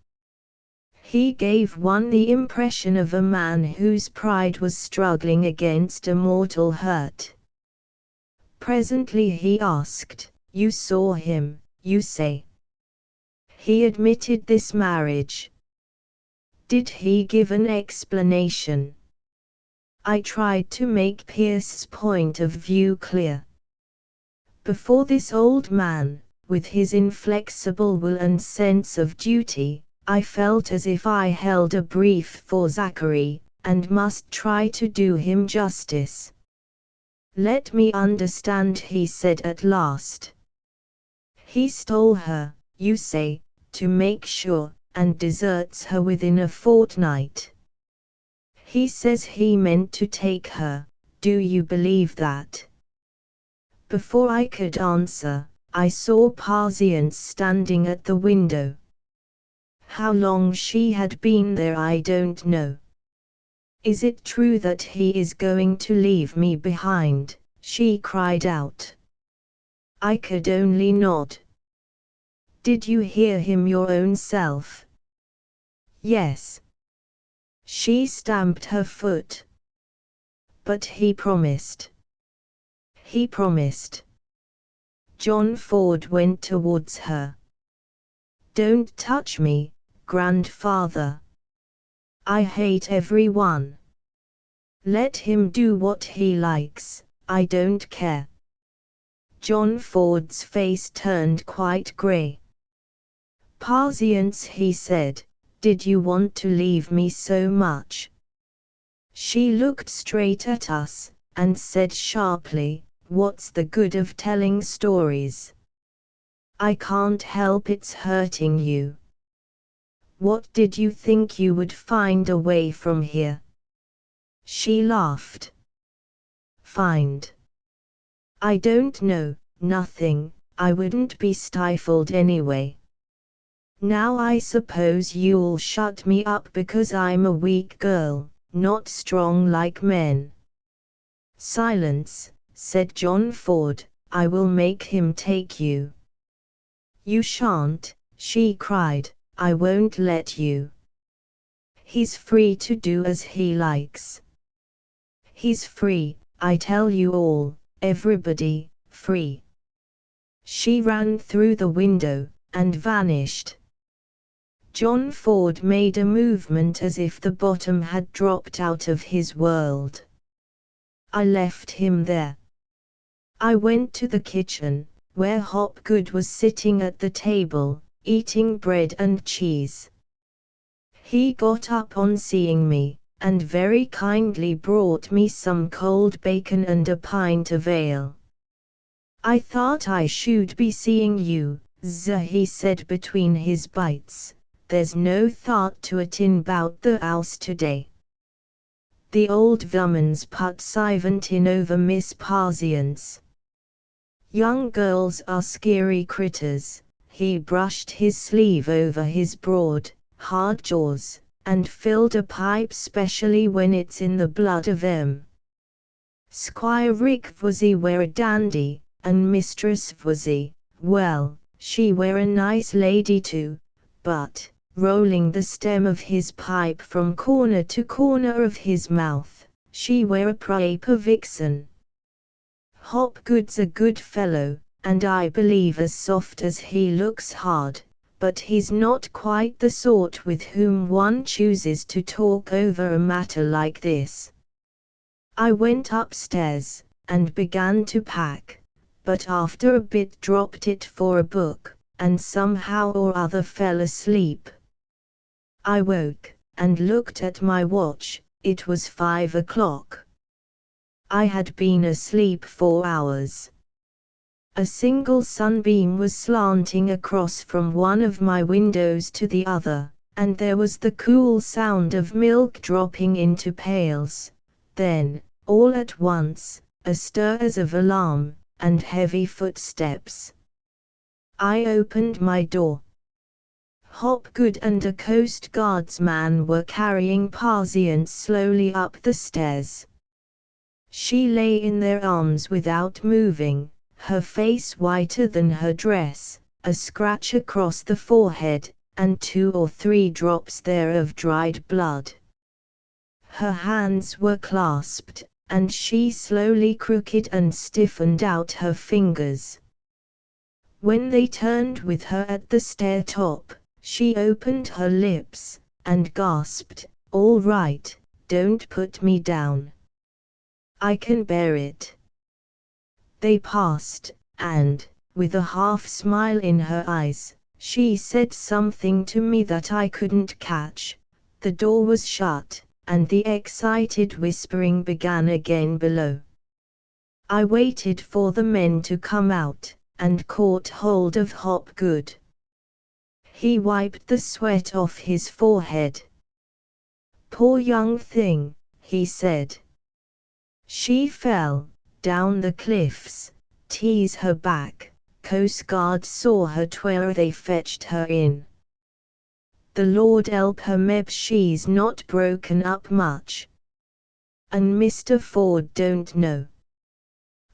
He gave one the impression of a man whose pride was struggling against a mortal hurt. Presently he asked, "You saw him, you say? He admitted this marriage. Did he give an explanation?" I tried to make Pierce's point of view clear. Before this old man, with his inflexible will and sense of duty, I felt as if I held a brief for Zachary, and must try to do him justice. "Let me understand," he said at last. "He stole her, you say, to make sure, and deserts her within a fortnight. He says he meant to take her. Do you believe that?" Before I could answer, I saw Patience standing at the window. How long she had been there I don't know. "Is it true that he is going to leave me behind?" she cried out. I could only nod. "Did you hear him your own self?" "Yes." She stamped her foot. "But he promised." "He promised." John Ford went towards her. Don't touch me, grandfather. I hate everyone. Let him do what he likes, I don't care. John Ford's face turned quite grey. Patience, he said, did you want to leave me so much? She looked straight at us, and said sharply, what's the good of telling stories? I can't help it's hurting you. What did you think you would find away from here? She laughed. Find? I don't know, nothing, I wouldn't be stifled anyway. Now I suppose you'll shut me up because I'm a weak girl, not strong like men. Silence, said John Ford, I will make him take you. You shan't, she cried, I won't let you. He's free to do as he likes. He's free, I tell you all, everybody, free. She ran through the window, and vanished. John Ford made a movement as if the bottom had dropped out of his world. I left him there. I went to the kitchen, where Hopgood was sitting at the table, eating bread and cheese. He got up on seeing me, and very kindly brought me some cold bacon and a pint of ale. I thought I should be seeing you, he said between his bites. There's no thought to it in 'bout the 'ouse today. The old woman's put sivent in over Miss Patience. Young girls are scary critters. He brushed his sleeve over his broad, hard jaws, and filled a pipe specially when it's in the blood of 'em. Squire Rick Vuzzy were a dandy, and Mistress Vuzzy, well, she were a nice lady too, but, rolling the stem of his pipe from corner to corner of his mouth, she were a proper vixen. Hopgood's a good fellow, and I believe as soft as he looks hard, but he's not quite the sort with whom one chooses to talk over a matter like this. I went upstairs, and began to pack, but after a bit dropped it for a book, and somehow or other fell asleep. I woke, and looked at my watch, it was 5 o'clock. I had been asleep 4 hours. A single sunbeam was slanting across from one of my windows to the other, and there was the cool sound of milk dropping into pails. Then, all at once, a stir as of alarm, and heavy footsteps. I opened my door. Hopgood and a Coast Guardsman were carrying Patience slowly up the stairs. She lay in their arms without moving, her face whiter than her dress, a scratch across the forehead, and 2 or 3 drops there of dried blood. Her hands were clasped, and she slowly crooked and stiffened out her fingers. When they turned with her at the stair top, she opened her lips, and gasped, all right, don't put me down. I can bear it. They passed, and, with a half-smile in her eyes, she said something to me that I couldn't catch. The door was shut, and the excited whispering began again below. I waited for the men to come out, and caught hold of Hopgood. He wiped the sweat off his forehead. Poor young thing, he said. She fell down the cliffs. Tease her back. Coast Guard saw her twere they fetched her in. The Lord help her, meb she's not broken up much. And Mr. Ford don't know.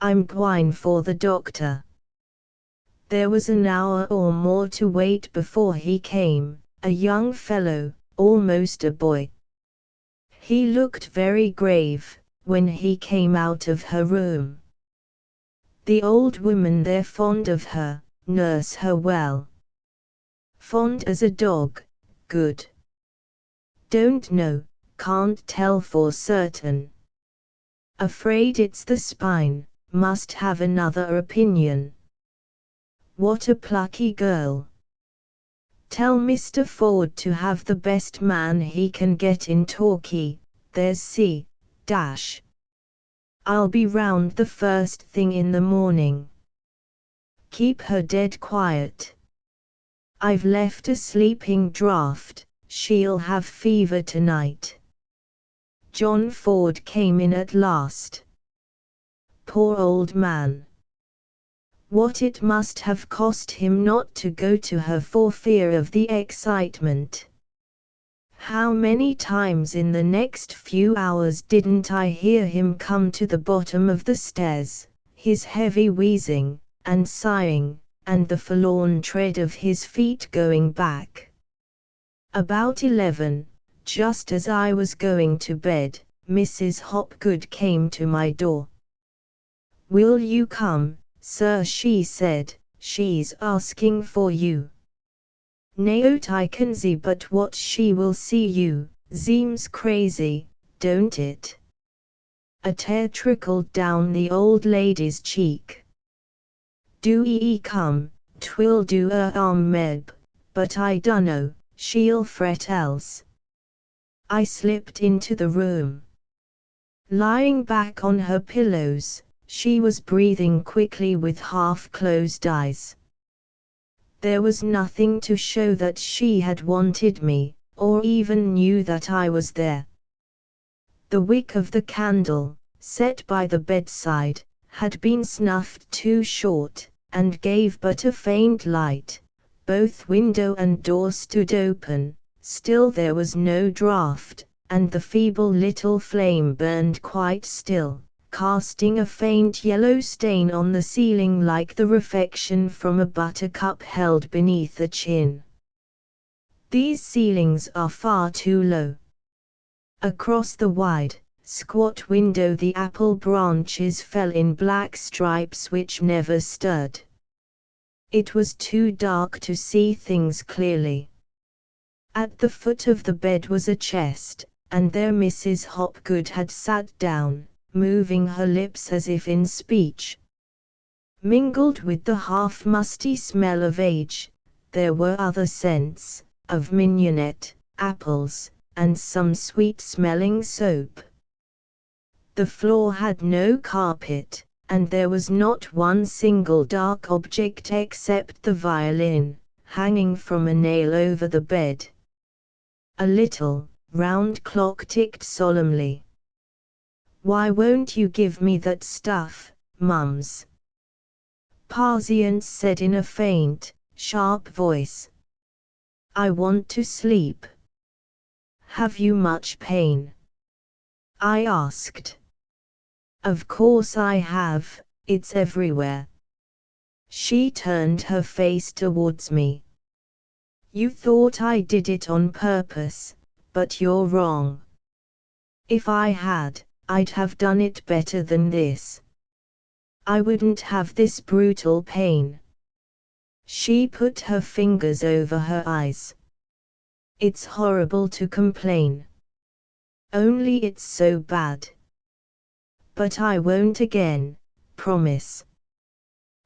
I'm gwine for the doctor. There was an hour or more to wait before he came, a young fellow, almost a boy. He looked very grave, when he came out of her room. The old woman there fond of her, nurse her well. Fond as a dog, good. Don't know, can't tell for certain. Afraid it's the spine, must have another opinion. What a plucky girl. Tell Mr. Ford to have the best man he can get in Torquay, there's C. Dash. I'll be round the first thing in the morning. Keep her dead quiet. I've left a sleeping draught, she'll have fever tonight. John Ford came in at last. Poor old man. What it must have cost him not to go to her for fear of the excitement. How many times in the next few hours didn't I hear him come to the bottom of the stairs, his heavy wheezing, and sighing, and the forlorn tread of his feet going back. About 11, just as I was going to bed, Mrs. Hopgood came to my door. "Will you come, sir?" she said, "she's asking for you." "Naot I can see but what she will see you, seems crazy, don't it?" A tear trickled down the old lady's cheek. "Do 'ee come, 'twill do 'er 'arm meb, but I dunno, she'll fret else." I slipped into the room. Lying back on her pillows, she was breathing quickly with half-closed eyes. There was nothing to show that she had wanted me, or even knew that I was there. The wick of the candle, set by the bedside, had been snuffed too short, and gave but a faint light. Both window and door stood open, still there was no draught, and the feeble little flame burned quite still, casting a faint yellow stain on the ceiling like the reflection from a buttercup held beneath a chin. These ceilings are far too low. Across the wide, squat window the apple branches fell in black stripes which never stirred. It was too dark to see things clearly. At the foot of the bed was a chest, and there Mrs. Hopgood had sat down, moving her lips as if in speech. Mingled with the half-musty smell of age, there were other scents, of mignonette, apples, and some sweet-smelling soap. The floor had no carpet, and there was not one single dark object except the violin, hanging from a nail over the bed. A little, round clock ticked solemnly. "Why won't you give me that stuff, Mums?" Patience said in a faint, sharp voice. "I want to sleep." "Have you much pain?" I asked. "Of course I have, it's everywhere." She turned her face towards me. "You thought I did it on purpose, but you're wrong. If I had, I'd have done it better than this. I wouldn't have this brutal pain." She put her fingers over her eyes. "It's horrible to complain. Only it's so bad. But I won't again, promise."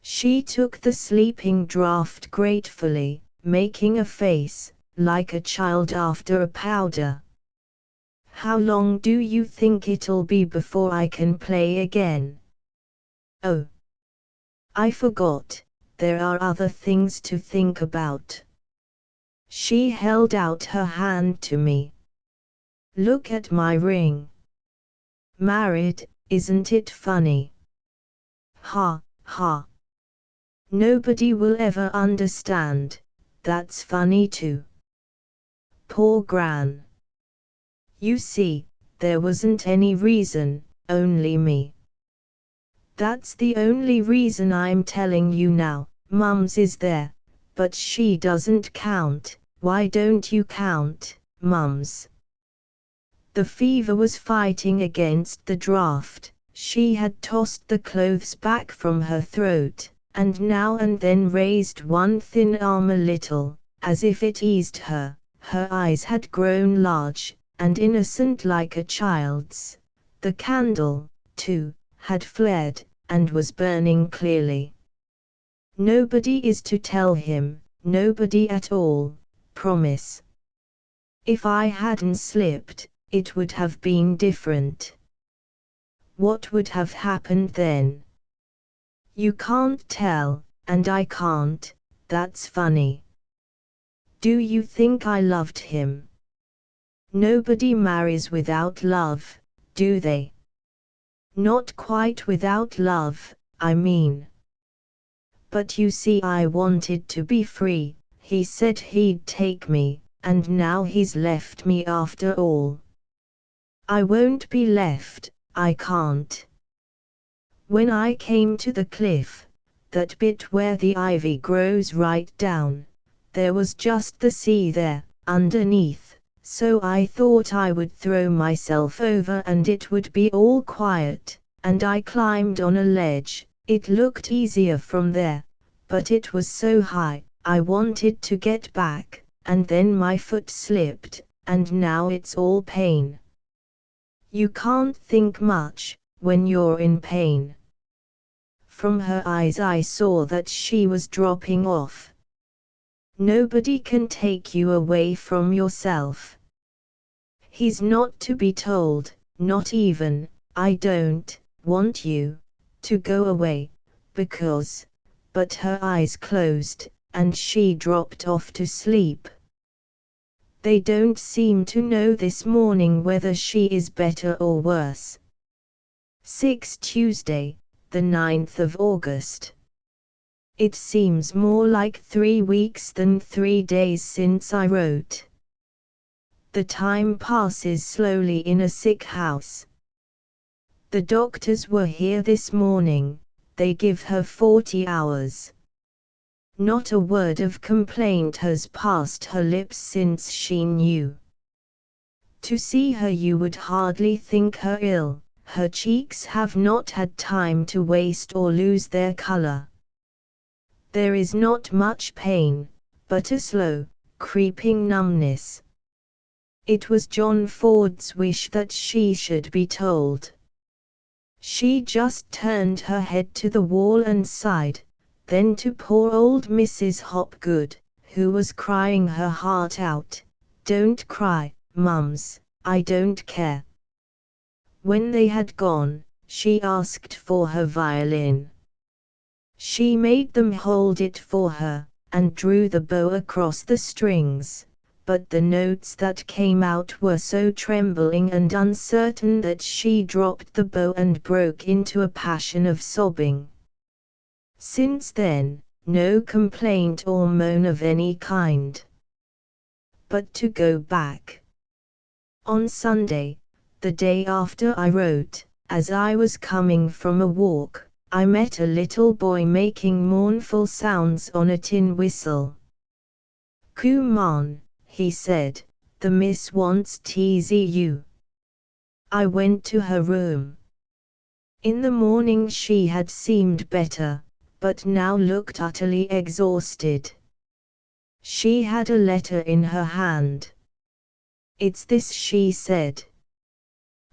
She took the sleeping draught gratefully, making a face, like a child after a powder. "How long do you think it'll be before I can play again?" "Oh, I forgot, there are other things to think about." She held out her hand to me. "Look at my ring. Married, isn't it funny?" Ha, ha. "Nobody will ever understand, that's funny too." Poor Gran. You see, there wasn't any reason, only me. That's the only reason I'm telling you now. Mums is there, but she doesn't count. Why don't you count, Mums? The fever was fighting against the draught. She had tossed the clothes back from her throat, and now and then raised one thin arm a little, as if it eased her. Her eyes had grown large, and innocent like a child's. The candle, too, had fled, and was burning clearly. Nobody is to tell him, nobody at all, promise. If I hadn't slipped, it would have been different. What would have happened then? You can't tell, and I can't, that's funny. Do you think I loved him? Nobody marries without love, do they? Not quite without love, I mean. But you see, I wanted to be free. He said he'd take me, and now he's left me after all. I won't be left, I can't. When I came to the cliff, that bit where the ivy grows right down, there was just the sea there, underneath, so I thought I would throw myself over and it would be all quiet, and I climbed on a ledge. It looked easier from there, but it was so high, I wanted to get back, and then my foot slipped, and now it's all pain. You can't think much when you're in pain. From her eyes I saw that she was dropping off. Nobody can take you away from yourself. He's not to be told, not even, I don't want you to go away, because, but her eyes closed, and she dropped off to sleep. They don't seem to know this morning whether she is better or worse. 6 Tuesday, the 9th of August. It seems more like 3 weeks than 3 days since I wrote. The time passes slowly in a sick house. The doctors were here this morning. They give her 40 hours. Not a word of complaint has passed her lips since she knew. To see her you would hardly think her ill. Her cheeks have not had time to waste or lose their color. There is not much pain, but a slow, creeping numbness. It was John Ford's wish that she should be told. She just turned her head to the wall and sighed, then to poor old Mrs. Hopgood, who was crying her heart out. Don't cry, Mums, I don't care. When they had gone, she asked for her violin. She made them hold it for her, and drew the bow across the strings, but the notes that came out were so trembling and uncertain that she dropped the bow and broke into a passion of sobbing. Since then, no complaint or moan of any kind. But to go back. On Sunday, the day after I wrote, as I was coming from a walk, I met a little boy making mournful sounds on a tin whistle. "Come on," he said, "the miss wants you." I went to her room. In the morning she had seemed better, but now looked utterly exhausted. She had a letter in her hand. "It's this," she said.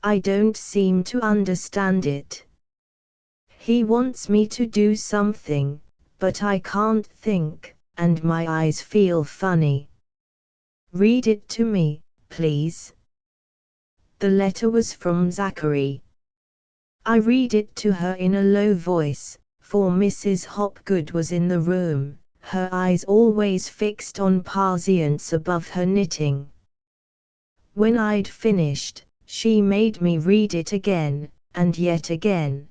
"I don't seem to understand it. He wants me to do something, but I can't think, and my eyes feel funny. Read it to me, please." The letter was from Zachary. I read it to her in a low voice, for Mrs. Hopgood was in the room, her eyes always fixed on patience above her knitting. When I'd finished, she made me read it again, and yet again.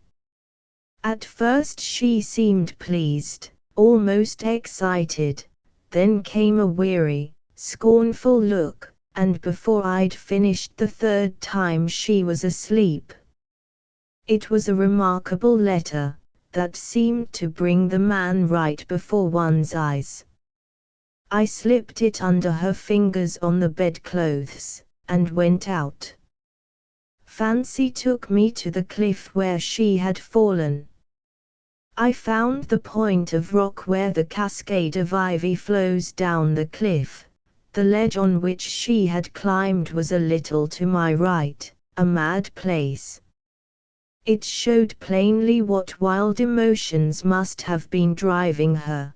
At first she seemed pleased, almost excited, then came a weary, scornful look, and before I'd finished the third time she was asleep. It was a remarkable letter, that seemed to bring the man right before one's eyes. I slipped it under her fingers on the bedclothes, and went out. Fancy took me to the cliff where she had fallen. I found the point of rock where the cascade of ivy flows down the cliff. The ledge on which she had climbed was a little to my right, a mad place. It showed plainly what wild emotions must have been driving her.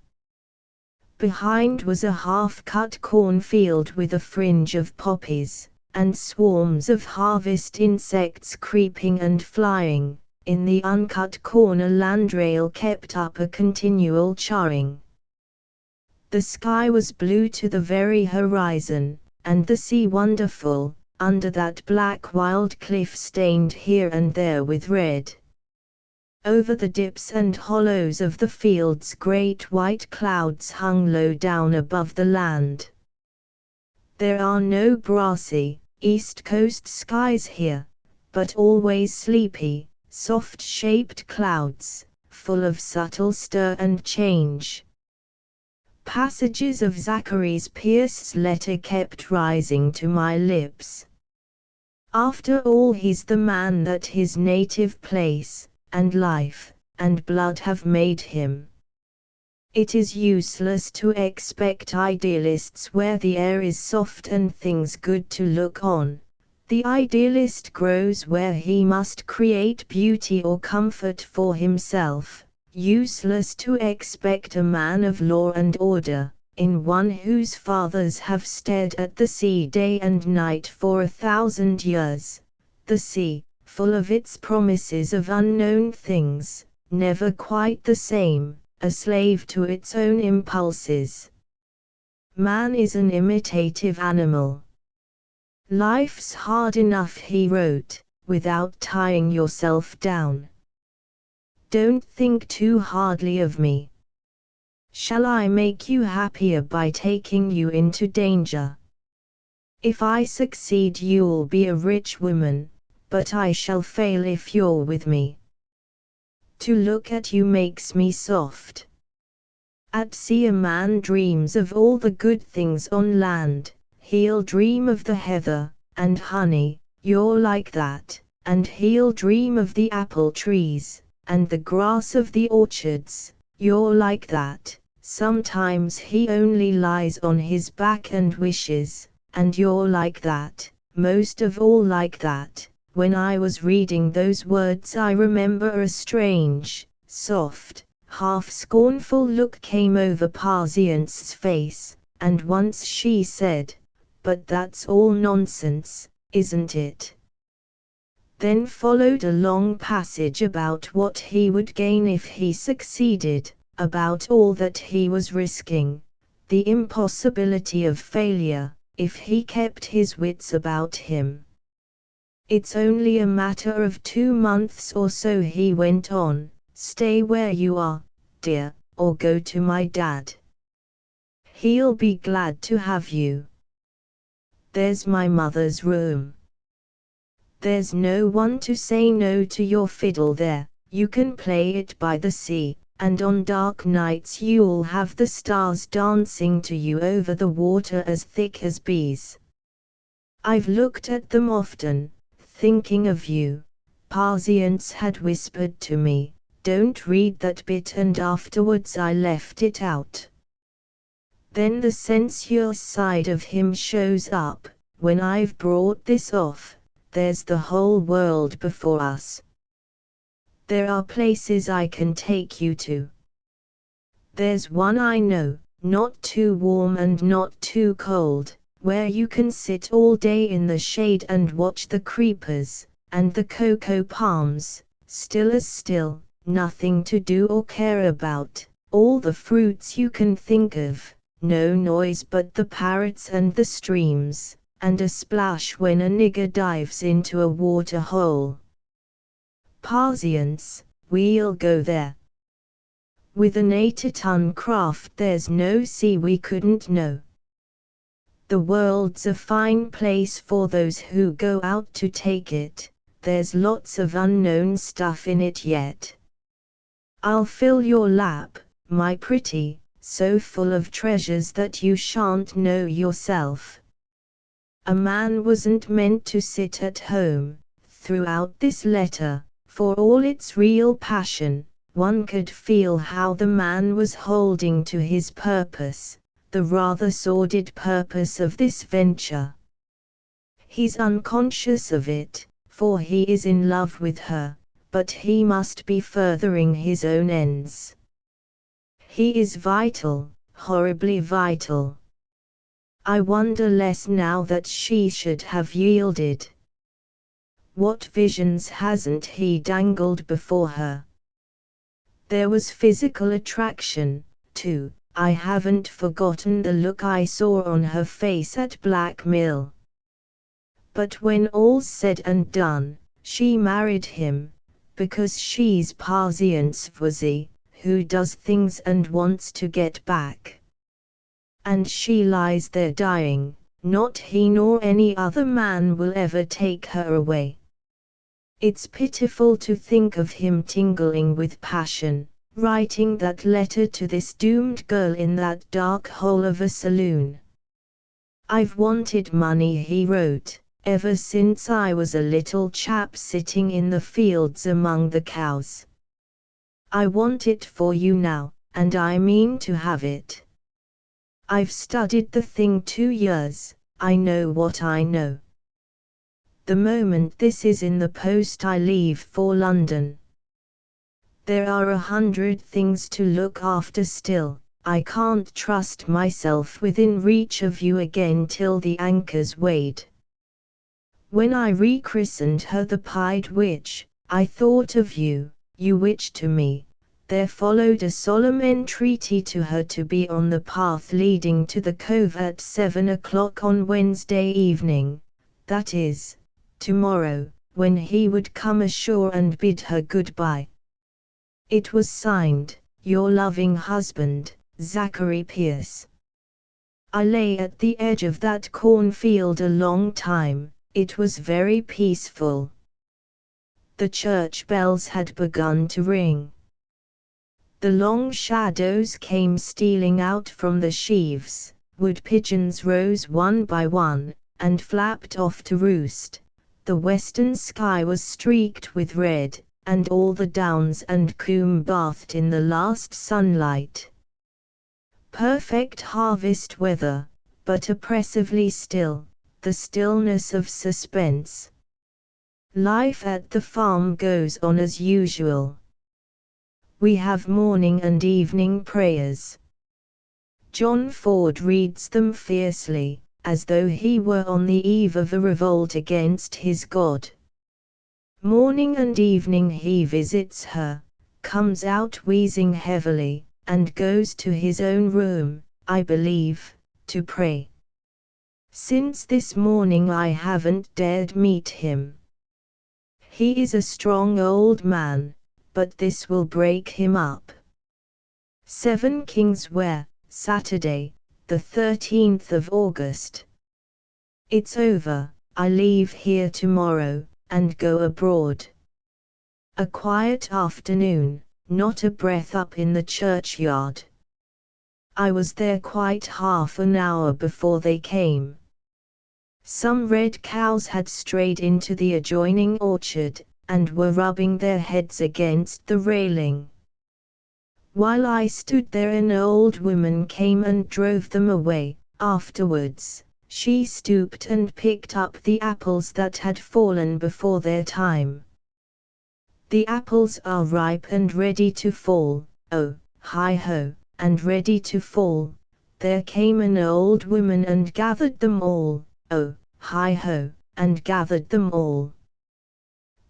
Behind was a half-cut cornfield with a fringe of poppies, and swarms of harvest insects creeping and flying. In the uncut corn a landrail kept up a continual charring. The sky was blue to the very horizon, and the sea wonderful, under that black wild cliff stained here and there with red. Over the dips and hollows of the fields great white clouds hung low down above the land. There are no brassy, East Coast skies here, but always sleepy, soft-shaped clouds, full of subtle stir and change. Passages of Zachary Pierce's letter kept rising to my lips. After all, he's the man that his native place, and life, and blood have made him. It is useless to expect idealists where the air is soft and things good to look on. The idealist grows where he must create beauty or comfort for himself. Useless to expect a man of law and order, in one whose fathers have stared at the sea day and night for 1,000 years. The sea, full of its promises of unknown things, never quite the same, a slave to its own impulses. Man is an imitative animal. Life's hard enough, he wrote, without tying yourself down. Don't think too hardly of me. Shall I make you happier by taking you into danger? If I succeed, you'll be a rich woman, but I shall fail if you're with me. To look at you makes me soft. At sea a man dreams of all the good things on land. He'll dream of the heather and honey, you're like that, and he'll dream of the apple trees and the grass of the orchards, you're like that. Sometimes he only lies on his back and wishes, and you're like that, most of all like that. When I was reading those words I remember a strange, soft, half-scornful look came over Patience's face, and once she said, "But that's all nonsense, isn't it?" Then followed a long passage about what he would gain if he succeeded, about all that he was risking, the impossibility of failure, if he kept his wits about him. "It's only a matter of 2 months or so," he went on. "Stay where you are, dear, or go to my dad. He'll be glad to have you. There's my mother's room. There's no one to say no to your fiddle there, you can play it by the sea, and on dark nights you'll have the stars dancing to you over the water as thick as bees. I've looked at them often, thinking of you." Patience had whispered to me, "Don't read that bit," and afterwards I left it out. Then the sensuous side of him shows up. When I've brought this off, there's the whole world before us. There are places I can take you to. There's one I know, not too warm and not too cold, where you can sit all day in the shade and watch the creepers, and the cocoa palms, still as still, nothing to do or care about, all the fruits you can think of, no noise but the parrots and the streams, and a splash when a nigger dives into a water hole. Patience, we'll go there. With an 8-ton craft there's no sea we couldn't know. The world's a fine place for those who go out to take it, there's lots of unknown stuff in it yet. I'll fill your lap, my pretty, so full of treasures that you shan't know yourself. A man wasn't meant to sit at home. Throughout this letter, for all its real passion, one could feel how the man was holding to his purpose, the rather sordid purpose of this venture. He's unconscious of it, for he is in love with her, but he must be furthering his own ends. He is vital, horribly vital. I wonder less now that she should have yielded. What visions hasn't he dangled before her? There was physical attraction, too. I haven't forgotten the look I saw on her face at Black Mill. But when all's said and done, she married him, because she's Parzientsvuzzy, who does things and wants to get back. And she lies there dying, not he nor any other man will ever take her away. It's pitiful to think of him tingling with passion, writing that letter to this doomed girl in that dark hole of a saloon. I've wanted money, he wrote, ever since I was a little chap sitting in the fields among the cows. I want it for you now, and I mean to have it. I've studied the thing 2 years, I know what I know. The moment this is in the post I leave for London. There are 100 things to look after still. I can't trust myself within reach of you again till the anchor's weighed. When I rechristened her the Pied Witch, I thought of you, you witch to me. There followed a solemn entreaty to her to be on the path leading to the cove at 7 o'clock on Wednesday evening, that is, tomorrow, when he would come ashore and bid her goodbye. It was signed, your loving husband, Zachary Pierce. I lay at the edge of that cornfield a long time. It was very peaceful. The church bells had begun to ring. The long shadows came stealing out from the sheaves, wood pigeons rose one by one, and flapped off to roost. The western sky was streaked with red, and all the downs and coombe bathed in the last sunlight. Perfect harvest weather, but oppressively still, the stillness of suspense. Life at the farm goes on as usual. We have morning and evening prayers. John Ford reads them fiercely, as though he were on the eve of a revolt against his God. Morning and evening he visits her, comes out wheezing heavily, and goes to his own room, I believe, to pray. Since this morning I haven't dared meet him. He is a strong old man, but this will break him up. 7 Kingsware, Saturday, the 13th of August. It's over, I leave here tomorrow, and go abroad. A quiet afternoon, not a breath up in the churchyard. I was there quite half an hour before they came. Some red cows had strayed into the adjoining orchard, and were rubbing their heads against the railing. While I stood there an old woman came and drove them away. Afterwards, she stooped and picked up the apples that had fallen before their time. The apples are ripe and ready to fall, oh, hi-ho, and ready to fall. There came an old woman and gathered them all, oh, hi-ho, and gathered them all.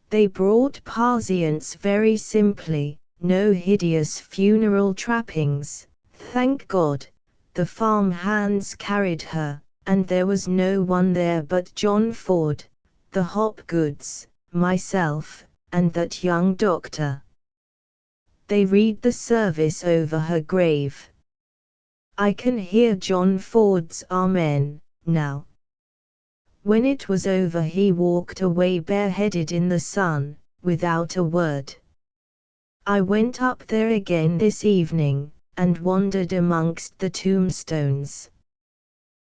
They brought Parzients very simply, no hideous funeral trappings, thank God. The farm hands carried her, and there was no one there but John Ford, the Hopgoods, myself, and that young doctor. They read the service over her grave. I can hear John Ford's Amen, now. When it was over he walked away bareheaded in the sun, without a word. I went up there again this evening, and wandered amongst the tombstones.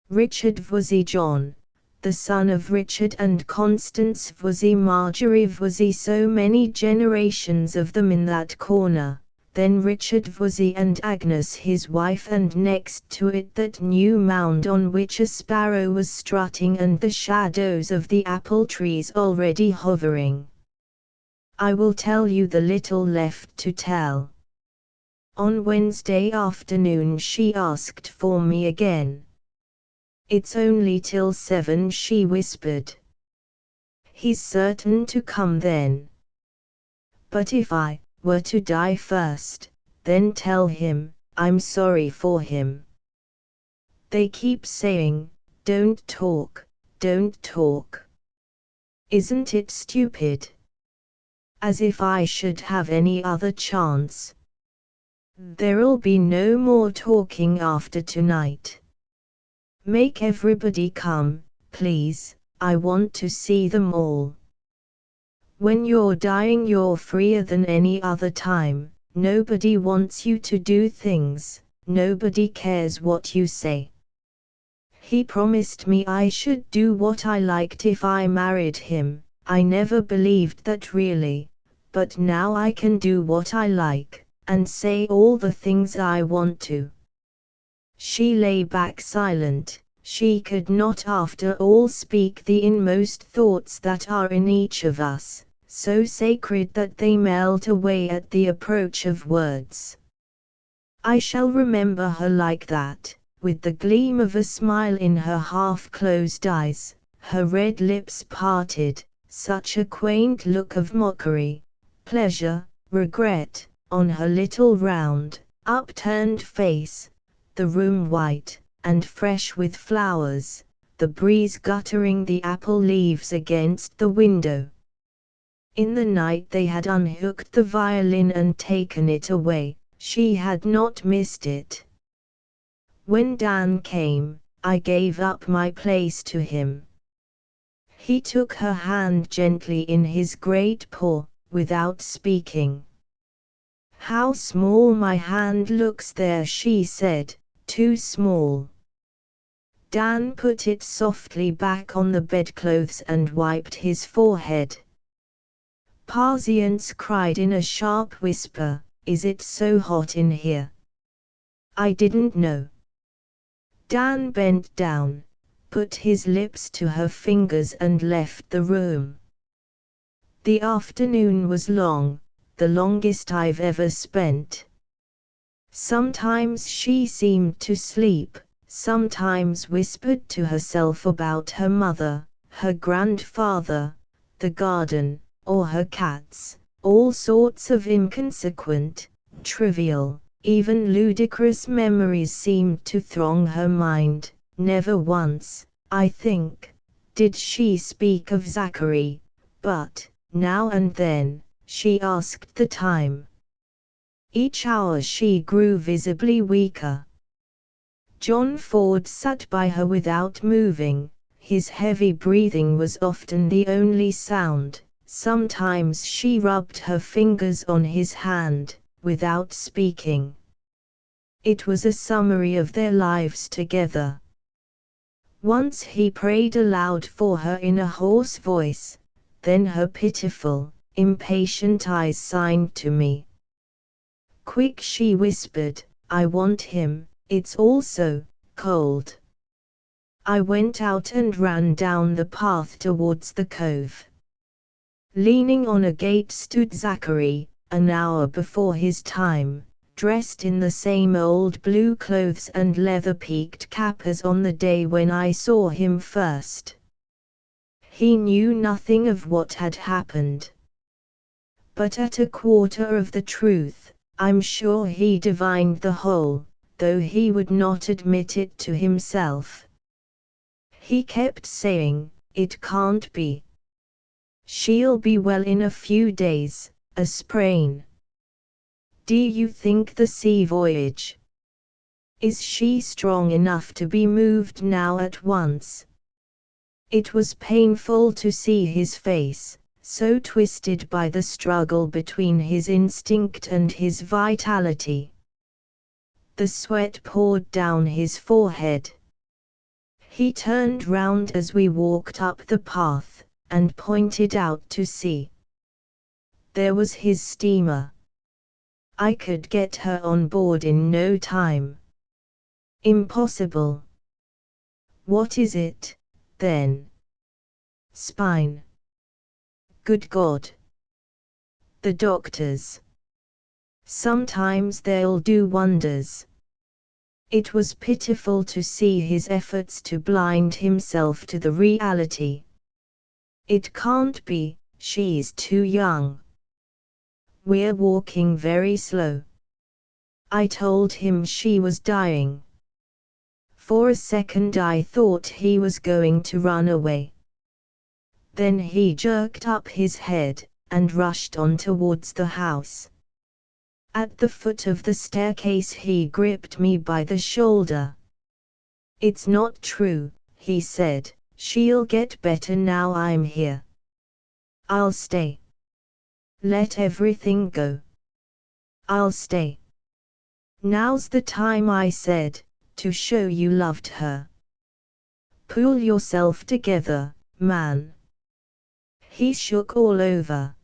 Richard Vuzzy John, the son of Richard and Constance Vuzzy Marjorie Vuzzy, so many generations of them in that corner, then Richard Vossy and Agnes his wife, and next to it that new mound on which a sparrow was strutting, and the shadows of the apple trees already hovering. I will tell you the little left to tell. On Wednesday afternoon she asked for me again. It's only till 7, she whispered. He's certain to come then. But if I were to die first, then tell him I'm sorry for him. They keep saying, don't talk, don't talk. Isn't it stupid? As if I should have any other chance. There'll be no more talking after tonight. Make everybody come, please, I want to see them all. When you're dying you're freer than any other time, nobody wants you to do things, nobody cares what you say. He promised me I should do what I liked if I married him. I never believed that really, but now I can do what I like, and say all the things I want to. She lay back silent. She could not after all speak the inmost thoughts that are in each of us, so sacred that they melt away at the approach of words. I shall remember her like that, with the gleam of a smile in her half-closed eyes, her red lips parted, such a quaint look of mockery, pleasure, regret, on her little round, upturned face, the room white and fresh with flowers, the breeze guttering the apple leaves against the window. In the night they had unhooked the violin and taken it away. She had not missed it. When Dan came, I gave up my place to him. He took her hand gently in his great paw, without speaking. How small my hand looks there, she said, too small. Dan put it softly back on the bedclothes and wiped his forehead. Patience cried in a sharp whisper, is it so hot in here? I didn't know. Dan bent down, put his lips to her fingers and left the room. The afternoon was long, the longest I've ever spent. Sometimes she seemed to sleep, sometimes whispered to herself about her mother, her grandfather, the garden, or her cats. All sorts of inconsequent, trivial, even ludicrous memories seemed to throng her mind. Never once, I think, did she speak of Zachary, but, now and then, she asked the time. Each hour she grew visibly weaker. John Ford sat by her without moving. His heavy breathing was often the only sound. Sometimes she rubbed her fingers on his hand, without speaking. It was a summary of their lives together. Once he prayed aloud for her in a hoarse voice, then her pitiful, impatient eyes signed to me. Quick, she whispered, I want him, it's all so cold. I went out and ran down the path towards the cove. Leaning on a gate stood Zachary, an hour before his time, dressed in the same old blue clothes and leather-peaked cap as on the day when I saw him first. He knew nothing of what had happened. But at a quarter of the truth, I'm sure he divined the whole, though he would not admit it to himself. He kept saying, it can't be. She'll be well in a few days, a sprain. Do you think the sea voyage? Is she strong enough to be moved now at once? It was painful to see his face, so twisted by the struggle between his instinct and his vitality. The sweat poured down his forehead. He turned round as we walked up the path, and pointed out to sea. There was his steamer. I could get her on board in no time. Impossible. What is it, then? Spine. Good God. The doctors. Sometimes they'll do wonders. It was pitiful to see his efforts to blind himself to the reality. It can't be, she's too young. We're walking very slow. I told him she was dying. For a second I thought he was going to run away. Then he jerked up his head, and rushed on towards the house. At the foot of the staircase he gripped me by the shoulder. It's not true, he said, she'll get better now I'm here. I'll stay. Let everything go. I'll stay. Now's the time, I said, to show you loved her. Pull yourself together, man. He shook all over.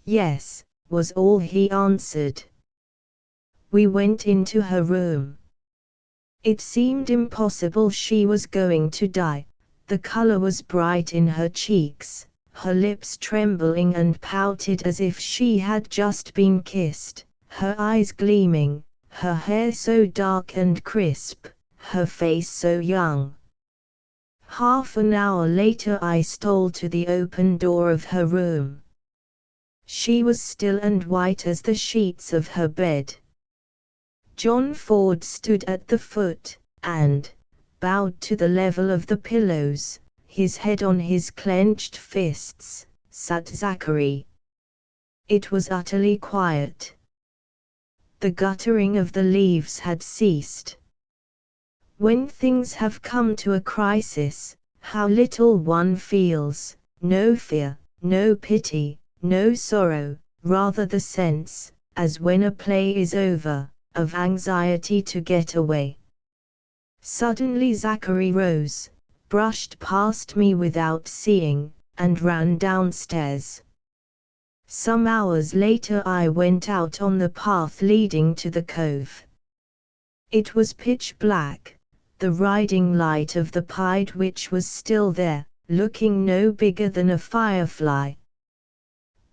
Yes, was all he answered. We went into her room. It seemed impossible she was going to die. The color was bright in her cheeks, her lips trembling and pouted as if she had just been kissed, her eyes gleaming, her hair so dark and crisp, her face so young. Half an hour later I stole to the open door of her room. She was still and white as the sheets of her bed. John Ford stood at the foot, and, bowed to the level of the pillows, his head on his clenched fists, sat Zachary. It was utterly quiet. The guttering of the leaves had ceased. When things have come to a crisis, how little one feels, no fear, no pity, no sorrow, rather the sense, as when a play is over, of anxiety to get away. Suddenly Zachary rose, brushed past me without seeing, and ran downstairs. Some hours later I went out on the path leading to the cove. It was pitch black, the riding light of the Pied Witch was still there, looking no bigger than a firefly.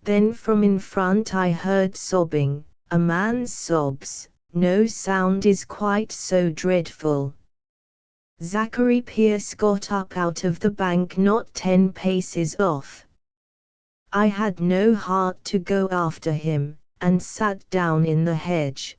Then from in front I heard sobbing, a man's sobs. No sound is quite so dreadful. Zachary Pierce got up out of the bank not 10 paces off. I had no heart to go after him, and sat down in the hedge.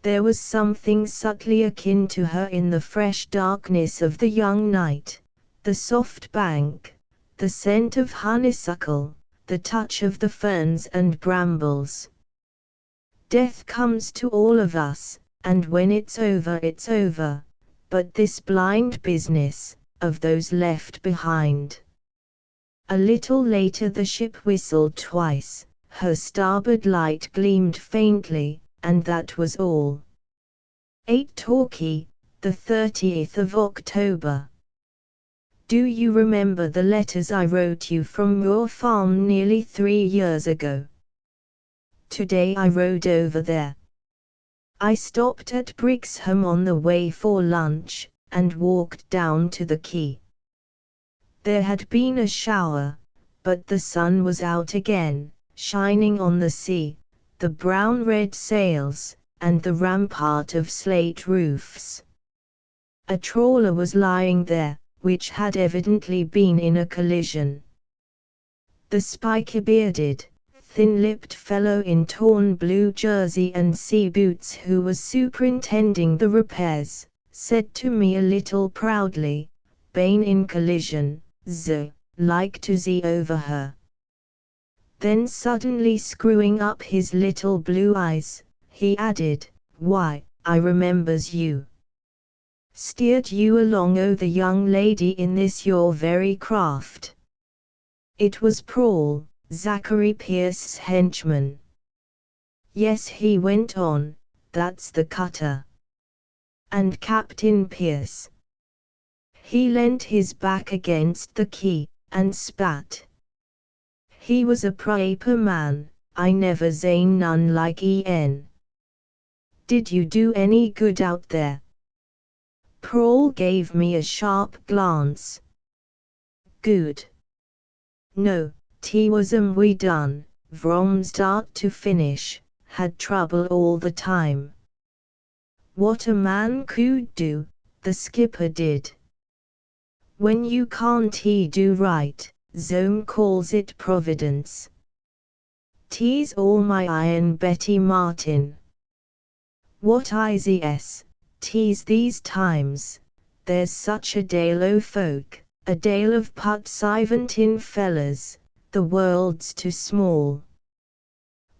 There was something subtly akin to her in the fresh darkness of the young night, the soft bank, the scent of honeysuckle, the touch of the ferns and brambles. Death comes to all of us, and when it's over, but this blind business, of those left behind. A little later the ship whistled twice, her starboard light gleamed faintly, and that was all. 8 Torquay, the 30th of October. Do you remember the letters I wrote you from your farm nearly 3 years ago? Today I rode over there. I stopped at Brixham on the way for lunch, and walked down to the quay. There had been a shower, but the sun was out again, shining on the sea, the brown-red sails, and the rampart of slate roofs. A trawler was lying there, which had evidently been in a collision. The spiky-bearded, thin-lipped fellow in torn blue jersey and sea boots who was superintending the repairs, said to me a little proudly, "Bane in collision, like to see over her." Then suddenly screwing up his little blue eyes, he added, "Why, I remembers you. Steered you along o' the young lady in this your very craft." It was Prawl, Zachary Pierce's henchman. "Yes," he went on, "that's the cutter. And Captain Pierce." He leant his back against the quay, and spat. He was a proper man, I never seen none like en. Did you do any good out there? Paul gave me a sharp glance. Good. No, we done, from start to finish, had trouble all the time. What a man could do, the skipper did. When you can't he do right, Zone calls it providence. T's all my iron Betty Martin. What is T's these times, there's such a dale o' folk, a dale of put siventin fellas, the world's too small.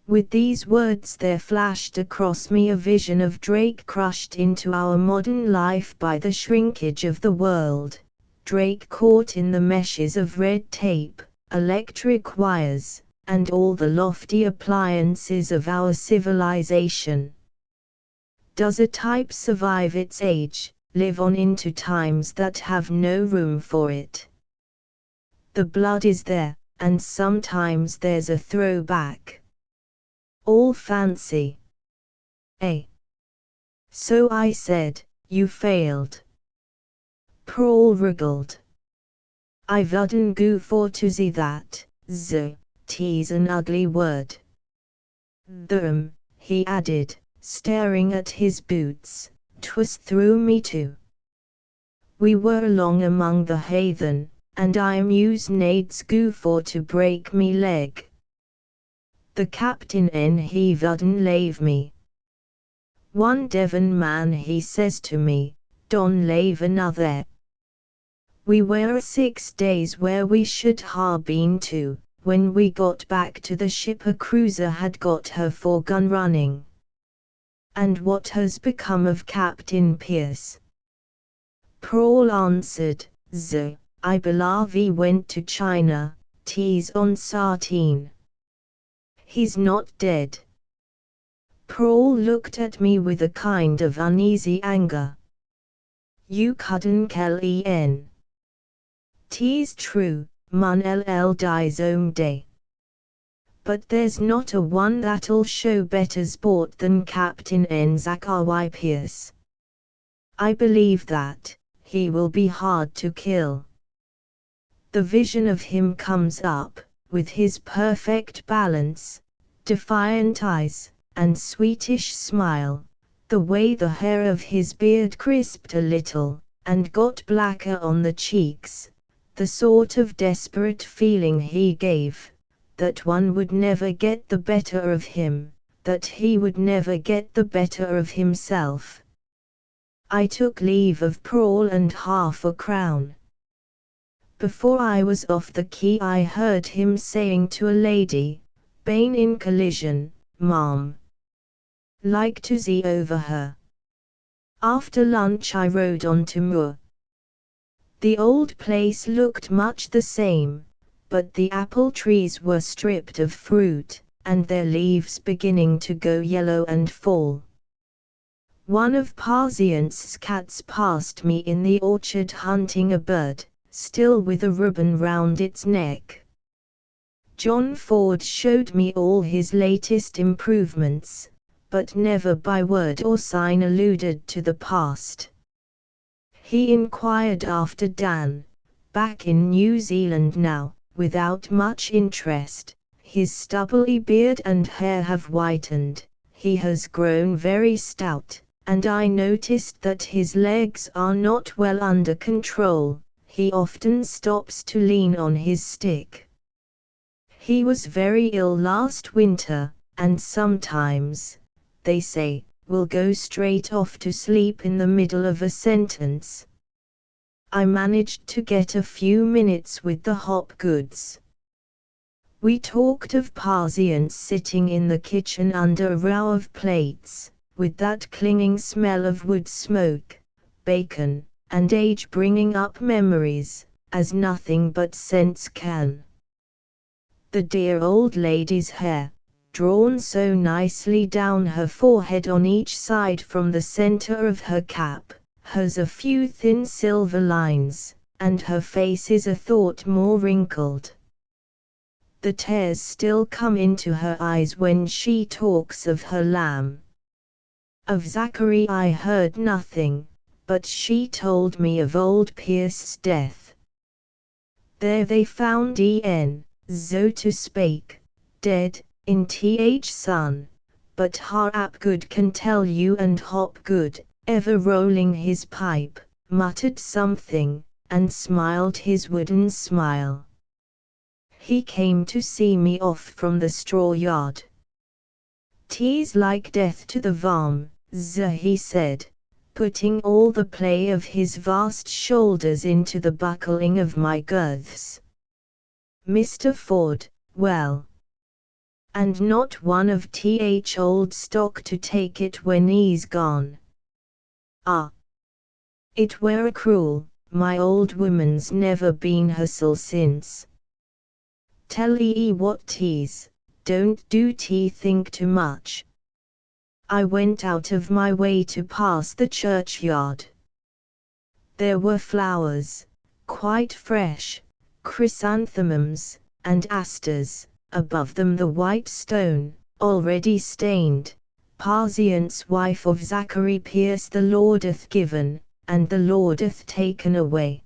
With these words there flashed across me a vision of Drake crushed into our modern life by the shrinkage of the world, Drake caught in the meshes of red tape, electric wires, and all the lofty appliances of our civilization. Does a type survive its age, live on into times that have no room for it? The blood is there, and sometimes there's a throwback. All fancy. So I said, you failed. Paul wriggled. I wouldn't go for to see that, t's an ugly word. He added, staring at his boots, 'twas through me too. We were along among the heathen, and I'm used nades go for to break me leg. The captain he wouldn't lave me. One Devon man he says to me, don't lave another. We were 6 days where we should ha been to, when we got back to the ship a cruiser had got her foregun running. And what has become of Captain Pierce? Paul answered, I believe he went to China, t's on Sartine. He's not dead. Paul looked at me with a kind of uneasy anger. You couldn't kill en. 'Tis true, mun ll die's own day. But there's not a one that'll show better sport than Captain N. Zachary Pierce. I believe that he will be hard to kill. The vision of him comes up, with his perfect balance, defiant eyes, and sweetish smile, the way the hair of his beard crisped a little, and got blacker on the cheeks, the sort of desperate feeling he gave, that one would never get the better of him, that he would never get the better of himself. I took leave of Paul and £0.50. Before I was off the quay I heard him saying to a lady, "Bane in collision, ma'am. Like to see over her." After lunch I rode on to Moor. The old place looked much the same, but the apple trees were stripped of fruit, and their leaves beginning to go yellow and fall. One of Parzient's cats passed me in the orchard hunting a bird, still with a ribbon round its neck. John Ford showed me all his latest improvements, but never by word or sign alluded to the past. He inquired after Dan, back in New Zealand now, without much interest. His stubbly beard and hair have whitened, he has grown very stout, and I noticed that his legs are not well under control, he often stops to lean on his stick. He was very ill last winter, and sometimes, they say, will go straight off to sleep in the middle of a sentence. I managed to get a few minutes with the Hopgoods. We talked of Parzient's sitting in the kitchen under a row of plates, with that clinging smell of wood smoke, bacon, and age bringing up memories, as nothing but sense can. The dear old lady's hair, drawn so nicely down her forehead on each side from the center of her cap, has a few thin silver lines, and her face is a thought more wrinkled. The tears still come into her eyes when she talks of her lamb. Of Zachary I heard nothing, but she told me of old Pierce's death. There they found En, so to speak, dead, in Th son, but Hapgood can tell you, and Hopgood, ever rolling his pipe, muttered something, and smiled his wooden smile. He came to see me off from the straw yard. "'Tis like death to the varm, he said, putting all the play of his vast shoulders into the buckling of my girths. "Mr. Ford, well, and not one of Th old stock to take it when he's gone. Ah, it were a cruel, my old woman's never been herself since. Tell ye what 'tis, don't do te think too much. I went out of my way to pass the churchyard. There were flowers, quite fresh, chrysanthemums, and asters, above them the white stone, already stained, Parzient's wife of Zachary Pierce the Lord hath given, and the Lord hath taken away.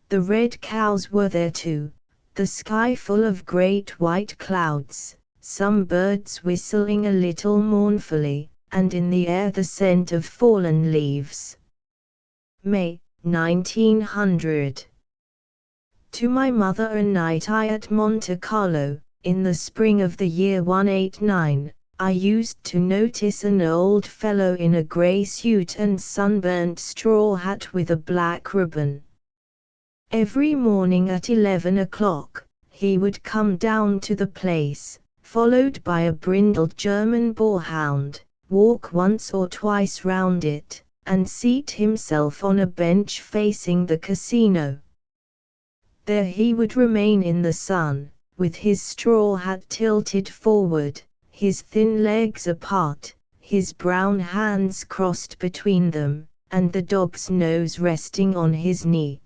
The red cows were there too, the sky full of great white clouds, some birds whistling a little mournfully, and in the air the scent of fallen leaves." May, 1900. To my mother a night I at Monte Carlo, in the spring of the year 189, I used to notice an old fellow in a grey suit and sunburnt straw hat with a black ribbon. Every morning at 11 o'clock, he would come down to the place, followed by a brindled German boarhound, walk once or twice round it, and seat himself on a bench facing the casino. There he would remain in the sun, with his straw hat tilted forward, his thin legs apart, his brown hands crossed between them, and the dog's nose resting on his knee.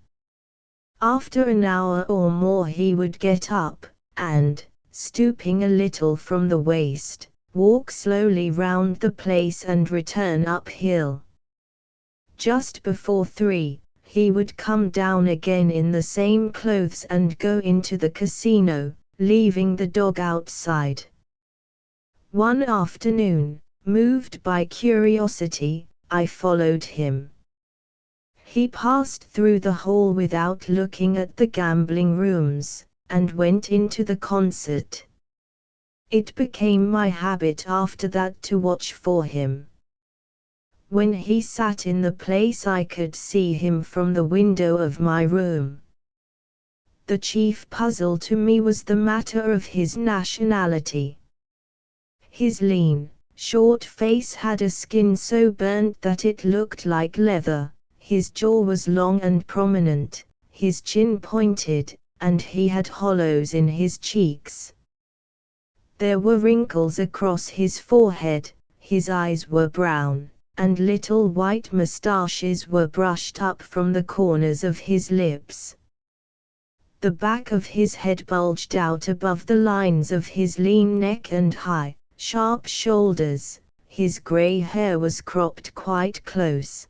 After an hour or more he would get up, and, stooping a little from the waist, walk slowly round the place and return uphill. Just before 3, he would come down again in the same clothes and go into the casino, leaving the dog outside. One afternoon, moved by curiosity, I followed him. He passed through the hall without looking at the gambling rooms, and went into the concert. It became my habit after that to watch for him. When he sat in the place I could see him from the window of my room. The chief puzzle to me was the matter of his nationality. His lean, short face had a skin so burnt that it looked like leather, his jaw was long and prominent, his chin pointed, and he had hollows in his cheeks. There were wrinkles across his forehead, his eyes were brown, and little white moustaches were brushed up from the corners of his lips. The back of his head bulged out above the lines of his lean neck and high, sharp shoulders, his grey hair was cropped quite close.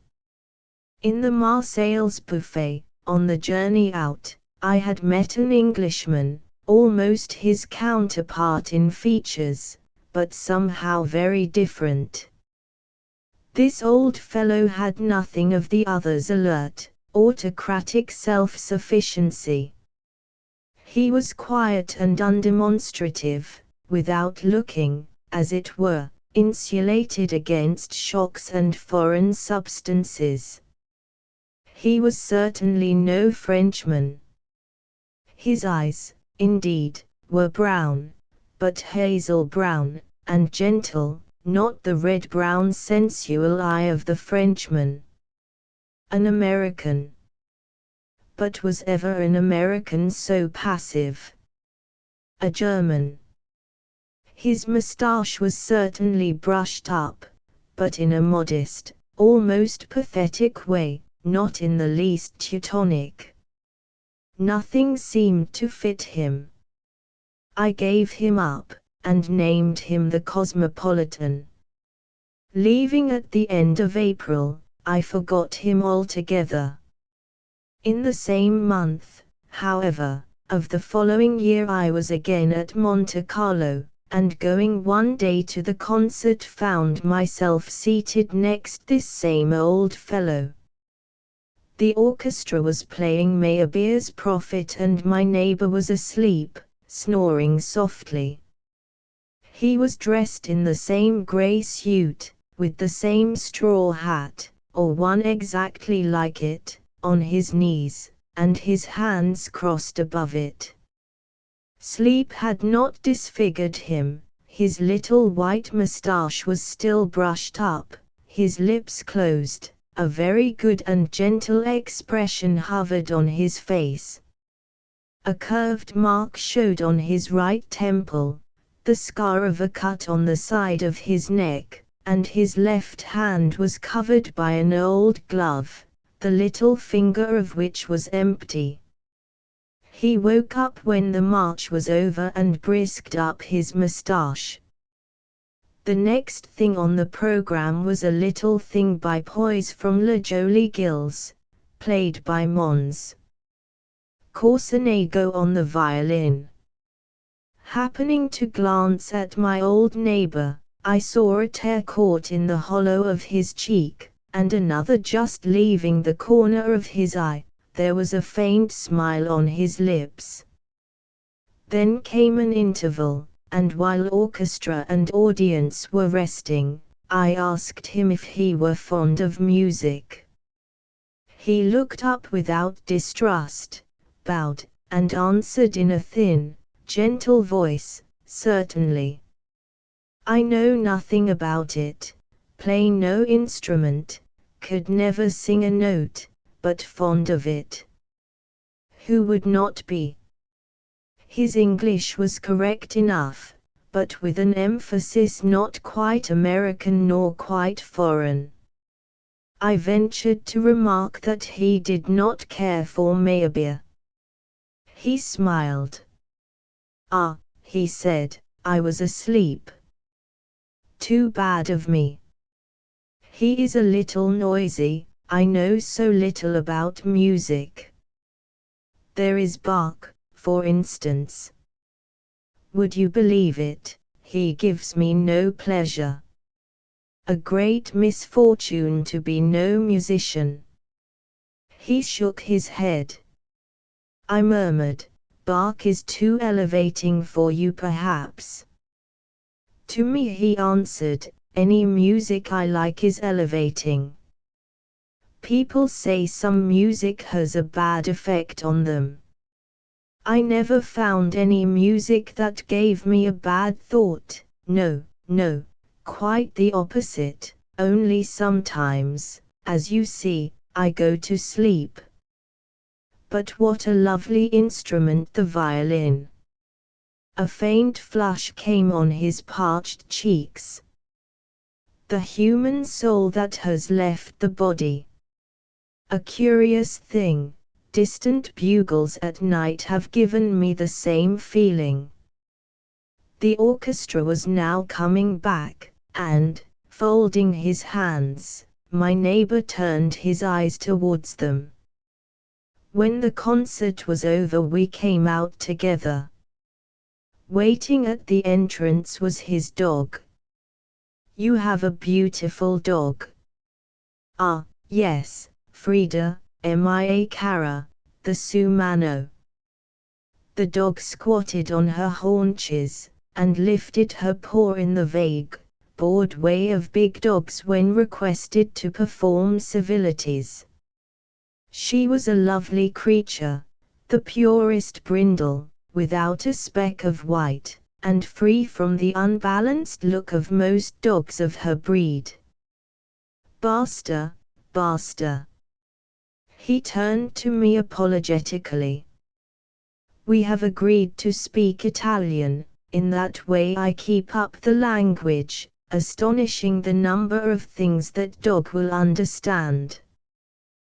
In the Marseilles buffet, on the journey out, I had met an Englishman, almost his counterpart in features, but somehow very different. This old fellow had nothing of the other's alert, autocratic self-sufficiency. He was quiet and undemonstrative, without looking, as it were, insulated against shocks and foreign substances. He was certainly no Frenchman. His eyes, indeed, were brown, but hazel brown, and gentle, not the red-brown sensual eye of the Frenchman. An American. But was ever an American so passive? A German. His moustache was certainly brushed up, but in a modest, almost pathetic way, not in the least Teutonic. Nothing seemed to fit him. I gave him up, and named him the Cosmopolitan. Leaving at the end of April, I forgot him altogether. In the same month, however, of the following year I was again at Monte Carlo, and going one day to the concert found myself seated next this same old fellow. The orchestra was playing Meyerbeer's Prophet and my neighbor was asleep, snoring softly. He was dressed in the same grey suit, with the same straw hat, or one exactly like it, on his knees, and his hands crossed above it. Sleep had not disfigured him, his little white moustache was still brushed up, his lips closed, a very good and gentle expression hovered on his face. A curved mark showed on his right temple, the scar of a cut on the side of his neck, and his left hand was covered by an old glove, the little finger of which was empty. He woke up when the march was over and brisked up his moustache. The next thing on the program was a little thing by Poise from La Jolie Gilles, played by Mons Corsonego on the violin. Happening to glance at my old neighbor, I saw a tear caught in the hollow of his cheek, and another just leaving the corner of his eye. There was a faint smile on his lips. Then came an interval, and while orchestra and audience were resting, I asked him if he were fond of music. He looked up without distrust, bowed, and answered in a thin, gentle voice, "Certainly. I know nothing about it, play no instrument, could never sing a note, but fond of it." Who would not be? His English was correct enough, but with an emphasis not quite American nor quite foreign. I ventured to remark that he did not care for Meyerbeer. He smiled. "Ah," he said, "I was asleep. Too bad of me. He is a little noisy, I know so little about music. There is Bach, for instance. Would you believe it, he gives me no pleasure. A great misfortune to be no musician." He shook his head. I murmured, "Bach is too elevating for you perhaps." To me he answered, "Any music I like is elevating. People say some music has a bad effect on them. I never found any music that gave me a bad thought, no, no, quite the opposite, only sometimes, as you see, I go to sleep." But what a lovely instrument the violin! A faint flush came on his parched cheeks. The human soul that has left the body. A curious thing, distant bugles at night have given me the same feeling. The orchestra was now coming back, and, folding his hands, my neighbor turned his eyes towards them. When the concert was over we came out together. Waiting at the entrance was his dog. "You have a beautiful dog." "Ah, yes, Frida, Mia Cara, the Sumano." The dog squatted on her haunches, and lifted her paw in the vague, bored way of big dogs when requested to perform civilities. She was a lovely creature, the purest brindle, without a speck of white, and free from the unbalanced look of most dogs of her breed. "Basta, basta." He turned to me apologetically. "We have agreed to speak Italian, in that way I keep up the language, astonishing the number of things that dog will understand."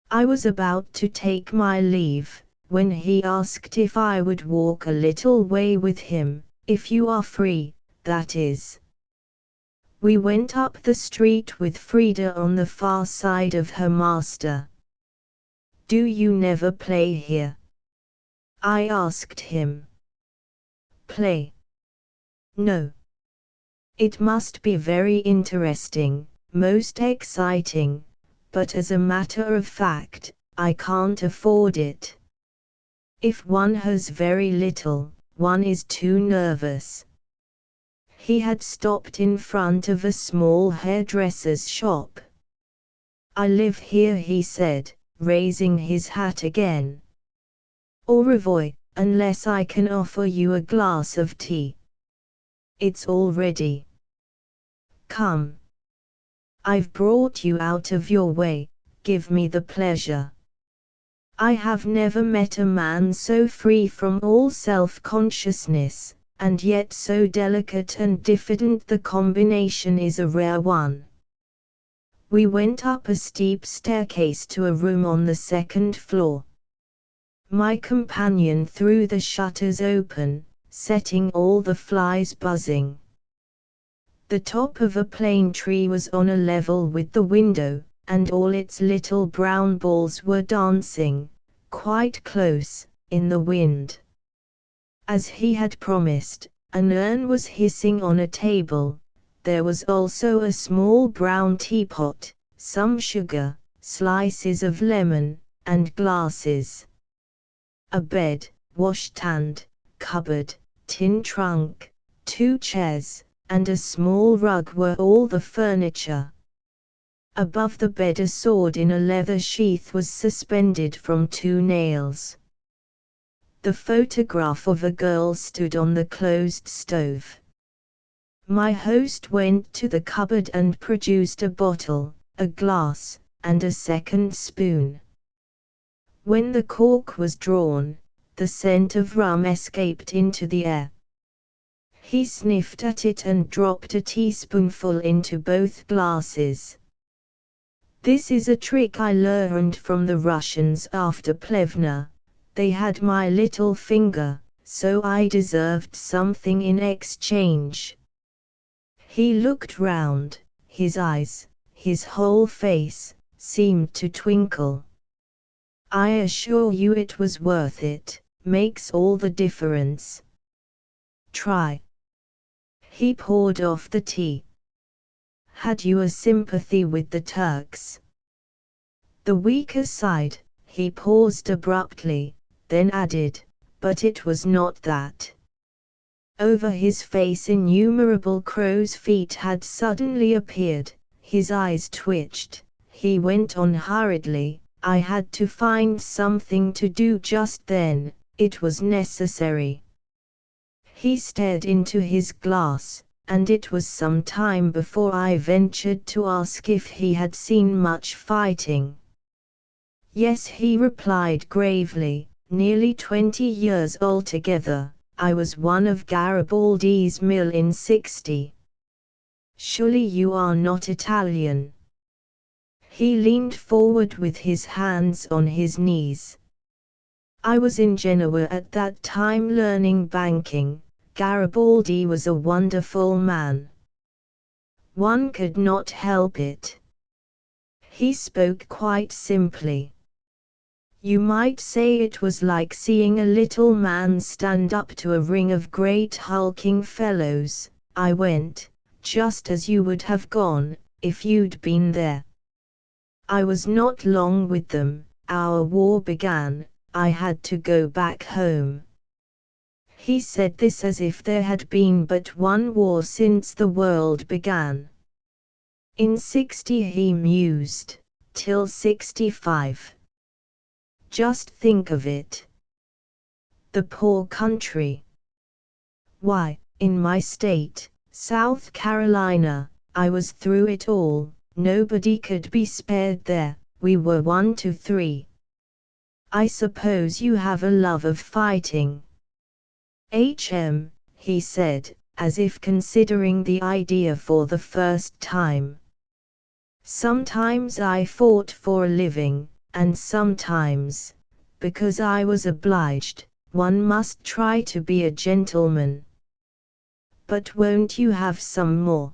I was about to take my leave, when he asked if I would walk a little way with him, if you are free, that is. We went up the street with Frida on the far side of her master. Do you never play here? I asked him. Play? No. It must be very interesting, most exciting, but as a matter of fact, I can't afford it. If one has very little, one is too nervous. He had stopped in front of a small hairdresser's shop. I live here, he said, raising his hat again. Au revoir, unless I can offer you a glass of tea. It's all ready. Come. I've brought you out of your way, give me the pleasure. I have never met a man so free from all self-consciousness, and yet so delicate and diffident. The combination is a rare one. We went up a steep staircase to a room on the second floor. My companion threw the shutters open, setting all the flies buzzing. The top of a plane tree was on a level with the window, and all its little brown balls were dancing, quite close, in the wind. As he had promised, an urn was hissing on a table. There was also a small brown teapot, some sugar, slices of lemon, and glasses. A bed, washstand, cupboard, tin trunk, 2 chairs, and a small rug were all the furniture. Above the bed a sword in a leather sheath was suspended from 2 nails. The photograph of a girl stood on the closed stove. My host went to the cupboard and produced a bottle, a glass, and a second spoon. When the cork was drawn, the scent of rum escaped into the air. He sniffed at it and dropped a teaspoonful into both glasses. This is a trick I learned from the Russians after Plevna. They had my little finger, so I deserved something in exchange. He looked round, his eyes, his whole face, seemed to twinkle. I assure you it was worth it, makes all the difference. Try. He poured off the tea. Had you a sympathy with the Turks? The weaker side, he paused abruptly, then added, but it was not that. Over his face innumerable crow's feet had suddenly appeared, his eyes twitched, he went on hurriedly, I had to find something to do just then, it was necessary. He stared into his glass, and it was some time before I ventured to ask if he had seen much fighting. Yes, he replied gravely, nearly 20 years altogether. I was one of Garibaldi's mill in 60. Surely you are not Italian. He leaned forward with his hands on his knees. I was in Genoa at that time learning banking. Garibaldi was a wonderful man. One could not help it. He spoke quite simply. You might say it was like seeing a little man stand up to a ring of great hulking fellows. I went, just as you would have gone, if you'd been there. I was not long with them, our war began, I had to go back home. He said this as if there had been but one war since the world began. In 60 he mused, till 65. Just think of it. The poor country. Why, in my state, South Carolina, I was through it all, nobody could be spared there, we were 1 to 3. I suppose you have a love of fighting. He said, as if considering the idea for the first time. Sometimes I fought for a living, and sometimes, because I was obliged. One must try to be a gentleman. But won't you have some more?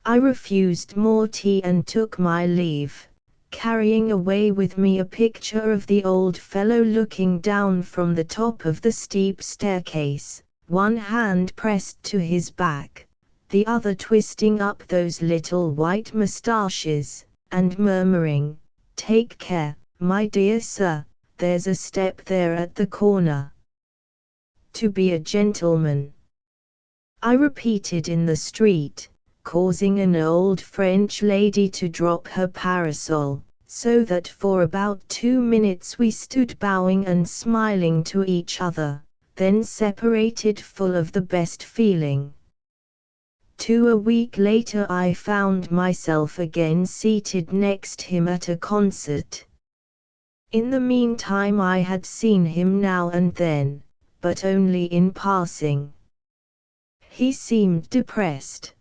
I refused more tea and took my leave, carrying away with me a picture of the old fellow looking down from the top of the steep staircase, one hand pressed to his back, the other twisting up those little white moustaches, and murmuring, "Take care, my dear sir, there's a step there at the corner." To be a gentleman, I repeated in the street, causing an old French lady to drop her parasol, so that for about 2 minutes we stood bowing and smiling to each other, then separated full of the best feeling. A week later I found myself again seated next him at a concert. In the meantime I had seen him now and then, but only in passing. He seemed depressed.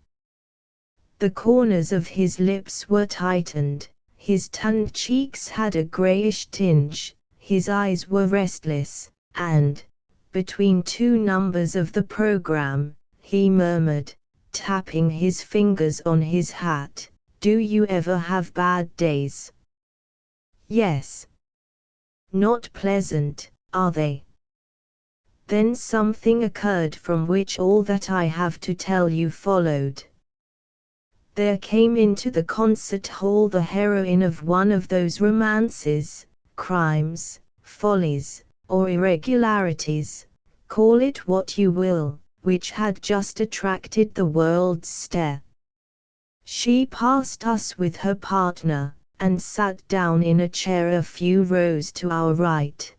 The corners of his lips were tightened, his tanned cheeks had a greyish tinge, his eyes were restless, and, between 2 numbers of the programme, he murmured, tapping his fingers on his hat, "Do you ever have bad days?" "Yes." "Not pleasant, are they?" Then something occurred from which all that I have to tell you followed. There came into the concert hall the heroine of one of those romances, crimes, follies, or irregularities, call it what you will, which had just attracted the world's stare. She passed us with her partner, and sat down in a chair a few rows to our right.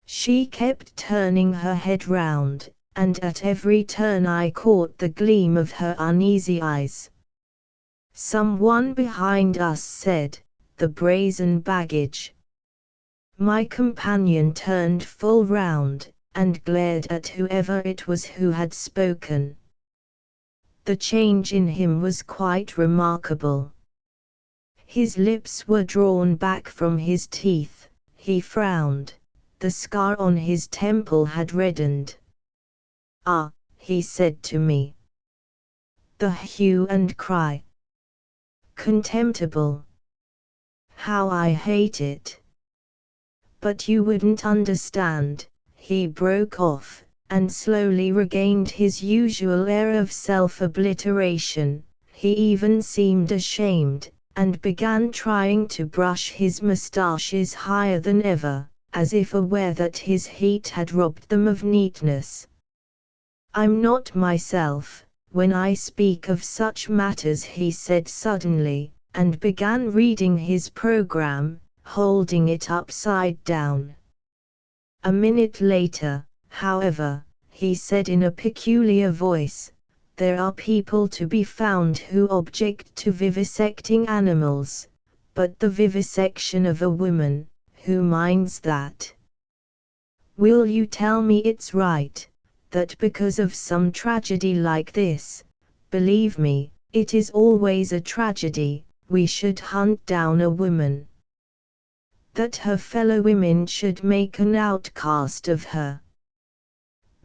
She kept turning her head round, and at every turn I caught the gleam of her uneasy eyes. Someone behind us said, "The brazen baggage." My companion turned full round, and glared at whoever it was who had spoken. The change in him was quite remarkable. His lips were drawn back from his teeth, he frowned, the scar on his temple had reddened. "Ah," he said to me. "The hue and cry. Contemptible. How I hate it. But you wouldn't understand," he broke off, and slowly regained his usual air of self-obliteration. He even seemed ashamed, and began trying to brush his moustaches higher than ever, as if aware that his heat had robbed them of neatness. "I'm not myself, when I speak of such matters," he said suddenly, and began reading his program, holding it upside down. A minute later, however, he said in a peculiar voice, "There are people to be found who object to vivisecting animals, but the vivisection of a woman, who minds that? Will you tell me it's right, that because of some tragedy like this, believe me, it is always a tragedy, we should hunt down a woman? That her fellow women should make an outcast of her?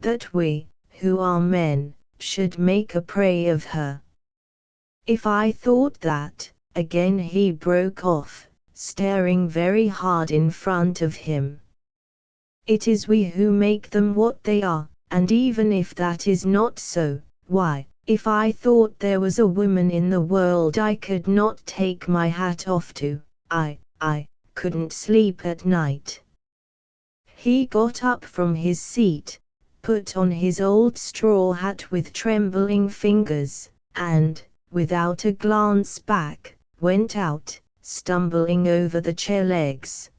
That we, who are men, should make a prey of her? If I thought that," again he broke off, staring very hard in front of him. "It is we who make them what they are, and even if that is not so, why, if I thought there was a woman in the world I could not take my hat off to, I couldn't sleep at night." He got up from his seat, put on his old straw hat with trembling fingers, and, without a glance back, went out, stumbling over the chair legs.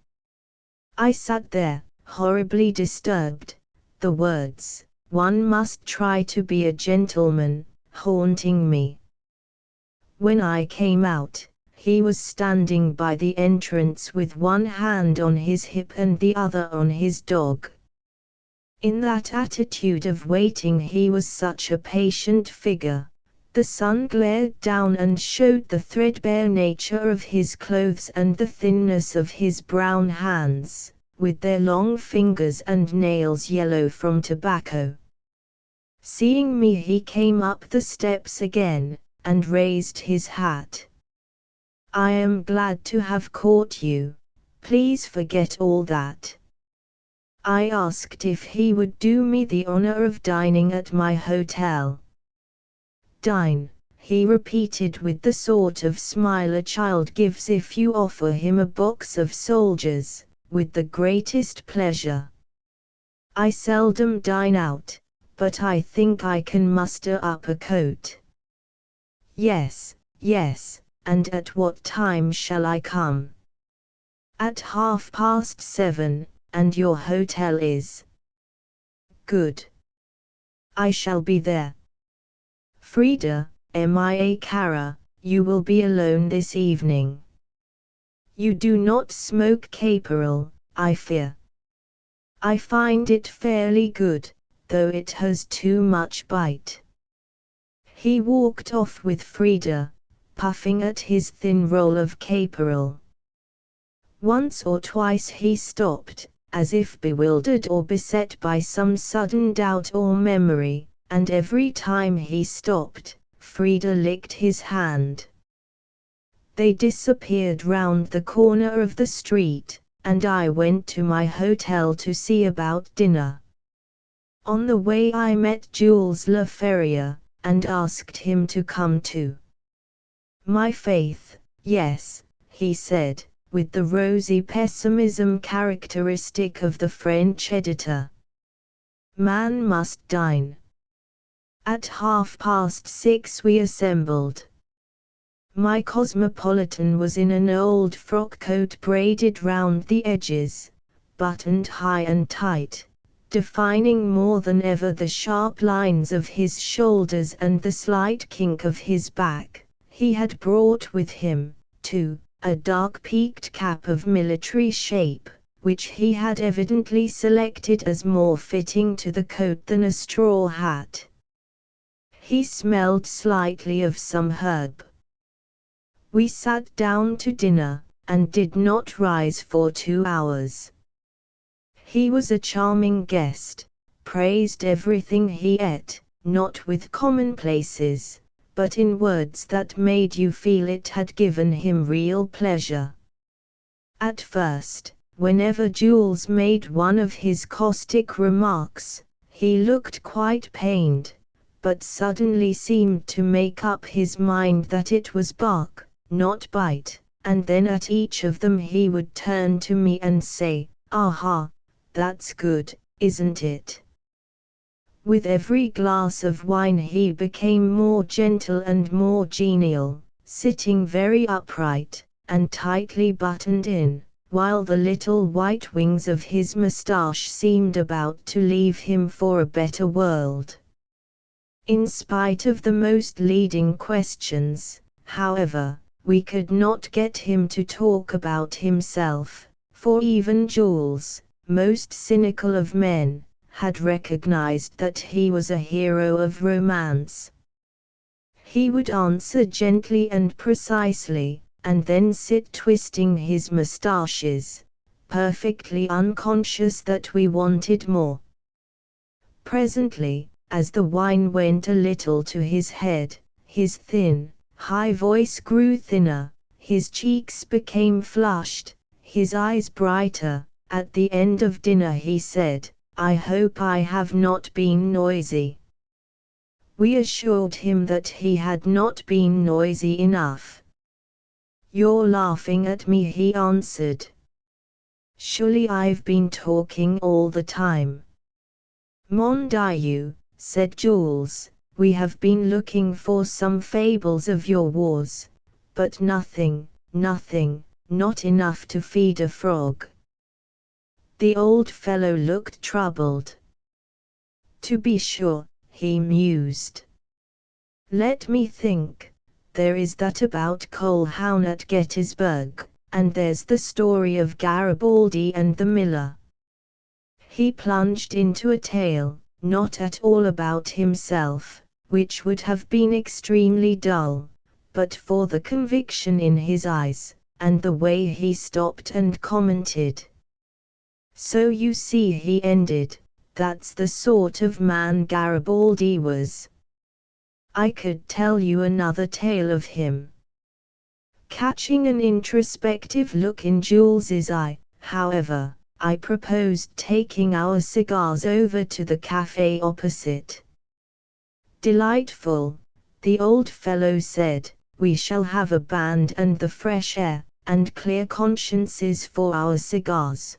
I sat there, horribly disturbed, the words, "One must try to be a gentleman," haunting me. When I came out, he was standing by the entrance with one hand on his hip and the other on his dog. In that attitude of waiting he was such a patient figure. The sun glared down and showed the threadbare nature of his clothes and the thinness of his brown hands, with their long fingers and nails yellow from tobacco. Seeing me, he came up the steps again, and raised his hat. "I am glad to have caught you. Please forget all that." I asked if he would do me the honor of dining at my hotel. "Dine," he repeated with the sort of smile a child gives if you offer him a box of soldiers, "with the greatest pleasure. I seldom dine out, but I think I can muster up a coat." "Yes, yes, and at what time shall I come?" "At 7:30, and your hotel is?" "Good. I shall be there." "Frida, Mia cara, you will be alone this evening. You do not smoke caporal, I fear." "I find it fairly good, though it has too much bite." He walked off with Frida, puffing at his thin roll of caporal. Once or twice he stopped, as if bewildered or beset by some sudden doubt or memory, and every time he stopped, Frida licked his hand. They disappeared round the corner of the street, and I went to my hotel to see about dinner. On the way I met Jules Laferrière, and asked him to come too. "My faith, yes," he said, with the rosy pessimism characteristic of the French editor. "Man must dine." At 6:30 we assembled. My cosmopolitan was in an old frock coat braided round the edges, buttoned high and tight, defining more than ever the sharp lines of his shoulders and the slight kink of his back. He had brought with him, too, a dark peaked cap of military shape, which he had evidently selected as more fitting to the coat than a straw hat. He smelled slightly of some herb. We sat down to dinner, and did not rise for 2 hours. He was a charming guest, praised everything he ate, not with commonplaces, but in words that made you feel it had given him real pleasure. At first, whenever Jules made one of his caustic remarks, he looked quite pained, but suddenly seemed to make up his mind that it was bark, not bite, and then at each of them he would turn to me and say, "Aha, that's good, isn't it?" With every glass of wine he became more gentle and more genial, sitting very upright, and tightly buttoned in, while the little white wings of his moustache seemed about to leave him for a better world. In spite of the most leading questions, however, we could not get him to talk about himself, for even Jules, most cynical of men, had recognized that he was a hero of romance. He would answer gently and precisely, and then sit twisting his moustaches, perfectly unconscious that we wanted more. Presently, as the wine went a little to his head, his thin, high voice grew thinner, his cheeks became flushed, his eyes brighter. At the end of dinner he said, "I hope I have not been noisy." We assured him that he had not been noisy enough. "You're laughing at me," he answered. "Surely I've been talking all the time." "Mon Dieu," said Jules, "we have been looking for some fables of your wars, but nothing, not enough to feed a frog." The old fellow looked troubled. "To be sure," he mused. "Let me think. There is that about Colehound at Gettysburg, and there's the story of Garibaldi and the miller." He plunged into a tale, not at all about himself, which would have been extremely dull, but for the conviction in his eyes, and the way he stopped and commented. So you see, he ended, that's the sort of man Garibaldi was. I could tell you another tale of him. Catching an introspective look in Jules's eye, however, I proposed taking our cigars over to the cafe opposite. Delightful, the old fellow said, we shall have a band and the fresh air, and clear consciences for our cigars.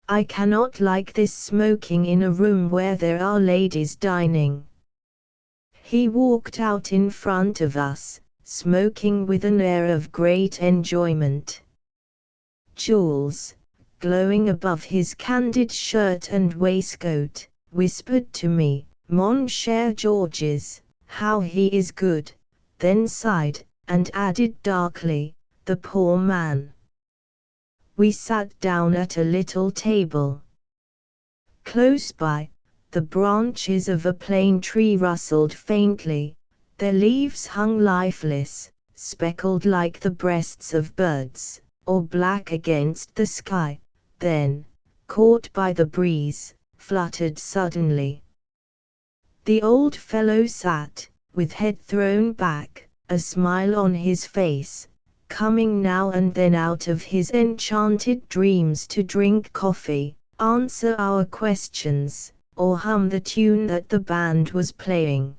I cannot like this smoking in a room where there are ladies dining. He walked out in front of us, smoking with an air of great enjoyment. Jules, glowing above his candid shirt and waistcoat, whispered to me, Mon cher Georges, how he is good, then sighed, and added darkly, the poor man. We sat down at a little table. Close by, the branches of a plane tree rustled faintly, their leaves hung lifeless, speckled like the breasts of birds, or black against the sky, then, caught by the breeze, fluttered suddenly. The old fellow sat, with head thrown back, a smile on his face, coming now and then out of his enchanted dreams to drink coffee, answer our questions, or hum the tune that the band was playing.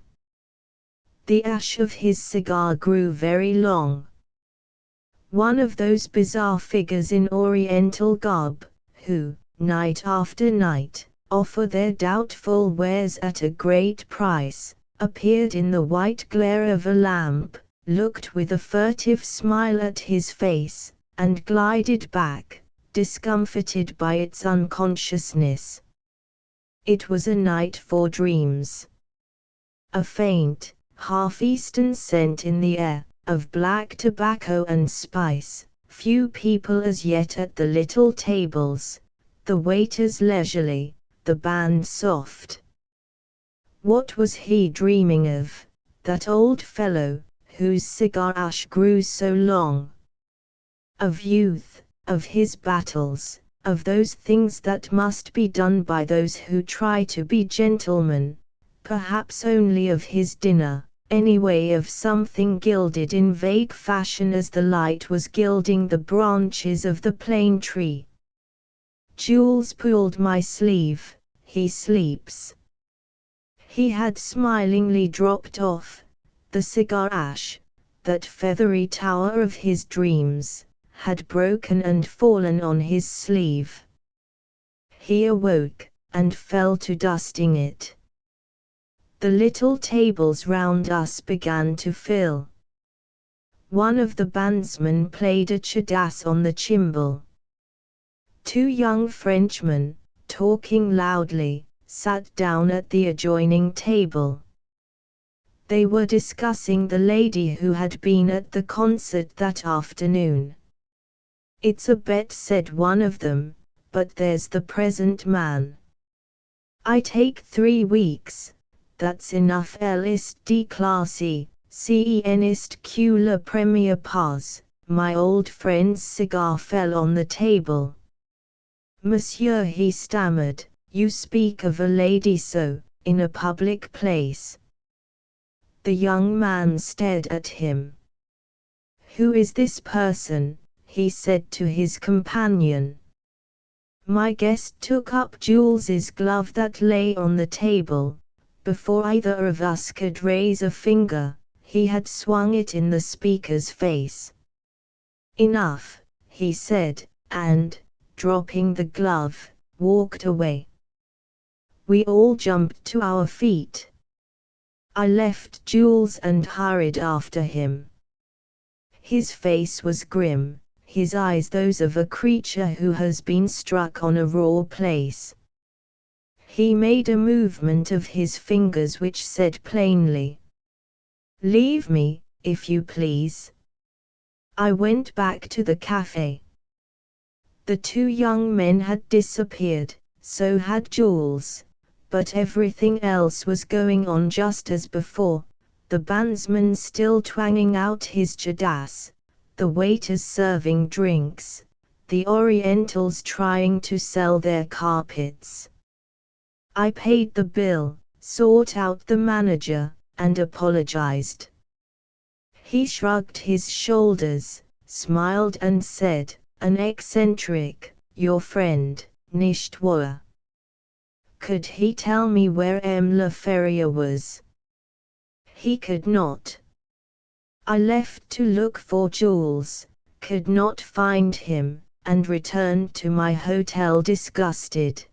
The ash of his cigar grew very long. One of those bizarre figures in Oriental garb, who, night after night, offer their doubtful wares at a great price, appeared in the white glare of a lamp, looked with a furtive smile at his face, and glided back, discomfited by its unconsciousness. It was a night for dreams. A faint, half-eastern scent in the air, of black tobacco and spice, few people as yet at the little tables, the waiters leisurely, the band soft. What was he dreaming of, that old fellow, whose cigar ash grew so long? Of youth, of his battles, of those things that must be done by those who try to be gentlemen, perhaps only of his dinner, anyway of something gilded in vague fashion as the light was gilding the branches of the plane tree. Jules pulled my sleeve, he sleeps. He had smilingly dropped off, the cigar ash, that feathery tower of his dreams, had broken and fallen on his sleeve. He awoke, and fell to dusting it. The little tables round us began to fill. One of the bandsmen played a chadas on the chimbal. Two young Frenchmen, talking loudly, sat down at the adjoining table. They were discussing the lady who had been at the concert that afternoon. It's a bet, said one of them, but there's the present man. I take 3 weeks, that's enough. List classy, cenist que la première pas. My old friend's cigar fell on the table. Monsieur, he stammered, you speak of a lady so, in a public place. The young man stared at him. Who is this person? He said to his companion. My guest took up Jules's glove that lay on the table. Before either of us could raise a finger, he had swung it in the speaker's face. Enough, he said, and, dropping the glove, walked away. We all jumped to our feet. I left Jules and hurried after him. His face was grim, his eyes those of a creature who has been struck on a raw place. He made a movement of his fingers which said plainly, "Leave me, if you please." I went back to the cafe. The 2 young men had disappeared, so had Jules, but everything else was going on just as before, the bandsman still twanging out his chadas, the waiters serving drinks, the Orientals trying to sell their carpets. I paid the bill, sought out the manager, and apologized. He shrugged his shoulders, smiled and said, "An eccentric, your friend, nicht wahr?" Could he tell me where M. La Feria was? He could not. I left to look for Jules, could not find him, and returned to my hotel disgusted.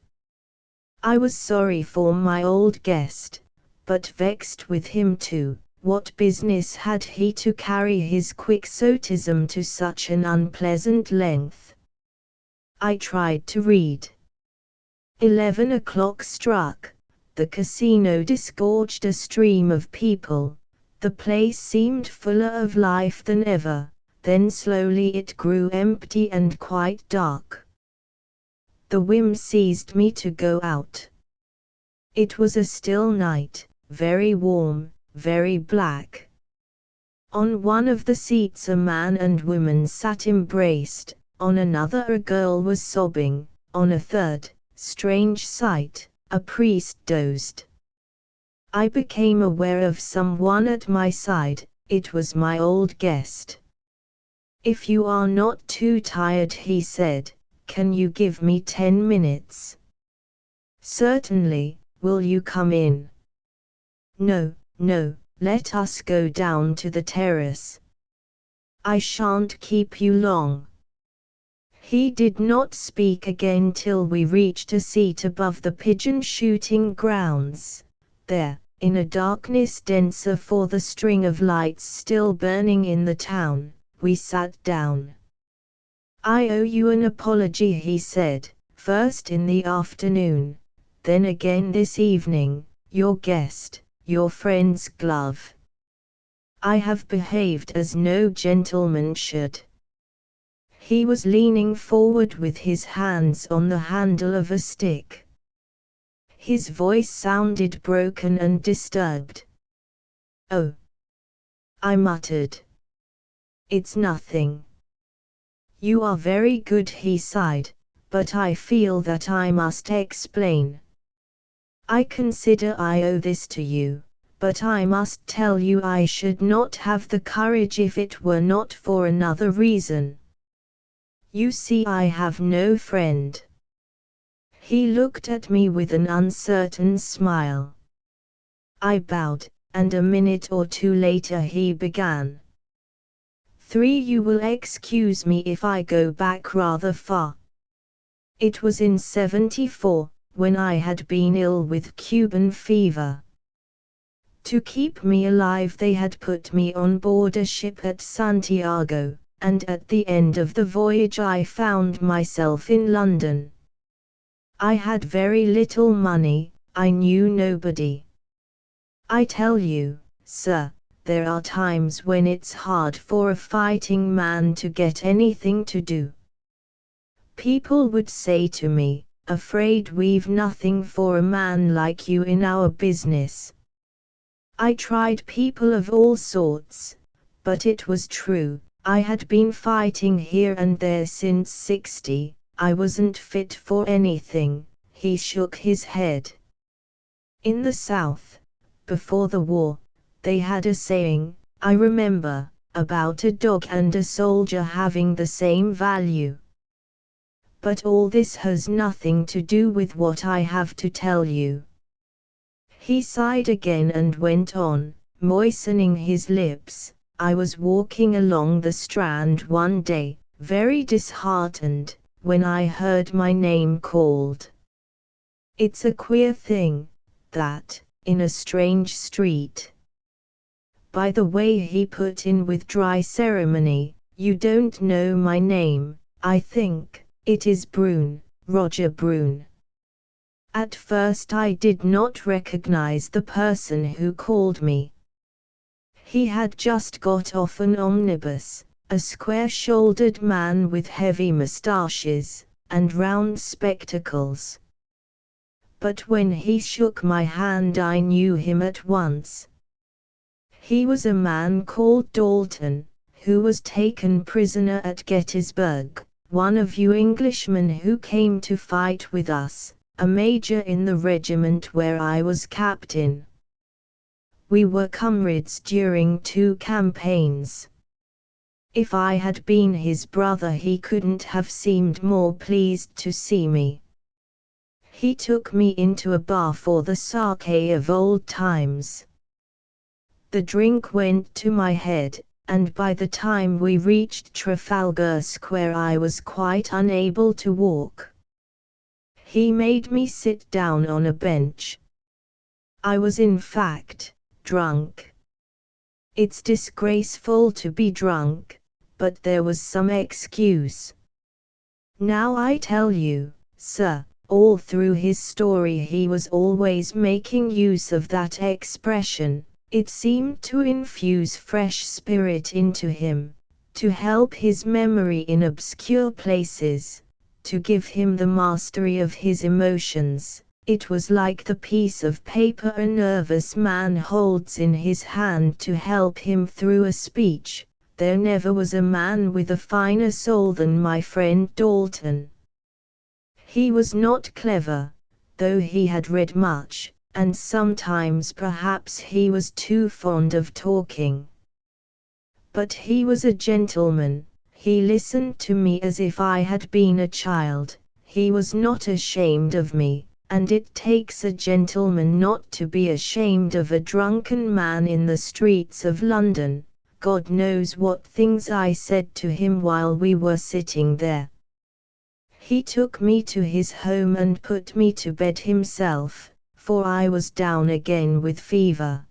I was sorry for my old guest, but vexed with him too. What business had he to carry his quixotism to such an unpleasant length? I tried to read. 11 o'clock struck, the casino disgorged a stream of people, the place seemed fuller of life than ever, then slowly it grew empty and quite dark. The whim seized me to go out. It was a still night, very warm, very black. On one of the seats a man and woman sat embraced, on another a girl was sobbing, on a third, strange sight, a priest dozed. I became aware of someone at my side, it was my old guest. "If you are not too tired," he said, "can you give me 10 minutes? "Certainly, will you come in?" "No, no, let us go down to the terrace. I shan't keep you long." He did not speak again till we reached a seat above the pigeon shooting grounds. There, in a darkness denser for the string of lights still burning in the town, we sat down. "I owe you an apology," he said, "first in the afternoon, then again this evening, your guest, your friend's glove. I have behaved as no gentleman should." He was leaning forward with his hands on the handle of a stick. His voice sounded broken and disturbed. "Oh," I muttered. "It's nothing." "You are very good," he sighed, "but I feel that I must explain. I consider I owe this to you, but I must tell you I should not have the courage if it were not for another reason. You see, I have no friend." He looked at me with an uncertain smile. I bowed, and a minute or two later he began. 3. You will excuse me if I go back rather far. It was in '74, when I had been ill with Cuban fever. To keep me alive they had put me on board a ship at Santiago, and at the end of the voyage I found myself in London. I had very little money, I knew nobody. I tell you, sir, there are times when it's hard for a fighting man to get anything to do. People would say to me, "Afraid we've nothing for a man like you in our business." I tried people of all sorts, but it was true, I had been fighting here and there since '60, I wasn't fit for anything. He shook his head. In the South, before the war, they had a saying, I remember, about a dog and a soldier having the same value. But all this has nothing to do with what I have to tell you. He sighed again and went on, moistening his lips. I was walking along the Strand one day, very disheartened, when I heard my name called. It's a queer thing, that, in a strange street. By the way, he put in with dry ceremony, you don't know my name, I think. It is Brune, Roger Brune. At first I did not recognize the person who called me. He had just got off an omnibus, a square-shouldered man with heavy moustaches, and round spectacles. But when he shook my hand I knew him at once. He was a man called Dalton, who was taken prisoner at Gettysburg, one of you Englishmen who came to fight with us, a major in the regiment where I was captain. We were comrades during 2 campaigns. If I had been his brother he couldn't have seemed more pleased to see me. He took me into a bar for the sake of old times. The drink went to my head, and by the time we reached Trafalgar Square I was quite unable to walk. He made me sit down on a bench. I was in fact drunk. It's disgraceful to be drunk, but there was some excuse. Now I tell you, sir, all through his story he was always making use of that expression. It seemed to infuse fresh spirit into him, to help his memory in obscure places, to give him the mastery of his emotions. It was like the piece of paper a nervous man holds in his hand to help him through a speech. There never was a man with a finer soul than my friend Dalton. He was not clever, though he had read much, and sometimes perhaps he was too fond of talking. But he was a gentleman. He listened to me as if I had been a child. He was not ashamed of me. And it takes a gentleman not to be ashamed of a drunken man in the streets of London. God knows what things I said to him while we were sitting there. He took me to his home and put me to bed himself, for I was down again with fever.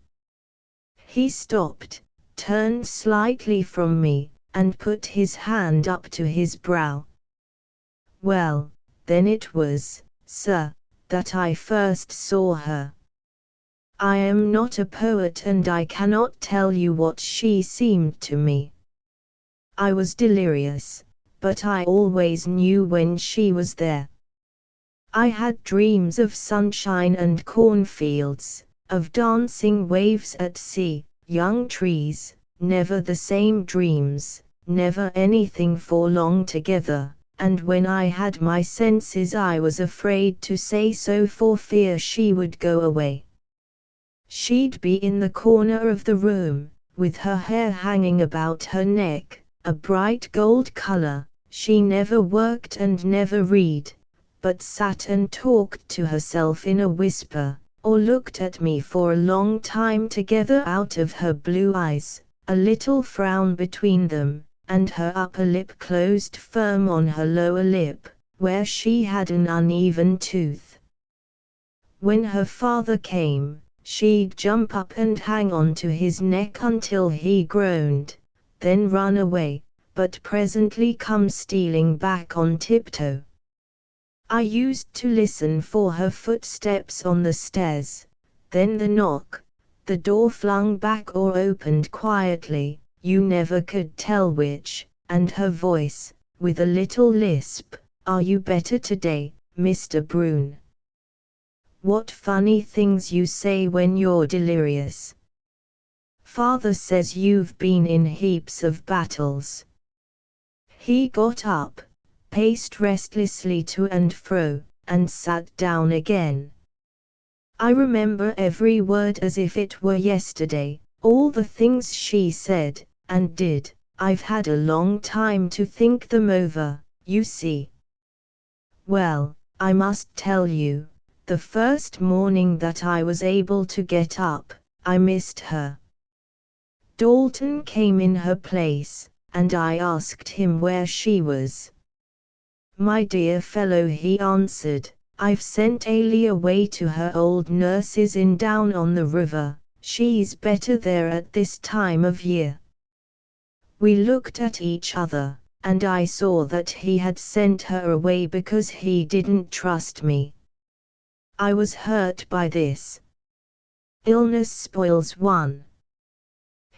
He stopped, turned slightly from me, and put his hand up to his brow. Well, then it was, sir, that I first saw her. I am not a poet and I cannot tell you what she seemed to me. I was delirious, but I always knew when she was there. I had dreams of sunshine and cornfields, of dancing waves at sea, young trees, never the same dreams, never anything for long together. And when I had my senses I was afraid to say so for fear she would go away. She'd be in the corner of the room, with her hair hanging about her neck, a bright gold color. She never worked and never read, but sat and talked to herself in a whisper, or looked at me for a long time together out of her blue eyes, a little frown between them, and her upper lip closed firm on her lower lip, where she had an uneven tooth. When her father came, she'd jump up and hang on to his neck until he groaned, then run away, but presently come stealing back on tiptoe. I used to listen for her footsteps on the stairs, then the knock, the door flung back or opened quietly, you never could tell which, and her voice, with a little lisp, "Are you better today, Mr. Brune? What funny things you say when you're delirious. Father says you've been in heaps of battles." He got up, paced restlessly to and fro, and sat down again. I remember every word as if it were yesterday, all the things she said and did. I've had a long time to think them over, you see. Well, I must tell you, the first morning that I was able to get up, I missed her. Dalton came in her place, and I asked him where she was. "My dear fellow," he answered, "I've sent Ailey away to her old nurse's in down on the river. She's better there at this time of year." We looked at each other, and I saw that he had sent her away because he didn't trust me. I was hurt by this. Illness spoils one.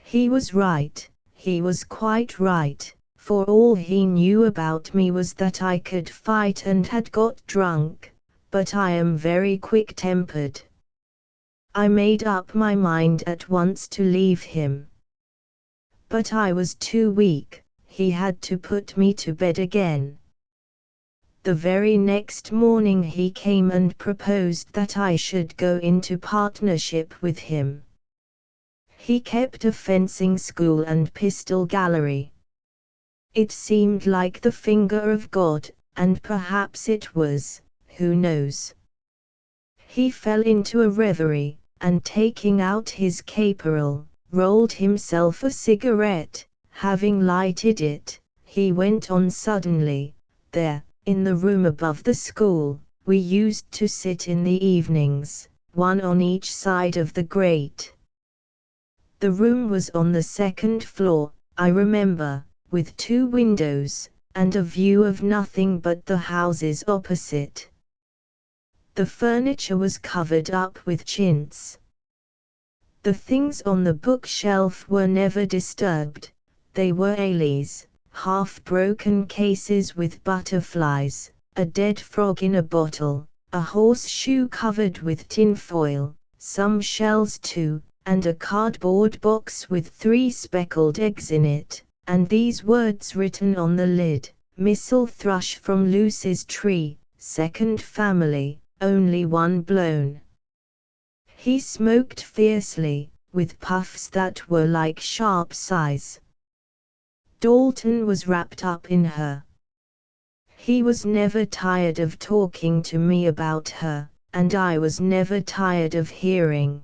He was right, he was quite right, for all he knew about me was that I could fight and had got drunk, but I am very quick-tempered. I made up my mind at once to leave him. But I was too weak, he had to put me to bed again. The very next morning he came and proposed that I should go into partnership with him. He kept a fencing school and pistol gallery. It seemed like the finger of God, and perhaps it was, who knows. He fell into a reverie, and taking out his caporal, rolled himself a cigarette. Having lighted it, he went on suddenly, "There, in the room above the school, we used to sit in the evenings, one on each side of the grate. The room was on the second floor, I remember, with 2 windows, and a view of nothing but the houses opposite. The furniture was covered up with chintz. The things on the bookshelf were never disturbed. They were alies, half-broken cases with butterflies, a dead frog in a bottle, a horseshoe covered with tinfoil, some shells too, and a cardboard box with 3 speckled eggs in it, and these words written on the lid: Missel thrush from Lucy's tree, 2nd family, only 1 blown." He smoked fiercely, with puffs that were like sharp sighs. Dalton was wrapped up in her. He was never tired of talking to me about her, and I was never tired of hearing.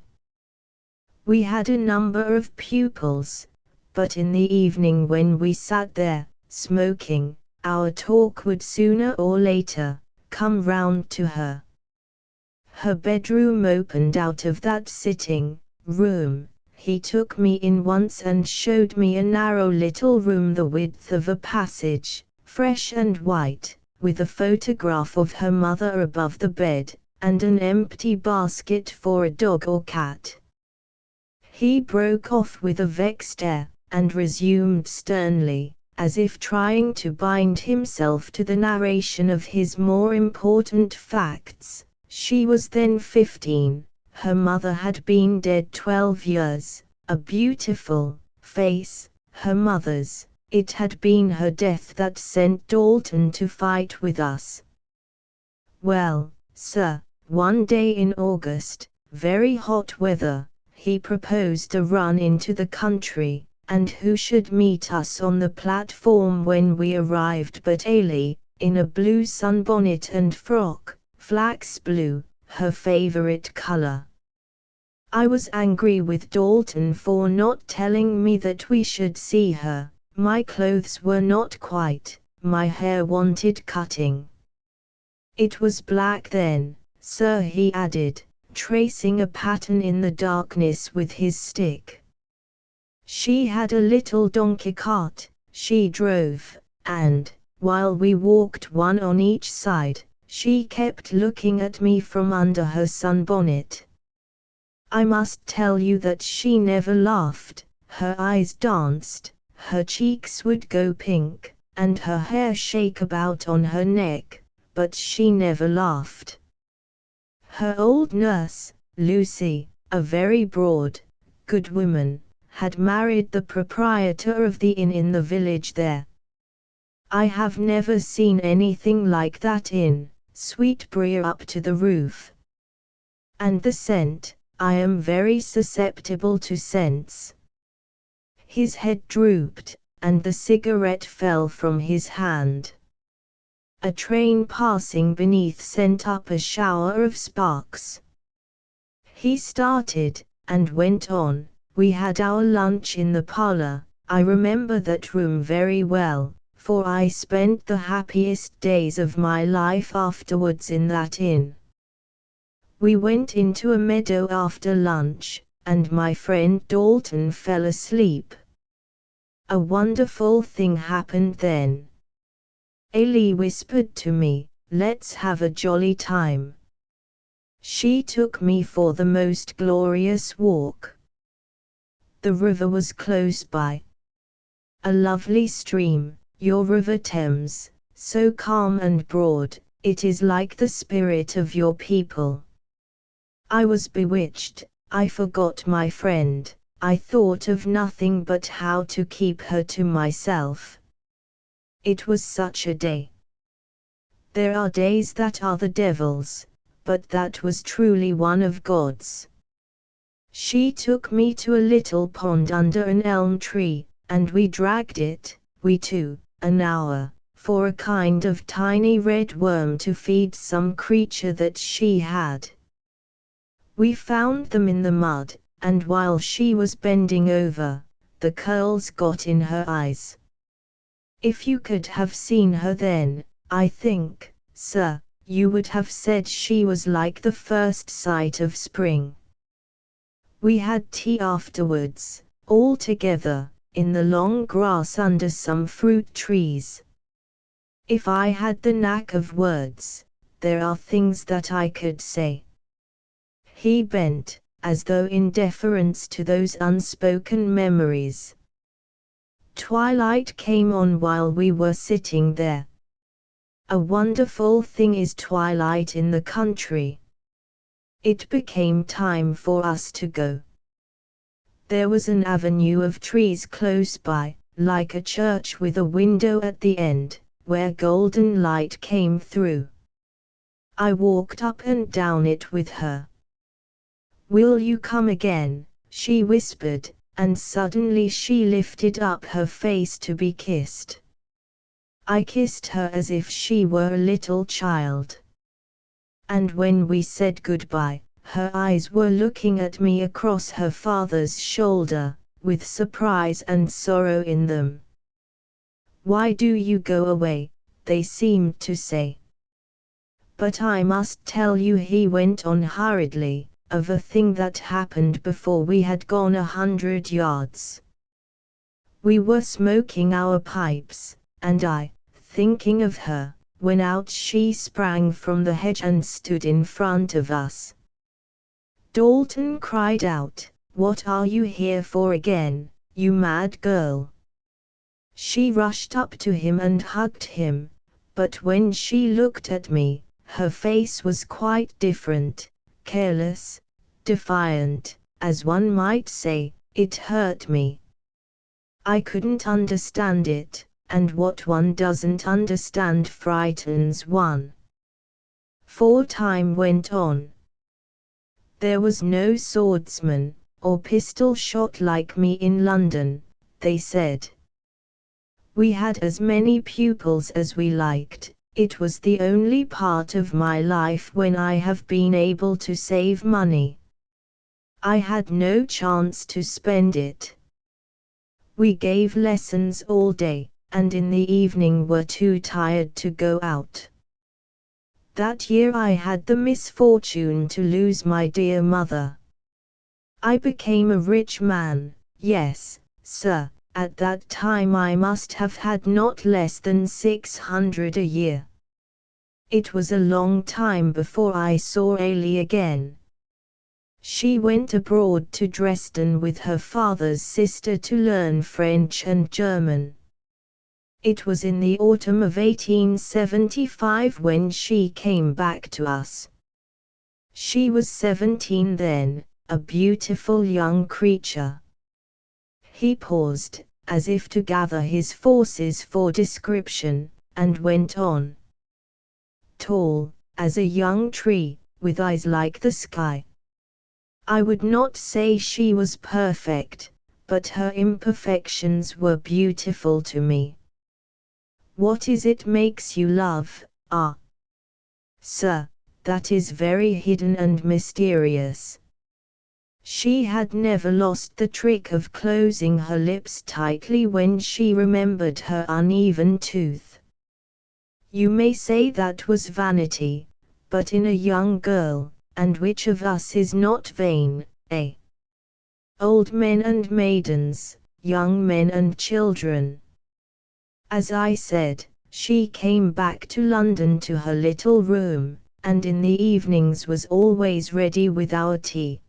We had a number of pupils, but in the evening when we sat there, smoking, our talk would sooner or later come round to her. Her bedroom opened out of that sitting room. He took me in once and showed me a narrow little room the width of a passage, fresh and white, with a photograph of her mother above the bed, and an empty basket for a dog or cat. He broke off with a vexed air, and resumed sternly, as if trying to bind himself to the narration of his more important facts. She was then 15, her mother had been dead 12 years, a beautiful face, her mother's. It had been her death that sent Dalton to fight with us. Well, sir, one day in August, very hot weather, he proposed a run into the country, and who should meet us on the platform when we arrived but Ailey, in a blue sunbonnet and frock, flax blue, her favorite color. I was angry with Dalton for not telling me that we should see her. My clothes were not quite, my hair wanted cutting. It was black then, sir, he added, tracing a pattern in the darkness with his stick. She had a little donkey cart, she drove, and, while we walked one on each side, she kept looking at me from under her sunbonnet. I must tell you that she never laughed, her eyes danced, her cheeks would go pink, and her hair shake about on her neck, but she never laughed. Her old nurse, Lucy, a very broad, good woman, had married the proprietor of the inn in the village there. I have never seen anything like that inn, Sweetbriar up to the roof. And the scent, I am very susceptible to scents. His head drooped, and the cigarette fell from his hand. A train passing beneath sent up a shower of sparks. He started, and went on. We had our lunch in the parlor. I remember that room very well, for I spent the happiest days of my life afterwards in that inn. We went into a meadow after lunch, and my friend Dalton fell asleep. A wonderful thing happened then. Ailey whispered to me, "Let's have a jolly time." She took me for the most glorious walk. The river was close by. A lovely stream, your River Thames, so calm and broad, it is like the spirit of your people. I was bewitched, I forgot my friend, I thought of nothing but how to keep her to myself. It was such a day. There are days that are the devil's, but that was truly one of God's. She took me to a little pond under an elm tree, and we dragged it, we two, an hour, for a kind of tiny red worm to feed some creature that she had. We found them in the mud, and while she was bending over, the curls got in her eyes. If you could have seen her then, I think, sir, you would have said she was like the first sight of spring. We had tea afterwards, all together, in the long grass under some fruit trees. If I had the knack of words, there are things that I could say. He bent, as though in deference to those unspoken memories. Twilight came on while we were sitting there. A wonderful thing is twilight in the country. It became time for us to go. There was an avenue of trees close by, like a church with a window at the end, where golden light came through. I walked up and down it with her. "Will you come again?" she whispered, and suddenly she lifted up her face to be kissed. I kissed her as if she were a little child. And when we said goodbye, her eyes were looking at me across her father's shoulder, with surprise and sorrow in them. "Why do you go away?" they seemed to say. "But I must tell you," he went on hurriedly, "of a thing that happened before we had gone 100 yards. We were smoking our pipes, and I, thinking of her, when out she sprang from the hedge and stood in front of us. Dalton cried out, "What are you here for again, you mad girl?" She rushed up to him and hugged him, but when she looked at me, her face was quite different, careless, defiant, as one might say. It hurt me. I couldn't understand it, and what one doesn't understand frightens one. For time went on. There was no swordsman, or pistol shot like me in London, they said. We had as many pupils as we liked. It was the only part of my life when I have been able to save money. I had no chance to spend it. We gave lessons all day, and in the evening were too tired to go out. That year I had the misfortune to lose my dear mother. I became a rich man, yes, sir. At that time I must have had not less than 600 a year. It was a long time before I saw Ailey again. She went abroad to Dresden with her father's sister to learn French and German. It was in the autumn of 1875 when she came back to us. She was 17 then, a beautiful young creature. He paused, as if to gather his forces for description, and went on. Tall, as a young tree, with eyes like the sky. I would not say she was perfect, but her imperfections were beautiful to me. What is it makes you love? Ah, sir, that is very hidden and mysterious. She had never lost the trick of closing her lips tightly when she remembered her uneven tooth. You may say that was vanity, but in a young girl, and which of us is not vain, eh? Old men and maidens, young men and children. As I said, she came back to London to her little room, and in the evenings was always ready with our tea.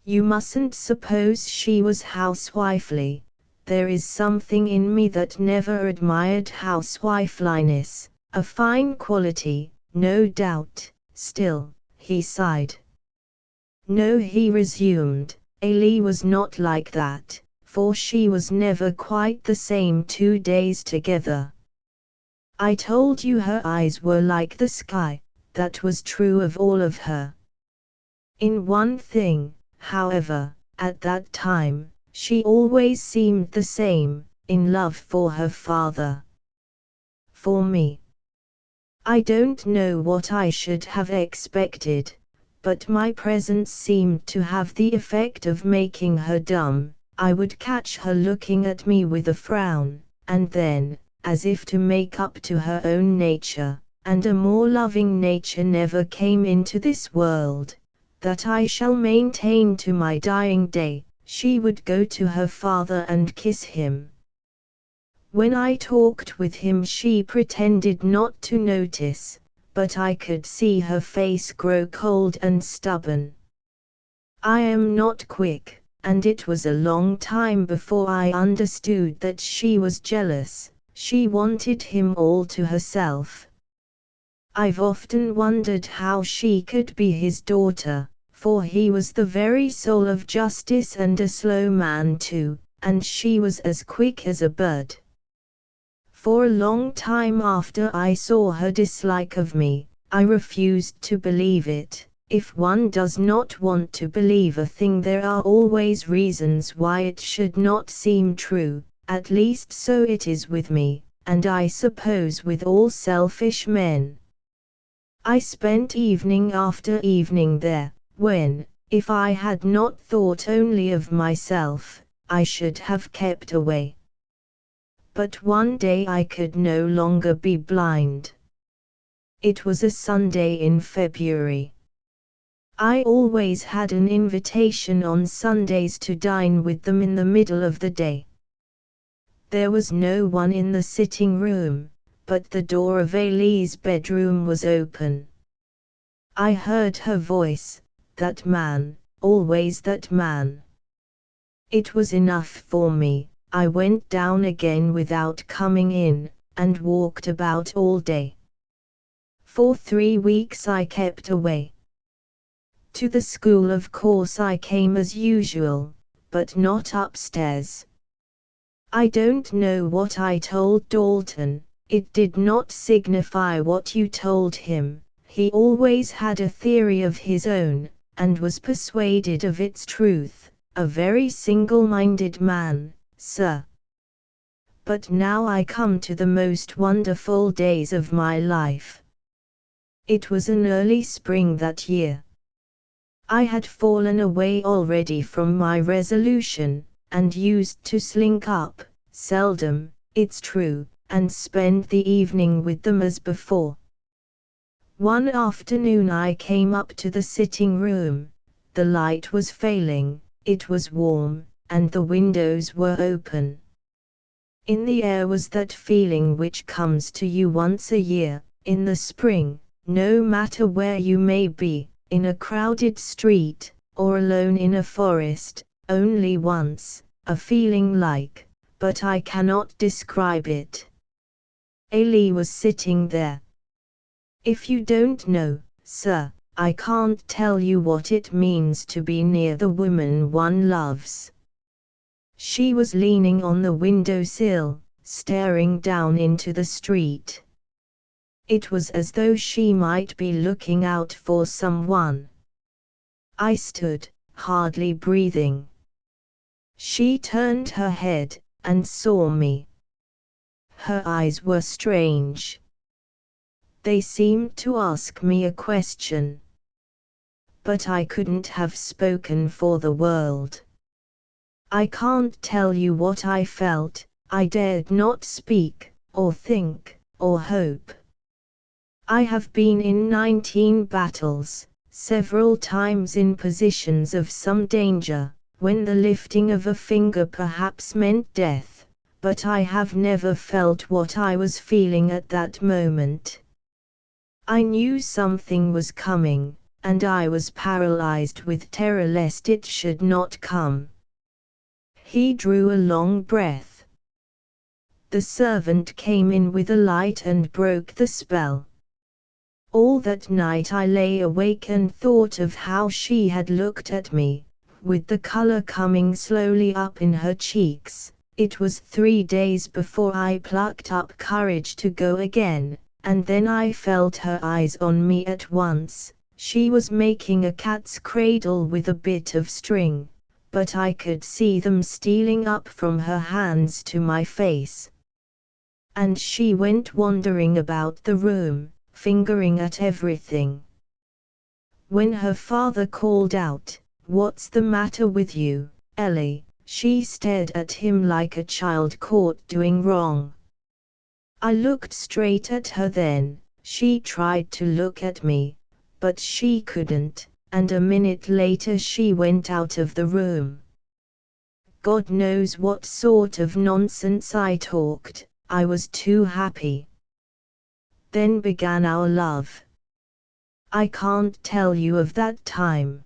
You mustn't suppose she was housewifely. There is something in me that never admired housewifeliness, a fine quality, no doubt. Still, he sighed. No, he resumed, Ailey was not like that, for she was never quite the same 2 days together. I told you her eyes were like the sky. That was true of all of her. In one thing, however, at that time, she always seemed the same, in love for her father. For me. I don't know what I should have expected, but my presence seemed to have the effect of making her dumb. I would catch her looking at me with a frown, and then, as if to make up to her own nature, and a more loving nature never came into this world, that I shall maintain to my dying day, she would go to her father and kiss him. When I talked with him she pretended not to notice, but I could see her face grow cold and stubborn. I am not quick, and it was a long time before I understood that she was jealous. She wanted him all to herself. I've often wondered how she could be his daughter, for he was the very soul of justice and a slow man too, and she was as quick as a bird. For a long time after I saw her dislike of me, I refused to believe it. If one does not want to believe a thing, there are always reasons why it should not seem true, at least so it is with me, and I suppose with all selfish men. I spent evening after evening there, when, if I had not thought only of myself, I should have kept away. But one day I could no longer be blind. It was a Sunday in February. I always had an invitation on Sundays to dine with them in the middle of the day. There was no one in the sitting room, but the door of Ailey's bedroom was open. I heard her voice, "That man, always that man." It was enough for me. I went down again without coming in, and walked about all day. For 3 weeks I kept away. To the school of course I came as usual, but not upstairs. I don't know what I told Dalton. It did not signify what you told him. He always had a theory of his own, and was persuaded of its truth, a very single-minded man, sir. But now I come to the most wonderful days of my life. It was an early spring that year. I had fallen away already from my resolution, and used to slink up, seldom, it's true, and spend the evening with them as before. One afternoon I came up to the sitting room. The light was failing, it was warm, and the windows were open. In the air was that feeling which comes to you once a year, in the spring, no matter where you may be, in a crowded street, or alone in a forest, only once, a feeling like, but I cannot describe it. Ailey was sitting there. If you don't know, sir, I can't tell you what it means to be near the woman one loves. She was leaning on the windowsill, staring down into the street. It was as though she might be looking out for someone. I stood, hardly breathing. She turned her head, and saw me. Her eyes were strange. They seemed to ask me a question. But I couldn't have spoken for the world. I can't tell you what I felt. I dared not speak, or think, or hope. I have been in 19 battles, several times in positions of some danger, when the lifting of a finger perhaps meant death, but I have never felt what I was feeling at that moment. I knew something was coming, and I was paralyzed with terror lest it should not come. He drew a long breath. The servant came in with a light and broke the spell. All that night I lay awake and thought of how she had looked at me, with the color coming slowly up in her cheeks, It was 3 days before I plucked up courage to go again, and then I felt her eyes on me at once. She was making a cat's cradle with a bit of string, but I could see them stealing up from her hands to my face. And she went wandering about the room, fingering at everything. When her father called out, "What's the matter with you, Ellie?" she stared at him like a child caught doing wrong. I looked straight at her then. She tried to look at me, but she couldn't, and a minute later she went out of the room. God knows what sort of nonsense I talked. I was too happy. Then began our love. I can't tell you of that time.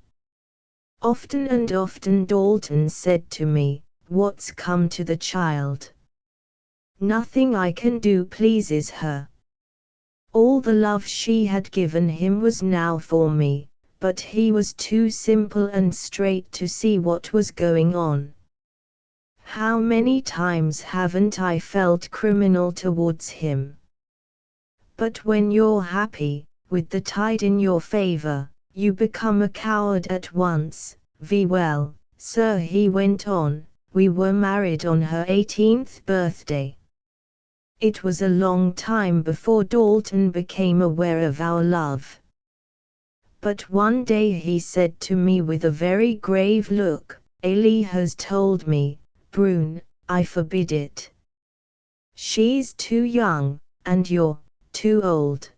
Often and often Dalton said to me, "What's come to the child? Nothing I can do pleases her." All the love she had given him was now for me, but he was too simple and straight to see what was going on. How many times haven't I felt criminal towards him? But when you're happy, with the tide in your favor, you become a coward at once. Well, sir, he went on, we were married on her 18th birthday. It was a long time before Dalton became aware of our love. But one day he said to me with a very grave look, "Ellie has told me, Brune, I forbid it. She's too young, and you're too old."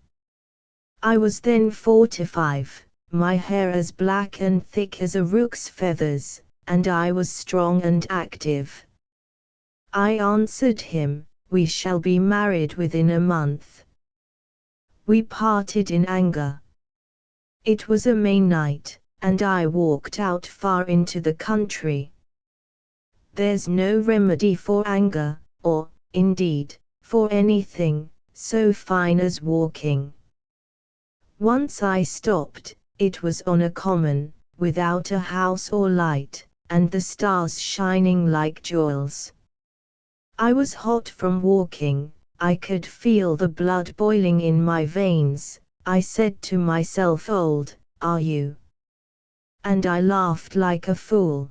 I was then 45, my hair as black and thick as a rook's feathers, and I was strong and active. I answered him, "We shall be married within a month." We parted in anger. It was a May night, and I walked out far into the country. There's no remedy for anger, or, indeed, for anything so fine as walking. Once I stopped. It was on a common, without a house or light, and the stars shining like jewels. I was hot from walking, I could feel the blood boiling in my veins. I said to myself, "Old, are you?" And I laughed like a fool.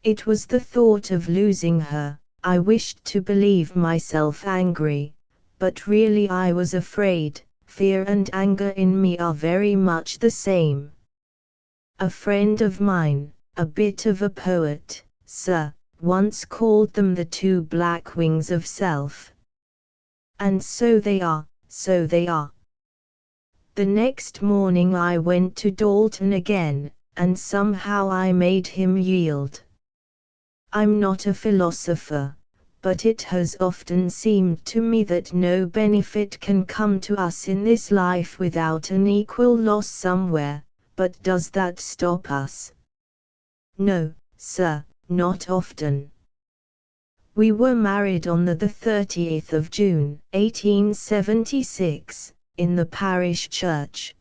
It was the thought of losing her. I wished to believe myself angry, but really I was afraid. Fear and anger in me are very much the same. A friend of mine, a bit of a poet, sir, once called them the two black wings of self. And so they are, so they are. The next morning I went to Dalton again, and somehow I made him yield. I'm not a philosopher, but it has often seemed to me that no benefit can come to us in this life without an equal loss somewhere. But does that stop us? No, sir, not often. We were married on the 30th of June, 1876, in the parish church.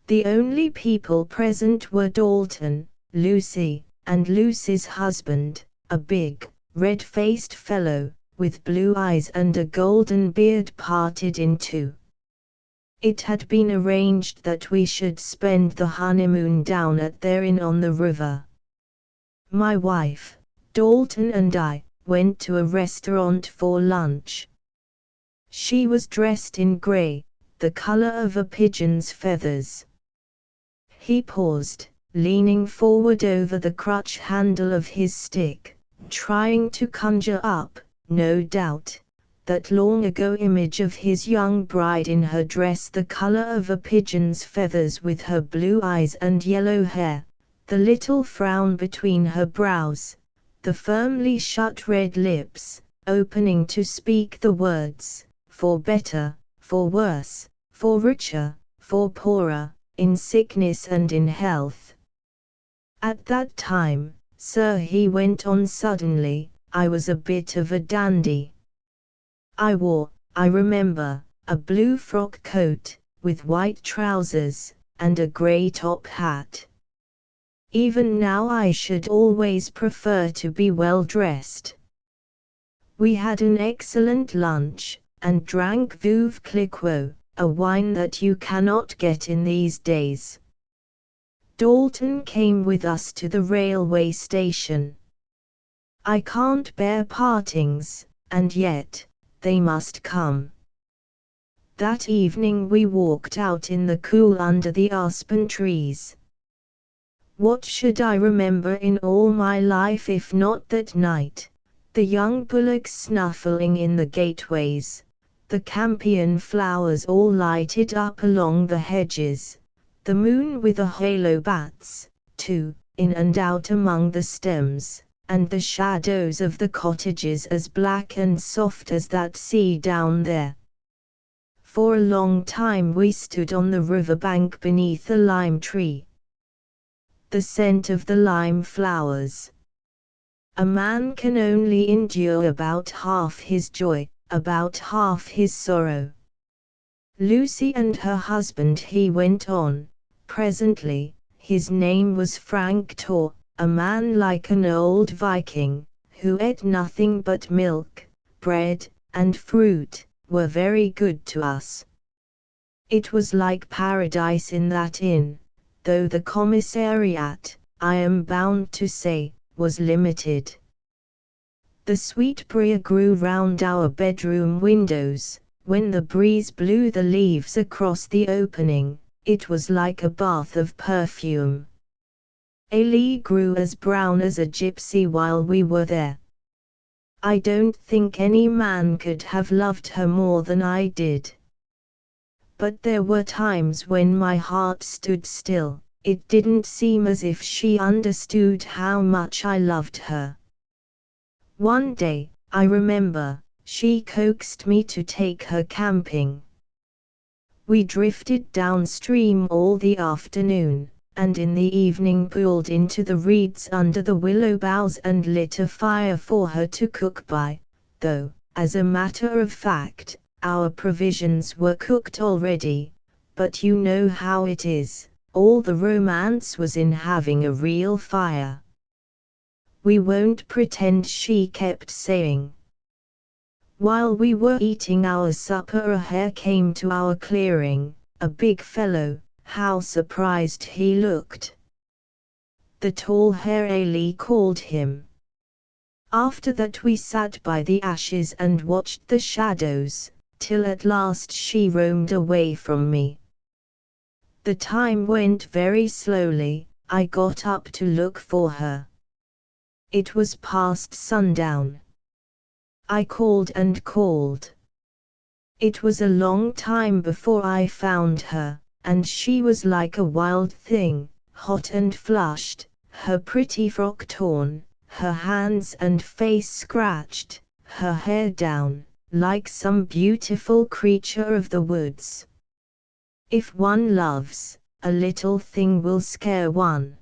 The only people present were Dalton, Lucy, and Lucy's husband, a big, red-faced fellow, with blue eyes and a golden beard parted in two. It had been arranged that we should spend the honeymoon down at their inn on the river. My wife, Dalton and I went to a restaurant for lunch. She was dressed in grey, the color of a pigeon's feathers. He paused, leaning forward over the crutch handle of his stick, trying to conjure up, no doubt, that long-ago image of his young bride in her dress the color of a pigeon's feathers with her blue eyes and yellow hair, the little frown between her brows, the firmly shut red lips, opening to speak the words, "For better, for worse, for richer, for poorer, in sickness and in health." At that time, sir, he went on suddenly, I was a bit of a dandy. I wore, I remember, a blue frock coat, with white trousers, and a grey top hat. Even now I should always prefer to be well dressed. We had an excellent lunch, and drank Veuve Clicquot, a wine that you cannot get in these days. Dalton came with us to the railway station. I can't bear partings, and yet, they must come. That evening we walked out in the cool under the aspen trees. What should I remember in all my life if not that night? The young bullocks snuffling in the gateways, the campion flowers all lighted up along the hedges, the moon with a halo bats, too, in and out among the stems, and the shadows of the cottages as black and soft as that sea down there. For a long time we stood on the river bank beneath a lime tree. The scent of the lime flowers. A man can only endure about half his joy, about half his sorrow. Lucy and her husband, he went on, presently. His name was Frank Tor, a man like an old Viking, who ate nothing but milk, bread, and fruit, were very good to us. It was like paradise in that inn, though the commissariat, I am bound to say, was limited. The sweetbrier grew round our bedroom windows. When the breeze blew the leaves across the opening, it was like a bath of perfume. Ailie grew as brown as a gypsy while we were there. I don't think any man could have loved her more than I did. But there were times when my heart stood still. It didn't seem as if she understood how much I loved her. One day, I remember, she coaxed me to take her camping. We drifted downstream all the afternoon, and in the evening pulled into the reeds under the willow boughs and lit a fire for her to cook by, though, as a matter of fact, our provisions were cooked already. But you know how it is, all the romance was in having a real fire. We won't pretend, she kept saying. While we were eating our supper, a hare came to our clearing, a big fellow. How surprised he looked. The tall hare, Ailie called him. After that we sat by the ashes and watched the shadows, till at last she roamed away from me. The time went very slowly. I got up to look for her. It was past sundown. I called and called. It was a long time before I found her, and she was like a wild thing, hot and flushed, her pretty frock torn, her hands and face scratched, her hair down, like some beautiful creature of the woods. If one loves, a little thing will scare one.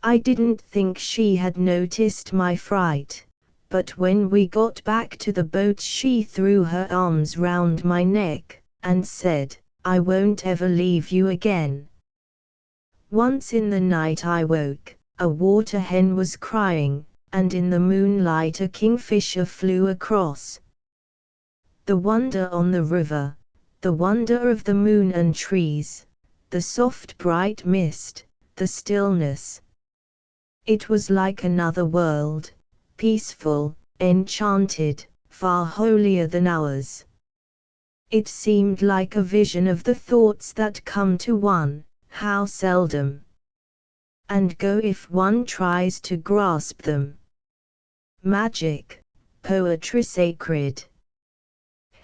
I didn't think she had noticed my fright, but when we got back to the boat she threw her arms round my neck, and said, "I won't ever leave you again." Once in the night I woke, a water hen was crying, and in the moonlight a kingfisher flew across. The wonder on the river, the wonder of the moon and trees, the soft bright mist, the stillness. It was like another world, peaceful, enchanted, far holier than ours. It seemed like a vision of the thoughts that come to one, how seldom, and go if one tries to grasp them. Magic, poetry sacred.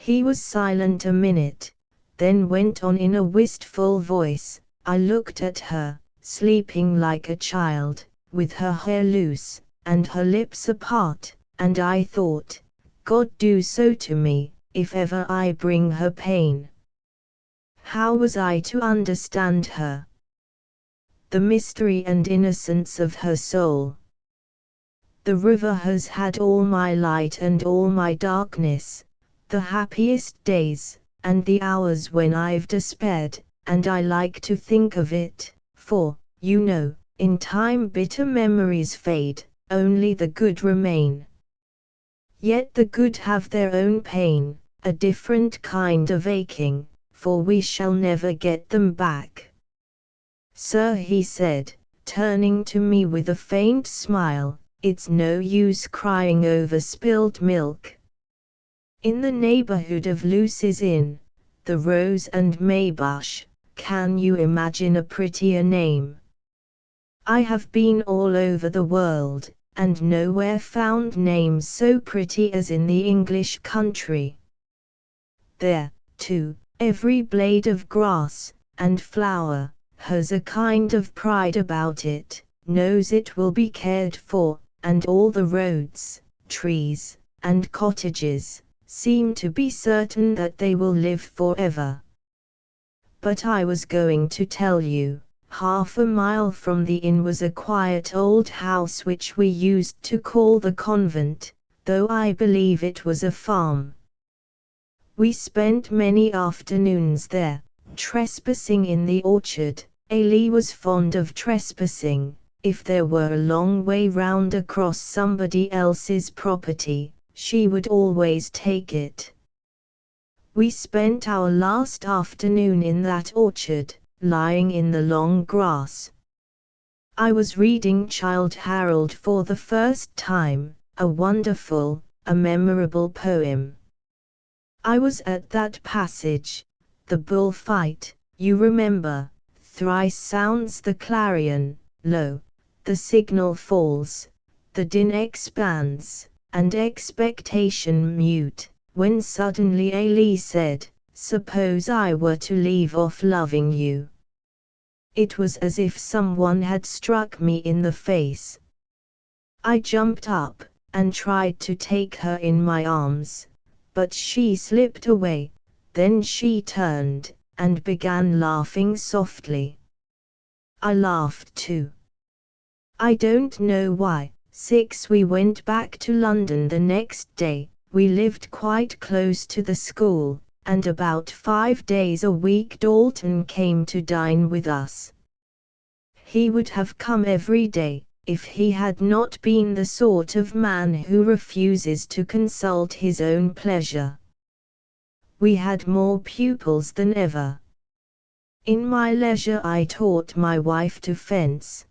He was silent a minute, then went on in a wistful voice, "I looked at her, sleeping like a child, with her hair loose, and her lips apart, and I thought, God do so to me, if ever I bring her pain." How was I to understand her? The mystery and innocence of her soul. The river has had all my light and all my darkness, the happiest days, and the hours when I've despaired, and I like to think of it, for, you know, In time bitter memories fade, only the good remain. Yet the good have their own pain, a different kind of aching, for we shall never get them back. Sir, he said, turning to me with a faint smile, it's no use crying over spilled milk. In the neighborhood of Lucy's Inn, the Rose and Maybush, can you imagine a prettier name? I have been all over the world, and nowhere found names so pretty as in the English country. There, too, every blade of grass and flower has a kind of pride about it, knows it will be cared for, and all the roads, trees, and cottages seem to be certain that they will live forever. But I was going to tell you, half a mile from the inn was a quiet old house which we used to call the convent, though I believe it was a farm. We spent many afternoons there, trespassing in the orchard. Ailey was fond of trespassing. If there were a long way round across somebody else's property, she would always take it. We spent our last afternoon in that orchard, lying in the long grass. I was reading Childe Harold for the first time, a wonderful, a memorable poem. I was at that passage, the bullfight, you remember, thrice sounds the clarion, lo, the signal falls, the din expands, and expectation mute, when suddenly Ailey said, suppose I were to leave off loving you. It was as if someone had struck me in the face. I jumped up, and tried to take her in my arms, but she slipped away. Then she turned, and began laughing softly. I laughed too. I don't know why. We went back to London the next day. We lived quite close to the school, and about 5 days a week Dalton came to dine with us. He would have come every day, if he had not been the sort of man who refuses to consult his own pleasure. We had more pupils than ever. In my leisure I taught my wife to fence.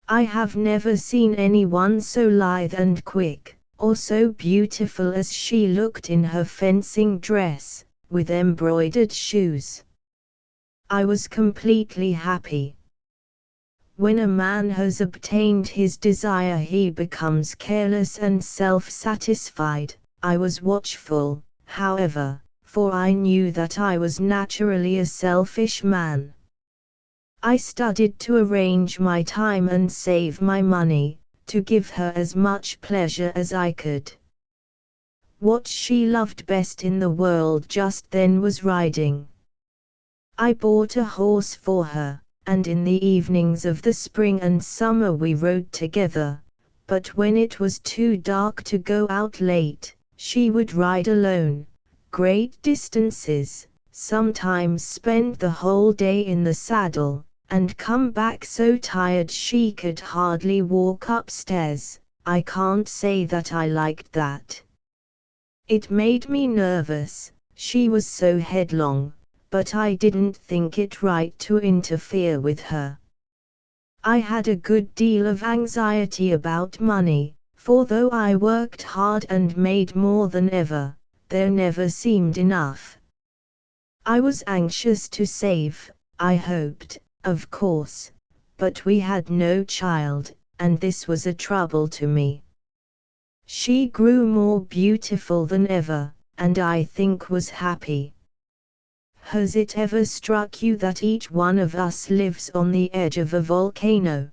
I have never seen anyone so lithe and quick, or so beautiful as she looked in her fencing dress, with embroidered shoes. I was completely happy. When a man has obtained his desire he becomes careless and self-satisfied. I was watchful, however, for I knew that I was naturally a selfish man. I studied to arrange my time and save my money, to give her as much pleasure as I could. What she loved best in the world just then was riding. I bought a horse for her, and in the evenings of the spring and summer we rode together, but when it was too dark to go out late, she would ride alone, great distances, sometimes spend the whole day in the saddle, and come back so tired she could hardly walk upstairs. I can't say that I liked that. It made me nervous, she was so headlong, but I didn't think it right to interfere with her. I had a good deal of anxiety about money, for though I worked hard and made more than ever, there never seemed enough. I was anxious to save, I hoped, of course, but we had no child, and this was a trouble to me. She grew more beautiful than ever, and I think was happy. Has it ever struck you that each one of us lives on the edge of a volcano?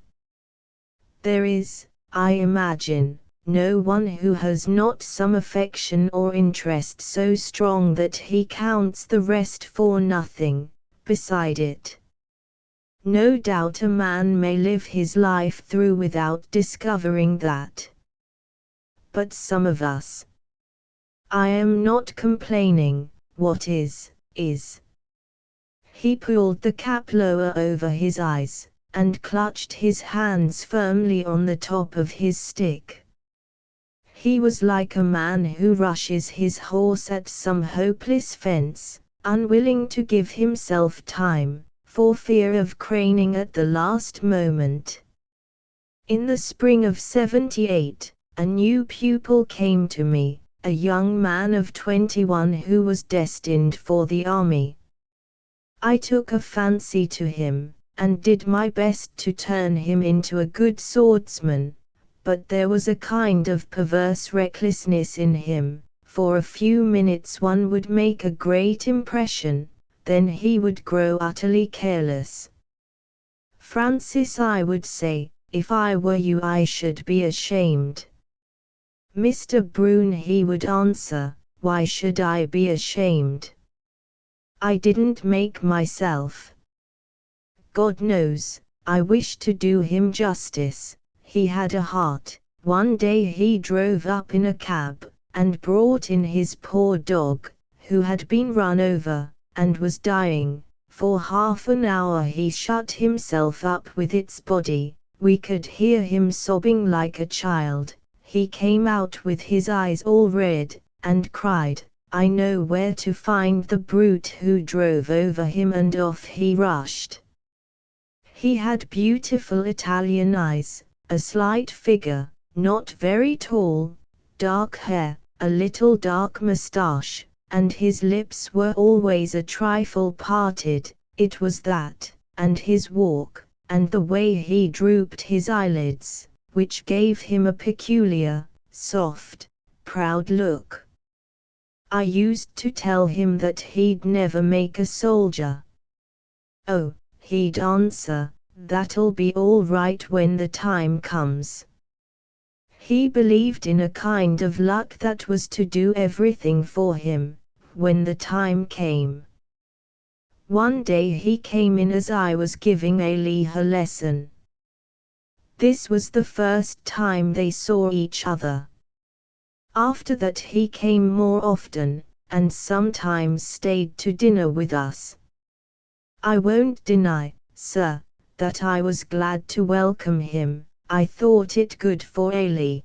There is, I imagine, no one who has not some affection or interest so strong that he counts the rest for nothing, beside it. No doubt a man may live his life through without discovering that. But some of us. I am not complaining, what is, is. He pulled the cap lower over his eyes, and clutched his hands firmly on the top of his stick. He was like a man who rushes his horse at some hopeless fence, unwilling to give himself time, for fear of craning at the last moment. In the spring of '78, a new pupil came to me, a young man of 21 who was destined for the army. I took a fancy to him, and did my best to turn him into a good swordsman, but there was a kind of perverse recklessness in him. For a few minutes one would make a great impression, then he would grow utterly careless. "Francis," I would say, "if I were you I should be ashamed." "Mr. Brune," he would answer, "why should I be ashamed? I didn't make myself." God knows, I wish to do him justice, he had a heart. One day he drove up in a cab, and brought in his poor dog, who had been run over, and was dying. For half an hour he shut himself up with its body. We could hear him sobbing like a child. He came out with his eyes all red, and cried, "I know where to find the brute who drove over him," and off he rushed. He had beautiful Italian eyes, a slight figure, not very tall, dark hair, a little dark moustache, and his lips were always a trifle parted. It was that, and his walk, and the way he drooped his eyelids, which gave him a peculiar, soft, proud look. I used to tell him that he'd never make a soldier. "Oh," he'd answer, "that'll be all right when the time comes." He believed in a kind of luck that was to do everything for him, when the time came. One day he came in as I was giving Ailey her lesson. This was the first time they saw each other. After that he came more often, and sometimes stayed to dinner with us. I won't deny, sir, that I was glad to welcome him. I thought it good for Ailey.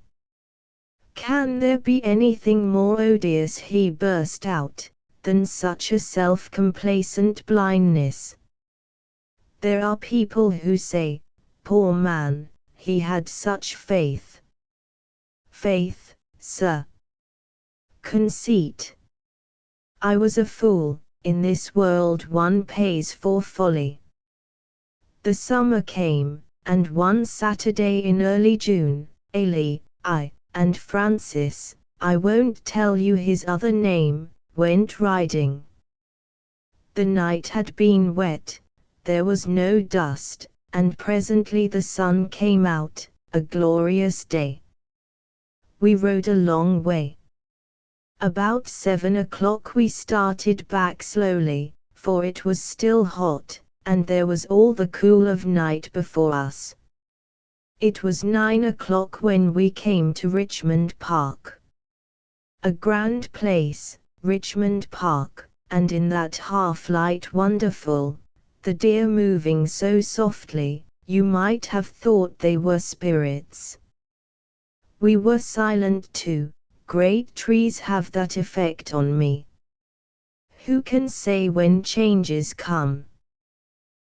"Can there be anything more odious," he burst out, "than such a self-complacent blindness? There are people who say, 'Poor man, he had such faith.' Faith, sir. Conceit. I was a fool. In this world one pays for folly." The summer came, and one Saturday in early June, Ailey, I, and Francis, I won't tell you his other name, went riding. The night had been wet, there was no dust, and presently the sun came out, a glorious day. We rode a long way. About 7 o'clock we started back slowly, for it was still hot, and there was all the cool of night before us. It was 9 o'clock when we came to Richmond Park. A grand place, Richmond Park, and in that half-light wonderful, the deer moving so softly, you might have thought they were spirits. We were silent too. Great trees have that effect on me. Who can say when changes come?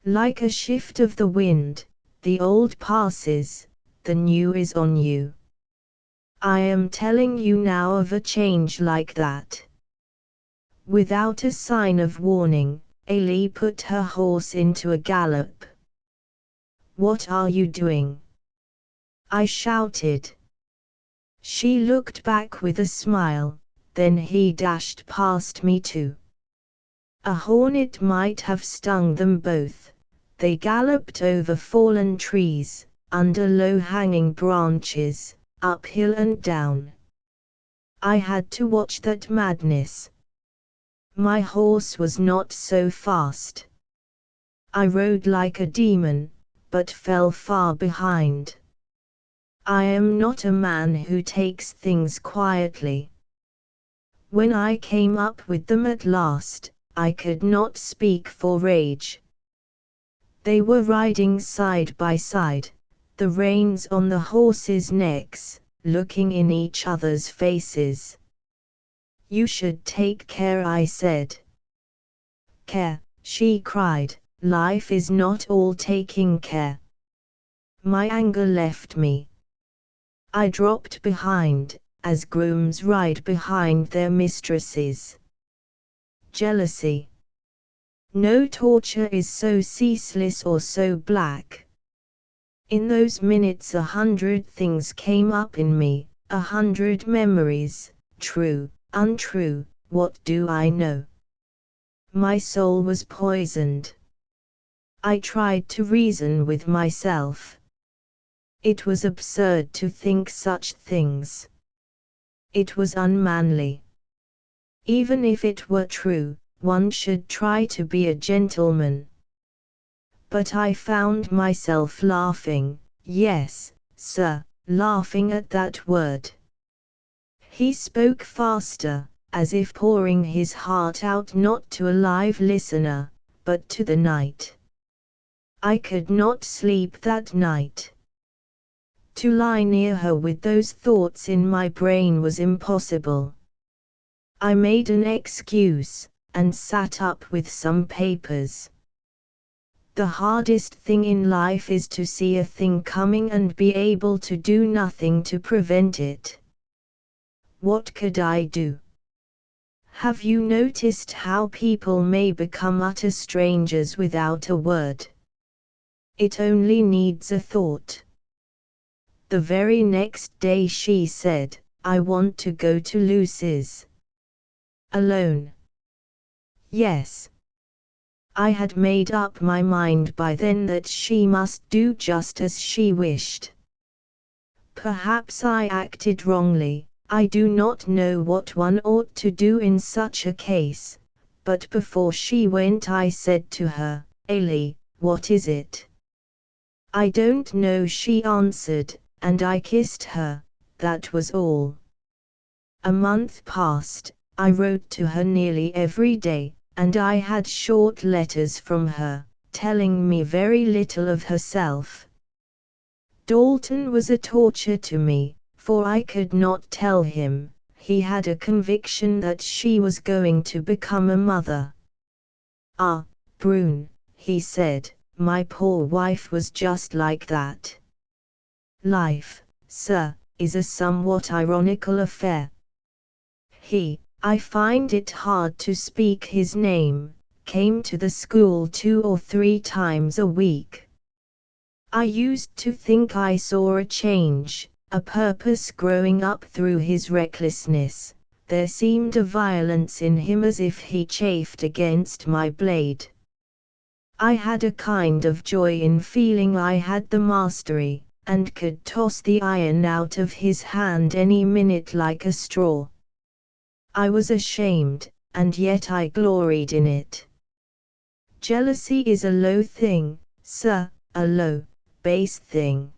Like a shift of the wind, the old passes, the new is on you. I am telling you now of a change like that. Without a sign of warning, Ailey put her horse into a gallop. "What are you doing?" I shouted. She looked back with a smile, then he dashed past me too. A hornet might have stung them both. They galloped over fallen trees, under low-hanging branches, uphill and down. I had to watch that madness. My horse was not so fast. I rode like a demon, but fell far behind. I am not a man who takes things quietly. When I came up with them at last, I could not speak for rage. They were riding side by side, the reins on the horses' necks, looking in each other's faces. "You should take care," I said. "Care," she cried, "life is not all taking care." My anger left me. I dropped behind, as grooms ride behind their mistresses. Jealousy. No torture is so ceaseless or so black. In those minutes 100 things came up in me, 100 memories, true, untrue, what do I know? My soul was poisoned. I tried to reason with myself. It was absurd to think such things. It was unmanly. Even if it were true, one should try to be a gentleman. But I found myself laughing, yes, sir, laughing at that word. He spoke faster, as if pouring his heart out not to a live listener, but to the night. I could not sleep that night. To lie near her with those thoughts in my brain was impossible. I made an excuse, and sat up with some papers. The hardest thing in life is to see a thing coming and be able to do nothing to prevent it. What could I do? Have you noticed how people may become utter strangers without a word? It only needs a thought. The very next day she said, "I want to go to Lucy's." Alone. Yes. I had made up my mind by then that she must do just as she wished. Perhaps I acted wrongly, I do not know what one ought to do in such a case, but before she went I said to her, "Ailey, what is it?" "I don't know," she answered, and I kissed her, that was all. A month passed, I wrote to her nearly every day, and I had short letters from her, telling me very little of herself. Dalton was a torture to me, for I could not tell him. He had a conviction that she was going to become a mother. "Ah, Brune," he said, "my poor wife was just like that." Life, sir, is a somewhat ironical affair. I find it hard to speak his name, came to the school 2 or 3 times a week. I used to think I saw a change, a purpose growing up through his recklessness. There seemed a violence in him as if he chafed against my blade. I had a kind of joy in feeling I had the mastery, and could toss the iron out of his hand any minute like a straw. I was ashamed, and yet I gloried in it. Jealousy is a low thing, sir, a low, base thing.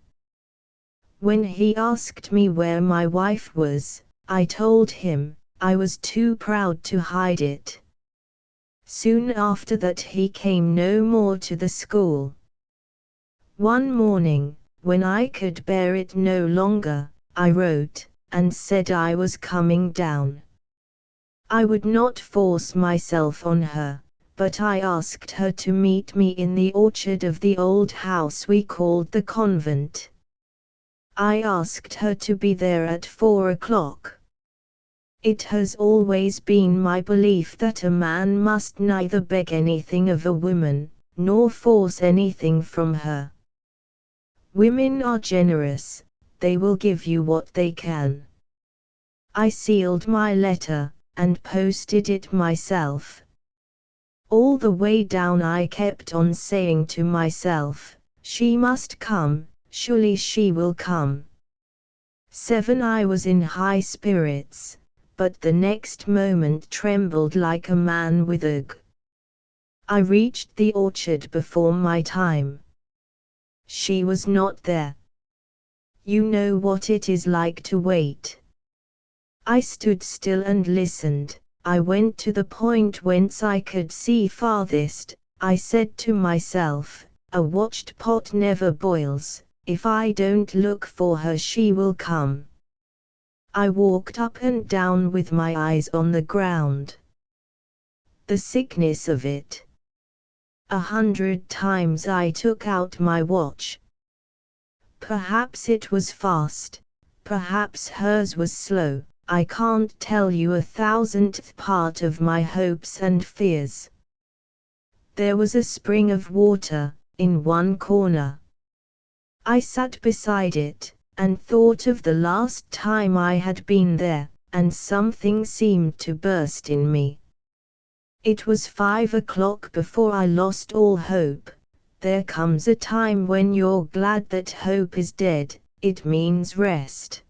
When he asked me where my wife was, I told him. I was too proud to hide it. Soon after that he came no more to the school. One morning, when I could bear it no longer, I wrote, and said I was coming down. I would not force myself on her, but I asked her to meet me in the orchard of the old house we called the convent. I asked her to be there at 4 o'clock. It has always been my belief that a man must neither beg anything of a woman, nor force anything from her. Women are generous, they will give you what they can. I sealed my letter, and posted it myself. All the way down I kept on saying to myself, "She must come, surely she will come." 7 I was in high spirits, but the next moment trembled like a man with ague. I reached the orchard before my time. She was not there. You know what it is like to wait. I stood still and listened. I went to the point whence I could see farthest. I said to myself, A watched pot never boils. If I don't look for her, she will come. I walked up and down with my eyes on the ground. The sickness of it. 100 times I took out my watch. Perhaps it was fast, perhaps hers was slow. I can't tell you 1,000th part of my hopes and fears. There was a spring of water in one corner. I sat beside it and thought of the last time I had been there, and something seemed to burst in me. It was 5 o'clock before I lost all hope. There comes a time when you're glad that hope is dead. It means rest.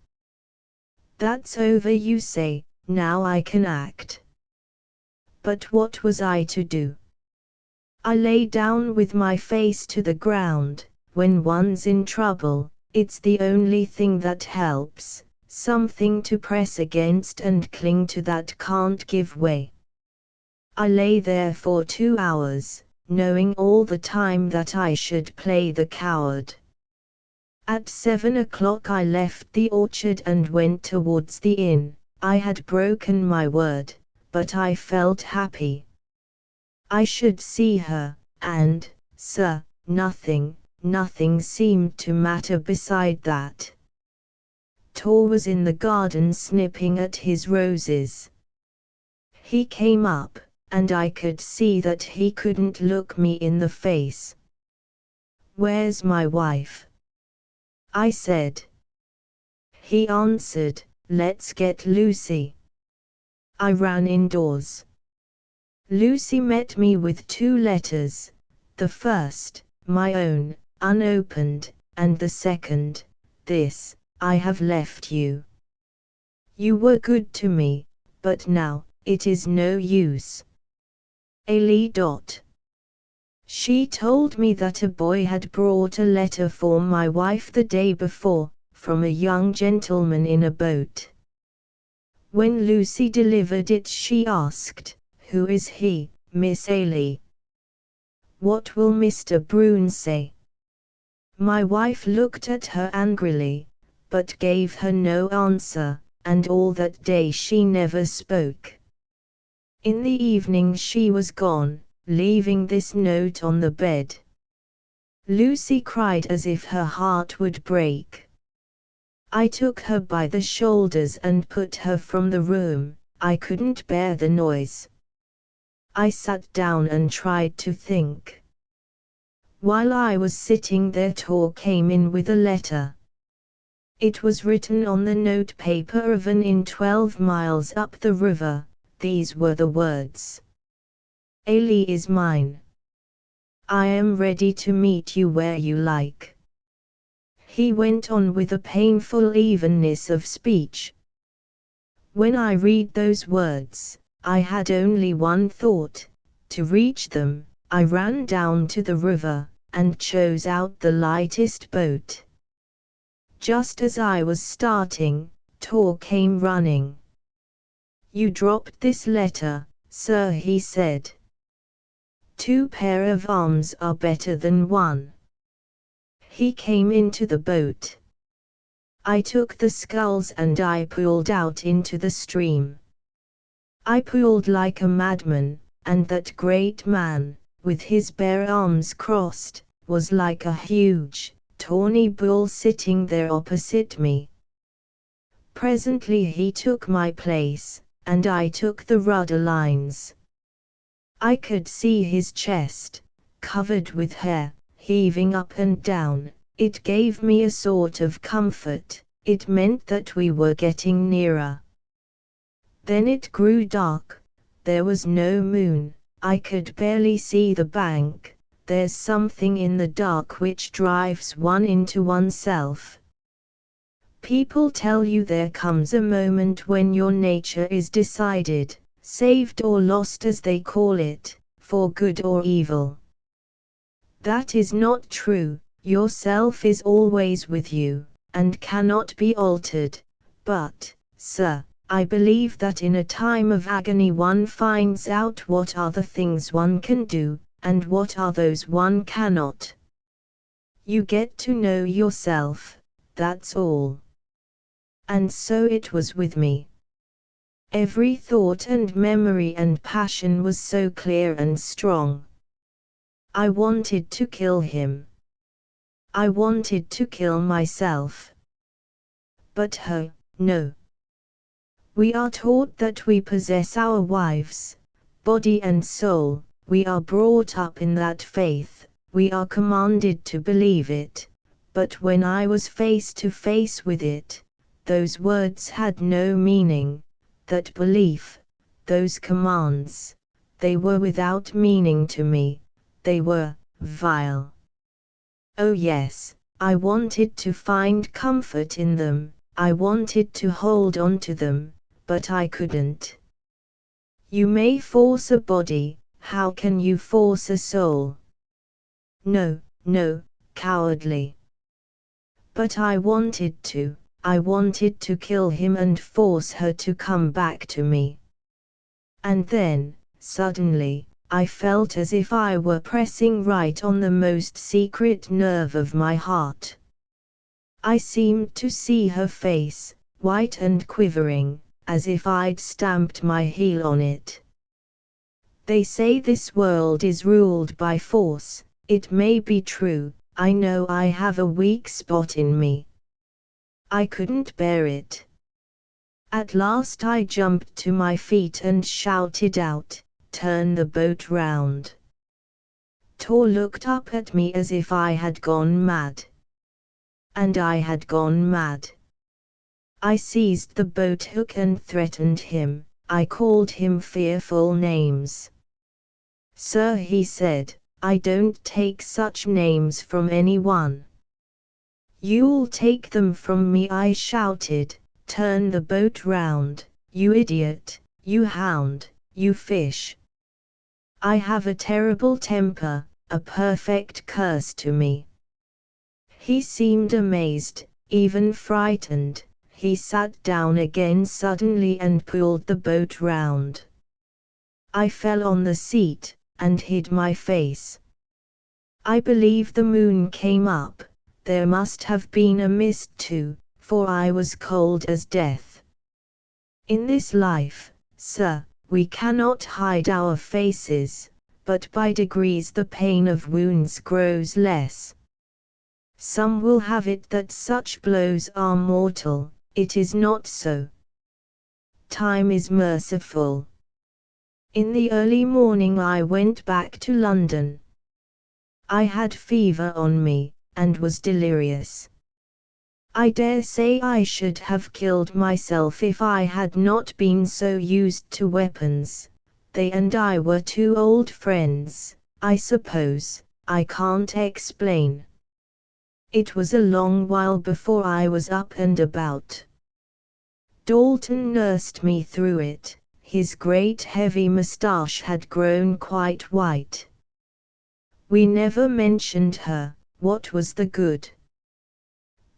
That's over, you say. Now I can act. But what was I to do? I lay down with my face to the ground. When one's in trouble, it's the only thing that helps, something to press against and cling to that can't give way. I lay there for 2 hours, knowing all the time that I should play the coward. At 7 o'clock I left the orchard and went towards the inn. I had broken my word, but I felt happy. I should see her, and, sir, nothing seemed to matter beside that. Tor was in the garden snipping at his roses. He came up, and I could see that he couldn't look me in the face. "Where's my wife?" I said. He answered, "Let's get Lucy." I ran indoors. Lucy met me with 2 letters. The first, my own, unopened, and the second, this, "I have left you. You were good to me, but now, it is no use. Ailey. She told me that a boy had brought a letter for my wife the day before, from a young gentleman in a boat. When Lucy delivered it, she asked, "Who is he, Miss Ailey? What will Mr. Brune say?" My wife looked at her angrily, but gave her no answer, and all that day she never spoke. In the evening she was gone, leaving this note on the bed. Lucy cried as if her heart would break. I took her by the shoulders and put her from the room. I couldn't bear the noise. I sat down and tried to think. While I was sitting there, Tor came in with a letter. It was written on the note paper of an inn 12 miles up the river. These were the words: "Ailey is mine. I am ready to meet you where you like." He went on with a painful evenness of speech. When I read those words, I had only one thought: to reach them. I ran down to the river, and chose out the lightest boat. Just as I was starting, Tor came running. "You dropped this letter, sir," he said. "2 pair of arms are better than 1. He came into the boat. I took the sculls and I pulled out into the stream. I pulled like a madman, and that great man, with his bare arms crossed, was like a huge, tawny bull sitting there opposite me. Presently he took my place, and I took the rudder lines. I could see his chest, covered with hair, heaving up and down. It gave me a sort of comfort. It meant that we were getting nearer. Then it grew dark. There was no moon. I could barely see the bank. There's something in the dark which drives one into oneself. People tell you there comes a moment when your nature is decided, saved or lost as they call it, for good or evil. That is not true. Yourself is always with you, and cannot be altered. But, sir, I believe that in a time of agony one finds out what are the things one can do, and what are those one cannot. You get to know yourself, that's all. And so it was with me. Every thought and memory and passion was so clear and strong. I wanted to kill him. I wanted to kill myself. But no. We are taught that we possess our wives, body and soul, we are brought up in that faith, we are commanded to believe it, but when I was face to face with it, those words had no meaning, that belief, those commands, they were without meaning to me, they were vile. Oh yes, I wanted to find comfort in them, I wanted to hold on to them, but I couldn't. You may force a body, how can you force a soul? No, no, cowardly. But I wanted to kill him and force her to come back to me. And then, suddenly, I felt as if I were pressing right on the most secret nerve of my heart. I seemed to see her face, white and quivering, as if I'd stamped my heel on it. They say this world is ruled by force, it may be true, I know I have a weak spot in me. I couldn't bear it. At last I jumped to my feet and shouted out, "Turn the boat round." Tor looked up at me as if I had gone mad. And I had gone mad. I seized the boat hook and threatened him, I called him fearful names. "Sir," he said, "I don't take such names from anyone." "You'll take them from me," I shouted, "turn the boat round, you idiot, you hound, you fish." I have a terrible temper, a perfect curse to me. He seemed amazed, even frightened. He sat down again suddenly and pulled the boat round. I fell on the seat, and hid my face. I believe the moon came up, there must have been a mist too, for I was cold as death. In this life, sir, we cannot hide our faces, but by degrees the pain of wounds grows less. Some will have it that such blows are mortal. It is not so. Time is merciful. In the early morning I went back to London. I had fever on me, and was delirious. I dare say I should have killed myself if I had not been so used to weapons. They and I were two old friends, I suppose, I can't explain. It was a long while before I was up and about. Dalton nursed me through it, his great heavy moustache had grown quite white. We never mentioned her, what was the good?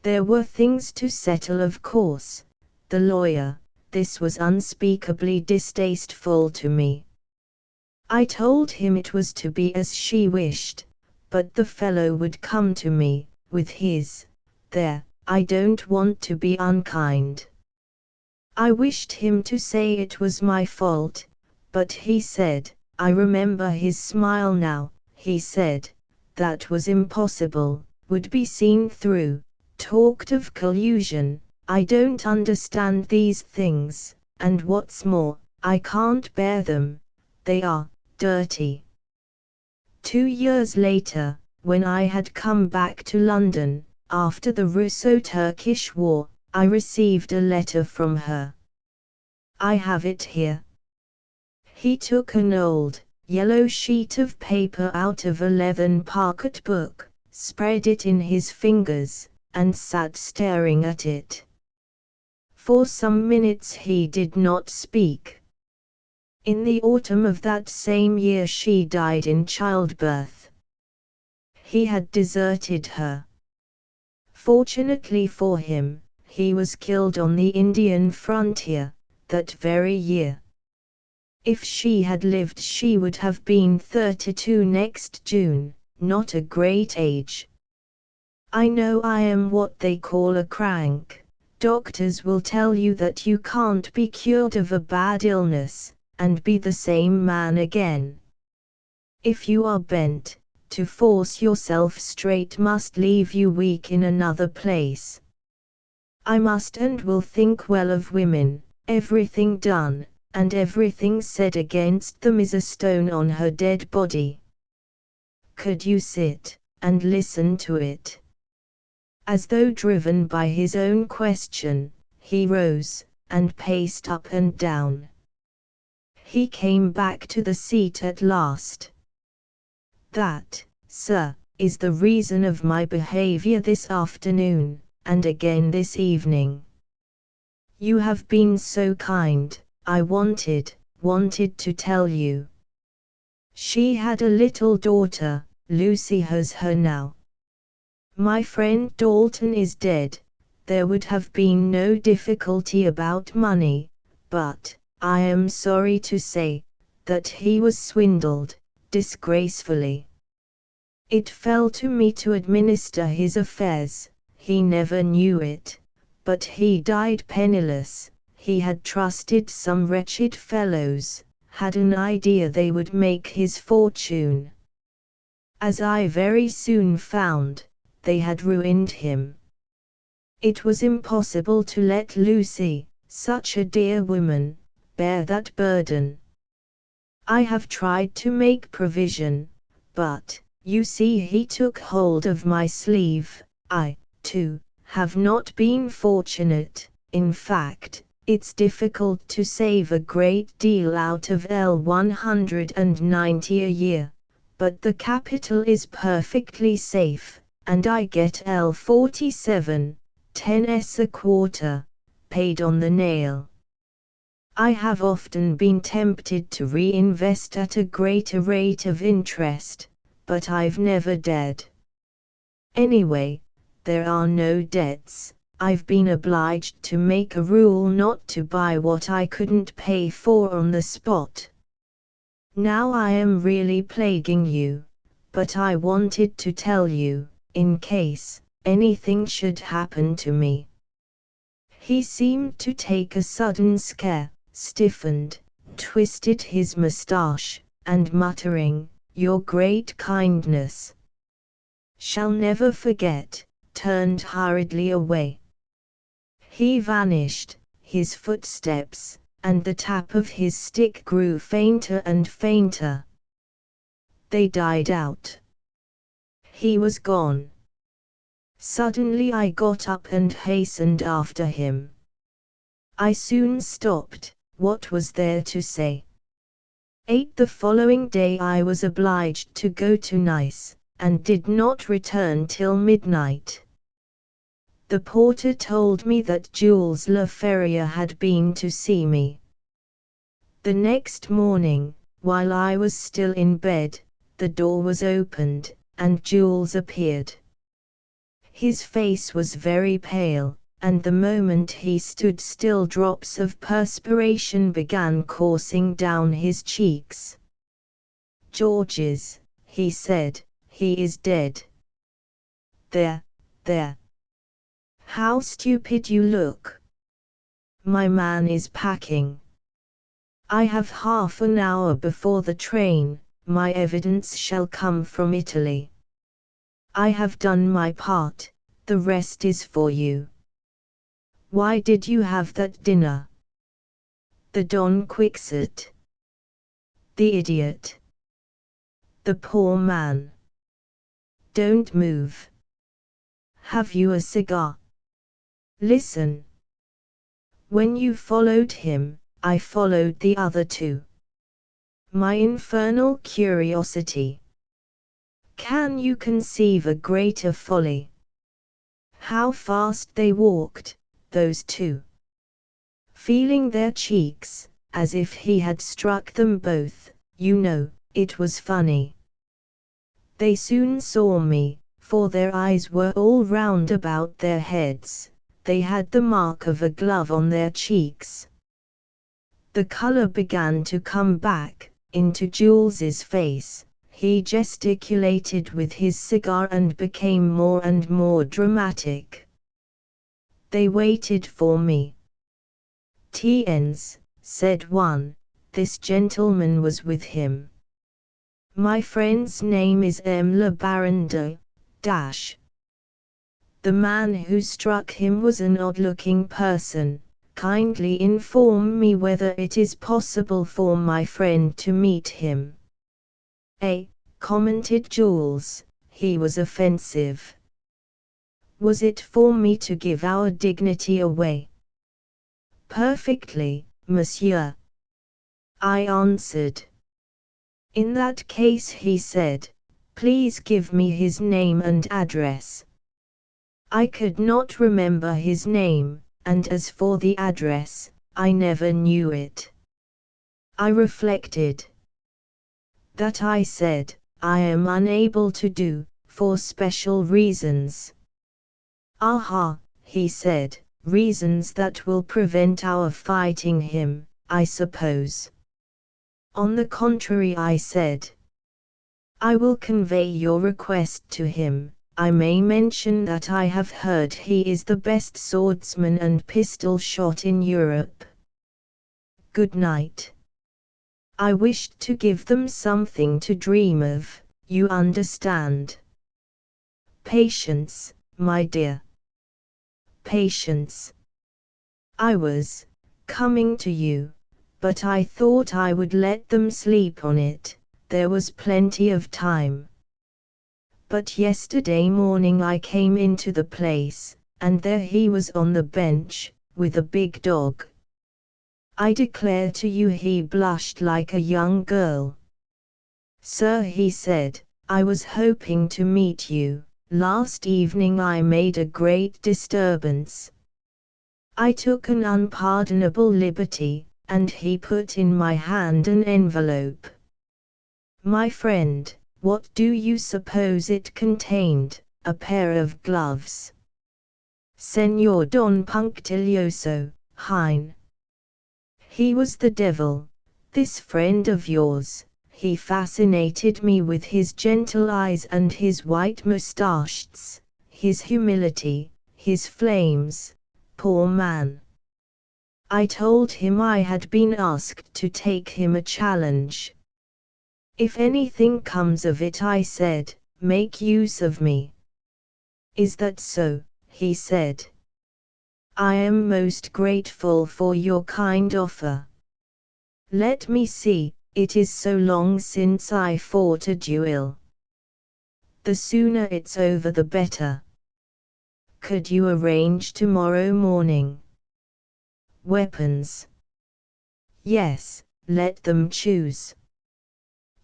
There were things to settle, of course. The lawyer, this was unspeakably distasteful to me. I told him it was to be as she wished, but the fellow would come to me, with his, "There, I don't want to be unkind." I wished him to say it was my fault, but he said, I remember his smile now, he said, that was impossible, would be seen through, talked of collusion. I don't understand these things, and what's more, I can't bear them, they are dirty. 2 years later, when I had come back to London, after the Russo-Turkish War, I received a letter from her. I have it here. He took an old, yellow sheet of paper out of a leathern pocket book, spread it in his fingers, and sat staring at it. For some minutes he did not speak. In the autumn of that same year she died in childbirth. He had deserted her. Fortunately for him, he was killed on the Indian frontier, that very year. If she had lived she would have been 32 next June, not a great age. I know I am what they call a crank. Doctors will tell you that you can't be cured of a bad illness, and be the same man again. If you are bent, to force yourself straight must leave you weak in another place. I must and will think well of women. Everything done, and everything said against them is a stone on her dead body. Could you sit, and listen to it? As though driven by his own question, he rose, and paced up and down. He came back to the seat at last. That, sir, is the reason of my behavior this afternoon, and again this evening. You have been so kind, I wanted to tell you. She had a little daughter, Lucy has her now. My friend Dalton is dead. There would have been no difficulty about money, but, I am sorry to say, that he was swindled, disgracefully. It fell to me to administer his affairs. He never knew it, but he died penniless. He had trusted some wretched fellows, had an idea they would make his fortune. As I very soon found, they had ruined him. It was impossible to let Lucy, such a dear woman, bear that burden. I have tried to make provision, but, you see, he took hold of my sleeve. I, too, have not been fortunate. In fact, it's difficult to save a great deal out of L190 a year, but the capital is perfectly safe, and I get L47, 10s a quarter, paid on the nail. I have often been tempted to reinvest at a greater rate of interest, but I've never dared. Anyway, there are no debts. I've been obliged to make a rule not to buy what I couldn't pay for on the spot. Now I am really plaguing you, but I wanted to tell you, in case anything should happen to me. He seemed to take a sudden scare, stiffened, twisted his moustache, and muttering, "Your great kindness. Shall never forget," turned hurriedly away. He vanished, his footsteps, and the tap of his stick grew fainter and fainter. They died out. He was gone. Suddenly I got up and hastened after him. I soon stopped. What was there to say? The following day I was obliged to go to Nice, and did not return till midnight. The porter told me that Jules Le Ferrier had been to see me. The next morning, while I was still in bed, the door was opened, and Jules appeared. His face was very pale, and the moment he stood still drops of perspiration began coursing down his cheeks. "Georges," he said, "he is dead. There, there. How stupid you look. My man is packing. I have half an hour before the train. My evidence shall come from Italy. I have done my part, the rest is for you. Why did you have that dinner? The Don Quixote. The idiot. The poor man. Don't move. Have you a cigar? Listen. When you followed him, I followed the other two. My infernal curiosity. Can you conceive a greater folly? How fast they walked, those two. Feeling their cheeks, as if he had struck them both, you know, it was funny. They soon saw me, for their eyes were all round about their heads. They had the mark of a glove on their cheeks. The color began to come back into Jules's face. He gesticulated with his cigar and became more and more dramatic. They waited for me. "Tiens," said one, "this gentleman was with him. My friend's name is M. le Baron de Dash. The man who struck him was an odd-looking person. Kindly inform me whether it is possible for my friend to meet him." Commented Jules, "he was offensive." "Was it for me to give our dignity away?" "Perfectly, monsieur," I answered. "In that case," he said, "please give me his name and address." I could not remember his name, and as for the address, I never knew it. I reflected. "That," I said, "I am unable to do, for special reasons." "Aha," he said, "reasons that will prevent our fighting him, I suppose." "On the contrary," I said. "I will convey your request to him. I may mention that I have heard he is the best swordsman and pistol shot in Europe. Good night." I wished to give them something to dream of, you understand. Patience, my dear. Patience. I was coming to you, but I thought I would let them sleep on it. There was plenty of time. But yesterday morning I came into the place, and there he was on the bench, with a big dog. I declare to you he blushed like a young girl. "Sir," he said, "I was hoping to meet you. Last evening I made a great disturbance. I took an unpardonable liberty, and he put in my hand an envelope. My friend, what do you suppose it contained? A pair of gloves. Señor Don Punctilioso, Hein. He was the devil, this friend of yours. He fascinated me with his gentle eyes and his white moustaches, his humility, his flames. Poor man. I told him I had been asked to take him a challenge. If anything comes of it, I said, make use of me. Is that so? He said. I am most grateful for your kind offer. Let me see, it is so long since I fought a duel. The sooner it's over the better. Could you arrange tomorrow morning? Weapons. Yes, let them choose.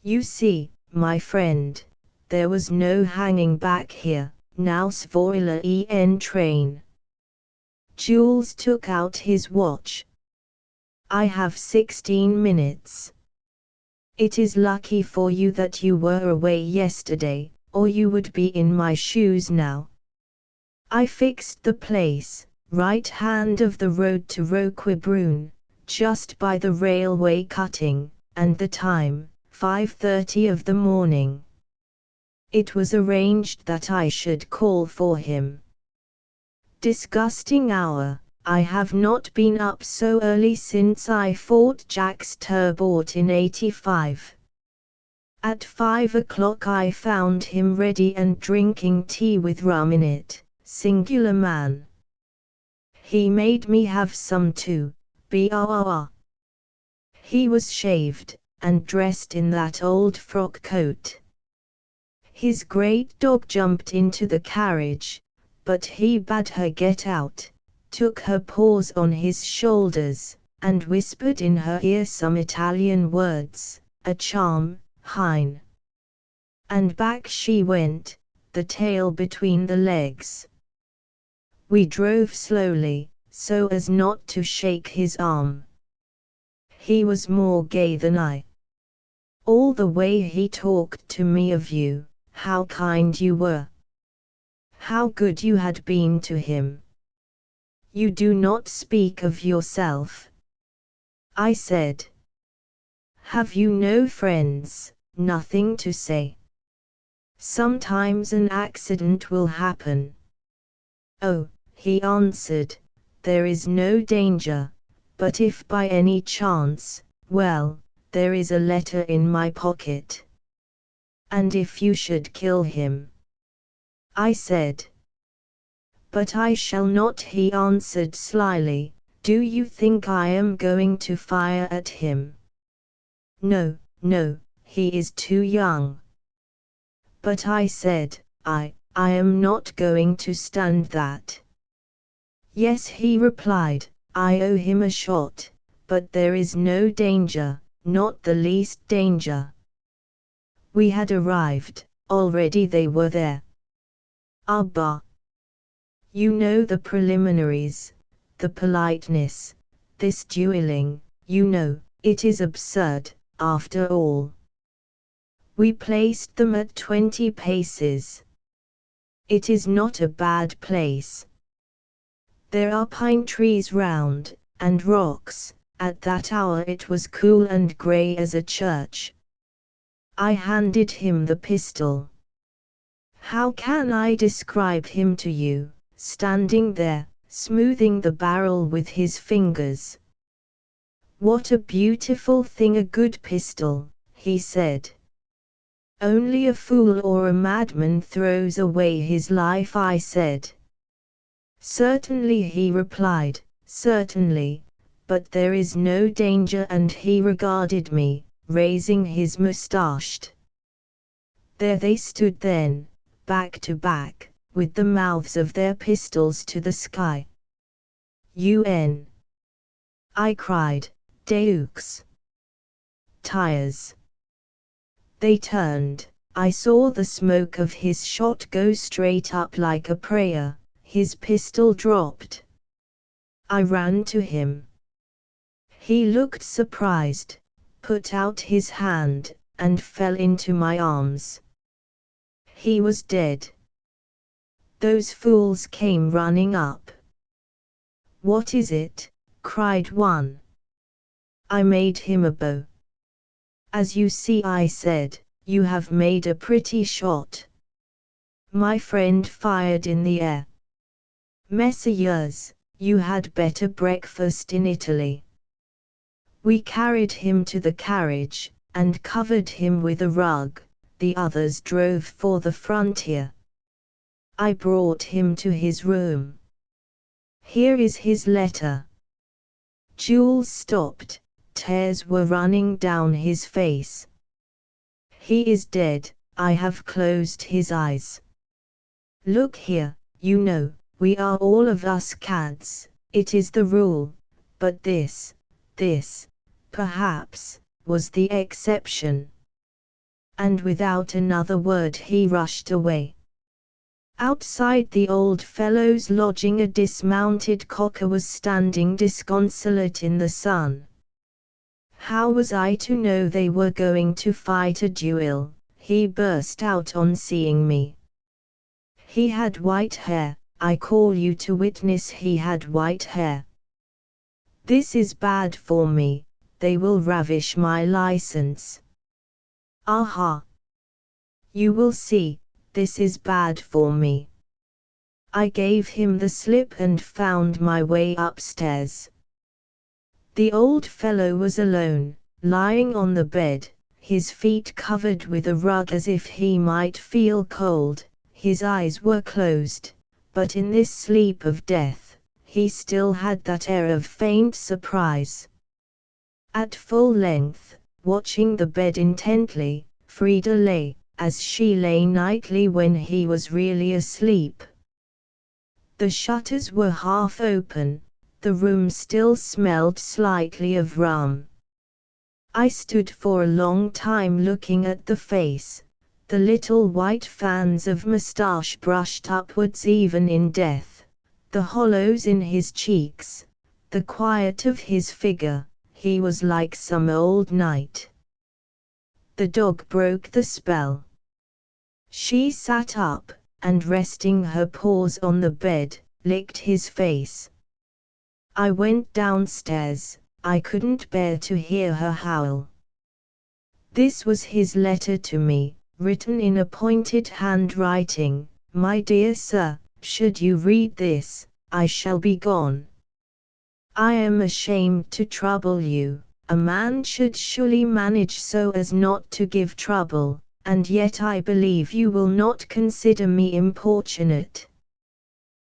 You see, my friend, there was no hanging back here, now svoila en train. Jules took out his watch. I have 16 minutes. It is lucky for you that you were away yesterday, or you would be in my shoes now. I fixed the place, right hand of the road to Roquebrune, just by the railway cutting, and the time, 5:30 of the morning. It was arranged that I should call for him. Disgusting hour, I have not been up so early since I fought Jacques Turbot in '85. At 5 o'clock I found him ready and drinking tea with rum in it. Singular man. He made me have some too. Brrr. He was shaved, and dressed in that old frock coat. His great dog jumped into the carriage, but he bade her get out, took her paws on his shoulders, and whispered in her ear some Italian words, a charm, Hein. And back she went, the tail between the legs. We drove slowly, so as not to shake his arm. He was more gay than I. All the way he talked to me of you, how kind you were. How good you had been to him. You do not speak of yourself. I said. Have you no friends, nothing to say. Sometimes an accident will happen. Oh, he answered, there is no danger, but if by any chance, well, there is a letter in my pocket. And if you should kill him? I said. But I shall not, he answered slyly. Do you think I am going to fire at him? No, no, he is too young. But I said, I am not going to stand that. Yes, he replied, I owe him a shot, but there is no danger, not the least danger. We had arrived, already they were there. Abba. You know the preliminaries, the politeness, this dueling, you know, it is absurd, after all. We placed them at 20 paces. It is not a bad place. There are pine trees round, and rocks. At that hour it was cool and grey as a church. I handed him the pistol. How can I describe him to you, standing there, smoothing the barrel with his fingers? What a beautiful thing a good pistol, he said. Only a fool or a madman throws away his life, I said. Certainly, he replied, certainly, but there is no danger, and he regarded me, raising his moustache. There they stood then, back to back, with the mouths of their pistols to the sky. I cried, Deux. Tires. They turned. I saw the smoke of his shot go straight up like a prayer. His pistol dropped. I ran to him. He looked surprised, put out his hand, and fell into my arms. He was dead. Those fools came running up. What is it? Cried one. I made him a bow. As you see, I said, you have made a pretty shot. My friend fired in the air. Messieurs, you had better breakfast in Italy. We carried him to the carriage, and covered him with a rug. The others drove for the frontier. I brought him to his room. Here is his letter. Jules stopped, tears were running down his face. He is dead, I have closed his eyes. Look here, you know, we are all of us cads, it is the rule, but this, perhaps, was the exception. And without another word he rushed away. Outside the old fellow's lodging a dismounted cocker was standing disconsolate in the sun. How was I to know they were going to fight a duel? He burst out on seeing me. He had white hair, I call you to witness he had white hair. This is bad for me, they will ravish my license. Aha! You will see, this is bad for me. I gave him the slip and found my way upstairs. The old fellow was alone, lying on the bed, his feet covered with a rug as if he might feel cold. His eyes were closed, but in this sleep of death, he still had that air of faint surprise. At full length, watching the bed intently, Frida lay, as she lay nightly when he was really asleep. The shutters were half open, the room still smelled slightly of rum. I stood for a long time looking at the face. The little white fans of moustache brushed upwards even in death, the hollows in his cheeks, the quiet of his figure, he was like some old knight. The dog broke the spell. She sat up, and resting her paws on the bed, licked his face. I went downstairs, I couldn't bear to hear her howl. This was his letter to me, written in a pointed handwriting. My dear sir, should you read this, I shall be gone. I am ashamed to trouble you. A man should surely manage so as not to give trouble, and yet I believe you will not consider me importunate.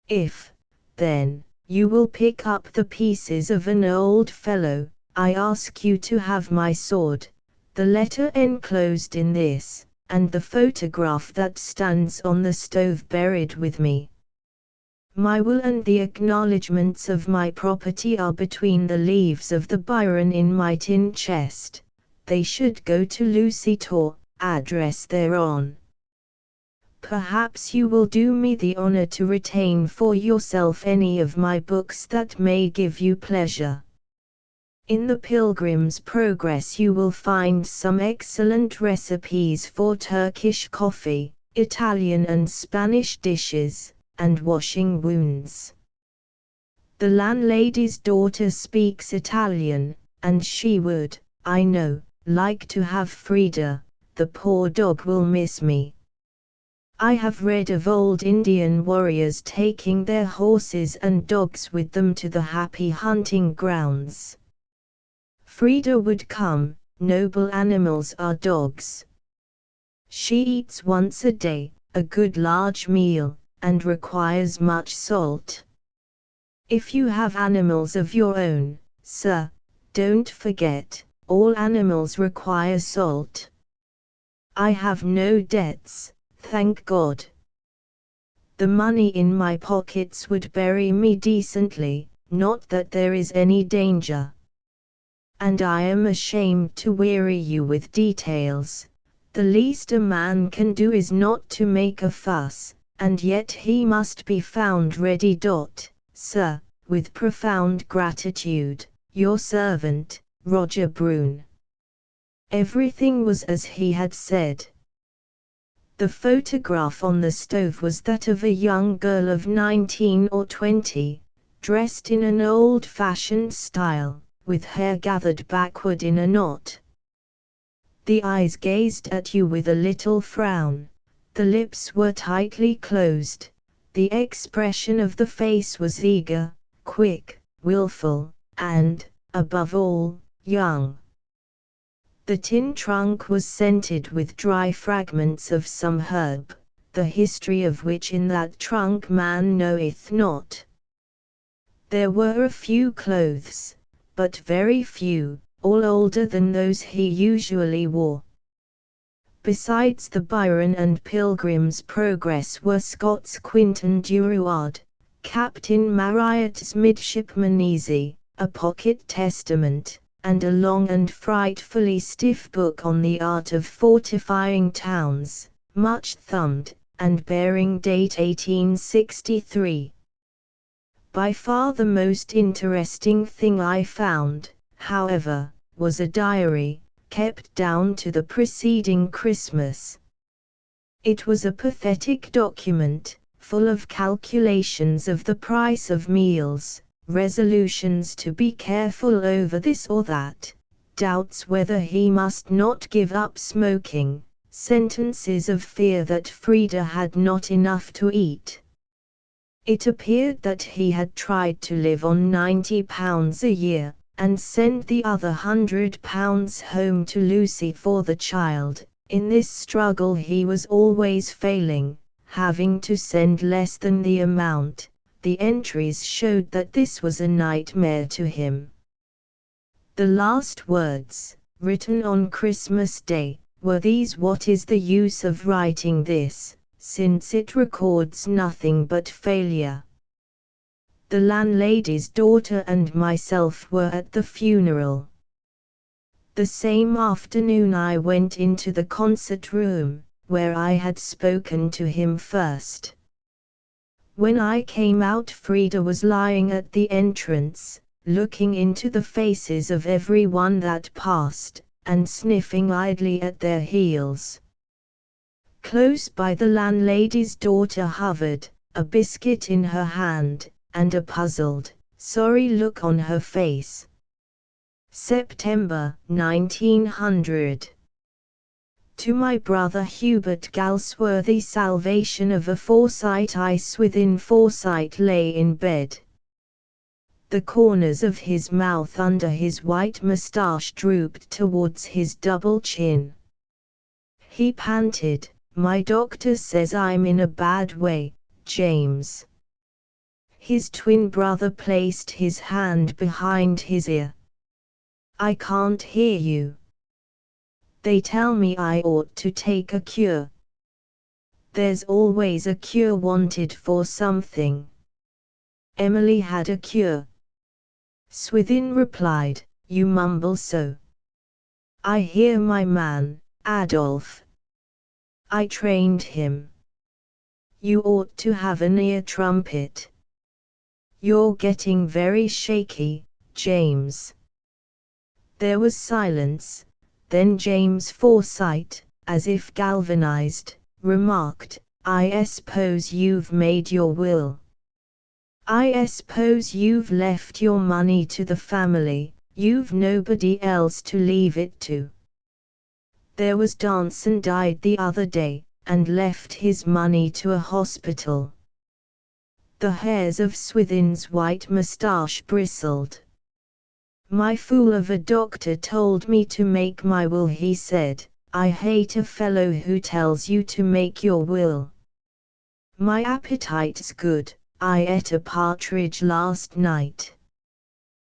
If, then, you will pick up the pieces of an old fellow, I ask you to have my sword, the letter enclosed in this, and the photograph that stands on the stove buried with me. My will and the acknowledgments of my property are between the leaves of the Byron in my tin chest. They should go to Lucy Tor, address thereon. Perhaps you will do me the honor to retain for yourself any of my books that may give you pleasure. In the Pilgrim's Progress you will find some excellent recipes for Turkish coffee, Italian and Spanish dishes, and washing wounds. The landlady's daughter speaks Italian, and she would, I know, like to have Frida. The poor dog will miss me. I have read of old Indian warriors taking their horses and dogs with them to the happy hunting grounds. Frida would come. Noble animals are dogs. She eats once a day, a good large meal, and requires much salt. If you have animals of your own, sir, don't forget, all animals require salt. I have no debts, thank God. The money in my pockets would bury me decently, not that there is any danger. And I am ashamed to weary you with details. The least a man can do is not to make a fuss, and yet he must be found ready. Sir, with profound gratitude, your servant, Roger Brune. Everything was as he had said. The photograph on the stove was that of a young girl of 19 or 20, dressed in an old-fashioned style, with hair gathered backward in a knot. The eyes gazed at you with a little frown, the lips were tightly closed, the expression of the face was eager, quick, willful, and, above all, young. The tin trunk was scented with dry fragments of some herb, the history of which in that trunk man knoweth not. There were a few clothes, but very few, all older than those he usually wore. Besides the Byron and Pilgrim's Progress were Scott's Quinton Duruard, Captain Marryat's Midshipman Easy, a pocket testament, and a long and frightfully stiff book on the art of fortifying towns, much thumbed, and bearing date 1863. By far the most interesting thing I found, however, was a diary, kept down to the preceding Christmas. It was a pathetic document, full of calculations of the price of meals, resolutions to be careful over this or that, doubts whether he must not give up smoking, sentences of fear that Frida had not enough to eat. It appeared that he had tried to live on £90 a year, and send the other £100 home to Lucy for the child. In this struggle he was always failing, having to send less than the amount. The entries showed that this was a nightmare to him. The last words, written on Christmas Day, were these: "What is the use of writing this, since it records nothing but failure?" The landlady's daughter and myself were at the funeral. The same afternoon I went into the concert room, where I had spoken to him first. When I came out, Frida was lying at the entrance, looking into the faces of everyone that passed, and sniffing idly at their heels. Close by the landlady's daughter hovered, a biscuit in her hand, and a puzzled, sorry look on her face. September 1900. To my brother Hubert Galsworthy, salvation of a Forsyte. I Swithin Forsyte lay in bed. The corners of his mouth under his white moustache drooped towards his double chin. He panted, "My doctor says I'm in a bad way, James." His twin brother placed his hand behind his ear. "I can't hear you. They tell me I ought to take a cure." "There's always a cure wanted for something." Emily had a cure. Swithin replied, "You mumble so. I hear my man, Adolphe. I trained him. You ought to have an ear trumpet." "You're getting very shaky, James." There was silence, then James Forsyte, as if galvanized, remarked, "I suppose you've made your will. I suppose you've left your money to the family, you've nobody else to leave it to." "There was Danson died the other day, and left his money to a hospital." The hairs of Swithin's white moustache bristled. "My fool of a doctor told me to make my will," he said. "I hate a fellow who tells you to make your will. My appetite's good, I ate a partridge last night.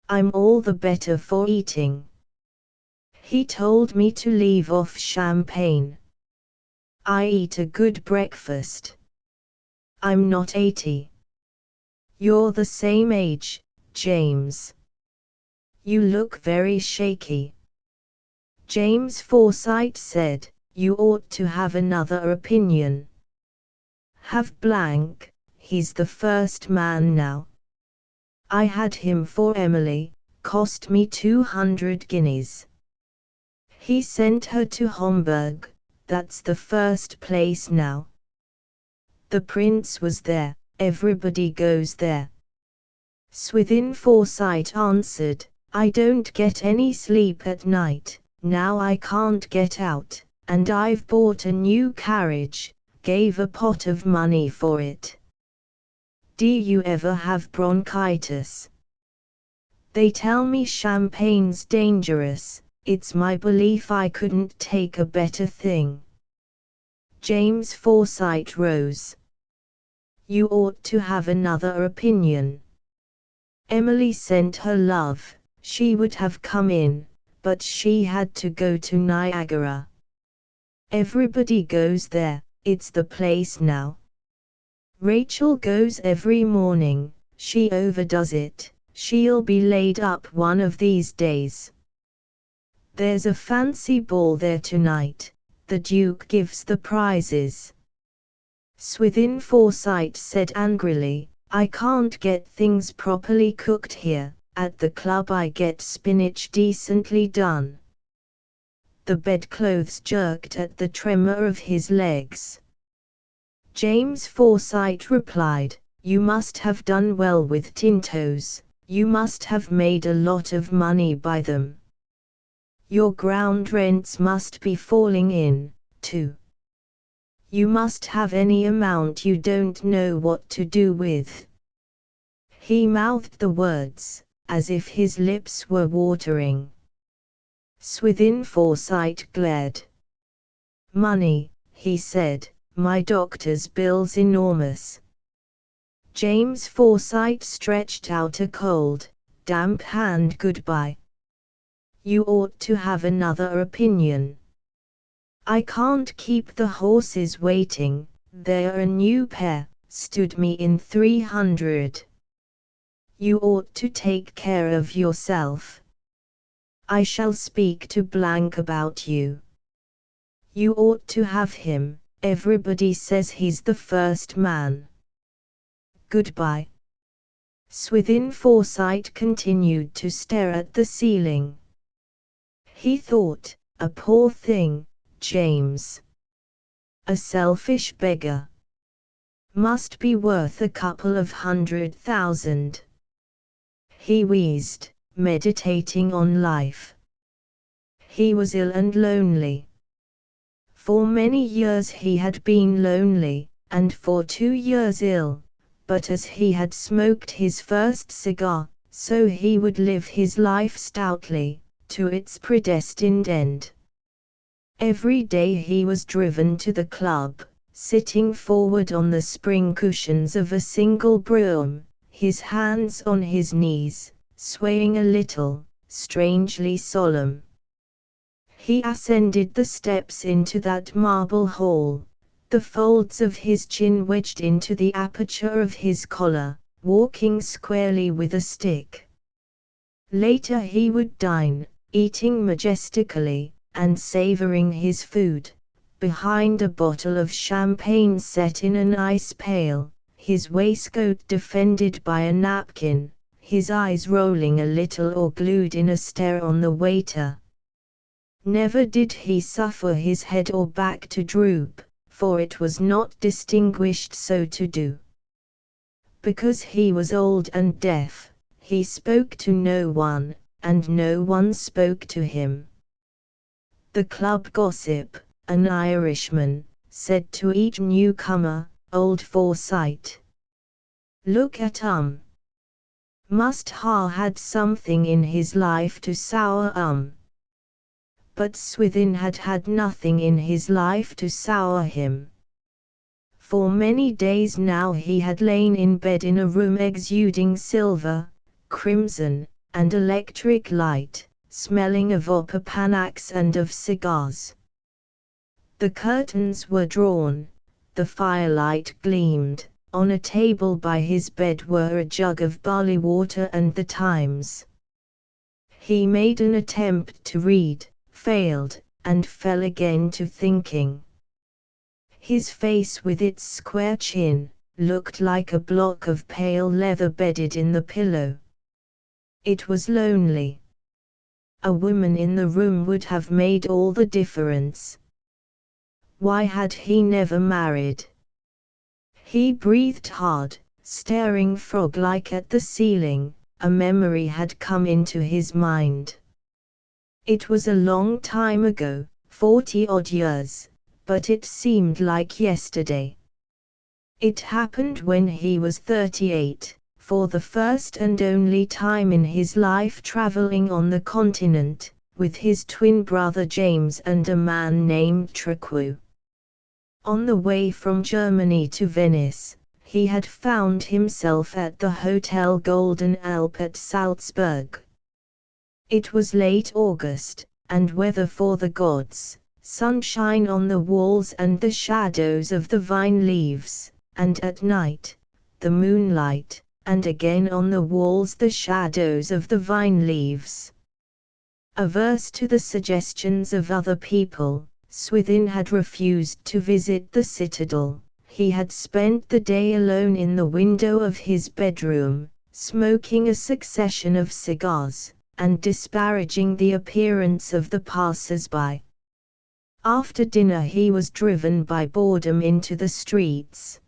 I'm all the better for eating. He told me to leave off champagne. I eat a good breakfast. I'm not 80. You're the same age, James. You look very shaky." James Forsyte said, "You ought to have another opinion." "Have blank, he's the first man now. I had him for Emily, cost me 200 guineas. He sent her to Homburg, that's the first place now. The prince was there, everybody goes there." Swithin Forsyte answered, "I don't get any sleep at night, now I can't get out, and I've bought a new carriage, gave a pot of money for it. Do you ever have bronchitis? They tell me champagne's dangerous, it's my belief I couldn't take a better thing." James Forsyte rose. "You ought to have another opinion. Emily sent her love, she would have come in, but she had to go to Niagara. Everybody goes there, it's the place now. Rachel goes every morning, she overdoes it, she'll be laid up one of these days. There's a fancy ball there tonight, the Duke gives the prizes." Swithin Forsyte said angrily, "I can't get things properly cooked here, at the club I get spinach decently done." The bedclothes jerked at the tremor of his legs. James Forsyte replied, "You must have done well with Tintos, you must have made a lot of money by them. Your ground rents must be falling in, too. You must have any amount you don't know what to do with." He mouthed the words, as if his lips were watering. Swithin Forsyte glared. "Money," he said, "my doctor's bill's enormous." James Forsyte stretched out a cold, damp hand goodbye. "You ought to have another opinion. I can't keep the horses waiting, they're a new pair, stood me in 300. You ought to take care of yourself. I shall speak to blank about you. You ought to have him, everybody says he's the first man. Goodbye." Swithin Forsyte continued to stare at the ceiling. He thought, "A poor thing, James. A selfish beggar. Must be worth a couple of 100,000. He wheezed, meditating on life. He was ill and lonely. For many years he had been lonely, and for 2 years ill, but as he had smoked his first cigar, so he would live his life stoutly, to its predestined end. Every day he was driven to the club, sitting forward on the spring cushions of a single brougham, his hands on his knees, swaying a little, strangely solemn. He ascended the steps into that marble hall, the folds of his chin wedged into the aperture of his collar, walking squarely with a stick. Later he would dine, eating majestically, and savoring his food, behind a bottle of champagne set in an ice pail, his waistcoat defended by a napkin, his eyes rolling a little or glued in a stare on the waiter. Never did he suffer his head or back to droop, for it was not distinguished so to do. Because he was old and deaf, he spoke to no one, and no one spoke to him. The club gossip, an Irishman, said to each newcomer, "Old Forsyte. Look at Must ha had something in his life to sour But Swithin had had nothing in his life to sour him. For many days now he had lain in bed in a room exuding silver, crimson, and electric light, smelling of opopanax and of cigars. The curtains were drawn, the firelight gleamed, on a table by his bed were a jug of barley water and the Times. He made an attempt to read, failed, and fell again to thinking. His face with its square chin, looked like a block of pale leather bedded in the pillow. It was lonely. A woman in the room would have made all the difference. Why had he never married? He breathed hard, staring frog-like at the ceiling. A memory had come into his mind. It was a long time ago, 40-odd years, but it seemed like yesterday. It happened when he was 38, for the first and only time in his life traveling on the continent, with his twin brother James and a man named Trequow. On the way from Germany to Venice, he had found himself at the Hotel Golden Alp at Salzburg. It was late August, and weather for the gods, sunshine on the walls and the shadows of the vine leaves, and at night, the moonlight, and again on the walls the shadows of the vine leaves. Averse to the suggestions of other people, Swithin had refused to visit the citadel. He had spent the day alone in the window of his bedroom, smoking a succession of cigars, and disparaging the appearance of the passers-by. After dinner he was driven by boredom into the streets.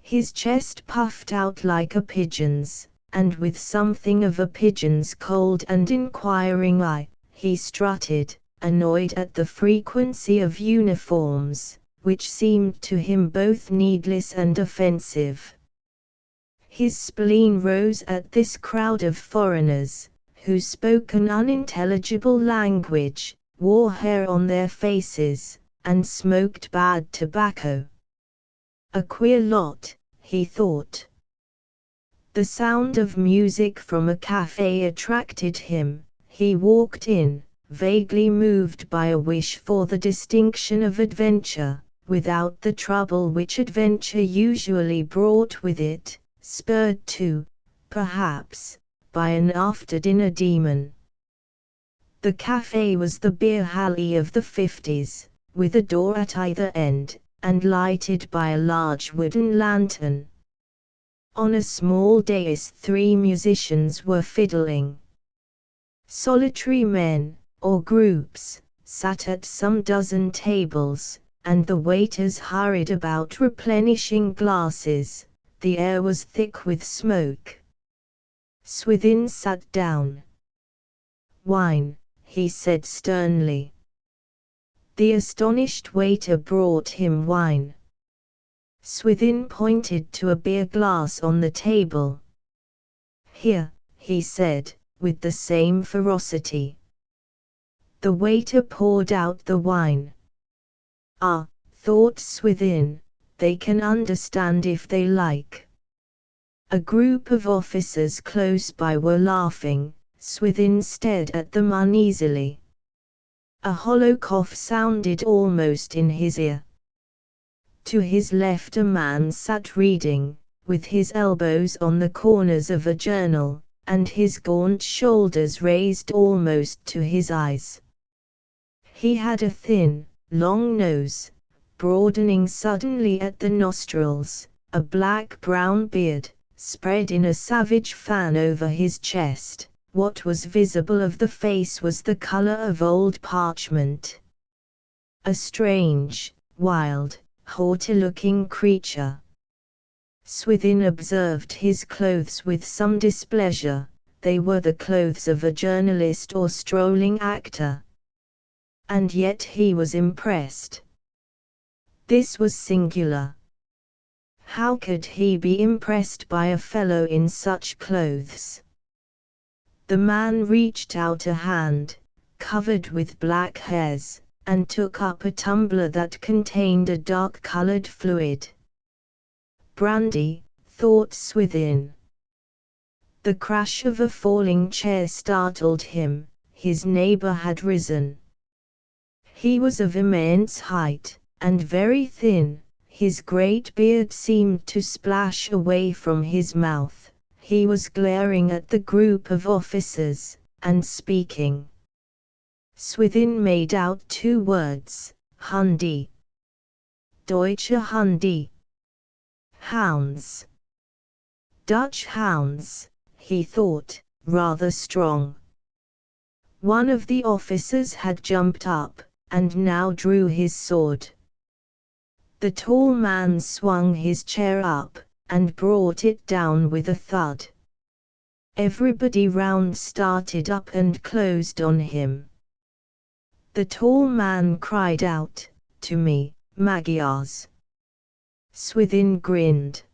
His chest puffed out like a pigeon's, and with something of a pigeon's cold and inquiring eye, he strutted, annoyed at the frequency of uniforms, which seemed to him both needless and offensive. His spleen rose at this crowd of foreigners, who spoke an unintelligible language, wore hair on their faces, and smoked bad tobacco. A queer lot, he thought. The sound of music from a cafe attracted him. He walked in, vaguely moved by a wish for the distinction of adventure, without the trouble which adventure usually brought with it, spurred to, perhaps, by an after-dinner demon. The cafe was the beer alley of the 50s, with a door at either end, and lighted by a large wooden lantern. On a small dais 3 musicians were fiddling. Solitary men, or groups, sat at some dozen tables, and the waiters hurried about replenishing glasses. The air was thick with smoke. Swithin sat down. "Wine," he said sternly. The astonished waiter brought him wine. Swithin pointed to a beer glass on the table. "Here," he said, with the same ferocity. The waiter poured out the wine. "Ah," thought Swithin, "they can understand if they like." A group of officers close by were laughing. Swithin stared at them uneasily. A hollow cough sounded almost in his ear. To his left a man sat reading, with his elbows on the corners of a journal, and his gaunt shoulders raised almost to his eyes. He had a thin, long nose, broadening suddenly at the nostrils, a black-brown beard, spread in a savage fan over his chest. What was visible of the face was the color of old parchment. A strange, wild, haughty-looking creature. Swithin observed his clothes with some displeasure. They were the clothes of a journalist or strolling actor. And yet he was impressed. This was singular. How could he be impressed by a fellow in such clothes? The man reached out a hand, covered with black hairs, and took up a tumbler that contained a dark-colored fluid. Brandy, thought Swithin. The crash of a falling chair startled him. His neighbor had risen. He was of immense height, and very thin. His great beard seemed to splash away from his mouth. He was glaring at the group of officers, and speaking. Swithin made out two words, Hundi. Deutsche Hundi. Hounds. Dutch hounds, he thought, rather strong. One of the officers had jumped up, and now drew his sword. The tall man swung his chair up, and brought it down with a thud. Everybody round started up and closed on him. The tall man cried out, "To me, Magyars." Swithin grinned.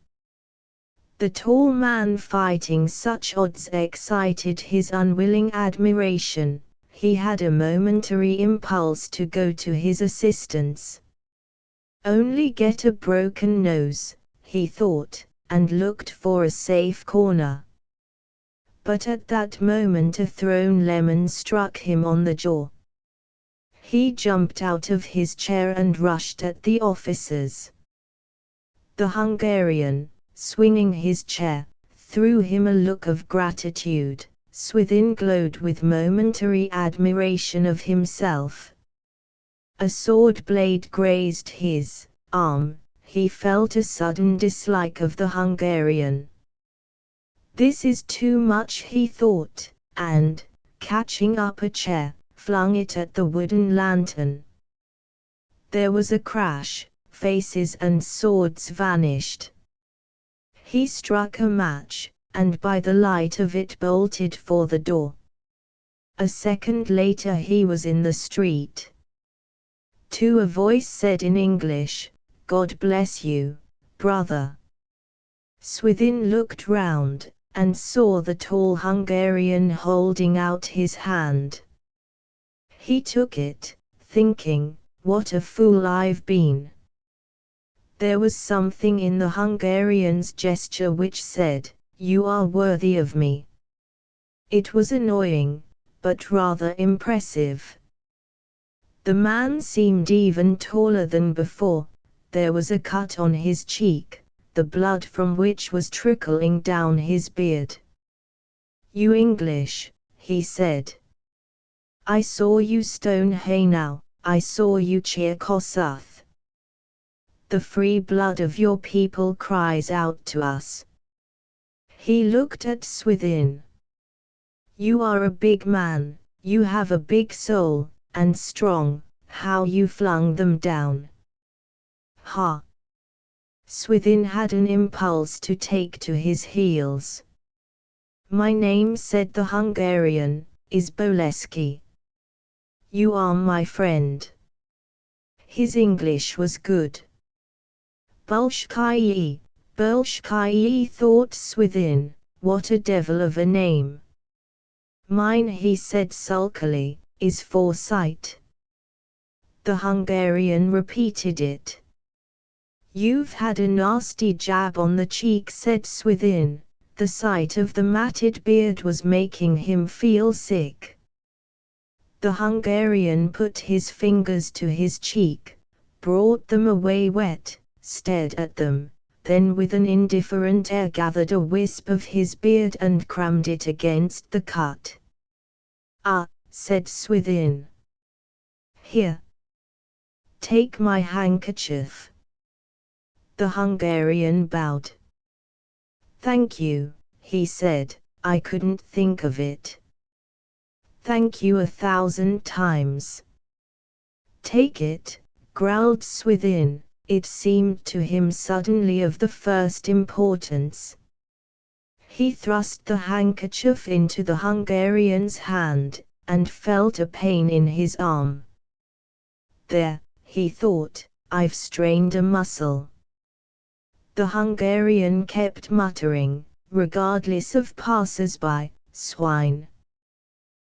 The tall man fighting such odds excited his unwilling admiration. He had a momentary impulse to go to his assistance. Only get a broken nose, he thought, and looked for a safe corner. But at that moment a thrown lemon struck him on the jaw. He jumped out of his chair and rushed at the officers. The Hungarian, swinging his chair, threw him a look of gratitude. Swithin glowed with momentary admiration of himself. A sword blade grazed his arm. He felt a sudden dislike of the Hungarian. This is too much, he thought, and, catching up a chair, flung it at the wooden lantern. There was a crash, faces and swords vanished. He struck a match, and by the light of it bolted for the door. A second later he was in the street. To a voice said in English, "God bless you, brother." Swithin looked round, and saw the tall Hungarian holding out his hand. He took it, thinking, "What a fool I've been." There was something in the Hungarian's gesture which said, "You are worthy of me." It was annoying, but rather impressive. The man seemed even taller than before. There was a cut on his cheek, the blood from which was trickling down his beard. "You English," he said. "I saw you stone Haynau, I saw you cheer Kossuth. The free blood of your people cries out to us." He looked at Swithin. "You are a big man, you have a big soul, and strong, how you flung them down." Ha! Swithin had an impulse to take to his heels. "My name," said the Hungarian, "is Boleski. You are my friend. His English was good. Bulshkai, thought Swithin, what a devil of a name. Mine, he said sulkily, is Foresight. The Hungarian repeated it. You've had a nasty jab on the cheek, said Swithin. The sight of the matted beard was making him feel sick. The Hungarian put his fingers to his cheek, brought them away wet, stared at them, then with an indifferent air gathered a wisp of his beard and crammed it against the cut. Ah, said Swithin. Here. Take my handkerchief. The Hungarian bowed. Thank you, he said, I couldn't think of it. Thank you 1,000 times. Take it, growled Swithin, it seemed to him suddenly of the first importance. He thrust the handkerchief into the Hungarian's hand, and felt a pain in his arm. There, he thought, I've strained a muscle. The Hungarian kept muttering, regardless of passers-by, swine.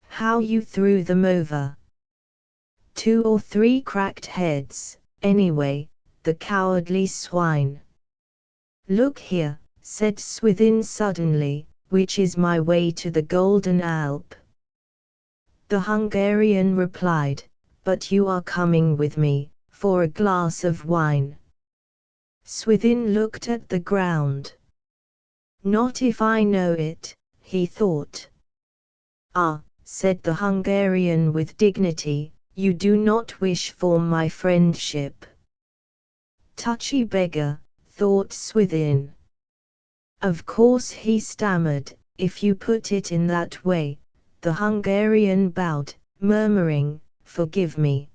How you threw them over. 2 or 3 cracked heads, anyway, the cowardly swine. Look here, said Swithin suddenly, which is my way to the Golden Alp? The Hungarian replied, but you are coming with me, for a glass of wine. Swithin looked at the ground. Not if I know it, he thought. Ah, said the Hungarian with dignity, you do not wish for my friendship. Touchy beggar, thought Swithin. Of course, he stammered, if you put it in that way. The Hungarian bowed, murmuring, forgive me.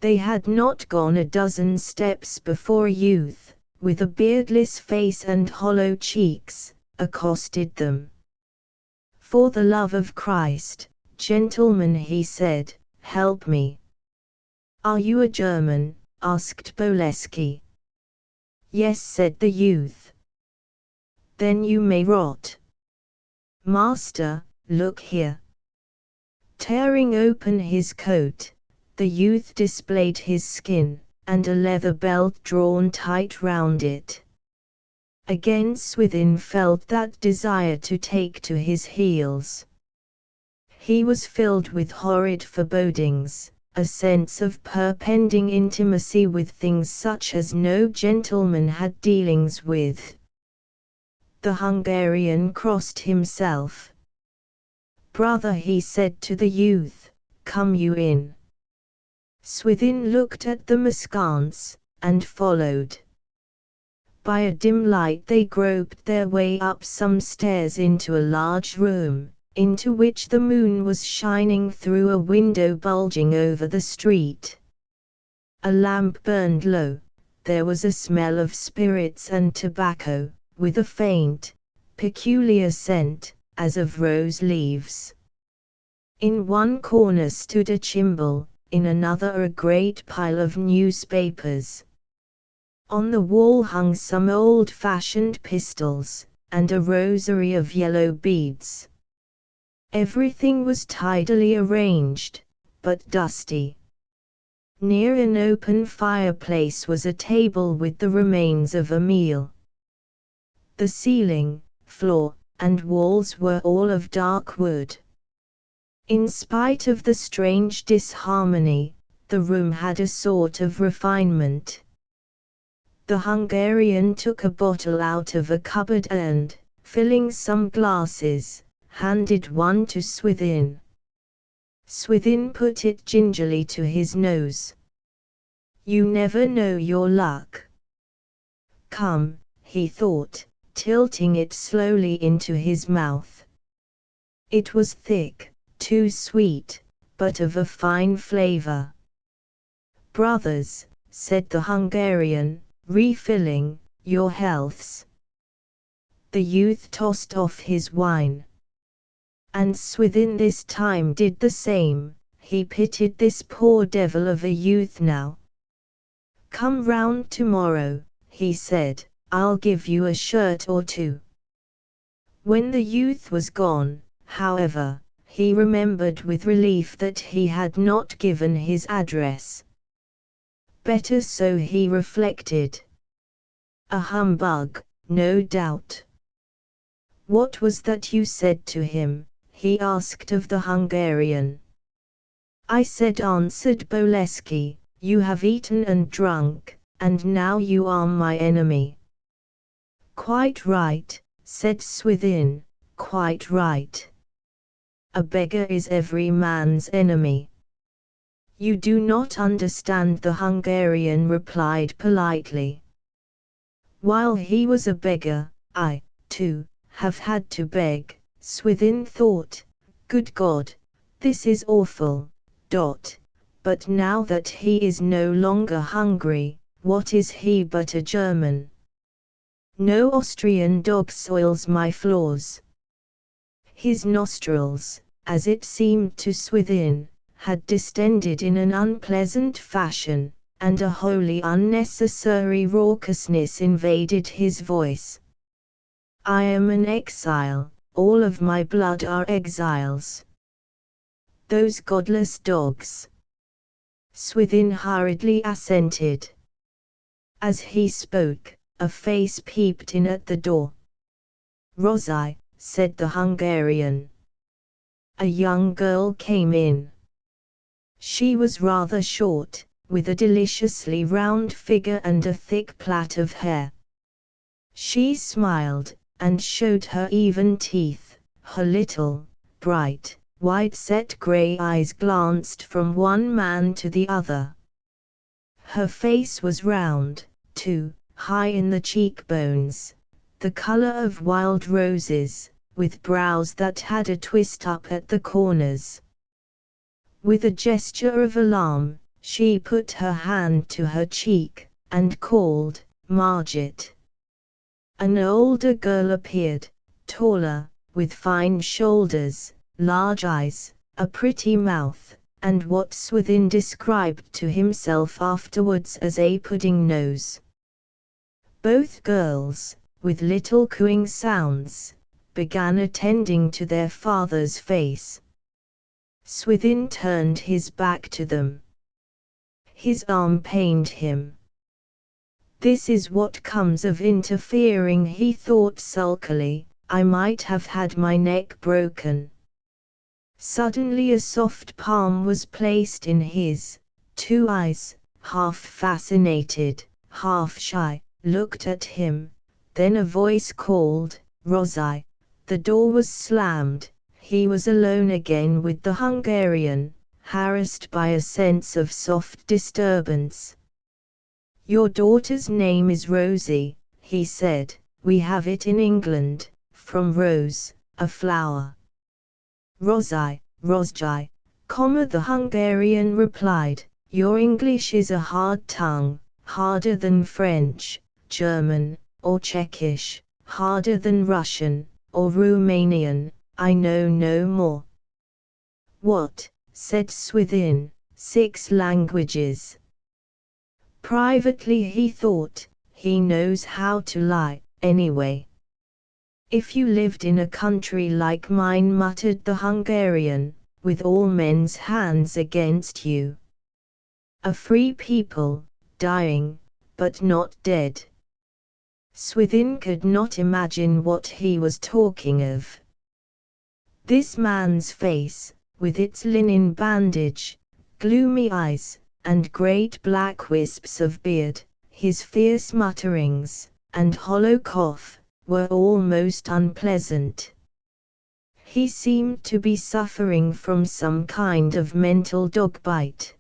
They had not gone a dozen steps before a youth, with a beardless face and hollow cheeks, accosted them. For the love of Christ, gentlemen, he said, help me. Are you a German? Asked Boleski. Yes, said the youth. Then you may rot. Master, look here. Tearing open his coat, the youth displayed his skin, and a leather belt drawn tight round it. Again Swithin felt that desire to take to his heels. He was filled with horrid forebodings, a sense of perpending intimacy with things such as no gentleman had dealings with. The Hungarian crossed himself. Brother, he said to the youth, come you in. Swithin looked at them askance, and followed. By a dim light they groped their way up some stairs into a large room, into which the moon was shining through a window bulging over the street. A lamp burned low, there was a smell of spirits and tobacco, with a faint, peculiar scent, as of rose leaves. In one corner stood a chimbal, in another a great pile of newspapers. On the wall hung some old-fashioned pistols, and a rosary of yellow beads. Everything was tidily arranged, but dusty. Near an open fireplace was a table with the remains of a meal. The ceiling, floor, and walls were all of dark wood. In spite of the strange disharmony, the room had a sort of refinement. The Hungarian took a bottle out of a cupboard and, filling some glasses, handed one to Swithin. Swithin put it gingerly to his nose. You never know your luck. Come, he thought, tilting it slowly into his mouth. It was thick, too sweet, but of a fine flavor. Brothers, said the Hungarian, refilling, your healths. The youth tossed off his wine. And Swithin this time did the same, he pitied this poor devil of a youth now. "Come round tomorrow," he said, "I'll give you a shirt or two." When the youth was gone, however, he remembered with relief that he had not given his address. Better so, he reflected. A humbug, no doubt. "What was that you said to him?" he asked of the Hungarian. "I said," answered Bolesky, "you have eaten and drunk, and now you are my enemy." "Quite right," said Swithin, "quite right. A beggar is every man's enemy." "You do not understand," the Hungarian replied politely. "While he was a beggar, I, too, have had to beg." Swithin thought, "Good God, this is awful. But now that he is no longer hungry, what is he but a German? No Austrian dog soils my floors." His nostrils, as it seemed to Swithin, had distended in an unpleasant fashion, and a wholly unnecessary raucousness invaded his voice. "I am an exile, all of my blood are exiles. Those godless dogs." Swithin hurriedly assented. As he spoke, a face peeped in at the door. "Rosi," said the Hungarian. A young girl came in. She was rather short, with a deliciously round figure and a thick plait of hair. She smiled, and showed her even teeth. Her little, bright, wide-set grey eyes glanced from one man to the other. Her face was round, too, high in the cheekbones, the colour of wild roses, with brows that had a twist up at the corners. With a gesture of alarm, she put her hand to her cheek, and called, "Margit." An older girl appeared, taller, with fine shoulders, large eyes, a pretty mouth, and what Swithin described to himself afterwards as a pudding nose. Both girls, with little cooing sounds, began attending to their father's face. Swithin turned his back to them. His arm pained him. "This is what comes of interfering," he thought sulkily. "I might have had my neck broken." Suddenly a soft palm was placed in his. Two eyes, half fascinated, half shy, looked at him. Then a voice called, "Rosi." The door was slammed. He was alone again with the Hungarian, harassed by a sense of soft disturbance. "Your daughter's name is Rosie," he said. "We have it in England, from rose, a flower." "Rosi, Rozjai," the Hungarian replied. "Your English is a hard tongue, harder than French, German, or Czechish, harder than Russian, or Romanian. I know no more." "What?" said Swithin. "6 languages." Privately he thought, he knows how to lie, anyway. "If you lived in a country like mine," muttered the Hungarian, "with all men's hands against you. A free people, dying, but not dead." Swithin could not imagine what he was talking of. This man's face, with its linen bandage, gloomy eyes, and great black wisps of beard, his fierce mutterings, and hollow cough, were almost unpleasant. He seemed to be suffering from some kind of mental dog bite.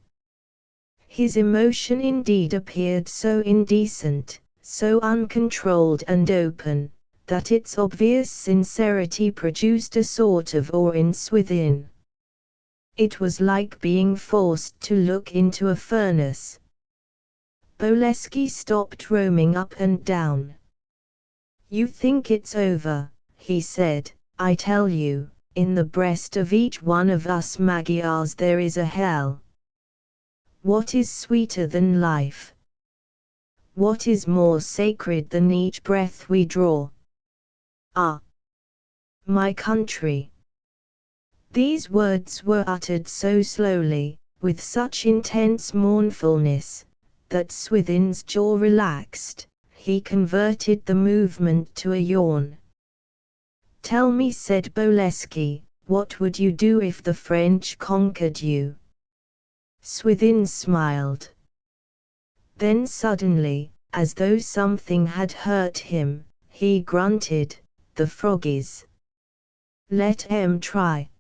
His emotion indeed appeared so indecent, so uncontrolled and open, that its obvious sincerity produced a sort of awe in Swithin. It was like being forced to look into a furnace. Bolesky stopped roaming up and down. "You think it's over," he said. "I tell you, in the breast of each one of us Magyars there is a hell. What is sweeter than life? What is more sacred than each breath we draw? Ah, my country! These words were uttered so slowly, with such intense mournfulness, that Swithin's jaw relaxed. He converted the movement to a yawn. "Tell me," said Bolesky, "what would you do if the French conquered you?" Swithin smiled. Then suddenly, as though something had hurt him, he grunted, "The froggies. Let 'em try."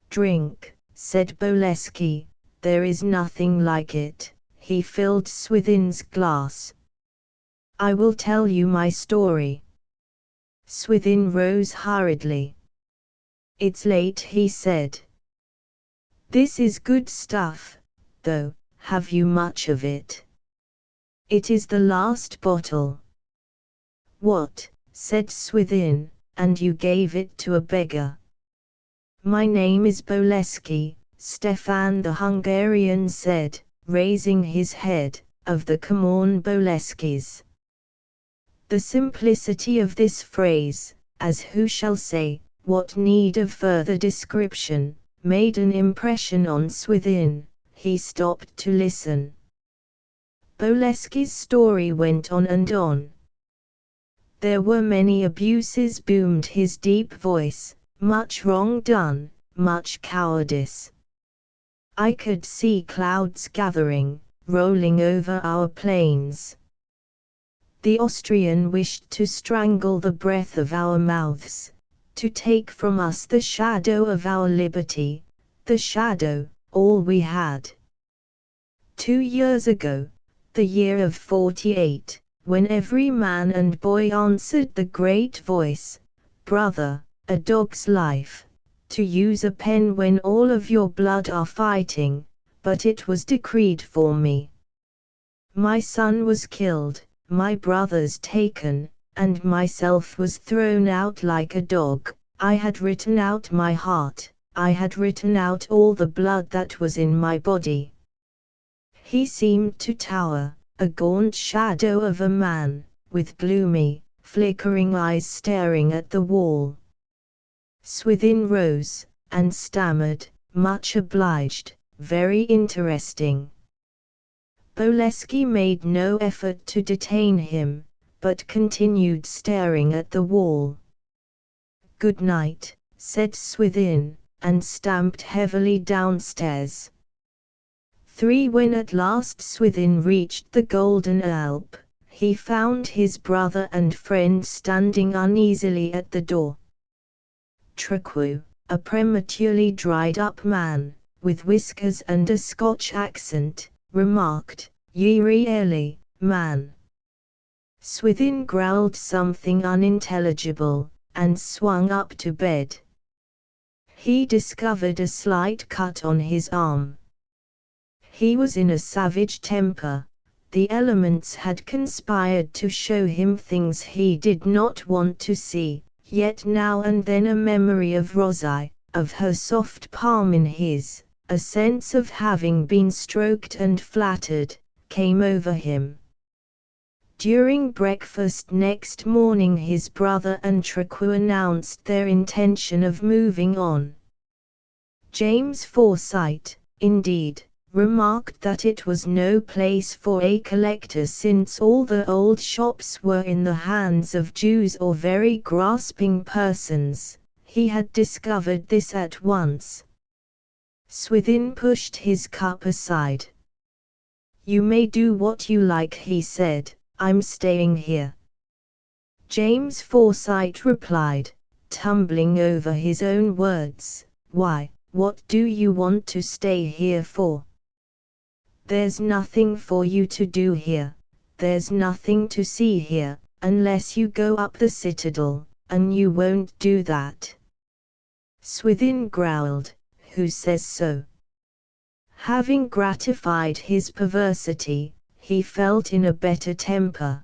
"Drink," said Bolesky, "there is nothing like it." He filled Swithin's glass. "I will tell you my story." Swithin rose hurriedly. "It's late," he said. "This is good stuff, though. Have you much of it?" "It is the last bottle." "What," said Swithin, "and you gave it to a beggar?" "My name is Bolesky," Stefan the Hungarian said, raising his head, "of the Kmon Boleskis." The simplicity of this phrase, as who shall say, what need of further description, made an impression on Swithin. He stopped to listen. Bolesky's story went on and on. "There were many abuses," boomed his deep voice, "much wrong done, much cowardice. I could see clouds gathering, rolling over our plains. The Austrian wished to strangle the breath of our mouths, to take from us the shadow of our liberty, the shadow, all we had. 2 years ago, the year of '48, when every man and boy answered the great voice, 'Brother, a dog's life, to use a pen when all of your blood are fighting,' but it was decreed for me. My son was killed, my brothers taken, and myself was thrown out like a dog. I had written out my heart, I had written out all the blood that was in my body." He seemed to tower, a gaunt shadow of a man, with gloomy, flickering eyes staring at the wall. Swithin rose, and stammered, "Much obliged, very interesting." Bolesky made no effort to detain him, but continued staring at the wall. "Good night," said Swithin, and stamped heavily downstairs. 3. When at last Swithin reached the Golden Alp, he found his brother and friend standing uneasily at the door. Trecu, a prematurely dried-up man, with whiskers and a Scotch accent, remarked, "Ye really, man." Swithin growled something unintelligible, and swung up to bed. He discovered a slight cut on his arm. He was in a savage temper. The elements had conspired to show him things he did not want to see, yet now and then a memory of Rosie, of her soft palm in his, a sense of having been stroked and flattered, came over him. During breakfast next morning his brother and Trecu announced their intention of moving on. James Forsyte, indeed, remarked that it was no place for a collector since all the old shops were in the hands of Jews or very grasping persons. He had discovered this at once. Swithin pushed his cup aside. "You may do what you like," he said, "I'm staying here." James Forsyte replied, tumbling over his own words, "Why, what do you want to stay here for? There's nothing for you to do here, there's nothing to see here, unless you go up the citadel, and you won't do that." Swithin growled, "Who says so?" Having gratified his perversity, he felt in a better temper.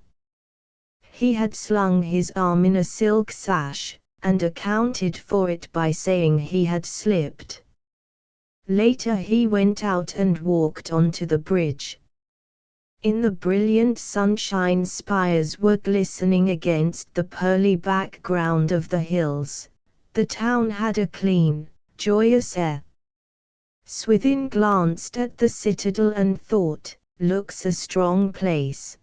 He had slung his arm in a silk sash, and accounted for it by saying he had slipped. Later he went out and walked onto the bridge. In the brilliant sunshine, spires were glistening against the pearly background of the hills. The town had a clean, joyous air. Swithin glanced at the citadel and thought, "Looks a strong place.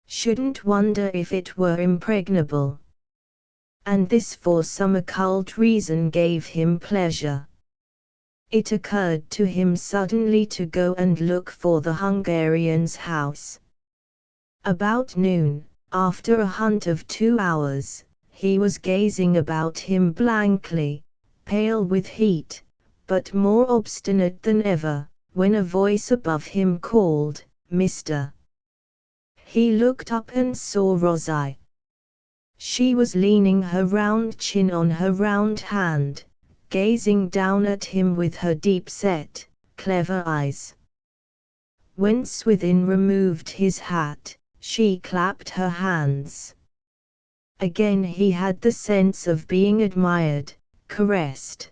Shouldn't wonder if it were impregnable." And this for some occult reason gave him pleasure. It occurred to him suddenly to go and look for the Hungarian's house. About noon, after a hunt of 2 hours, he was gazing about him blankly, pale with heat, but more obstinate than ever, when a voice above him called, "Mr." He looked up and saw Rosie. She was leaning her round chin on her round hand, gazing down at him with her deep-set, clever eyes. When Swithin removed his hat, she clapped her hands. Again he had the sense of being admired, caressed.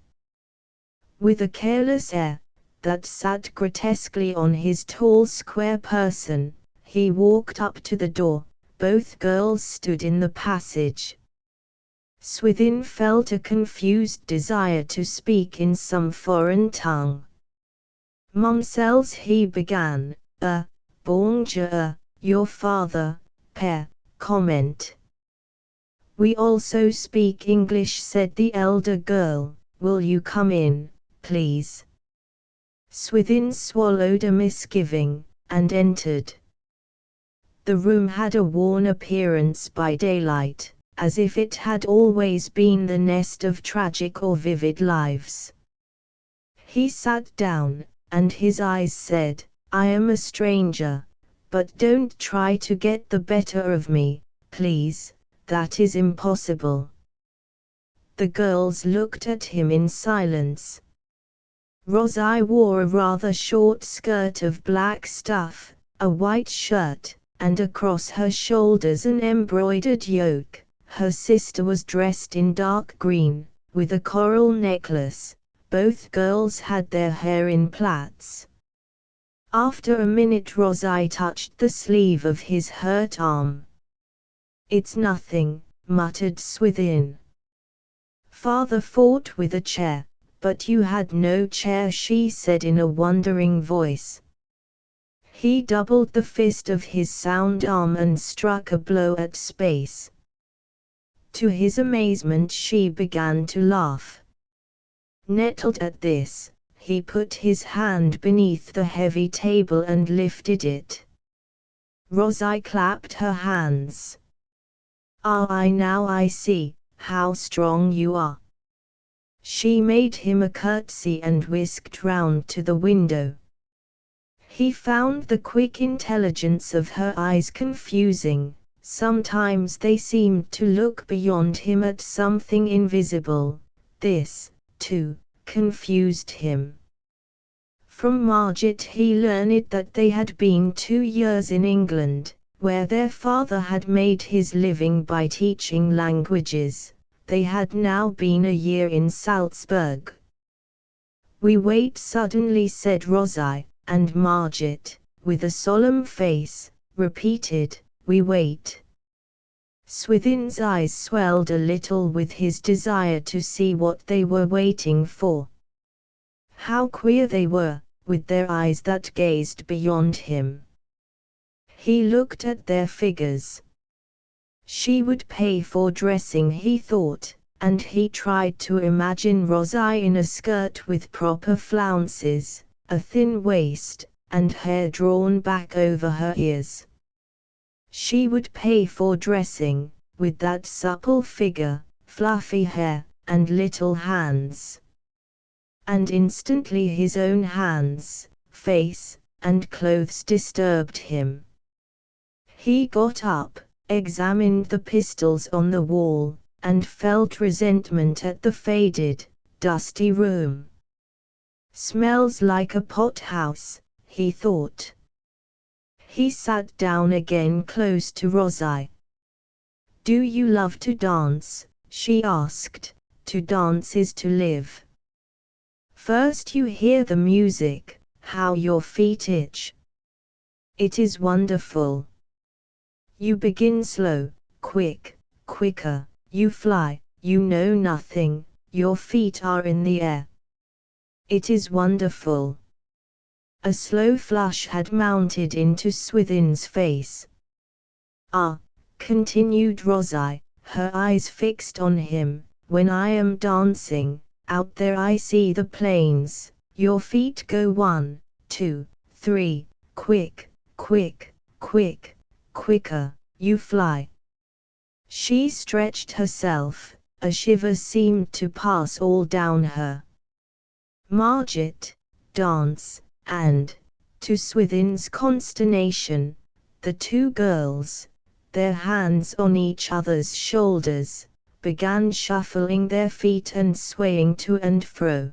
With a careless air, that sat grotesquely on his tall square person, he walked up to the door. Both girls stood in the passage. Swithin felt a confused desire to speak in some foreign tongue. "Mumsells," he began, bonjour, your father, père, comment." "We also speak English," said the elder girl. "Will you come in, please?" Swithin swallowed a misgiving, and entered. The room had a worn appearance by daylight, as if it had always been the nest of tragic or vivid lives. He sat down, and his eyes said, "I am a stranger, but don't try to get the better of me, please, that is impossible." The girls looked at him in silence. Rosie wore a rather short skirt of black stuff, a white shirt, and across her shoulders an embroidered yoke. Her sister was dressed in dark green, with a coral necklace. Both girls had their hair in plaits. After a minute Rosie touched the sleeve of his hurt arm. "It's nothing," muttered Swithin. "Father fought with a chair, but you had no chair," she said in a wondering voice. He doubled the fist of his sound arm and struck a blow at space. To his amazement she began to laugh. Nettled at this, he put his hand beneath the heavy table and lifted it. Rosie clapped her hands. "Ah, now I see how strong you are." She made him a curtsy and whisked round to the window. He found the quick intelligence of her eyes confusing. Sometimes they seemed to look beyond him at something invisible. This, too, confused him. From Margit he learned that they had been 2 years in England, where their father had made his living by teaching languages. They had now been a year in Salzburg. "We wait," suddenly said Rosie, and Margit, with a solemn face, repeated, "We wait." Swithin's eyes swelled a little with his desire to see what they were waiting for. How queer they were, with their eyes that gazed beyond him. He looked at their figures. She would pay for dressing, he thought, and he tried to imagine Rosie in a skirt with proper flounces, a thin waist, and hair drawn back over her ears. She would pay for dressing, with that supple figure, fluffy hair, and little hands. And instantly his own hands, face, and clothes disturbed him. He got up, examined the pistols on the wall, and felt resentment at the faded, dusty room. "Smells like a pothouse," he thought. He sat down again close to Rosie. "Do you love to dance?" she asked. To dance is to live. First you hear the music, how your feet itch. It is wonderful. You begin slow, quick, quicker, you fly, you know nothing, your feet are in the air. It is wonderful. A slow flush had mounted into Swithin's face. Ah, continued Rosie, her eyes fixed on him, when I am dancing, out there I see the plains, your feet go 1, 2, 3, quick, quick, quick, quicker, you fly. She stretched herself, a shiver seemed to pass all down her. Margit, dance, and, to Swithin's consternation, the two girls, their hands on each other's shoulders, began shuffling their feet and swaying to and fro.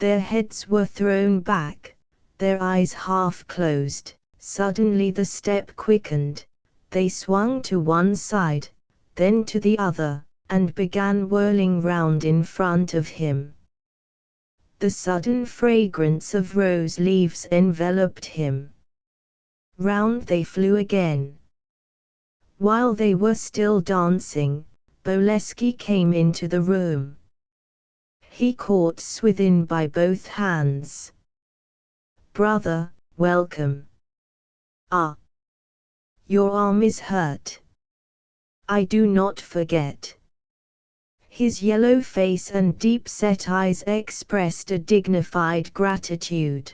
Their heads were thrown back, their eyes half closed. Suddenly the step quickened, they swung to one side, then to the other, and began whirling round in front of him. The sudden fragrance of rose leaves enveloped him. Round they flew again. While they were still dancing, Bolesky came into the room. He caught Swithin by both hands. "Brother, welcome. Ah! Your arm is hurt. I do not forget." His yellow face and deep-set eyes expressed a dignified gratitude.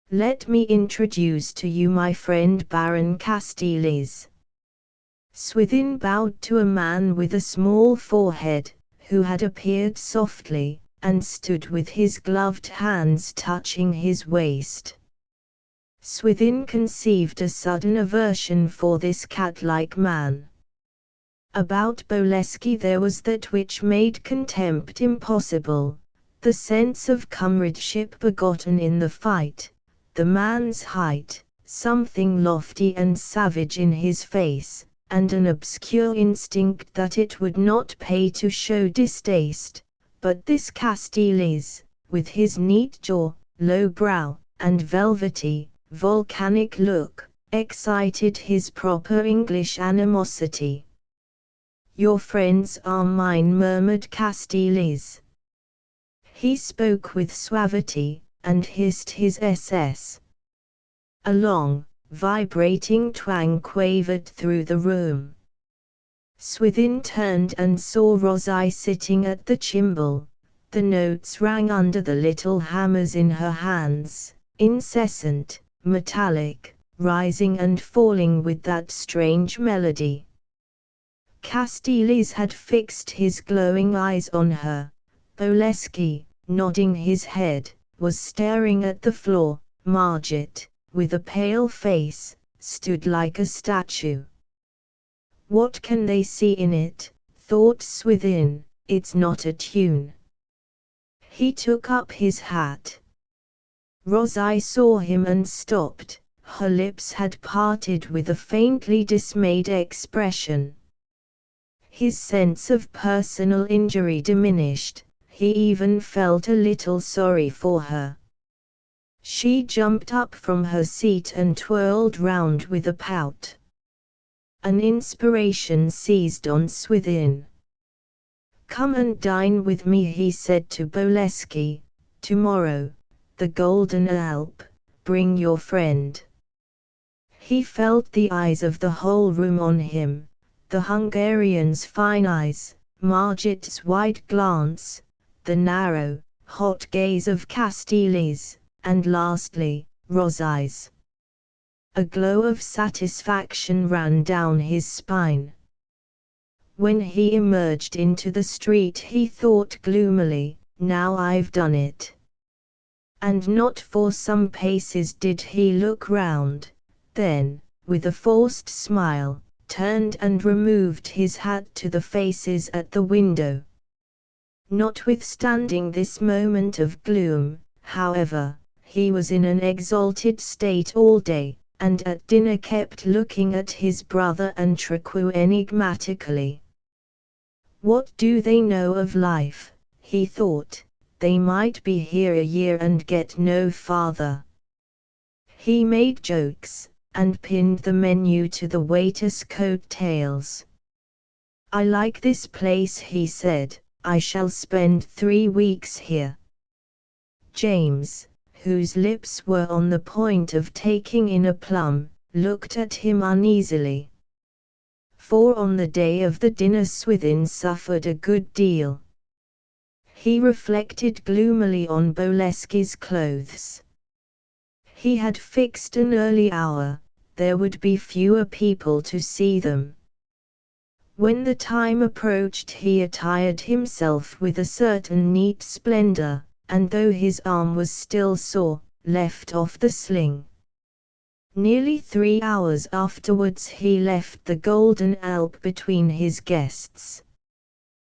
"Let me introduce to you my friend Baron Castells." Swithin bowed to a man with a small forehead, who had appeared softly, and stood with his gloved hands touching his waist. Swithin conceived a sudden aversion for this cat-like man. About Bolesky there was that which made contempt impossible, the sense of comradeship begotten in the fight, the man's height, something lofty and savage in his face, and an obscure instinct that it would not pay to show distaste, but this Castells, with his neat jaw, low brow, and velvety, volcanic look, excited his proper English animosity. "Your friends are mine," murmured Castells. He spoke with suavity, and hissed his SS. A long, vibrating twang quavered through the room. Swithin turned and saw Rosie sitting at the chimbal. The notes rang under the little hammers in her hands, incessant, metallic, rising and falling with that strange melody. Castells had fixed his glowing eyes on her. Bolesky, nodding his head, was staring at the floor. Margit, with a pale face, stood like a statue. "What can they see in it?" thought Swithin. "It's not a tune." He took up his hat. Rosie saw him and stopped. Her lips had parted with a faintly dismayed expression. His sense of personal injury diminished, he even felt a little sorry for her. She jumped up from her seat and twirled round with a pout. An inspiration seized on Swithin. "Come and dine with me," he said to Bolesky. "Tomorrow, the Golden Alp, bring your friend." He felt the eyes of the whole room on him. The Hungarian's fine eyes, Margit's wide glance, the narrow, hot gaze of Castells, and lastly, Rosie's. A glow of satisfaction ran down his spine. When he emerged into the street he thought gloomily, "Now I've done it." And not for some paces did he look round, then, with a forced smile, turned and removed his hat to the faces at the window. Notwithstanding this moment of gloom, however, he was in an exalted state all day, and at dinner kept looking at his brother Antriqu enigmatically. What do they know of life, he thought. They might be here a year and get no farther. He made jokes, and pinned the menu to the waiter's coat tails. I like this place, he said. I shall spend 3 weeks here. James, whose lips were on the point of taking in a plum, looked at him uneasily. For on the day of the dinner Swithin suffered a good deal. He reflected gloomily on Bolesky's clothes. He had fixed an early hour, there would be fewer people to see them. When the time approached he attired himself with a certain neat splendor, and though his arm was still sore, left off the sling. Nearly 3 hours afterwards he left the Golden Alp between his guests.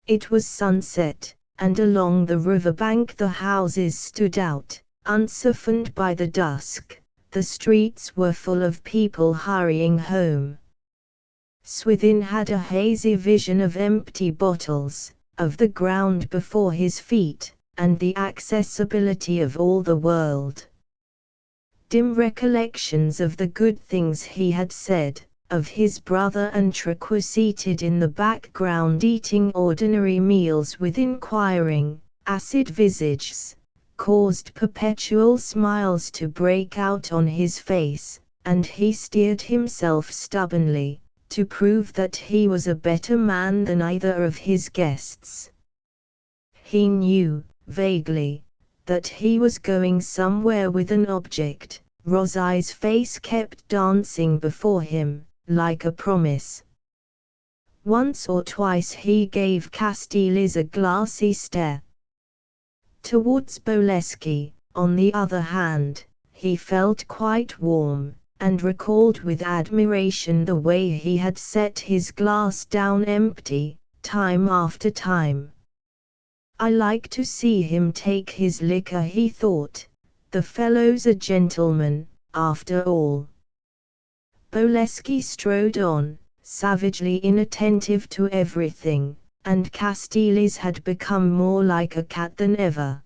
It was sunset, and along the riverbank the houses stood out, unsoftened by the dusk. The streets were full of people hurrying home. Swithin had a hazy vision of empty bottles, of the ground before his feet, and the accessibility of all the world. Dim recollections of the good things he had said, of his brother and Triqua seated in the background eating ordinary meals with inquiring, acid visages, caused perpetual smiles to break out on his face, and he steered himself stubbornly, to prove that he was a better man than either of his guests. He knew, vaguely, that he was going somewhere with an object. Rosai's face kept dancing before him, like a promise. Once or twice he gave Castells a glassy stare. Towards Bolesky, on the other hand, he felt quite warm, and recalled with admiration the way he had set his glass down empty, time after time. I like to see him take his liquor, he thought. The fellow's a gentleman, after all. Bolesky strode on, savagely inattentive to everything, and Castells had become more like a cat than ever.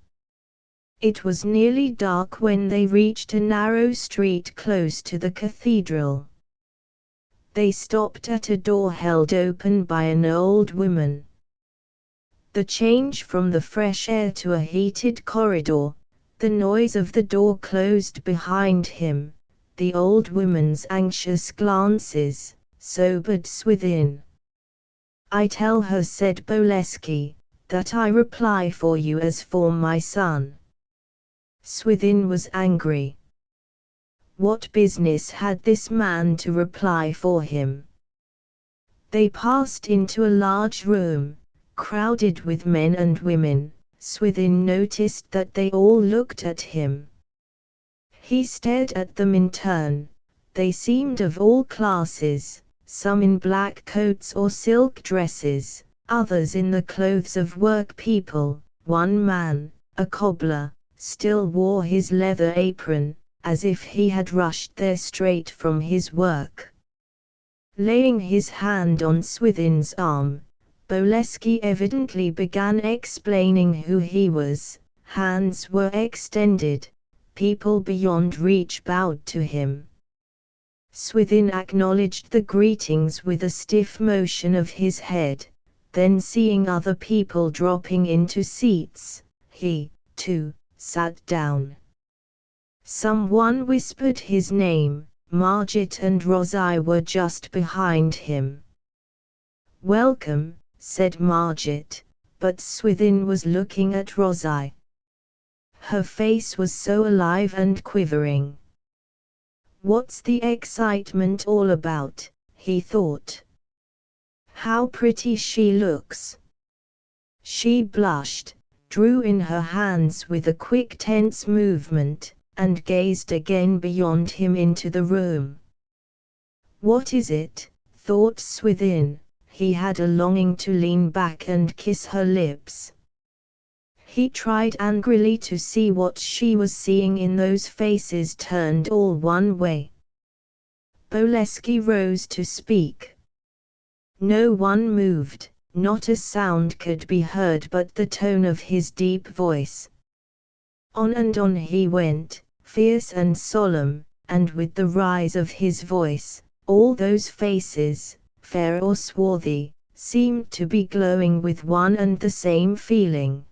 It was nearly dark when they reached a narrow street close to the cathedral. They stopped at a door held open by an old woman. The change from the fresh air to a heated corridor, the noise of the door closed behind him, the old woman's anxious glances, sobered Swithin. I tell her, said Bolesky, that I reply for you as for my son. Swithin was angry. What business had this man to reply for him? They passed into a large room, crowded with men and women. Swithin noticed that they all looked at him. He stared at them in turn. They seemed of all classes, some in black coats or silk dresses, others in the clothes of work people. One man, a cobbler, still wore his leather apron, as if he had rushed there straight from his work. Laying his hand on Swithin's arm, Bolesky evidently began explaining who he was. Hands were extended, people beyond reach bowed to him. Swithin acknowledged the greetings with a stiff motion of his head, then seeing other people dropping into seats, he, too, sat down. Someone whispered his name. Margit and Rosai were just behind him. Welcome, said Margit, but Swithin was looking at Rosai. Her face was so alive and quivering. What's the excitement all about, he thought. How pretty she looks. She blushed, drew in her hands with a quick tense movement, and gazed again beyond him into the room. What is it, thought Swithin. He had a longing to lean back and kiss her lips. He tried angrily to see what she was seeing in those faces turned all one way. Bolesky rose to speak. No one moved, not a sound could be heard but the tone of his deep voice. On and on he went, fierce and solemn, and with the rise of his voice, all those faces, fair or swarthy, seemed to be glowing with one and the same feeling.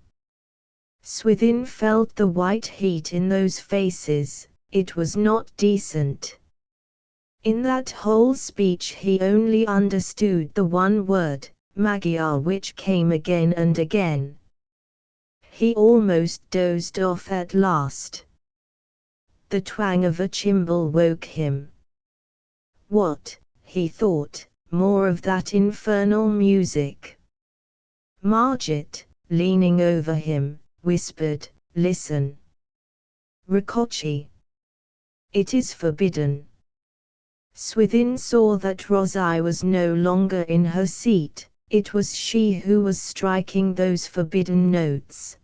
Swithin felt the white heat in those faces. It was not decent. In that whole speech he only understood the one word, Magyar, which came again and again. He almost dozed off at last. The twang of a cymbal woke him. What, he thought, more of that infernal music? Margit, leaning over him, whispered, "Listen. Ricochi. It is forbidden." Swithin saw that Rosei was no longer in her seat, it was she who was striking those forbidden notes.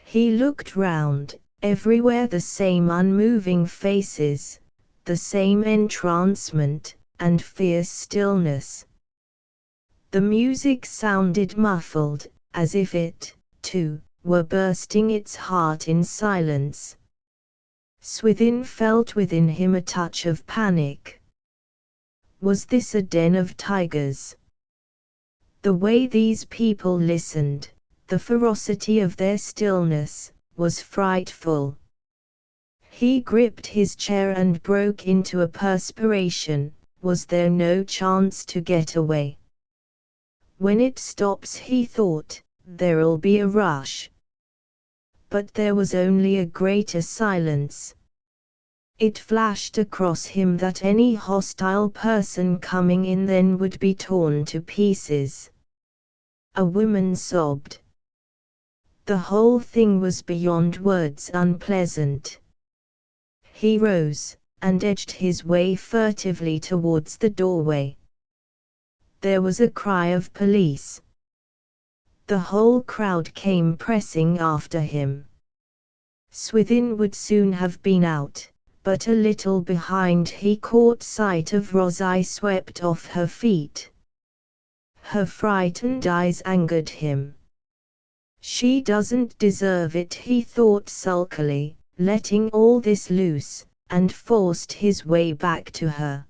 He looked round, everywhere the same unmoving faces, the same entrancement, and fierce stillness. The music sounded muffled, as if it, too, were bursting its heart in silence. Swithin felt within him a touch of panic. Was this a den of tigers? The way these people listened, the ferocity of their stillness, was frightful. He gripped his chair and broke into a perspiration. Was there no chance to get away? When it stops, he thought, there'll be a rush. But there was only a greater silence. It flashed across him that any hostile person coming in then would be torn to pieces. A woman sobbed. The whole thing was beyond words unpleasant. He rose, and edged his way furtively towards the doorway. There was a cry of police. The whole crowd came pressing after him. Swithin would soon have been out, but a little behind he caught sight of Rosei swept off her feet. Her frightened eyes angered him. She doesn't deserve it, he thought sulkily, letting all this loose, and forced his way back to her.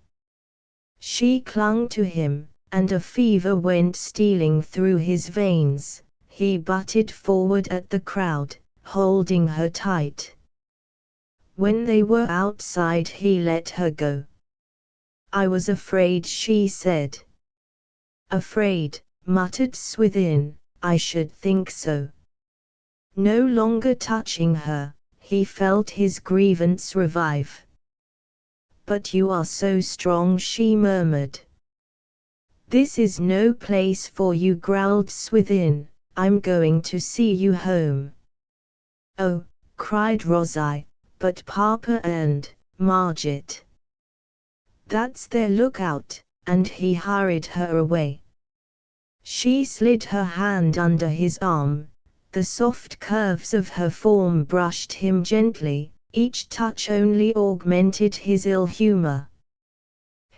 She clung to him, and a fever went stealing through his veins. He butted forward at the crowd, holding her tight. When they were outside he let her go. "I was afraid," she said. "Afraid," muttered Swithin, "I should think so." No longer touching her, he felt his grievance revive. "But you are so strong," she murmured. "This is no place for you," growled Swithin. "I'm going to see you home." "Oh," cried Rosei, "but Papa and Margit. That's their lookout," and he hurried her away. She slid her hand under his arm. The soft curves of her form brushed him gently, each touch only augmented his ill humor.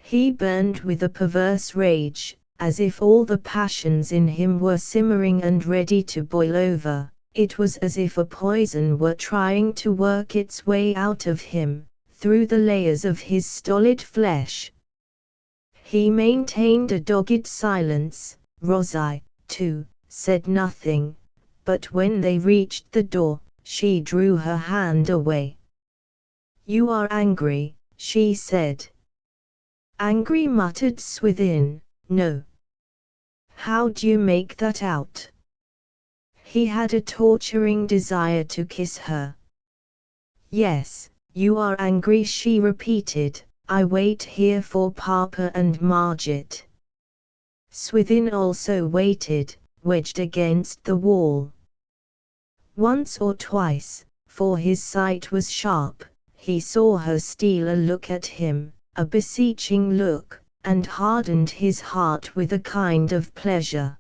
He burned with a perverse rage, as if all the passions in him were simmering and ready to boil over. It was as if a poison were trying to work its way out of him, through the layers of his stolid flesh. He maintained a dogged silence. Rosei, too, said nothing, but when they reached the door, she drew her hand away. "You are angry," she said. "Angry," muttered Swithin. "No. How do you make that out?" He had a torturing desire to kiss her. "Yes, you are angry," she repeated. "I wait here for Papa and Margit." Swithin also waited, wedged against the wall. Once or twice, for his sight was sharp, he saw her steal a look at him, a beseeching look, and hardened his heart with a kind of pleasure.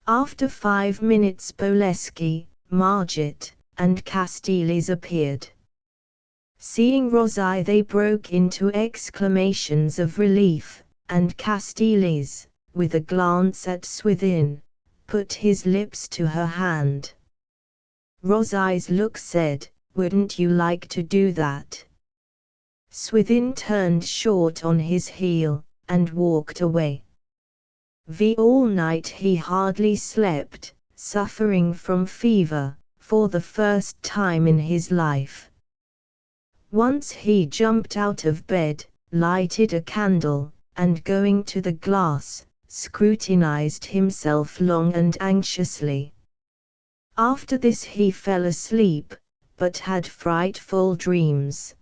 After 5 minutes Bolesky, Margit, and Castells appeared. Seeing Rosei they broke into exclamations of relief, and Castells, with a glance at Swithin, put his lips to her hand. Rosai's look said, "Wouldn't you like to do that?" Swithin turned short on his heel, and walked away. All night he hardly slept, suffering from fever, for the first time in his life. Once he jumped out of bed, lighted a candle, and going to the glass, scrutinized himself long and anxiously. After this he fell asleep, but had frightful dreams.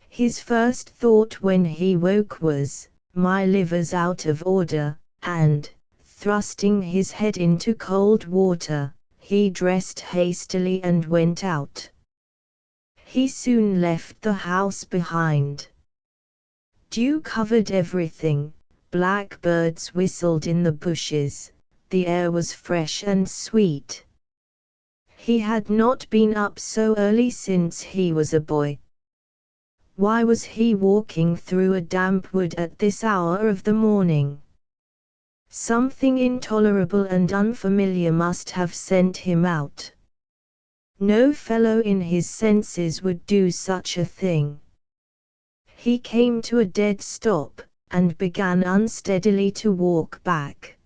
His first thought when he woke was, "My liver's out of order," and, thrusting his head into cold water, he dressed hastily and went out. He soon left the house behind. Dew covered everything, blackbirds whistled in the bushes, the air was fresh and sweet. He had not been up so early since he was a boy. Why was he walking through a damp wood at this hour of the morning? Something intolerable and unfamiliar must have sent him out. No fellow in his senses would do such a thing. He came to a dead stop, and began unsteadily to walk back.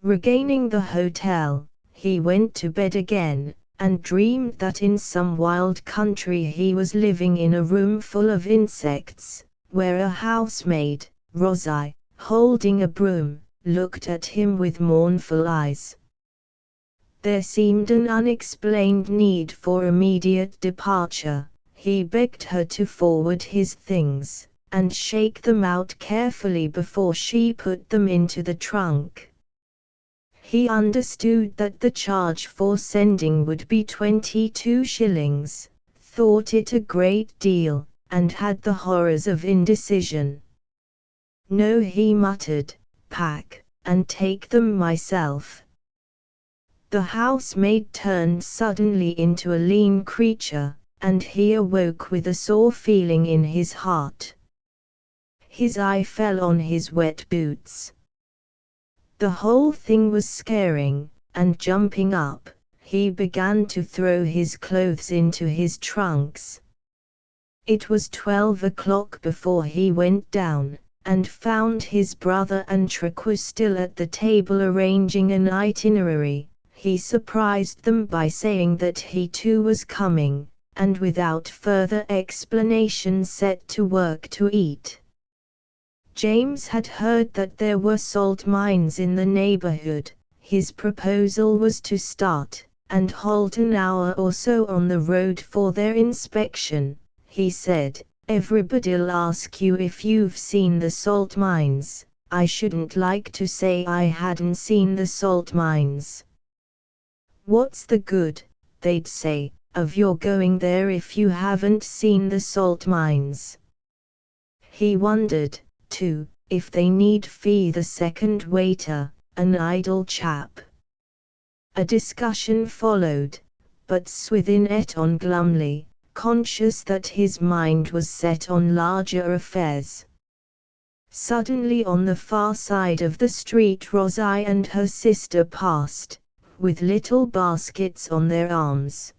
Regaining the hotel, he went to bed again, and dreamed that in some wild country he was living in a room full of insects, where a housemaid, Rosai, holding a broom, looked at him with mournful eyes. There seemed an unexplained need for immediate departure. He begged her to forward his things, and shake them out carefully before she put them into the trunk. He understood that the charge for sending would be 22 shillings, thought it a great deal, and had the horrors of indecision. "No," he muttered, "pack, and take them myself." The housemaid turned suddenly into a lean creature, and he awoke with a sore feeling in his heart. His eye fell on his wet boots. The whole thing was scaring, and jumping up, he began to throw his clothes into his trunks. It was 12 o'clock before he went down, and found his brother and Trequoy still at the table arranging an itinerary. He surprised them by saying that he too was coming, and without further explanation set to work to eat. James had heard that there were salt mines in the neighborhood. His proposal was to start, and halt an hour or so on the road for their inspection. He said, "Everybody'll ask you if you've seen the salt mines. I shouldn't like to say I hadn't seen the salt mines. What's the good, they'd say, of your going there if you haven't seen the salt mines?" He wondered, too, if they need fee the second waiter, an idle chap. A discussion followed, but Swithin ate on glumly, conscious that his mind was set on larger affairs. Suddenly on the far side of the street Rosai and her sister passed, with little baskets on their arms.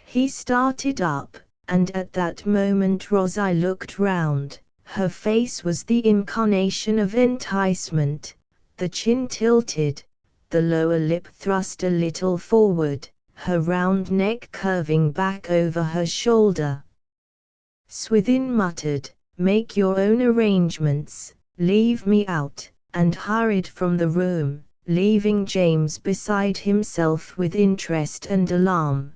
He started up, and at that moment Rosai looked round. Her face was the incarnation of enticement, the chin tilted, the lower lip thrust a little forward, her round neck curving back over her shoulder. Swithin muttered, "Make your own arrangements, leave me out," and hurried from the room, leaving James beside himself with interest and alarm.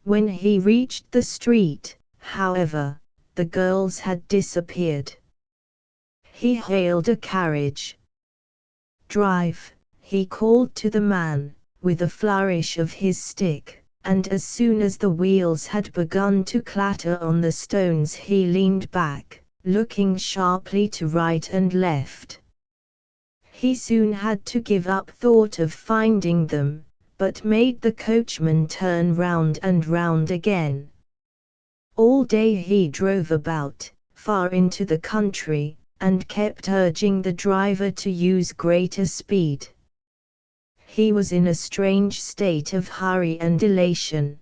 When he reached the street, however, the girls had disappeared. He hailed a carriage. "Drive," he called to the man, with a flourish of his stick, and as soon as the wheels had begun to clatter on the stones he leaned back, looking sharply to right and left. He soon had to give up thought of finding them, but made the coachman turn round and round again. All day he drove about, far into the country, and kept urging the driver to use greater speed. He was in a strange state of hurry and elation.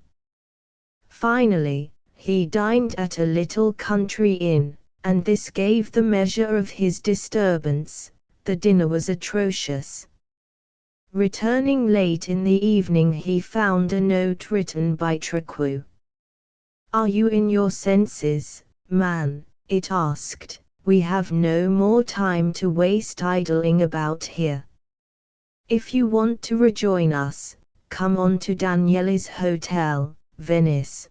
Finally, he dined at a little country inn, and this gave the measure of his disturbance. The dinner was atrocious. Returning late in the evening, he found a note written by Trecu. "Are you in your senses, man?" it asked. "We have no more time to waste idling about here. If you want to rejoin us, come on to Daniele's Hotel, Venice."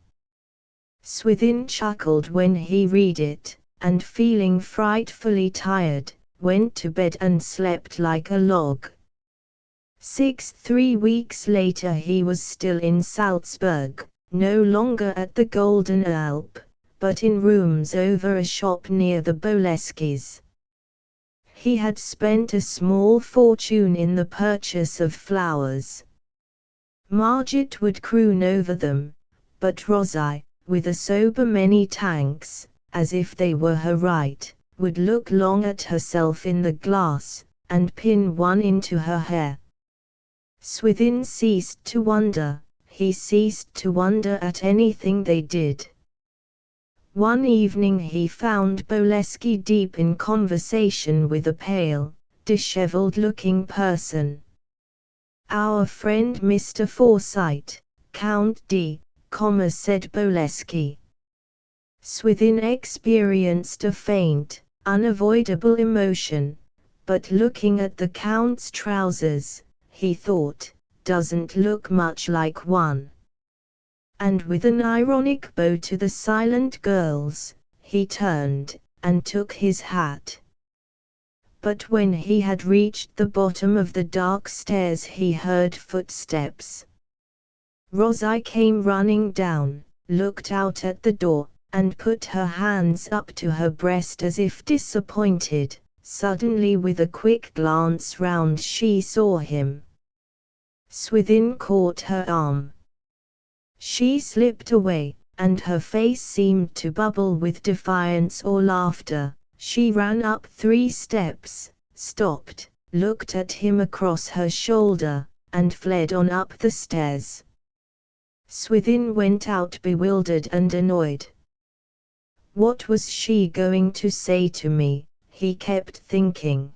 Swithin chuckled when he read it, and feeling frightfully tired, went to bed and slept like a log. 3 weeks later he was still in Salzburg, no longer at the Golden Alp, but in rooms over a shop near the Boleskis. He had spent a small fortune in the purchase of flowers. Margit would croon over them, but Rosie, with a sober many thanks, as if they were her right, would look long at herself in the glass, and pin one into her hair. Swithin ceased to wonder. He ceased to wonder at anything they did. One evening he found Boleski deep in conversation with a pale, dishevelled-looking person. "Our friend Mr. Forsyte, Count D., said Boleski. Swithin experienced a faint, unavoidable emotion, but looking at the Count's trousers, he thought, doesn't look much like one. And with an ironic bow to the silent girls, he turned, and took his hat. But when he had reached the bottom of the dark stairs he heard footsteps. Rosie came running down, looked out at the door, and put her hands up to her breast as if disappointed. Suddenly with a quick glance round she saw him. Swithin caught her arm. She slipped away, and her face seemed to bubble with defiance or laughter. She ran up 3 steps, stopped, looked at him across her shoulder, and fled on up the stairs. Swithin went out bewildered and annoyed. What was she going to say to me, he kept thinking.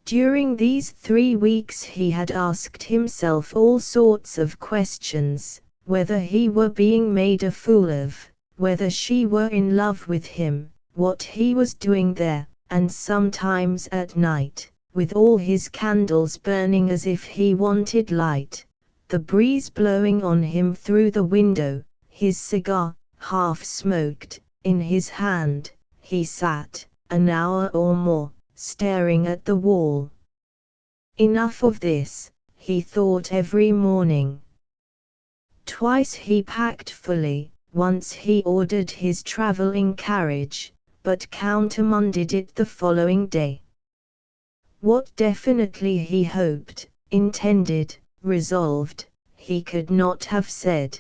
During these 3 weeks he had asked himself all sorts of questions, whether he were being made a fool of, whether she were in love with him, what he was doing there, and sometimes at night, with all his candles burning as if he wanted light, the breeze blowing on him through the window, his cigar, half smoked, in his hand, he sat, an hour or more, staring at the wall. Enough of this, he thought every morning. Twice he packed fully, once he ordered his travelling carriage, but countermanded it the following day. What definitely he hoped, intended, resolved, he could not have said.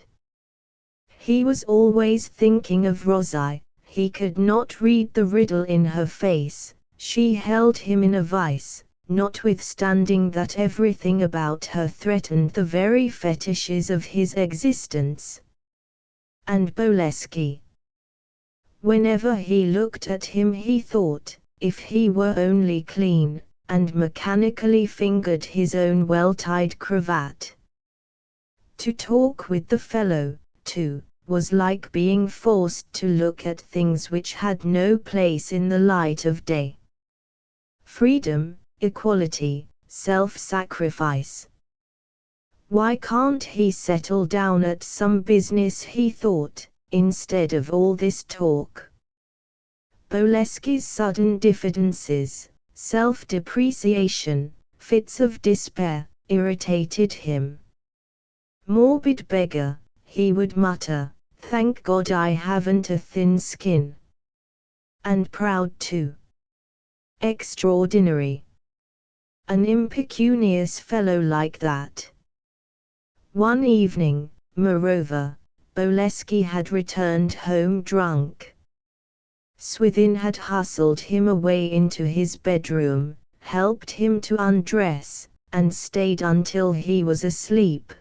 He was always thinking of Rosie. He could not read the riddle in her face. She held him in a vice, notwithstanding that everything about her threatened the very fetishes of his existence. And Boleski. Whenever he looked at him he thought, if he were only clean, and mechanically fingered his own well-tied cravat. To talk with the fellow, too, was like being forced to look at things which had no place in the light of day. Freedom, equality, self-sacrifice. Why can't he settle down at some business, he thought, instead of all this talk? Boleski's sudden diffidences, self-depreciation, fits of despair, irritated him. Morbid beggar, he would mutter, thank God I haven't a thin skin. And proud too. Extraordinary. An impecunious fellow like that. One evening, moreover, Boleski had returned home drunk. Swithin had hustled him away into his bedroom, helped him to undress, and stayed until he was asleep.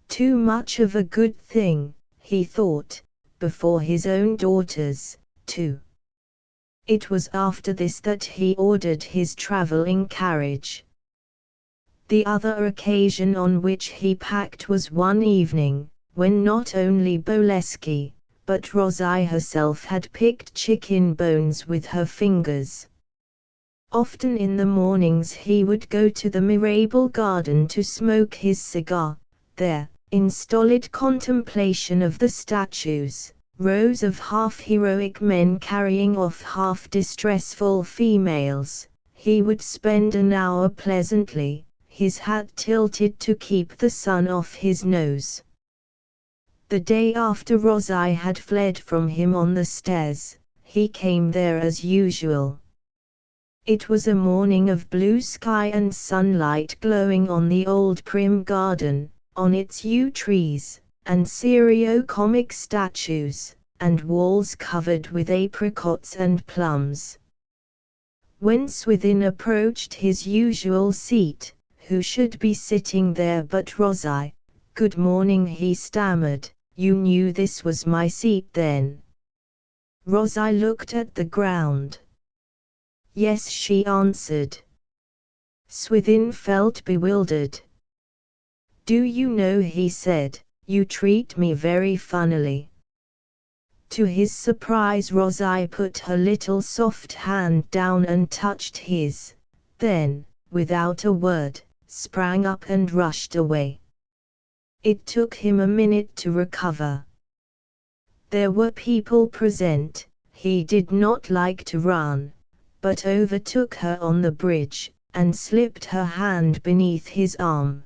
Too much of a good thing, he thought, before his own daughters, too. It was after this that he ordered his travelling carriage. The other occasion on which he packed was one evening, when not only Bolesky, but Rosie herself had picked chicken bones with her fingers. Often in the mornings he would go to the Mirabel garden to smoke his cigar. There, in stolid contemplation of the statues, rows of half-heroic men carrying off half-distressful females, he would spend an hour pleasantly, his hat tilted to keep the sun off his nose. The day after Rosie had fled from him on the stairs, he came there as usual. It was a morning of blue sky and sunlight glowing on the old prim garden, on its yew trees, and serio-comic statues, and walls covered with apricots and plums. When Swithin approached his usual seat, who should be sitting there but Rosie? "Good morning," he stammered. "You knew this was my seat then?" Rosie looked at the ground. "Yes," she answered. Swithin felt bewildered. "Do you know," he said, "you treat me very funnily." To his surprise Rosie put her little soft hand down and touched his, then, without a word, sprang up and rushed away. It took him a minute to recover. There were people present. He did not like to run, but overtook her on the bridge, and slipped her hand beneath his arm.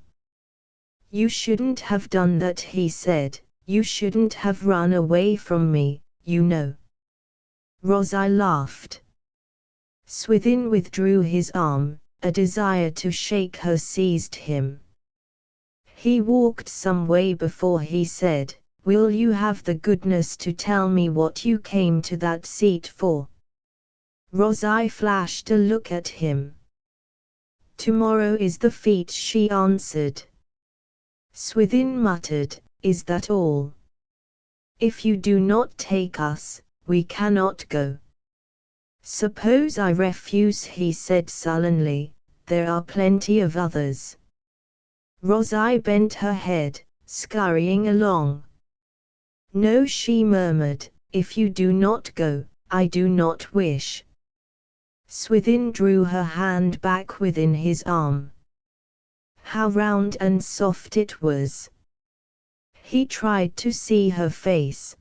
"You shouldn't have done that," he said. "You shouldn't have run away from me, you know." Rosie laughed. Swithin withdrew his arm. A desire to shake her seized him. He walked some way before he said, "Will you have the goodness to tell me what you came to that seat for?" Rosie flashed a look at him. "Tomorrow is the fete," she answered. Swithin muttered, "Is that all? If you do not take us, we cannot go." "Suppose I refuse?" he said sullenly. "There are plenty of others." Rosie bent her head, scurrying along. "No," she murmured, "if you do not go, I do not wish." Swithin drew her hand back within his arm. How round and soft it was. He tried to see her face.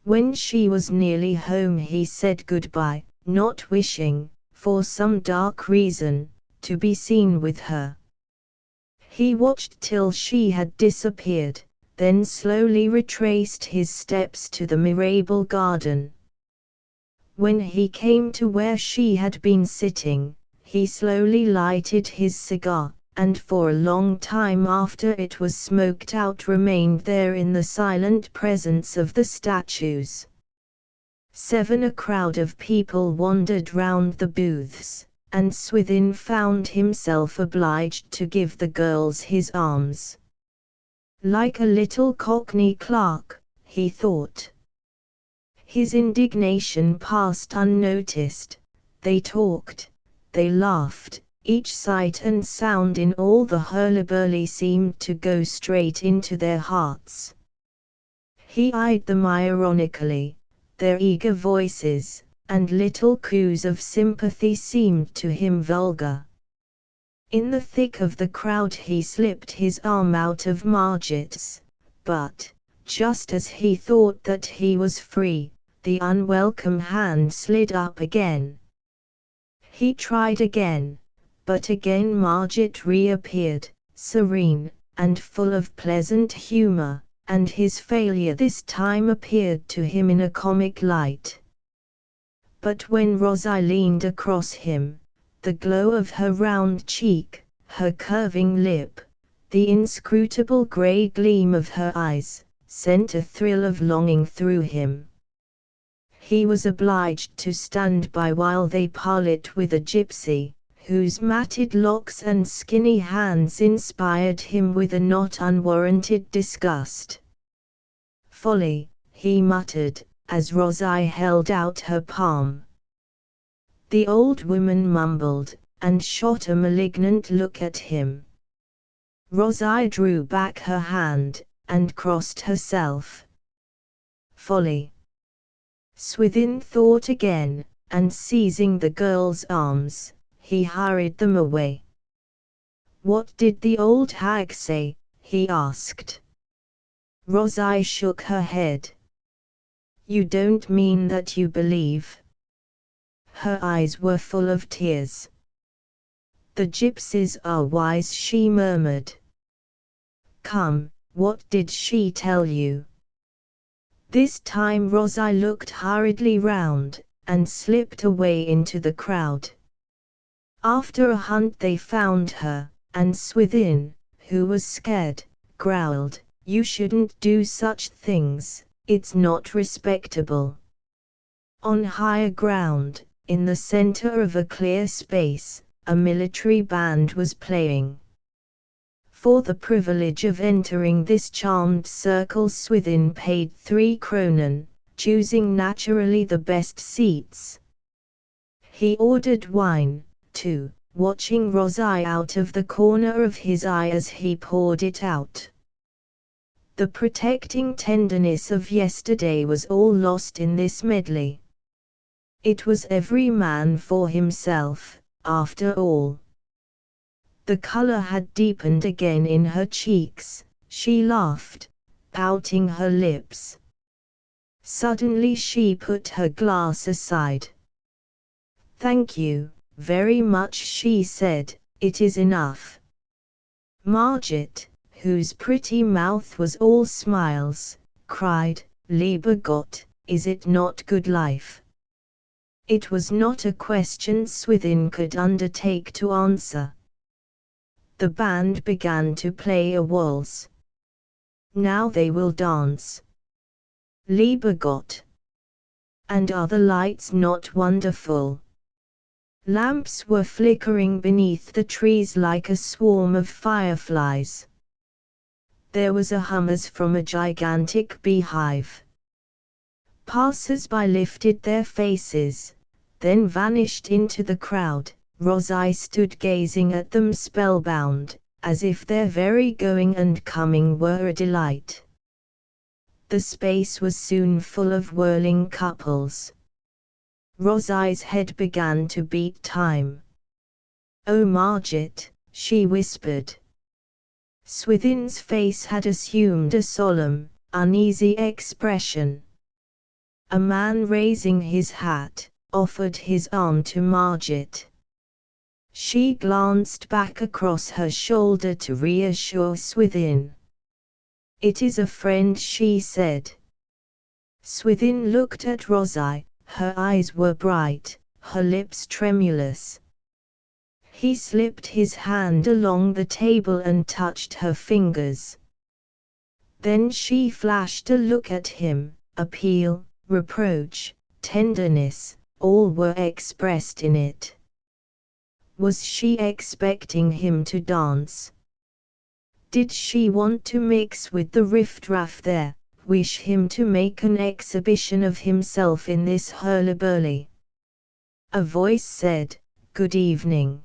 When she was nearly home he said goodbye, not wishing, for some dark reason, to be seen with her. He watched till she had disappeared, then slowly retraced his steps to the Mirabel garden. When he came to where she had been sitting, he slowly lighted his cigar, and for a long time after it was smoked out remained there in the silent presence of the statues. 7 A crowd of people wandered round the booths, and Swithin found himself obliged to give the girls his arms. Like a little Cockney clerk, he thought. His indignation passed unnoticed. They talked, they laughed. Each sight and sound in all the hurlyburly seemed to go straight into their hearts. He eyed them ironically. Their eager voices, and little coos of sympathy seemed to him vulgar. In the thick of the crowd he slipped his arm out of Margit's, but, just as he thought that he was free, the unwelcome hand slid up again. He tried again. But again Margit reappeared, serene, and full of pleasant humor, and his failure this time appeared to him in a comic light. But when Rosie leaned across him, the glow of her round cheek, her curving lip, the inscrutable grey gleam of her eyes, sent a thrill of longing through him. He was obliged to stand by while they parleyed with a gypsy, whose matted locks and skinny hands inspired him with a not unwarranted disgust. "Folly," he muttered, as Rosie held out her palm. The old woman mumbled, and shot a malignant look at him. Rosie drew back her hand, and crossed herself. "Folly." Swithin thought again, and seizing the girl's arms, he hurried them away. "What did the old hag say?" he asked. Rosie shook her head. "You don't mean that you believe?" Her eyes were full of tears. "The gypsies are wise," she murmured. "Come, what did she tell you?" This time Rosie looked hurriedly round, and slipped away into the crowd. After a hunt they found her, and Swithin, who was scared, growled, "You shouldn't do such things, it's not respectable." On higher ground, in the center of a clear space, a military band was playing. For the privilege of entering this charmed circle Swithin paid 3 kronen, choosing naturally the best seats. He ordered wine, too, watching Rosie out of the corner of his eye as he poured it out. The protecting tenderness of yesterday was all lost in this medley. It was every man for himself, after all. The color had deepened again in her cheeks, she laughed, pouting her lips. Suddenly she put her glass aside. "Thank you, very much," she said, "it is enough." Margit, whose pretty mouth was all smiles, cried, "Lieber Gott, is it not good life?" It was not a question Swithin could undertake to answer. The band began to play a waltz. "Now they will dance." "Lieber Gott! And are the lights not wonderful?" Lamps were flickering beneath the trees like a swarm of fireflies. There was a hum as from a gigantic beehive. Passers-by lifted their faces, then vanished into the crowd. Rosie stood gazing at them spellbound, as if their very going and coming were a delight. The space was soon full of whirling couples. Rosie's head began to beat time. "Oh, Margit," she whispered. Swithin's face had assumed a solemn, uneasy expression. A man raising his hat, offered his arm to Margit. She glanced back across her shoulder to reassure Swithin. "It is a friend," she said. Swithin looked at Rosie, her eyes were bright, her lips tremulous. He slipped his hand along the table and touched her fingers. Then she flashed a look at him, appeal, reproach, tenderness, all were expressed in it. Was she expecting him to dance? Did she want to mix with the riffraff there, wish him to make an exhibition of himself in this hurly-burly? A voice said, "Good evening."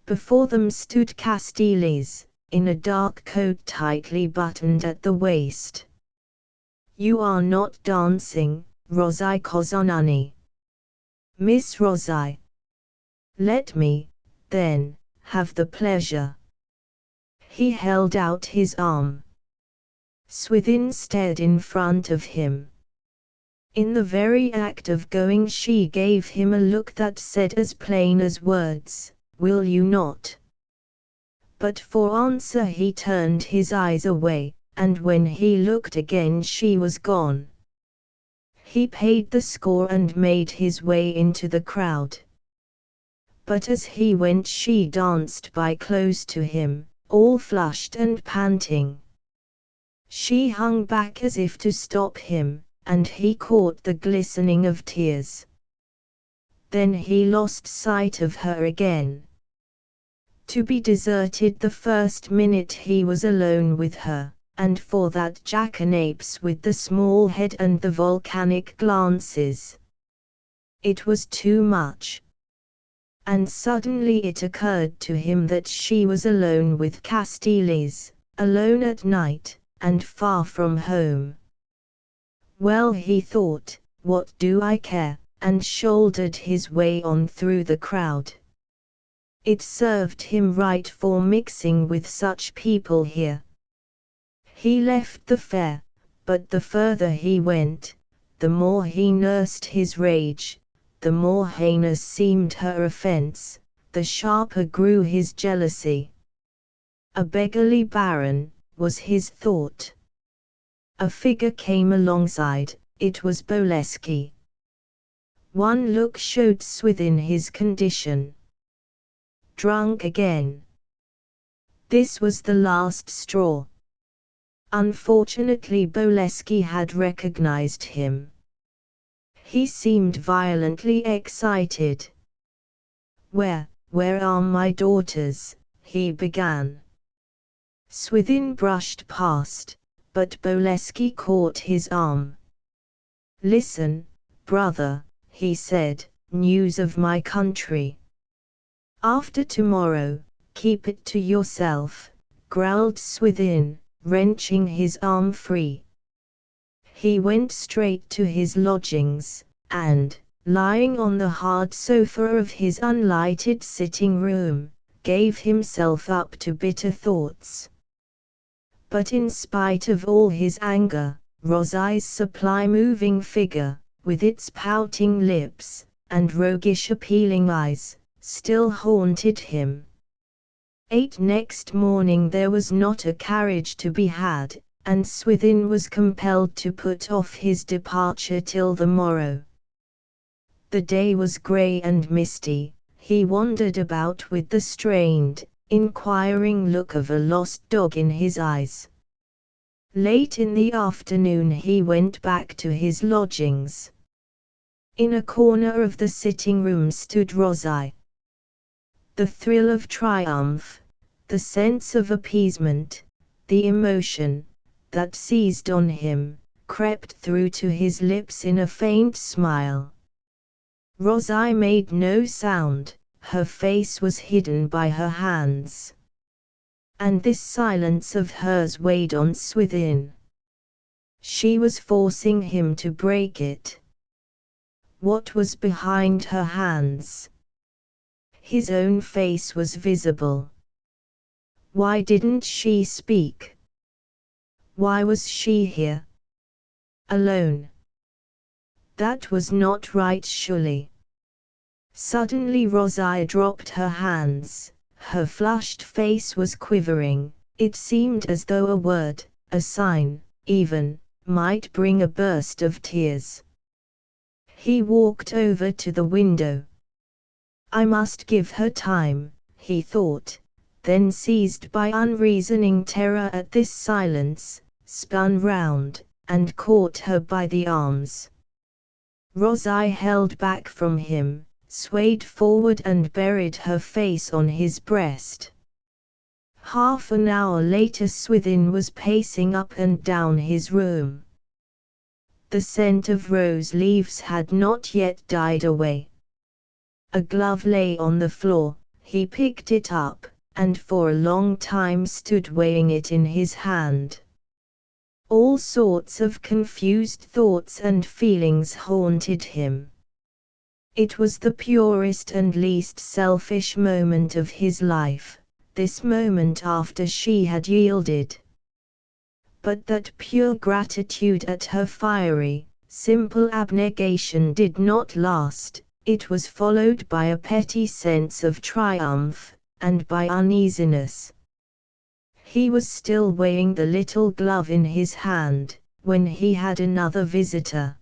Before them stood Castells, in a dark coat tightly buttoned at the waist. "You are not dancing, Rosie Kozonani." "Miss Rosie." "Let me, then, have the pleasure." He held out his arm. Swithin stared in front of him. In the very act of going she gave him a look that said as plain as words, "Will you not?" But for answer he turned his eyes away, and when he looked again she was gone. He paid the score and made his way into the crowd. But as he went she danced by close to him, all flushed and panting. She hung back as if to stop him, and he caught the glistening of tears. Then he lost sight of her again. To be deserted the first minute he was alone with her, and for that jackanapes with the small head and the volcanic glances. It was too much. And suddenly it occurred to him that she was alone with Castells, alone at night, and far from home. Well, he thought, what do I care, and shouldered his way on through the crowd. It served him right for mixing with such people here. He left the fair, but the further he went, the more he nursed his rage, the more heinous seemed her offense, the sharper grew his jealousy. A beggarly baron, was his thought. A figure came alongside, it was Bolesky. One look showed Swithin his condition. Drunk again. This was the last straw. Unfortunately Bolesky had recognized him. He seemed violently excited. Where are my daughters?" he began. Swithin brushed past, but Bolesky caught his arm. "Listen, brother," he said, "news of my country. After tomorrow, keep it to yourself," growled Swithin, wrenching his arm free. He went straight to his lodgings, and, lying on the hard sofa of his unlighted sitting room, gave himself up to bitter thoughts. But in spite of all his anger, Rosai's supply-moving figure, with its pouting lips, and roguish appealing eyes, still haunted him. Next morning there was not a carriage to be had, and Swithin was compelled to put off his departure till the morrow. The day was grey and misty. He wandered about with the strained, inquiring look of a lost dog in his eyes. Late in the afternoon he went back to his lodgings. In a corner of the sitting room stood Rosai. The thrill of triumph, the sense of appeasement, the emotion that seized on him, crept through to his lips in a faint smile. Rosai made no sound, her face was hidden by her hands. And this silence of hers weighed on Swithin. She was forcing him to break it. What was behind her hands? His own face was visible. Why didn't she speak? Why was she here? Alone. That was not right surely. Suddenly Rosai dropped her hands, her flushed face was quivering, it seemed as though a word, a sign, even, might bring a burst of tears. He walked over to the window. I must give her time, he thought, then seized by unreasoning terror at this silence, spun round, and caught her by the arms. Rosai held back from him, swayed forward and buried her face on his breast. Half an hour later Swithin was pacing up and down his room. The scent of rose leaves had not yet died away. A glove lay on the floor, he picked it up, and for a long time stood weighing it in his hand. All sorts of confused thoughts and feelings haunted him. It was the purest and least selfish moment of his life, this moment after she had yielded. But that pure gratitude at her fiery, simple abnegation did not last, it was followed by a petty sense of triumph, and by uneasiness. He was still weighing the little glove in his hand, when he had another visitor.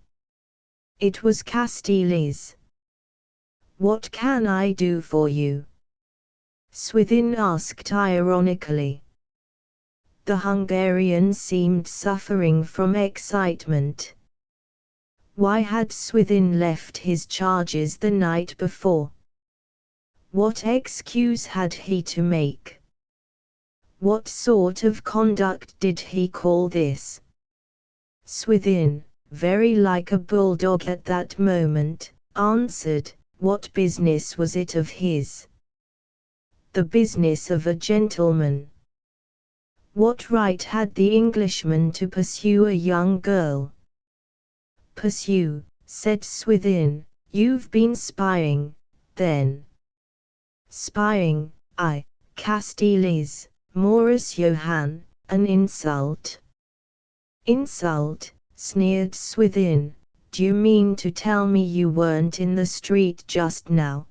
It was Castells. What can I do for you? Swithin asked ironically. The Hungarian seemed suffering from excitement. Why had Swithin left his charges the night before? What excuse had he to make? What sort of conduct did he call this? Swithin, very like a bulldog at that moment, answered, what business was it of his? The business of a gentleman. What right had the Englishman to pursue a young girl? Pursue, said Swithin, you've been spying, then. Spying, I, Castiles, Morris Johann, an insult. Insult, sneered Swithin, do you mean to tell me you weren't in the street just now?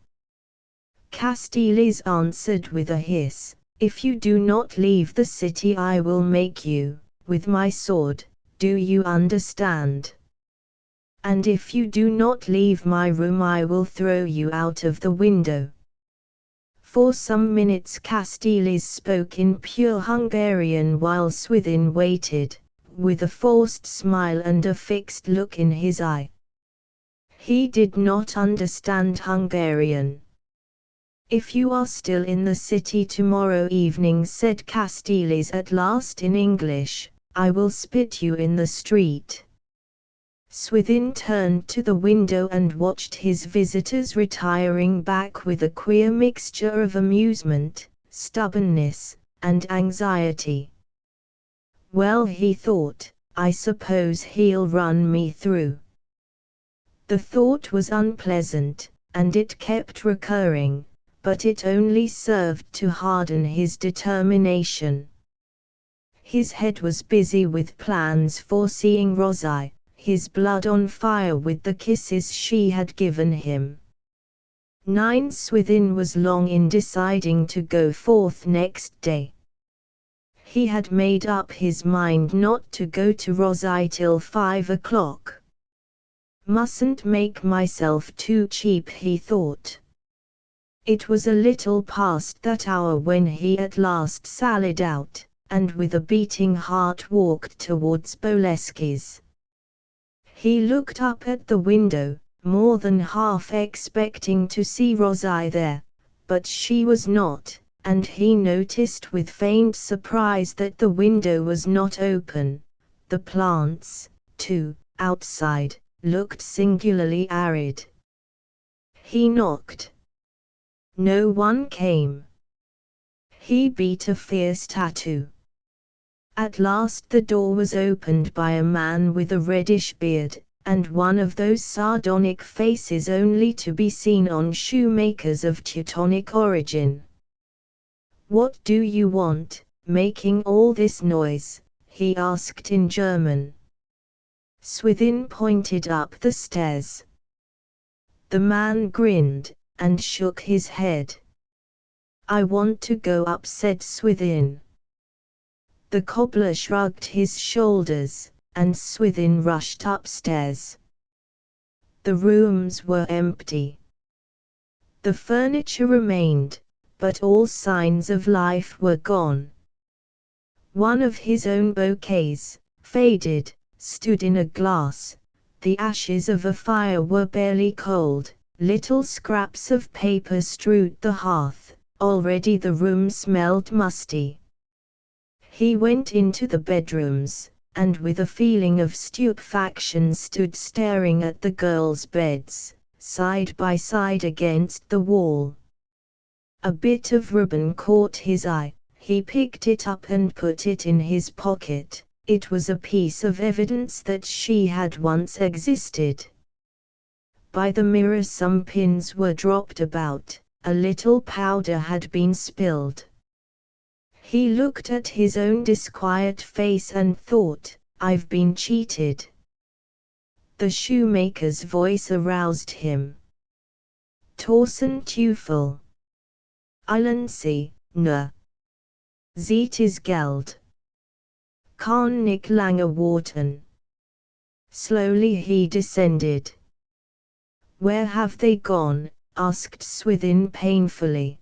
Castiles answered with a hiss, if you do not leave the city I will make you, with my sword, do you understand? And if you do not leave my room I will throw you out of the window. For some minutes Castiles spoke in pure Hungarian while Swithin waited, with a forced smile and a fixed look in his eye. He did not understand Hungarian. If you are still in the city tomorrow evening, said Castiles at last in English, I will spit you in the street. Swithin turned to the window and watched his visitors retiring back with a queer mixture of amusement, stubbornness, and anxiety. Well, he thought, I suppose he'll run me through. The thought was unpleasant, and it kept recurring, but it only served to harden his determination. His head was busy with plans for seeing Rosie, his blood on fire with the kisses she had given him. 9 Swithin was long in deciding to go forth next day. He had made up his mind not to go to Rosie till 5 o'clock. Mustn't make myself too cheap, he thought. It was a little past that hour when he at last sallied out, and with a beating heart walked towards Bolesky's. He looked up at the window, more than half expecting to see Rosie there, but she was not, and he noticed with faint surprise that the window was not open. The plants, too, outside, looked singularly arid. He knocked. No one came. He beat a fierce tattoo. At last the door was opened by a man with a reddish beard, and one of those sardonic faces only to be seen on shoemakers of Teutonic origin. What do you want, making all this noise? He asked in German. Swithin pointed up the stairs. The man grinned, and shook his head. I want to go up, said Swithin. The cobbler shrugged his shoulders, and Swithin rushed upstairs. The rooms were empty. The furniture remained, but all signs of life were gone. One of his own bouquets, faded, stood in a glass. The ashes of a fire were barely cold, little scraps of paper strewed the hearth, already the room smelled musty. He went into the bedrooms, and with a feeling of stupefaction stood staring at the girls' beds, side by side against the wall. A bit of ribbon caught his eye. He picked it up and put it in his pocket. It was a piece of evidence that she had once existed. By the mirror some pins were dropped about, a little powder had been spilled. He looked at his own disquiet face and thought, I've been cheated. The shoemaker's voice aroused him. Torsen Teufel. Eilen Sie, nur. Ziet is Geld. Kann nicht lange warten. Slowly he descended. Where have they gone? Asked Swithin painfully.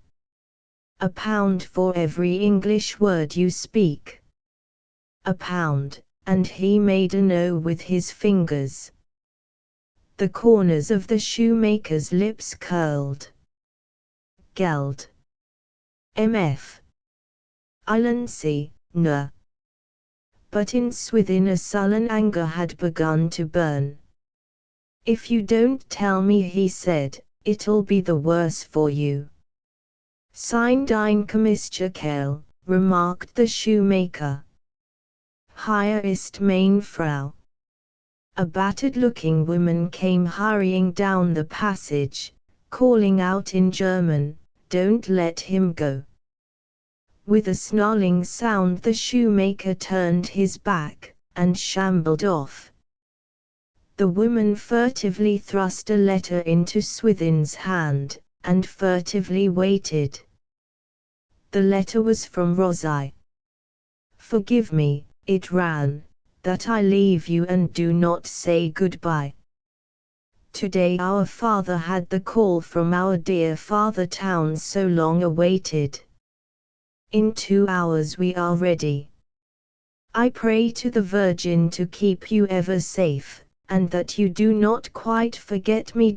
£1 for every English word you speak. £1, and he made an O with his fingers. The corners of the shoemaker's lips curled. Geld. MF. Islandsea, no. But in Swithin a sullen anger had begun to burn. If you don't tell me, he said, it'll be the worse for you. Sein dein Commissioner, remarked the shoemaker. Hier ist meine Frau. A battered-looking woman came hurrying down the passage, calling out in German, "Don't let him go." With a snarling sound the shoemaker turned his back, and shambled off. The woman furtively thrust a letter into Swithin's hand, and furtively waited. The letter was from Rosie. "Forgive me," it ran, "that I leave you and do not say goodbye. Today our father had the call from our dear father town so long awaited. In 2 hours we are ready. I pray to the Virgin to keep you ever safe, and that you do not quite forget me.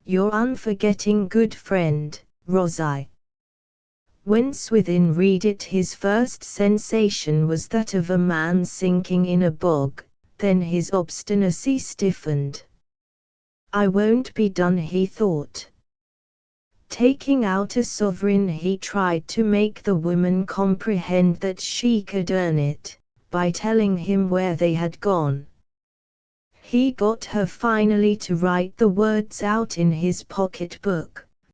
Your unforgetting good friend, Rosie." When Swithin read it, his first sensation was that of a man sinking in a bog, then his obstinacy stiffened. "I won't be done," he thought. Taking out a sovereign, he tried to make the woman comprehend that she could earn it, by telling him where they had gone. He got her finally to write the words out in his pocket-book,